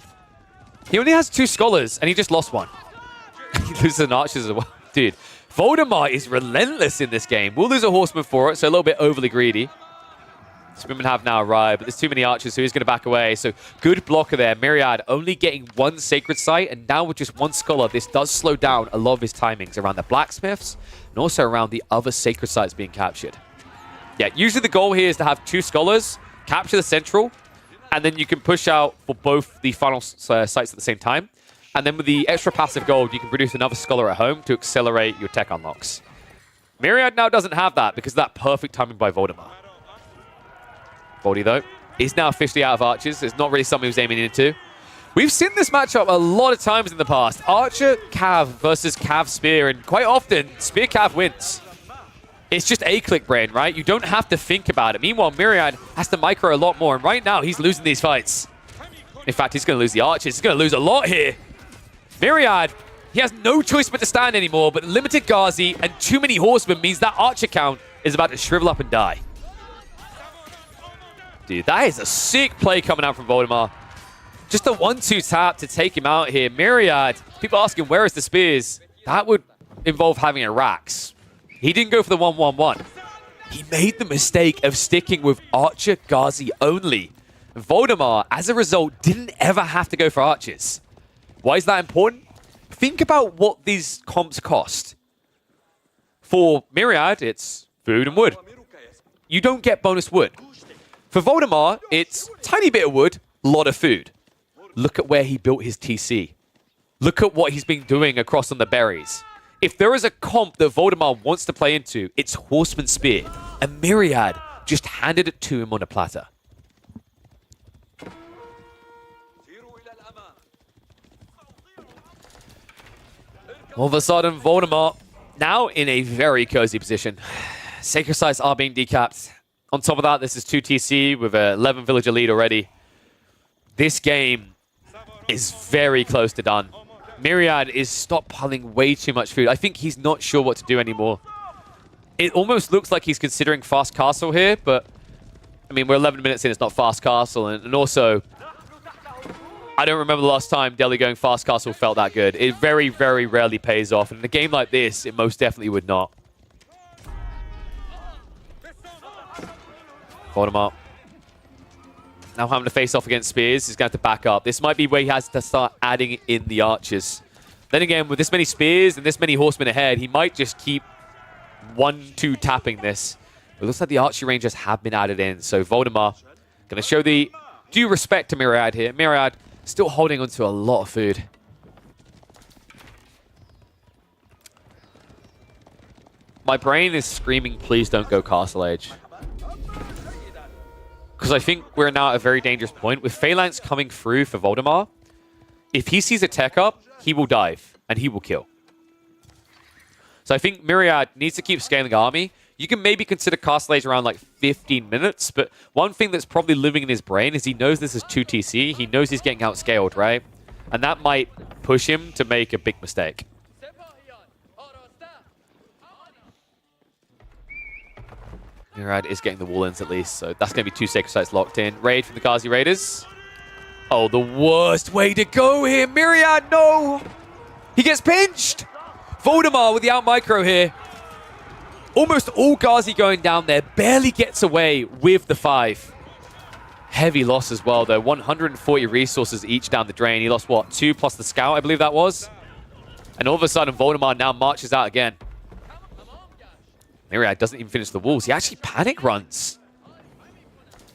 He only has 2 scholars, and he just lost one. He loses an archers as well. Dude, Voldemar is relentless in this game. We'll lose a horseman for it, so a little bit overly greedy. Spearmen have now arrived, but there's too many archers, so he's going to back away. So good blocker there. Myriad only getting 1 sacred site, and now with just 1 scholar, this does slow down a lot of his timings around the blacksmiths, and also around the other sacred sites being captured. Yeah, usually the goal here is to have 2 scholars, capture the central, and then you can push out for both the final sites at the same time. And then with the extra passive gold, you can produce another scholar at home to accelerate your tech unlocks. Myriad now doesn't have that because of that perfect timing by Voldemar. Voldy, though, is now officially out of archers. It's not really something he was aiming into. We've seen this matchup a lot of times in the past. Archer Cav versus Cav Spear, and quite often, Spear Cav wins. It's just A-click brain, right? You don't have to think about it. Meanwhile, Myriad has to micro a lot more, and right now, he's losing these fights. In fact, he's going to lose the archers. He's going to lose a lot here. Myriad, he has no choice but to stand anymore, but limited Ghazi and too many horsemen means that archer count is about to shrivel up and die. Dude, that is a sick play coming out from Voldemar. Just a 1-2 tap to take him out here. Myriad, people asking, where is the spears? That would involve having a Rax. He didn't go for the 1-1-1. He made the mistake of sticking with Archer Ghazi only. Voldemar, as a result, didn't ever have to go for archers. Why is that important? Think about what these comps cost. For Myriad, it's food and wood. You don't get bonus wood. For Voldemar, it's tiny bit of wood, lot of food. Look at where he built his TC. Look at what he's been doing across on the berries. If there is a comp that Voldemar wants to play into, it's Horseman Spear. And Myriad just handed it to him on a platter. All of a sudden, Voldemar now in a very cozy position. Sacred Sites are being decapped. On top of that, this is 2 TC with an 11 villager lead already. This game is very close to done. Myriad is stockpiling way too much food. I think he's not sure what to do anymore. It almost looks like he's considering Fast Castle here, but I mean, we're 11 minutes in, it's not Fast Castle, and also, I don't remember the last time Delhi going Fast Castle felt that good. It very, very rarely pays off, and in a game like this, it most definitely would not. Voldemar now having to face off against Spears. He's going to have to back up. This might be where he has to start adding in the archers. Then again, with this many Spears and this many horsemen ahead, he might just keep 1-2 tapping this. It looks like the archery rangers have been added in. So Voldemar going to show the due respect to Myriad here. Myriad still holding onto a lot of food. My brain is screaming, please don't go Castle Age. Because I think we're now at a very dangerous point. With Phalanx coming through for Voldemar, if he sees a tech up, he will dive, and he will kill. So I think Myriad needs to keep scaling the army. You can maybe consider Castle Age around like 15 minutes, but one thing that's probably living in his brain is he knows this is 2 TC. He knows he's getting outscaled, right? And that might push him to make a big mistake. Myriad is getting the wall-ins at least, so that's going to be 2 Sacred Sites locked in. Raid from the Ghazi Raiders. Oh, the worst way to go here. Myriad, no! He gets pinched! Voldemar with the out-micro here. Almost all Ghazi going down there. Barely gets away with the 5. Heavy loss as well, though. 140 resources each down the drain. He lost, what, 2 plus the scout, I believe that was? And all of a sudden, Voldemar now marches out again. Myriad doesn't even finish the walls. He actually panic runs.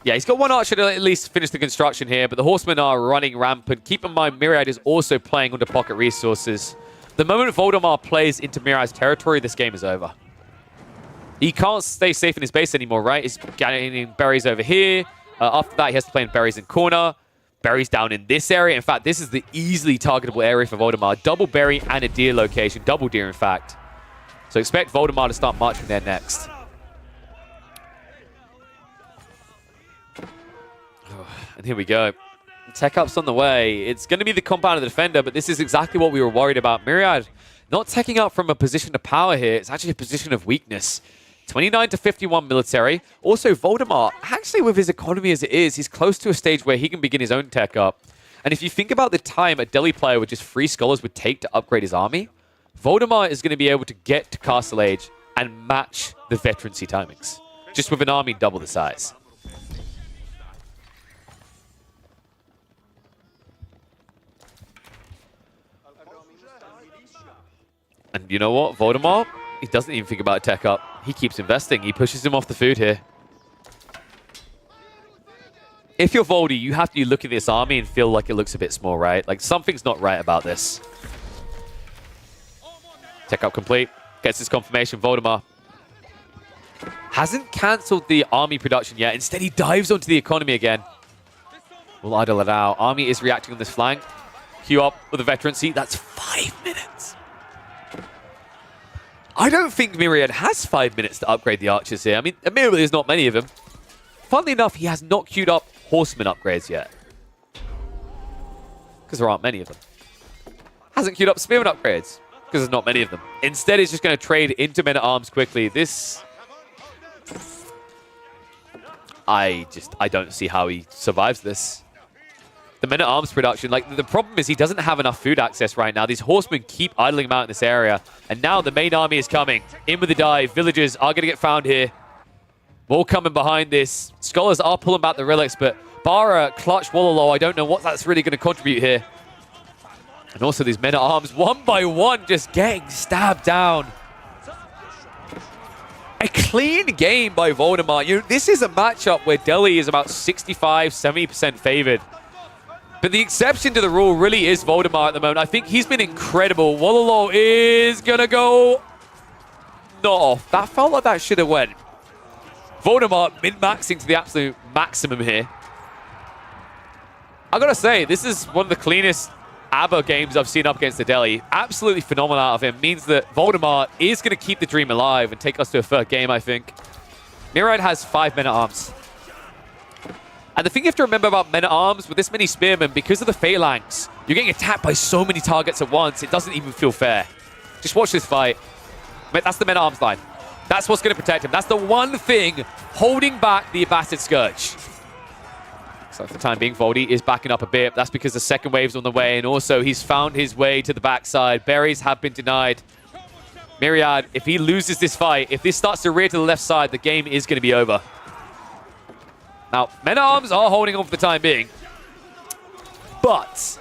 Yeah, he's got 1 archer to at least finish the construction here, but the horsemen are running rampant. Keep in mind, Myriad is also playing under pocket resources. The moment Voldemar plays into Myriad's territory, this game is over. He can't stay safe in his base anymore, right? He's getting berries over here. After that, he has to play in berries in corner. Berries down in this area. In fact, this is the easily targetable area for Voldemar. Double berry and a deer location. Double deer, in fact. So expect Voldemar to start marching there next. And here we go. Tech up's on the way. It's going to be the compound of the defender, but this is exactly what we were worried about. Myriad not teching up from a position of power here. It's actually a position of weakness. 29 to 51 military. Also, Voldemar, actually with his economy as it is, he's close to a stage where he can begin his own tech up. And if you think about the time a Delhi player with just 3 scholars would take to upgrade his army, Voldemar is going to be able to get to Castle Age and match the veterancy timings, just with an army double the size. And you know what? Voldemar, he doesn't even think about a tech up. He keeps investing. He pushes him off the food here. If you're Voldy, you have to look at this army and feel like it looks a bit small, right? Like something's not right about this. Tech up complete. Gets his confirmation. Voldemar hasn't cancelled the army production yet. Instead, he dives onto the economy again. We'll idle it out. Army is reacting on this flank. Queue up with a veterancy. That's 5 minutes. I don't think Myriad has 5 minutes to upgrade the archers here. I mean, admittedly, there's not many of them. Funnily enough, he has not queued up horseman upgrades yet. Because there aren't many of them. Hasn't queued up spearman upgrades. Because there's not many of them. Instead, he's just going to trade into men-at-arms quickly. This... I don't see how he survives this. The men-at-arms production, like, the problem is he doesn't have enough food access right now. These horsemen keep idling him out in this area. And now the main army is coming. In with the dive. Villagers are going to get found here. More coming behind this. Scholars are pulling back the relics, but Bara, Clutch, Wololo, I don't know what that's really going to contribute here. And also these men-at-arms, one by one, just getting stabbed down. A clean game by Voldemar. This is a matchup where Delhi is about 65, 70% favored. But the exception to the rule really is Voldemar at the moment. I think he's been incredible. Wololo is going to go... No, that felt like that should have went. Voldemar min-maxing to the absolute maximum here. I gotta say, this is one of the cleanest ABBA games I've seen up against the Delhi. Absolutely phenomenal out of him. Means that Voldemar is going to keep the dream alive and take us to a third game, I think. Myriad has 5 men-at-arms. And the thing you have to remember about men-at-arms, with this many spearmen, because of the phalanx, you're getting attacked by so many targets at once, it doesn't even feel fair. Just watch this fight. That's the men-at-arms line. That's what's going to protect him. That's the one thing holding back the Abbasid Scourge. So for the time being, Voldy is backing up a bit. That's because the second wave's on the way, and also he's found his way to the backside. Berries have been denied. Myriad, if he loses this fight, if this starts to rear to the left side, the game is going to be over. Now, men-at-arms are holding on for the time being. But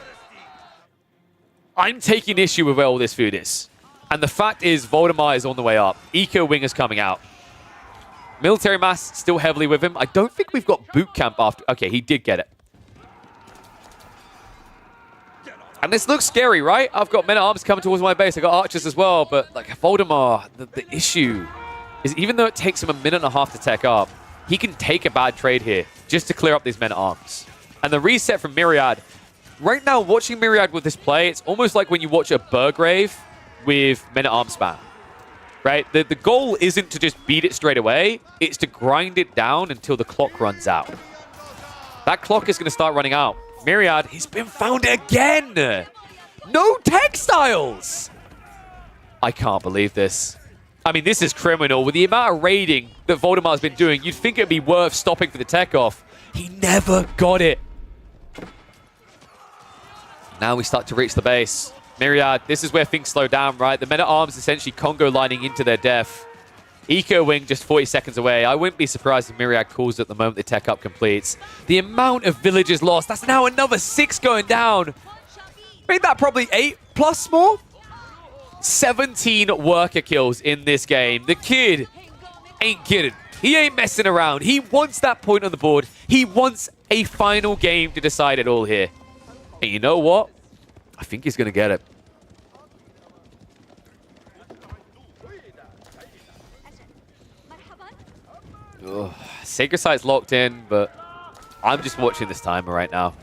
I'm taking issue with where all this food is. And the fact is, Voldemar is on the way up. Eco Wing is coming out. Military mass still heavily with him. I don't think we've got boot camp after... Okay, he did get it. And this looks scary, right? I've got men-at-arms coming towards my base. I've got archers as well. But, like, Voldemar, the issue is even though it takes him a minute and a half to tech up, he can take a bad trade here just to clear up these men-at-arms. And the reset from Myriad... Right now, watching Myriad with this play, it's almost like when you watch a Burgrave with men-at-arms spam. Right? The goal isn't to just beat it straight away. It's to grind it down until the clock runs out. That clock is going to start running out. Myriad, he's been found again! No textiles! I can't believe this. I mean, this is criminal. With the amount of raiding that Voldemar's been doing, you'd think it'd be worth stopping for the tech off. He never got it. Now we start to reach the base. Myriad, this is where things slow down, right? The men-at-arms essentially Congo lining into their death. Eco Wing just 40 seconds away. I wouldn't be surprised if Myriad calls at the moment the tech up completes. The amount of villages lost, that's now another 6 going down. Made that probably 8 plus more. 17 worker kills in this game. The kid ain't kidding. He ain't messing around. He wants that point on the board. He wants a final game to decide it all here. And you know what? I think he's going to get it. Ugh. Sacred Sight's locked in, but I'm just watching this timer right now.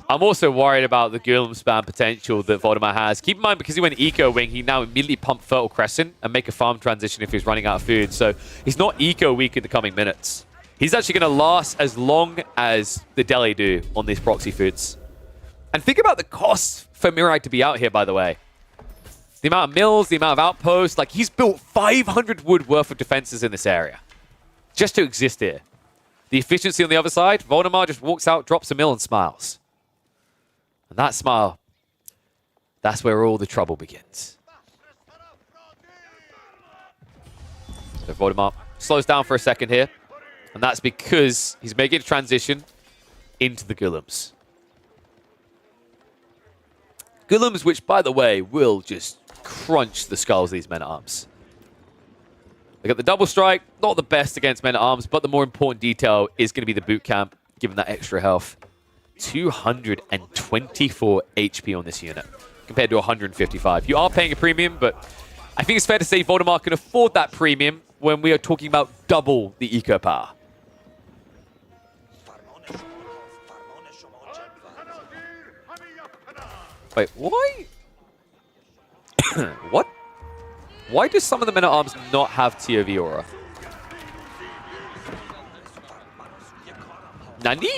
I'm also worried about the Golem spam potential that Voldemar has. Keep in mind, because he went Eco Wing, he now immediately pump Fertile Crescent and make a farm transition if he's running out of food. So he's not Eco weak in the coming minutes. He's actually going to last as long as the Deli do on these proxy foods. And think about the cost for Mirai to be out here, by the way. The amount of mills, the amount of outposts. Like, he's built 500 wood worth of defenses in this area just to exist here. The efficiency on the other side, Voldemar just walks out, drops a mill, and smiles. And that smile, that's where all the trouble begins. So Voldemar slows down for a second here. And that's because he's making a transition into the Golems. Golems, which, by the way, will just crunch the skulls of these men-at-arms. They got the double strike, not the best against men-at-arms, but the more important detail is going to be the boot camp, given that extra health. 224 HP on this unit, compared to 155. You are paying a premium, but I think it's fair to say Voldemar can afford that premium when we are talking about double the eco power. Wait, why? What? Why do some of the men-at-arms not have TOV aura? Nani?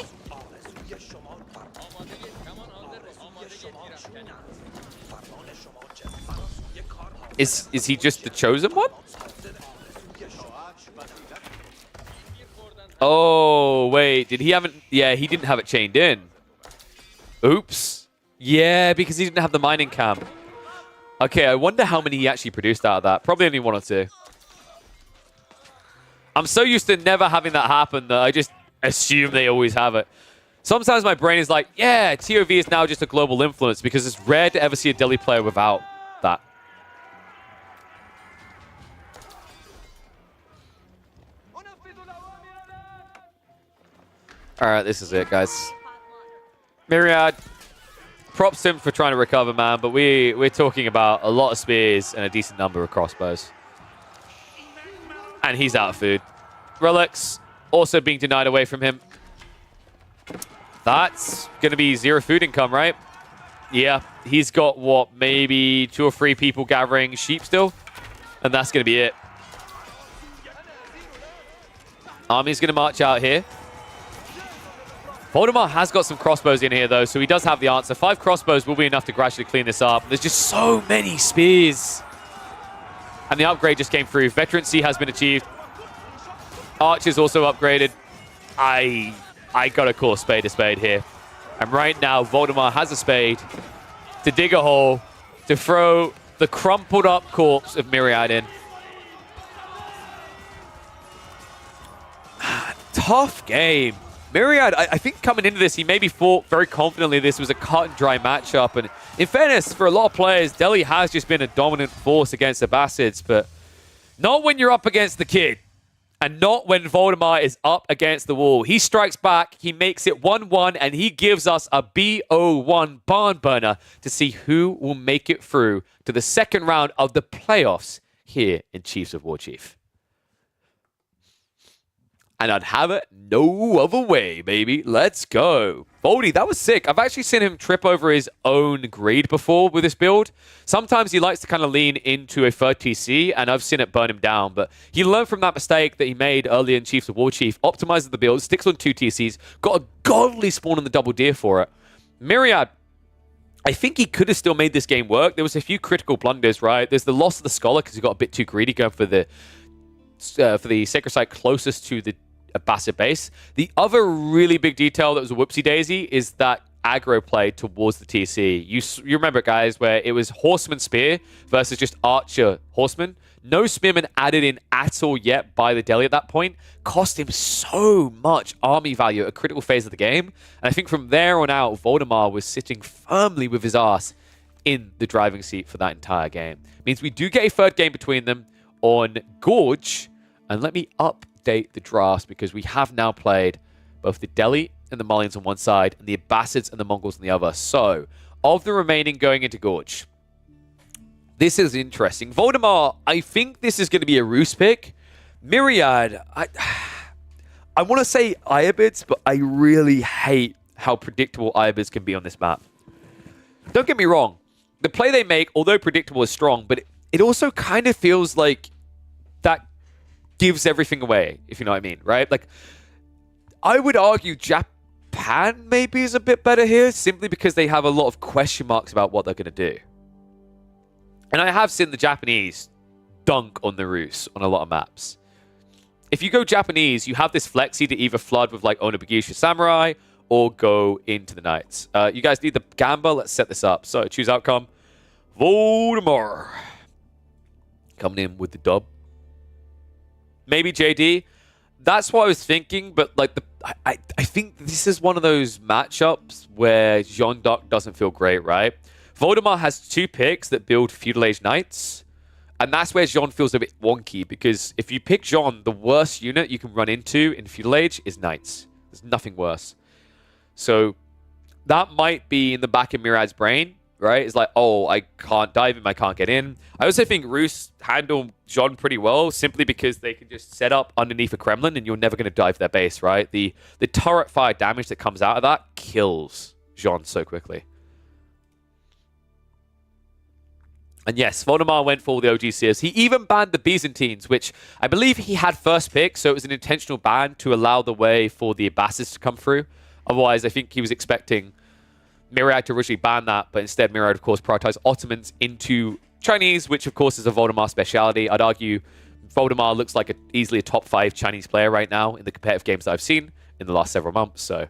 Is he just the chosen one? Oh, wait. Did he haven't... Yeah, he didn't have it chained in. Oops. Yeah, because he didn't have the mining camp. Okay, I wonder how many he actually produced out of that. Probably only 1 or 2. I'm so used to never having that happen that I just assume they always have it. Sometimes my brain is like, yeah, TOV is now just a global influence because it's rare to ever see a Deli player without that. All right, this is it, guys. Myriad, props to him for trying to recover, man, but we're talking about a lot of spears and a decent number of crossbows. And he's out of food. Relics also being denied away from him. That's going to be 0 food income, right? Yeah, he's got, what, maybe 2 or 3 people gathering sheep still? And that's going to be it. Army's going to march out here. Voldemar has got some crossbows in here, though, so he does have the answer. 5 crossbows will be enough to gradually clean this up. There's just so many spears. And the upgrade just came through. Veterancy has been achieved. Archer's also upgraded. I gotta call a spade here. And right now, Voldemar has a spade to dig a hole, to throw the crumpled up corpse of Myriad in. Tough game. Myriad, I think coming into this, he maybe thought very confidently this was a cut and dry matchup. And in fairness, for a lot of players, Deli has just been a dominant force against the Bassids, but not when you're up against the kid. And not when Voldemar is up against the wall. He strikes back, he makes it 1-1, and he gives us a BO1 barn burner to see who will make it through to the second round of the playoffs here in Chiefs of War Chief. And I'd have it no other way, baby. Let's go. Voldy, that was sick. I've actually seen him trip over his own greed before with this build. Sometimes he likes to kind of lean into a third TC, and I've seen it burn him down. But he learned from that mistake that he made earlier in Chiefs of War Chief, optimizes the build, sticks on 2 TCs, got a godly spawn on the double deer for it. Myriad, I think he could have still made this game work. There was a few critical blunders, right? There's the loss of the Scholar because he got a bit too greedy going for the Sacred Site closest to the Basset base. The other really big detail that was a whoopsie daisy is that aggro play towards the TC. You remember it, guys, where it was Horseman Spear versus just Archer Horseman. No Spearman added in at all yet by the Deli at that point. Cost him so much army value at a critical phase of the game. And I think from there on out, Voldemar was sitting firmly with his ass in the driving seat for that entire game. Means we do get a third game between them on Gorge. And let me update the drafts because we have now played both the Deli and the Mullions on one side and the Abbasids and the Mongols on the other. So, of the remaining going into Gorge, this is interesting. Voldemar, I think this is going to be a Roos pick. Myriad, I want to say Iabids, but I really hate how predictable Iabids can be on this map. Don't get me wrong. The play they make, although predictable, is strong, but it also kind of feels like that gives everything away, if you know what I mean, right? Like, I would argue Japan maybe is a bit better here, simply because they have a lot of question marks about what they're going to do. And I have seen the Japanese dunk on the Rus on a lot of maps. If you go Japanese, you have this flexi to either flood with like Onobugisha Samurai or go into the Knights. You guys need the Gamba. Let's set this up. So choose outcome. Voldemort. Coming in with the dub. Maybe JD. That's what I was thinking, but like I think this is one of those matchups where Jean Duc doesn't feel great, right? Voldemort has 2 picks that build Feudal Age Knights. And that's where Jean feels a bit wonky, because if you pick Jean, the worst unit you can run into in Feudal Age is Knights. There's nothing worse. So that might be in the back of Myriad's brain, right? It's like, oh, I can't dive him, I can't get in. I also think Rus handle Jean pretty well, simply because they can just set up underneath a Kremlin and you're never going to dive their base, right? The turret fire damage that comes out of that kills Jean so quickly. And yes, Voldemar went for all the OGCs. He even banned the Byzantines, which I believe he had first pick, so it was an intentional ban to allow the way for the Abbasids to come through. Otherwise, I think he was expecting Myriad to originally ban that, but instead Myriad, of course, prioritized Ottomans into Chinese, which, of course, is a Voldemar speciality. I'd argue Voldemar looks like easily a top 5 Chinese player right now in the competitive games that I've seen in the last several months. So,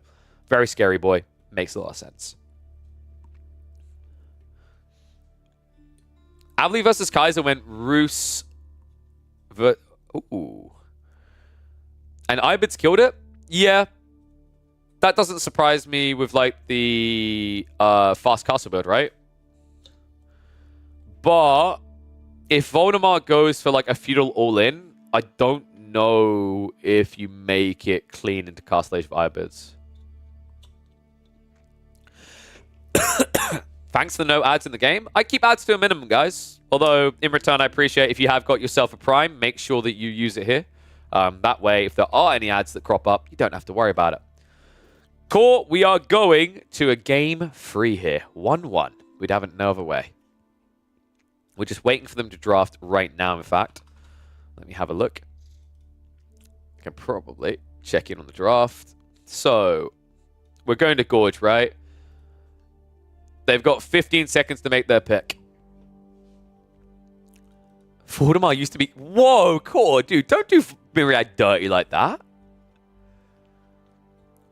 very scary boy. Makes a lot of sense. Avli versus Kaiser went Rus. Ooh. And Ibids killed it? Yeah. That doesn't surprise me with, like, the fast castle build, right? But if Voldemar goes for, like, a feudal all-in, I don't know if you make it clean into Castle Age of Ibids. Thanks for the no ads in the game. I keep ads to a minimum, guys. Although, in return, I appreciate if you have got yourself a Prime, make sure that you use it here. That way, if there are any ads that crop up, you don't have to worry about it. Core, we are going to a game 3 here. 1-1. We'd have it no other way. We're just waiting for them to draft right now, in fact. Let me have a look. I can probably check in on the draft. So, we're going to Gorge, right? They've got 15 seconds to make their pick. Voldemar used to be... Whoa, Core, dude, don't do Myriad dirty like that.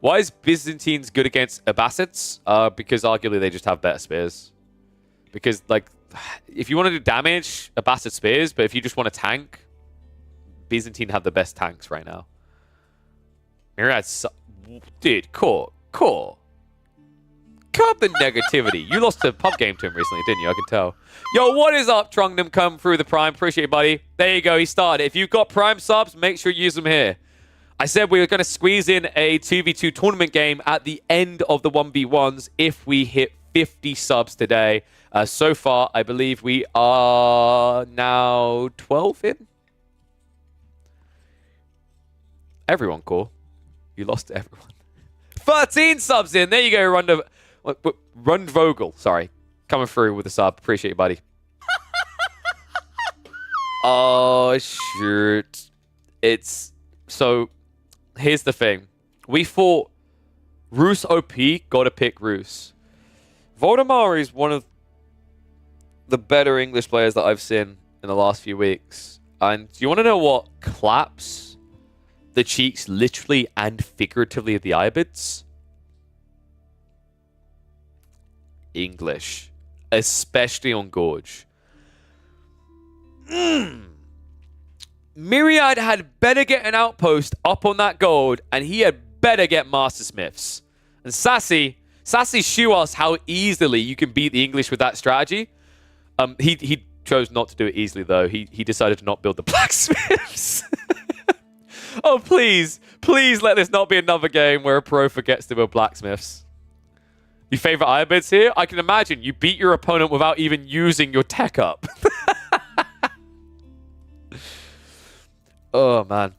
Why is Byzantines good against Abbasids? Because arguably they just have better spears. Because, like, if you want to do damage, Abbasid spears, but if you just want to tank, Byzantine have the best tanks right now. Myriad... Dude, Core. Curb the negativity. You lost a pub game to him recently, didn't you? I can tell. Yo, what is up, Trungdom? Come through the Prime. Appreciate it, buddy. There you go. He started. If you've got Prime subs, make sure you use them here. I said we were going to squeeze in a 2v2 tournament game at the end of the 1v1s if we hit 50 subs today. So far, I believe we are now 12 in. Everyone, cool. You lost to everyone. 13 subs in. There you go, Rundvogel, sorry. Coming through with a sub. Appreciate you, buddy. Oh, shoot. So, here's the thing. We thought Rus OP, gotta pick Rus. Voldemar is one of the better English players that I've seen in the last few weeks. And do you want to know what claps the cheeks literally and figuratively of the Ibids? English, especially on Gorge. Myriad had better get an outpost up on that gold, and he had better get Master Smiths. And Sassy show us how easily you can beat the English with that strategy. He chose not to do it easily, though. He decided to not build the blacksmiths. Oh, please let this not be another game where a pro forgets to build blacksmiths. Your favorite Irobids here? I can imagine you beat your opponent without even using your tech up. Oh, man.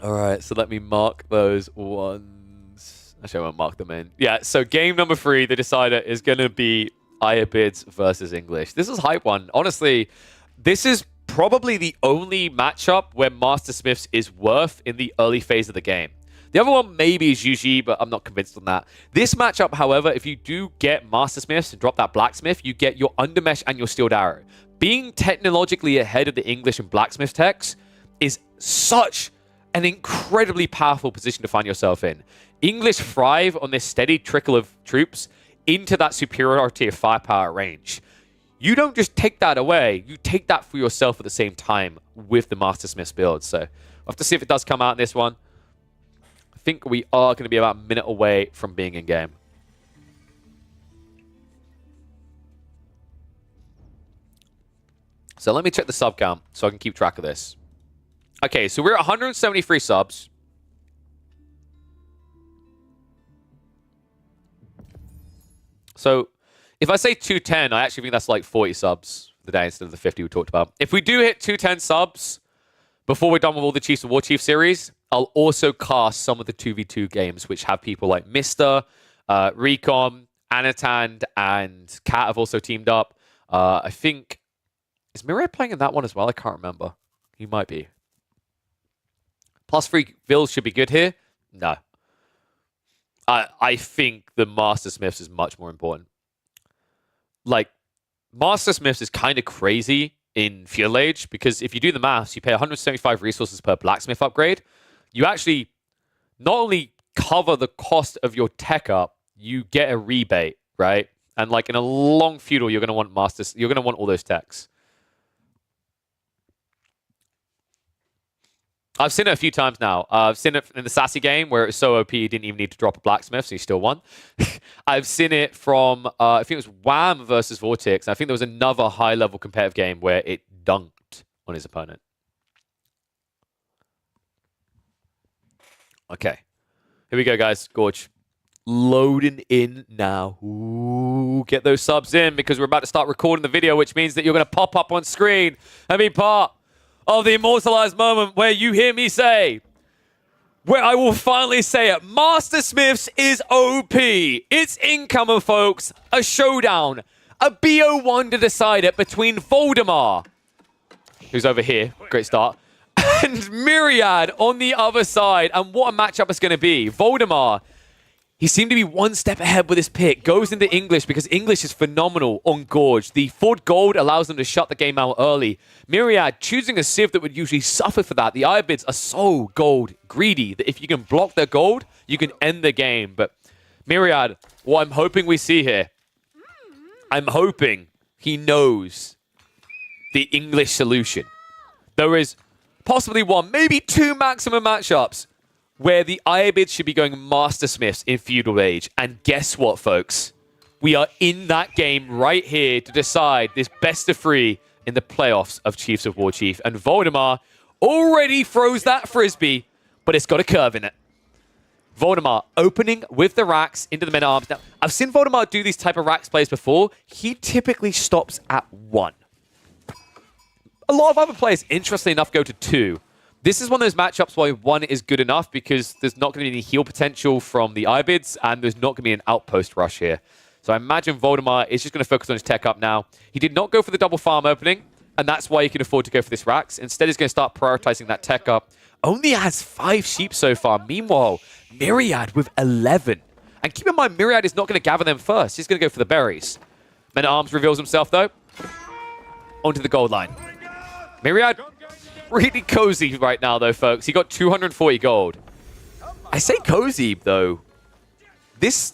All right, so let me mark those ones. Actually, I won't mark them in. Yeah, so game number 3, the decider is going to be Ayabids versus English. This is hype one. Honestly, this is probably the only matchup where Master Smiths is worth in the early phase of the game. The other one maybe is Yuji, but I'm not convinced on that. This matchup, however, if you do get Master Smiths and drop that Blacksmith, you get your Undermesh and your Steeled Arrow. Being technologically ahead of the English and Blacksmith techs is such an incredibly powerful position to find yourself in. English thrive on this steady trickle of troops into that superiority of firepower range. You don't just take that away, you take that for yourself at the same time with the Master Smith's build. So we'll have to see if it does come out in this one. I think we are going to be about a minute away from being in game. So let me check the sub count so I can keep track of this. Okay, so we're at 173 subs. So if I say 210, I actually think that's like 40 subs for the day instead of the 50 we talked about. If we do hit 210 subs before we're done with all the Chiefs of War Chief series, I'll also cast some of the 2v2 games, which have people like Mr., Recon, Anatand, and Cat have also teamed up. I think... Is Mirai playing in that one as well? I can't remember. He might be. +3 builds should be good here. No. I think the Master Smiths is much more important. Like, Master Smiths is kind of crazy in Feudal Age because if you do the maths, you pay 175 resources per Blacksmith upgrade. You actually not only cover the cost of your tech up, you get a rebate, right? And like in a long feudal, you're going to want Masters. You're going to want all those techs. I've seen it a few times now. I've seen it in the Sassy game where it was so OP you didn't even need to drop a Blacksmith, so you still won. I've seen it from, I think it was Wham versus Vortex. I think there was another high-level competitive game where it dunked on his opponent. Okay. Here we go, guys. Gorge. Loading in now. Ooh, get those subs in because we're about to start recording the video, which means that you're going to pop up on screen and be part of the immortalized moment where you hear me say, where I will finally say it, Master Smiths is OP. It's incoming, folks. A showdown. A BO1 to decide it between Voldemar, who's over here, great start, and Myriad on the other side. And what a matchup it's going to be. Voldemar, he seemed to be one step ahead with his pick. Goes into English because English is phenomenal on Gorge. The 4 gold allows them to shut the game out early. Myriad choosing a Civ that would usually suffer for that. The Ayabids are so gold greedy that if you can block their gold, you can end the game. But Myriad, what I'm hoping we see here, I'm hoping he knows the English solution. There is possibly 1, maybe 2 maximum matchups where the Ayabids should be going Master Smiths in Feudal Age. And guess what, folks? We are in that game right here to decide this best of 3 in the playoffs of Chiefs of War Chief. And Voldemar already throws that Frisbee, but it's got a curve in it. Voldemar opening with the racks into the men-at-arms. Now, I've seen Voldemar do these type of racks plays before. He typically stops at 1. A lot of other players, interestingly enough, go to 2. This is one of those matchups where 1 is good enough because there's not going to be any heal potential from the Ayabids and there's not going to be an outpost rush here. So I imagine Voldemar is just going to focus on his tech up now. He did not go for the double farm opening, and that's why he can afford to go for this racks. Instead, he's going to start prioritizing that tech up. Only has 5 sheep so far. Meanwhile, Myriad with 11. And keep in mind, Myriad is not going to gather them first. He's going to go for the berries. Men-at-Arms reveals himself, though. Onto the gold line. Myriad, really cozy right now, though, folks. He got 240 gold. I say cozy, though. This...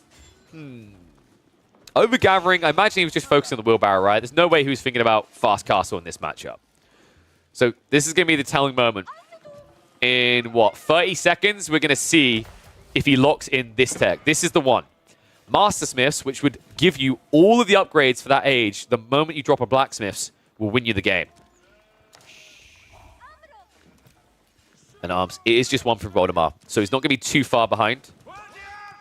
Overgathering, I imagine he was just focusing on the wheelbarrow, right? There's no way he was thinking about fast castle in this matchup. So this is going to be the telling moment. In, 30 seconds, we're going to see if he locks in this tech. This is the one. Master Smiths, which would give you all of the upgrades for that age, the moment you drop a Blacksmiths, will win you the game. And arms, it is just 1 from Voldemar, so he's not going to be too far behind.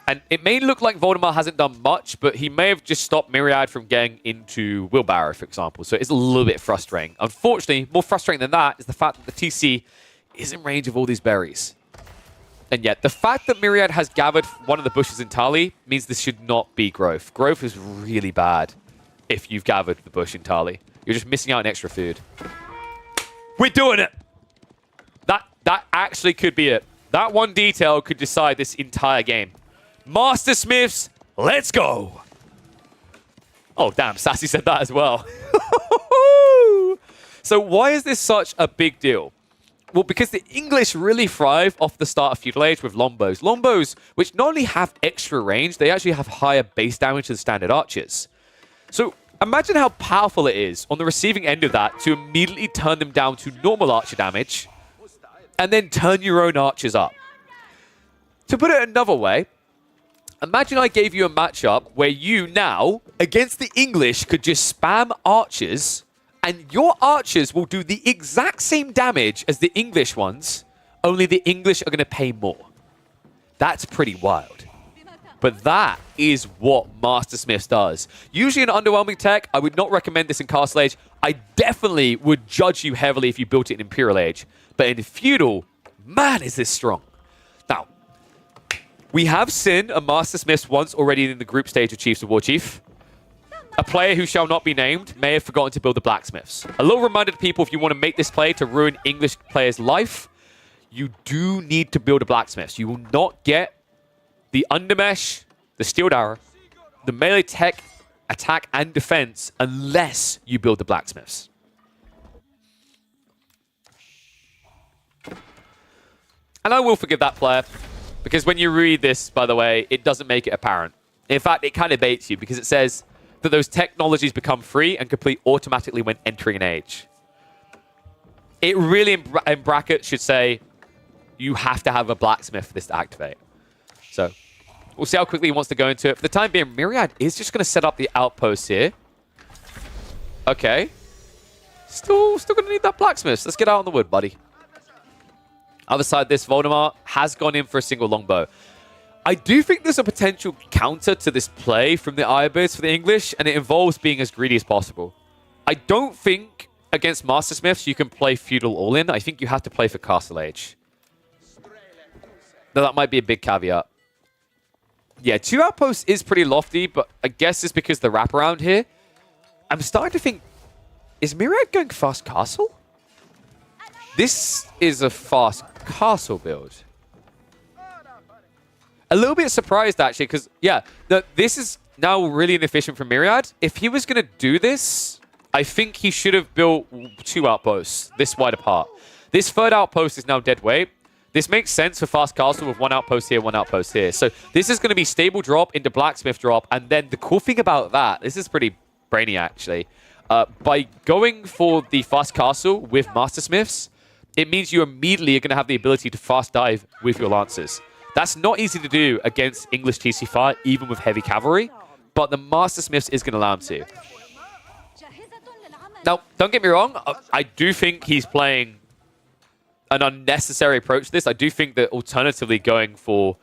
And it may look like Voldemar hasn't done much, but he may have just stopped Myriad from getting into Wheelbarrow, for example. So it's a little bit frustrating. Unfortunately, more frustrating than that is the fact that the TC is in range of all these berries. And yet, the fact that Myriad has gathered one of the bushes entirely means this should not be growth. Growth is really bad if you've gathered the bush entirely. You're just missing out on extra food. We're doing it! That actually could be it. That one detail could decide this entire game. Master Smiths, let's go! Oh, damn, Sassy said that as well. So why is this such a big deal? Well, because the English really thrive off the start of Feudal Age with Lombos. Lombos, which not only have extra range, they actually have higher base damage than standard archers. So imagine how powerful it is on the receiving end of that to immediately turn them down to normal archer damage and then turn your own archers up. To put it another way, imagine I gave you a matchup where you now, against the English, could just spam archers and your archers will do the exact same damage as the English ones, only the English are going to pay more. That's pretty wild. But that is what Master Smiths does. Usually an underwhelming tech, I would not recommend this in Castle Age. I definitely would judge you heavily if you built it in Imperial Age. But in Feudal, man, is this strong. Now, we have seen a Master Smiths once already in the group stage of Chiefs of War Chief. A player who shall not be named may have forgotten to build the blacksmiths. A little reminder to people, if you want to make this play to ruin English players' life, you do need to build a blacksmiths. You will not get the undermesh, the steel arrow, the melee tech, attack, and defense unless you build the blacksmiths. And I will forgive that player, because when you read this, by the way, it doesn't make it apparent. In fact, it kind of baits you, because it says that those technologies become free and complete automatically when entering an age. It really, in brackets, should say you have to have a blacksmith for this to activate. So we'll see how quickly he wants to go into it. For the time being, Myriad is just going to set up the outpost here. Okay. Still going to need that blacksmith. Let's get out on the wood, buddy. Other side, this Voldemort has gone in for a single longbow. I do think there's a potential counter to this play from the Ironbeards for the English, and it involves being as greedy as possible. I don't think against Master Smiths you can play Feudal all-in. I think you have to play for Castle Age. Now, that might be a big caveat. Yeah, 2 outposts is pretty lofty, but I guess it's because the wraparound here. I'm starting to think, is Myriad going fast castle? This is a fast castle build. A little bit surprised, actually, because, yeah, this is now really inefficient for Myriad. If he was going to do this, I think he should have built 2 outposts this wide apart. This 3rd outpost is now dead weight. This makes sense for fast castle with 1 outpost here, 1 outpost here. So this is going to be stable drop into blacksmith drop. And then the cool thing about that, this is pretty brainy, actually. By going for the fast castle with Master Smiths, it means you immediately are going to have the ability to fast dive with your Lancers. That's not easy to do against English TC fire, even with heavy cavalry, but the Master Smiths is going to allow him to. Now, don't get me wrong, I do think he's playing an unnecessary approach to this. I do think that alternatively going for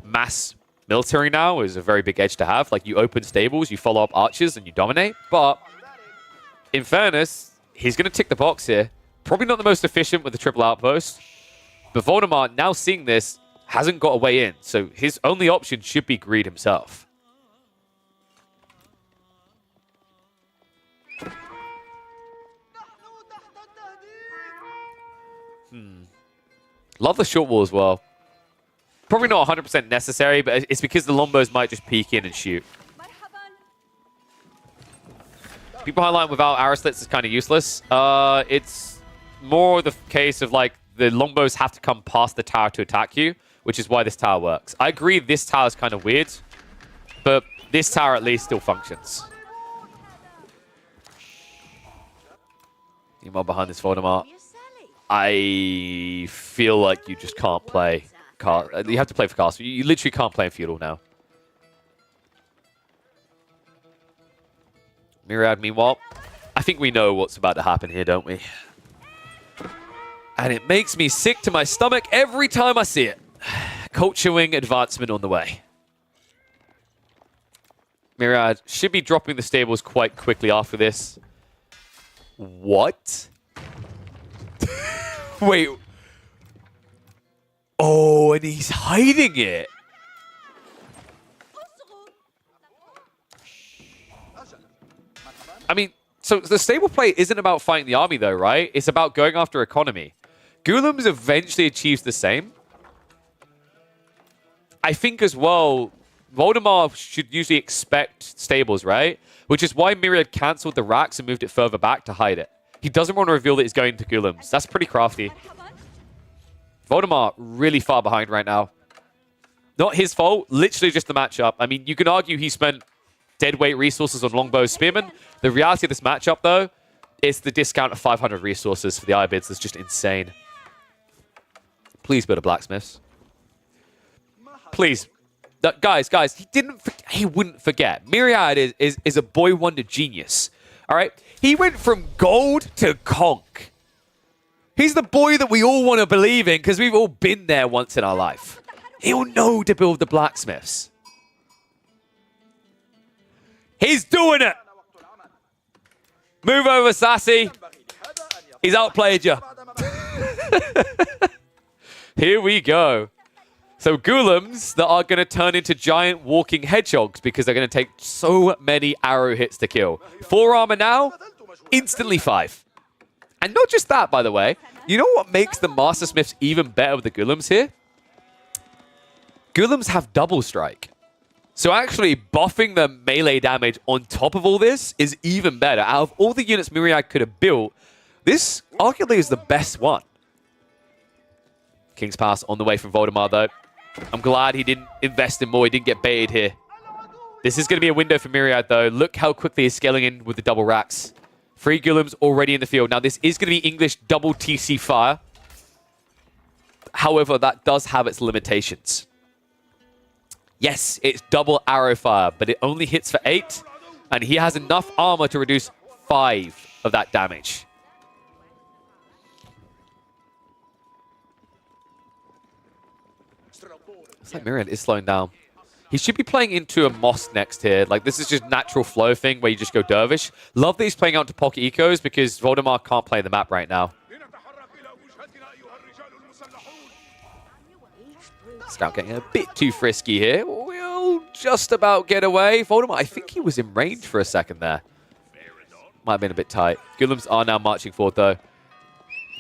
mass military now is a very big edge to have. Like, you open stables, you follow up archers, and you dominate. But in fairness, he's going to tick the box here. Probably not the most efficient with the triple outpost. But Voldemort, now seeing this, hasn't got a way in. So his only option should be greed himself. Love the short wall as well. Probably not 100% necessary, but it's because the Lombos might just peek in and shoot. People highlight without arrow slits is kind of useless. It's more the case of, like, the Lombos have to come past the tower to attack you, which is why this tower works. I agree this tower is kind of weird, but this tower at least still functions. You mob behind this Voldemort. I feel like you just can't play. You have to play for castle. You literally can't play in feudal now. Myriad, meanwhile, I think we know what's about to happen here, don't we? And it makes me sick to my stomach every time I see it. Culture Wing advancement on the way. Myriad should be dropping the stables quite quickly after this. What? Wait. Oh, and he's hiding it. I mean, so the stable play isn't about fighting the army, though, right? It's about going after economy. Gulums eventually achieves the same. I think as well, Voldemar should usually expect stables, right? Which is why Myriad cancelled the racks and moved it further back to hide it. He doesn't want to reveal that he's going to Gulums. That's pretty crafty. Voldemar really far behind right now. Not his fault, literally just the matchup. I mean, you can argue he spent deadweight resources on Longbow Spearman. The reality of this matchup, though, is the discount of 500 resources for the Ibids. That's just insane. Please build a blacksmiths. Please. Guys, he wouldn't forget. Myriad is a boy wonder genius. All right? He went from gold to conch. He's the boy that we all want to believe in because we've all been there once in our life. He'll know to build the blacksmiths. He's doing it. Move over, Sassy. He's outplayed you. Here we go. So Gulums that are going to turn into giant walking hedgehogs because they're going to take so many arrow hits to kill. 4 armor now, instantly 5. And not just that, by the way. You know what makes the Master Smiths even better with the Gulums here? Gulums have double strike. So actually buffing the melee damage on top of all this is even better. Out of all the units Myriad could have built, this arguably is the best one. King's Pass on the way from Voldemar, though. I'm glad he didn't invest in more. He didn't get baited here. This is going to be a window for Myriad, though. Look how quickly he's scaling in with the double racks. 3 Gulums already in the field. Now, this is going to be English double TC fire. However, that does have its limitations. Yes, it's double arrow fire, but it only hits for 8. And he has enough armor to reduce 5 of that damage. Looks like Myriad is slowing down. He should be playing into a Moss next here. Like, this is just natural flow thing where you just go Dervish. Love that he's playing out to Pocket Ecos because Voldemar can't play the map right now. Scout getting a bit too frisky here. We'll just about get away. Voldemar, I think he was in range for a second there. Might have been a bit tight. Gulums are now marching forward, though.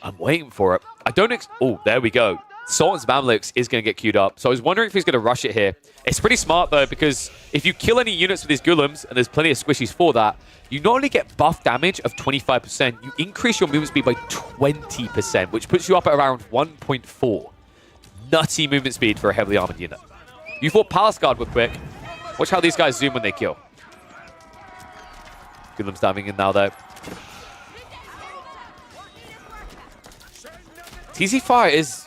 I'm waiting for it. I don't... Oh, there we go. Sultan's Mamluks is going to get queued up. So I was wondering if he's going to rush it here. It's pretty smart, though, because if you kill any units with these Gulums, and there's plenty of squishies for that, you not only get buff damage of 25%, you increase your movement speed by 20%, which puts you up at around 1.4. Nutty movement speed for a heavily armored unit. You thought Palace Guard were quick. Watch how these guys zoom when they kill. Gulums diving in now, though. TC Fire is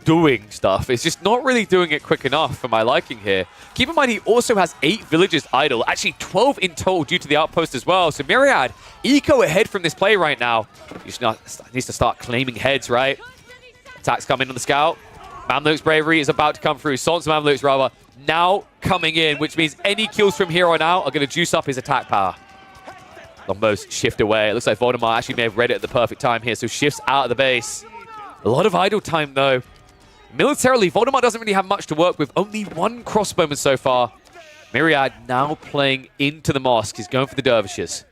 doing stuff. It's just not really doing it quick enough for my liking here. Keep in mind, he also has 8 villages idle. Actually, 12 in total due to the outpost as well. So Myriad, eco ahead from this play right now. He needs to start claiming heads, right? Attacks coming on the scout. Mamluk's bravery is about to come through. Sultan's Mamluks, rather, now coming in, which means any kills from here on out are going to juice up his attack power. Longbows shift away. It looks like Voldemar actually may have read it at the perfect time here, so shifts out of the base. A lot of idle time, though. Militarily, Voldemar doesn't really have much to work with. Only 1 crossbowman so far. Myriad now playing into the mosque. He's going for the dervishes.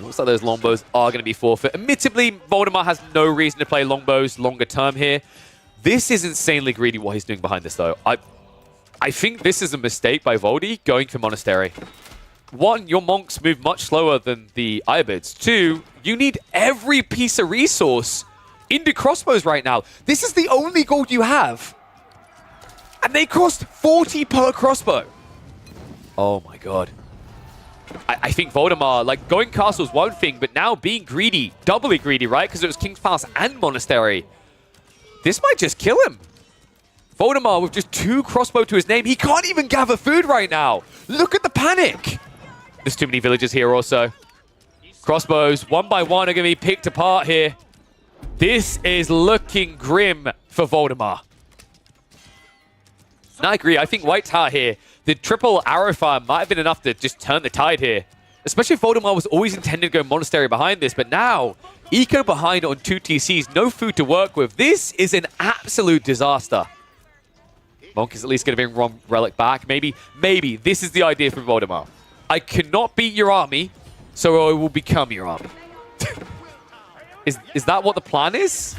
Looks like those longbows are going to be forfeit. Admittedly, Voldemar has no reason to play longbows longer term here. This is insanely greedy what he's doing behind this, though. I think this is a mistake by Voldy going for Monastery. 1, your monks move much slower than the Ibids. 2, you need every piece of resource into crossbows right now. This is the only gold you have. And they cost 40 per crossbow. Oh my god. I think Voldemar, like, going castle is one thing, but now being greedy, doubly greedy, right? Because it was King's Palace and Monastery. This might just kill him. Voldemar with just 2 crossbow to his name. He can't even gather food right now. Look at the panic. There's too many villagers here also. Crossbows, one by one, are going to be picked apart here. This is looking grim for Voldemar. And I agree. I think White Tower here, the triple arrow fire might have been enough to just turn the tide here. Especially if Voldemar was always intended to go Monastery behind this. But now, Eco behind on 2 TCs, no food to work with. This is an absolute disaster. Monk is at least going to bring Relic back. Maybe this is the idea from Voldemort. I cannot beat your army, so I will become your army. Is that what the plan is?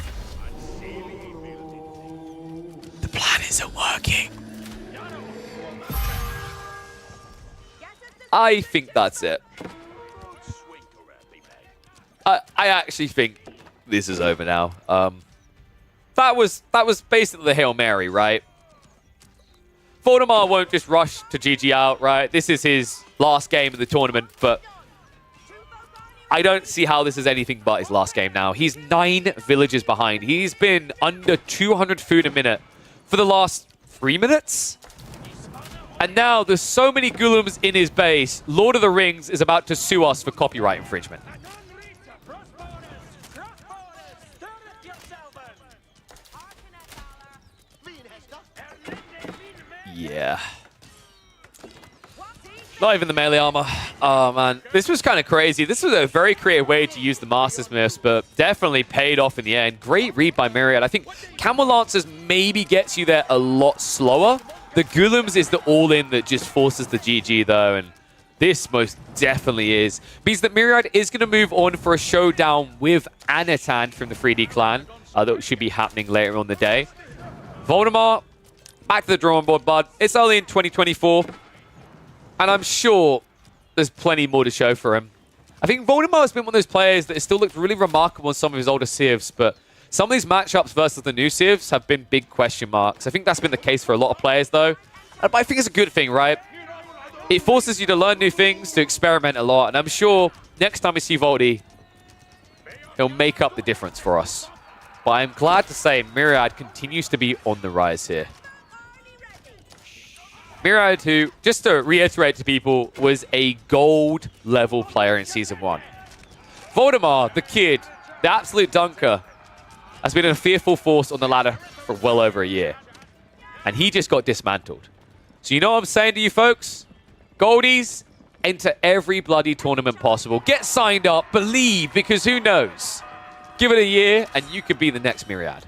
The plan isn't working. I think that's it. I actually think this is over now. That was basically the Hail Mary, right? Voldemort won't just rush to GG out, right? This is his last game of the tournament, but I don't see how this is anything but his last game now. He's 9 villages behind. He's been under 200 food a minute for the last 3 minutes. And now there's so many Golems in his base, Lord of the Rings is about to sue us for copyright infringement. Yeah. Not even the melee armor. Oh, man. This was kind of crazy. This was a very creative way to use the Master Smiths, but definitely paid off in the end. Great read by Myriad. I think Camel Lancers maybe gets you there a lot slower. The Golems is the all-in that just forces the GG, though, and this most definitely is. Means that Myriad is going to move on for a showdown with Anatan from the 3D clan. That should be happening later on the day. Voldemort, back to the drawing board, bud. It's only in 2024. And I'm sure there's plenty more to show for him. I think Voldemort has been one of those players that has still looked really remarkable in some of his older civs, but some of these matchups versus the new civs have been big question marks. I think that's been the case for a lot of players, though. But I think it's a good thing, right? It forces you to learn new things, to experiment a lot, and I'm sure next time we see Voldy, he'll make up the difference for us. But I'm glad to say Myriad continues to be on the rise here. Myriad, who, just to reiterate to people, was a gold-level player in Season 1. Voldemort, the kid, the absolute dunker, has been a fearful force on the ladder for well over a year. And he just got dismantled. So you know what I'm saying to you folks? Goldies, enter every bloody tournament possible. Get signed up, believe, because who knows? Give it a year, and you could be the next Myriad.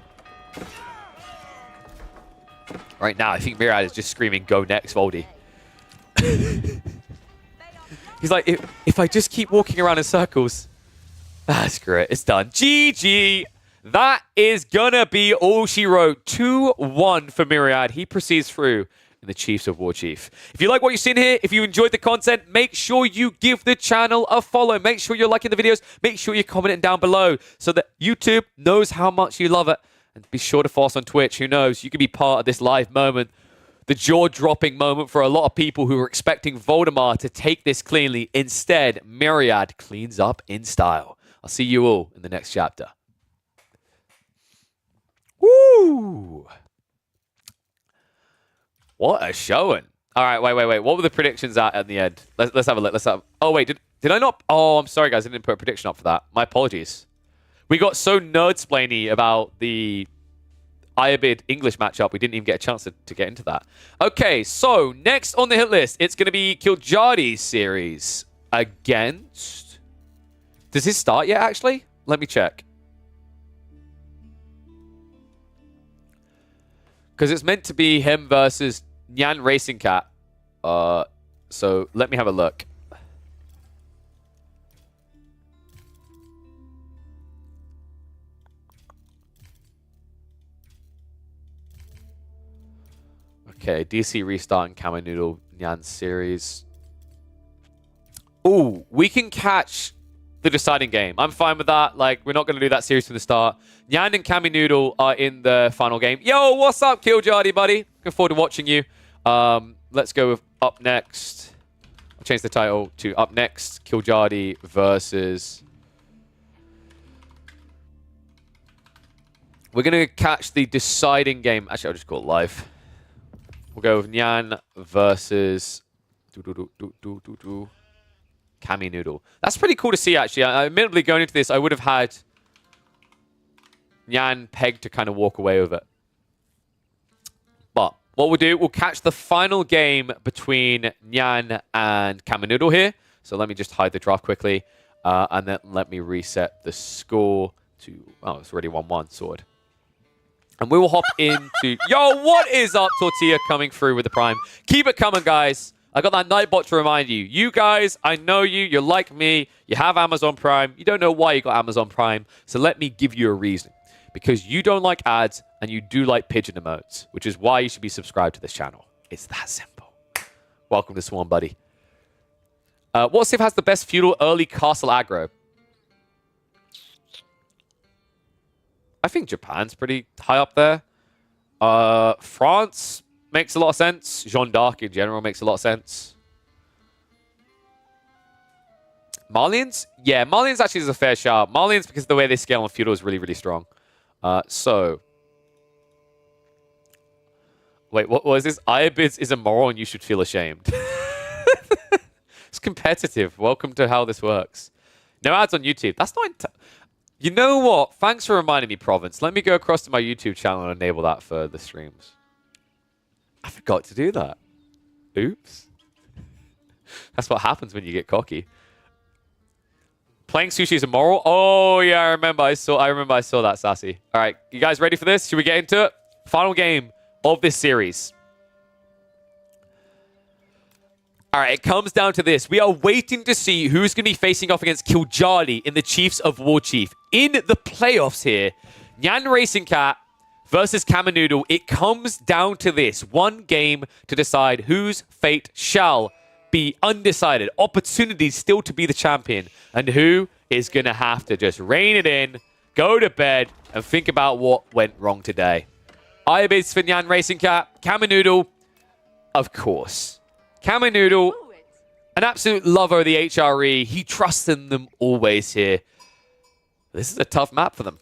Right now, I think Myriad is just screaming, go next, Voldy. He's like, if I just keep walking around in circles, screw it, it's done. GG. That is gonna be all she wrote. 2-1 for Myriad. He proceeds through in the Chiefs of War Chief. If you like what you've seen here, if you enjoyed the content, make sure you give the channel a follow. Make sure you're liking the videos. Make sure you're commenting down below so that YouTube knows how much you love it. And be sure to follow us on Twitch. Who knows? You could be part of this live moment. The jaw-dropping moment for a lot of people who were expecting Voldemort to take this cleanly. Instead, Myriad cleans up in style. I'll see you all in the next chapter. Woo! What a showing. All right, wait. What were the predictions at the end? Let's have a look. Oh, wait, did I not? Oh, I'm sorry, guys. I didn't put a prediction up for that. My apologies. We got so nerd-splainy about the Iabid English matchup, we didn't even get a chance to get into that. Okay, so next on the hit list, it's going to be Kiljardi's series against... Does his start yet, actually? Let me check. Because it's meant to be him versus Nyan Racing Cat. So let me have a look. Okay, DC Restart and Kama Noodle Nyan series. Ooh, we can catch the deciding game. I'm fine with that. Like, we're not going to do that series from the start. Nyan and Kami Noodle are in the final game. Yo, what's up, Kiljardi, buddy? Looking forward to watching you. Let's go with up next. I'll change the title to up next. Kiljardi versus... We're going to catch the deciding game. Actually, I'll just call it live. We'll go with Nyan versus Kami Noodle. That's pretty cool to see, actually. Admittedly, going into this, I would have had Nyan pegged to kind of walk away with it. But what we'll do, we'll catch the final game between Nyan and Kami Noodle here. So let me just hide the draft quickly. And then let me reset the score to... Oh, it's already 1-1, Sword. And we will hop into... Yo, what is up, Tortilla coming through with the Prime? Keep it coming, guys. I got that Nightbot to remind you. You guys, I know you. You're like me. You have Amazon Prime. You don't know why you got Amazon Prime. So let me give you a reason. Because you don't like ads and you do like pigeon emotes, which is why you should be subscribed to this channel. It's that simple. Welcome to Swarm, buddy. What Civ has the best feudal early castle aggro? I think Japan's pretty high up there. France makes a lot of sense. Jeanne d'Arc in general makes a lot of sense. Malians? Yeah, Malians actually is a fair shout. Malians, because the way they scale on feudal is really, really strong. Wait, what was this? Ayabids is immoral and you should feel ashamed. It's competitive. Welcome to how this works. No ads on YouTube. That's not... You know what? Thanks for reminding me, Province. Let me go across to my YouTube channel and enable that for the streams. I forgot to do that. Oops. That's what happens when you get cocky. Playing sushi is immoral? Oh, yeah, I remember I saw that, Sassy. All right, you guys ready for this? Should we get into it? Final game of this series. All right, it comes down to this. We are waiting to see who's going to be facing off against Killjali in the Chiefs of War Chief. In the playoffs here, Nyan Racing Cat versus Kamanoodle. It comes down to this. One game to decide whose fate shall be undecided. Opportunities still to be the champion. And who is going to have to just rein it in, go to bed, and think about what went wrong today. Ayabids for Nyan Racing Cat. Kamanoodle, of course. Kamanoodle, an absolute lover of the HRE. He trusts in them always here. This is a tough map for them.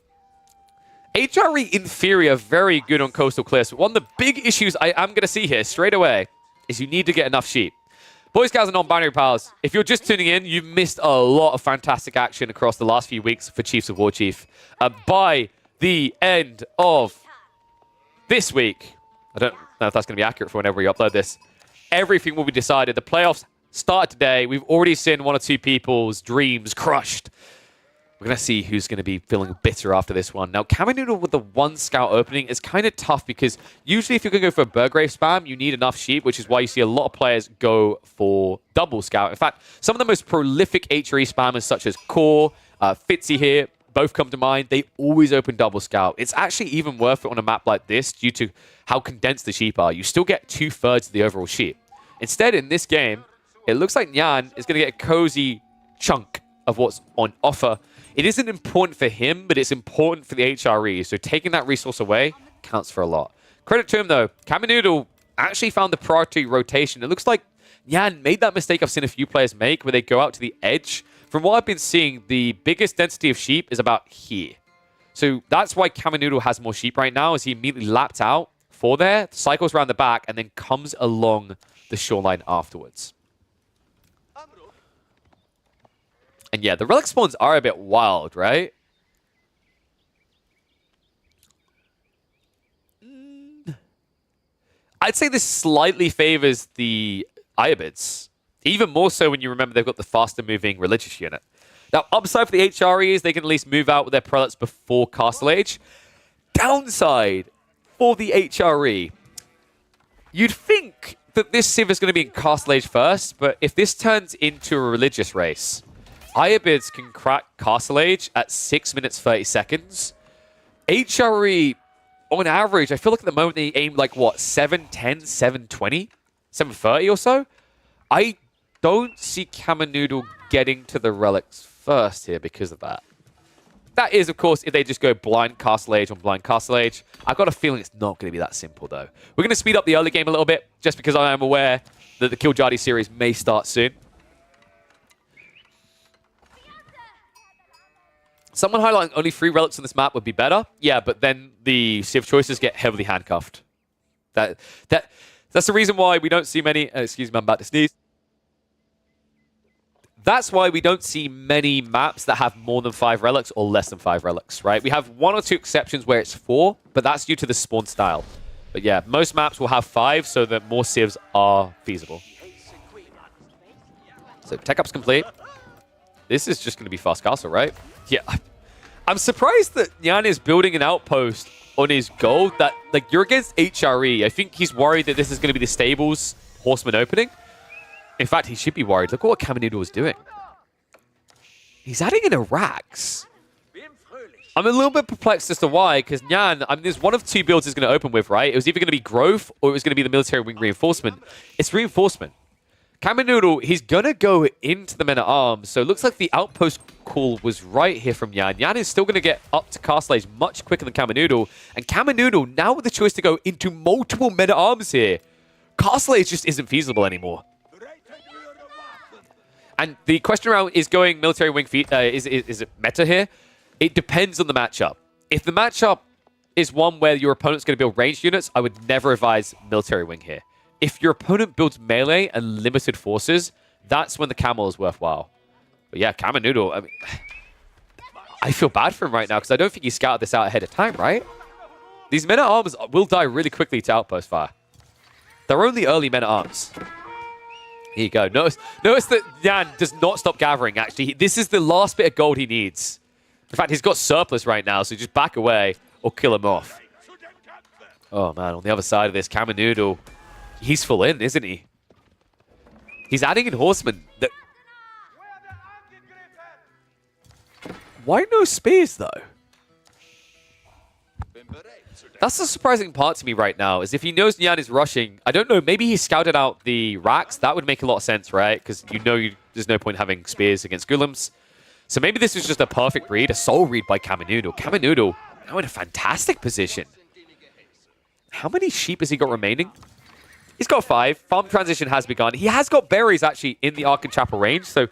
HRE Inferior, very good on Coastal Cliffs. One of the big issues I am going to see here straight away is you need to get enough sheep. Boys, guys, and non-binary pals, if you're just tuning in, you've missed a lot of fantastic action across the last few weeks for Chiefs of War Chief. By the end of this week, I don't know if that's going to be accurate for whenever we upload this, everything will be decided. The playoffs start today. We've already seen one or two people's dreams crushed. We're going to see who's going to be feeling bitter after this one. Now, Kamanoodle with the one scout opening is kind of tough because usually if you're going to go for a Burgrave spam, you need enough sheep, which is why you see a lot of players go for double scout. In fact, some of the most prolific HRE spammers such as Core, Fitzy here, both come to mind. They always open double scout. It's actually even worth it on a map like this due to how condensed the sheep are. You still get 2/3 of the overall sheep. Instead, in this game, it looks like Nyan is going to get a cozy chunk of what's on offer. It isn't important for him, but it's important for the HRE. So taking that resource away counts for a lot. Credit to him, though. Kamanoodle actually found the priority rotation. It looks like Nyan made that mistake I've seen a few players make where they go out to the edge. From what I've been seeing, the biggest density of sheep is about here. So that's why Kamanoodle has more sheep right now, as he immediately lapped out for there, cycles around the back, and then comes along the shoreline afterwards. And yeah, the relic spawns are a bit wild, right? I'd say this slightly favors the Ayabids. Even more so when you remember they've got the faster moving religious unit. Now, upside for the HRE is they can at least move out with their prelates before Castle Age. Downside for the HRE, you'd think that this Civ is going to be in Castle Age first, but if this turns into a religious race, Ayabids can crack Castle Age at 6 minutes 30 seconds. HRE, on average, I feel like at the moment they aim like, what, 7:10, 7:20, 7:30 or so? I don't see Kamanoodle getting to the relics first here because of that. That is, of course, if they just go blind Castle Age on blind Castle Age. I've got a feeling it's not going to be that simple, though. We're going to speed up the early game a little bit, just because I am aware that the Killjali series may start soon. Someone highlighting only 3 relics on this map would be better. Yeah, but then the Civ choices get heavily handcuffed. That's the reason why we don't see many... excuse me, I'm about to sneeze. That's why we don't see many maps that have more than 5 relics or less than 5 relics, right? We have 1 or 2 exceptions where it's 4, but that's due to the spawn style. But yeah, most maps will have 5 so that more civs are feasible. So tech up's complete. this is just going to be fast castle, right? Yeah. I'm surprised that Nyan is building an outpost on his gold. That, like, you're against HRE. I think he's worried that this is going to be the stables horseman opening. In fact, he should be worried. Look at what Kaminoodle was doing. He's adding in a Rax. I'm a little bit perplexed as to why, because Nyan, I mean, there's one of two builds he's going to open with, right? It was either going to be Growth or it was going to be the military wing reinforcement. It's reinforcement. Kaminoodle, he's going to go into the men-at-arms, so it looks like the outpost call was right here from Nyan. Nyan is still going to get up to Castle Age much quicker than Kaminoodle, and Kaminoodle, now with the choice to go into multiple men-at-arms here, Castle Age just isn't feasible anymore. And the question around is going military wing feet, is it meta here? It depends on the matchup. If the matchup is one where your opponent's going to build ranged units, I would never advise military wing here. If your opponent builds melee and limited forces, that's when the camel is worthwhile. But yeah, Kaminoodle, I mean, I feel bad for him right now because I don't think he scouted this out ahead of time, right? These men-at-arms will die really quickly to outpost fire. They're only early men-at-arms. Here you go. Notice that Nyan does not stop gathering, actually. This is the last bit of gold he needs. In fact, he's got surplus right now, so just back away or kill him off. Oh, man. On the other side of this, Kaminoodle, he's full in, isn't he? He's adding in horsemen. Why no spears, though? That's the surprising part to me right now, is if he knows Nyan is rushing, I don't know, maybe he scouted out the racks. That would make a lot of sense, right? Because you know there's no point having spears against golems. So maybe this was just a perfect read, a soul read by Kaminoodle. Kaminoodle now in a fantastic position. How many sheep has he got remaining? He's got 5. Farm transition has begun. He has got berries, actually, in the Ark and Chapel range, so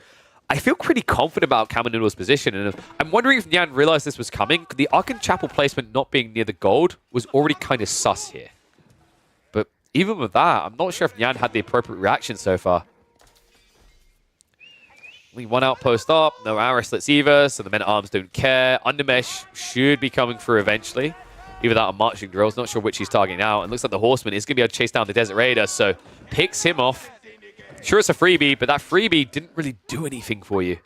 I feel pretty confident about Kaminoodle's position, and I'm wondering if Nyan realized this was coming. The Ark and Chapel placement not being near the gold was already kind of sus here. But even with that, I'm not sure if Nyan had the appropriate reaction so far. Only one outpost up, no Arislets either, so the men-at-arms don't care. Undermesh should be coming through eventually. Either that or marching drills, not sure which he's targeting out. And looks like the Horseman is going to be able to chase down the Desert Raider, so picks him off. Sure, it's a freebie, but that freebie didn't really do anything for you.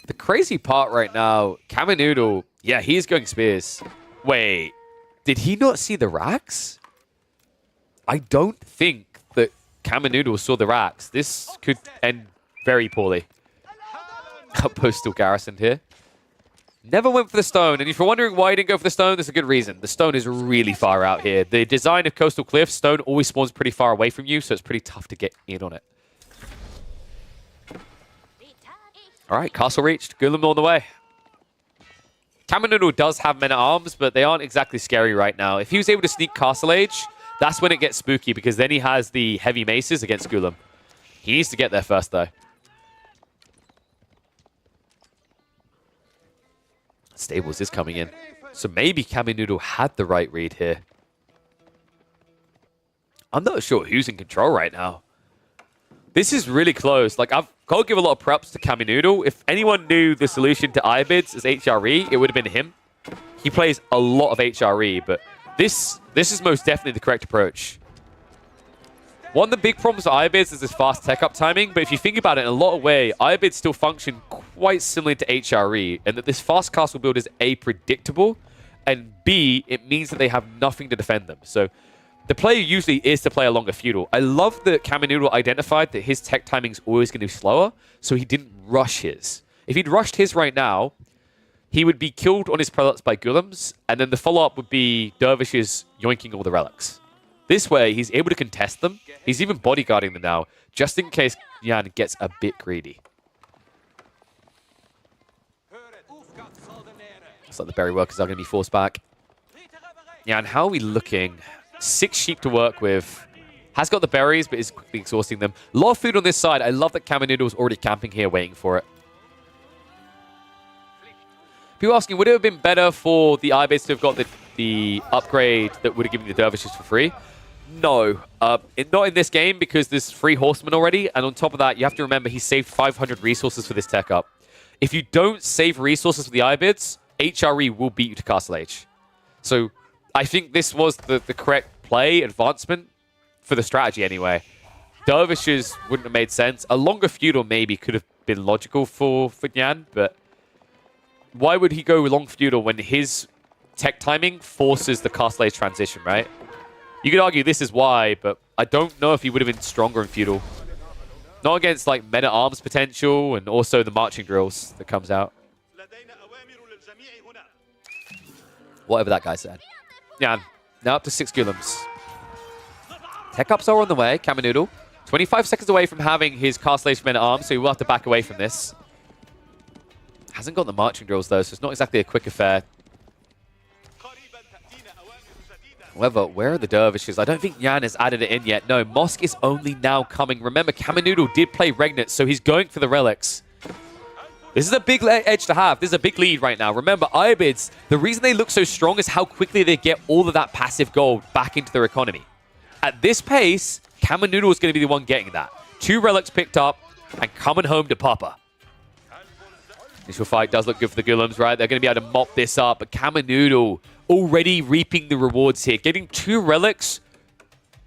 The crazy part right now, Kaminoodle, yeah, he's going spears. Wait, did he not see the racks? I don't think that Kaminoodle saw the racks. This could end very poorly. Outpost still garrisoned here. Never went for the stone, and if you're wondering why he didn't go for the stone, there's a good reason. The stone is really far out here. The design of Coastal Cliffs, stone always spawns pretty far away from you, so it's pretty tough to get in on it. All right, castle reached. Golem on the way. Kaminoodle does have men-at-arms, but they aren't exactly scary right now. If he was able to sneak Castle Age, that's when it gets spooky, because then he has the heavy maces against Golem. He needs to get there first, though. Stables is coming in. So maybe Kaminoodle had the right read here. I'm not sure who's in control right now. This is really close. Like, I've got to give a lot of props to Kaminoodle. If anyone knew the solution to Ibids as HRE, it would have been him. He plays a lot of HRE, but this is most definitely the correct approach. One of the big problems with Ibids is this fast tech-up timing, but if you think about it in a lot of way, Ibids still function quite similar to HRE, and that this fast castle build is A, predictable, and B, it means that they have nothing to defend them. So the play usually is to play a longer feudal. I love that Kaminoodle identified that his tech timing is always going to be slower, so he didn't rush his. If he'd rushed his right now, he would be killed on his prelates by golems, and then the follow-up would be dervishes yoinking all the relics. This way, he's able to contest them. He's even bodyguarding them now, just in case Nyan gets a bit greedy. Looks like the berry workers are going to be forced back. Nyan, how are we looking? 6 sheep to work with. Has got the berries, but is quickly exhausting them. A lot of food on this side. I love that Kaminoodle's already camping here, waiting for it. People asking, would it have been better for the Ibids to have got the upgrade that would have given the dervishes for free? No, not in this game because there's 3 horsemen already, and on top of that, you have to remember he saved 500 resources for this tech up. If you don't save resources for the Ibids, HRE will beat you to Castle Age. So I think this was the correct play, advancement for the strategy anyway. Dervishes wouldn't have made sense. A longer feudal maybe could have been logical for Nyan, but why would he go long feudal when his tech timing forces the Castle Age transition, right? You could argue this is why, but I don't know if he would have been stronger in feudal. Not against like meta-arms potential and also the marching drills that comes out. Whatever that guy said. Nyan, now up to 6 Gulums. Tech ups are on the way. Kaminoodle, 25 seconds away from having his Castle Age meta-arms, so he will have to back away from this. Hasn't got the marching drills though, so it's not exactly a quick affair. However, where are the Dervishes? I don't think Nyan has added it in yet. No, Mosque is only now coming. Remember, Kaminoodle did play Regnant, so he's going for the relics. This is a big edge to have. This is a big lead right now. Remember, Ibids, the reason they look so strong is how quickly they get all of that passive gold back into their economy. At this pace, Kaminoodle is going to be the one getting that. 2 relics picked up and coming home to Papa. Initial fight does look good for the Gulums, right? They're going to be able to mop this up, but Kaminoodle already reaping the rewards here. Getting 2 relics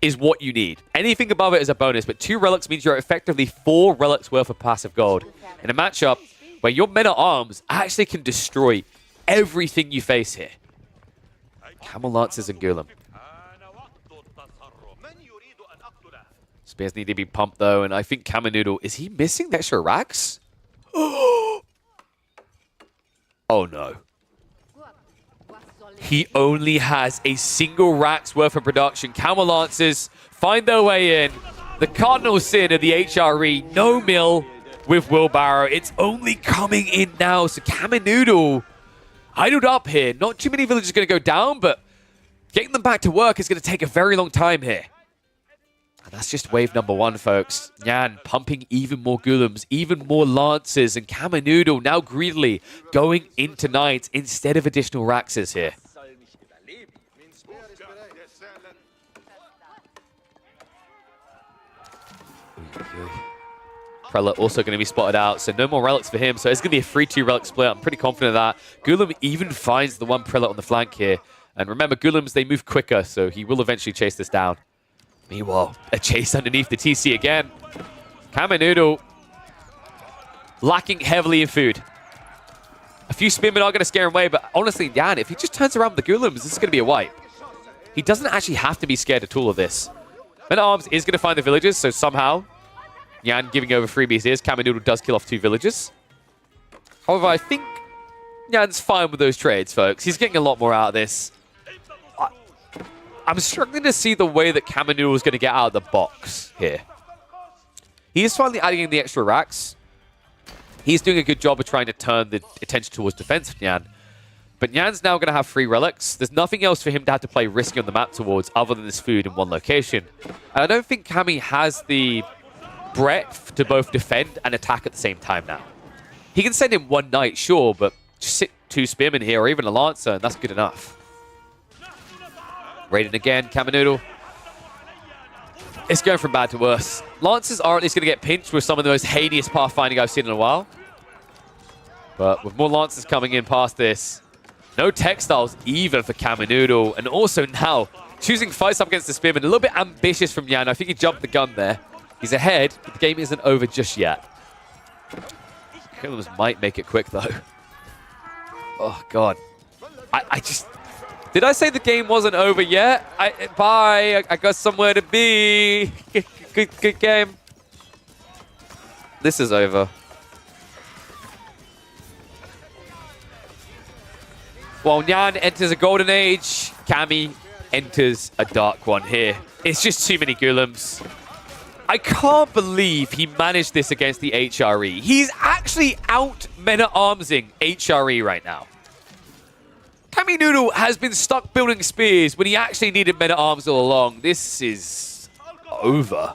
is what you need. Anything above it is a bonus, but 2 relics means you're effectively 4 relics worth of passive gold. In a matchup where your meta-arms actually can destroy everything you face here. Camel Lancers and Gulam. Spears need to be pumped though, and I think Kaminoodle, is he missing the extra racks? Oh no. He only has a single rack's worth of production. Camel Lancers find their way in. The cardinal sin of the HRE, no mill with Wheelbarrow. It's only coming in now, so Kaminoodle idled up here. Not too many villages are going to go down, but getting them back to work is going to take a very long time here. And that's just wave number 1, folks. Nyan pumping even more Gulums, even more Lancers, and Kaminoodle now greedily going into Knights instead of additional Raxes here. Prelate also going to be spotted out, so no more relics for him. So it's going to be a 3-2 relic split. I'm pretty confident of that. Gulam even finds the one Prelate on the flank here. And remember, Gulums, they move quicker, so he will eventually chase this down. Meanwhile, a chase underneath the TC again. Kaminoodle lacking heavily in food. A few spearmen are going to scare him away, but honestly, Nyan, if he just turns around with the Gulums, this is going to be a wipe. He doesn't actually have to be scared at all of this. Men-at-Arms is going to find the villagers, so somehow Nyan giving over freebies is. Kaminoodle does kill off 2 villagers. However, I think Nyan's fine with those trades, folks. He's getting a lot more out of this. I'm struggling to see the way that Kaminoodle is going to get out of the box here. He is finally adding in the extra racks. He's doing a good job of trying to turn the attention towards defense for Nyan. But Nyan's now going to have 3 relics. There's nothing else for him to have to play risky on the map towards other than this food in one location. And I don't think Kami has the breadth to both defend and attack at the same time now. He can send in 1 knight, sure, but just sit 2 spearmen here or even a lancer, and that's good enough. Raiden again, Kaminoodle. It's going from bad to worse. Lancers are at least going to get pinched with some of the most heinous pathfinding I've seen in a while. But with more Lancers coming in past this, no textiles even for Kaminoodle. And also now, choosing fights up against the Spearman. A little bit ambitious from Nyan. I think he jumped the gun there. He's ahead, but the game isn't over just yet. Gulums might make it quick, though. Oh, God. I just... Did I say the game wasn't over yet? Bye. I got somewhere to be. Good game. This is over. While Nyan enters a golden age, Kami enters a dark one here. It's just too many Gulums. I can't believe he managed this against the HRE. He's actually out meta-armsing HRE right now. Kaminoodle has been stuck building spears when he actually needed meta-arms all along. This is over.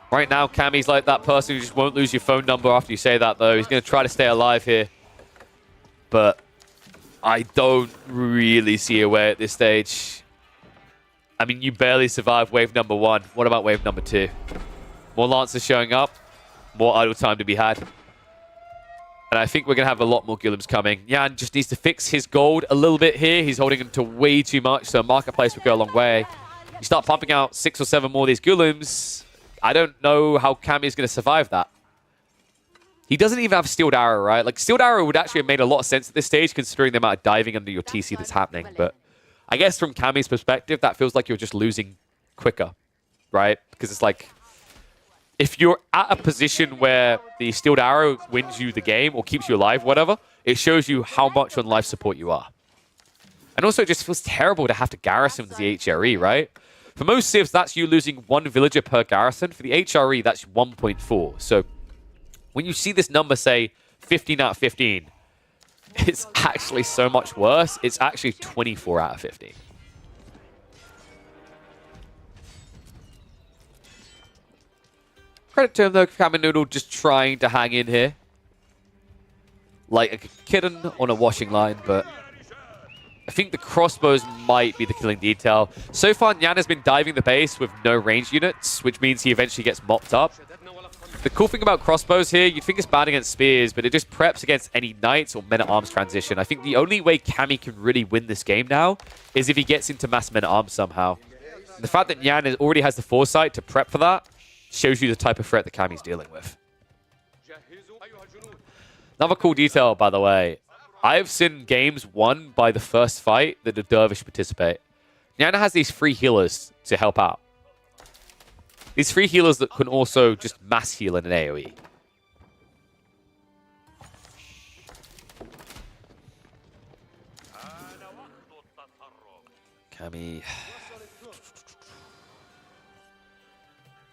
Right now, Kami's like that person who just won't lose your phone number after you say that, though. He's going to try to stay alive here. But I don't really see a way at this stage. I mean, you barely survived wave number 1. What about wave number 2? More Lancers showing up. More idle time to be had. And I think we're going to have a lot more Gulims coming. Yan just needs to fix his gold a little bit here. He's holding him to way too much, so Marketplace would go a long way. You start pumping out 6 or 7 more of these Gulims. I don't know how Cammy is going to survive that. He doesn't even have Steeled Arrow, right? Like, Steeled Arrow would actually have made a lot of sense at this stage, considering the amount of diving under your TC that's happening. But I guess from Cammy's perspective, that feels like you're just losing quicker, right? Because it's like, if you're at a position where the Steeled Arrow wins you the game or keeps you alive, whatever, it shows you how much on life support you are. And also, it just feels terrible to have to garrison the HRE, right? For most civs, that's you losing 1 villager per garrison. For the HRE, that's 1.4. So when you see this number say 15 out of 15, it's actually so much worse. It's actually 24 out of 15. Credit to him, though, Caminoodle just trying to hang in here. Like a kitten on a washing line, but I think the crossbows might be the killing detail. So far, Nyan has been diving the base with no range units, which means he eventually gets mopped up. The cool thing about crossbows here, you'd think it's bad against spears, but it just preps against any knights or men-at-arms transition. I think the only way Cammy can really win this game now is if he gets into mass men-at-arms somehow. And the fact that Nyan already has the foresight to prep for that shows you the type of threat that Cammy's dealing with. Another cool detail, by the way. I've seen games won by the first fight that the Dervish participate. Nyan has these free healers to help out. These free healers that can also just mass heal in an AoE. Cammy.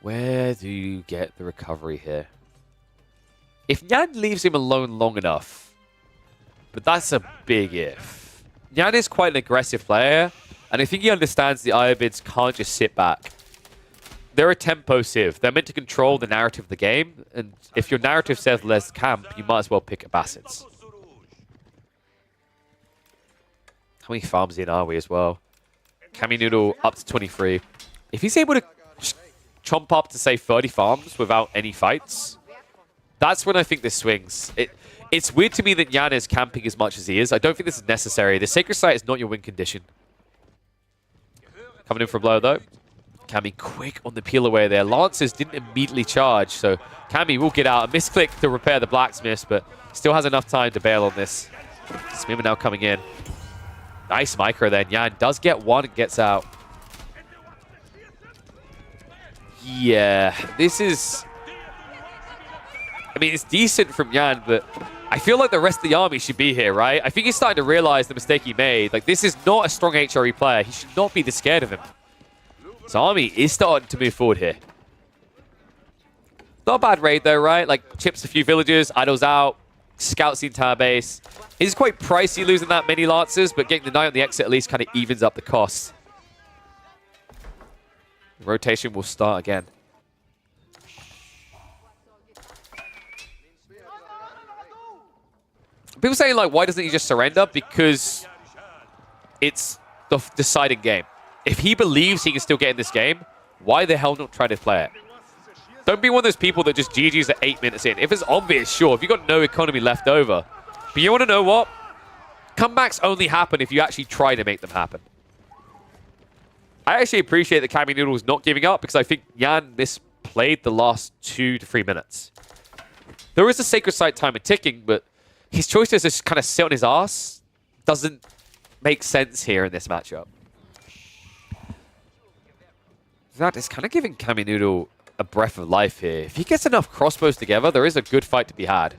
Where do you get the recovery here? If Nyan leaves him alone long enough, but that's a big if. Nyan is quite an aggressive player, and I think he understands the Iobids can't just sit back. They're a tempo civ. They're meant to control the narrative of the game, and if your narrative says let's camp, you might as well pick Abbassids. How many farms in are we as well? Caminoodle up to 23. If he's able to chomp up to, say, 30 farms without any fights, that's when I think this swings. It's weird to me that Nyan is camping as much as he is. I don't think this is necessary. The Sacred Site is not your win condition. Coming in for a blow, though. Cammy quick on the peel away there. Lancers didn't immediately charge, so Cammy will get out. A misclick to repair the blacksmiths, but still has enough time to bail on this. Smimmer now coming in. Nice micro there. Nyan does get one and gets out. Yeah, this is... I mean, it's decent from Nyan, but I feel like the rest of the army should be here, right? I think he's starting to realize the mistake he made. Like, this is not a strong HRE player. He should not be this scared of him. His army is starting to move forward here. Not a bad raid, though, right? Like, chips a few villagers, idles out, scouts the entire base. It's quite pricey losing that many Lancers, but getting the Knight on the exit at least kind of evens up the cost. Rotation will start again. People saying, like, why doesn't he just surrender? Because it's the deciding game. If he believes he can still get in this game, why the hell not try to play it? Don't be one of those people that just GG's at 8 minutes in. If it's obvious, sure. If you've got no economy left over. But you want to know what? Comebacks only happen if you actually try to make them happen. I actually appreciate that Caminoodle is not giving up because I think Nyan misplayed the last 2 to 3 minutes. There is a Sacred Site timer ticking, but his choice to just kind of sit on his ass doesn't make sense here in this matchup. That is kind of giving Caminoodle a breath of life here. If he gets enough crossbows together, there is a good fight to be had.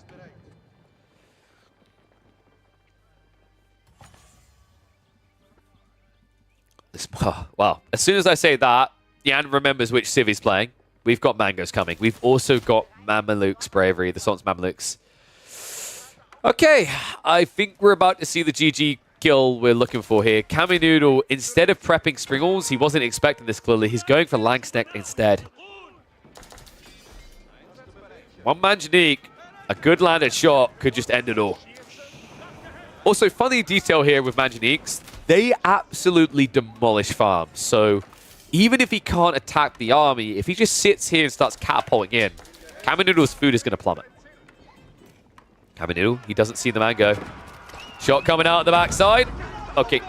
Well, as soon as I say that, Nyan remembers which civ he's playing. We've got Mangoes coming. We've also got Mameluke's Bravery, the Sons Mamelukes. Okay, I think we're about to see the GG kill we're looking for here. Caminoodle, instead of prepping Stringles, he wasn't expecting this clearly. He's going for Langsneck instead. One Manjanique, a good landed shot could just end it all. Also, funny detail here with Manjaniques, they absolutely demolish farms. So even if he can't attack the army, if he just sits here and starts catapulting in, Caminoodle's food is going to plummet. Kaminoodle, he doesn't see the Mango. Shot coming out at the backside. Okay.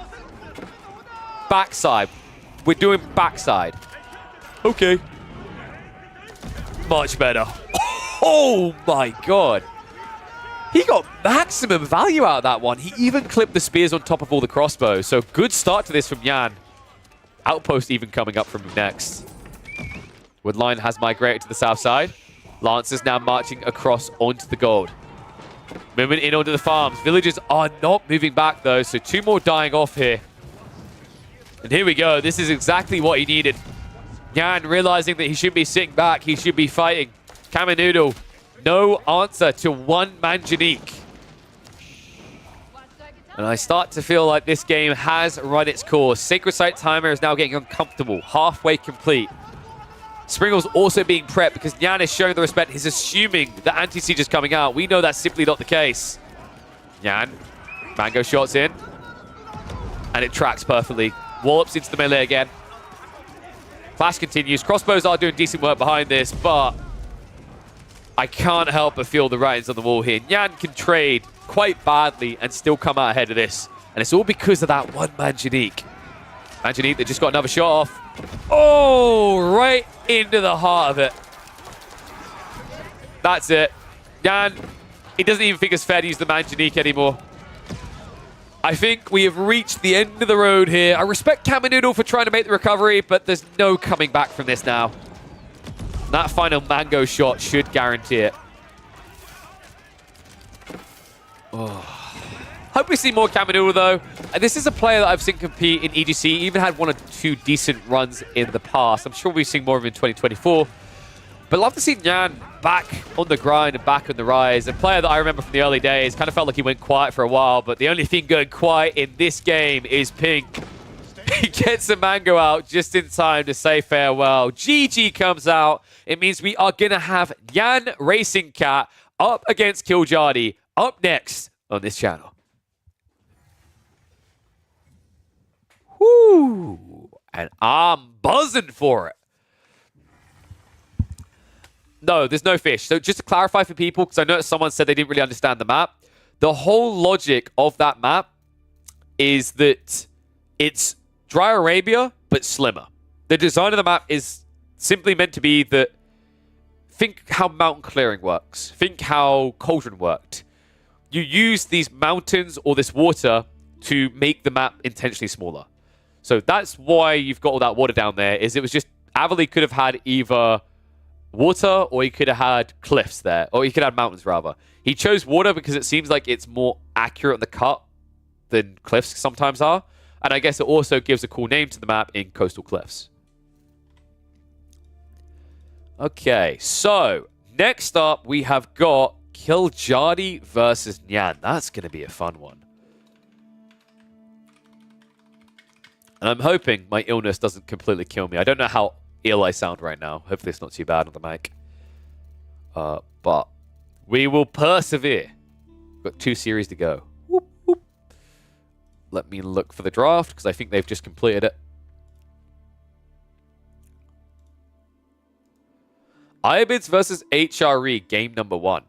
Backside. We're doing backside. Okay. Much better. Oh my god. He got maximum value out of that one. He even clipped the spears on top of all the crossbows. So good start to this from Yan. Outpost even coming up from next. Woodline has migrated to the south side. Lancers now marching across onto the gold. Moving in onto the farms. Villagers are not moving back though, so 2 more dying off here. And here we go. This is exactly what he needed. Yan realizing that he shouldn't be sitting back. He should be fighting. Kaminoodle, no answer to one Manjanique. And I start to feel like this game has run its course. Sacred Site timer is now getting uncomfortable. Halfway complete. Springle's also being prepped because Yan is showing the respect. He's assuming that anti-siege is coming out. We know that's simply not the case. Yan, Mango shots in. And it tracks perfectly. Wallops into the melee again. Clash continues. Crossbows are doing decent work behind this, but I can't help but feel the writings on the wall here. Yan can trade quite badly and still come out ahead of this. And it's all because of that one Manjanique. Manjanique that just got another shot off. Oh, right into the heart of it. That's it. Yan, he doesn't even think it's fair to use the Manjanique anymore. I think we have reached the end of the road here. I respect Kaminoodle for trying to make the recovery, but there's no coming back from this now. That final Mango shot should guarantee it. Oh. Hope we see more Kaminoodle, though. This is a player that I've seen compete in EGC. Even had 1 or 2 decent runs in the past. I'm sure we've seen more of him in 2024. But love to see Yan back on the grind and back on the rise. A player that I remember from the early days. Kind of felt like he went quiet for a while. But the only thing going quiet in this game is Pink. He gets the Mango out just in time to say farewell. GG comes out. It means we are going to have Yan Racing Cat up against Killjadi up next on this channel. Woo! And I'm buzzing for it. No, there's no fish. So just to clarify for people, because I noticed someone said they didn't really understand the map. The whole logic of that map is that it's Dry Arabia, but slimmer. The design of the map is simply meant to be that, think how mountain clearing works. Think how Cauldron worked. You use these mountains or this water to make the map intentionally smaller. So that's why you've got all that water down there, is it was just, Avali could have had either water or he could have had cliffs there, or he could have mountains rather. He chose water because it seems like it's more accurate on the cut than cliffs sometimes are. And I guess it also gives a cool name to the map in Coastal Cliffs. Okay, so next up we have got Killjadi versus Nyan. That's going to be a fun one. And I'm hoping my illness doesn't completely kill me. I don't know how ill I sound right now. Hopefully it's not too bad on the mic. But we will persevere. We've got 2 series to go. Whoop, whoop. Let me look for the draft, because I think they've just completed it. Iabids versus HRE, game number 1.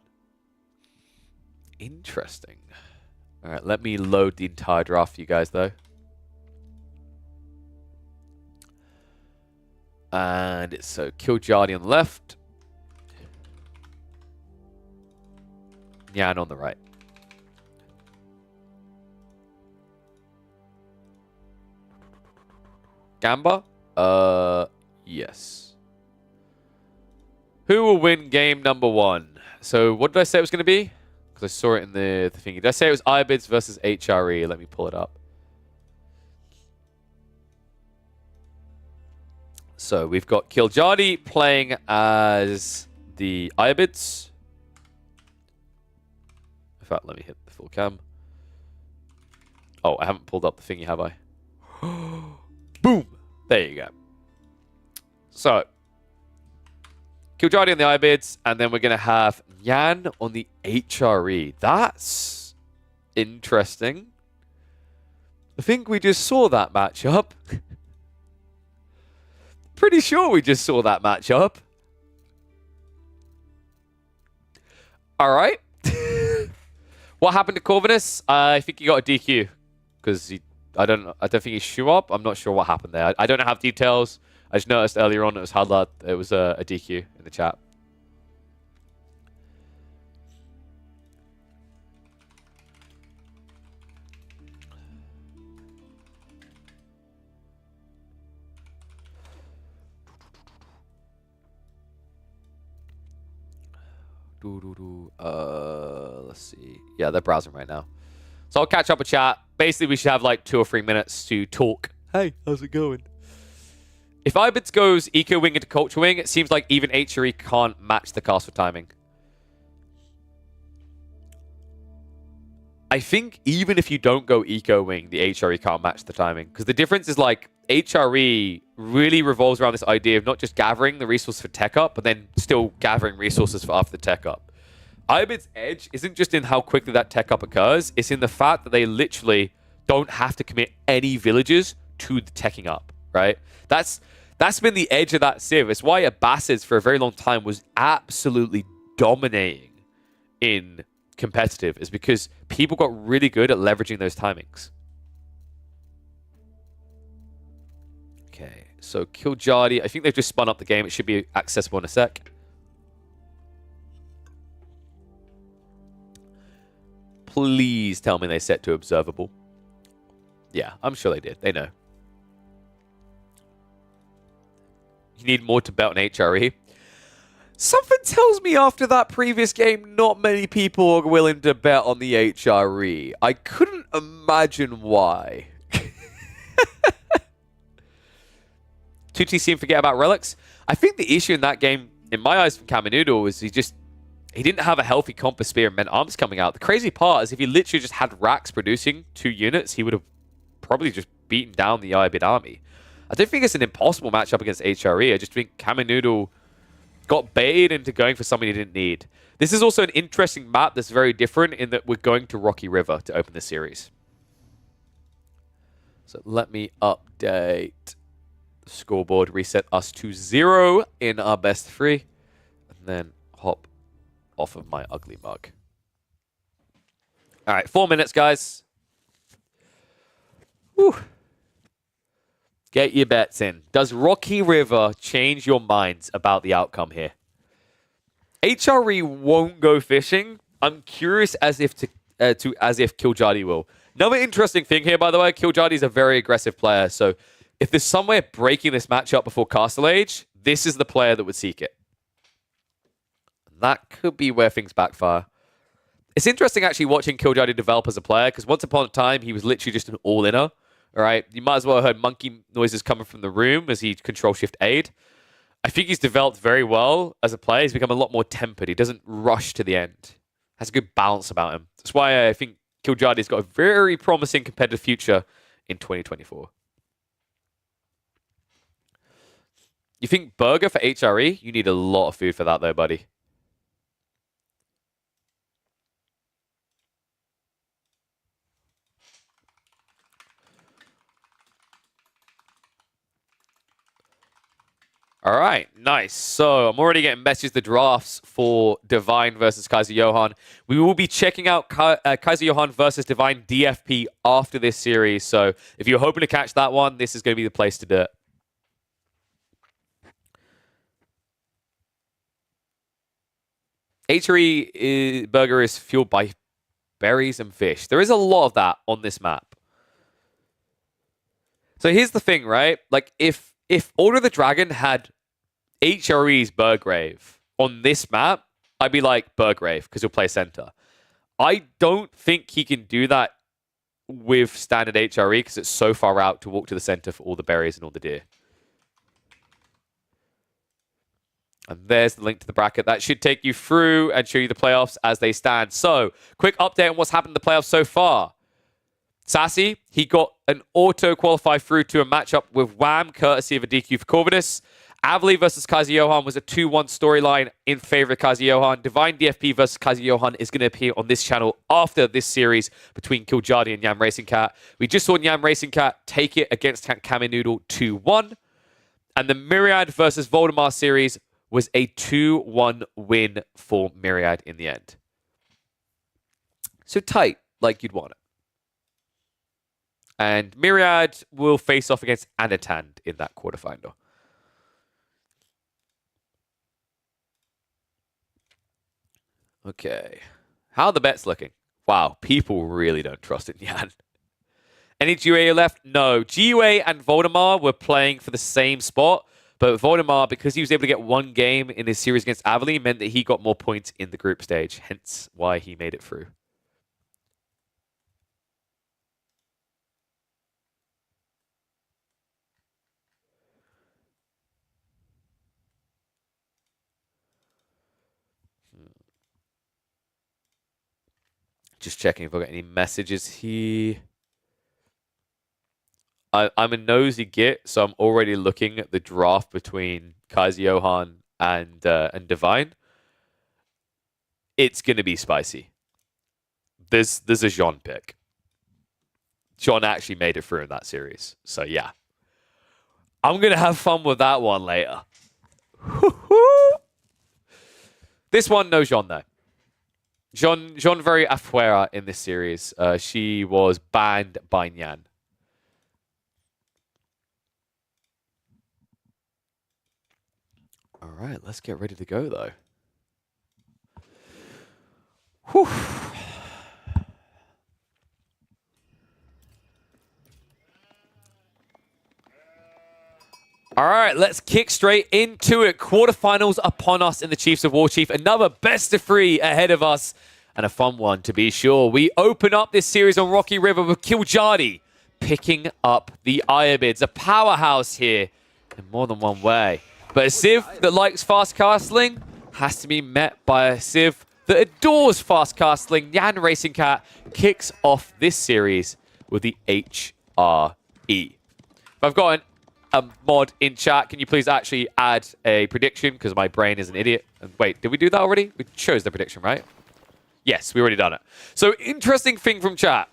Interesting. All right, let me load the entire draft for you guys, though. And it's so Killjadi on the left. Nyan on the right. Gamba? Yes. Who will win game number 1? So what did I say it was going to be? Because I saw it in the thingy. Did I say it was Iabids versus HRE? Let me pull it up. So we've got Killjadi playing as the Iabids. In fact, let me hit the full cam. Oh, I haven't pulled up the thingy, have I? Boom! There you go. So, Killjadi on the Iabids, and then we're going to have Nyan on the HRE. That's interesting. I think we just saw that matchup. Pretty sure we just saw that matchup. All right. What happened to Corvinus? I think he got a DQ because I don't think he shoe up. I'm not sure what happened there. I don't have details. I just noticed earlier on it was Hadlard. It was a DQ in the chat. Let's see. Yeah, they're browsing right now. So I'll catch up with chat. Basically, we should have like 2 or 3 minutes to talk. Hey, how's it going? If Ibits goes Eco Wing into Culture Wing, it seems like even HRE can't match the cast for timing. I think even if you don't go Eco Wing, the HRE can't match the timing. Because the difference is like HRE really revolves around this idea of not just gathering the resource for tech up, but then still gathering resources for after the tech up. Ibid's edge isn't just in how quickly that tech up occurs, it's in the fact that they literally don't have to commit any villages to the teching up, right? That's been the edge of that civ. It's why Abbasids for a very long time was absolutely dominating in competitive, is because people got really good at leveraging those timings. Okay, so Kiljardi, I think they've just spun up the game. It should be accessible in a sec. Please tell me they set to observable. Yeah, I'm sure they did. They know. You need more to bet on HRE. Something tells me after that previous game, not many people are willing to bet on the HRE. I couldn't imagine why. 2T seemed to forget about relics. I think the issue in that game, in my eyes, from Kaminoodle was he didn't have a healthy Compass Spear and Men Arms coming out. The crazy part is if he literally just had Rax producing 2 units, he would have probably just beaten down the Ibid army. I don't think it's an impossible matchup against HRE. I just think Kaminoodle got baited into going for something he didn't need. This is also an interesting map that's very different in that we're going to Rocky River to open the series. So let me update the scoreboard, reset us to 0 in our best 3, and then hop off of my ugly mug. All right, 4 minutes, guys. Whew. Get your bets in. Does Rocky River change your minds about the outcome here? HRE won't go fishing. I'm curious as if Kiljardi will. Another interesting thing here, by the way, Kiljardi is a very aggressive player. So if there's some way of breaking this matchup before Castle Age, this is the player that would seek it. That could be where things backfire. It's interesting actually watching Kiljardi develop as a player, because once upon a time, he was literally just an all-inner. All right, you might as well have heard monkey noises coming from the room as he Control-Shift-Aid. I think he's developed very well as a player. He's become a lot more tempered. He doesn't rush to the end. Has a good balance about him. That's why I think Kiljardi's got a very promising competitive future in 2024. You think burger for HRE? You need a lot of food for that though, buddy. All right, nice. So I'm already getting messages, the drafts for Divine versus Kaiser Johan. We will be checking out Kaiser Johan versus Divine DFP after this series. So if you're hoping to catch that one, this is going to be the place to do it. HRE burger is fueled by berries and fish. There is a lot of that on this map. So here's the thing, right? Like if Order of the Dragon had HRE's Burgrave on this map, I'd be like, Burgrave, because he'll play center. I don't think he can do that with standard HRE, because it's so far out to walk to the center for all the berries and all the deer. And there's the link to the bracket. That should take you through and show you the playoffs as they stand. So, quick update on what's happened in the playoffs so far. Sassy, he got an auto-qualify through to a matchup with Wham, courtesy of a DQ for Corvinus. Avli versus Kaiser Johan was a 2-1 storyline in favor of Kaiser Johan. Divine DFP versus Kaiser Johan is going to appear on this channel after this series between Kiljardi and Yam Racing Cat. We just saw Yam Racing Cat take it against Kaminoodle 2-1. And the Myriad versus Voldemar series was a 2-1 win for Myriad in the end. So tight, like you'd want it. And Myriad will face off against Anatand in that quarterfinal. Okay. How are the bets looking? Wow, people really don't trust in Yan. Any GUA left? No. GUA and Voldemar were playing for the same spot, but Voldemar, because he was able to get one game in his series against Avali, meant that he got more points in the group stage, hence why he made it through. Just checking if I've got any messages here. I'm a nosy git, so I'm already looking at the draft between Kaiser Johan and Divine. It's gonna be spicy. There's a Jean pick. Jean actually made it through in that series, so yeah. I'm gonna have fun with that one later. This one, no Jean though. Jean very afuera in this series. She was banned by Nyan. All right, let's get ready to go, though. Whew. All right, let's kick straight into it. Quarterfinals upon us in the Chiefs of War Chief. Another best of 3 ahead of us, and a fun one to be sure. We open up this series on Rocky River with Killjadi picking up the Iobids. A powerhouse here in more than one way. But a Civ that likes fast castling has to be met by a Civ that adores fast castling. Yan Racing Cat kicks off this series with the HRE. If I've got a mod in chat, can you please actually add a prediction? Because my brain is an idiot. And wait, did we do that already? We chose the prediction, right? Yes, we already done it. So, interesting thing from chat.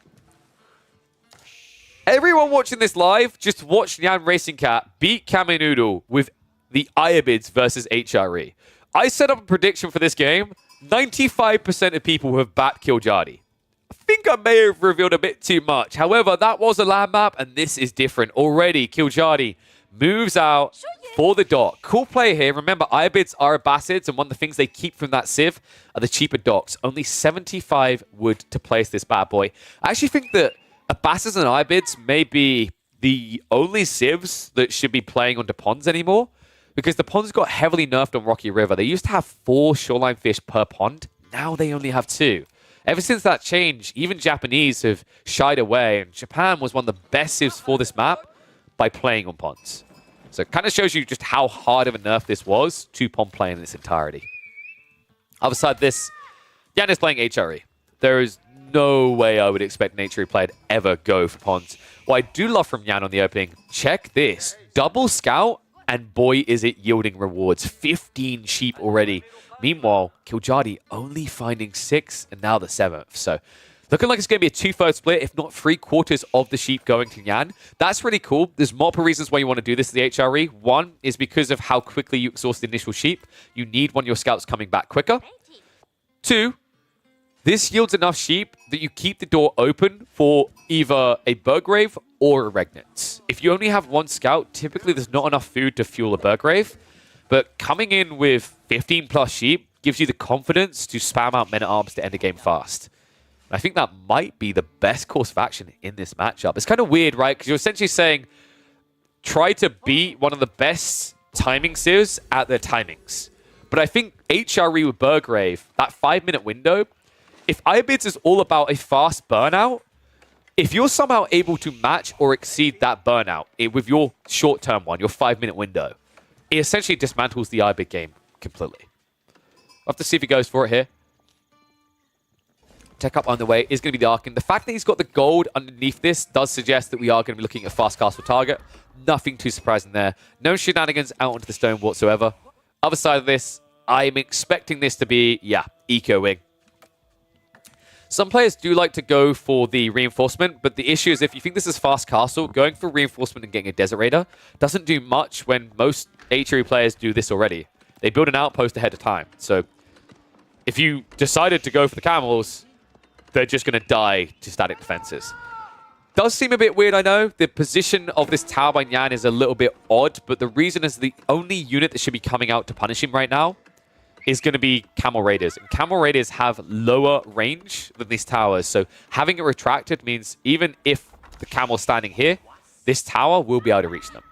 Everyone watching this live, just watch Yan Racing Cat beat Kamenoodle with the Iobids versus HRE. I set up a prediction for this game. 95% of people have backed Killjadi. I think I may have revealed a bit too much. However, that was a land map, and this is different. Already, Killjadi moves out for the dot. Cool play here. Remember, Iobids are Abbasids, and one of the things they keep from that Civ are the cheaper docks. Only 75 wood to place this bad boy. I actually think that Abbasids and Iobids may be the only Civs that should be playing on Ponds anymore, because the ponds got heavily nerfed on Rocky River. They used to have 4 shoreline fish per pond. Now they only have 2. Ever since that change, even Japanese have shied away, and Japan was one of the best Civs for this map by playing on ponds. So it kind of shows you just how hard of a nerf this was to pond play in its entirety. Other side of this, Yan is playing HRE. There is no way I would expect an HRE player to ever go for ponds. What I do love from Yan on the opening, check this. Double scout, and boy is it yielding rewards. 15 sheep already. Meanwhile, Killjadi only finding 6 and now the 7th. So looking like it's going to be a 2/3 split, if not 3/4 of the sheep going to Yan. That's really cool. There's multiple reasons why you want to do this to the HRE. One is because of how quickly you exhaust the initial sheep. You need one of your scouts coming back quicker. 2, this yields enough sheep that you keep the door open for either a Burgrave or a Regnant. If you only have one scout, typically there's not enough food to fuel a Burgrave. But coming in with 15 plus sheep gives you the confidence to spam out men-at-arms to end the game fast. And I think that might be the best course of action in this matchup. It's kind of weird, right? Because you're essentially saying, try to beat one of the best timing Civs at their timings. But I think HRE with Burgrave, that 5-minute window, if Iobids is all about a fast burnout, if you're somehow able to match or exceed that burnout with your short-term one, your 5-minute window, it essentially dismantles the Iobid game completely. We'll have to see if he goes for it here. Tech up on the way is going to be the Arkin. The fact that he's got the gold underneath this does suggest that we are going to be looking at a fast castle target. Nothing too surprising there. No shenanigans out onto the stone whatsoever. Other side of this, I'm expecting this to be, Eco Wing. Some players do like to go for the reinforcement, but the issue is if you think this is fast castle, going for reinforcement and getting a Desert Raider doesn't do much when most HRE players do this already. They build an outpost ahead of time. So if you decided to go for the camels, they're just going to die to static defenses. Does seem a bit weird, I know. The position of this tower by Nyan is a little bit odd, but the reason is the only unit that should be coming out to punish him right now is going to be Camel Raiders. And Camel Raiders have lower range than these towers, so having it retracted means even if the Camel's standing here, this tower will be able to reach them.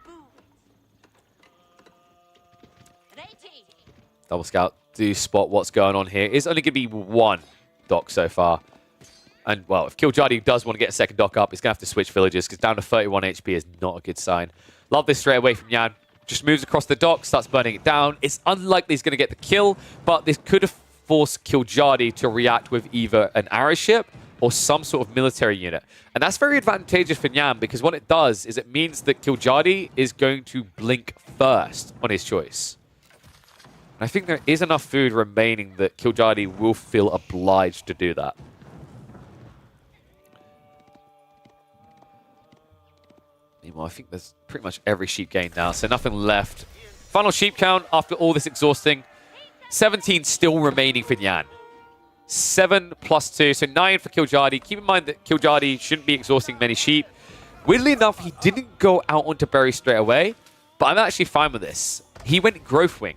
Double Scout do spot what's going on here. It's only going to be one dock so far. And, well, if Killjadi does want to get a second dock up, he's going to have to switch villagers, because down to 31 HP is not a good sign. Love this straight away from Nyan. Just moves across the dock, starts burning it down. It's unlikely he's going to get the kill, but this could have forced Killjadi to react with either an arrow ship or some sort of military unit. And that's very advantageous for Nyan, because what it does is it means that Killjadi is going to blink first on his choice. And I think there is enough food remaining that Killjadi will feel obliged to do that. Meanwhile, I think there's pretty much every sheep gained now, so nothing left. Final sheep count after all this exhausting. 17 still remaining for Nyan. 7 plus 2, so 9 for Killjadi. Keep in mind that Killjadi shouldn't be exhausting many sheep. Weirdly enough, he didn't go out onto Berry straight away, but I'm actually fine with this. He went Growth Wing.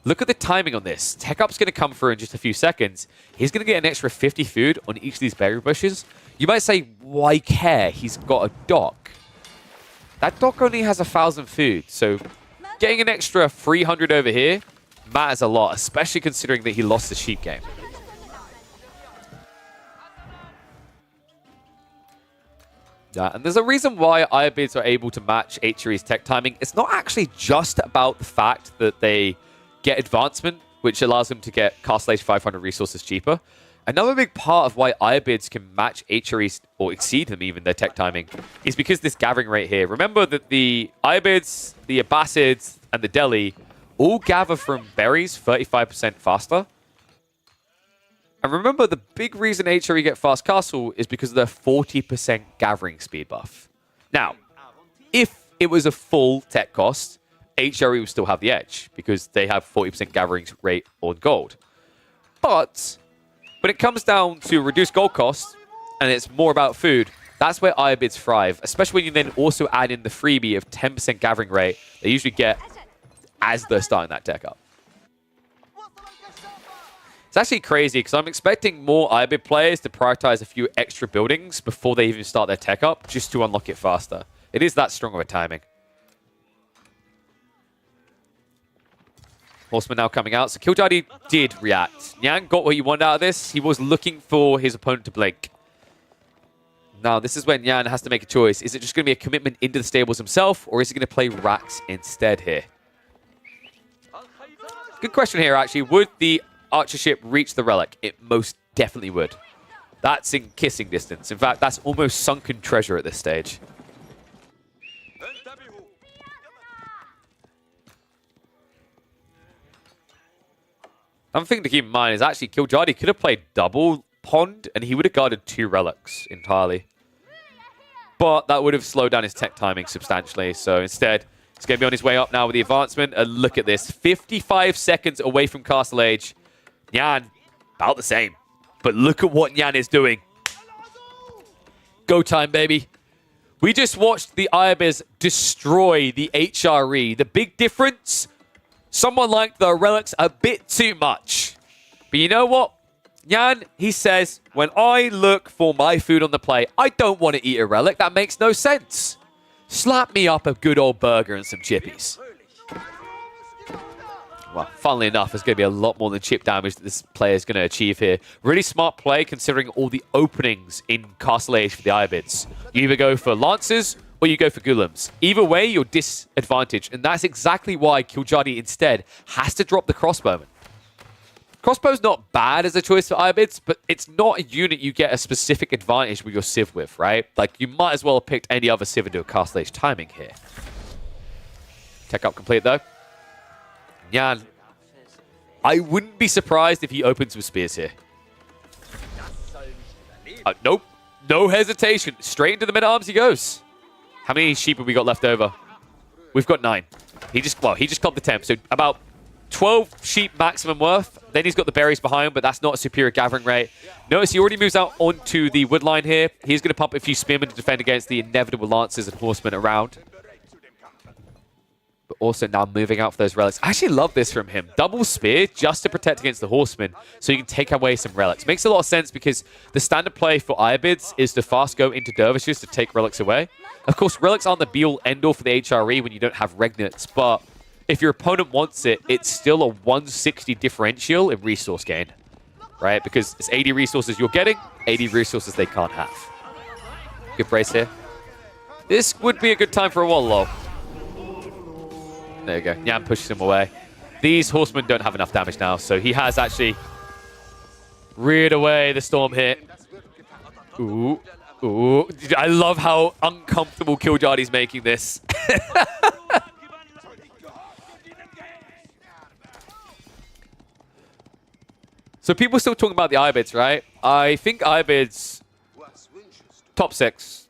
Look at the timing on this. Tech Up's going to come through in just a few seconds. He's going to get an extra 50 food on each of these berry bushes. You might say, why care? He's got a dock. That dock only has 1,000 food, so getting an extra 300 over here matters a lot, especially considering that he lost the sheep game. Yeah, and there's a reason why Irobids are able to match HRE's tech timing. It's not actually just about the fact that they get advancement, which allows them to get Castle Age 500 resources cheaper. Another big part of why Irobids can match HREs, or exceed them even, their tech timing, is because this gathering rate here. Remember that the Irobids, the Abbasids, and the Delhi all gather from berries 35% faster. And remember, the big reason HRE get Fast Castle is because of their 40% gathering speed buff. Now, if it was a full tech cost, HRE would still have the edge, because they have 40% gathering rate on gold. But when it comes down to reduced gold cost, and it's more about food, that's where Irobids thrive, especially when you then also add in the freebie of 10% gathering rate they usually get as they're starting that tech up. It's actually crazy, because I'm expecting more Irobid players to prioritize a few extra buildings before they even start their tech up, just to unlock it faster. It is that strong of a timing. Horseman now coming out. So Killjadi did react. Nyan got what he wanted out of this. He was looking for his opponent to blink. Now, this is when Nyan has to make a choice. Is it just going to be a commitment into the stables himself, or is he going to play Rax instead here? Good question here, actually. Would the archer ship reach the relic? It most definitely would. That's in kissing distance. In fact, that's almost sunken treasure at this stage. Another thing to keep in mind is actually Killjadi could have played double pond and he would have guarded 2 relics entirely. But that would have slowed down his tech timing substantially. So instead, he's going to be on his way up now with the advancement. And look at this. 55 seconds away from Castle Age. Nyan, about the same. But look at what Nyan is doing. Go time, baby. We just watched the Irobids destroy the HRE. The big difference? Someone liked the relics a bit too much. But you know what? Nyan, he says, when I look for my food on the plate, I don't want to eat a relic. That makes no sense. Slap me up a good old burger and some chippies. Well, funnily enough, there's going to be a lot more than chip damage that this player is going to achieve here. Really smart play considering all the openings in Castle Age for the Irobids. You either go for Lancers or you go for Golems. Either way, you're disadvantaged. And that's exactly why Killjadi instead has to drop the crossbowman. Crossbow's not bad as a choice for Irobids, but it's not a unit you get a specific advantage with your Civ with, right? Like, you might as well have picked any other Civ and do a Castle Age timing here. Tech up complete, though. Nyan, I wouldn't be surprised if he opens with spears here. Nope. No hesitation. Straight into the mid-arms he goes. How many sheep have we got left over? We've got 9. He just clocked the temp, so about 12 sheep maximum worth. Then he's got the berries behind, but that's not a superior gathering rate. Notice he already moves out onto the wood line here. He's going to pump a few spearmen to defend against the inevitable lancers and horsemen around. But also now moving out for those relics. I actually love this from him. Double spear just to protect against the horsemen so you can take away some relics. Makes a lot of sense because the standard play for Irobids is to fast go into dervishes to take relics away. Of course, relics aren't the be-all end-all for the HRE when you don't have Regnets, but if your opponent wants it, it's still a 160 differential in resource gain, right? Because it's 80 resources you're getting, 80 resources they can't have. Good brace here. This would be a good time for a wall low. There you go. Nyan pushes him away. These horsemen don't have enough damage now, so he has actually reared away the storm hit. Ooh. Ooh. I love how uncomfortable Killjadi's making this. So people still talking about the Irobids, right? I think Irobids top 6.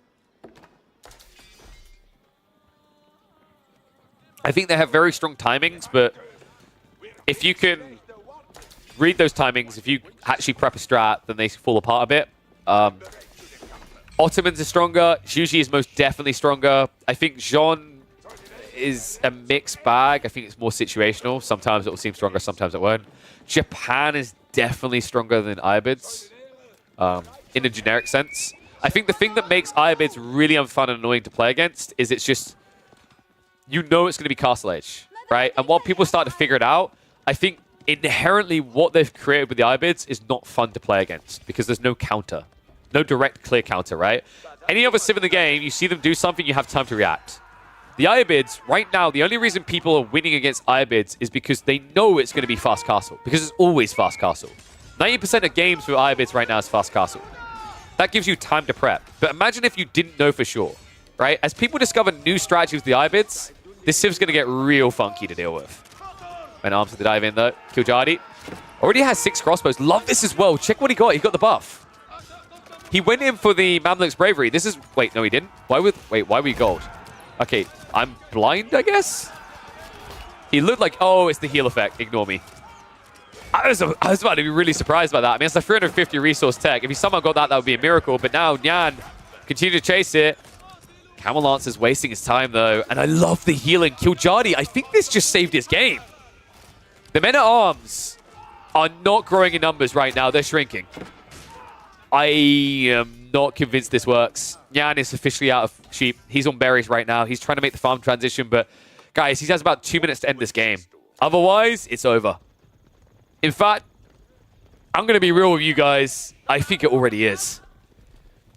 I think they have very strong timings, but if you can read those timings, if you actually prep a strat, then they fall apart a bit. Ottomans are stronger. Zhuji is most definitely stronger. I think Jean is a mixed bag. I think it's more situational. Sometimes it will seem stronger, sometimes it won't. Japan is definitely stronger than Irobids in a generic sense. I think the thing that makes Irobids really unfun and annoying to play against is it's just, you know it's going to be Castle Age, right? And while people start to figure it out, I think inherently what they've created with the Irobids is not fun to play against because there's no counter. No direct clear counter, right? Any other civ in the game, you see them do something, you have time to react. The Irobids, right now, the only reason people are winning against Irobids is because they know it's going to be fast castle. Because it's always fast castle. 90% of games with Irobids right now is fast castle. That gives you time to prep. But imagine if you didn't know for sure, right? As people discover new strategies with the Irobids, this civ's going to get real funky to deal with. And arms to the dive in, though. Killjadi already has 6 crossbows. Love this as well. Check what he got. He got the buff. He went in for the Mamluk's Bravery. This is... Wait, no, he didn't. Why were you gold? Okay, I'm blind, I guess? He looked like... Oh, it's the heal effect. Ignore me. I was about to be really surprised by that. I mean, it's a 350 resource tech. If he somehow got that, that would be a miracle. But now, Nyan continue to chase it. Camel Lance is wasting his time, though. And I love the healing. Killjadi, I think this just saved his game. The men-at-arms are not growing in numbers right now. They're shrinking. I am not convinced this works. Nyan is officially out of sheep. He's on berries right now. He's trying to make the farm transition, but guys, he has about 2 minutes to end this game. Otherwise, it's over. In fact, I'm going to be real with you guys. I think it already is.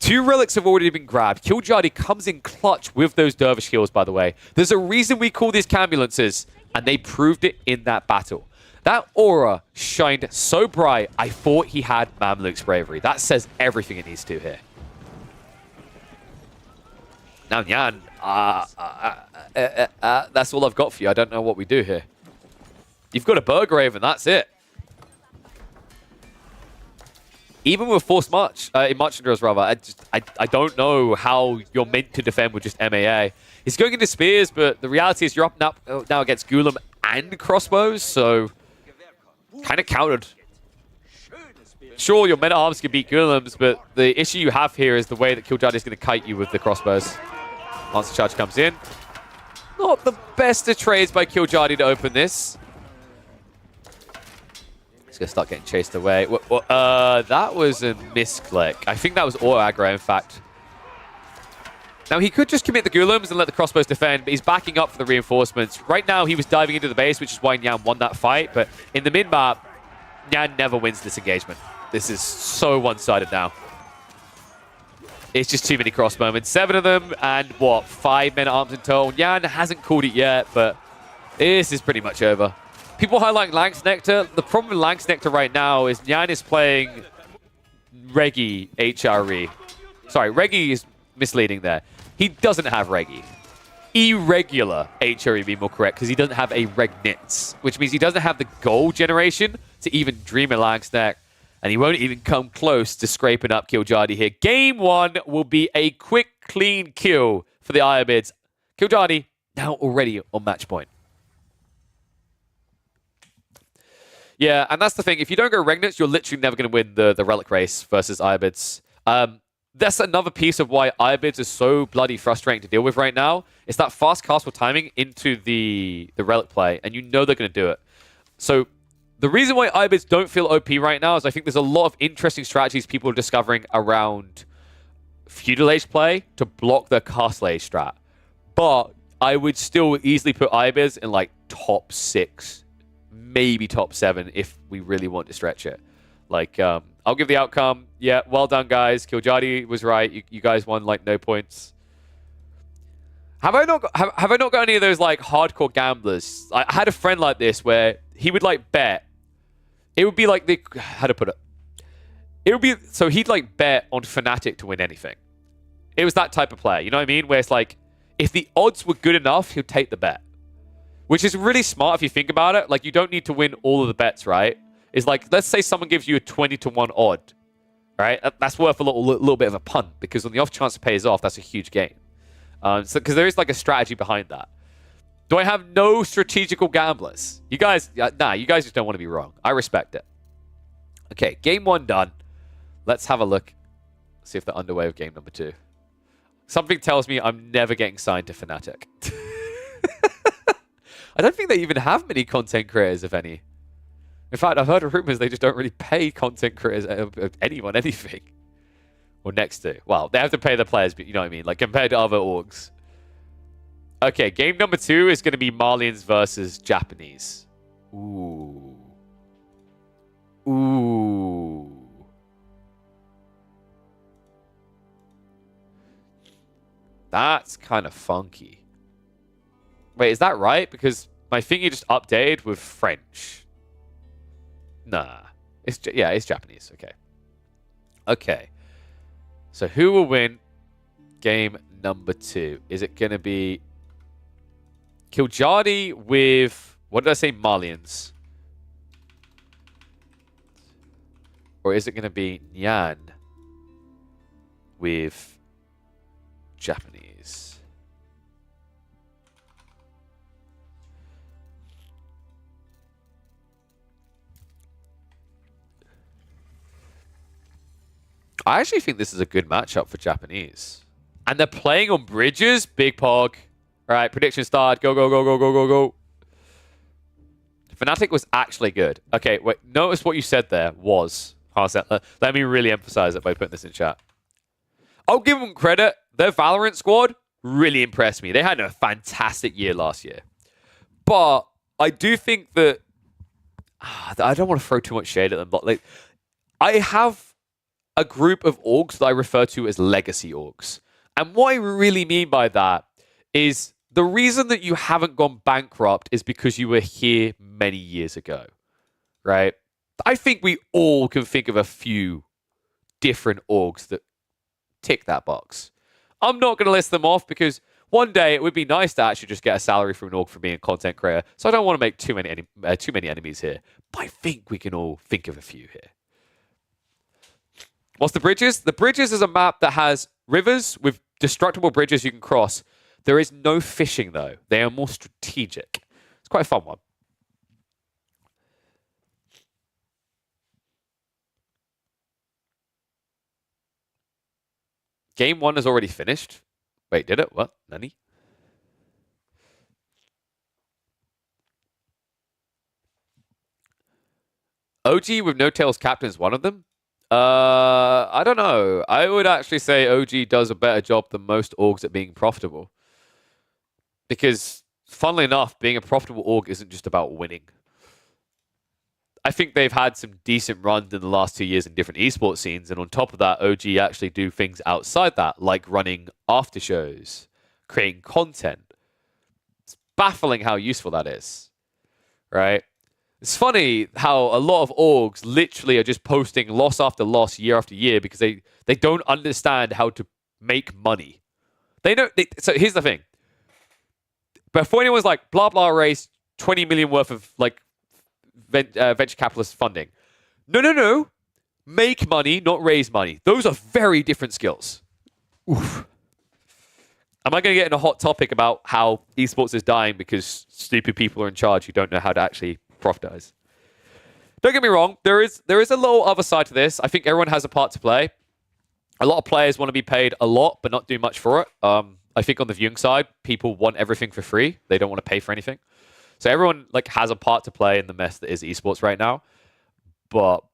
2 relics have already been grabbed. Killjadi comes in clutch with those dervish heals, by the way. There's a reason we call these cambulances, and they proved it in that battle. That aura shined so bright, I thought he had Mamluk's Bravery. That says everything it needs to here. Now, Nyan, that's all I've got for you. I don't know what we do here. You've got a Burgrave, and that's it. Even with Forced March, March Drills rather, I don't know how you're meant to defend with just MAA. He's going into Spears, but the reality is you're up now against Gulam and Crossbows, so kind of countered. Sure, your men-at-arms can beat Gulams, but the issue you have here is the way that Killjadi is going to kite you with the Crossbows. Monster Charge comes in. Not the best of trades by Killjadi to open this. He's going to start getting chased away. That was a misclick. I think that was auto aggro, in fact. Now, he could just commit the Gulams and let the Crossbows defend, but he's backing up for the reinforcements. Right now, he was diving into the base, which is why Nyan won that fight. But in the mid-map, Nyan never wins this engagement. This is so one-sided now. It's just too many crossbowmen. 7 of them, and what, 5 men-at-arms in total. Nyan hasn't called it yet, but this is pretty much over. People highlight Lanx Nectar. The problem with Lanx Nectar right now is Nyan is playing Reggie HRE. Sorry, Reggie is misleading there. He doesn't have Reggie. Irregular HRE, be more correct, because he doesn't have a Regnitz, which means he doesn't have the gold generation to even dream a Lanx Neck, and he won't even come close to scraping up Killjadi here. Game 1 will be a quick, clean kill for the Irobids. Killjadi now already on match point. Yeah, and that's the thing. If you don't go Regnitz, you're literally never going to win the Relic race versus Irobids. That's another piece of why Irobids is so bloody frustrating to deal with right now. It's that fast castful timing into the Relic play, and you know they're going to do it. So the reason why Irobids don't feel OP right now is I think there's a lot of interesting strategies people are discovering around Feudal Age play to block their Castle Age strat. But I would still easily put Irobids in like top 6, maybe top 7 if we really want to stretch it. Like, I'll give the outcome. Yeah, well done, guys. Kiljadi was right. You guys won like no points. Have I not got any of those like hardcore gamblers? I had a friend like this where he would like bet. It would be like how to put it. It would be so he'd like bet on Fnatic to win anything. It was that type of player. You know what I mean? Where it's like if the odds were good enough, he'd take the bet. Which is really smart if you think about it. Like you don't need to win all of the bets, right? It's like, let's say someone gives you a 20-1 odd, right? That's worth a little bit of a punt because on the off chance it pays off, that's a huge gain. Because there is like a strategy behind that. Do I have no strategical gamblers? You guys, nah, you guys just don't want to be wrong. I respect it. Okay, game 1 done. Let's have a look. See if they're underway with game number 2. Something tells me I'm never getting signed to Fnatic. I don't think they even have many content creators, if any. In fact, I've heard of rumors they just don't really pay content creators, anyone, anything. Or next to. Well, they have to pay the players, but you know what I mean? Like, compared to other orgs. Okay, game number 2 is going to be Malians versus Japanese. Ooh. Ooh. That's kind of funky. Wait, is that right? Because my thingy just updated with French. Nah. It's Japanese. Okay. Okay. So who will win game number 2? Is it going to be Kiljadi with... What did I say? Malians. Or is it going to be Nyan with Japanese? I actually think this is a good matchup for Japanese. And they're playing on bridges. Big Pog. All right, prediction start. Go, go, go, go, go, go, go. Fnatic was actually good. Okay, wait. Notice what you said there was. Let me really emphasize it by putting this in chat. I'll give them credit. Their Valorant squad really impressed me. They had a fantastic year last year. But I do think that... I don't want to throw too much shade at them, but like, I have a group of orgs that I refer to as legacy orgs. And what I really mean by that is the reason that you haven't gone bankrupt is because you were here many years ago, right? I think we all can think of a few different orgs that tick that box. I'm not going to list them off because one day it would be nice to actually just get a salary from an org for being a content creator. So I don't want to make too many enemies here. But I think we can all think of a few here. What's the bridges? The bridges is a map that has rivers with destructible bridges you can cross. There is no fishing, though. They are more strategic. It's quite a fun one. Game 1 is already finished. Wait, did it? What? Nani? OG with no tails captain is one of them. I don't know. I would actually say OG does a better job than most orgs at being profitable. Because, funnily enough, being a profitable org isn't just about winning. I think they've had some decent runs in the last 2 years in different esports scenes, and on top of that, OG actually do things outside that, like running after shows, creating content. It's baffling how useful that is, right? It's funny how a lot of orgs literally are just posting loss after loss year after year because they don't understand how to make money. So here's the thing. Before anyone's like, blah, blah, raised 20 million worth of like venture capitalist funding. No. Make money, not raise money. Those are very different skills. Oof. Am I going to get in a hot topic about how esports is dying because stupid people are in charge who don't know how to actually profitize? don't get me wrong. There is a little other side to this. I think everyone has a part to play. A lot of players want to be paid a lot, but not do much for it. I think on the viewing side, people want everything for free. They don't want to pay for anything. So everyone like has a part to play in the mess that is esports right now. But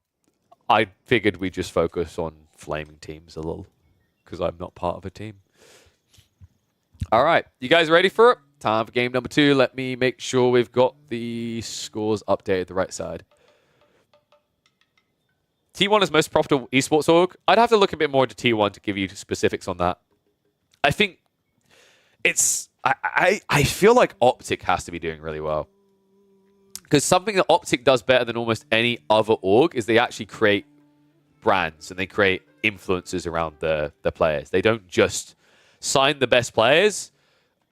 I figured we'd just focus on flaming teams a little because I'm not part of a team. All right, you guys ready for it? Time for game number 2. Let me make sure we've got the scores updated the right side. T1 is most profitable esports org. I'd have to look a bit more into T1 to give you specifics on that. I think it's... I feel like Optic has to be doing really well. Because something that Optic does better than almost any other org is they actually create brands and they create influencers around the players. They don't just sign the best players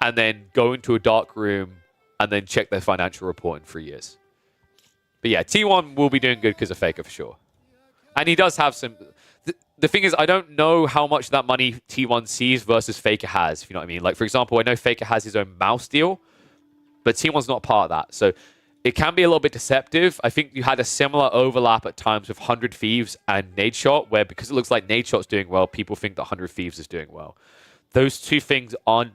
and then go into a dark room and then check their financial report in 3 years. But yeah, T1 will be doing good because of Faker for sure. And he does have some... The thing is, I don't know how much of that money T1 sees versus Faker has, if you know what I mean. Like, for example, I know Faker has his own mouse deal, but T1's not part of that. So it can be a little bit deceptive. I think you had a similar overlap at times with 100 Thieves and Nadeshot, where because it looks like Nadeshot's doing well, people think that 100 Thieves is doing well. Those two things aren't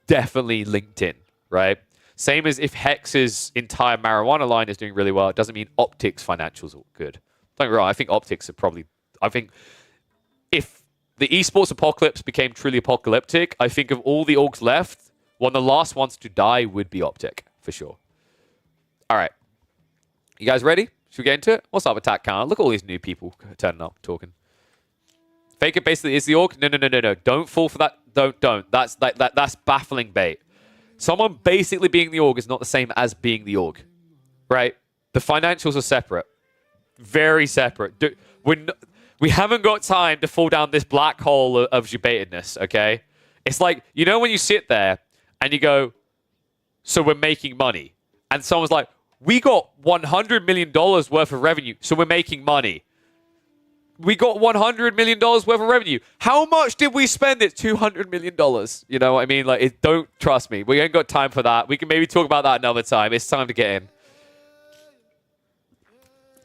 definitely linked in, right? Same as if Hex's entire marijuana line is doing really well, it doesn't mean Optic's financials are good. Don't get me wrong, I think Optics are probably... I think if the esports apocalypse became truly apocalyptic, I think of all the orgs left, one of the last ones to die would be Optic, for sure. All right. You guys ready? Should we get into it? What's up, Attack Counter? Look at all these new people turning up, talking. Faker basically is the org? No. Don't fall for that. Don't. That's baffling bait. Someone basically being the org is not the same as being the org, right? The financials are separate. Very separate. We haven't got time to fall down this black hole of debatedness, okay? It's like, you know when you sit there and you go, so we're making money. And someone's like, we got $100 million worth of revenue, so we're making money. We got $100 million worth of revenue. How much did we spend? It's $200 million. You know what I mean? Like, don't trust me. We ain't got time for that. We can maybe talk about that another time. It's time to get in.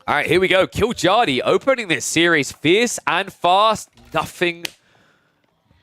All right, here we go. Killjadi opening this series fierce and fast. Nothing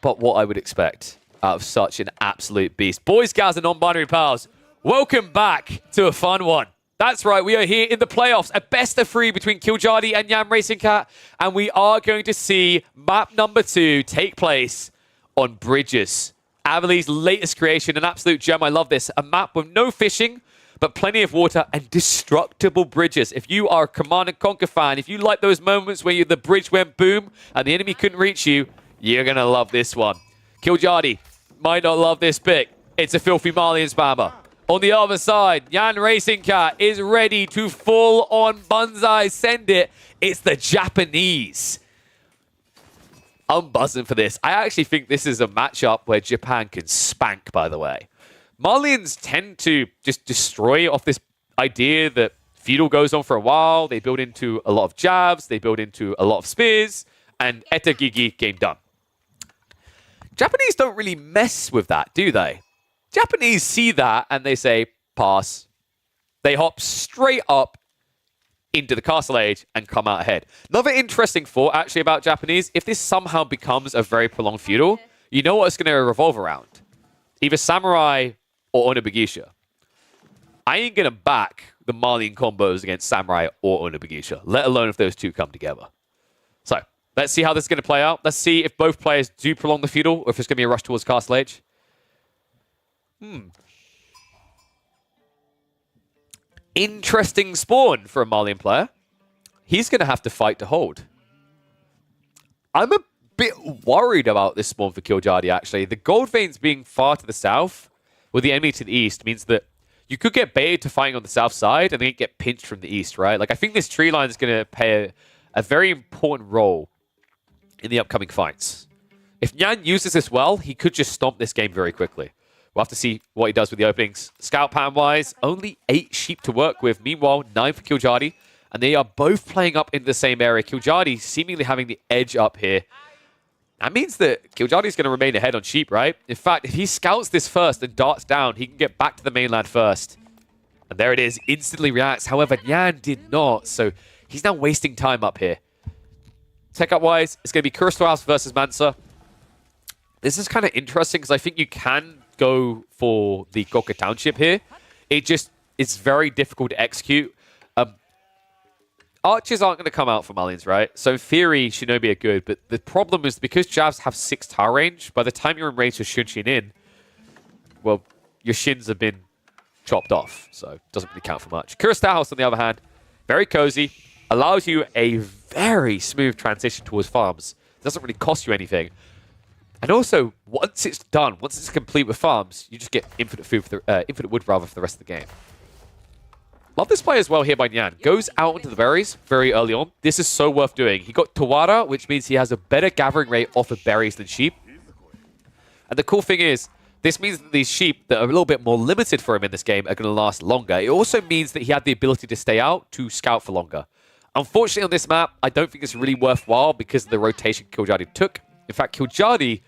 but what I would expect out of such an absolute beast. Boys, gals, and non-binary pals, welcome back to a fun one. That's right, we are here in the playoffs, a best of 3 between Killjadi and Yam Racing Cat, and we are going to see map number 2 take place on Bridges. Avali's latest creation, an absolute gem. I love this. A map with no fishing, but plenty of water and destructible bridges. If you are a Command & Conquer fan, if you like those moments where the bridge went boom and the enemy couldn't reach you, you're going to love this one. Killjadi might not love this pick. It's a filthy Malian spammer. On the other side, Yan Racing Cat is ready to full on Banzai send it. It's the Japanese. I'm buzzing for this. I actually think this is a matchup where Japan can spank, by the way. Malians tend to just destroy off this idea that feudal goes on for a while. They build into a lot of jabs. They build into a lot of spears. And Eta Gigi, game done. Japanese don't really mess with that, do they? Japanese see that and they say, pass. They hop straight up into the Castle Age and come out ahead. Another interesting thought, actually, about Japanese, if this somehow becomes a very prolonged feudal, you know what it's going to revolve around? Either Samurai or Onibugisha. I ain't going to back the Malian combos against Samurai or Onibugisha, let alone if those two come together. So, let's see how this is going to play out. Let's see if both players do prolong the feudal or if it's going to be a rush towards Castle Age. Interesting spawn for a Malian player. He's going to have to fight to hold. I'm a bit worried about this spawn for Killjadi, actually. The gold veins being far to the south with the enemy to the east means that you could get baited to fighting on the south side and then get pinched from the east, right? Like, I think this tree line is going to play a very important role in the upcoming fights. If Nyan uses this well, he could just stomp this game very quickly. We'll have to see what he does with the openings. Scout pattern-wise, only 8 sheep to work with. Meanwhile, 9 for Killjadi. And they are both playing up in the same area. Killjadi seemingly having the edge up here. That means that Killjadi is going to remain ahead on sheep, right? In fact, if he scouts this first and darts down, he can get back to the mainland first. And there it is, instantly reacts. However, Nyan did not, so he's now wasting time up here. Tech up wise, it's going to be Crystal House versus Mansa. This is kind of interesting because I think you can go for the Goka Township here. It's very difficult to execute. Archers aren't going to come out for Malians, right? So in theory, Shinobi are good, but the problem is because Javs have 6 tower range, by the time you're in range to Shunshin in, well, your shins have been chopped off, so it doesn't really count for much. Kurista House, on the other hand, very cozy, allows you a very smooth transition towards farms. It doesn't really cost you anything. And also, once it's done, once it's complete with farms, you just get infinite food, infinite wood rather, for the rest of the game. Love this play as well here by Nyan. Goes out into the berries very early on. This is so worth doing. He got Tawara, which means he has a better gathering rate off of berries than sheep. And the cool thing is, this means that these sheep that are a little bit more limited for him in this game are going to last longer. It also means that he had the ability to stay out to scout for longer. Unfortunately, on this map, I don't think it's really worthwhile because of the rotation Killjadi took. In fact, Killjadi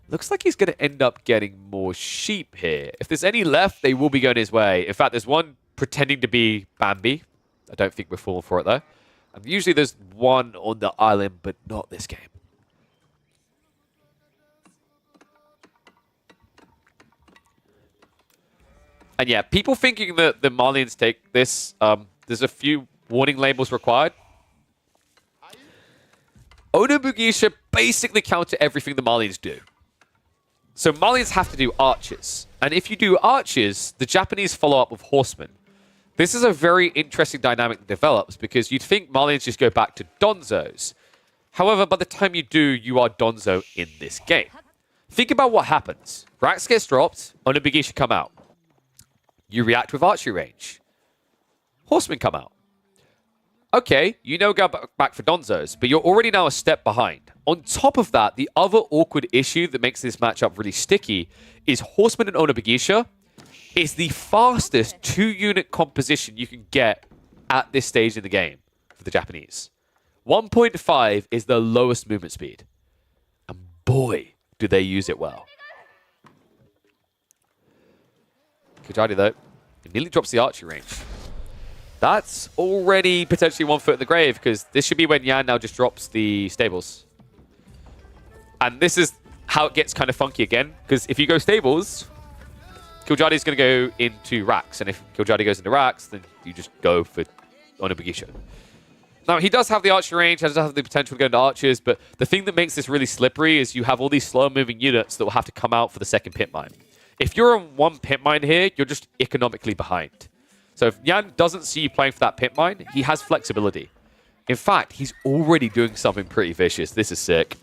looks like he's going to end up getting more sheep here. If there's any left, they will be going his way. In fact, there's one pretending to be Bambi. I don't think we're falling for it, though. And usually there's one on the island, but not this game. And yeah, people thinking that the Malians take this, there's a few warning labels required. Onobugisha basically counter everything the Malians do. So Malians have to do archers. And if you do archers, the Japanese follow up with horsemen. This is a very interesting dynamic that develops because you'd think Malians just go back to Donzos. However, by the time you do, you are Donzo in this game. Think about what happens. Rax gets dropped, Onobugisha come out. You react with archery range. Horsemen come out. Okay, you know go back for Donzos, but you're already now a step behind. On top of that, the other awkward issue that makes this matchup really sticky is Horseman and Onobugisha is the fastest 2-unit composition you can get at this stage in the game for the Japanese. 1.5 is the lowest movement speed. And boy, do they use it well. Killjadi, though, immediately drops the archery range. That's already potentially 1 foot in the grave, because this should be when Yan now just drops the stables. And this is how it gets kind of funky again, because if you go stables, Killjadi is going to go into Rax, and if Killjadi goes into Rax, then you just go for Onobugisha. Now, he does have the archery range, does have the potential to go into archers, but the thing that makes this really slippery is you have all these slow-moving units that will have to come out for the second pit mine. If you're on one pit mine here, you're just economically behind. So if Yan doesn't see you playing for that pit mine, he has flexibility. In fact, he's already doing something pretty vicious. This is sick.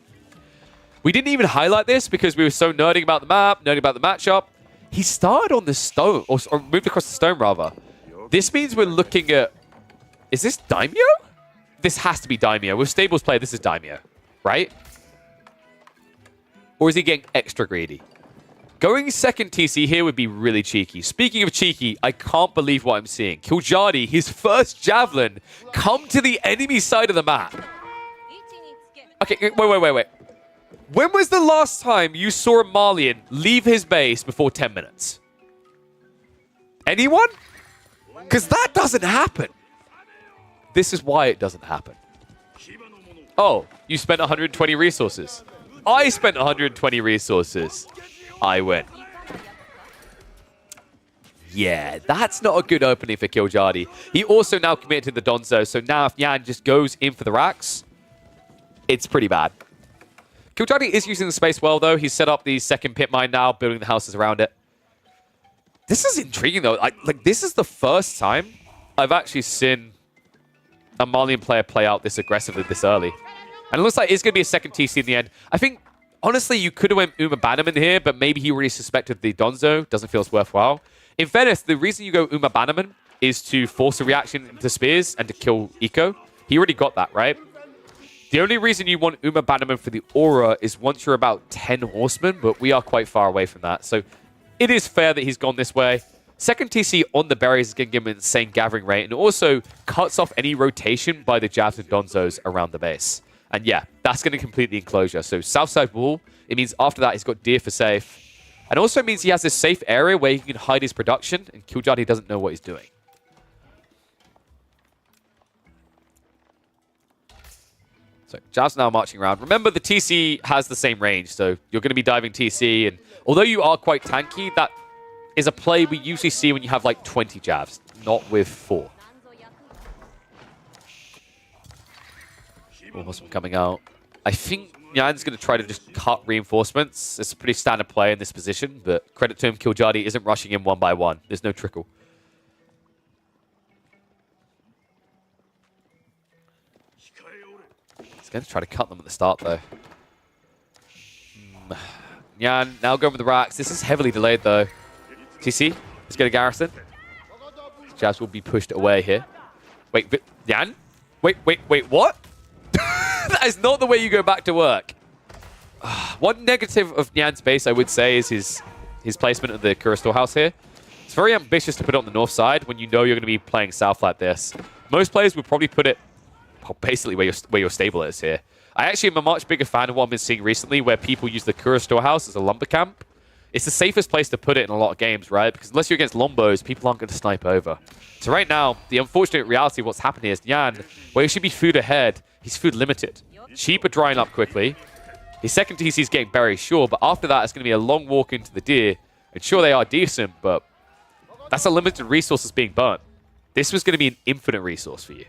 We didn't even highlight this because we were so nerding about the map, nerding about the matchup. He started on the stone, or moved across the stone, rather. This means we're looking at... Is this Daimyo? This has to be Daimyo. With Stables play, this is Daimyo, right? Or is he getting extra greedy? Going second TC here would be really cheeky. Speaking of cheeky, I can't believe what I'm seeing. Killjadi, his first Javelin, come to the enemy side of the map. Okay, wait. When was the last time you saw a Malian leave his base before 10 minutes? Anyone? Because that doesn't happen. This is why it doesn't happen. Oh, you spent 120 resources. I spent 120 resources. I win. Yeah, that's not a good opening for Killjadi. He also now committed to the Donzo, so now if Yan just goes in for the Rax, it's pretty bad. Killjadi is using the space well, though. He's set up the second pit mine now, building the houses around it. This is intriguing, though. This is the first time I've actually seen a Malian player play out this aggressively this early. And it looks like it's going to be a second TC in the end. I think, honestly, you could have went Uma Bannerman here, but maybe he already suspected the Donzo. Doesn't feel as worthwhile. In fairness, the reason you go Uma Bannerman is to force a reaction into spears and to kill Eco. He already got that, right? The only reason you want Uma Bannerman for the aura is once you're about 10 horsemen, but we are quite far away from that. So it is fair that he's gone this way. Second TC on the berries is going to give him an insane gathering rate, and it also cuts off any rotation by the Javs and Donzos around the base. And yeah, that's going to complete the enclosure. So Southside Wall, it means after that he's got Deer for safe. And also means he has this safe area where he can hide his production, and Killjadi doesn't know what he's doing. So Jav's now marching around. Remember, the TC has the same range, so you're going to be diving TC. And although you are quite tanky, that is a play we usually see when you have like 20 Javs, not with 4. Awesome coming out. I think Nyan's going to try to just cut reinforcements. It's a pretty standard play in this position, but credit to him, Killjadi isn't rushing in one by one. There's no trickle. He's going to try to cut them at the start, though. Nyan now going with the racks. This is heavily delayed, though. TC, let's get a garrison. Javs will be pushed away here. Wait, Nyan? Wait, what? That is not the way you go back to work. One negative of Nyan's base, I would say, is his placement of the Kura storehouse here. It's very ambitious to put it on the north side when you know you're going to be playing south like this. Most players would probably put it basically where your stable is here. I actually am a much bigger fan of what I've been seeing recently, where people use the Kura storehouse as a lumber camp. It's the safest place to put it in a lot of games, right? Because unless you're against Lombos, people aren't going to snipe over. So right now, the unfortunate reality of what's happening is Nyan, where he should be food ahead, he's food limited. Sheep are drying up quickly. His second TC is getting buried, sure, but after that, it's going to be a long walk into the deer. And sure, they are decent, but that's a limited resource that's being burnt. This was going to be an infinite resource for you.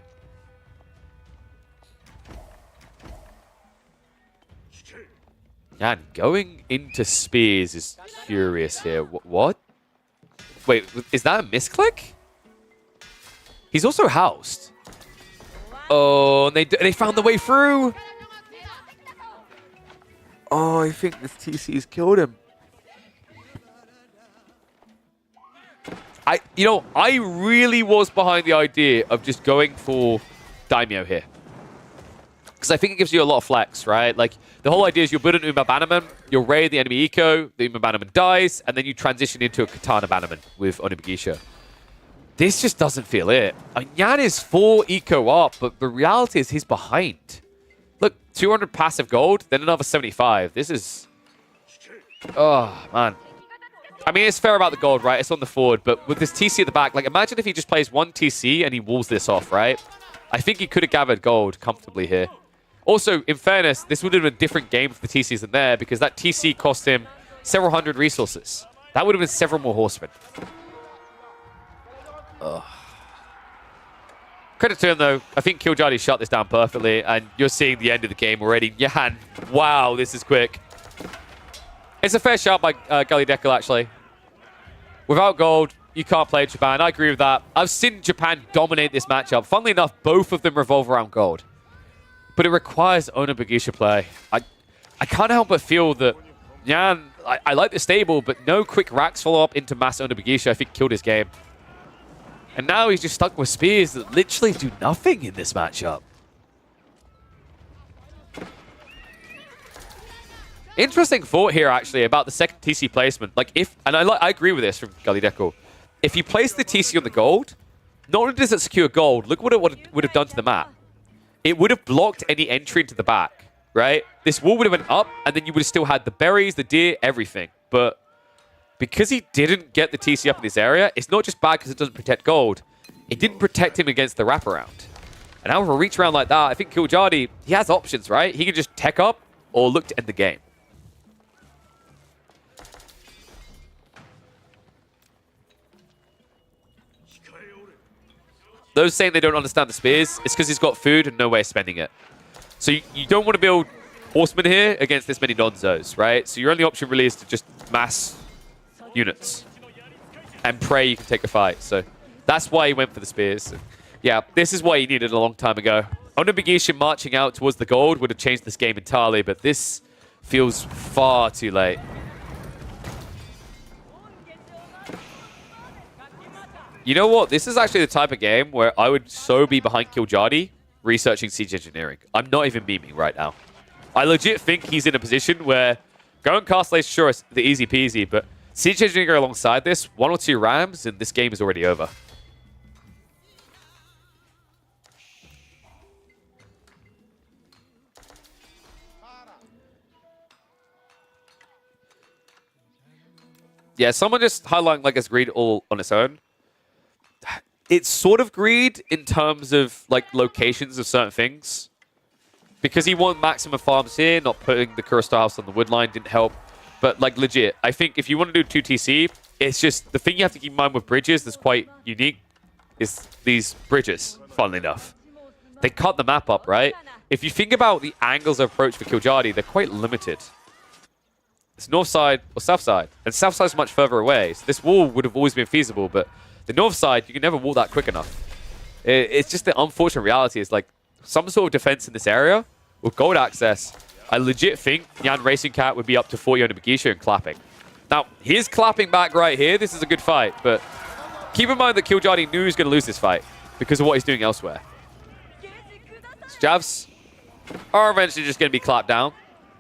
Man, going into spears is curious here. What? Wait, is that a misclick? He's also housed. Oh, and they found the way through. Oh, I think this TC's killed him. I really was behind the idea of just going for Daimyo here. Because I think it gives you a lot of flex, right? Like, the whole idea is you'll build an Uma Bannerman, you'll raid the enemy eco, the Uma Bannerman dies, and then you transition into a Katana Bannerman with Onibugisha. This just doesn't feel it. Nyan is 4 eco up, but the reality is he's behind. Look, 200 passive gold, then another 75. This is... Oh, man. I mean, it's fair about the gold, right? It's on the forward, but with this TC at the back, like, imagine if he just plays 1 TC and he walls this off, right? I think he could have gathered gold comfortably here. Also, in fairness, this would have been a different game for the TCs than there, because that TC cost him several hundred resources. That would have been several more horsemen. Ugh. Credit to him, though. I think Killjadi shut this down perfectly, and you're seeing the end of the game already. Nyan, wow, this is quick. It's a fair shot by Gully Dekel, actually. Without gold, you can't play Japan. I agree with that. I've seen Japan dominate this matchup. Funnily enough, both of them revolve around gold. But it requires Onibugisha play. I can't help but feel that Nyan, I like the stable, but no quick racks follow-up into mass Onibugisha, I think, killed his game. And now he's just stuck with spears that literally do nothing in this matchup. Interesting thought here, actually, about the second TC placement. Like, and I agree with this from Gully Dekel. If you place the TC on the gold, not only does it secure gold, look what it would have done to the map. It would have blocked any entry into the back, right? This wall would have went up, and then you would have still had the berries, the deer, everything. But because he didn't get the TC up in this area, it's not just bad because it doesn't protect gold. It didn't protect him against the wraparound. And now with a reach around like that, I think Killjadi, he has options, right? He can just tech up or look to end the game. Those saying they don't understand the spears, it's because he's got food and no way of spending it. So you don't want to build horsemen here against this many Nonzos, right? So your only option really is to just mass units and pray you can take a fight. So that's why he went for the spears. And yeah, this is what he needed a long time ago. Onibugisha marching out towards the gold would have changed this game entirely, but this feels far too late. You know what? This is actually the type of game where I would so be behind Killjadi researching siege engineering. I'm not even memeing right now. I legit think he's in a position where going Castle Ace, sure, it's the easy peasy, but siege engineering alongside this, 1 or 2 rams, and this game is already over. Yeah, someone just highlighting like it's greed all on its own. It's sort of greed in terms of like locations of certain things. because he won maximum farms here, not putting the Kurosawa house on the wood line didn't help. But like legit, I think if you want to do 2TC, it's just the thing you have to keep in mind with bridges that's quite unique is these bridges, funnily enough. They cut the map up, right? If you think about the angles of approach for Killjadi, they're quite limited. It's north side or south side. And south side is much further away. So this wall would have always been feasible, but the north side, you can never wall that quick enough. It's just the unfortunate reality is like some sort of defense in this area with gold access. I legit think Yan Racing Cat would be up to 40 on the Bagisha and clapping. Now, he's clapping back right here. This is a good fight, but keep in mind that Killjadi knew he was going to lose this fight because of what he's doing elsewhere. So Javs are eventually just going to be clapped down,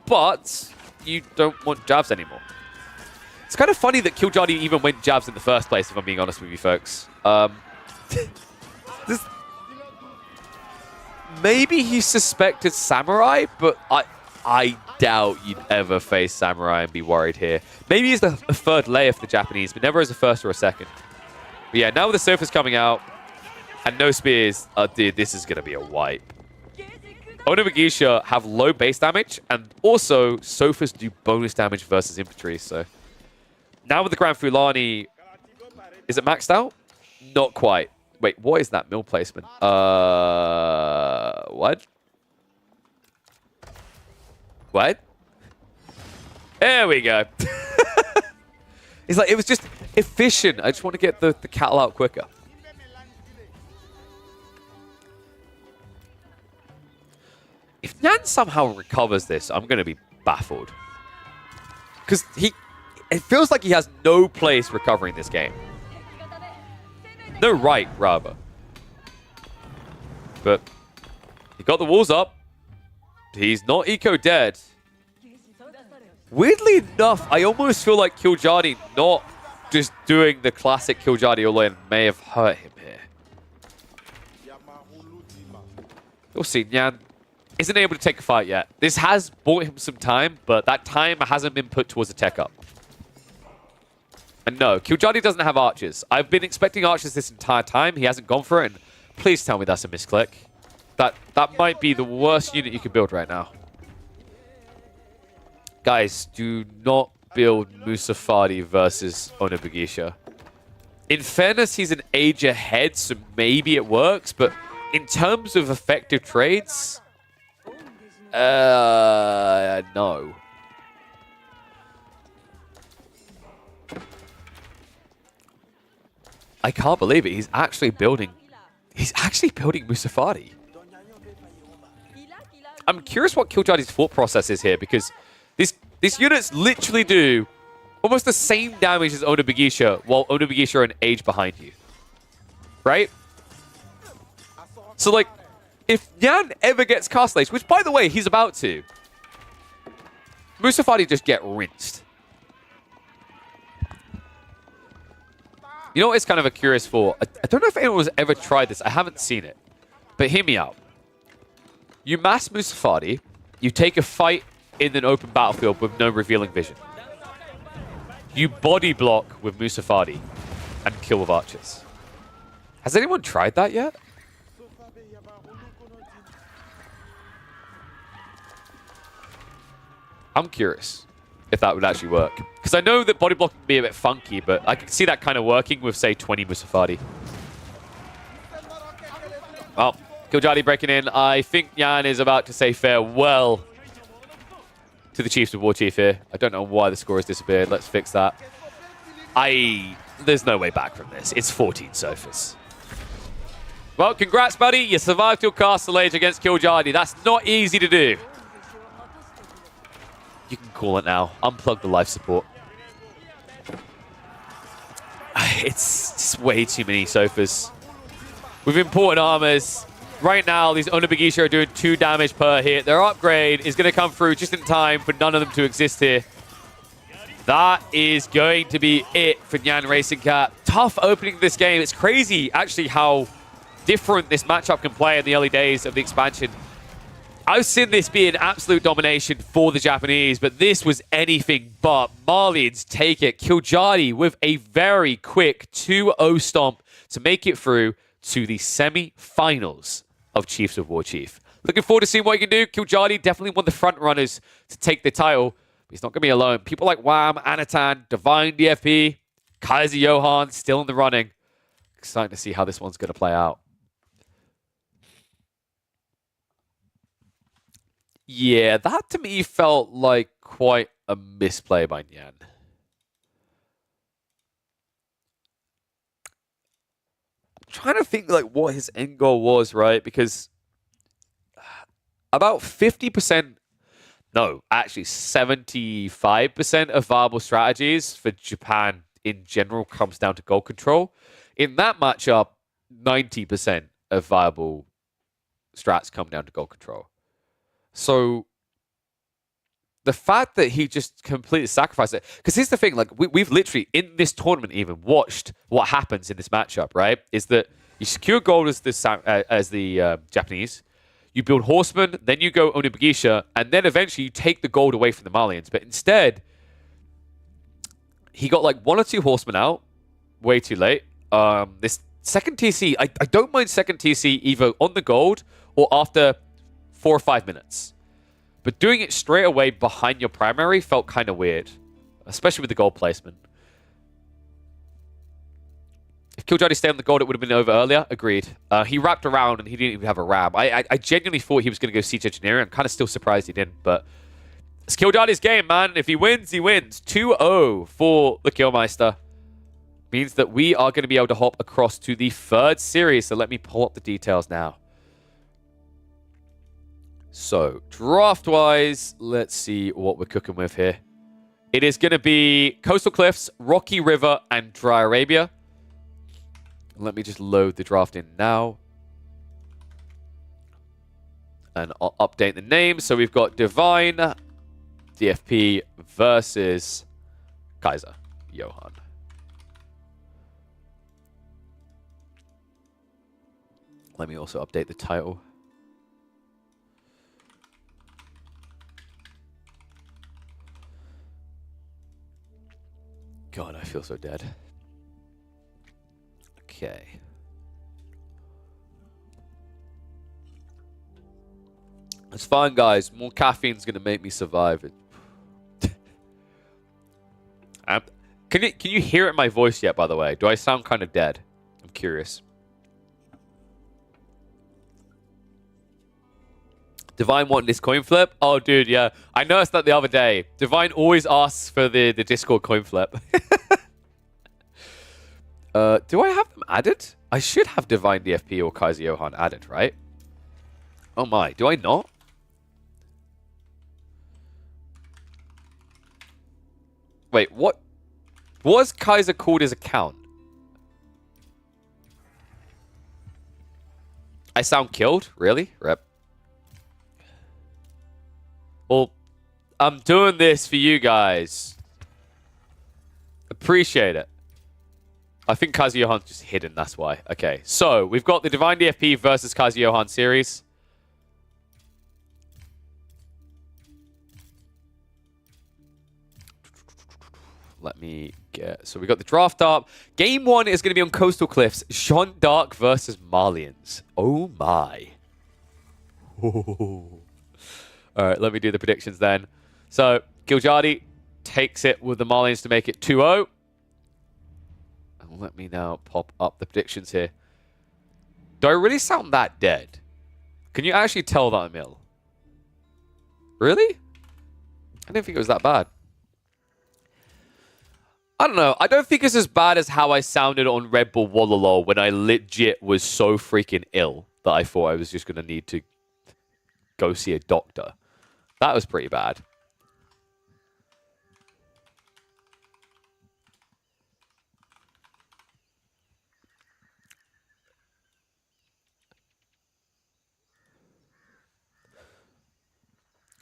but you don't want Javs anymore. It's kind of funny that Killjadi even went Javs in the first place, if I'm being honest with you folks. Maybe he suspected Samurai, but I doubt you'd ever face Samurai and be worried here. Maybe he's a third layer for the Japanese, but never as a first or a second. But yeah, now with the surface coming out and no spears, dude, this is going to be a wipe. Ono Bagisha have low base damage, and also Sofas do bonus damage versus infantry. So now with the Grand Fulani, is it maxed out? Not quite. Wait, what is that mill placement? What? What? There we go. It's like, it was just efficient. I just want to get the cattle out quicker. If Nyan somehow recovers this, I'm going to be baffled. Because it feels like he has no place recovering this game. No right, rather. But he got the walls up. He's not eco-dead. Weirdly enough, I almost feel like Killjadi not just doing the classic Killjadi all-in may have hurt him here. You'll see, Nyan isn't able to take a fight yet. This has bought him some time, but that time hasn't been put towards a tech up. And no, Killjadi doesn't have archers. I've been expecting archers this entire time. He hasn't gone for it, and please tell me that's a misclick. That might be the worst unit you can build right now. Guys, do not build Musafadi versus Ono Bagisha. In fairness, he's an age ahead, so maybe it works, but in terms of effective trades, no. I can't believe it. He's actually building Musafadi. I'm curious what Killjadi's thought process is here, because these units literally do almost the same damage as Ono Bagisha, while Ono Bagisha are an age behind you. Right? So, like, if Nyan ever gets Castle Age, which, by the way, he's about to, Musafadi just get rinsed. You know what it's kind of a curious for? I don't know if anyone's ever tried this. I haven't seen it. But hear me out. You mass Musafadi, you take a fight in an open battlefield with no revealing vision. You body block with Musafadi and kill with archers. Has anyone tried that yet? I'm curious if that would actually work. Because I know that body block can be a bit funky, but I can see that kind of working with, say, 20 Musafadi. Well, Killjadi breaking in. I think Yan is about to say farewell to the Chiefs of War Chief here. I don't know why the score has disappeared. Let's fix that. There's no way back from this. It's 14 sofas. Well, congrats, buddy. You survived your Castle Age against Killjadi. That's not easy to do. You can call it now. Unplug the life support. It's way too many sofas. With important armors, right now, these Ono Bagisha are doing 2 damage per hit. Their upgrade is going to come through just in time for none of them to exist here. That is going to be it for Nyan Racing Cat. Tough opening this game. It's crazy, actually, how different this matchup can play in the early days of the expansion. I've seen this be an absolute domination for the Japanese, but this was anything but. Marlians take it. Killjadi with a very quick 2-0 stomp to make it through to the semi-finals of Chiefs of War Chief. Looking forward to seeing what he can do. Kiljardi definitely one of the front runners to take the title. But he's not going to be alone. People like Wham, Anatan, Divine DFP, Kaiser Johan still in the running. Exciting to see how this one's going to play out. Yeah, that to me felt like quite a misplay by Nyan. I'm trying to think like what his end goal was, right? Because about 50%, no, actually 75% of viable strategies for Japan in general comes down to goal control. In that matchup, 90% of viable strats come down to goal control. So the fact that he just completely sacrificed it, because here's the thing, like we've literally in this tournament even watched what happens in this matchup, right? Is that you secure gold as the Japanese, you build Horseman, then you go Onibugisha, and then eventually you take the gold away from the Malians. But instead, he got like 1 or 2 Horsemen out way too late. This second TC, I don't mind second TC either on the gold or after 4 or 5 minutes. But doing it straight away behind your primary felt kind of weird, especially with the gold placement. If Kiljardi stayed on the gold, it would have been over earlier. Agreed. He wrapped around and he didn't even have a ram. I genuinely thought he was going to go Siege Engineering. I'm kind of still surprised he didn't, but it's Kiljardi's game, man. If he wins, he wins. 2-0 for the Killmeister. Means that we are going to be able to hop across to the 3rd series. So let me pull up the details now. So, draft-wise, let's see what we're cooking with here. It is going to be Coastal Cliffs, Rocky River, and Dry Arabia. Let me just load the draft in now. And I'll update the names. So we've got Divine DFP versus Kaiser Johan. Let me also update the title. God, I feel so dead. Okay. It's fine, guys. More caffeine's gonna make me survive it. Can you hear it in my voice yet, by the way? Do I sound kind of dead? I'm curious. Divine wanted this coin flip? Oh, dude, yeah. I noticed that the other day. Divine always asks for the Discord coin flip. Do I have them added? I should have Divine DFP or Kaiser Johan added, right? Oh my, do I not? Wait, what? Was Kaiser called his account? I sound killed? Really? Rep. Well, I'm doing this for you guys. Appreciate it. I think Kaiser Johan's just hidden, that's why. Okay, so we've got the Divine DFP versus Kaiser Johan series. Let me get... So we got the draft up. Game 1 is going to be on Coastal Cliffs. Jean d'Arc versus Malians. Oh my. All right, let me do the predictions then. So, Kiljardi takes it with the Malians to make it 2-0. And let me now pop up the predictions here. Do I really sound that dead? Can you actually tell that I'm ill? Really? I didn't think it was that bad. I don't know. I don't think it's as bad as how I sounded on Red Bull Wololo when I legit was so freaking ill that I thought I was just going to need to go see a doctor. That was pretty bad.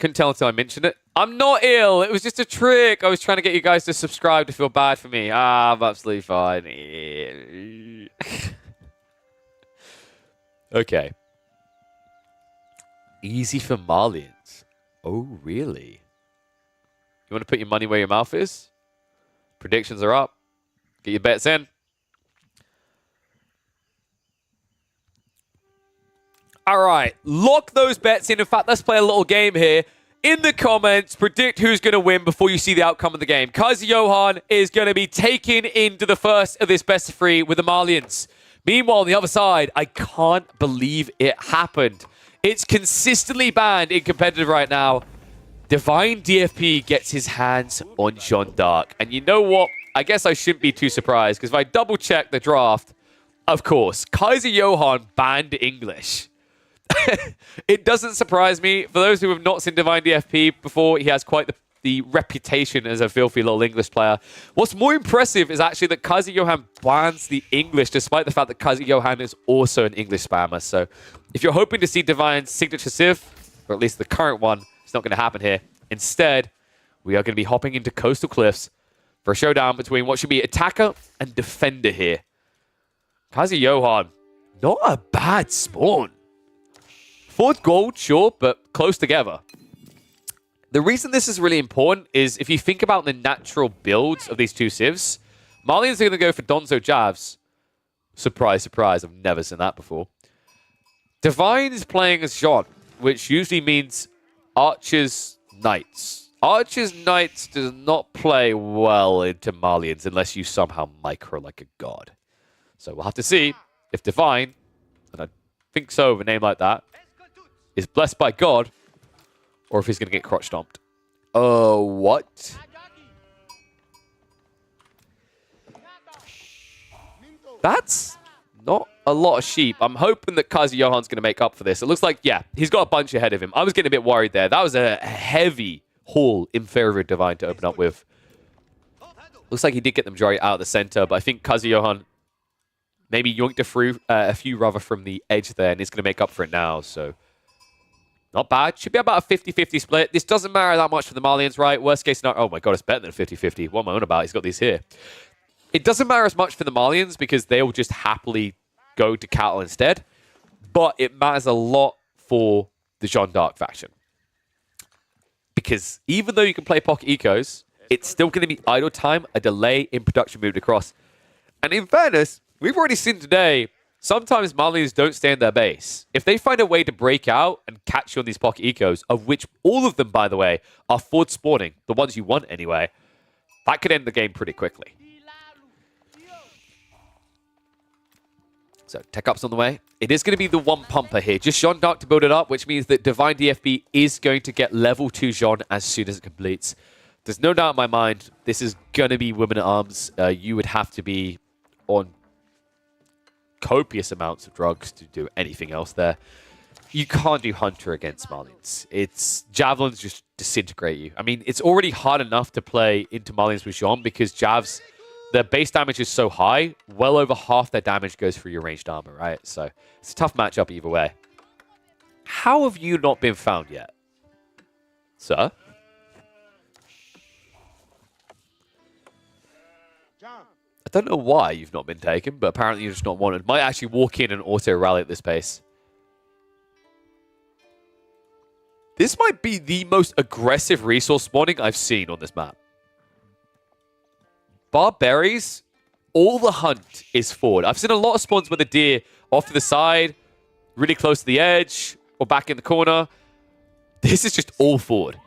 Couldn't tell until I mentioned it. I'm not ill. It was just a trick. I was trying to get you guys to subscribe to feel bad for me. I'm absolutely fine. Okay. Easy for Malians. Oh, really? You want to put your money where your mouth is? Predictions are up. Get your bets in. All right, lock those bets in. In fact, let's play a little game here. In the comments, predict who's going to win before you see the outcome of the game. Kaiser Johan is going to be taken into the first of this best of 3 with the Malians. Meanwhile, on the other side, I can't believe it happened. It's consistently banned in competitive right now. Divine DFP gets his hands on Jeanne d'Arc. And you know what? I guess I shouldn't be too surprised, because if I double check the draft, of course, Kaiser Johan banned English. It doesn't surprise me. For those who have not seen Divine DFP before, he has quite the reputation as a filthy little English player. What's more impressive is actually that Kaiser Johan bans the English, despite the fact that Kaiser Johan is also an English spammer. So if you're hoping to see Divine's signature Civ, or at least the current one, it's not going to happen here. Instead, we are going to be hopping into Coastal Cliffs for a showdown between what should be attacker and defender here. Kaiser Johan, not a bad spawn. 4th gold, sure, but close together. The reason this is really important is if you think about the natural builds of these two civs, Malians are going to go for Donzo Javs. Surprise, surprise, I've never seen that before. Divine is playing as Jeanne, which usually means Archers Knights. Archers Knights does not play well into Malians unless you somehow micro like a god. So we'll have to see if Divine, and I think so with a name like that, is blessed by God, or if he's going to get crotch stomped. What? That's not a lot of sheep. I'm hoping that Kaiser Johan's going to make up for this. It looks like, yeah, he's got a bunch ahead of him. I was getting a bit worried there. That was a heavy haul in favor of Divine to open up with. Looks like he did get the majority out of the center, but I think Kaiser Johan maybe yoinked a few rather from the edge there, and he's going to make up for it now, so... Not bad. Should be about a 50-50 split. This doesn't matter that much for the Malians, right? Worst case scenario... Oh my god, it's better than a 50-50. What am I on about? He's got these here. It doesn't matter as much for the Malians because they'll just happily go to cattle instead. But it matters a lot for the Jeanne d'Arc faction. Because even though you can play pocket ecos, it's still going to be idle time, a delay in production moved across. And in fairness, we've already seen today... Sometimes Malians don't stay in their base. If they find a way to break out and catch you on these pocket ecos, of which all of them, by the way, are forward spawning, the ones you want anyway, that could end the game pretty quickly. So, tech up's on the way. It is going to be the one pumper here. Just Jeanne d'Arc to build it up, which means that Divine DFB is going to get level 2 Jeanne as soon as it completes. There's no doubt in my mind, this is going to be Women at Arms. You would have to be on copious amounts of drugs to do anything else there. You can't do Hunter against Malians. Javelins just disintegrate you. I mean, it's already hard enough to play into Malians with Jeanne because Javs, their base damage is so high, well over half their damage goes through your ranged armor, right? So it's a tough matchup either way. How have you not been found yet, sir? I don't know why you've not been taken, but apparently you're just not wanted. Might actually walk in and auto-rally at this pace. This might be the most aggressive resource spawning I've seen on this map. Barberries, all the hunt is forward. I've seen a lot of spawns where the deer off to the side, really close to the edge, or back in the corner. This is just all forward.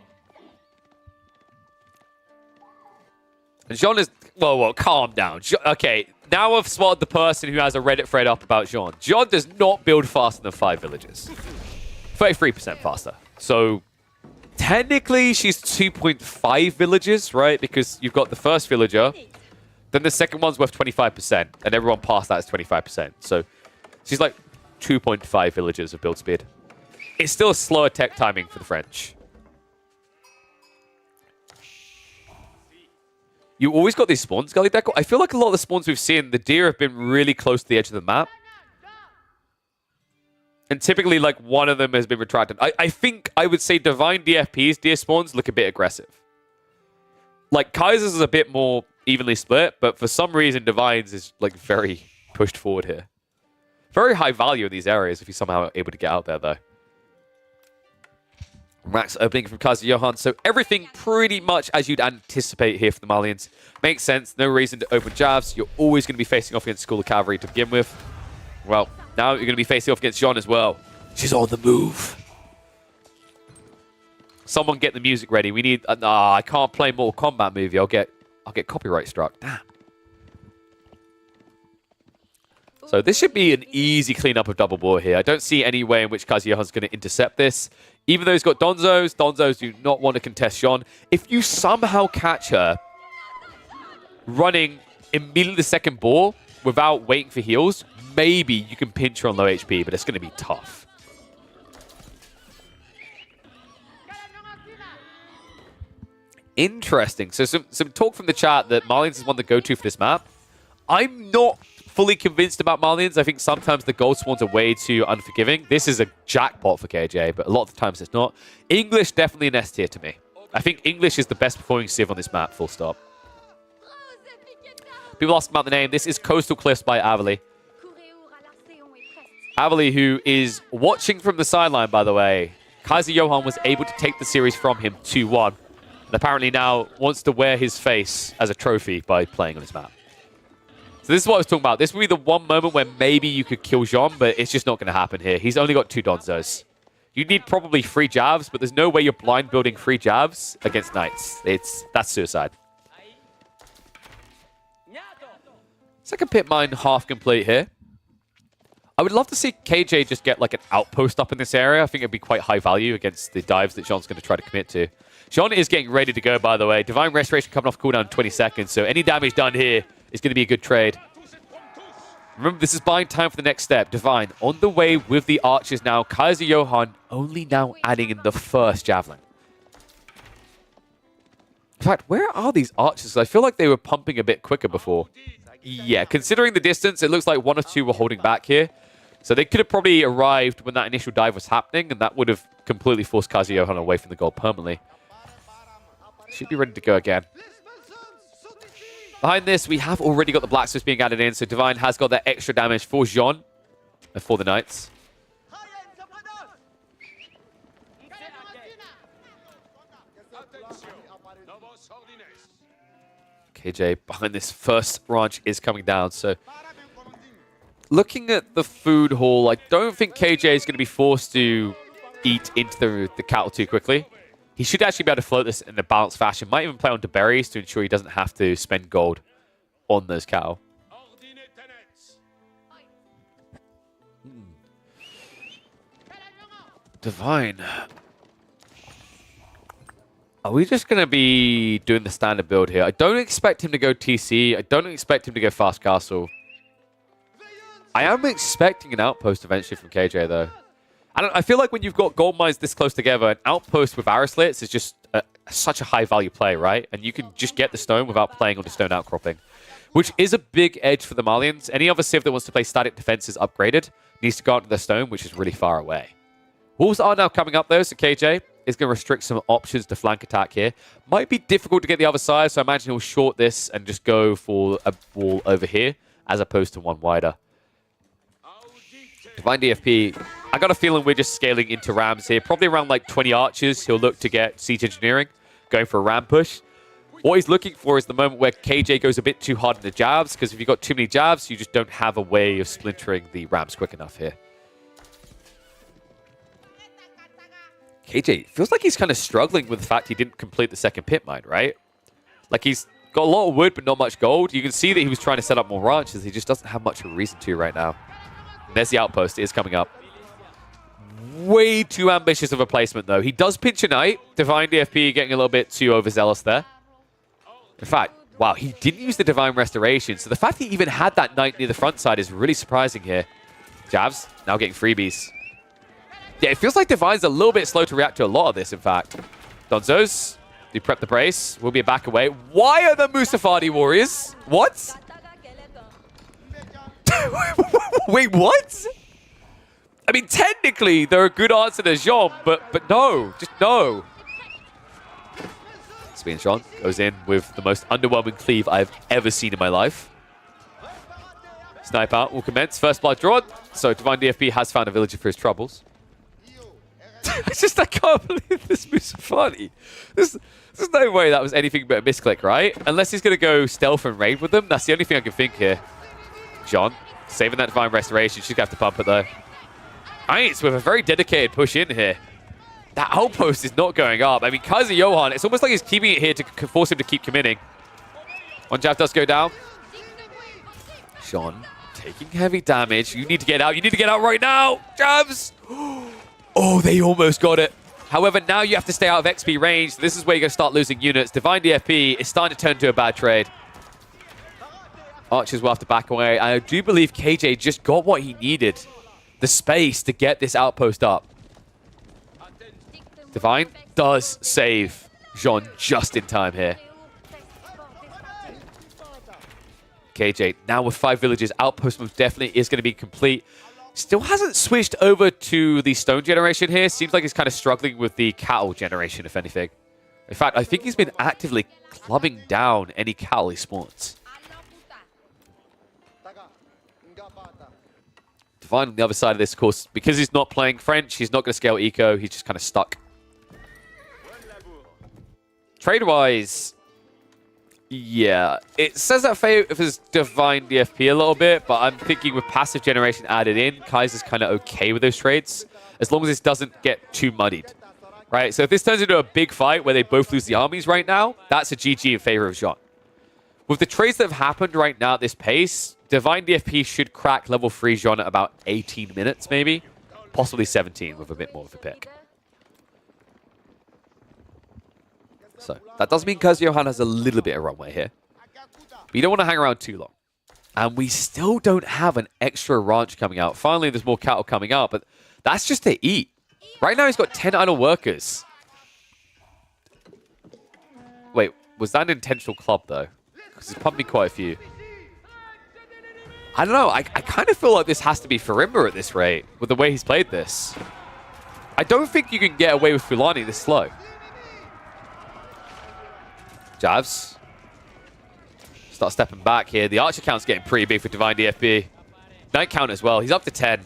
And Jeanne is... Whoa, calm down. Okay, now I've spotted the person who has a Reddit thread up about Jeanne. Jeanne does not build faster than 5 villages. 33% faster. So, technically, she's 2.5 villages, right? Because you've got the first villager, then the second one's worth 25%, and everyone past that is 25%. So, she's like 2.5 villages of build speed. It's still a slower tech timing for the French. You always got these spawns, Gully Deco. I feel like a lot of the spawns we've seen, the deer have been really close to the edge of the map. And typically, like, one of them has been retracted. I think I would say Divine DFP's deer spawns look a bit aggressive. Like, Kaiser's is a bit more evenly split, but for some reason, Divine's is, like, very pushed forward here. Very high value in these areas if you're somehow able to get out there, though. Max opening from Kaiser Johan. So everything pretty much as you'd anticipate here for the Malians. Makes sense. No reason to open Javs. You're always going to be facing off against School of Cavalry to begin with. Well, now you're going to be facing off against Jeanne as well. She's on the move. Someone get the music ready. We need... Nah, I can't play Mortal Kombat movie. I'll get copyright struck. Damn. So this should be an easy cleanup of double ball here. I don't see any way in which Kazuyohan's going to intercept this. Even though he's got Donzos do not want to contest Jean. If you somehow catch her running immediately the second ball without waiting for heals, maybe you can pinch her on low HP, but it's going to be tough. Interesting. So some talk from the chat that Marlians is one to go to for this map. I'm not fully convinced about Marlians. I think sometimes the gold spawns are way too unforgiving. This is a jackpot for KJ, but a lot of the times it's not. English, definitely an S tier to me. I think English is the best performing Civ on this map, full stop. People ask about the name. This is Coastal Cliffs by Avali. Avali, who is watching from the sideline, by the way. Kazuyohan was able to take the series from him 2-1. And apparently now wants to wear his face as a trophy by playing on this map. So this is what I was talking about. This would be the one moment where maybe you could kill Jean, but it's just not going to happen here. He's only got 2 Donzos. You need probably 3 jabs, but there's no way you're blind building 3 jabs against Knights. That's suicide. Second pit mine half complete here. I would love to see KJ just get like an outpost up in this area. I think it'd be quite high value against the dives that Jean's going to try to commit to. Jean is getting ready to go, by the way. Divine Restoration coming off cooldown in 20 seconds, so any damage done here is going to be a good trade. Remember, this is buying time for the next step. Divine on the way with the archers now. Kazuyohan only now adding in the first javelin. In fact, where are these archers? I feel like they were pumping a bit quicker before. Yeah, considering the distance, it looks like 1 or 2 were holding back here. So they could have probably arrived when that initial dive was happening, and that would have completely forced Kazuyohan away from the goal permanently. Should be ready to go again. Behind this, we have already got the Blacksmiths being added in, so Divine has got that extra damage for Jean, for the Knights. KJ behind this first ranch is coming down, so looking at the food hall, I don't think KJ is going to be forced to eat into the cattle too quickly. He should actually be able to float this in a balanced fashion. Might even play onto berries to ensure he doesn't have to spend gold on those cattle. Divine. Are we just going to be doing the standard build here? I don't expect him to go TC. I don't expect him to go Fast Castle. I am expecting an outpost eventually from KJ, though. I feel like when you've got gold mines this close together, an outpost with Arrow-Slits is just such a high-value play, right? And you can just get the stone without playing on the stone outcropping, which is a big edge for the Malians. Any other Civ that wants to play static defenses upgraded needs to go onto the stone, which is really far away. Wolves are now coming up, though, so KJ is going to restrict some options to flank attack here. Might be difficult to get the other side, so I imagine he'll short this and just go for a wall over here, as opposed to one wider. Divine DFP, I got a feeling we're just scaling into rams here. Probably around like 20 archers. He'll look to get siege engineering, going for a ram push. What he's looking for is the moment where KJ goes a bit too hard in the jabs, because if you've got too many jabs, you just don't have a way of splintering the rams quick enough here. KJ, feels like he's kind of struggling with the fact he didn't complete the second pit mine, right? Like he's got a lot of wood, but not much gold. You can see that he was trying to set up more ranches. He just doesn't have much of a reason to right now. And there's the outpost. It is coming up. Way too ambitious of a placement, though. He does pinch a knight. Divine DFP getting a little bit too overzealous there. In fact, wow, he didn't use the Divine Restoration. So the fact that he even had that knight near the front side is really surprising here. Jabs, now getting freebies. Yeah, it feels like Divine's a little bit slow to react to a lot of this, in fact. Donzos, you prep the brace. We'll be back away. Why are the Musafadi warriors? What? Wait, what? I mean, technically, they're a good answer to Jean, but no. Just no. Speed Jean goes in with the most underwhelming cleave I've ever seen in my life. Snipe out will commence. First blood drawn. So Divine DFP has found a villager for his troubles. It's just, I can't believe this Musafadi. There's no way that was anything but a misclick, right? Unless he's going to go stealth and raid with them. That's the only thing I can think here. Jean, saving that Divine Restoration. She's going to have to pump it, though. Giants with a very dedicated push in here. That outpost is not going up. I mean, Kaiser Johan, it's almost like he's keeping it here to force him to keep committing. One jab does go down. Sean taking heavy damage. You need to get out. You need to get out right now. Jabs. Oh, they almost got it. However, now you have to stay out of XP range. This is where you're going to start losing units. Divine DFP is starting to turn into a bad trade. Archers will have to back away. I do believe KJ just got what he needed. The space to get this outpost up. Divine does save Jean just in time here. KJ now with 5 villages. Outpost most definitely is going to be complete. Still hasn't switched over to the stone generation here. Seems like he's kind of struggling with the cattle generation, if anything. In fact, I think he's been actively clubbing down any cattle he spawns. Divine on the other side of this, of course, because he's not playing French, he's not going to scale eco. He's just kind of stuck. Trade-wise, yeah, it says that favors Divine DFP a little bit, but I'm thinking with passive generation added in, Kaiser's kind of okay with those trades, as long as this doesn't get too muddied, right? So if this turns into a big fight where they both lose the armies right now, that's a GG in favor of Jean. With the trades that have happened right now at this pace, Divine DFP should crack level 3 Jean at about 18 minutes, maybe, possibly 17 with a bit more of a pick. So that does mean Kaiser Johan has a little bit of runway here. But you don't want to hang around too long. And we still don't have an extra ranch coming out. Finally, there's more cattle coming out, but that's just to eat. Right now, he's got 10 idle workers. Wait, was that an intentional club, though? Because he's pumped me quite a few. I don't know. I kind of feel like this has to be Farimba at this rate, with the way he's played this. I don't think you can get away with Fulani this slow. Jabs. Start stepping back here. The archer count's getting pretty big for Divine DFP. Knight count as well. He's up to 10.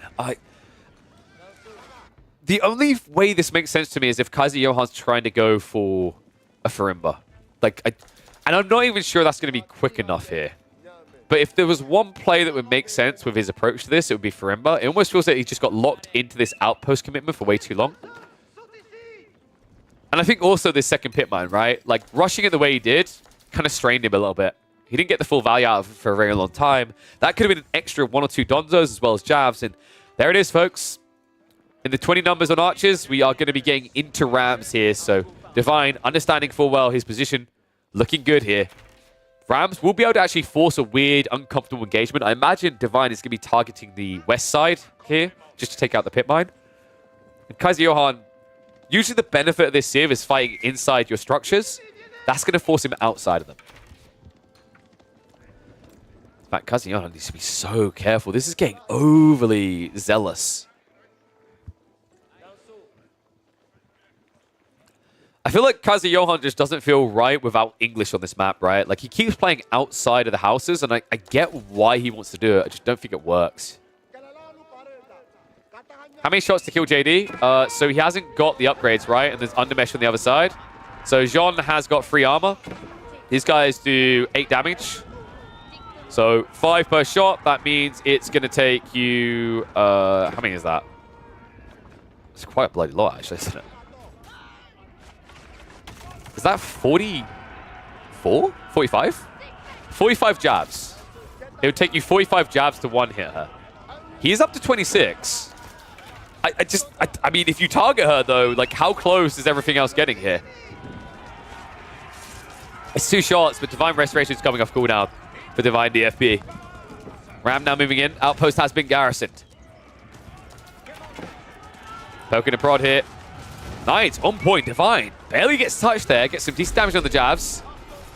The only way this makes sense to me is if Kaiser Johan's trying to go for a Farimba. And I'm not even sure that's going to be quick enough here. But if there was one play that would make sense with his approach to this, it would be Farimba. It almost feels like he just got locked into this outpost commitment for way too long. And I think also this second pit mine, right? Like, rushing it the way he did kind of strained him a little bit. He didn't get the full value out of it for a very long time. That could have been an extra 1 or 2 Donzos as well as Jabs. And there it is, folks. In the 20 numbers on Archers, we are going to be getting into Rams here. So Divine, understanding full well his position, looking good here. Rams will be able to actually force a weird, uncomfortable engagement. I imagine Divine is going to be targeting the west side here, just to take out the pit mine. And Kaiser Johan, usually the benefit of this Civ is fighting inside your structures. That's going to force him outside of them. In fact, Kaiser Johan needs to be so careful. This is getting overly zealous. I feel like Kaiser Johan just doesn't feel right without English on this map, right? Like, he keeps playing outside of the houses, and I get why he wants to do it. I just don't think it works. How many shots to kill JD? So he hasn't got the upgrades, right? And there's Undermesh on the other side. So Jean has got 3 armor. These guys do 8 damage. So 5 per shot. That means it's going to take you... how many is that? It's quite a bloody lot, actually, isn't it? Is that 44? 45? 45 jabs. It would take you 45 jabs to one-hit her. He is up to 26. I mean, if you target her, though, like, how close is everything else getting here? It's 2 shots, but Divine Restoration is coming off cooldown for Divine DFP. Ram now moving in. Outpost has been garrisoned. Poking a prod here. Nice, on point, Divine. Barely gets touched there. Gets some decent damage on the jabs.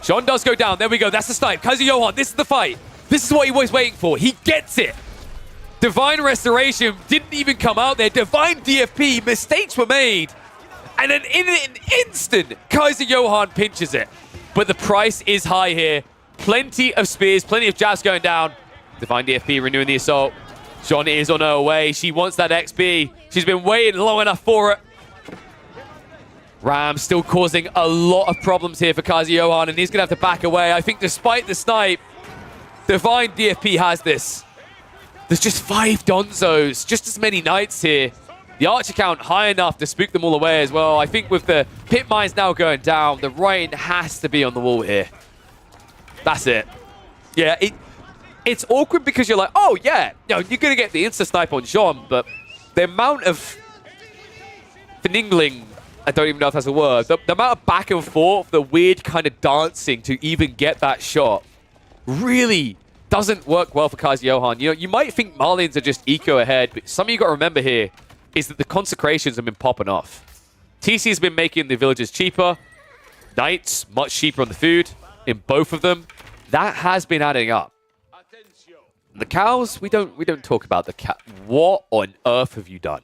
Jean does go down. There we go. That's the snipe. Kaiser Johan, this is the fight. This is what he was waiting for. He gets it. Divine Restoration didn't even come out there. Divine DFP, mistakes were made. And then in an instant, Kaiser Johan pinches it. But the price is high here. Plenty of spears, plenty of jabs going down. Divine DFP renewing the assault. Jean is on her way. She wants that XP. She's been waiting long enough for it. Ram still causing a lot of problems here for Kaiser Johan, and he's going to have to back away. I think despite the snipe, Divine DFP has this. There's just 5 Donzos, just as many Knights here. The Archer count high enough to spook them all away as well. I think with the pit mines now going down, the Ryan has to be on the wall here. That's it. Yeah, it's awkward because you're like, oh yeah, you're going to get the insta-snipe on Jean, but the amount of finingling, I don't even know if that's a word, the amount of back and forth, the weird kind of dancing to even get that shot really doesn't work well for Kaiser Johan. You know, you might think Marlians are just eco ahead, but something you got to remember here is that the consecrations have been popping off. TC's been making the villages cheaper, Knights much cheaper on the food in both of them. That has been adding up. The cows, we don't talk about the cow. What on earth have you done?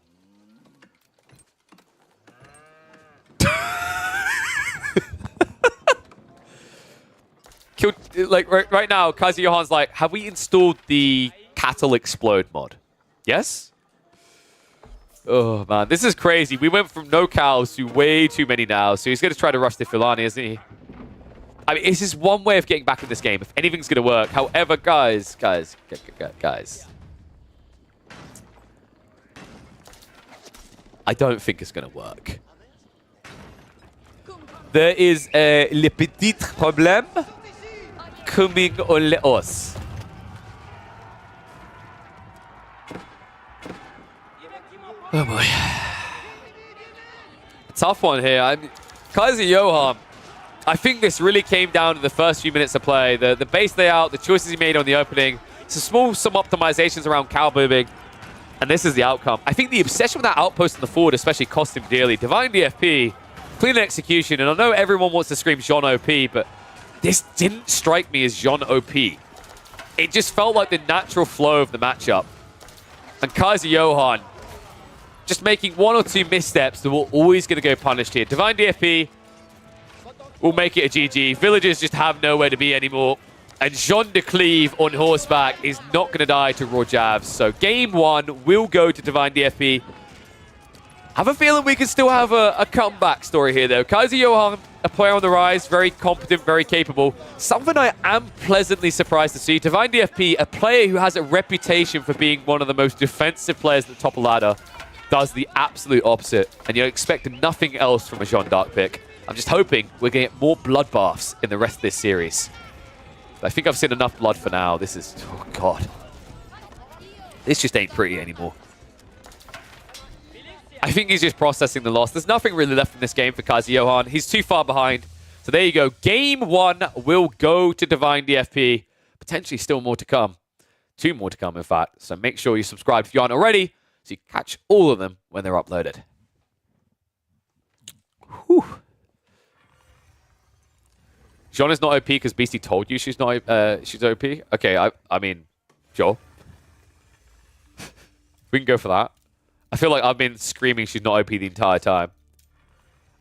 Killed, like right now, Kaiser Johan's like, have we installed the cattle explode mod? Yes? Oh man, this is crazy. We went from no cows to way too many now, so he's gonna try to rush the Filani, isn't he? I mean, this is one way of getting back in this game, if anything's gonna work. However, guys. I don't think it's gonna work. There is a le petit problème coming on us. Oh boy. Tough one here. I mean, Kaiser Johan, I think this really came down to the first few minutes of play. The base layout, the choices he made on the opening, some optimizations around cow booming, and this is the outcome. I think the obsession with that outpost in the forward especially cost him dearly. Divine DFP, clean execution, and I know everyone wants to scream Jean OP, but this didn't strike me as Jean OP. It just felt like the natural flow of the matchup. And Kaiser Johan just making 1 or 2 missteps that were always going to go punished here. Divine DFP will make it a GG. Villagers just have nowhere to be anymore. And Jean de Cleve on horseback is not going to die to raw jabs. So game 1 will go to Divine DFP. I have a feeling we can still have a comeback story here, though. Kaiser Johan, a player on the rise, very competent, very capable. Something I am pleasantly surprised to see. Divine DFP, a player who has a reputation for being one of the most defensive players at the top of the ladder, does the absolute opposite. And you expect nothing else from a Jean d'Arc pick. I'm just hoping we're going to get more bloodbaths in the rest of this series. I think I've seen enough blood for now. This is... oh, God. This just ain't pretty anymore. I think he's just processing the loss. There's nothing really left in this game for Kaiser Johan. He's too far behind. So there you go. Game 1 will go to Divine DFP. Potentially still more to come. 2 more to come, in fact. So make sure you subscribe if you aren't already, so you catch all of them when they're uploaded. Whew. Jean is not OP because Beastie told you she's not she's OP? Okay, I mean, sure. We can go for that. I feel like I've been screaming she's not OP the entire time.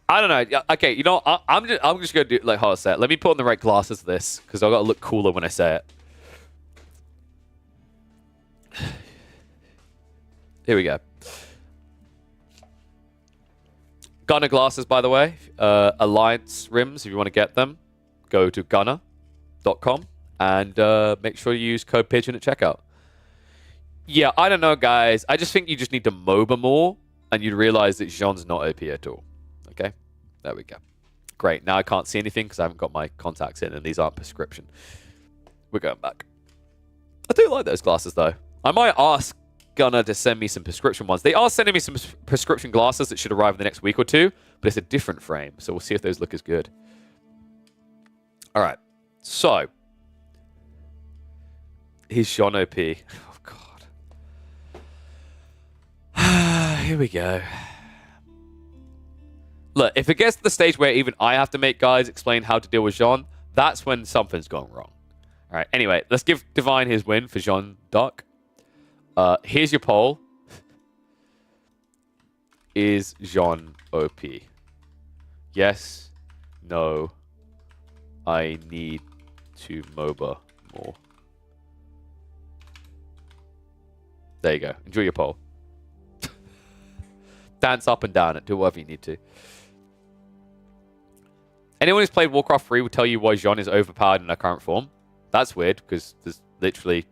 I don't know. Okay, you know, I'm just going to do like hard set. Let me put on the right glasses for this, because I've got to look cooler when I say it. Here we go. Gunner glasses, by the way. Alliance rims, if you want to get them, go to gunner.com and make sure you use code Pigeon at checkout. Yeah, I don't know, guys. I just think you just need to MOBA more, and you'd realize that Jean's not OP at all. Okay? There we go. Great. Now I can't see anything because I haven't got my contacts in, and these aren't prescription. We're going back. I do like those glasses, though. I might ask Gunner to send me some prescription ones. They are sending me some prescription glasses that should arrive in the next week or 2, but it's a different frame, so we'll see if those look as good. All right. So, here's Jean OP. Oh, God. Here we go. Look, if it gets to the stage where even I have to make guys explain how to deal with Jean, that's when something's gone wrong. All right, anyway, let's give Divine his win for Jean d'Arc. Here's your poll. Is Jean OP? Yes, no, I need to MOBA more. There you go. Enjoy your poll. Dance up and down it. Do whatever you need to. Anyone who's played Warcraft 3 will tell you why Jean is overpowered in her current form. That's weird, because there's literally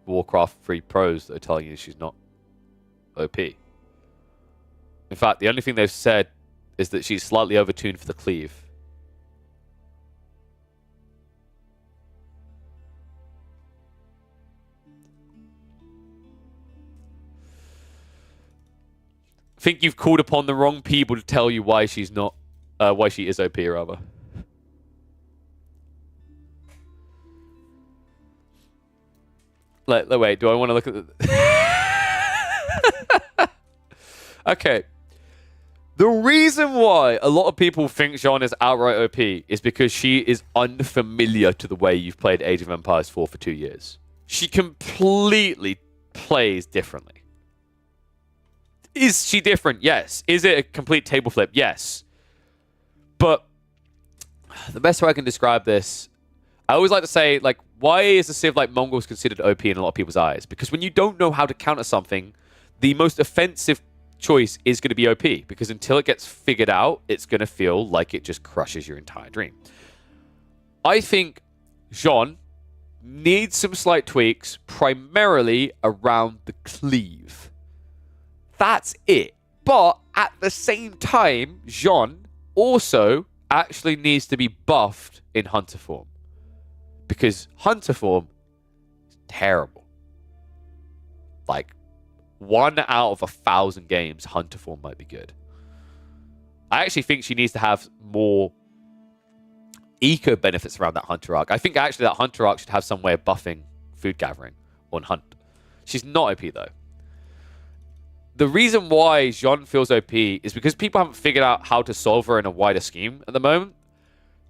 Warcraft 3 pros that are telling you she's not OP. In fact, the only thing they've said is that she's slightly overtuned for the cleave. I think you've called upon the wrong people to tell you why she's not, why she is OP rather. Wait, do I want to look at the... Okay. The reason why a lot of people think Jeanne is outright OP is because she is unfamiliar to the way you've played Age of Empires 4 for 2 years. She completely plays differently. Is she different? Yes. Is it a complete table flip? Yes. But the best way I can describe this, I always like to say, like, why is a Civ like Mongols considered OP in a lot of people's eyes? Because when you don't know how to counter something, the most offensive choice is going to be OP. Because until it gets figured out, it's going to feel like it just crushes your entire dream. I think Jeanne needs some slight tweaks, primarily around the cleave. That's it. But at the same time, Jeanne also actually needs to be buffed in Hunter form. Because Hunter form is terrible. Like, 1 out of 1,000 games, Hunter form might be good. I actually think she needs to have more eco benefits around that Hunter arc. I think actually that Hunter arc should have some way of buffing food gathering on Hunt. She's not OP though. The reason why Jeanne feels OP is because people haven't figured out how to solve her in a wider scheme at the moment.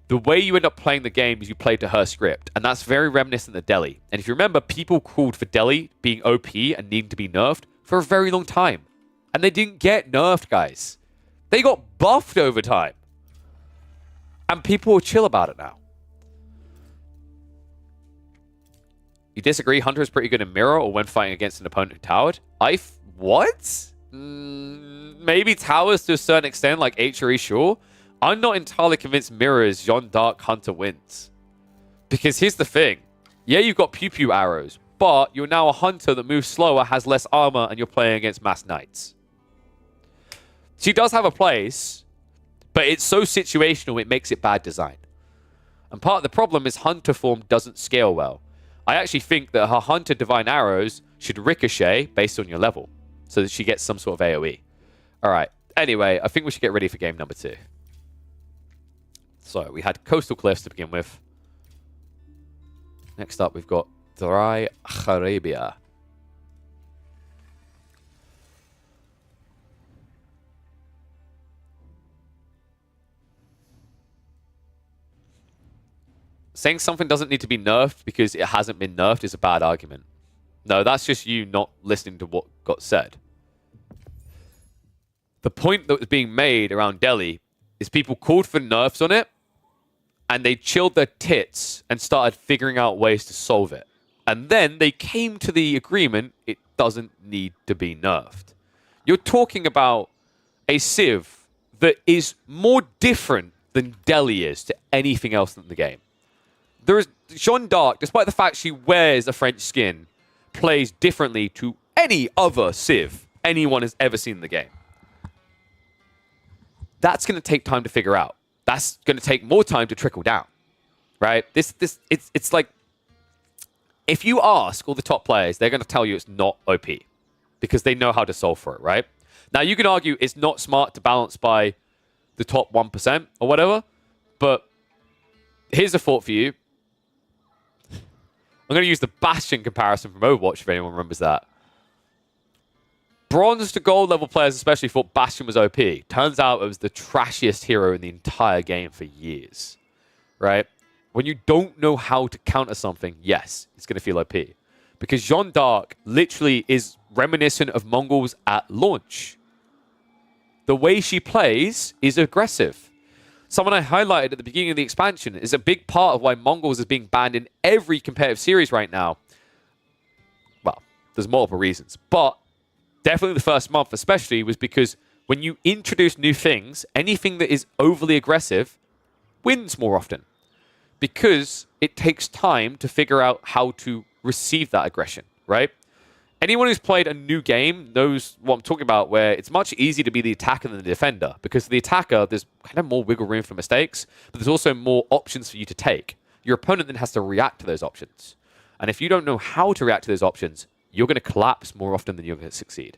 The way you end up playing the game is you play to her script, and that's very reminiscent of Delhi. And if you remember, people called for Delhi being OP and needing to be nerfed for a very long time. And they didn't get nerfed, guys. They got buffed over time. And people will chill about it now. You disagree? Hunter is pretty good in mirror or when fighting against an opponent who towered? What? Maybe towers to a certain extent, like HRE, sure. I'm not entirely convinced mirror is Jeanne d'Arc Hunter wins. Because here's the thing. Yeah, you've got pew pew arrows, but you're now a hunter that moves slower, has less armor, and you're playing against mass knights. She does have a place, but it's so situational it makes it bad design. And part of the problem is hunter form doesn't scale well. I actually think that her hunter divine arrows should ricochet based on your level, so that she gets some sort of AoE. Alright, anyway, I think we should get ready for game number 2. So, we had Coastal Cliffs to begin with. Next up, we've got Dry Arabia. Saying something doesn't need to be nerfed because it hasn't been nerfed is a bad argument. No, that's just you not listening to what got said. The point that was being made around Delhi is people called for nerfs on it, and they chilled their tits and started figuring out ways to solve it. And then they came to the agreement it doesn't need to be nerfed. You're talking about a Civ that is more different than Delhi is to anything else in the game. There is Jeanne d'Arc, despite the fact she wears a French skin, plays differently to any other Civ anyone has ever seen in the game. That's going to take time to figure out. That's going to take more time to trickle down, right? It's like, if you ask all the top players, they're going to tell you it's not OP because they know how to solve for it, right? Now, you can argue it's not smart to balance by the top 1% or whatever, but here's a thought for you. I'm going to use the Bastion comparison from Overwatch if anyone remembers that. Bronze to gold level players especially thought Bastion was OP. Turns out it was the trashiest hero in the entire game for years, right? When you don't know how to counter something, yes, it's going to feel OP. Because Jeanne d'Arc literally is reminiscent of Mongols at launch. The way she plays is aggressive. Someone I highlighted at the beginning of the expansion is a big part of why Mongols is being banned in every competitive series right now. Well, there's multiple reasons, but definitely the first month especially was because when you introduce new things, anything that is overly aggressive wins more often. Because it takes time to figure out how to receive that aggression, right? Anyone who's played a new game knows what I'm talking about, where it's much easier to be the attacker than the defender, because for the attacker, there's kind of more wiggle room for mistakes, but there's also more options for you to take. Your opponent then has to react to those options. And if you don't know how to react to those options, you're going to collapse more often than you're going to succeed.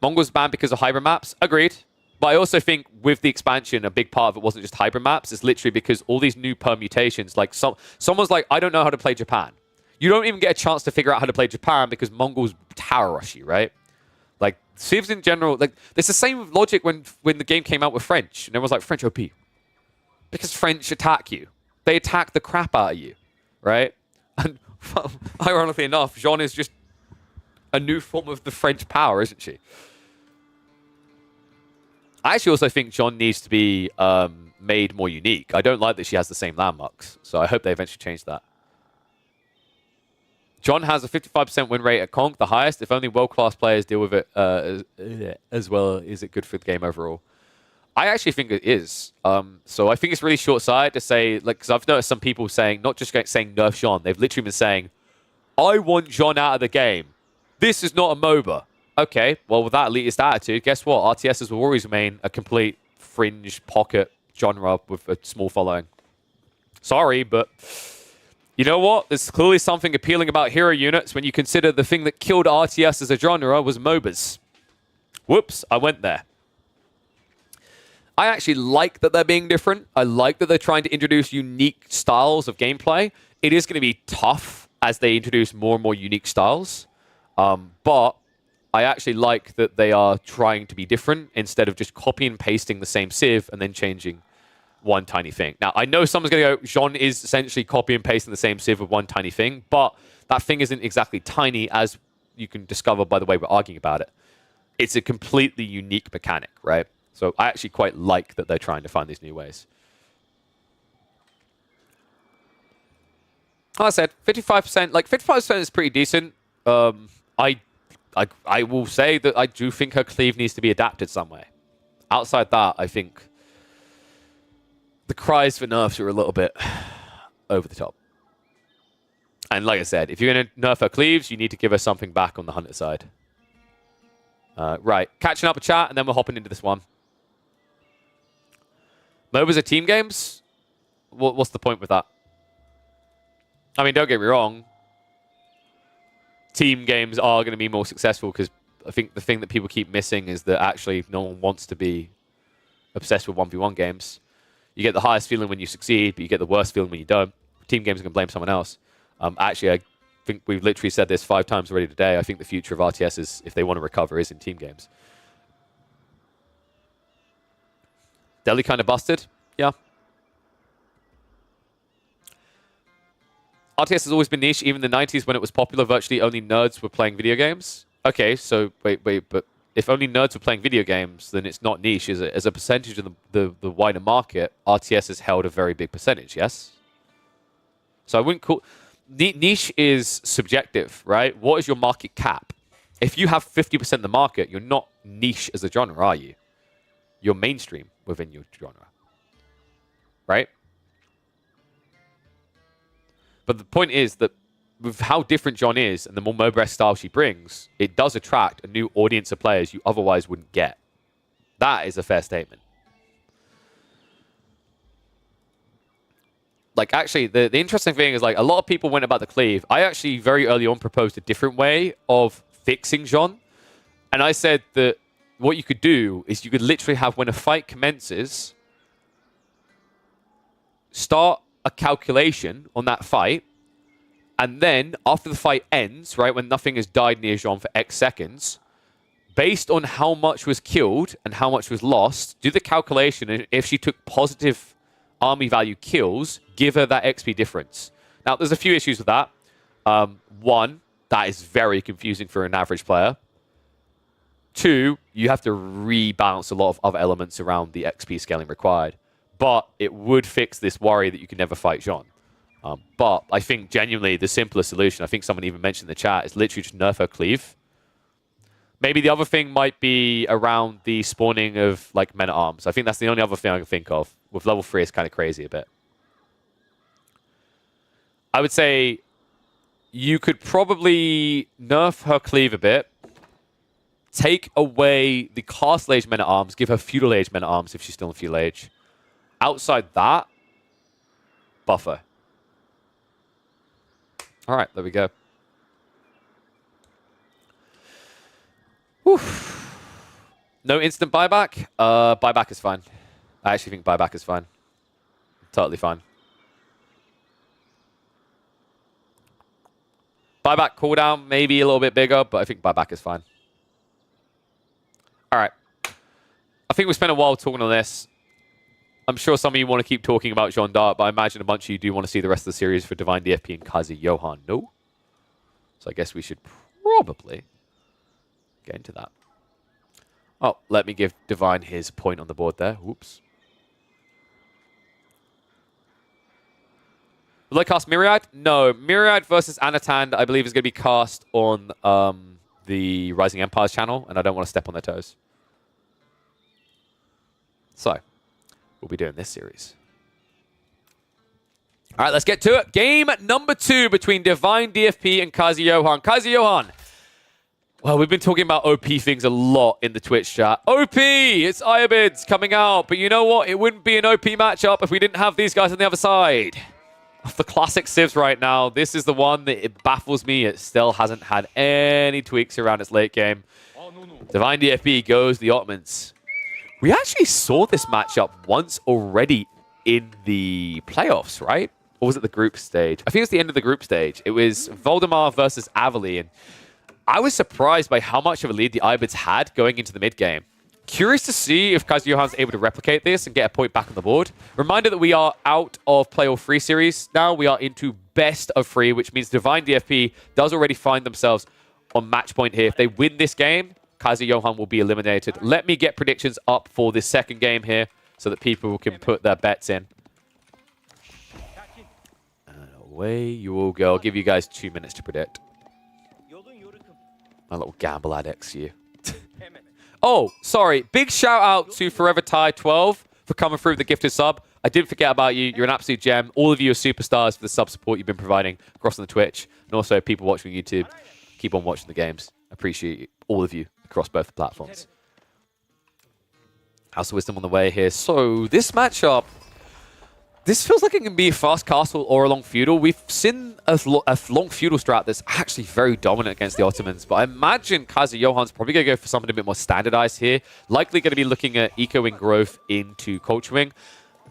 Mongo's banned because of hybrid maps. Agreed. But I also think with the expansion, a big part of it wasn't just hybrid maps. It's literally because all these new permutations, like someone's like, I don't know how to play Japan. You don't even get a chance to figure out how to play Japan because Mongols tower rush you, right? Like, Civs in general, like, it's the same logic when the game came out with French. And everyone's like, French OP. Because French attack you. They attack the crap out of you, right? And ironically enough, Jean is just a new form of the French power, isn't she? I actually also think Jean needs to be made more unique. I don't like that she has the same landmarks, so I hope they eventually change that. John has a 55% win rate at Conk, the highest. If only world-class players deal with it as well, is it good for the game overall? I actually think it is. So I think it's really short-sighted to say, like, because I've noticed some people saying, not just saying nerf Jean, they've literally been saying, I want Jean out of the game. This is not a MOBA. Okay, well, with that elitist attitude, guess what? RTSs will always remain a complete fringe pocket genre with a small following. Sorry, but you know what? There's clearly something appealing about hero units when you consider the thing that killed RTS as a genre was MOBAs. Whoops, I went there. I actually like that they're being different. I like that they're trying to introduce unique styles of gameplay. It is going to be tough as they introduce more and more unique styles. But I actually like that they are trying to be different instead of just copy and pasting the same Civ and then changing one tiny thing. Now, I know someone's going to go, Jean is essentially copy and pasting the same Civ with one tiny thing, but that thing isn't exactly tiny, as you can discover by the way we're arguing about it. It's a completely unique mechanic, right? So I actually quite like that they're trying to find these new ways. Like I said, 55%, like 55% is pretty decent. I will say that I do think her cleave needs to be adapted some way. Outside that, I think the cries for nerfs are a little bit over the top. And like I said, if you're going to nerf her cleaves, you need to give her something back on the hunter side. Right, catching up with chat, and then we're hopping into this one. MOBAs are team games? What's the point with that? I mean, don't get me wrong. Team games are going to be more successful because I think the thing that people keep missing is that actually no one wants to be obsessed with 1v1 games. You get the highest feeling when you succeed, but you get the worst feeling when you don't. Team games are going to blame someone else. Actually, I think we've literally said this 5 times already today. I think the future of RTS is, if they want to recover, is in team games. Delhi kind of busted? Yeah. RTS has always been niche. Even in the 90s when it was popular, virtually only nerds were playing video games. Okay, so wait, but if only nerds were playing video games, then it's not niche. As a percentage of the wider market, RTS has held a very big percentage, yes? So I wouldn't call... Niche is subjective, right? What is your market cap? If you have 50% of the market, you're not niche as a genre, are you? You're mainstream within your genre. Right? But the point is that with how different John is and the more MOBA style she brings, it does attract a new audience of players you otherwise wouldn't get. That is a fair statement. Like, actually, the interesting thing is, like, a lot of people went about the cleave. I actually very early on proposed a different way of fixing Jean. And I said that what you could do is you could literally have, when a fight commences, start a calculation on that fight, and then after the fight ends, right, when nothing has died near Jean for X seconds, based on how much was killed and how much was lost, do the calculation, and if she took positive army value kills, give her that XP difference. Now, there's a few issues with that. One, that is very confusing for an average player. 2, you have to rebalance a lot of other elements around the XP scaling required. But it would fix this worry that you can never fight Jean. But I think genuinely the simplest solution, I think someone even mentioned in the chat, is literally just nerf her cleave. Maybe the other thing might be around the spawning of like men-at-arms. I think that's the only other thing I can think of. with level 3 is kind of crazy a bit. I would say you could probably nerf her cleave a bit, take away the Castle Age Men-at-Arms, give her Feudal Age Men-at-Arms if she's still in Feudal Age. Outside that, buffer. All right, there we go. Whew. No instant buyback? Buyback is fine. I actually think buyback is fine. Totally fine. Buyback cooldown, maybe a little bit bigger, but I think buyback is fine. All right. I think we spent a while talking on this. I'm sure some of you want to keep talking about Jeanne d'Arc, but I imagine a bunch of you do want to see the rest of the series for Divine DFP and Kazi Johan. No? So I guess we should probably get into that. Oh, let me give Divine his point on the board there. Whoops. Will I cast Myriad? No. Myriad versus Anatan, I believe, is going to be cast on the Rising Empires channel, and I don't want to step on their toes. So, we'll be doing this series. All right, let's get to it. Game number 2 between Divine DFP and Kazi Johan. Kazi Johan. Well, we've been talking about OP things a lot in the Twitch chat. OP! It's Iobids coming out. But you know what? It wouldn't be an OP matchup if we didn't have these guys on the other side. Of the classic civs right now, this is the one that it baffles me. It still hasn't had any tweaks around its late game. Divine DFP goes the Ottomans. We actually saw this matchup once already in the playoffs, right? Or was it the group stage? I think it was the end of the group stage. It was Voldemar versus Avali, and I was surprised by how much of a lead the Iobids had going into the mid game. Curious to see if Kazi Johan's able to replicate this and get a point back on the board. Reminder that we are out of Play All 3 series. Now we are into best of 3, which means Divine DFP does already find themselves on match point here. If they win this game, Kazi Johan will be eliminated. Let me get predictions up for this second game here so that people can put their bets in. And away you will go. I'll give you guys 2 minutes to predict. My little gamble addicts, you. Oh, sorry. Big shout out to Forever Tie 12 for coming through with the gifted sub. I didn't forget about you. You're an absolute gem. All of you are superstars for the sub support you've been providing across on the Twitch. And also people watching YouTube. Keep on watching the games. Appreciate all of you across both the platforms. House of Wisdom on the way here. So this matchup, this feels like it can be a fast castle or a long feudal. We've seen a long feudal strat that's actually very dominant against the Ottomans, but I imagine Kazi Johan's probably going to go for something a bit more standardized here. Likely going to be looking at Eco-Wing growth into Culture Wing.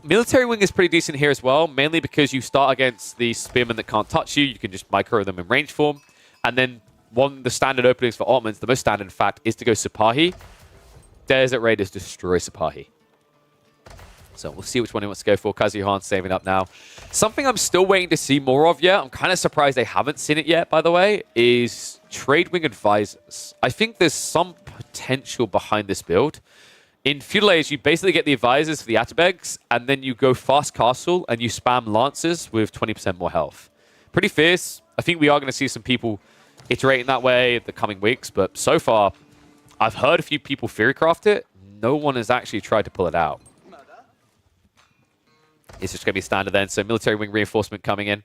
Military Wing is pretty decent here as well, mainly because you start against the Spearmen that can't touch you. You can just micro them in range form. And then one of the standard openings for Ottomans, the most standard in fact, is to go Sipahi. Desert Raiders destroy Sipahi. So we'll see which one he wants to go for. Kazi Johan saving up now. Something I'm still waiting to see more of yet, I'm kind of surprised they haven't seen it yet, by the way, is Trade Wing Advisors. I think there's some potential behind this build. In Feudal Age, you basically get the Advisors for the Atabegs, and then you go Fast Castle, and you spam Lancers with 20% more health. Pretty fierce. I think we are going to see some people iterating that way in the coming weeks, but so far, I've heard a few people theorycraft it. No one has actually tried to pull it out. It's just going to be standard then. So Military Wing reinforcement coming in.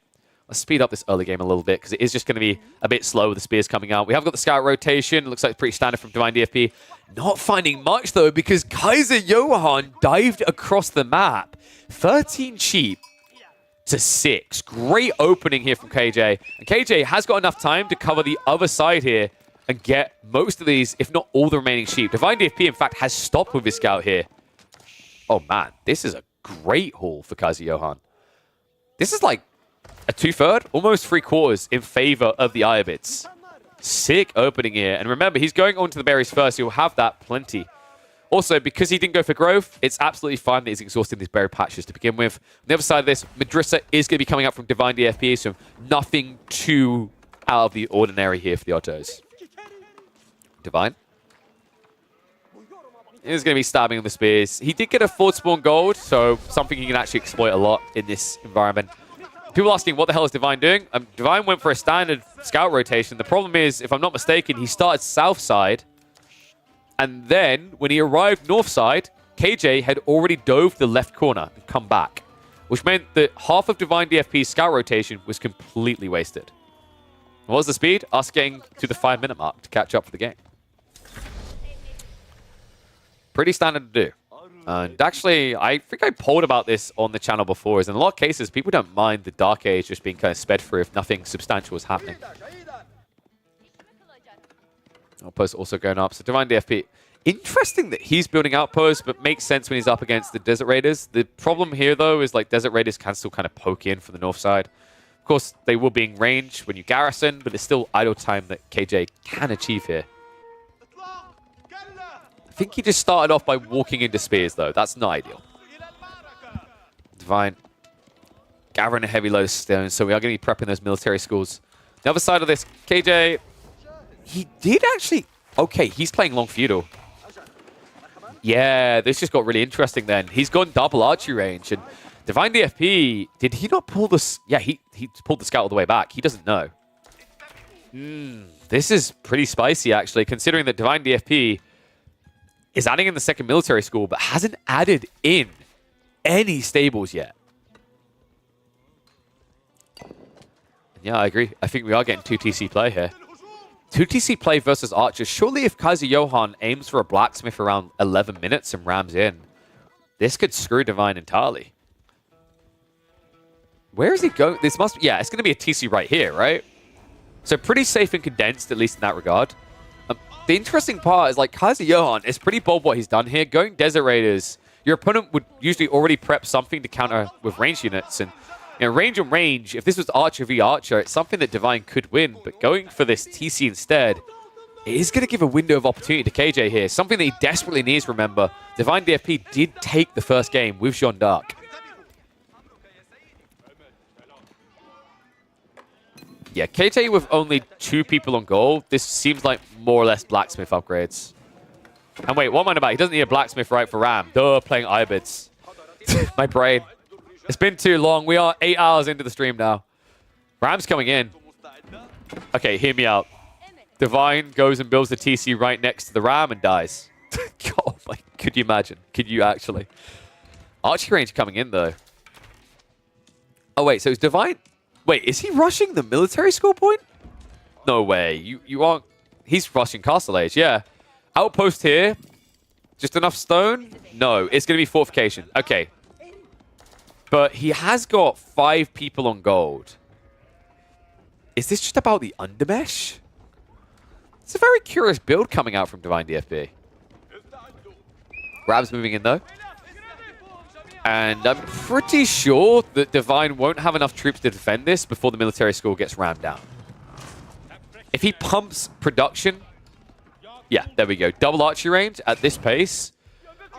Let's speed up this early game a little bit because it is just going to be a bit slow with the spears coming out. We have got the scout rotation. It looks like it's pretty standard from Divine DFP. Not finding much though because Kazi Johan dived across the map. 13 sheep to 6. Great opening here from KJ. And KJ has got enough time to cover the other side here and get most of these, if not all the remaining sheep. Divine DFP, in fact, has stopped with his scout here. Oh man, this is a great haul for Kazi Johan. This is like a 2/3, almost 3/4 in favor of the Iobids. Sick opening here. And remember, he's going on to the berries first. He'll have that plenty. Also, because he didn't go for growth, it's absolutely fine that he's exhausting these berry patches to begin with. On the other side of this, Madrissa is going to be coming up from Divine DFP, so nothing too out of the ordinary here for the Ottos. Divine is going to be stabbing on the spears. He did get a forward spawn gold, so something he can actually exploit a lot in this environment. People asking, what the hell is Divine doing? Divine went for a standard scout rotation. The problem is, if I'm not mistaken, he started south side, and then when he arrived north side, KJ had already dove to the left corner and come back, which meant that half of Divine DFP's scout rotation was completely wasted. What was the speed? Us getting to the 5-minute mark to catch up for the game. Pretty standard to do. And actually, I think I polled about this on the channel before, is in a lot of cases, people don't mind the Dark Age just being kind of sped through if nothing substantial is happening. Outpost also going up. So Divine DFP, interesting that he's building outposts, but makes sense when he's up against the Desert Raiders. The problem here, though, is like Desert Raiders can still kind of poke in from the north side. Of course, they will be in range when you garrison, but it's still idle time that KJ can achieve here. I think he just started off by walking into spears, though. That's not ideal. Divine gathering a heavy load of stones, so we are going to be prepping those military schools. The other side of this, KJ, he did actually... Okay, he's playing long feudal. Yeah, this just got really interesting then. He's gone double archery range, and Divine DFP, did he not pull the... Yeah, he pulled the scout all the way back. He doesn't know. This is pretty spicy, actually, considering that Divine DFP is adding in the second military school, but hasn't added in any stables yet. Yeah, I agree. I think we are getting 2 TC play here. 2 TC play versus Archers. Surely if Kaiser Johan aims for a Blacksmith around 11 minutes and rams in, this could screw Divine entirely. Where is he going? This must be... Yeah, it's going to be a TC right here, right? So pretty safe and condensed, at least in that regard. The interesting part is, like, Kaiser Johan, it's pretty bold what he's done here. Going Desert Raiders, your opponent would usually already prep something to counter with range units. And, you know, range on range, if this was Archer v Archer, it's something that Divine could win. But going for this TC instead, it is going to give a window of opportunity to KJ here. Something that he desperately needs, remember. Divine DFP did take the first game with Jeanne d'Arc. Yeah, KJ with only 2 people on goal. This seems like more or less Blacksmith upgrades. And wait, what am I about? He doesn't need a Blacksmith right for Ram. Duh, playing Ibids. My brain. It's been too long. We are 8 hours into the stream now. Ram's coming in. Okay, hear me out. Divine goes and builds the TC right next to the Ram and dies. Oh my, could you imagine? Could you actually? Archery range coming in, though. Oh, wait, so it's Divine... Wait, is he rushing the military school point? No way. You aren't... He's rushing Castle Age, yeah. Outpost here. Just enough stone? No, it's going to be fortification. Okay. But he has got 5 people on gold. Is this just about the undermesh? It's a very curious build coming out from Divine DFP. Rab's moving in, though. And I'm pretty sure that Divine won't have enough troops to defend this before the military school gets rammed down. If he pumps production... Yeah, there we go. Double archery range at this pace.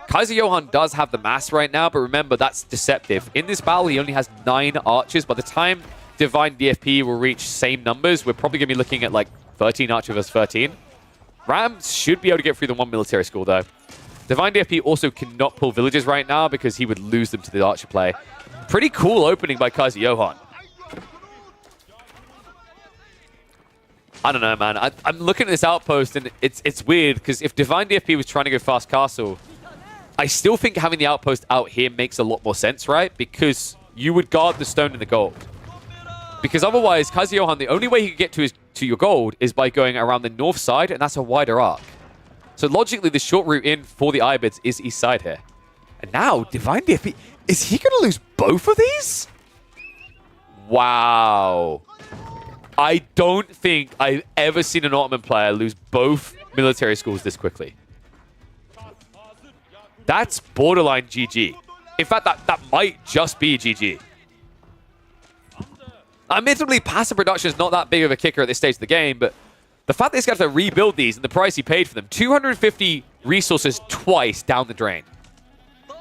Kaiser Johan does have the mass right now, but remember, that's deceptive. In this battle, he only has 9 archers. By the time Divine DFP will reach same numbers, we're probably going to be looking at like 13 archer versus 13. Rams should be able to get through the 1 military school, though. Divine DFP also cannot pull villages right now because he would lose them to the archer play. Pretty cool opening by Kaiser Johan. I don't know, man. I'm looking at this outpost, and it's weird because if Divine DFP was trying to go fast castle, I still think having the outpost out here makes a lot more sense, right? Because you would guard the stone and the gold. Because otherwise, Kaiser Johan, the only way he could get to your gold is by going around the north side, and that's a wider arc. So logically, the short route in for the Ibids is east side here. And now, Divine DFP, is he going to lose both of these? Wow. I don't think I've ever seen an Ottoman player lose both military schools this quickly. That's borderline GG. In fact, that might just be GG. Admittedly, passive production is not that big of a kicker at this stage of the game, but the fact that he's got to rebuild these and the price he paid for them, 250 resources twice down the drain.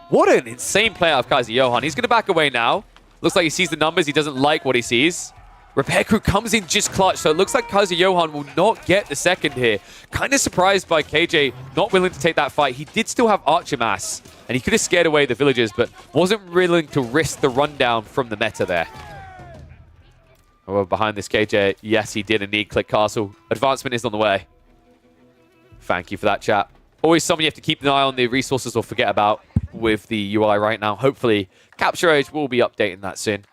What an insane play out of Kaiser Johan. He's going to back away now. Looks like he sees the numbers. He doesn't like what he sees. Repair crew comes in just clutch, so it looks like Kaiser Johan will not get the second here. Kind of surprised by KJ not willing to take that fight. He did still have Archer Mass, and he could have scared away the villagers, but wasn't willing to risk the rundown from the meta there. Oh, behind this KJ, yes, he did indeed click castle. Advancement is on the way. Thank you for that, chat. always something you have to keep an eye on the resources or forget about with the UI right now. Hopefully, Capture Age will be updating that soon.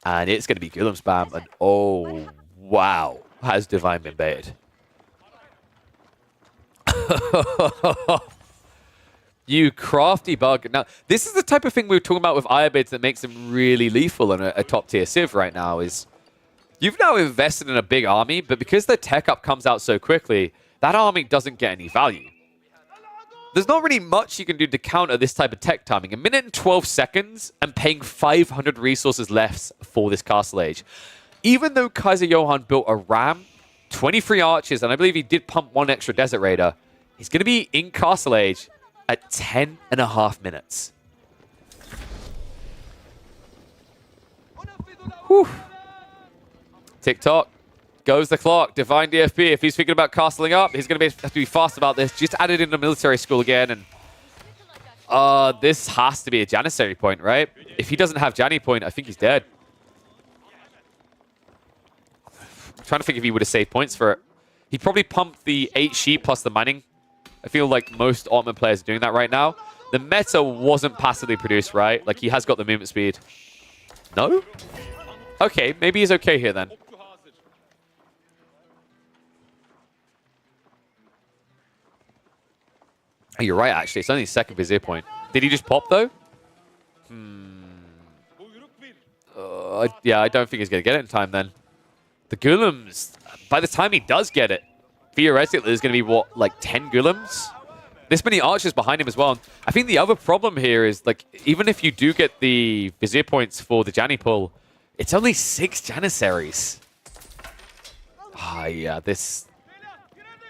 And it's going to be Gulam spam. And oh, wow. Has Divine been baited? You crafty bug. Now, this is the type of thing we were talking about with Irobids that makes them really lethal in a top-tier Civ right now is you've now invested in a big army, but because the tech up comes out so quickly, that army doesn't get any value. There's not really much you can do to counter this type of tech timing. A minute and 12 seconds and paying 500 resources less for this Castle Age. Even though Kaiser Johan built a Ram, 23 archers, and I believe he did pump 1 extra Desert Raider, he's going to be in Castle Age at 10.5 minutes. Whew. TikTok. Goes the clock. Divine DFP, if he's thinking about castling up, he's going to have to be fast about this. Just added in the military school again, and this has to be a Janissary point, right? If he doesn't have Janny point, I think he's dead. I'm trying to think if he would have saved points for it. He probably pumped the 8 sheep plus the mining. I feel like most Ottoman players are doing that right now. The meta wasn't passively produced, right? Like, he has got the movement speed. No? Okay, maybe he's okay here then. Oh, you're right, actually. It's only his second Vizier point. Did he just pop, though? Yeah, I don't think he's going to get it in time, then. The Gulams, by the time he does get it, theoretically, there's going to be, what, like 10 Gulams? This many archers behind him as well. I think the other problem here is, like, even if you do get the Vizier points for the Janny pull, it's only 6 Janissaries. Yeah, this...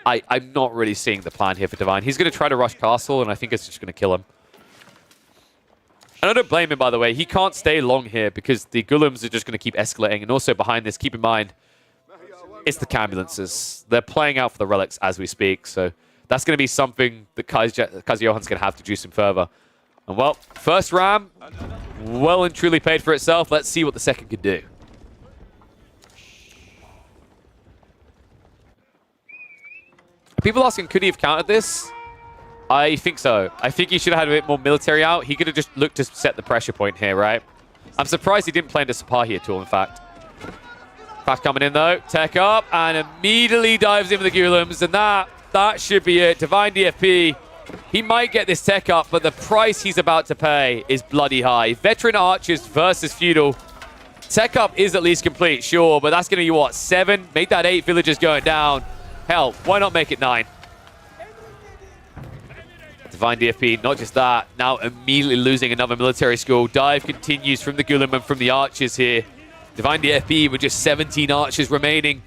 I'm not really seeing the plan here for Divine. He's going to try to rush Castle, and I think it's just going to kill him. And I don't blame him, by the way. He can't stay long here because the Gulams are just going to keep escalating. And also behind this, keep in mind, it's the Cambulances. They're playing out for the relics as we speak. So that's going to be something that Kaiser Johan's going to have to juice him further. And well, first Ram, well and truly paid for itself. Let's see what the second could do. People asking, could he have countered this? I think so. I think he should have had a bit more military out. He could have just looked to set the pressure point here, right? I'm surprised he didn't play into Sipahi at all, in fact. Fast coming in, though. Tech up, and immediately dives in with the Gulams, and that should be it. Divine DFP, he might get this tech up, but the price he's about to pay is bloody high. Veteran Archers versus Feudal. Tech up is at least complete, sure, but that's going to be, what, 7? Make that 8 villagers going down. Hell, why not make it 9? Divine DFP, not just that, now immediately losing another military school. Dive continues from the Gulam and from the archers here. Divine DFP with just 17 archers remaining.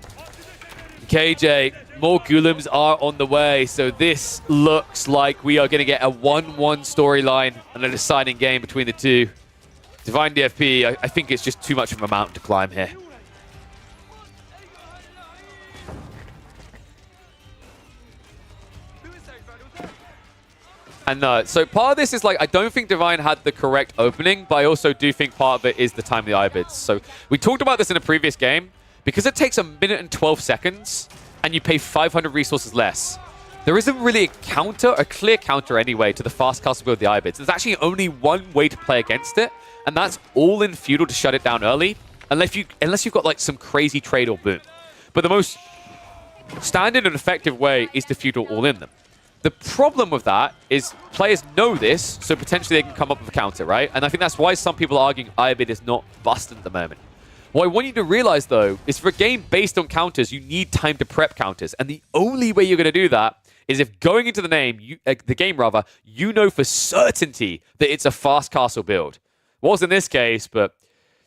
KJ, more Gulams are on the way, so this looks like we are going to get a 1-1 storyline and a deciding game between the two. Divine DFP, I think it's just too much of a mountain to climb here. And so part of this is like, I don't think Divine had the correct opening, but I also do think part of it is the time of the Irobids. So we talked about this in a previous game. Because it takes a minute and 12 seconds, and you pay 500 resources less, there isn't really a clear counter anyway to the fast castle build of the Irobids. There's actually only one way to play against it, and that's all in Feudal to shut it down early, unless you've got like some crazy trade or boom. But the most standard and effective way is to Feudal all in them. The problem with that is players know this, so potentially they can come up with a counter, right? And I think that's why some people are arguing Irobids is not busted at the moment. What I want you to realize, though, is for a game based on counters, you need time to prep counters. And the only way you're going to do that is if going into the game, you know for certainty that it's a fast castle build. Was in this case, but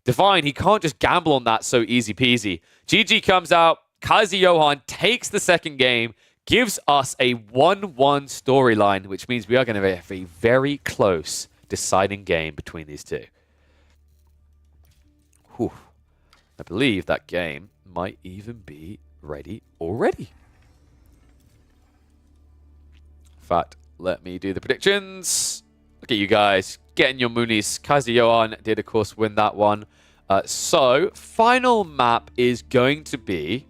Divine, he can't just gamble on that so easy peasy. GG comes out, Kaiser Johan takes the second game, gives us a 1-1 storyline, which means we are going to have a very close deciding game between these two. Whew. I believe that game might even be ready already. In fact, let me do the predictions. Look at you guys getting your moonies. Kaiser Johan did, of course, win that one. So, final map is going to be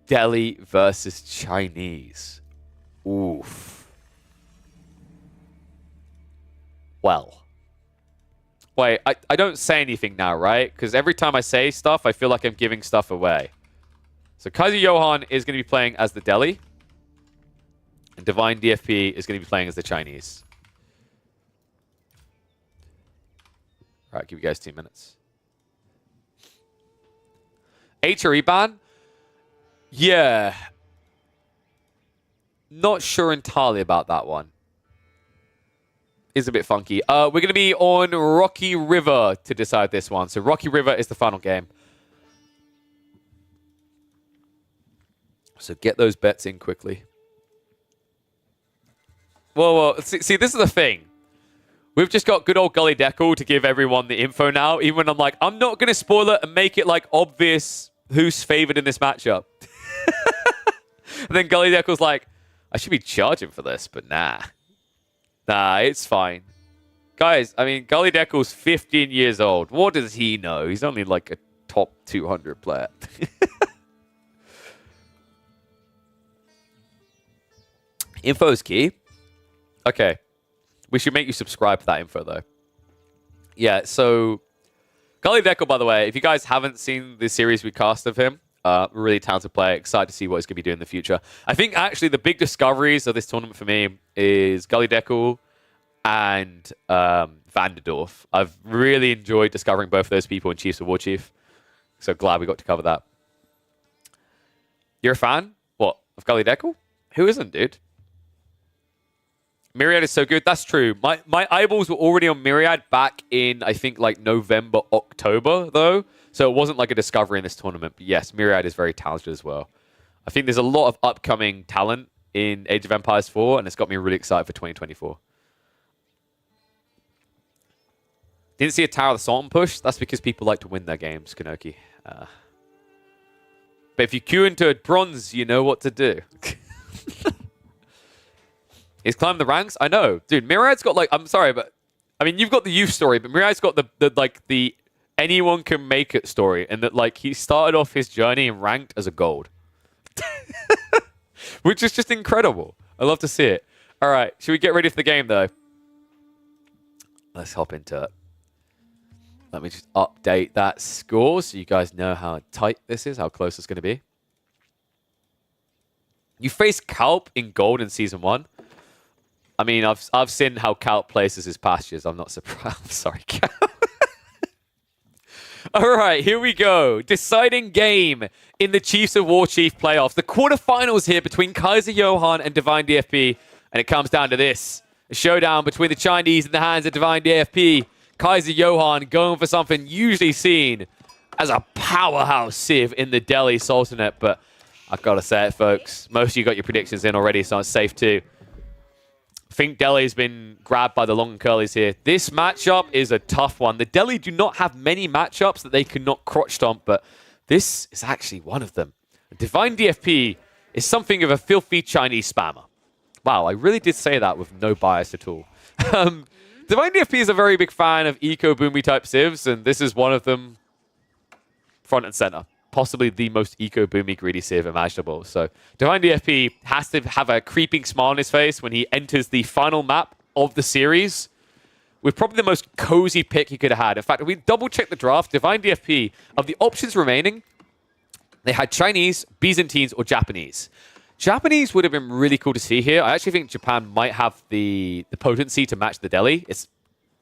Delhi versus Chinese. Oof. well. Wait, I don't say anything now, right? Because every time I say stuff, I feel like I'm giving stuff away. So Kaiser Johan is going to be playing as the Delhi. And Divine DFP is going to be playing as the Chinese. All right, give you guys 2 minutes. HRE ban? Yeah. Not sure entirely about that one. Is a bit funky. We're going to be on Rocky River to decide this one. So Rocky River is the final game. So get those bets in quickly. Well, see, this is the thing. We've just got good old Gully Deckle to give everyone the info now, even when I'm like, I'm not going to spoil it and make it like obvious who's favored in this matchup. And then Gully Deckle's like, I should be charging for this, but nah. Nah, it's fine. Guys, I mean, Gully Deckle's 15 years old. What does he know? He's only like a top 200 player. Info is key. Okay. We should make you subscribe to that info, though. Yeah, so Gully Deckle, by the way, if you guys haven't seen the series we cast of him, really talented player, excited to see what he's going to be doing in the future. I think, actually, the big discoveries of this tournament for me is Gully Deckle and Vanderdorf. I've really enjoyed discovering both of those people in Chiefs of War Chief. So glad we got to cover that. You're a fan? What? Of Gully Deckle? Who isn't, dude? Myriad is so good. That's true. My eyeballs were already on Myriad back in, I think, like November, October, though. So it wasn't like a discovery in this tournament. But yes, Myriad is very talented as well. I think there's a lot of upcoming talent in Age of Empires 4, and it's got me really excited for 2024. Didn't see a Tower of the Sultan push. That's because people like to win their games, Kanoki. But if you queue into a bronze, you know what to do. He's climbed the ranks? I know. Dude, Myriad's got like, I'm sorry, but I mean, you've got the youth story, but Myriad's got the anyone can make it story. And that like he started off his journey and ranked as a gold. Which is just incredible. I love to see it. All right. Should we get ready for the game though? Let's hop into it. Let me just update that score so you guys know how tight this is, how close it's going to be. You faced Kalp in gold in Season 1. I mean, I've seen how Kalp places his pastures. I'm not surprised. I'm sorry, Kalp. All right, here we go. Deciding game in the Chiefs of War Chief playoffs. The quarterfinals here between Kaiser Johan and Divine DFP. And it comes down to this. A showdown between the Chinese in the hands of Divine DFP. Kaiser Johan going for something usually seen as a powerhouse Civ in the Delhi Sultanate. But I've got to say it, folks. Most of you got your predictions in already, so it's safe too. I think Delhi's been grabbed by the long and curlies here. This matchup is a tough one. The Delhi do not have many matchups that they cannot crotch stomp, but this is actually one of them. Divine DFP is something of a filthy Chinese spammer. Wow, I really did say that with no bias at all. Divine DFP is a very big fan of eco-boomy type civs, and this is one of them front and center. Possibly the most eco-boomy greedy civ imaginable. So Divine DFP has to have a creeping smile on his face when he enters the final map of the series with probably the most cozy pick he could have had. In fact, if we double-check the draft, Divine DFP, of the options remaining, they had Chinese, Byzantines, or Japanese. Japanese would have been really cool to see here. I actually think Japan might have the potency to match the Delhi. It's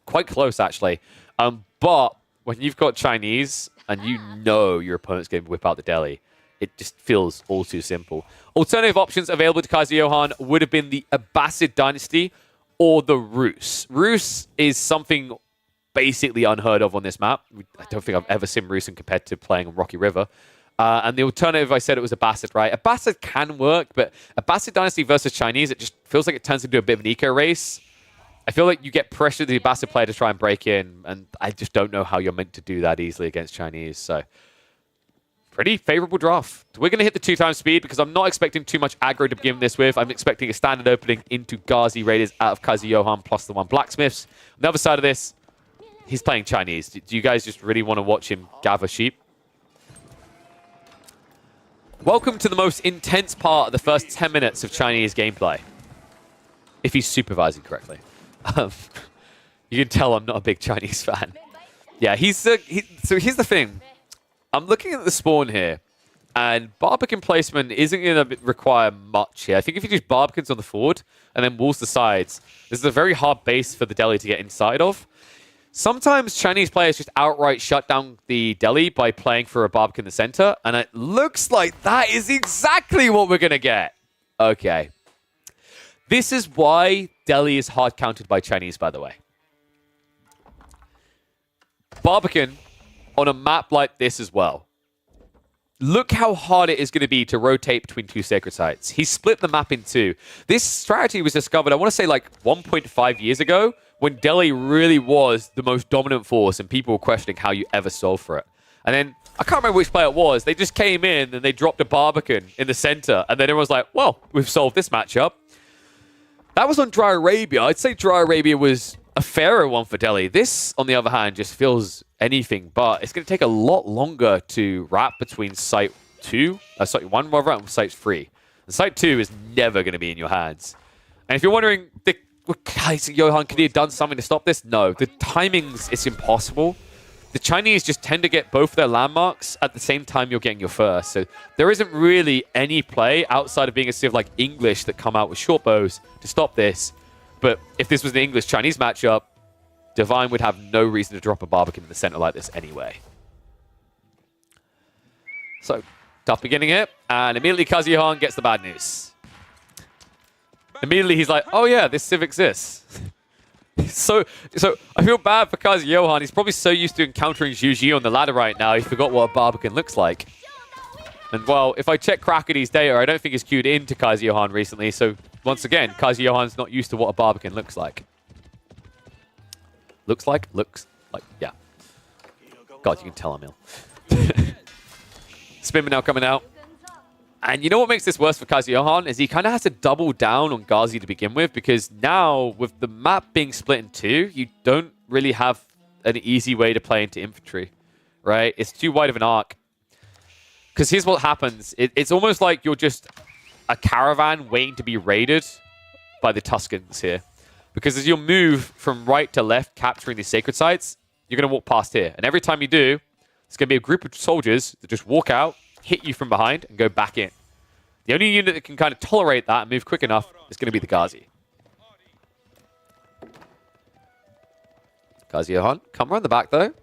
quite close, actually. But when you've got Chinese and you know your opponent's going to whip out the Delhi, it just feels all too simple. Alternative options available to Kaiser Johan would have been the Abbasid Dynasty or the Rus. Rus is something basically unheard of on this map. I don't think I've ever seen Rus compared to playing on Rocky River. And the alternative, I said it was Abbasid, right? Abbasid can work, but Abbasid Dynasty versus Chinese, it just feels like it turns into a bit of an eco race. I feel like you get pressure to the Abbasid player to try and break in, and I just don't know how you're meant to do that easily against Chinese. So, pretty favorable draft. We're going to hit the 2x speed because I'm not expecting too much aggro to begin this with. I'm expecting a standard opening into Ghazi Raiders out of Kaiser Johan plus the 1 Blacksmiths. On the other side of this, he's playing Chinese. Do you guys just really want to watch him gather sheep? Welcome to the most intense part of the first 10 minutes of Chinese gameplay. If he's supervising correctly. You can tell I'm not a big Chinese fan. Yeah, so here's the thing. I'm looking at the spawn here, and Barbican placement isn't going to require much here. I think if you just Barbicans on the forward and then walls the sides, this is a very hard base for the Deli to get inside of. Sometimes Chinese players just outright shut down the Deli by playing for a Barbican in the center, and it looks like that is exactly what we're going to get. Okay. This is why Deli is hard countered by Chinese, by the way. Barbican on a map like this as well. Look how hard it is going to be to rotate between two sacred sites. He split the map in two. This strategy was discovered, I want to say, like 1.5 years ago, when Deli really was the most dominant force and people were questioning how you ever solve for it. And then, I can't remember which player it was, they just came in and they dropped a Barbican in the center, and then everyone was like, well, we've solved this matchup. That was on Dry Arabia. I'd say Dry Arabia was a fairer one for Deli. This, on the other hand, just feels anything but. It's going to take a lot longer to wrap between Site 1 rather, and Site 3. And Site 2 is never going to be in your hands. And if you're wondering, Johan, could he have done something to stop this? No. The timings, it's impossible. The Chinese just tend to get both their landmarks at the same time you're getting your first. So there isn't really any play outside of being a sort of like English that come out with short bows to stop this. But if this was an English-Chinese matchup, Divine would have no reason to drop a Barbican in the center like this anyway. So, tough beginning here. And immediately Kazuyohan gets the bad news. Immediately he's like, oh yeah, this Civ exists. So I feel bad for Kazuyohan. He's probably so used to encountering Zhuji on the ladder right now, he forgot what a Barbican looks like. And well, if I check Crackady's data, I don't think he's queued into Kazuyohan recently, so once again, Kazuyohan's not used to what a Barbican looks like. Looks like, yeah. God, you can tell I'm ill. Spinman now coming out. And you know what makes this worse for Kazuyohan is he kind of has to double down on Ghazi to begin with, because now, with the map being split in two, you don't really have an easy way to play into infantry, right? It's too wide of an arc. Because here's what happens. It's almost like you're just a caravan waiting to be raided by the Tuscans here. Because as you move from right to left, capturing these sacred sites, you're going to walk past here. And every time you do, it's going to be a group of soldiers that just walk out, hit you from behind, and go back in. The only unit that can kind of tolerate that and move quick enough is going to be the Ghazi. Kazuyohan, come around the back though.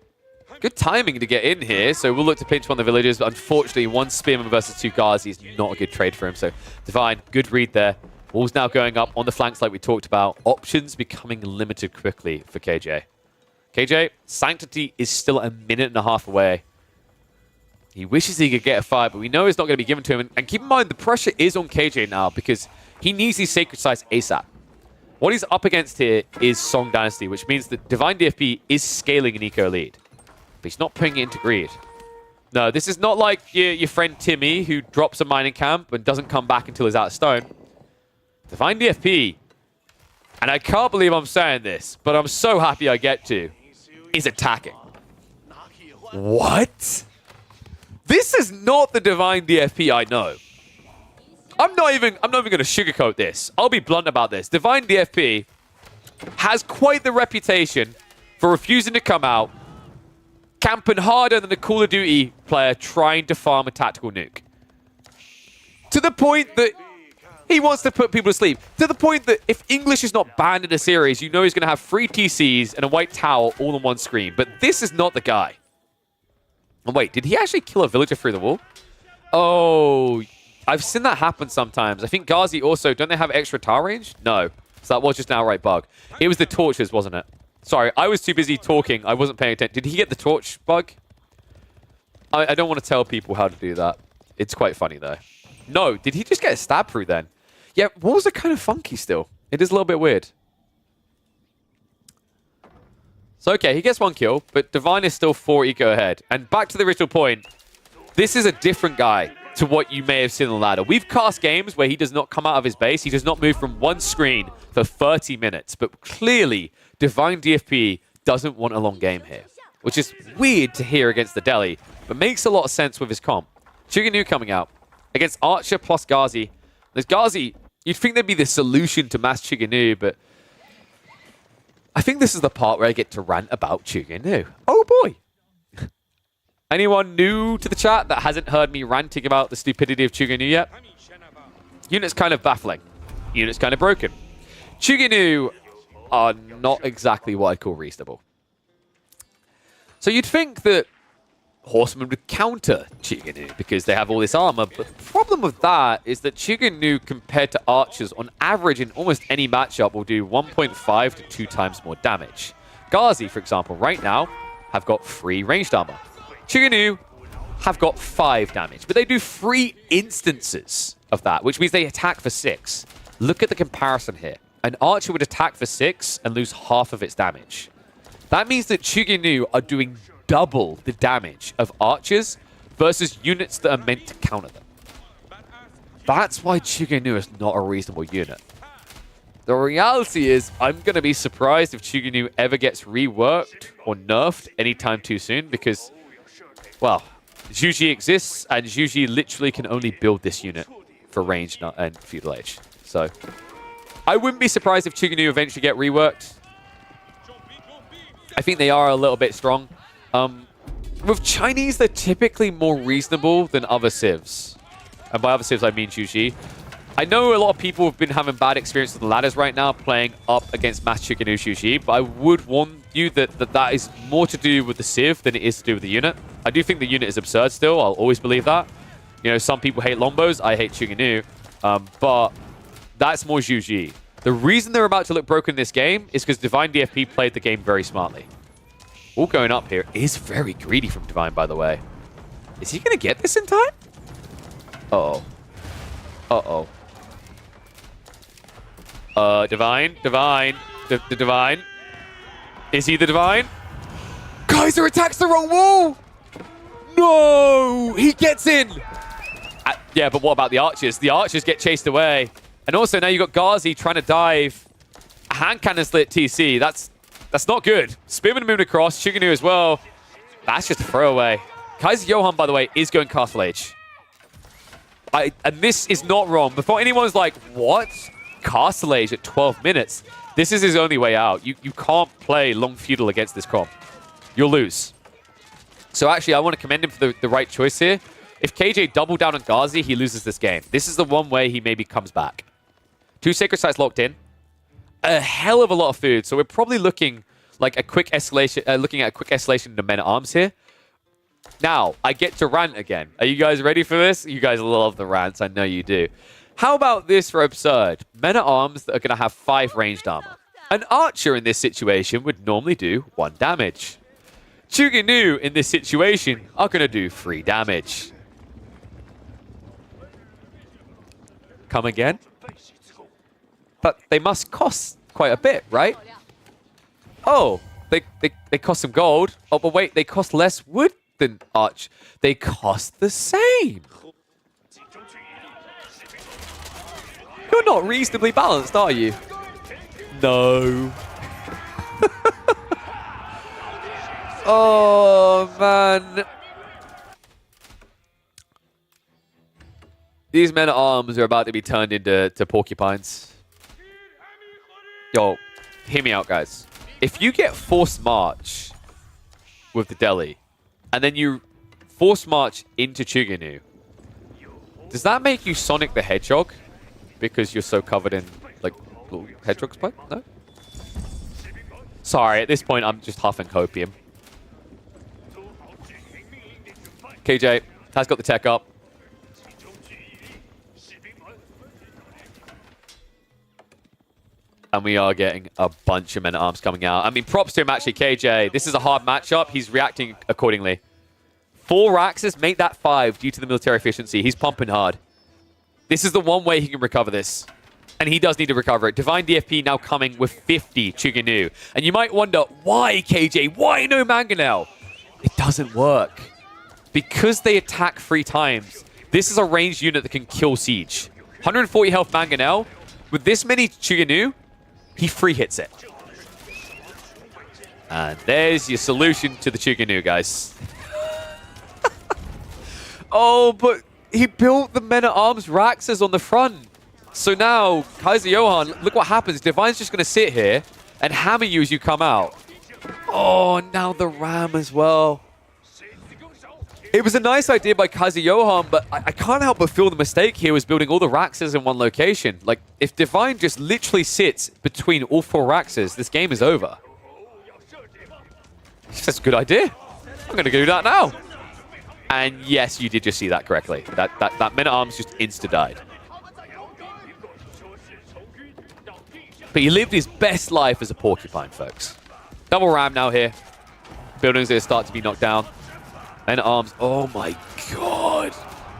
Good timing to get in here, so we'll look to pinch one of the villagers, but unfortunately, one Spearman versus two Ghazi is not a good trade for him, so Divine, good read there. Walls now going up on the flanks like we talked about. Options becoming limited quickly for KJ. KJ, Sanctity is still a minute and a half away. He wishes he could get a fire, but we know it's not going to be given to him. And keep in mind, the pressure is on KJ now because he needs these sacred sites ASAP. What he's up against here is Song Dynasty, which means that Divine DFP is scaling an eco lead. But he's not putting it into greed. No, this is not like your friend Timmy, who drops a mining camp and doesn't come back until he's out of stone. Divine DFP, and I can't believe I'm saying this, but I'm so happy I get to, is attacking. What? This is not the Divine DFP I know. I'm not even going to sugarcoat this. I'll be blunt about this. Divine DFP has quite the reputation for refusing to come out, camping harder than a Call of Duty player trying to farm a tactical nuke. To the point that he wants to put people to sleep. To the point that if English is not banned in a series, you know he's going to have 3 TCs and a white towel all on one screen. But this is not the guy. And wait, did he actually kill a villager through the wall? Oh, I've seen that happen sometimes. I think Ghazi also, don't they have extra tower range? No. So that was just an outright bug. It was the torches, wasn't it? Sorry, I was too busy talking. I wasn't paying attention. Did he get the torch bug? I don't want to tell people how to do that. It's quite funny, though. No, did he just get a stab through then? Yeah, walls are kind of funky still. It is a little bit weird. So, okay, he gets 1 kill, but Divine is still 4 eco ahead. And back to the original point, this is a different guy to what you may have seen on the ladder. We've cast games where he does not come out of his base. He does not move from one screen for 30 minutes. But clearly, Divine DFP doesn't want a long game here, which is weird to hear against the Deli, but makes a lot of sense with his comp. Chuganu coming out against Archer plus Ghazi. There's Ghazi, you'd think there'd be the solution to mass Chuganu, but I think this is the part where I get to rant about Chuginu. Oh boy! Anyone new to the chat that hasn't heard me ranting about the stupidity of Chuginu yet? Unit's kind of baffling. Unit's kind of broken. Chuginu are not exactly what I'd call reasonable. So you'd think that Horsemen would counter Chuginu because they have all this armor, but the problem with that is that Chuginu compared to archers on average in almost any matchup will do 1.5 to 2 times more damage. Ghazi, for example, right now have got 3 ranged armor. Chuginu have got 5 damage, but they do 3 instances of that, which means they attack for 6. Look at the comparison here. An archer would attack for 6 and lose half of its damage. That means that Chuginu are doing double the damage of archers versus units that are meant to counter them. That's why Chuginu is not a reasonable unit. The reality is, I'm going to be surprised if Chuginu ever gets reworked or nerfed anytime too soon because, well, Zhu Ji exists and Zhu Ji literally can only build this unit for range and feudal age. So I wouldn't be surprised if Chuginu eventually get reworked. I think they are a little bit strong. With Chinese, they're typically more reasonable than other civs. And by other civs, I mean Zhu Ji. I know a lot of people have been having bad experience with the ladders right now, playing up against Mass Chuginu Zhu Ji, but I would warn you that that is more to do with the civ than it is to do with the unit. I do think the unit is absurd still. I'll always believe that. You know, some people hate Lombos. I hate Chuginu. But that's more Zhu Ji. The reason they're about to look broken in this game is because Divine DFP played the game very smartly. All going up here is very greedy from Divine, by the way. Is he going to get this in time? Uh-oh. Uh-oh. Divine. The Divine. Is he the Divine? Kaiser attacks the wrong wall! No! He gets in! Yeah, but what about the archers? The archers get chased away. And also now you've got Ghazi trying to dive. A hand cannon slit TC. That's not good. Spearman moving across. Chuginu as well. That's just a throwaway. Kaiser Johan, by the way, is going Castle Age. And this is not wrong. Before anyone's like, what? Castle Age at 12 minutes. This is his only way out. You can't play long feudal against this comp. You'll lose. So actually, I want to commend him for the right choice here. If KJ doubled down on Ghazi, he loses this game. This is the one way he maybe comes back. 2 Sacred Sites locked in. A hell of a lot of food. So we're probably looking like a quick escalation, looking at a quick escalation to Men-at-Arms here. Now, I get to rant again. Are you guys ready for this? You guys love the rants. I know you do. How about this for absurd? Men-at-Arms that are going to have 5 ranged armor. An archer in this situation would normally do 1 damage. Chuginu in this situation are going to do 3 damage. Come again? But they must cost quite a bit, right? Oh, they cost some gold. Oh, but wait, they cost less wood than arch. They cost the same. You're not reasonably balanced, are you? No. Oh, man. These Men-at-Arms are about to be turned into porcupines. Yo, hear me out, guys. If you get Force March with the Delhi, and then you Force March into Chuginu, does that make you Sonic the Hedgehog? Because you're so covered in, like, little hedgehog spike? No? Sorry, at this point, I'm just huffing copium. KJ has got the tech up. And we are getting a bunch of Men-at-Arms coming out. I mean, props to him, actually, KJ. This is a hard matchup. He's reacting accordingly. 4 Raxus, make that 5 due to the military efficiency. He's pumping hard. This is the one way he can recover this. And he does need to recover it. Divine DFP now coming with 50 Chuginu. And you might wonder, why, KJ? Why no Mangonel? It doesn't work. Because they attack 3 times, this is a ranged unit that can kill Siege. 140 health Mangonel. With this many Chuginu, he free hits it. And there's your solution to the Chuginu, guys. Oh, but he built the Men-at-Arms Raxas on the front. So now, Kaiser Johan, look what happens. Divine's just going to sit here, and hammer you as you come out. Oh, now the Ram as well. It was a nice idea by Kazi Johan, but I can't help but feel the mistake here was building all the Raxes in one location. Like, if Divine just literally sits between all 4 Raxes, this game is over. That's a good idea. I'm going to do that now. And yes, you did just see that correctly. That Men-at-Arms just insta-died. But he lived his best life as a porcupine, folks. Double Ram now here. Buildings that start to be knocked down. Men-at-Arms. Oh my god.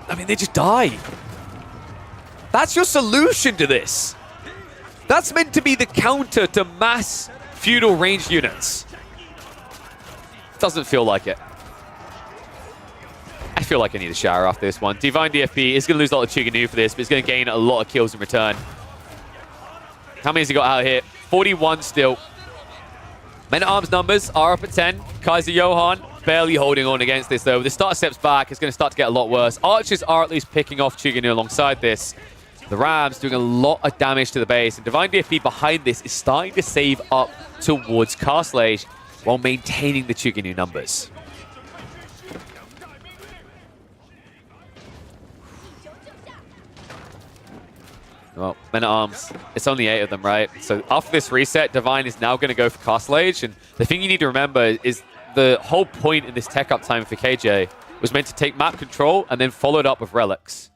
I mean, they just die. That's your solution to this. That's meant to be the counter to mass feudal ranged units. Doesn't feel like it. I feel like I need a shower after this one. Divine DFB is going to lose a lot of Chuganu for this, but he's going to gain a lot of kills in return. How many has he got out here? 41 still. Men-at-Arms numbers are up at 10. Kaiser Johan barely holding on against this, though. The start steps back. It's going to start to get a lot worse. Archers are at least picking off Chuganu alongside this. The Rams doing a lot of damage to the base, and Divine DFB behind this is starting to save up towards Castle Age while maintaining the Chuganu numbers. Well, Men-at-Arms, it's only 8 of them, right? So after this reset, Divine is now going to go for Castle Age. And the thing you need to remember is the whole point in this tech up time for KJ was meant to take map control and then follow it up with relics.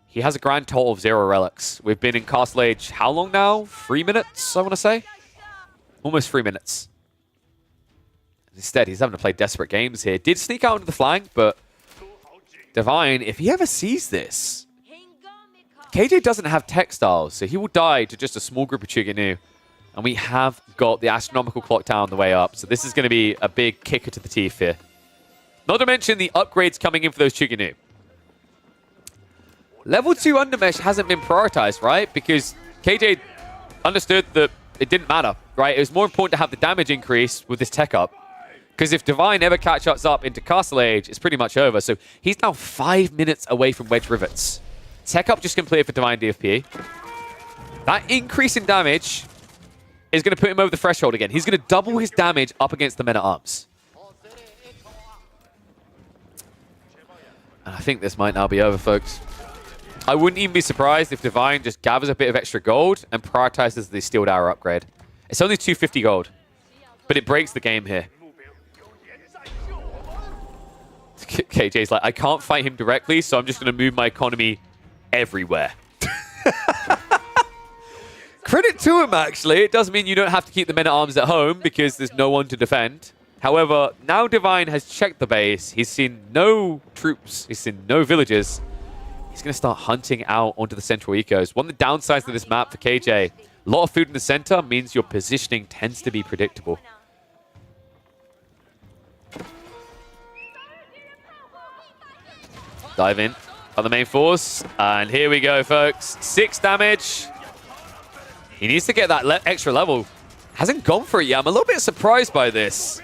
He has a grand total of 0 relics. We've been in Castle Age how long now? 3 minutes, I want to say? Almost 3 minutes. Instead, he's having to play desperate games here. Did sneak out into the flank, but Divine, if he ever sees this, KJ doesn't have textiles, so he will die to just a small group of Chuganu. And we have got the astronomical clock tower on the way up, so this is going to be a big kicker to the teeth here. Not to mention the upgrades coming in for those Chuganu. Level 2 Undermesh hasn't been prioritized, right? Because KJ understood that it didn't matter, right? It was more important to have the damage increase with this tech up. Because if Divine ever catches up into Castle Age, it's pretty much over. So he's now 5 minutes away from Wedge Rivets. Tech up just completed for Divine DFP. That increase in damage is going to put him over the threshold again. He's going to double his damage up against the Men-at-Arms. And I think this might now be over, folks. I wouldn't even be surprised if Divine just gathers a bit of extra gold and prioritizes the Steeled Arrow upgrade. It's only 250 gold, but it breaks the game here. KJ's like, I can't fight him directly, so I'm just going to move my economy everywhere. Credit to him, actually. It does mean you don't have to keep the Men-at-Arms at home because there's no one to defend. However, now Divine has checked the base. He's seen no troops. He's seen no villagers. He's going to start hunting out onto the central ecos. One of the downsides of this map for KJ, a lot of food in the center means your positioning tends to be predictable. Dive in on the main force. And here we go, folks. 6 damage. He needs to get that extra level. Hasn't gone for it yet. I'm a little bit surprised by this.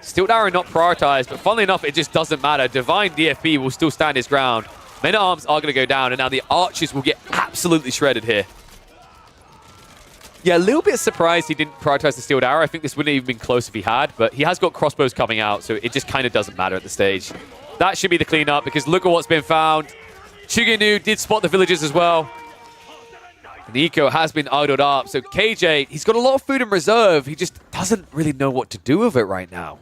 Steeled Arrow not prioritized, but funnily enough, it just doesn't matter. Divine DFB will still stand his ground. Men-at-Arms are going to go down, and now the Archers will get absolutely shredded here. Yeah, a little bit surprised he didn't prioritize the Steeled Arrow. I think this wouldn't have even been close if he had, but he has got crossbows coming out, so it just kind of doesn't matter at this stage. That should be the cleanup, because look at what's been found. Chuganu did spot the villagers as well. And the eco has been idled up, so KJ, he's got a lot of food in reserve. He just doesn't really know what to do with it right now.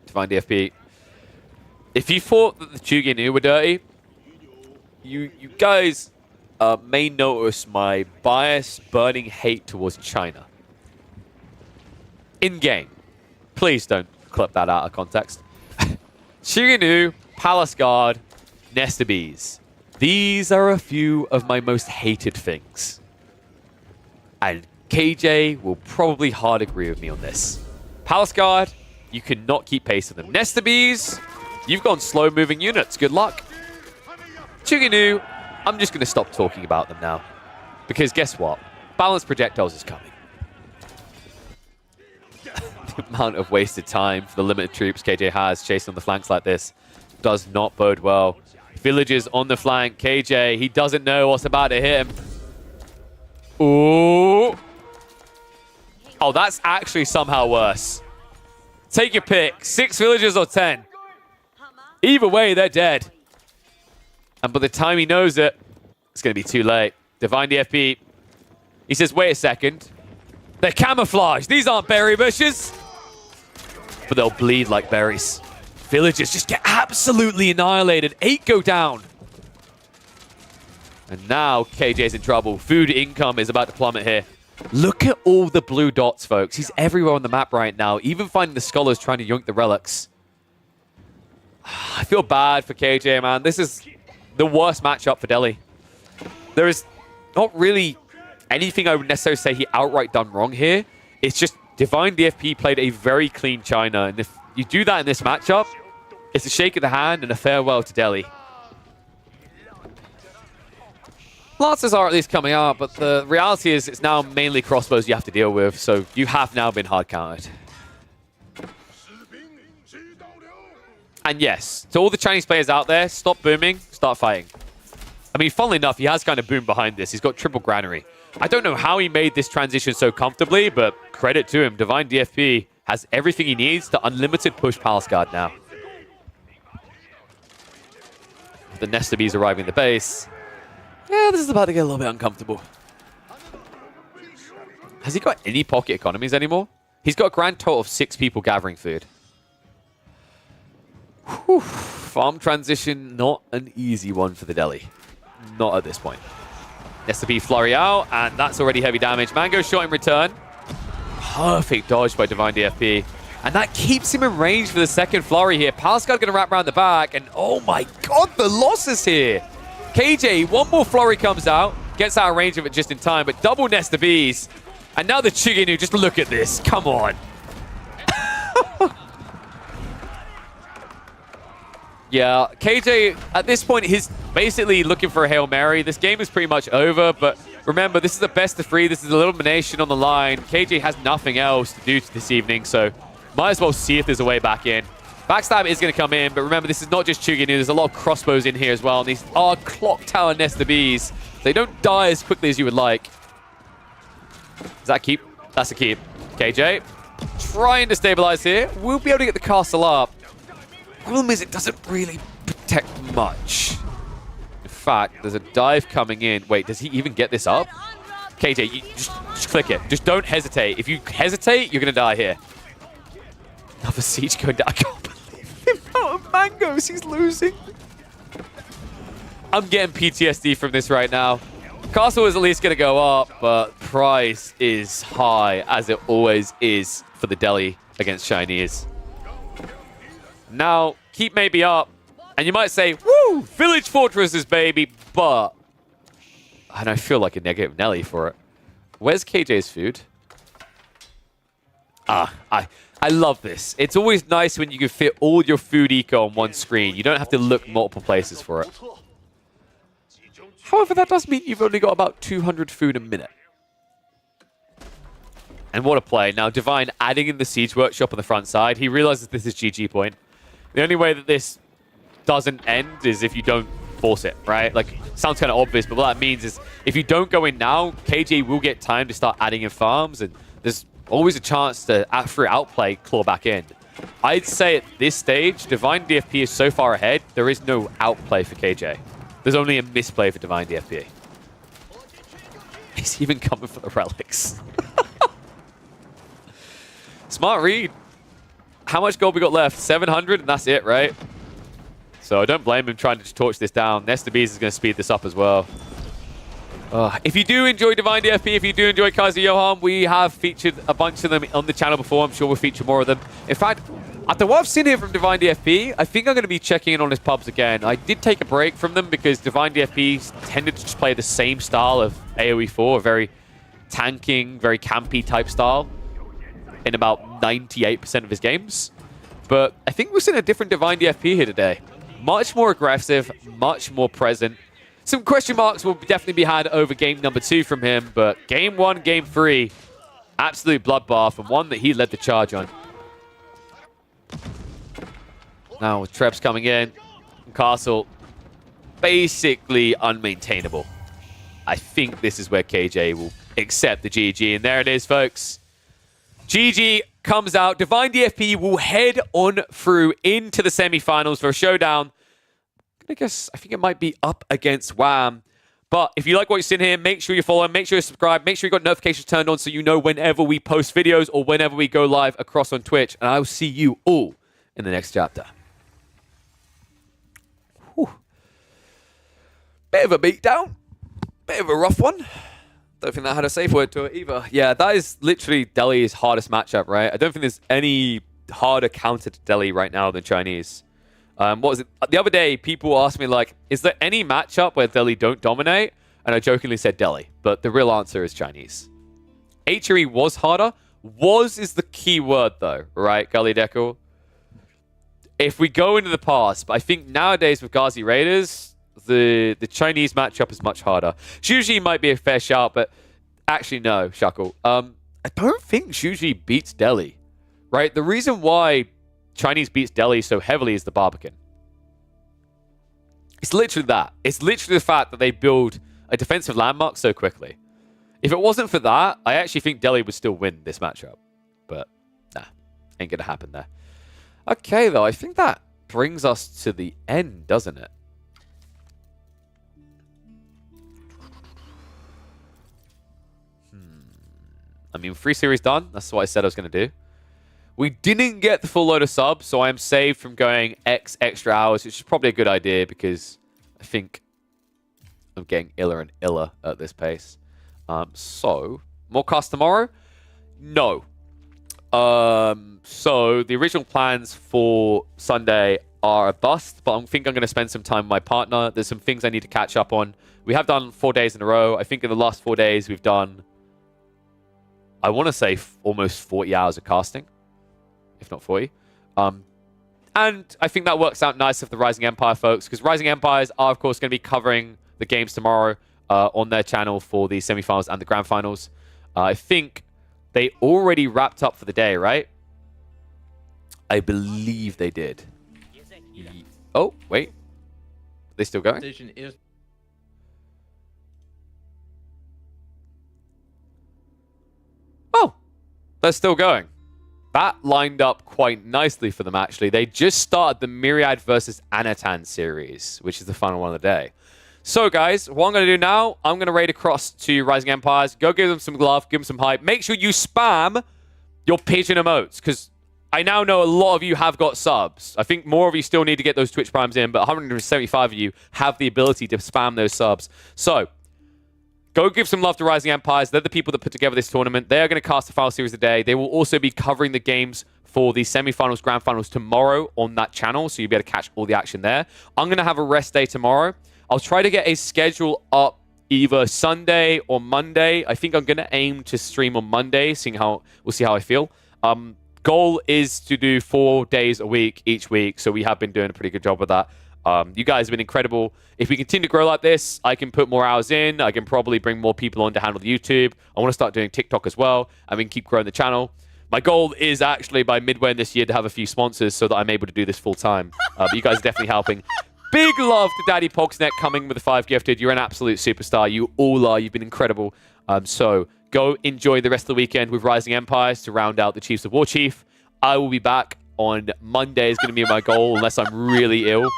Divine DFP. If you thought that the Chuganu were dirty, you guys may notice my biased, burning hate towards China. In-game. Please don't clip that out of context. Chuganu, Palace Guard, Nesta Bees. These are a few of my most hated things. And KJ will probably hard agree with me on this. Palace Guard, you cannot keep pace with them. Nesta Bees, you've gone slow-moving units. Good luck. Chuganu, I'm just going to stop talking about them now. Because guess what? Balanced Projectiles is coming. The amount of wasted time for the limited troops KJ has chasing on the flanks like this does not bode well Villagers on the flank. KJ, he doesn't know what's about to hit him. Ooh. Oh, that's actually somehow worse. Take your pick. 6 villagers or 10. Either way, they're dead. And by the time he knows it, it's going to be too late. Divine DFP. He says, wait a second. They're camouflaged. These aren't berry bushes. But they'll bleed like berries. Villagers just get absolutely annihilated. 8 go down. And now KJ's in trouble. Food income is about to plummet here. Look at all the blue dots, folks. He's everywhere on the map right now. Even finding the scholars trying to yoink the relics. I feel bad for KJ, man. This is the worst matchup for Delhi. There is not really anything I would necessarily say he outright done wrong here. It's just Divine DFP played a very clean China. And if you do that in this matchup, it's a shake of the hand and a farewell to Delhi. Lances are at least coming out, but the reality is it's now mainly crossbows you have to deal with, so you have now been hard countered. And yes, to all the Chinese players out there, stop booming, start fighting. I mean, funnily enough, he has kind of boomed behind this. He's got triple granary. I don't know how he made this transition so comfortably, but credit to him. Divine DFP has everything he needs to unlimited push Palace Guard now. The Nesta Bees arriving at the base. Yeah, this is about to get a little bit uncomfortable. Has he got any pocket economies anymore? He's got a grand total of 6 people gathering food. Whew. Farm transition, not an easy one for the Delhi. Not at this point. Nesta Bee flurry out, and that's already heavy damage. Mango shot in return. Perfect dodge by Divine DFP. And that keeps him in range for the second flurry here. Palace Guard going to wrap around the back, and oh my god, the losses here. KJ, one more flurry comes out, gets out of range of it just in time, but double Nesta Bees. And now the Chiginu, just look at this. Come on. Yeah, KJ, at this point, he's basically looking for a Hail Mary. This game is pretty much over, but remember, this is a best of 3. This is an elimination on the line. KJ has nothing else to do this evening, so might as well see if there's a way back in. Backstab is going to come in, but remember, this is not just Chuginu. There's a lot of crossbows in here as well, and these are Clock Tower Nesta Bees. They don't die as quickly as you would like. Does that keep? That's a keep. KJ trying to stabilize here. We'll be able to get the castle up. Problem is, it doesn't really protect much. In fact, there's a dive coming in. Wait, does he even get this up? KJ, you just click it. Just don't hesitate. If you hesitate, you're going to die here. Another siege going down. I can't believe the amount of mangoes he's losing. I'm getting PTSD from this right now. Castle is at least going to go up, but price is high, as it always is for the Delhi against Chinese. Now, keep maybe up, and you might say, woo, Village Fortresses, baby, but... And I feel like a negative Nelly for it. Where's KJ's food? I love this. It's always nice when you can fit all your food eco on one screen. You don't have to look multiple places for it. However, that does mean you've only got about 200 food a minute. And what a play. Now, Divine adding in the Siege Workshop on the front side. He realizes this is GG point. The only way that this doesn't end is if you don't force it, right? Like, sounds kind of obvious, but what that means is if you don't go in now, KJ will get time to start adding in farms, and there's always a chance to, for outplay, claw back in. I'd say at this stage, Divine DFP is so far ahead, there is no outplay for KJ. There's only a misplay for Divine DFP. He's even coming for the relics. Smart read. How much gold we got left? 700, and that's it, right? So I don't blame him trying to just torch this down. Nesta Bees is going to speed this up as well. If you do enjoy Divine DFP, if you do enjoy Kaiser Johan, we have featured a bunch of them on the channel before. I'm sure we'll feature more of them. In fact, after what I've seen here from Divine DFP, I think I'm going to be checking in on his pubs again. I did take a break from them because Divine DFP tended to just play the same style of AoE 4, a very tanking, very campy type style in about 98% of his games. But I think we're seeing a different Divine DFP here today. Much more aggressive, much more present. Some question marks will definitely be had over game number 2 from him, but game 1, game 3, absolute bloodbath, and one that he led the charge on. Now with Trebs coming in, Castle basically unmaintainable. I think this is where KJ will accept the GG. And there it is, folks. GG comes out. Divine DFP will head on through into the semifinals for a showdown. I think it might be up against Wham. But if you like what you're seeing here, make sure you follow, make sure you subscribe, make sure you got notifications turned on so you know whenever we post videos or whenever we go live across on Twitch. And I will see you all in the next chapter. Whew. Bit of a beatdown. Bit of a rough one. Don't think that had a safe word to it either. Yeah, that is literally Delhi's hardest matchup, right? I don't think there's any harder counter to Delhi right now than Chinese. What was it? The other day, people asked me, like, is there any matchup where Delhi don't dominate? And I jokingly said Delhi, but the real answer is Chinese. HRE was harder. Was is the key word, though, right, Gully Deco? If we go into the past, but I think nowadays with Ghazi Raiders, the Chinese matchup is much harder. Shuji might be a fair shout, but actually, no, Shuckle. I don't think Shuji beats Delhi, right? The reason why Chinese beats Delhi so heavily is the Barbican. It's literally that. It's literally the fact that they build a defensive landmark so quickly. If it wasn't for that, I actually think Delhi would still win this matchup. But, nah, ain't gonna happen there. Okay, though, I think that brings us to the end, doesn't it? I mean, free series done. That's what I said I was going to do. We didn't get the full load of subs, so I am saved from going extra hours, which is probably a good idea because I think I'm getting iller and iller at this pace. So, more cast tomorrow? No. So, the original plans for Sunday are a bust, but I think I'm going to spend some time with my partner. There's some things I need to catch up on. We have done 4 days in a row. I think in the last 4 days, we've done, I want to say, almost 40 hours of casting, if not 40. And I think that works out nice for the Rising Empire folks, because Rising Empires are, of course, going to be covering the games tomorrow on their channel for the semifinals and the grand finals. I think they already wrapped up for the day, right? I believe they did. Oh, wait. They still going? Oh, they're still going. That lined up quite nicely for them, actually. They just started the Myriad versus Anatan series, which is the final one of the day. So, guys, what I'm going to do now, I'm going to raid across to Rising Empires. Go give them some love, give them some hype. Make sure you spam your pigeon emotes, because I now know a lot of you have got subs. I think more of you still need to get those Twitch primes in, but 175 of you have the ability to spam those subs. So, go give some love to Rising Empires. They're the people that put together this tournament. They are going to cast the final series today. They will also be covering the games for the semifinals, grand finals tomorrow on that channel, so you'll be able to catch all the action there. I'm going to have a rest day tomorrow. I'll try to get a schedule up either Sunday or Monday. I think I'm going to aim to stream on Monday, we'll see how I feel. Goal is to do 4 days a week each week, so we have been doing a pretty good job with that. You guys have been incredible. If we continue to grow like this, I can put more hours in. I can probably bring more people on to handle the YouTube. I want to start doing TikTok as well, and we can keep growing the channel. My goal is actually by midway in this year to have a few sponsors so that I'm able to do this full time. But you guys are definitely helping. Big love to Daddy Pogsnet coming with the 5 gifted. You're an absolute superstar. You all are. You've been incredible. So go enjoy the rest of the weekend with Rising Empires to round out the Chiefs of War Chief. I will be back on Monday is going to be my goal unless I'm really ill.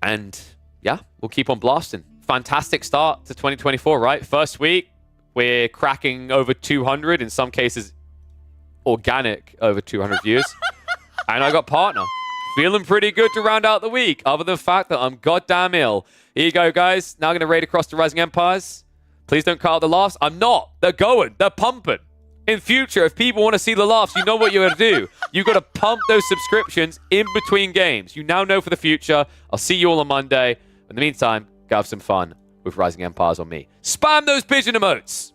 And yeah, we'll keep on blasting. Fantastic start to 2024, right? First week, we're cracking over 200, in some cases, organic over 200 views. And I got partner. Feeling pretty good to round out the week, other than the fact that I'm goddamn ill. Here you go, guys. Now I'm going to raid across the Rising Empires. Please don't cut out the laughs. I'm not. They're going. They're pumping. In future, if people want to see the laughs, you know what you got to do. You got to pump those subscriptions in between games. You now know for the future. I'll see you all on Monday. In the meantime, go have some fun with Rising Empires on me. Spam those pigeon emotes.